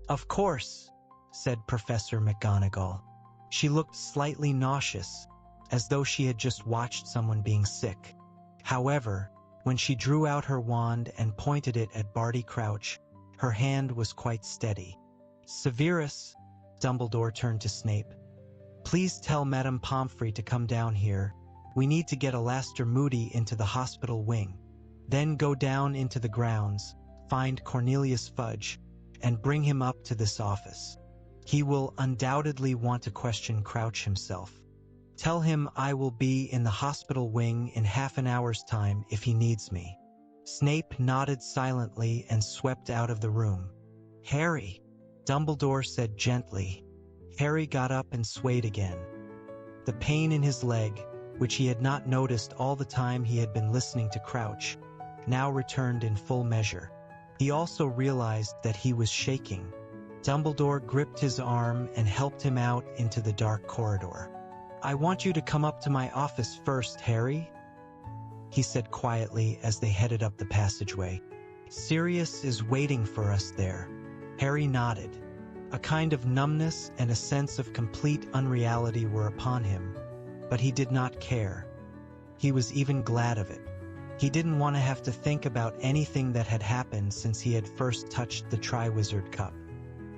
"Of course," said Professor McGonagall. She looked slightly nauseous, as though she had just watched someone being sick. However, when she drew out her wand and pointed it at Barty Crouch, her hand was quite steady. "Severus," Dumbledore turned to Snape, "please tell Madame Pomfrey to come down here. We need to get Alastair Moody into the hospital wing. Then go down into the grounds, find Cornelius Fudge, and bring him up to this office. He will undoubtedly want to question Crouch himself. Tell him I will be in the hospital wing in half an hour's time if he needs me." Snape nodded silently and swept out of the room. "Harry," Dumbledore said gently. Harry got up and swayed again. The pain in his leg, which he had not noticed all the time he had been listening to Crouch, now returned in full measure. He also realized that he was shaking. Dumbledore gripped his arm and helped him out into the dark corridor. "I want you to come up to my office first, Harry," he said quietly as they headed up the passageway. "Sirius is waiting for us there." Harry nodded. A kind of numbness and a sense of complete unreality were upon him, but he did not care. He was even glad of it. He didn't want to have to think about anything that had happened since he had first touched the Triwizard Cup.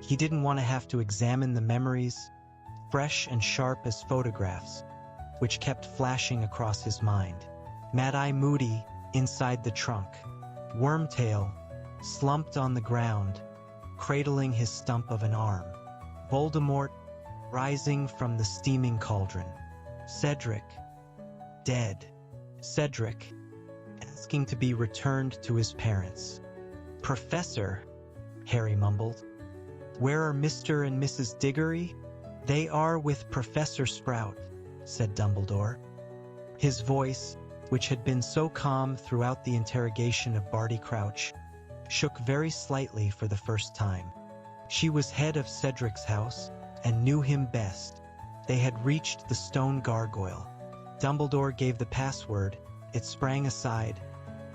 He didn't want to have to examine the memories, fresh and sharp as photographs, which kept flashing across his mind. Mad-Eye Moody inside the trunk. Wormtail slumped on the ground, cradling his stump of an arm. Voldemort rising from the steaming cauldron. Cedric dead. Cedric asking to be returned to his parents. "Professor," Harry mumbled. "Where are Mr. and Mrs. Diggory?" "They are with Professor Sprout," said Dumbledore. His voice, which had been so calm throughout the interrogation of Barty Crouch, shook very slightly for the first time. She was head of Cedric's house and knew him best. They had reached the stone gargoyle. Dumbledore gave the password, it sprang aside,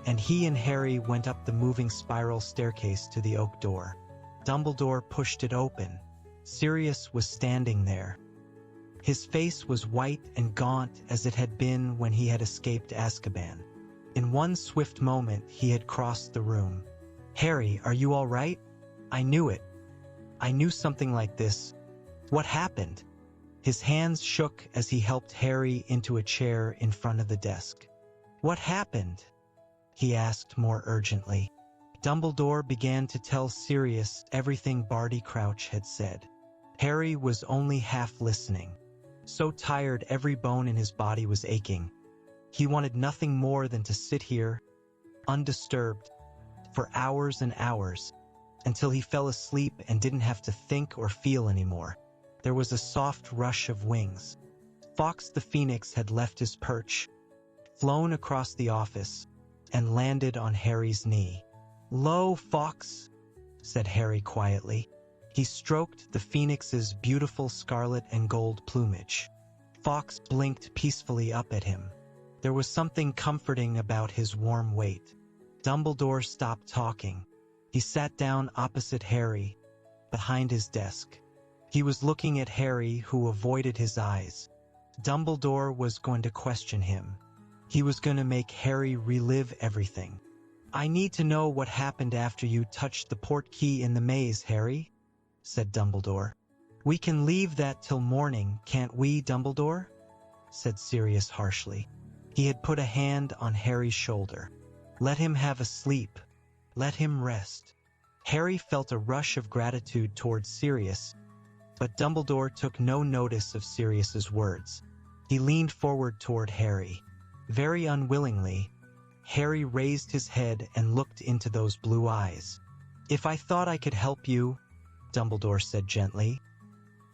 and he and Harry went up the moving spiral staircase to the oak door. Dumbledore pushed it open. Sirius was standing there. His face was white and gaunt as it had been when he had escaped Azkaban. In one swift moment, he had crossed the room. "Harry, are you all right?" "I knew it. I knew something like this. What happened?" His hands shook as he helped Harry into a chair in front of the desk. "What happened?" he asked more urgently. Dumbledore began to tell Sirius everything Barty Crouch had said. Harry was only half listening. So tired every bone in his body was aching. He wanted nothing more than to sit here, undisturbed, for hours and hours, until he fell asleep and didn't have to think or feel anymore. There was a soft rush of wings. Fawkes the Phoenix had left his perch, flown across the office, and landed on Harry's knee. "Lo, Fawkes," said Harry quietly. He stroked the Phoenix's beautiful scarlet and gold plumage. Fawkes blinked peacefully up at him. There was something comforting about his warm weight. Dumbledore stopped talking. He sat down opposite Harry, behind his desk. He was looking at Harry, who avoided his eyes. Dumbledore was going to question him. He was going to make Harry relive everything. "I need to know what happened after you touched the port key in the maze, Harry," said Dumbledore. "We can leave that till morning, can't we, Dumbledore?" said Sirius harshly. He had put a hand on Harry's shoulder. "Let him have a sleep. Let him rest." Harry felt a rush of gratitude towards Sirius, but Dumbledore took no notice of Sirius's words. He leaned forward toward Harry. Very unwillingly, Harry raised his head and looked into those blue eyes. "If I thought I could help you," Dumbledore said gently,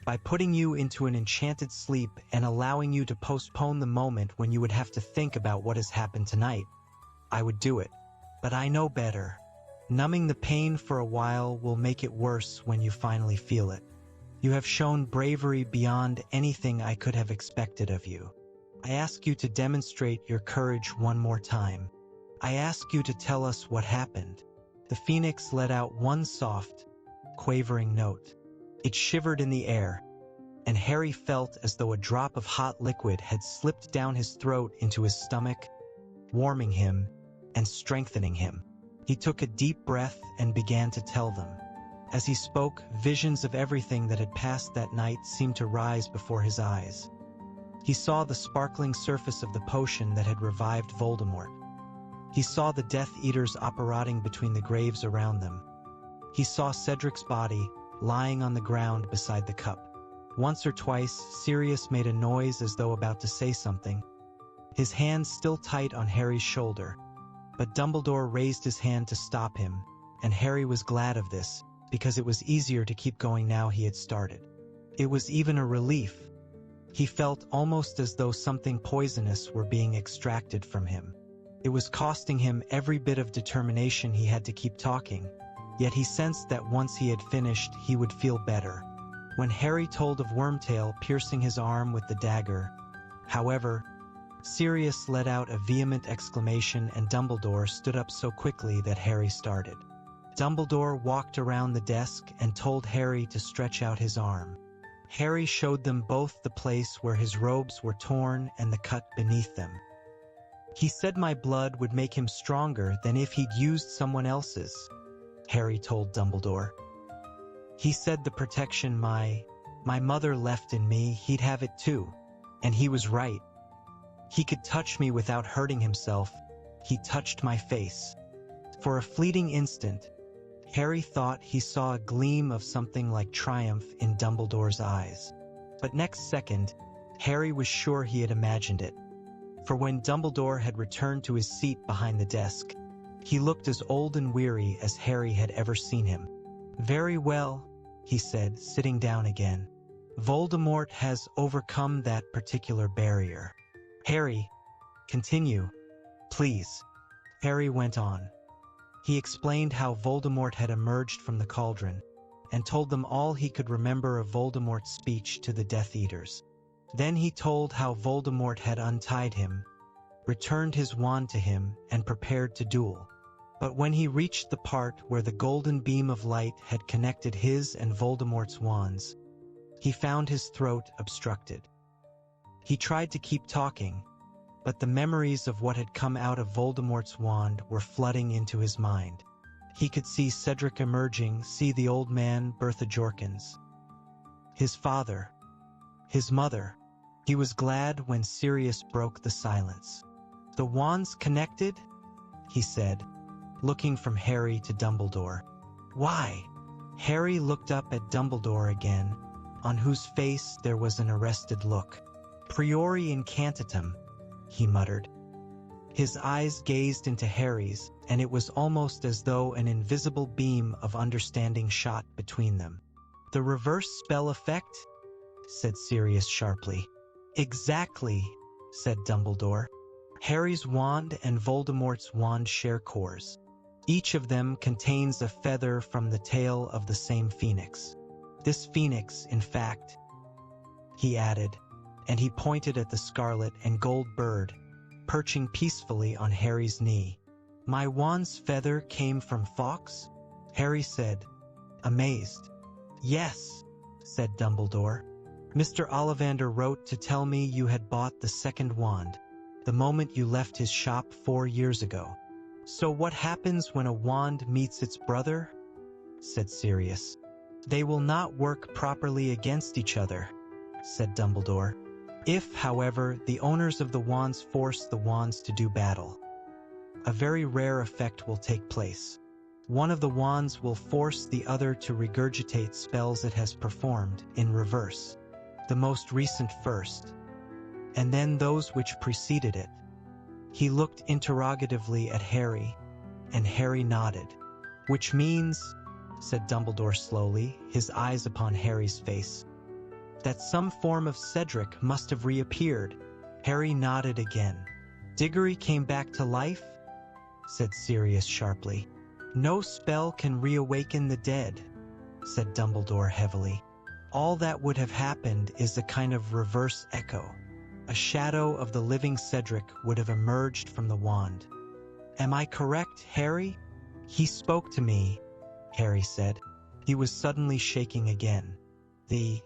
"by putting you into an enchanted sleep and allowing you to postpone the moment when you would have to think about what has happened tonight, I would do it. But I know better. Numbing the pain for a while will make it worse when you finally feel it. You have shown bravery beyond anything I could have expected of you. I ask you to demonstrate your courage one more time. I ask you to tell us what happened." The phoenix let out one soft, quavering note. It shivered in the air, and Harry felt as though a drop of hot liquid had slipped down his throat into his stomach, warming him and strengthening him. He took a deep breath and began to tell them. As he spoke, visions of everything that had passed that night seemed to rise before his eyes. He saw the sparkling surface of the potion that had revived Voldemort. He saw the Death Eaters operating between the graves around them. He saw Cedric's body lying on the ground beside the cup. Once or twice, Sirius made a noise as though about to say something, his hand still tight on Harry's shoulder. But Dumbledore raised his hand to stop him, and Harry was glad of this, because it was easier to keep going now he had started. It was even a relief. He felt almost as though something poisonous were being extracted from him. It was costing him every bit of determination he had to keep talking, yet he sensed that once he had finished, he would feel better. When Harry told of Wormtail piercing his arm with the dagger, however, Sirius let out a vehement exclamation and Dumbledore stood up so quickly that Harry started. Dumbledore walked around the desk and told Harry to stretch out his arm. Harry showed them both the place where his robes were torn and the cut beneath them. "He said my blood would make him stronger than if he'd used someone else's," Harry told Dumbledore. "He said the protection my mother left in me, he'd have it too, and he was right. He could touch me without hurting himself. He touched my face." For a fleeting instant, Harry thought he saw a gleam of something like triumph in Dumbledore's eyes. But next second, Harry was sure he had imagined it. For when Dumbledore had returned to his seat behind the desk, he looked as old and weary as Harry had ever seen him. "Very well," he said, sitting down again. "Voldemort has overcome that particular barrier. Harry, continue, please." Harry went on. He explained how Voldemort had emerged from the cauldron, and told them all he could remember of Voldemort's speech to the Death Eaters. Then he told how Voldemort had untied him, returned his wand to him, and prepared to duel. But when he reached the part where the golden beam of light had connected his and Voldemort's wands, he found his throat obstructed. He tried to keep talking, but the memories of what had come out of Voldemort's wand were flooding into his mind. He could see Cedric emerging, see the old man, Bertha Jorkins, his father, his mother. He was glad when Sirius broke the silence. "The wands connected?" he said, looking from Harry to Dumbledore. "Why?" Harry looked up at Dumbledore again, on whose face there was an arrested look. "Priori incantatem," he muttered. His eyes gazed into Harry's, and it was almost as though an invisible beam of understanding shot between them. "The reverse spell effect?" said Sirius sharply. "Exactly," said Dumbledore. "Harry's wand and Voldemort's wand share cores. Each of them contains a feather from the tail of the same phoenix. This phoenix, in fact," he added, and he pointed at the scarlet and gold bird, perching peacefully on Harry's knee. My wand's feather came from Fawkes? Harry said, amazed. Yes, said Dumbledore. Mr. Ollivander wrote to tell me you had bought the second wand, the moment you left his shop 4 years ago. So what happens when a wand meets its brother? Said Sirius. They will not work properly against each other, said Dumbledore. If, however, the owners of the wands force the wands to do battle, a very rare effect will take place. One of the wands will force the other to regurgitate spells it has performed in reverse, the most recent first, and then those which preceded it. He looked interrogatively at Harry, and Harry nodded. Which means, said Dumbledore slowly, his eyes upon Harry's face, that some form of Cedric must have reappeared. Harry nodded again. Diggory came back to life? Said Sirius sharply. No spell can reawaken the dead, said Dumbledore heavily. All that would have happened is a kind of reverse echo. A shadow of the living Cedric would have emerged from the wand. Am I correct, Harry? He spoke to me, Harry said. He was suddenly shaking again. The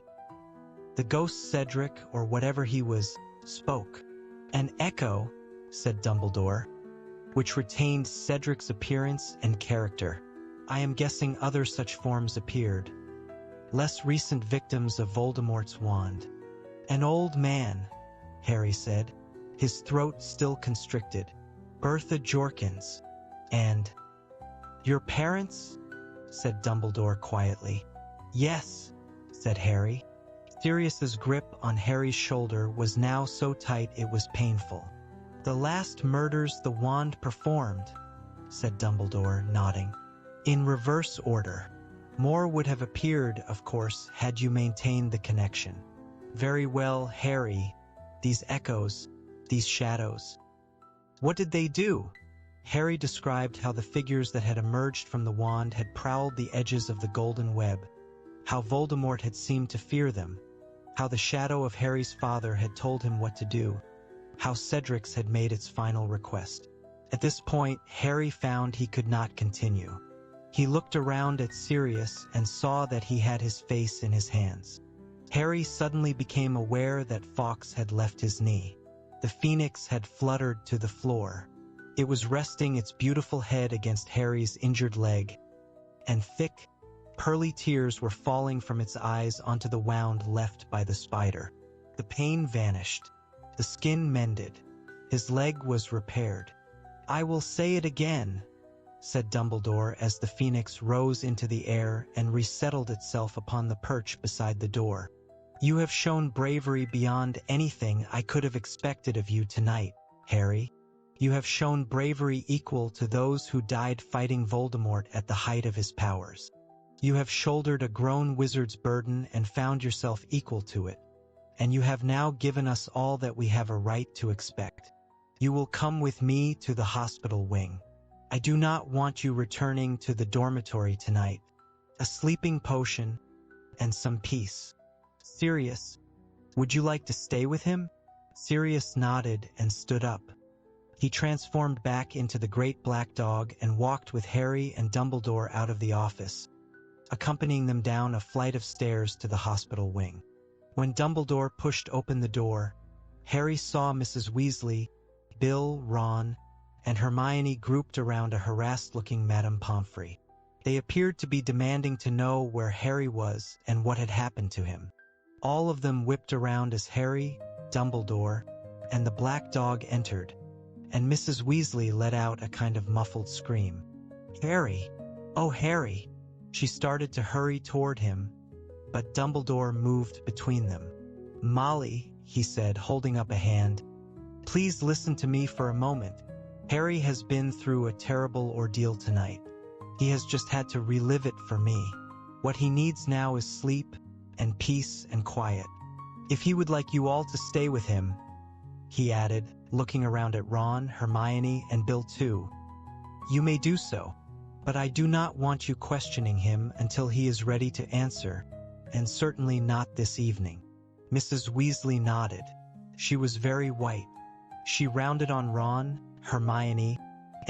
ghost Cedric, or whatever he was, spoke. An echo, said Dumbledore, which retained Cedric's appearance and character. I am guessing other such forms appeared. Less recent victims of Voldemort's wand. An old man, Harry said, his throat still constricted. Bertha Jorkins. And... Your parents? Said Dumbledore quietly. Yes, said Harry. Sirius's grip on Harry's shoulder was now so tight it was painful. The last murders the wand performed, said Dumbledore, nodding. In reverse order. More would have appeared, of course, had you maintained the connection. Very well, Harry. These echoes, these shadows. What did they do? Harry described how the figures that had emerged from the wand had prowled the edges of the golden web, how Voldemort had seemed to fear them, how the shadow of Harry's father had told him what to do, how Cedric's had made its final request. At this point, Harry found he could not continue. He looked around at Sirius and saw that he had his face in his hands. Harry suddenly became aware that Fawkes had left his knee. The phoenix had fluttered to the floor. It was resting its beautiful head against Harry's injured leg, and thick, pearly tears were falling from its eyes onto the wound left by the spider. The pain vanished. The skin mended. His leg was repaired. I will say it again, said Dumbledore as the phoenix rose into the air and resettled itself upon the perch beside the door. You have shown bravery beyond anything I could have expected of you tonight, Harry. You have shown bravery equal to those who died fighting Voldemort at the height of his powers. You have shouldered a grown wizard's burden and found yourself equal to it. And you have now given us all that we have a right to expect. You will come with me to the hospital wing. I do not want you returning to the dormitory tonight. A sleeping potion and some peace. Sirius, would you like to stay with him? Sirius nodded and stood up. He transformed back into the great black dog and walked with Harry and Dumbledore out of the office, accompanying them down a flight of stairs to the hospital wing. When Dumbledore pushed open the door, Harry saw Mrs. Weasley, Bill, Ron, and Hermione grouped around a harassed-looking Madame Pomfrey. They appeared to be demanding to know where Harry was and what had happened to him. All of them whipped around as Harry, Dumbledore, and the black dog entered, and Mrs. Weasley let out a kind of muffled scream. Harry! Oh, Harry! She started to hurry toward him, but Dumbledore moved between them. Molly, he said, holding up a hand, please listen to me for a moment. Harry has been through a terrible ordeal tonight. He has just had to relive it for me. What he needs now is sleep and peace and quiet. If he would like you all to stay with him, he added, looking around at Ron, Hermione, and Bill too, you may do so, but I do not want you questioning him until he is ready to answer, and certainly not this evening. Mrs. Weasley nodded. She was very white. She rounded on Ron, Hermione,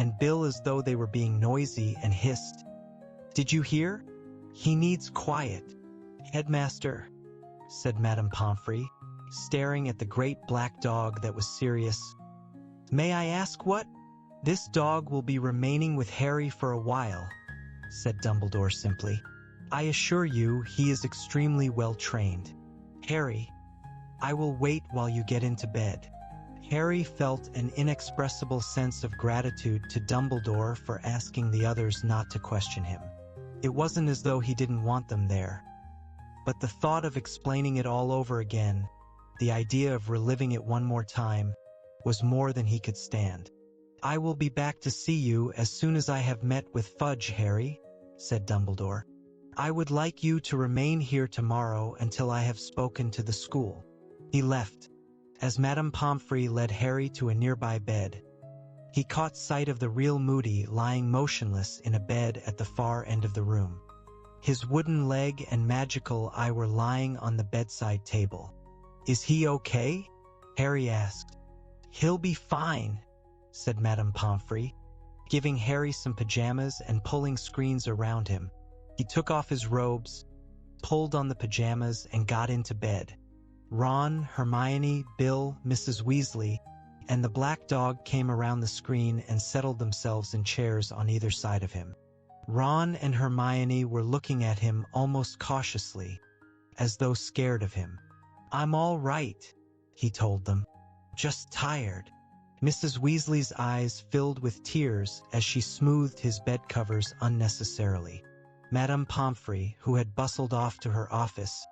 and Bill as though they were being noisy and hissed. "Did you hear? He needs quiet." "Headmaster," said Madame Pomfrey, staring at the great black dog that was serious. "May I ask what?" "This dog will be remaining with Harry for a while," said Dumbledore simply. "I assure you he is extremely well trained. Harry, I will wait while you get into bed." Harry felt an inexpressible sense of gratitude to Dumbledore for asking the others not to question him. It wasn't as though he didn't want them there. But the thought of explaining it all over again, the idea of reliving it one more time, was more than he could stand. "I will be back to see you as soon as I have met with Fudge, Harry," said Dumbledore. "I would like you to remain here tomorrow until I have spoken to the school." He left. As Madame Pomfrey led Harry to a nearby bed, he caught sight of the real Moody lying motionless in a bed at the far end of the room. His wooden leg and magical eye were lying on the bedside table. "Is he okay?" Harry asked. "He'll be fine," said Madame Pomfrey, giving Harry some pajamas and pulling screens around him. He took off his robes, pulled on the pajamas, and got into bed. Ron, Hermione, Bill, Mrs. Weasley, and the black dog came around the screen and settled themselves in chairs on either side of him. Ron and Hermione were looking at him almost cautiously, as though scared of him. "I'm all right," he told them. "Just tired." Mrs. Weasley's eyes filled with tears as she smoothed his bed covers unnecessarily. Madame Pomfrey, who had bustled off to her office,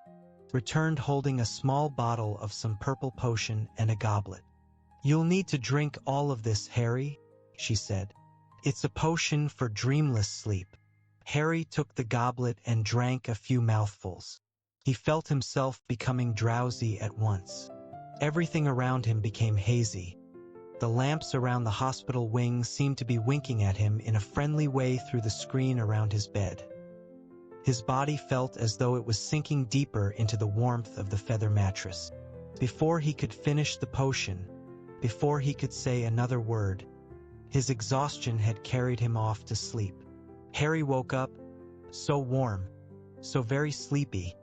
returned holding a small bottle of some purple potion and a goblet. "You'll need to drink all of this, Harry," she said. "It's a potion for dreamless sleep." Harry took the goblet and drank a few mouthfuls. He felt himself becoming drowsy at once. Everything around him became hazy. The lamps around the hospital wing seemed to be winking at him in a friendly way through the screen around his bed. His body felt as though it was sinking deeper into the warmth of the feather mattress. Before he could finish the potion, before he could say another word, his exhaustion had carried him off to sleep. Harry woke up, so warm, so very sleepy,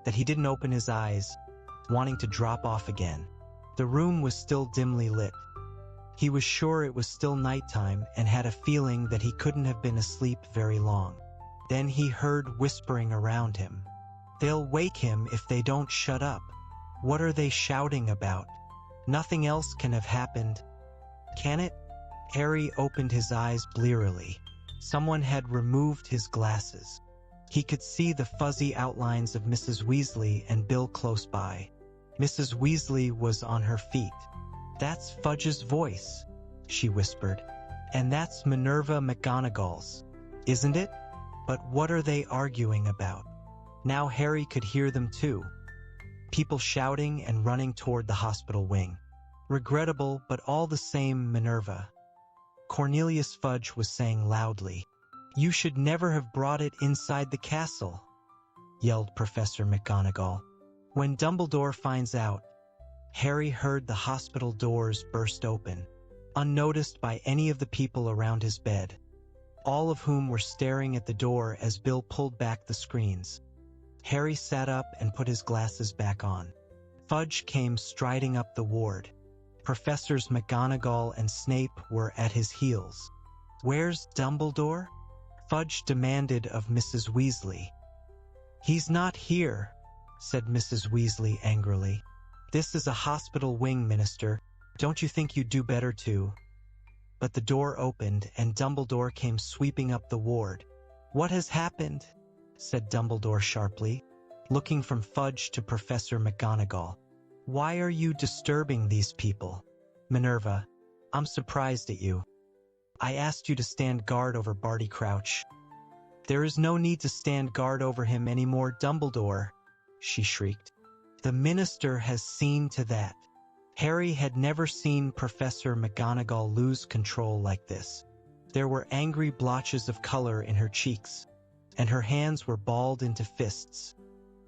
that he didn't open his eyes, wanting to drop off again. The room was still dimly lit. He was sure it was still nighttime and had a feeling that he couldn't have been asleep very long. Then he heard whispering around him. "They'll wake him if they don't shut up. What are they shouting about? Nothing else can have happened. Can it?" Harry opened his eyes blearily. Someone had removed his glasses. He could see the fuzzy outlines of Mrs. Weasley and Bill close by. Mrs. Weasley was on her feet. "That's Fudge's voice," she whispered. "And that's Minerva McGonagall's, isn't it? But what are they arguing about?" Now Harry could hear them too. People shouting and running toward the hospital wing. "Regrettable, but all the same, Minerva," Cornelius Fudge was saying loudly. "You should never have brought it inside the castle," yelled Professor McGonagall. When Dumbledore finds out, Harry heard the hospital doors burst open, unnoticed by any of the people around his bed, all of whom were staring at the door as Bill pulled back the screens. Harry sat up and put his glasses back on. Fudge came striding up the ward. Professors McGonagall and Snape were at his heels. "Where's Dumbledore?" Fudge demanded of Mrs. Weasley. "He's not here," said Mrs. Weasley angrily. "This is a hospital wing, Minister. Don't you think you'd do better to?" But the door opened and Dumbledore came sweeping up the ward. "What has happened?" said Dumbledore sharply, looking from Fudge to Professor McGonagall. "Why are you disturbing these people? Minerva, I'm surprised at you. I asked you to stand guard over Barty Crouch." "There is no need to stand guard over him anymore, Dumbledore," she shrieked. "The Minister has seen to that." Harry had never seen Professor McGonagall lose control like this. There were angry blotches of color in her cheeks, and her hands were balled into fists.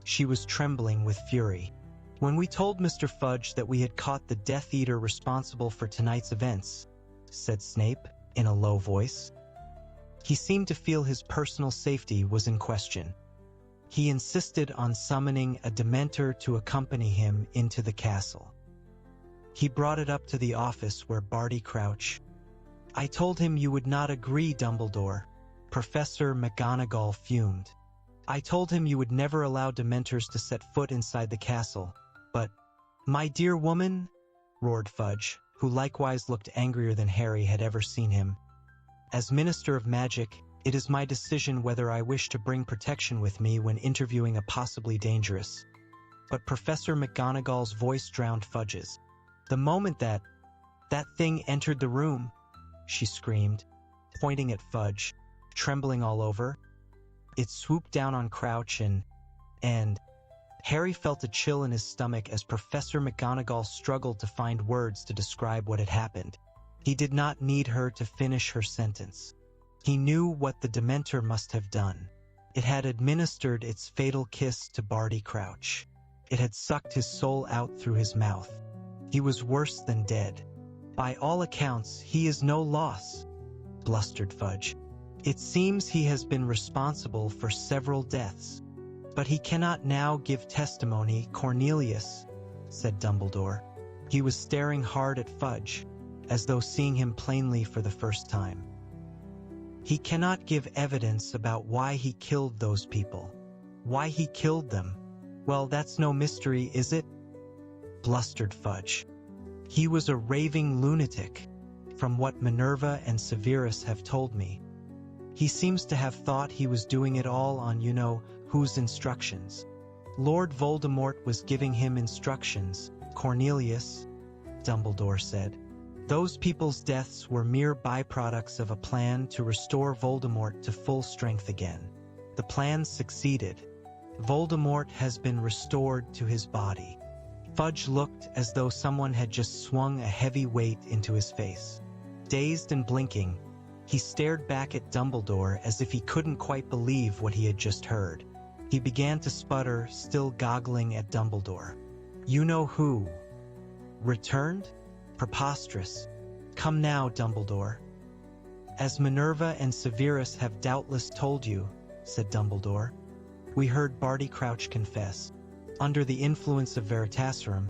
She was trembling with fury. "When we told Mr. Fudge that we had caught the Death Eater responsible for tonight's events," said Snape, in a low voice. He seemed to feel his personal safety was in question. He insisted on summoning a Dementor to accompany him into the castle. He brought it up to the office where Barty Crouch. "I told him you would not agree, Dumbledore," Professor McGonagall fumed. "I told him you would never allow Dementors to set foot inside the castle, but—" "My dear woman," roared Fudge, who likewise looked angrier than Harry had ever seen him. "As Minister of Magic, it is my decision whether I wish to bring protection with me when interviewing a possibly dangerous." But Professor McGonagall's voice drowned Fudge's. "The moment that thing entered the room," she screamed, pointing at Fudge, trembling all over. It swooped down on Crouch and Harry felt a chill in his stomach as Professor McGonagall struggled to find words to describe what had happened. He did not need her to finish her sentence. He knew what the Dementor must have done. It had administered its fatal kiss to Barty Crouch. It had sucked his soul out through his mouth. He was worse than dead. "By all accounts, he is no loss," blustered Fudge. "It seems he has been responsible for several deaths. But he cannot now give testimony, Cornelius," said Dumbledore. He was staring hard at Fudge, as though seeing him plainly for the first time. "He cannot give evidence about why he killed those people. Why he killed them. Well, that's no mystery, is it?" blustered Fudge. "He was a raving lunatic, from what Minerva and Severus have told me. He seems to have thought he was doing it all on whose instructions. Lord Voldemort was giving him instructions, Cornelius," Dumbledore said. "Those people's deaths were mere byproducts of a plan to restore Voldemort to full strength again. The plan succeeded. Voldemort has been restored to his body." Fudge looked as though someone had just swung a heavy weight into his face. Dazed and blinking, he stared back at Dumbledore as if he couldn't quite believe what he had just heard. He began to sputter, still goggling at Dumbledore. "You know who returned? Preposterous. Come now, Dumbledore." "As Minerva and Severus have doubtless told you," said Dumbledore. "We heard Barty Crouch confess. Under the influence of Veritaserum,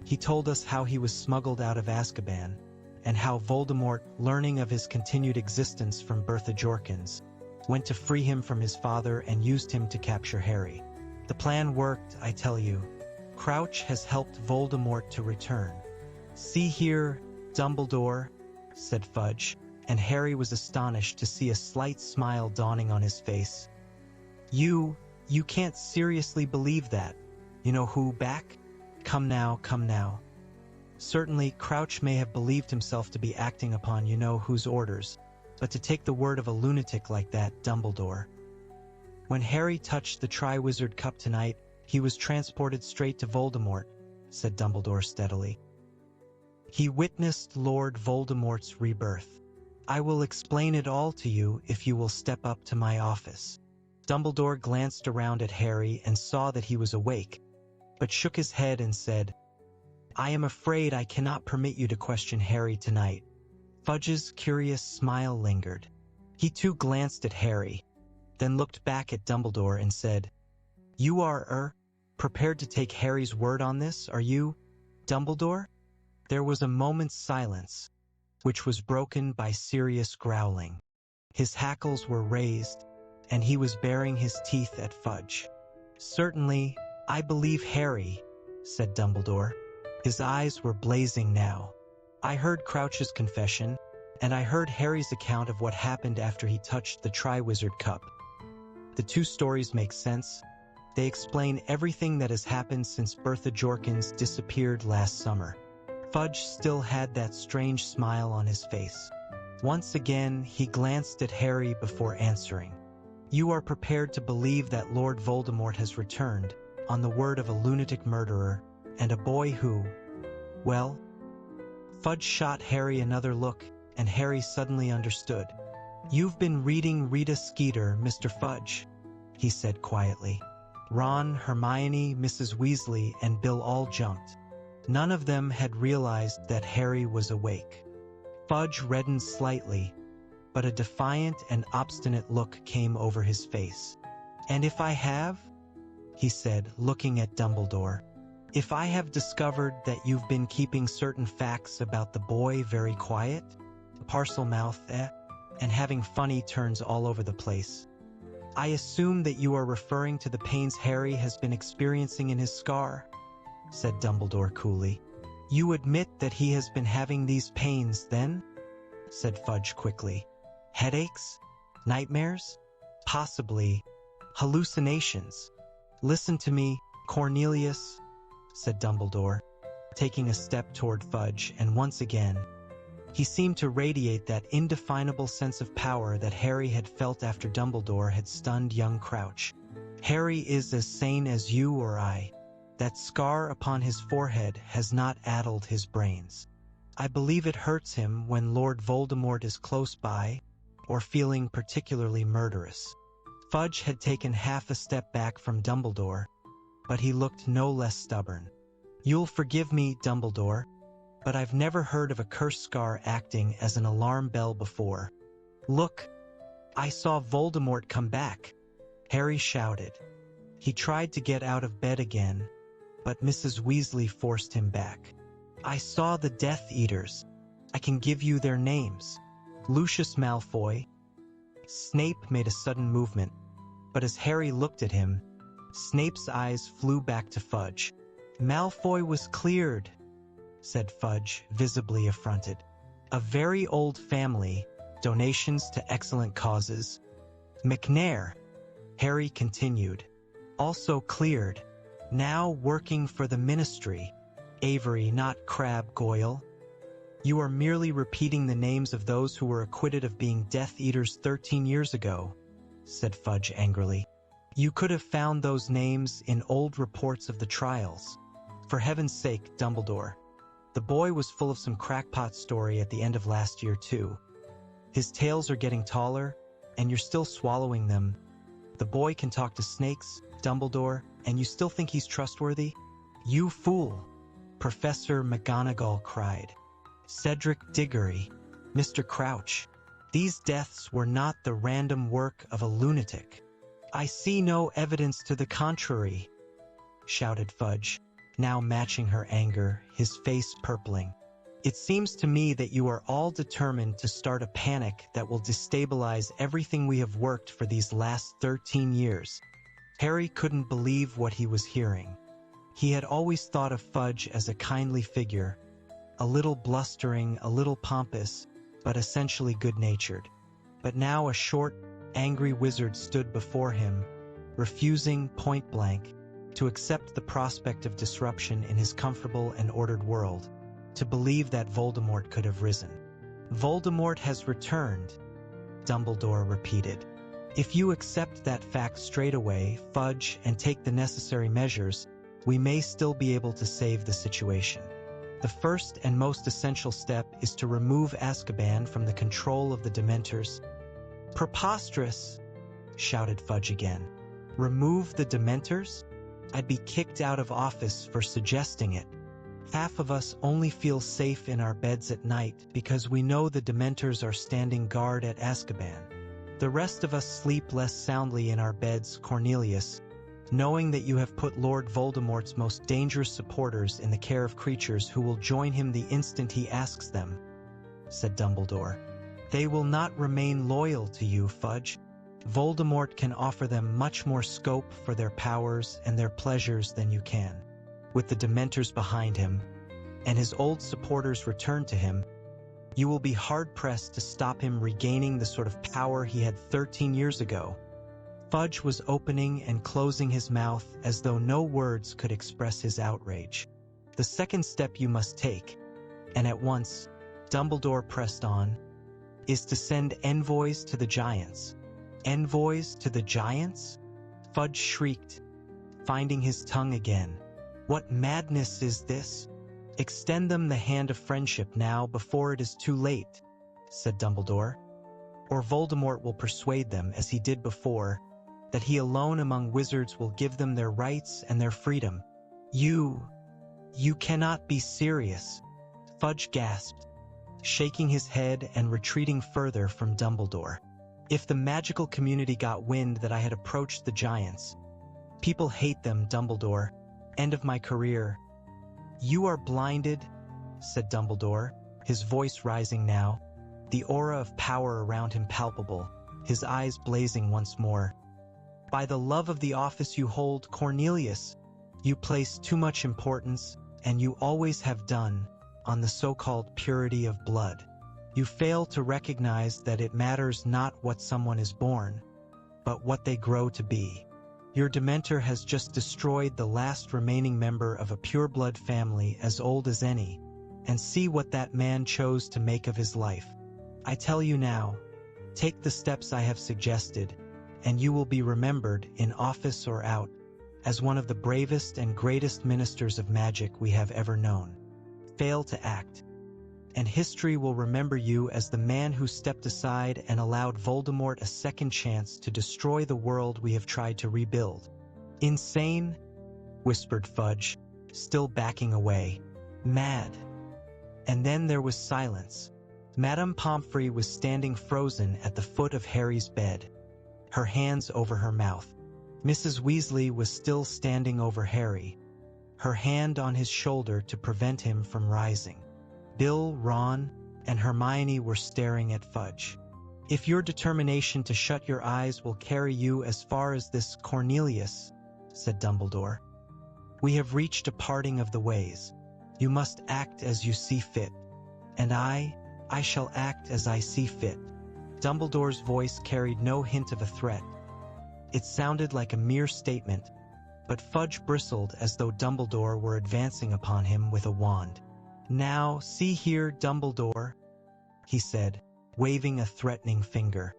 he told us how he was smuggled out of Azkaban, and how Voldemort, learning of his continued existence from Bertha Jorkins, went to free him from his father and used him to capture Harry. The plan worked, I tell you. Crouch has helped Voldemort to return." "See here, Dumbledore," said Fudge, and Harry was astonished to see a slight smile dawning on his face. You can't seriously believe that. You know who back? Come now, come now." Certainly, Crouch may have believed himself to be acting upon whose orders, but to take the word of a lunatic like that, Dumbledore. "When Harry touched the Triwizard Cup tonight, he was transported straight to Voldemort," said Dumbledore steadily. "He witnessed Lord Voldemort's rebirth. I will explain it all to you if you will step up to my office." Dumbledore glanced around at Harry and saw that he was awake, but shook his head and said, "I am afraid I cannot permit you to question Harry tonight." Fudge's curious smile lingered. He too glanced at Harry, then looked back at Dumbledore and said, "You are, prepared to take Harry's word on this, are you, Dumbledore?" There was a moment's silence, which was broken by Sirius growling. His hackles were raised, and he was baring his teeth at Fudge. "Certainly, I believe Harry," said Dumbledore. His eyes were blazing now. "I heard Crouch's confession, and I heard Harry's account of what happened after he touched the Triwizard Cup. The two stories make sense. They explain everything that has happened since Bertha Jorkins disappeared last summer." Fudge still had that strange smile on his face. Once again, he glanced at Harry before answering. "You are prepared to believe that Lord Voldemort has returned, on the word of a lunatic murderer, and a boy who, well?" Fudge shot Harry another look, and Harry suddenly understood. "You've been reading Rita Skeeter, Mr. Fudge," he said quietly. Ron, Hermione, Mrs. Weasley, and Bill all jumped. None of them had realized that Harry was awake. Fudge reddened slightly, but a defiant and obstinate look came over his face. "And if I have?" he said, looking at Dumbledore. "If I have discovered that you've been keeping certain facts about the boy very quiet, Parselmouth, and having funny turns all over the place. I assume that you are referring to the pains Harry has been experiencing in his scar," said Dumbledore coolly. "You admit that he has been having these pains, then?" said Fudge quickly. "Headaches? Nightmares? Possibly hallucinations. Listen to me, Cornelius," said Dumbledore, taking a step toward Fudge, and once again, he seemed to radiate that indefinable sense of power that Harry had felt after Dumbledore had stunned young Crouch. "Harry is as sane as you or I. That scar upon his forehead has not addled his brains. I believe it hurts him when Lord Voldemort is close by, or feeling particularly murderous." Fudge had taken half a step back from Dumbledore, but he looked no less stubborn. "You'll forgive me, Dumbledore, but I've never heard of a curse scar acting as an alarm bell before. Look, I saw Voldemort come back," Harry shouted. He tried to get out of bed again, but Mrs. Weasley forced him back. "I saw the Death Eaters. I can give you their names. Lucius Malfoy." Snape made a sudden movement, but as Harry looked at him, Snape's eyes flew back to Fudge. "Malfoy was cleared," said Fudge, visibly affronted. "A very old family, donations to excellent causes. McNair," Harry continued, "also cleared, now working for the Ministry. Avery, not Crabbe Goyle. You are merely repeating the names of those who were acquitted of being Death Eaters 13 years ago," said Fudge angrily. "You could have found those names in old reports of the trials. For heaven's sake, Dumbledore. The boy was full of some crackpot story at the end of last year, too. His tales are getting taller, and you're still swallowing them. The boy can talk to snakes, Dumbledore, and you still think he's trustworthy? You fool!" Professor McGonagall cried. "Cedric Diggory, Mr. Crouch, these deaths were not the random work of a lunatic." "I see no evidence to the contrary," shouted Fudge, now matching her anger, his face purpling. "It seems to me that you are all determined to start a panic that will destabilize everything we have worked for these last 13 years. Harry couldn't believe what he was hearing. He had always thought of Fudge as a kindly figure, a little blustering, a little pompous, but essentially good-natured. But now a short, angry wizard stood before him, refusing, point-blank, to accept the prospect of disruption in his comfortable and ordered world, to believe that Voldemort could have risen. "Voldemort has returned," Dumbledore repeated. "If you accept that fact straight away, Fudge, and take the necessary measures, we may still be able to save the situation. The first and most essential step is to remove Azkaban from the control of the Dementors." "Preposterous!" shouted Fudge again. "Remove the Dementors? I'd be kicked out of office for suggesting it. Half of us only feel safe in our beds at night because we know the Dementors are standing guard at Azkaban. The rest of us sleep less soundly in our beds, Cornelius, knowing that you have put Lord Voldemort's most dangerous supporters in the care of creatures who will join him the instant he asks them," said Dumbledore. "They will not remain loyal to you, Fudge. Voldemort can offer them much more scope for their powers and their pleasures than you can. With the Dementors behind him, and his old supporters returned to him, you will be hard-pressed to stop him regaining the sort of power he had 13 years ago." Fudge was opening and closing his mouth as though no words could express his outrage. "The second step you must take, and at once," Dumbledore pressed on, "is to send envoys to the Giants." "Envoys to the Giants?" Fudge shrieked, finding his tongue again. "What madness is this? Extend them the hand of friendship now before it is too late," said Dumbledore. "Or Voldemort will persuade them, as he did before, that he alone among wizards will give them their rights and their freedom." You cannot be serious," Fudge gasped, shaking his head and retreating further from Dumbledore. If the magical community got wind that I had approached the giants, people hate them, Dumbledore. End of my career. You are blinded, said Dumbledore, his voice rising now, the aura of power around him palpable, his eyes blazing once more. By the love of the office you hold, Cornelius, you place too much importance, and you always have done, on the so-called purity of blood. You fail to recognize that it matters not what someone is born, but what they grow to be. Your Dementor has just destroyed the last remaining member of a pure-blood family as old as any, and see what that man chose to make of his life. I tell you now, take the steps I have suggested, and you will be remembered, in office or out, as one of the bravest and greatest ministers of magic we have ever known. Fail to act, and history will remember you as the man who stepped aside and allowed Voldemort a second chance to destroy the world we have tried to rebuild. Insane? Whispered Fudge, still backing away. Mad. And then there was silence. Madame Pomfrey was standing frozen at the foot of Harry's bed, her hands over her mouth. Mrs. Weasley was still standing over Harry, her hand on his shoulder to prevent him from rising. Bill, Ron, and Hermione were staring at Fudge. If your determination to shut your eyes will carry you as far as this, Cornelius, said Dumbledore, we have reached a parting of the ways. You must act as you see fit, and I shall act as I see fit. Dumbledore's voice carried no hint of a threat. It sounded like a mere statement, but Fudge bristled as though Dumbledore were advancing upon him with a wand. Now, see here, Dumbledore, he said, waving a threatening finger.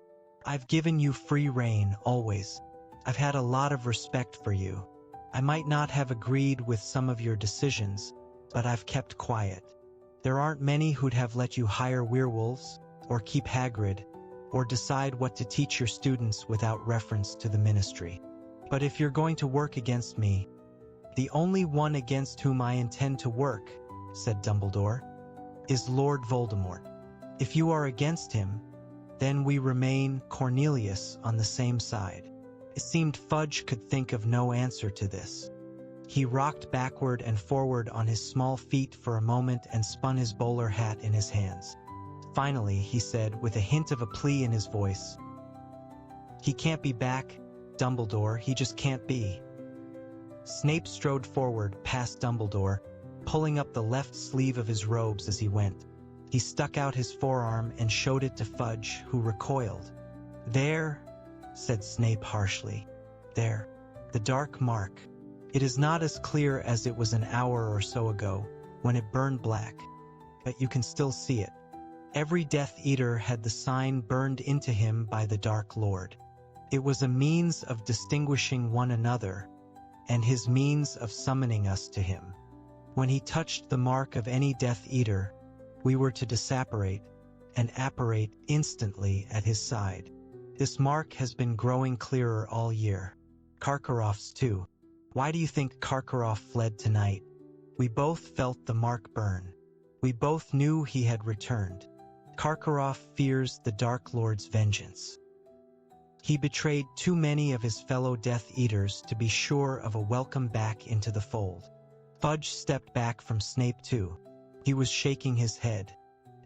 I've given you free rein, always. I've had a lot of respect for you. I might not have agreed with some of your decisions, but I've kept quiet. There aren't many who'd have let you hire werewolves, or keep Hagrid, or decide what to teach your students without reference to the ministry. But if you're going to work against me, the only one against whom I intend to work, said Dumbledore, is Lord Voldemort. If you are against him, then we remain, Cornelius, on the same side. It seemed Fudge could think of no answer to this. He rocked backward and forward on his small feet for a moment and spun his bowler hat in his hands. Finally, he said, with a hint of a plea in his voice, He can't be back, Dumbledore, he just can't be. Snape strode forward past Dumbledore, pulling up the left sleeve of his robes as he went. He stuck out his forearm and showed it to Fudge, who recoiled. There, said Snape harshly. There, the dark mark. It is not as clear as it was an hour or so ago, when it burned black, but you can still see it. Every Death Eater had the sign burned into him by the Dark Lord. It was a means of distinguishing one another, and his means of summoning us to him. When he touched the mark of any Death Eater, we were to disapparate and apparate instantly at his side. This mark has been growing clearer all year. Karkaroff's too. Why do you think Karkaroff fled tonight? We both felt the mark burn. We both knew he had returned. Karkaroff fears the Dark Lord's vengeance. He betrayed too many of his fellow Death Eaters to be sure of a welcome back into the fold. Fudge stepped back from Snape too. He was shaking his head.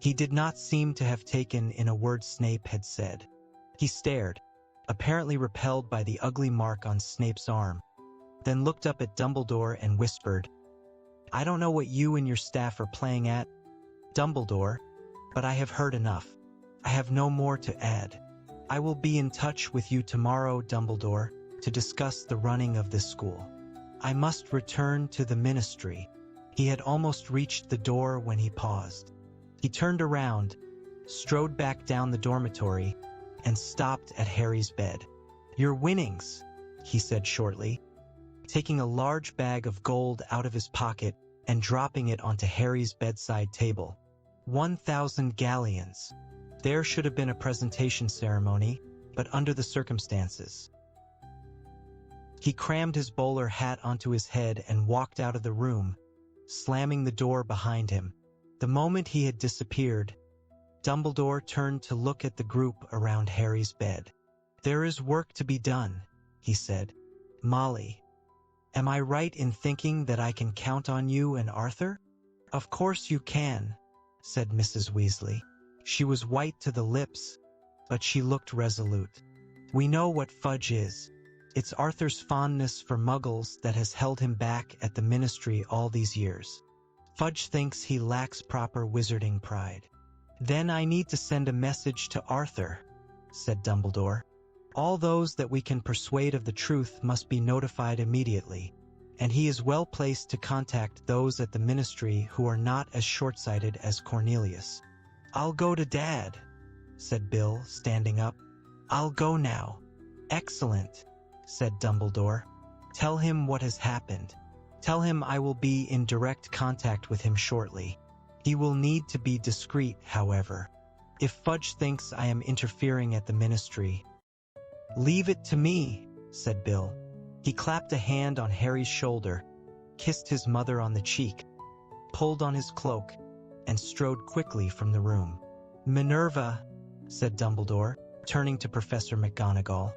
He did not seem to have taken in a word Snape had said. He stared, apparently repelled by the ugly mark on Snape's arm, then looked up at Dumbledore and whispered, I don't know what you and your staff are playing at, Dumbledore, but I have heard enough. I have no more to add. I will be in touch with you tomorrow, Dumbledore, to discuss the running of this school. I must return to the ministry. He had almost reached the door when he paused. He turned around, strode back down the dormitory, and stopped at Harry's bed. Your winnings, he said shortly, taking a large bag of gold out of his pocket and dropping it onto Harry's bedside table. 1,000 galleons. There should have been a presentation ceremony, but under the circumstances. He crammed his bowler hat onto his head and walked out of the room, slamming the door behind him. The moment he had disappeared, Dumbledore turned to look at the group around Harry's bed. "There is work to be done," he said. "Molly, am I right in thinking that I can count on you and Arthur?" "Of course you can," said Mrs. Weasley. She was white to the lips, but she looked resolute. "We know what fudge is. It's Arthur's fondness for muggles that has held him back at the Ministry all these years. Fudge thinks he lacks proper wizarding pride." "Then I need to send a message to Arthur," said Dumbledore. "All those that we can persuade of the truth must be notified immediately, and he is well placed to contact those at the Ministry who are not as short-sighted as Cornelius." "I'll go to Dad," said Bill, standing up. "I'll go now." "Excellent," said Dumbledore. "Tell him what has happened. Tell him I will be in direct contact with him shortly. He will need to be discreet, however. If Fudge thinks I am interfering at the Ministry—" "Leave it to me," said Bill. He clapped a hand on Harry's shoulder, kissed his mother on the cheek, pulled on his cloak, and strode quickly from the room. "Minerva," said Dumbledore, turning to Professor McGonagall,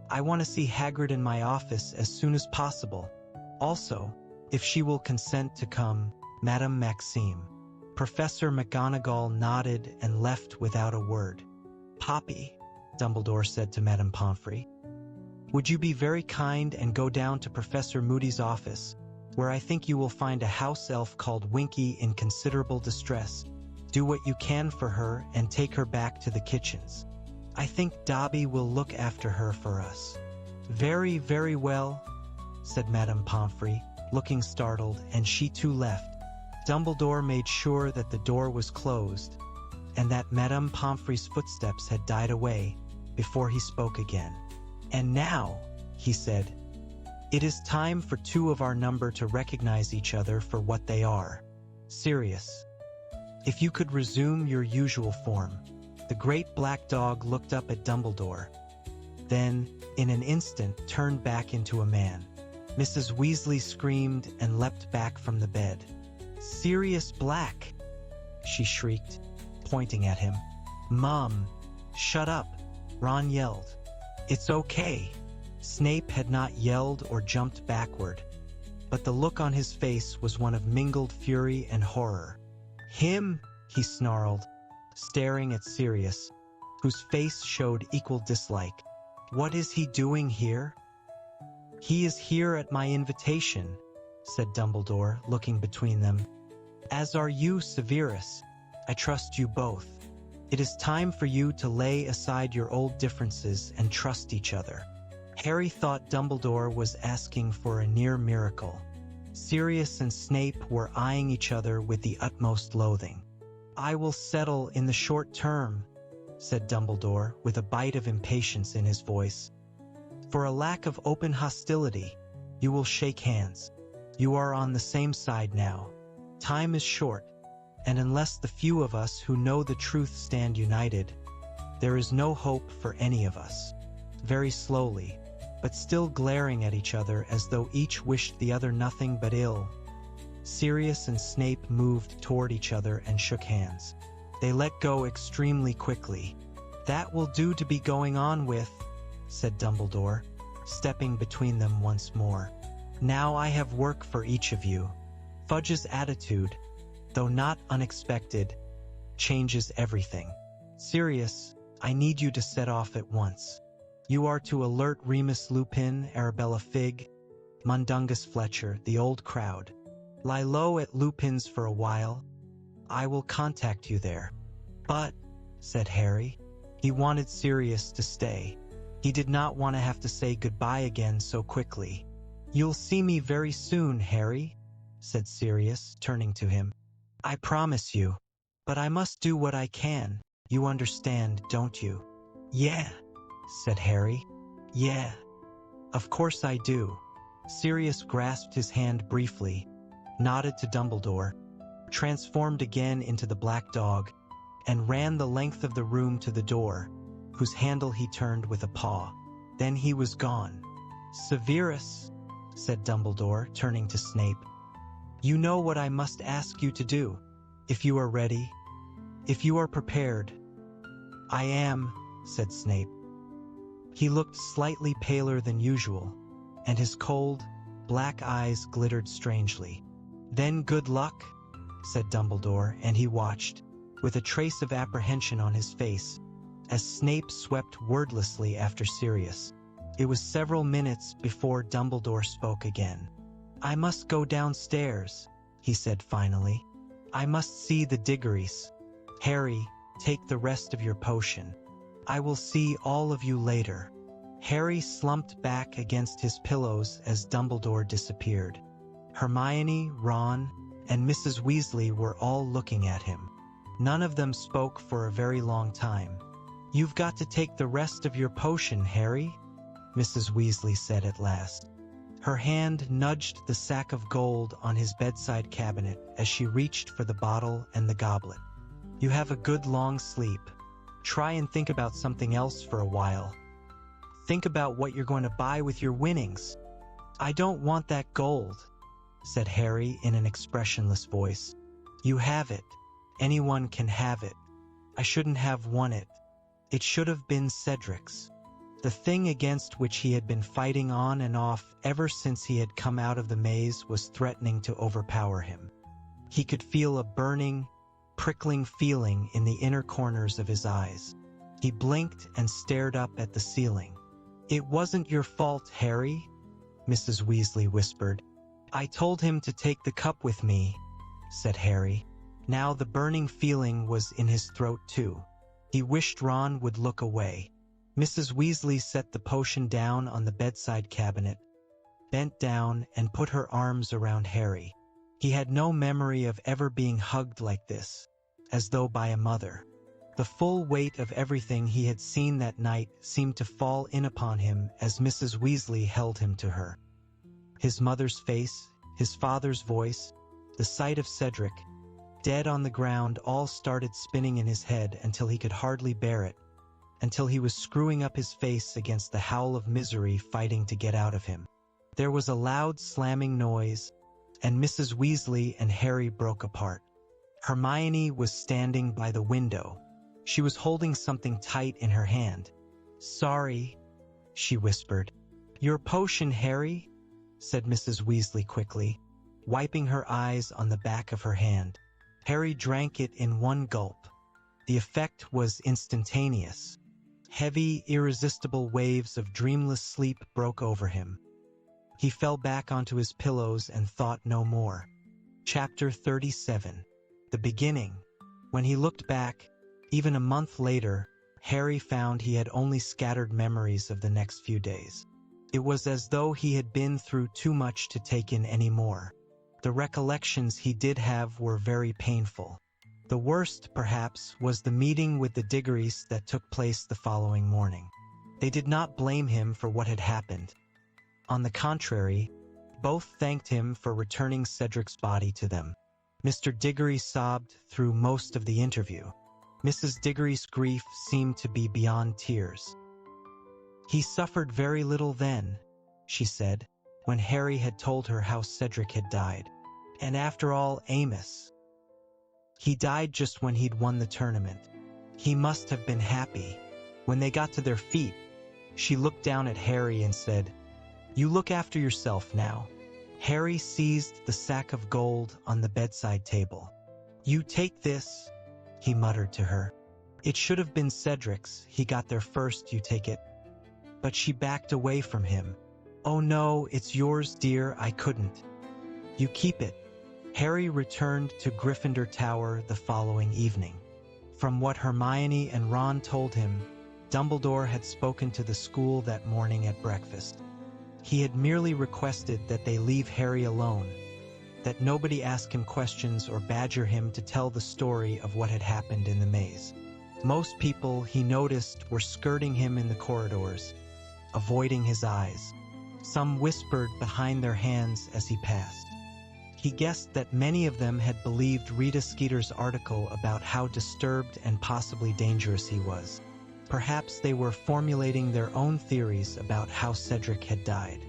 "I want to see Hagrid in my office as soon as possible. Also, if she will consent to come, Madame Maxime." Professor McGonagall nodded and left without a word. "Poppy," Dumbledore said to Madame Pomfrey, "would you be very kind and go down to Professor Moody's office, where I think you will find a house elf called Winky in considerable distress. Do what you can for her and take her back to the kitchens. I think Dobby will look after her for us." "Very, very well," said Madame Pomfrey, looking startled, and she too left. Dumbledore made sure that the door was closed and that Madame Pomfrey's footsteps had died away before he spoke again. "And now," he said, "it is time for two of our number to recognize each other for what they are. Sirius, if you could resume your usual form." The great black dog looked up at Dumbledore, then, in an instant, turned back into a man. Mrs. Weasley screamed and leapt back from the bed. "Sirius Black!" she shrieked, pointing at him. "Mom, shut up!" Ron yelled. "It's okay." Snape had not yelled or jumped backward, but the look on his face was one of mingled fury and horror. "Him!" he snarled, staring at Sirius, whose face showed equal dislike. "What is he doing here?" "He is here at my invitation," said Dumbledore, looking between them. "As are you, Severus. I trust you both. It is time for you to lay aside your old differences and trust each other." Harry thought Dumbledore was asking for a near miracle. Sirius and Snape were eyeing each other with the utmost loathing. "I will settle in the short term," said Dumbledore, with a bite of impatience in his voice. "For a lack of open hostility, you will shake hands. You are on the same side now. Time is short, and unless the few of us who know the truth stand united, there is no hope for any of us." Very slowly, but still glaring at each other as though each wished the other nothing but ill, Sirius and Snape moved toward each other and shook hands. They let go extremely quickly. "That will do to be going on with," said Dumbledore, stepping between them once more. "Now I have work for each of you." Fudge's attitude, though not unexpected, changes everything. "Sirius, I need you to set off at once. You are to alert Remus Lupin, Arabella Figg, Mundungus Fletcher, the old crowd. Lie low at Lupin's for a while. I will contact you there." "But," said Harry. He wanted Sirius to stay. He did not want to have to say goodbye again so quickly. "You'll see me very soon, Harry," said Sirius, turning to him. "I promise you. But I must do what I can. You understand, don't you?" "Yeah," said Harry. "Yeah. Of course I do." Sirius grasped his hand briefly, nodded to Dumbledore, transformed again into the black dog, and ran the length of the room to the door, whose handle he turned with a paw. Then he was gone. "Severus," said Dumbledore, turning to Snape, "you know what I must ask you to do, if you are ready." If you are prepared. I am, said Snape. He looked slightly paler than usual, and his cold, black eyes glittered strangely. Then good luck, said Dumbledore, and he watched, with a trace of apprehension on his face, as Snape swept wordlessly after Sirius. It was several minutes before Dumbledore spoke again. I must go downstairs, he said finally. I must see the Diggories. Harry, take the rest of your potion. I will see all of you later. Harry slumped back against his pillows as Dumbledore disappeared. Hermione, Ron, and Mrs. Weasley were all looking at him. None of them spoke for a very long time. You've got to take the rest of your potion, Harry, Mrs. Weasley said at last. Her hand nudged the sack of gold on his bedside cabinet as she reached for the bottle and the goblet. You have a good long sleep. Try and think about something else for a while. Think about what you're going to buy with your winnings. I don't want that gold, said Harry in an expressionless voice. You have it. Anyone can have it. I shouldn't have won it. It should have been Cedric's. The thing against which he had been fighting on and off ever since he had come out of the maze was threatening to overpower him. He could feel a burning, prickling feeling in the inner corners of his eyes. He blinked and stared up at the ceiling. It wasn't your fault, Harry, Mrs. Weasley whispered. I told him to take the cup with me, said Harry. Now the burning feeling was in his throat too. He wished Ron would look away. Mrs. Weasley set the potion down on the bedside cabinet, bent down and put her arms around Harry. He had no memory of ever being hugged like this, as though by a mother. The full weight of everything he had seen that night seemed to fall in upon him as Mrs. Weasley held him to her. His mother's face, his father's voice, the sight of Cedric, dead on the ground, all started spinning in his head until he could hardly bear it, until he was screwing up his face against the howl of misery fighting to get out of him. There was a loud slamming noise, and Mrs. Weasley and Harry broke apart. Hermione was standing by the window. She was holding something tight in her hand. Sorry, she whispered. Your potion, Harry, said Mrs. Weasley quickly, wiping her eyes on the back of her hand. Harry drank it in one gulp. The effect was instantaneous. Heavy, irresistible waves of dreamless sleep broke over him. He fell back onto his pillows and thought no more. Chapter 37. The beginning. When he looked back, even a month later, Harry found he had only scattered memories of the next few days. It was as though he had been through too much to take in any more. The recollections he did have were very painful. The worst, perhaps, was the meeting with the Diggories that took place the following morning. They did not blame him for what had happened. On the contrary, both thanked him for returning Cedric's body to them. Mr. Diggory sobbed through most of the interview. Mrs. Diggory's grief seemed to be beyond tears. He suffered very little then, she said, when Harry had told her how Cedric had died. And after all, Amos. He died just when he'd won the tournament. He must have been happy. When they got to their feet, she looked down at Harry and said, You look after yourself now. Harry seized the sack of gold on the bedside table. You take this, he muttered to her. It should have been Cedric's. He got there first, you take it. But she backed away from him. Oh no, it's yours, dear, I couldn't. You keep it. Harry returned to Gryffindor Tower the following evening. From what Hermione and Ron told him, Dumbledore had spoken to the school that morning at breakfast. He had merely requested that they leave Harry alone, that nobody ask him questions or badger him to tell the story of what had happened in the maze. Most people, he noticed, were skirting him in the corridors, avoiding his eyes. Some whispered behind their hands as he passed. He guessed that many of them had believed Rita Skeeter's article about how disturbed and possibly dangerous he was. Perhaps they were formulating their own theories about how Cedric had died.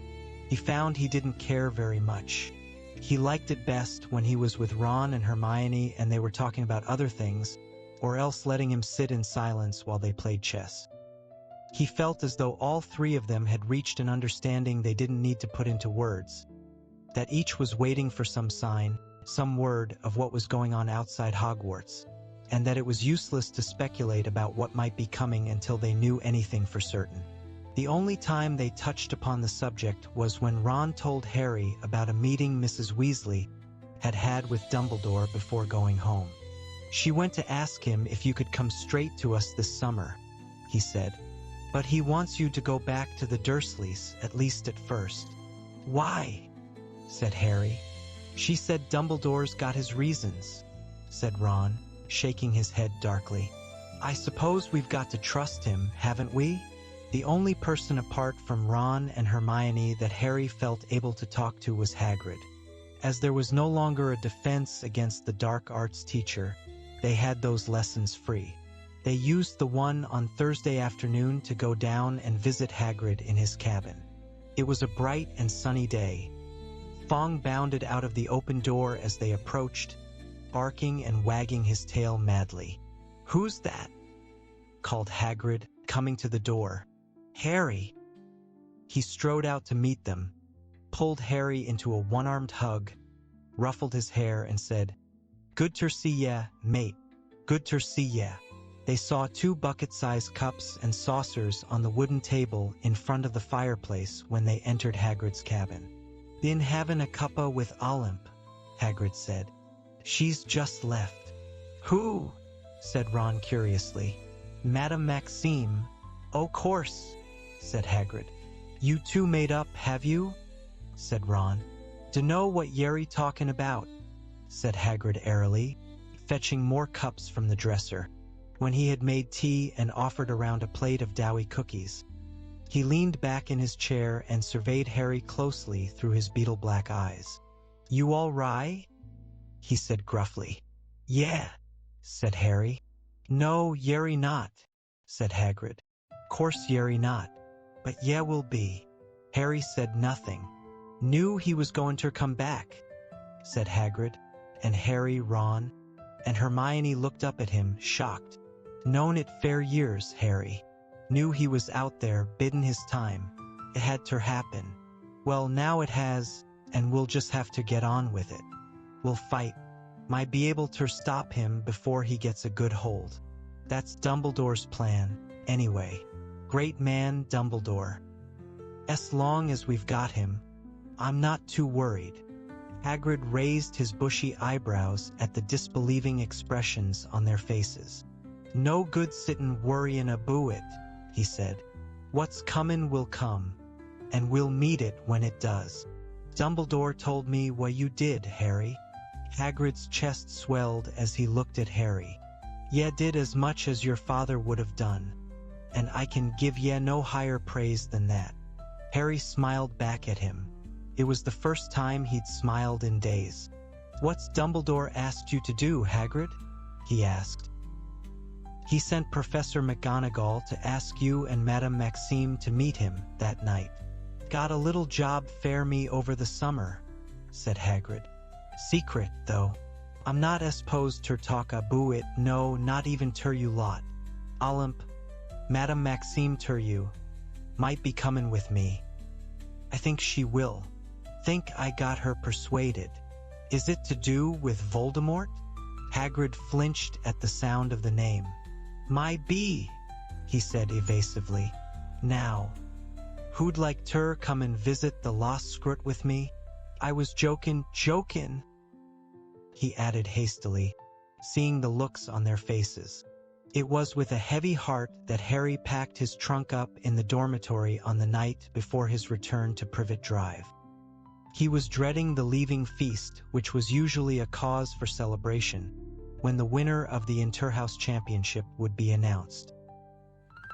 He found he didn't care very much. He liked it best when he was with Ron and Hermione and they were talking about other things, or else letting him sit in silence while they played chess. He felt as though all three of them had reached an understanding they didn't need to put into words, that each was waiting for some sign, some word of what was going on outside Hogwarts, and that it was useless to speculate about what might be coming until they knew anything for certain. The only time they touched upon the subject was when Ron told Harry about a meeting Mrs. Weasley had had with Dumbledore before going home. "She went to ask him if you could come straight to us this summer," he said. "But he wants you to go back to the Dursleys, at least at first." "Why?" said Harry. "She said Dumbledore's got his reasons," said Ron, shaking his head darkly. "I suppose we've got to trust him, haven't we?" The only person apart from Ron and Hermione that Harry felt able to talk to was Hagrid. As there was no longer a defense against the dark arts teacher, they had those lessons free. They used the one on Thursday afternoon to go down and visit Hagrid in his cabin. It was a bright and sunny day. Fong bounded out of the open door as they approached, barking and wagging his tail madly. "Who's that?" called Hagrid, coming to the door. "Harry." He strode out to meet them, pulled Harry into a one-armed hug, ruffled his hair, and said, "Good ter see ya, mate. Good ter see ya." They saw 2 bucket-sized cups and saucers on the wooden table in front of the fireplace when they entered Hagrid's cabin. "Been havin' a cuppa with Olymp," Hagrid said. "She's just left." "Who?" said Ron curiously. "Madame Maxime." "O' course," said Hagrid. "You two made up, have you?" said Ron. "Dunno what yerry talkin' about," said Hagrid airily, fetching more cups from the dresser. When he had made tea and offered around a plate of doughy cookies, he leaned back in his chair and surveyed Harry closely through his beetle-black eyes. "You all right?" he said gruffly. "Yeah," said Harry. "No, yerry not," said Hagrid. "Course yerry not, but yeah will be." Harry said nothing. "Knew he was going to come back," said Hagrid, and Harry, Ron, and Hermione looked up at him, shocked. "Known it fair years, Harry. Knew he was out there, bidin' his time. It had ter happen. Well, now it has, and we'll just have to get on with it. We'll fight. Might be able to stop him before he gets a good hold. That's Dumbledore's plan, anyway. Great man, Dumbledore. As long as we've got him, I'm not too worried." Hagrid raised his bushy eyebrows at the disbelieving expressions on their faces. "No good sittin' worryin' aboo it," he said. "What's comin' will come, and we'll meet it when it does. Dumbledore told me what you did, Harry." Hagrid's chest swelled as he looked at Harry. "Ye did as much as your father would have done, and I can give ye no higher praise than that." Harry smiled back at him. It was the first time he'd smiled in days. "What's Dumbledore asked you to do, Hagrid?" he asked. "He sent Professor McGonagall to ask you and Madame Maxime to meet him that night. Got a little job fair me over the summer," said Hagrid. "Secret, though. I'm not as posed ter talk aboo it, no, not even ter you lot. Olymp, Madame Maxime ter you, might be comin' with me. I think she will. Think I got her persuaded. Is it to do with Voldemort?" Hagrid flinched at the sound of the name. "My be," he said evasively. "Now, who'd like ter come and visit the lost scrut with me? I was jokin', he added hastily, seeing the looks on their faces. It was with a heavy heart that Harry packed his trunk up in the dormitory on the night before his return to Privet Drive. He was dreading the leaving feast, which was usually a cause for celebration, when the winner of the Interhouse Championship would be announced.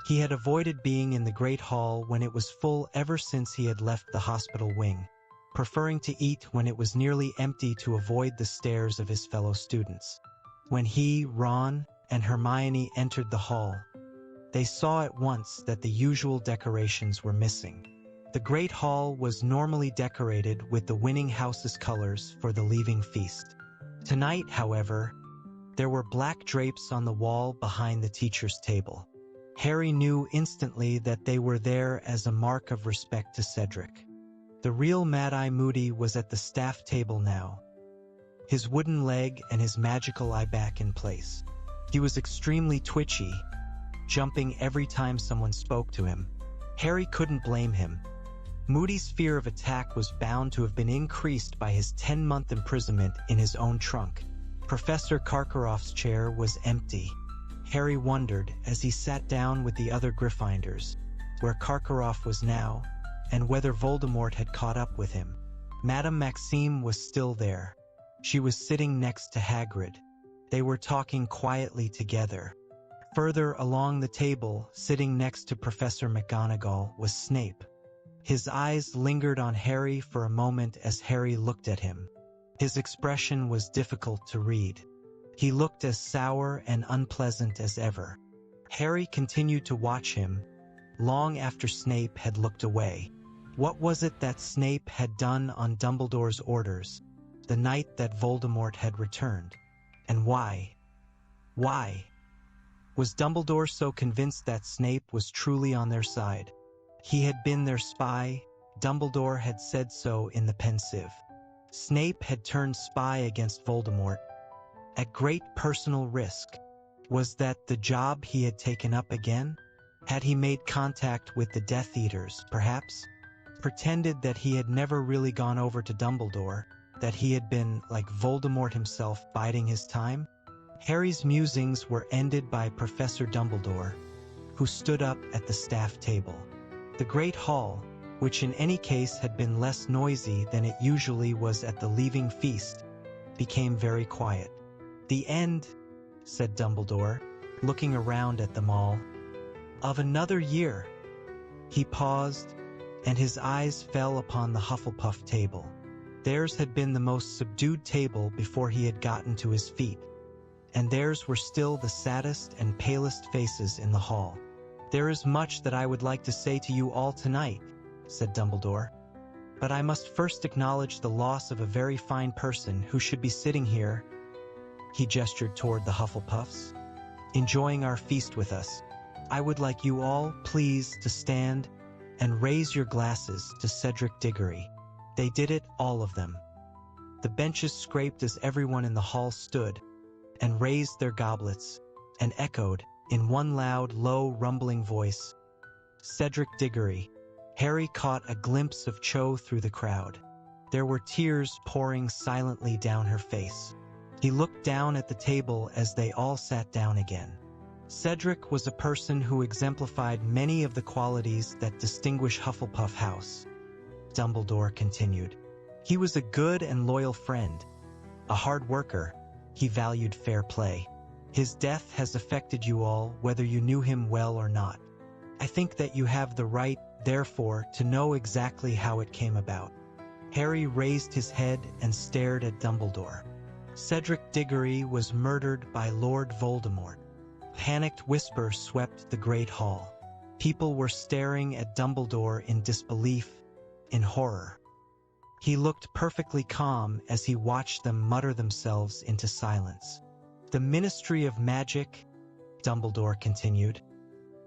He had avoided being in the Great Hall when it was full ever since he had left the hospital wing, preferring to eat when it was nearly empty to avoid the stares of his fellow students. When he, Ron, and Hermione entered the hall, they saw at once that the usual decorations were missing. The Great Hall was normally decorated with the winning house's colors for the leaving feast. Tonight, however, There were black drapes on the wall behind the teacher's table. Harry knew instantly that they were there as a mark of respect to Cedric. The real Mad-Eye Moody was at the staff table now, his wooden leg and his magical eye back in place. He was extremely twitchy, jumping every time someone spoke to him. Harry couldn't blame him. Moody's fear of attack was bound to have been increased by his 10-month imprisonment in his own trunk. Professor Karkaroff's chair was empty. Harry wondered, as he sat down with the other Gryffindors, where Karkaroff was now, and whether Voldemort had caught up with him. Madame Maxime was still there. She was sitting next to Hagrid. They were talking quietly together. Further along the table, sitting next to Professor McGonagall, was Snape. His eyes lingered on Harry for a moment as Harry looked at him. His expression was difficult to read. He looked as sour and unpleasant as ever. Harry continued to watch him, long after Snape had looked away. What was it that Snape had done on Dumbledore's orders, the night that Voldemort had returned? And why? Why? Was Dumbledore so convinced that Snape was truly on their side? He had been their spy. Dumbledore had said so in the pensive. Snape had turned spy against Voldemort, at great personal risk. Was that the job he had taken up again? Had he made contact with the Death Eaters, perhaps? Pretended that he had never really gone over to Dumbledore, that he had been, like Voldemort himself, biding his time? Harry's musings were ended by Professor Dumbledore, who stood up at the staff table. The great hall, which in any case had been less noisy than it usually was at the leaving feast, became very quiet. "The end," said Dumbledore, looking around at them all, "of another year." He paused, and his eyes fell upon the Hufflepuff table. Theirs had been the most subdued table before he had gotten to his feet, and theirs were still the saddest and palest faces in the hall. "There is much that I would like to say to you all tonight," said Dumbledore, "but I must first acknowledge the loss of a very fine person who should be sitting here," he gestured toward the Hufflepuffs, "enjoying our feast with us. I would like you all, please, to stand and raise your glasses to Cedric Diggory." They did it, all of them. The benches scraped as everyone in the hall stood, and raised their goblets, and echoed, in one loud, low, rumbling voice, "Cedric Diggory." Harry caught a glimpse of Cho through the crowd. There were tears pouring silently down her face. He looked down at the table as they all sat down again. Cedric was a person who exemplified many of the qualities that distinguish Hufflepuff House, Dumbledore continued. He was a good and loyal friend, a hard worker. He valued fair play. His death has affected you all, whether you knew him well or not. I think that you have the right, therefore, to know exactly how it came about. Harry raised his head and stared at Dumbledore. Cedric Diggory was murdered by Lord Voldemort. Panicked whisper swept the great hall. People were staring at Dumbledore in disbelief, in horror. He looked perfectly calm as he watched them mutter themselves into silence. "The Ministry of Magic," Dumbledore continued,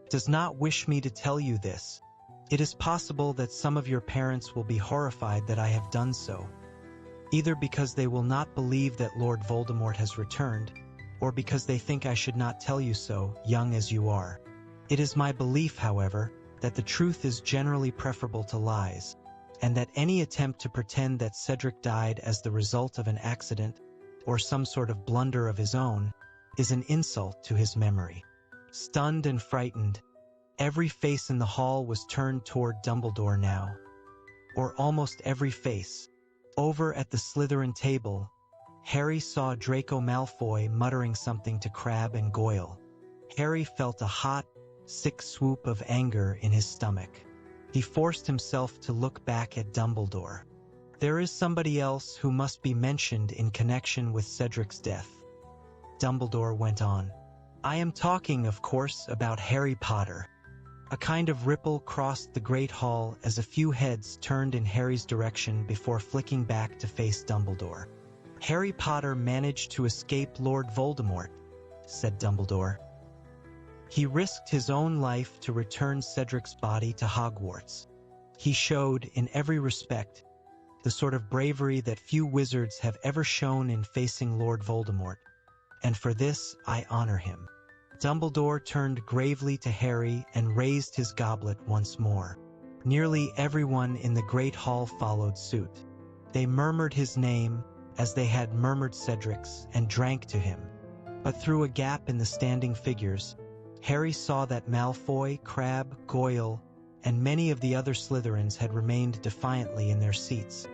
"does not wish me to tell you this. It is possible that some of your parents will be horrified that I have done so, either because they will not believe that Lord Voldemort has returned, or because they think I should not tell you so, young as you are. It is my belief, however, that the truth is generally preferable to lies, and that any attempt to pretend that Cedric died as the result of an accident or some sort of blunder of his own is an insult to his memory." Stunned and frightened, every face in the hall was turned toward Dumbledore now, or almost every face. Over at the Slytherin table, Harry saw Draco Malfoy muttering something to Crabbe and Goyle. Harry felt a hot, sick swoop of anger in his stomach. He forced himself to look back at Dumbledore. "There is somebody else who must be mentioned in connection with Cedric's death," Dumbledore went on. "I am talking, of course, about Harry Potter." A kind of ripple crossed the great hall as a few heads turned in Harry's direction before flicking back to face Dumbledore. Harry Potter managed to escape Lord Voldemort, said Dumbledore. He risked his own life to return Cedric's body to Hogwarts. He showed, in every respect, the sort of bravery that few wizards have ever shown in facing Lord Voldemort, and for this I honor him. Dumbledore turned gravely to Harry and raised his goblet once more. Nearly everyone in the Great Hall followed suit. They murmured his name, as they had murmured Cedric's, and drank to him. But through a gap in the standing figures, Harry saw that Malfoy, Crabbe, Goyle, and many of the other Slytherins had remained defiantly in their seats,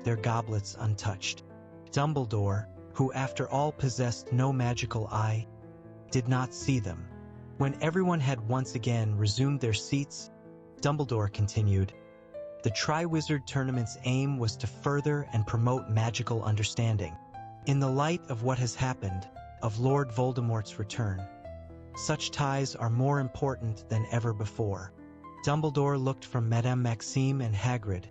their goblets untouched. Dumbledore, who after all possessed no magical eye, did not see them. When everyone had once again resumed their seats, Dumbledore continued, "The Triwizard Tournament's aim was to further and promote magical understanding. In the light of what has happened, of Lord Voldemort's return, such ties are more important than ever before." Dumbledore looked from Madame Maxime and Hagrid,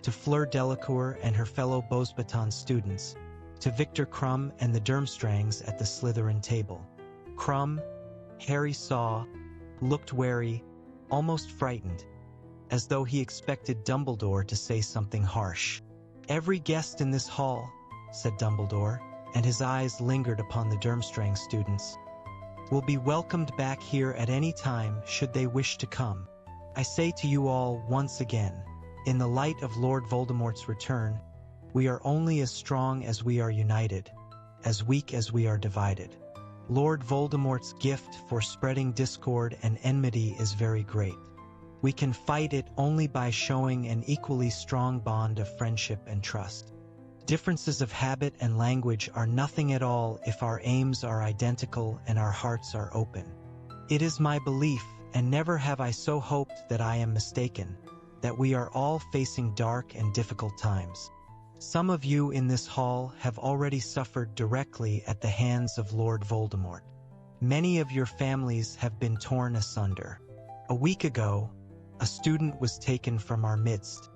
to Fleur Delacour and her fellow Beauxbatons students, to Victor Krum and the Durmstrangs at the Slytherin table. Krum, Harry saw, looked wary, almost frightened, as though he expected Dumbledore to say something harsh. "Every guest in this hall," said Dumbledore, and his eyes lingered upon the Durmstrang students, "will be welcomed back here at any time should they wish to come. I say to you all once again, in the light of Lord Voldemort's return, we are only as strong as we are united, as weak as we are divided. Lord Voldemort's gift for spreading discord and enmity is very great. We can fight it only by showing an equally strong bond of friendship and trust. Differences of habit and language are nothing at all if our aims are identical and our hearts are open. It is my belief, and never have I so hoped that I am mistaken, that we are all facing dark and difficult times. Some of you in this hall have already suffered directly at the hands of Lord Voldemort. Many of your families have been torn asunder. A week ago, a student was taken from our midst.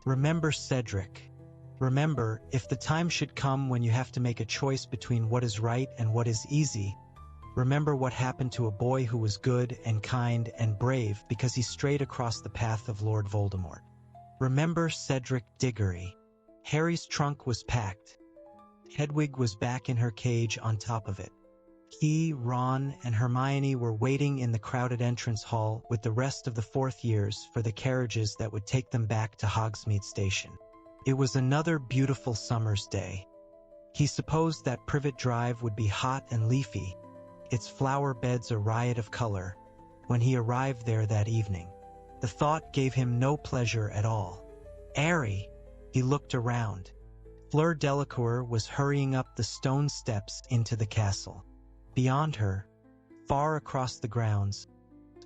Remember Cedric. Remember, if the time should come when you have to make a choice between what is right and what is easy, remember what happened to a boy who was good and kind and brave because he strayed across the path of Lord Voldemort. Remember Cedric Diggory. Harry's trunk was packed. Hedwig was back in her cage on top of it. He, Ron, and Hermione were waiting in the crowded entrance hall with the rest of the fourth years for the carriages that would take them back to Hogsmeade Station. It was another beautiful summer's day. He supposed that Privet Drive would be hot and leafy, its flower beds a riot of color, when he arrived there that evening. The thought gave him no pleasure at all. "Airy!" He looked around. Fleur Delacour was hurrying up the stone steps into the castle. Beyond her, far across the grounds,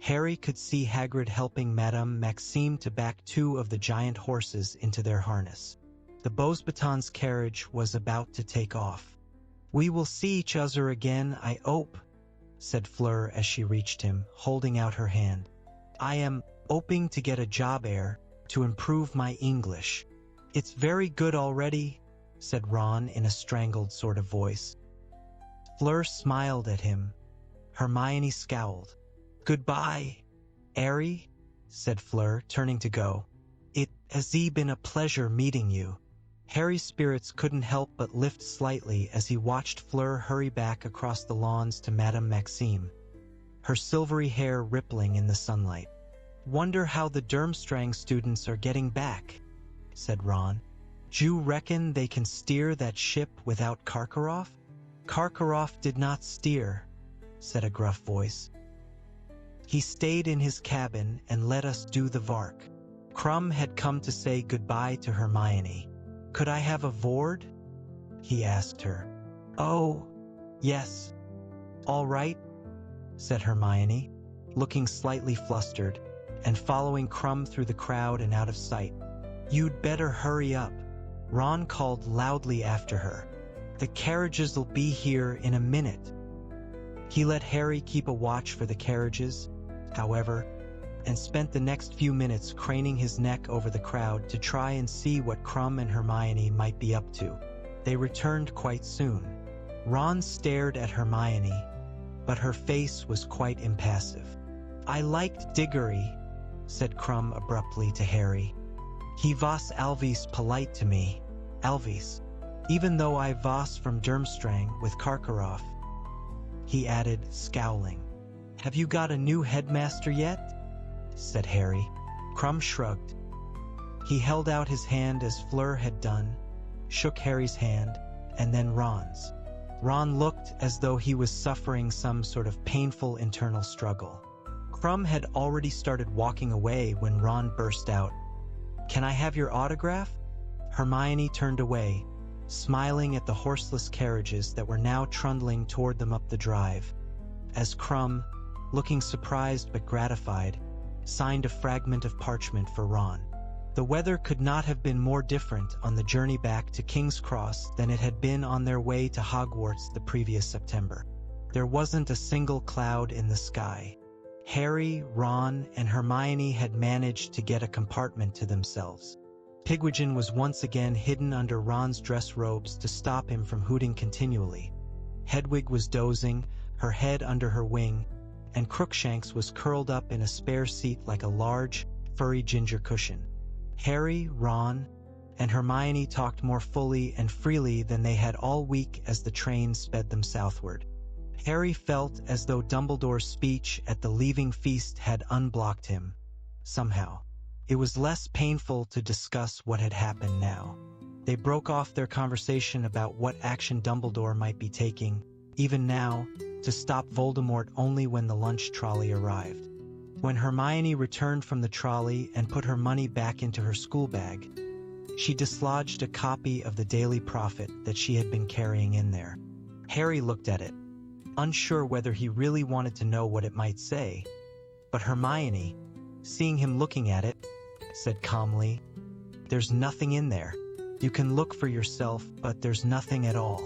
Harry could see Hagrid helping Madame Maxime to back two of the giant horses into their harness. The Beauxbatons carriage was about to take off. "We will see each other again, I hope," said Fleur as she reached him, holding out her hand. "I am hoping to get a job here to improve my English." "It's very good already," said Ron in a strangled sort of voice. Fleur smiled at him. Hermione scowled. "Goodbye, Harry," said Fleur, turning to go. "It has been a pleasure meeting you." Harry's spirits couldn't help but lift slightly as he watched Fleur hurry back across the lawns to Madame Maxime, her silvery hair rippling in the sunlight. "Wonder how the Durmstrang students are getting back," said Ron. "D'you reckon they can steer that ship without Karkaroff?" "Karkaroff did not steer," said a gruff voice. "He stayed in his cabin and let us do the vark." Krum had come to say goodbye to Hermione. "Could I have a Vord?" he asked her. "Oh, yes. All right," said Hermione, looking slightly flustered, and following Krum through the crowd and out of sight. "You'd better hurry up," Ron called loudly after her. "The carriages'll be here in a minute." He let Harry keep a watch for the carriages, however, and spent the next few minutes craning his neck over the crowd to try and see what Krum and Hermione might be up to. They returned quite soon. Ron stared at Hermione, but her face was quite impassive. "I liked Diggory," said Krum abruptly to Harry. "He was always polite to me. Always. Even though I was from Durmstrang with Karkaroff," he added, scowling. "Have you got a new headmaster yet?" said Harry. Krum shrugged. He held out his hand as Fleur had done, shook Harry's hand, and then Ron's. Ron looked as though he was suffering some sort of painful internal struggle. Krum had already started walking away when Ron burst out, "Can I have your autograph?" Hermione turned away, smiling at the horseless carriages that were now trundling toward them up the drive, as Krum, looking surprised but gratified, signed a fragment of parchment for Ron. The weather could not have been more different on the journey back to King's Cross than it had been on their way to Hogwarts the previous September. There wasn't a single cloud in the sky. Harry, Ron, and Hermione had managed to get a compartment to themselves. Pigwidgeon was once again hidden under Ron's dress robes to stop him from hooting continually. Hedwig was dozing, her head under her wing, and Crookshanks was curled up in a spare seat like a large, furry ginger cushion. Harry, Ron, and Hermione talked more fully and freely than they had all week as the train sped them southward. Harry felt as though Dumbledore's speech at the leaving feast had unblocked him. Somehow, it was less painful to discuss what had happened now. They broke off their conversation about what action Dumbledore might be taking, even now, to stop Voldemort only when the lunch trolley arrived. When Hermione returned from the trolley and put her money back into her school bag, she dislodged a copy of the Daily Prophet that she had been carrying in there. Harry looked at it, unsure whether he really wanted to know what it might say, but Hermione, seeing him looking at it, said calmly, "There's nothing in there. You can look for yourself, but there's nothing at all.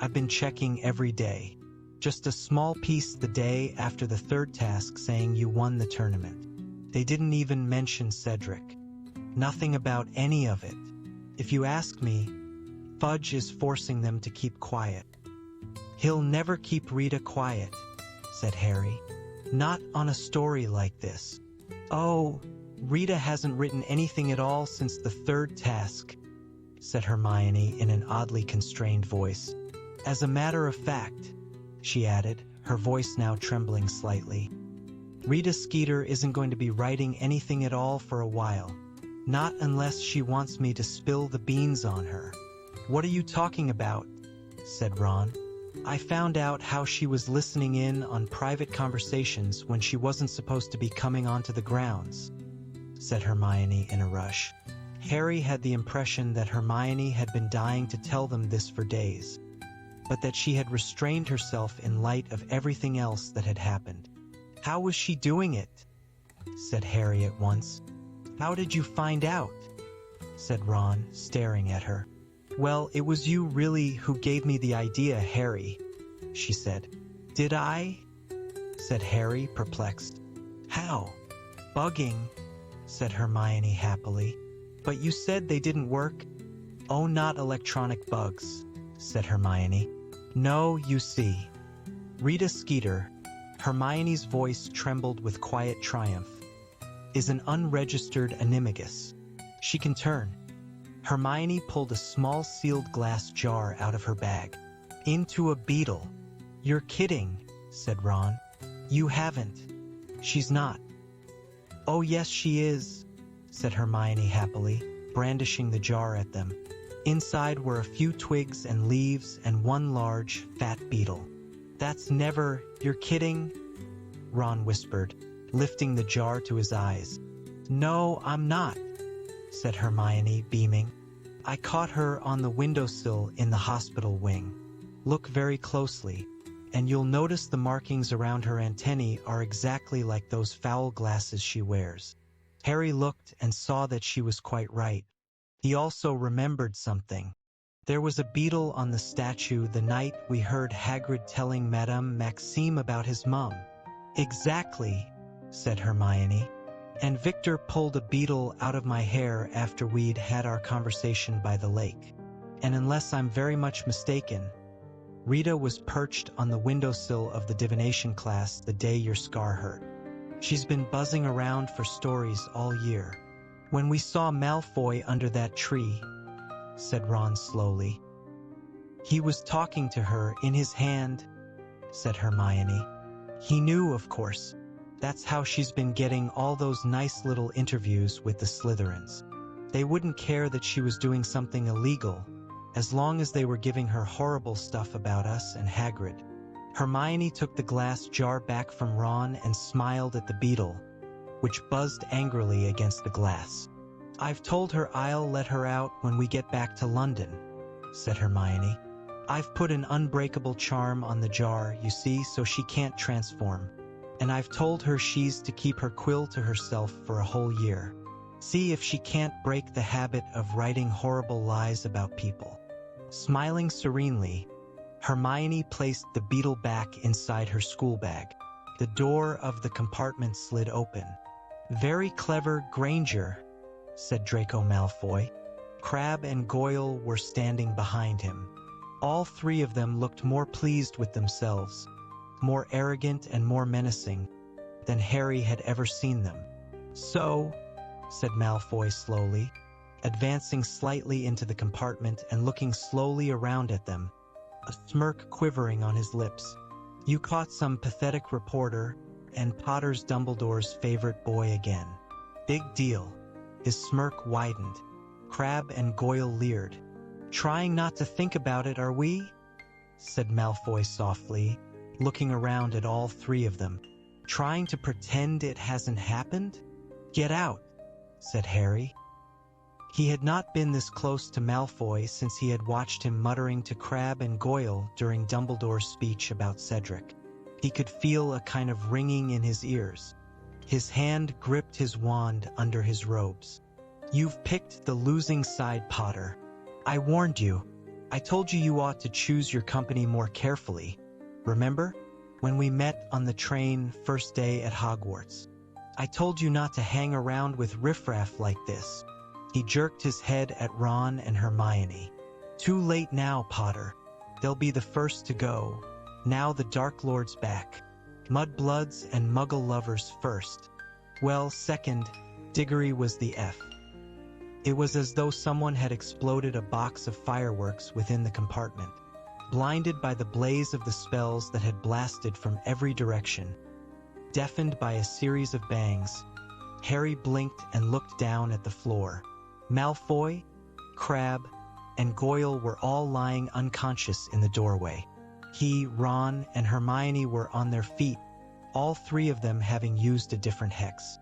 I've been checking every day. Just a small piece the day after the third task saying you won the tournament. They didn't even mention Cedric. Nothing about any of it. If you ask me, Fudge is forcing them to keep quiet." "He'll never keep Rita quiet," said Harry. "Not on a story like this." "Oh, Rita hasn't written anything at all since the third task," said Hermione in an oddly constrained voice. "As a matter of fact," she added, her voice now trembling slightly, "Rita Skeeter isn't going to be writing anything at all for a while. Not unless she wants me to spill the beans on her." "What are you talking about?" said Ron. "I found out how she was listening in on private conversations when she wasn't supposed to be coming onto the grounds," said Hermione in a rush. Harry had the impression that Hermione had been dying to tell them this for days, but that she had restrained herself in light of everything else that had happened. "How was she doing it?" said Harry at once. "How did you find out?" said Ron, staring at her. "Well, it was you really who gave me the idea, Harry," she said. "Did I?" said Harry, perplexed. "How?" "Bugging," said Hermione happily. "But you said they didn't work." "Oh, not electronic bugs," said Hermione. "No, you see. Rita Skeeter," Hermione's voice trembled with quiet triumph, "is an unregistered animagus. She can turn." Hermione pulled a small sealed glass jar out of her bag. "Into a beetle." "You're kidding," said Ron. "You haven't. She's not." "Oh, yes, she is," said Hermione happily, brandishing the jar at them. Inside were a few twigs and leaves and one large, fat beetle. "That's never... You're kidding?" Ron whispered, lifting the jar to his eyes. "No, I'm not," said Hermione, beaming. "I caught her on the windowsill in the hospital wing. Look very closely, and you'll notice the markings around her antennae are exactly like those foul glasses she wears." Harry looked and saw that she was quite right. He also remembered something. There was a beetle on the statue the night we heard Hagrid telling Madame Maxime about his mum. "Exactly," said Hermione. "And Victor pulled a beetle out of my hair after we'd had our conversation by the lake." And unless I'm very much mistaken, Rita was perched on the windowsill of the divination class the day your scar hurt. She's been buzzing around for stories all year. When we saw Malfoy under that tree, said Ron slowly. He was talking to her in his hand, said Hermione. He knew, of course. That's how she's been getting all those nice little interviews with the Slytherins. They wouldn't care that she was doing something illegal, as long as they were giving her horrible stuff about us and Hagrid. Hermione took the glass jar back from Ron and smiled at the beetle, which buzzed angrily against the glass. I've told her I'll let her out when we get back to London, said Hermione. I've put an unbreakable charm on the jar, you see, so she can't transform. And I've told her she's to keep her quill to herself for a whole year. See if she can't break the habit of writing horrible lies about people. Smiling serenely, Hermione placed the beetle back inside her school bag. The door of the compartment slid open. Very clever, Granger, said Draco Malfoy. Crabbe and Goyle were standing behind him. All three of them looked more pleased with themselves, more arrogant and more menacing than Harry had ever seen them. So, said Malfoy slowly, advancing slightly into the compartment and looking slowly around at them, a smirk quivering on his lips. You caught some pathetic reporter and Potter's Dumbledore's favorite boy again. Big deal. His smirk widened. Crabbe and Goyle leered. Trying not to think about it, are we? Said Malfoy softly, looking around at all three of them. Trying to pretend it hasn't happened? Get out, said Harry. He had not been this close to Malfoy since he had watched him muttering to Crabbe and Goyle during Dumbledore's speech about Cedric. He could feel a kind of ringing in his ears. His hand gripped his wand under his robes. You've picked the losing side, Potter. I warned you. I told you you ought to choose your company more carefully. Remember? When we met on the train first day at Hogwarts. I told you not to hang around with riffraff like this. He jerked his head at Ron and Hermione. Too late now, Potter. They'll be the first to go. Now the Dark Lord's back. Mudbloods and Muggle lovers first. Well, second, Diggory was the F. It was as though someone had exploded a box of fireworks within the compartment. Blinded by the blaze of the spells that had blasted from every direction, deafened by a series of bangs, Harry blinked and looked down at the floor. Malfoy, Crabbe, and Goyle were all lying unconscious in the doorway. He, Ron, and Hermione were on their feet, all three of them having used a different hex.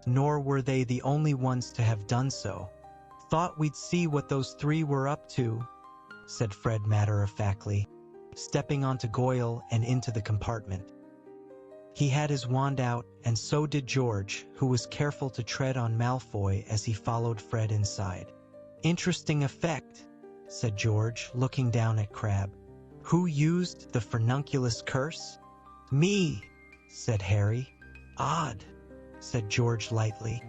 Nor were they the only ones to have done so. Thought we'd see what those three were up to, said Fred matter-of-factly, stepping onto Goyle and into the compartment. He had his wand out, and so did George, who was careful to tread on Malfoy as he followed Fred inside. Interesting effect, said George, looking down at Crabbe. Who used the furnunculus curse? Me, said Harry. Odd, said George lightly.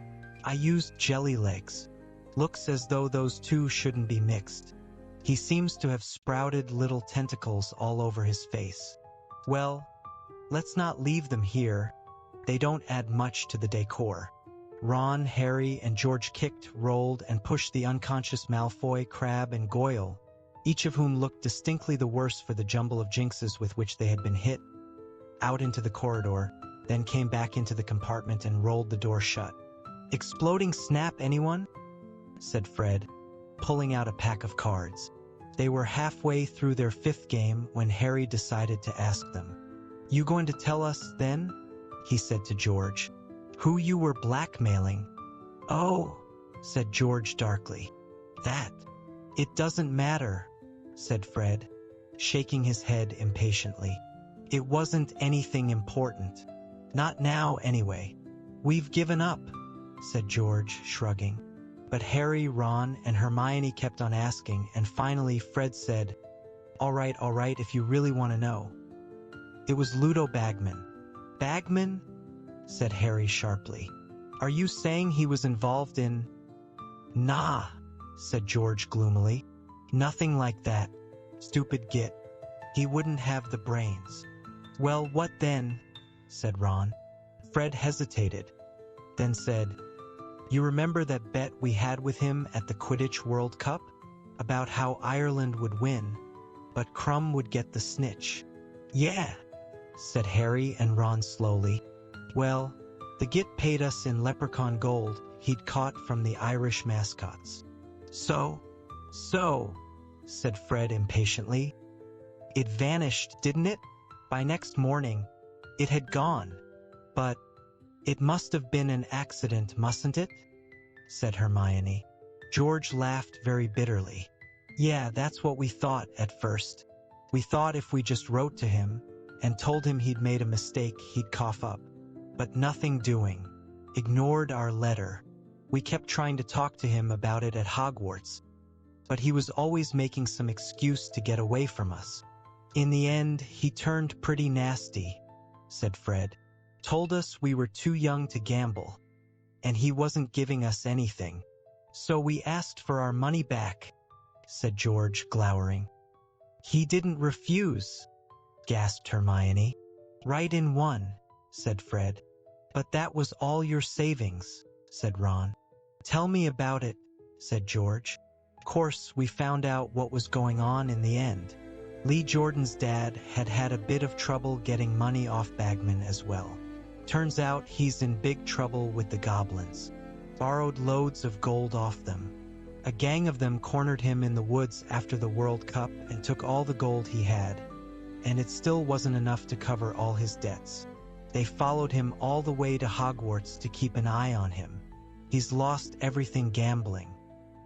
I used jelly legs. Looks as though those two shouldn't be mixed. He seems to have sprouted little tentacles all over his face. Well, let's not leave them here. They don't add much to the decor. Ron, Harry, and George kicked, rolled, and pushed the unconscious Malfoy, Crabbe, and Goyle, each of whom looked distinctly the worse for the jumble of jinxes with which they had been hit, out into the corridor, then came back into the compartment and rolled the door shut. Exploding snap, anyone? Said Fred, pulling out a pack of cards. They were halfway through their fifth game when Harry decided to ask them. You going to tell us, then? He said to George. Who you were blackmailing? Oh, said George darkly. That. It doesn't matter, said Fred, shaking his head impatiently. It wasn't anything important. Not now, anyway. We've given up, said George, shrugging. But Harry, Ron, and Hermione kept on asking, and finally Fred said, all right, if you really want to know. It was Ludo Bagman. Bagman? Said Harry sharply. Are you saying he was involved in... Nah, said George gloomily. Nothing like that. Stupid git. He wouldn't have the brains. Well, what then? Said Ron. Fred hesitated, then said, You remember that bet we had with him at the Quidditch World Cup? About how Ireland would win, but Crumb would get the snitch. Yeah, said Harry and Ron slowly. Well, the git paid us in leprechaun gold he'd caught from the Irish mascots. So, said Fred impatiently. It vanished, didn't it? By next morning, it had gone. But it must have been an accident, mustn't it? Said Hermione. George laughed very bitterly. Yeah, that's what we thought at first. We thought if we just wrote to him and told him he'd made a mistake, he'd cough up. But nothing doing. Ignored our letter. We kept trying to talk to him about it at Hogwarts, but he was always making some excuse to get away from us. In the end, he turned pretty nasty, said Fred. Told us we were too young to gamble, and he wasn't giving us anything. So we asked for our money back, said George, glowering. He didn't refuse, gasped Hermione. Right in one, said Fred. But that was all your savings, said Ron. Tell me about it, said George. Of course, we found out what was going on in the end. Lee Jordan's dad had had a bit of trouble getting money off Bagman as well. Turns out he's in big trouble with the goblins. Borrowed loads of gold off them. A gang of them cornered him in the woods after the World Cup and took all the gold he had, and it still wasn't enough to cover all his debts. They followed him all the way to Hogwarts to keep an eye on him. He's lost everything gambling.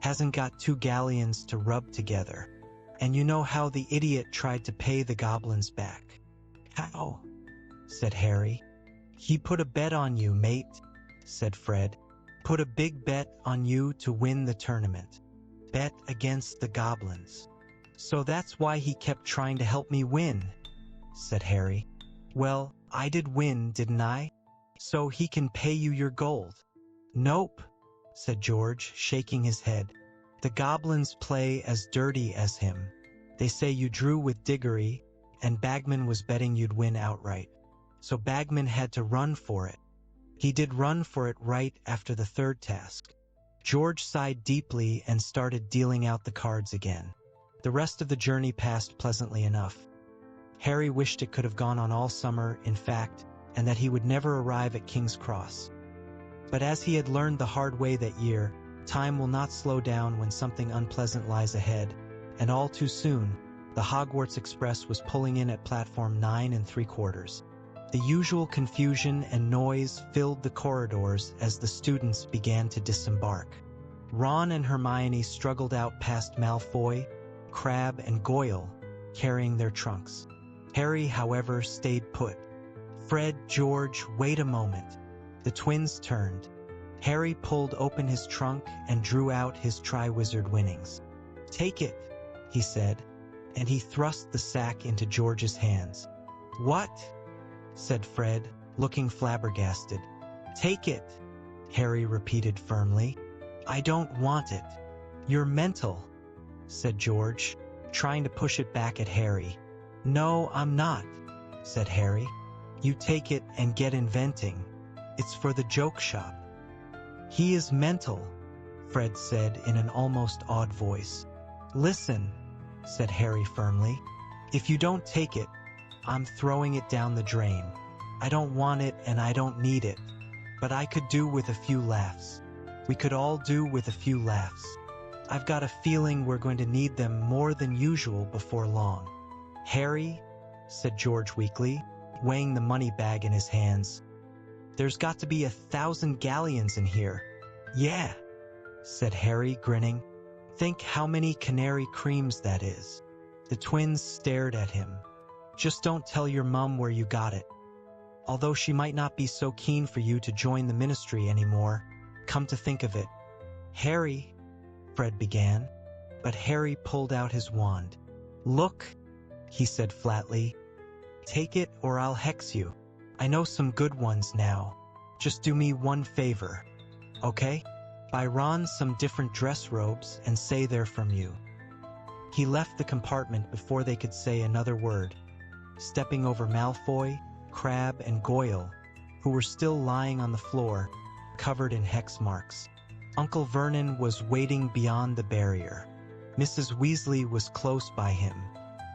Hasn't got 2 galleons to rub together. And you know how the idiot tried to pay the goblins back. How? Said Harry. He put a bet on you, mate, said Fred. Put a big bet on you to win the tournament. Bet against the goblins. So that's why he kept trying to help me win, said Harry. Well, I did win, didn't I? So he can pay you your gold. Nope, said George, shaking his head. The goblins play as dirty as him. They say you drew with Diggory, and Bagman was betting you'd win outright. So Bagman had to run for it. He did run for it right after the 3rd task. George sighed deeply and started dealing out the cards again. The rest of the journey passed pleasantly enough. Harry wished it could have gone on all summer, in fact, and that he would never arrive at King's Cross. But as he had learned the hard way that year, time will not slow down when something unpleasant lies ahead, and all too soon, the Hogwarts Express was pulling in at platform 9 3/4. The usual confusion and noise filled the corridors as the students began to disembark. Ron and Hermione struggled out past Malfoy, Crabbe, and Goyle, carrying their trunks. Harry, however, stayed put. Fred, George, wait a moment. The twins turned. Harry pulled open his trunk and drew out his Triwizard winnings. Take it, he said, and he thrust the sack into George's hands. What? Said Fred, looking flabbergasted. Take it, Harry repeated firmly. I don't want it. You're mental, said George, trying to push it back at Harry. No, I'm not, said Harry. You take it and get inventing. It's for the joke shop. He is mental, Fred said in an almost awed voice. Listen, said Harry firmly. If you don't take it, I'm throwing it down the drain. I don't want it and I don't need it, but I could do with a few laughs. We could all do with a few laughs. I've got a feeling we're going to need them more than usual before long. Harry, said George weakly, weighing the money bag in his hands. There's got to be 1,000 galleons in here. Yeah, said Harry, grinning. Think how many canary creams that is. The twins stared at him. Just don't tell your mum where you got it. Although she might not be so keen for you to join the ministry anymore, come to think of it. Harry, Fred began, but Harry pulled out his wand. Look, he said flatly. Take it or I'll hex you. I know some good ones now. Just do me one favor, okay? Buy Ron some different dress robes and say they're from you. He left the compartment before they could say another word, stepping over Malfoy, Crabbe, and Goyle, who were still lying on the floor, covered in hex marks. Uncle Vernon was waiting beyond the barrier. Mrs. Weasley was close by him.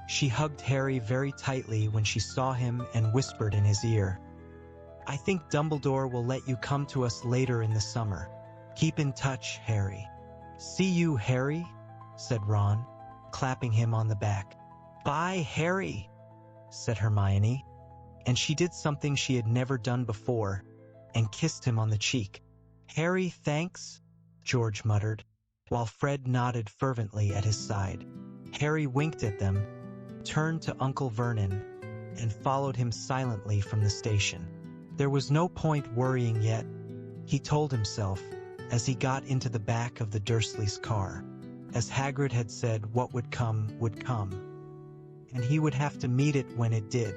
She hugged Harry very tightly when she saw him and whispered in his ear, "I think Dumbledore will let you come to us later in the summer. Keep in touch, Harry." "See you, Harry," said Ron, clapping him on the back. "Bye, Harry," said Hermione, and she did something she had never done before, and kissed him on the cheek. "Harry, thanks," George muttered, while Fred nodded fervently at his side. Harry winked at them, turned to Uncle Vernon, and followed him silently from the station. There was no point worrying yet, he told himself, as he got into the back of the Dursleys' car. As Hagrid had said, what would come, and he would have to meet it when it did.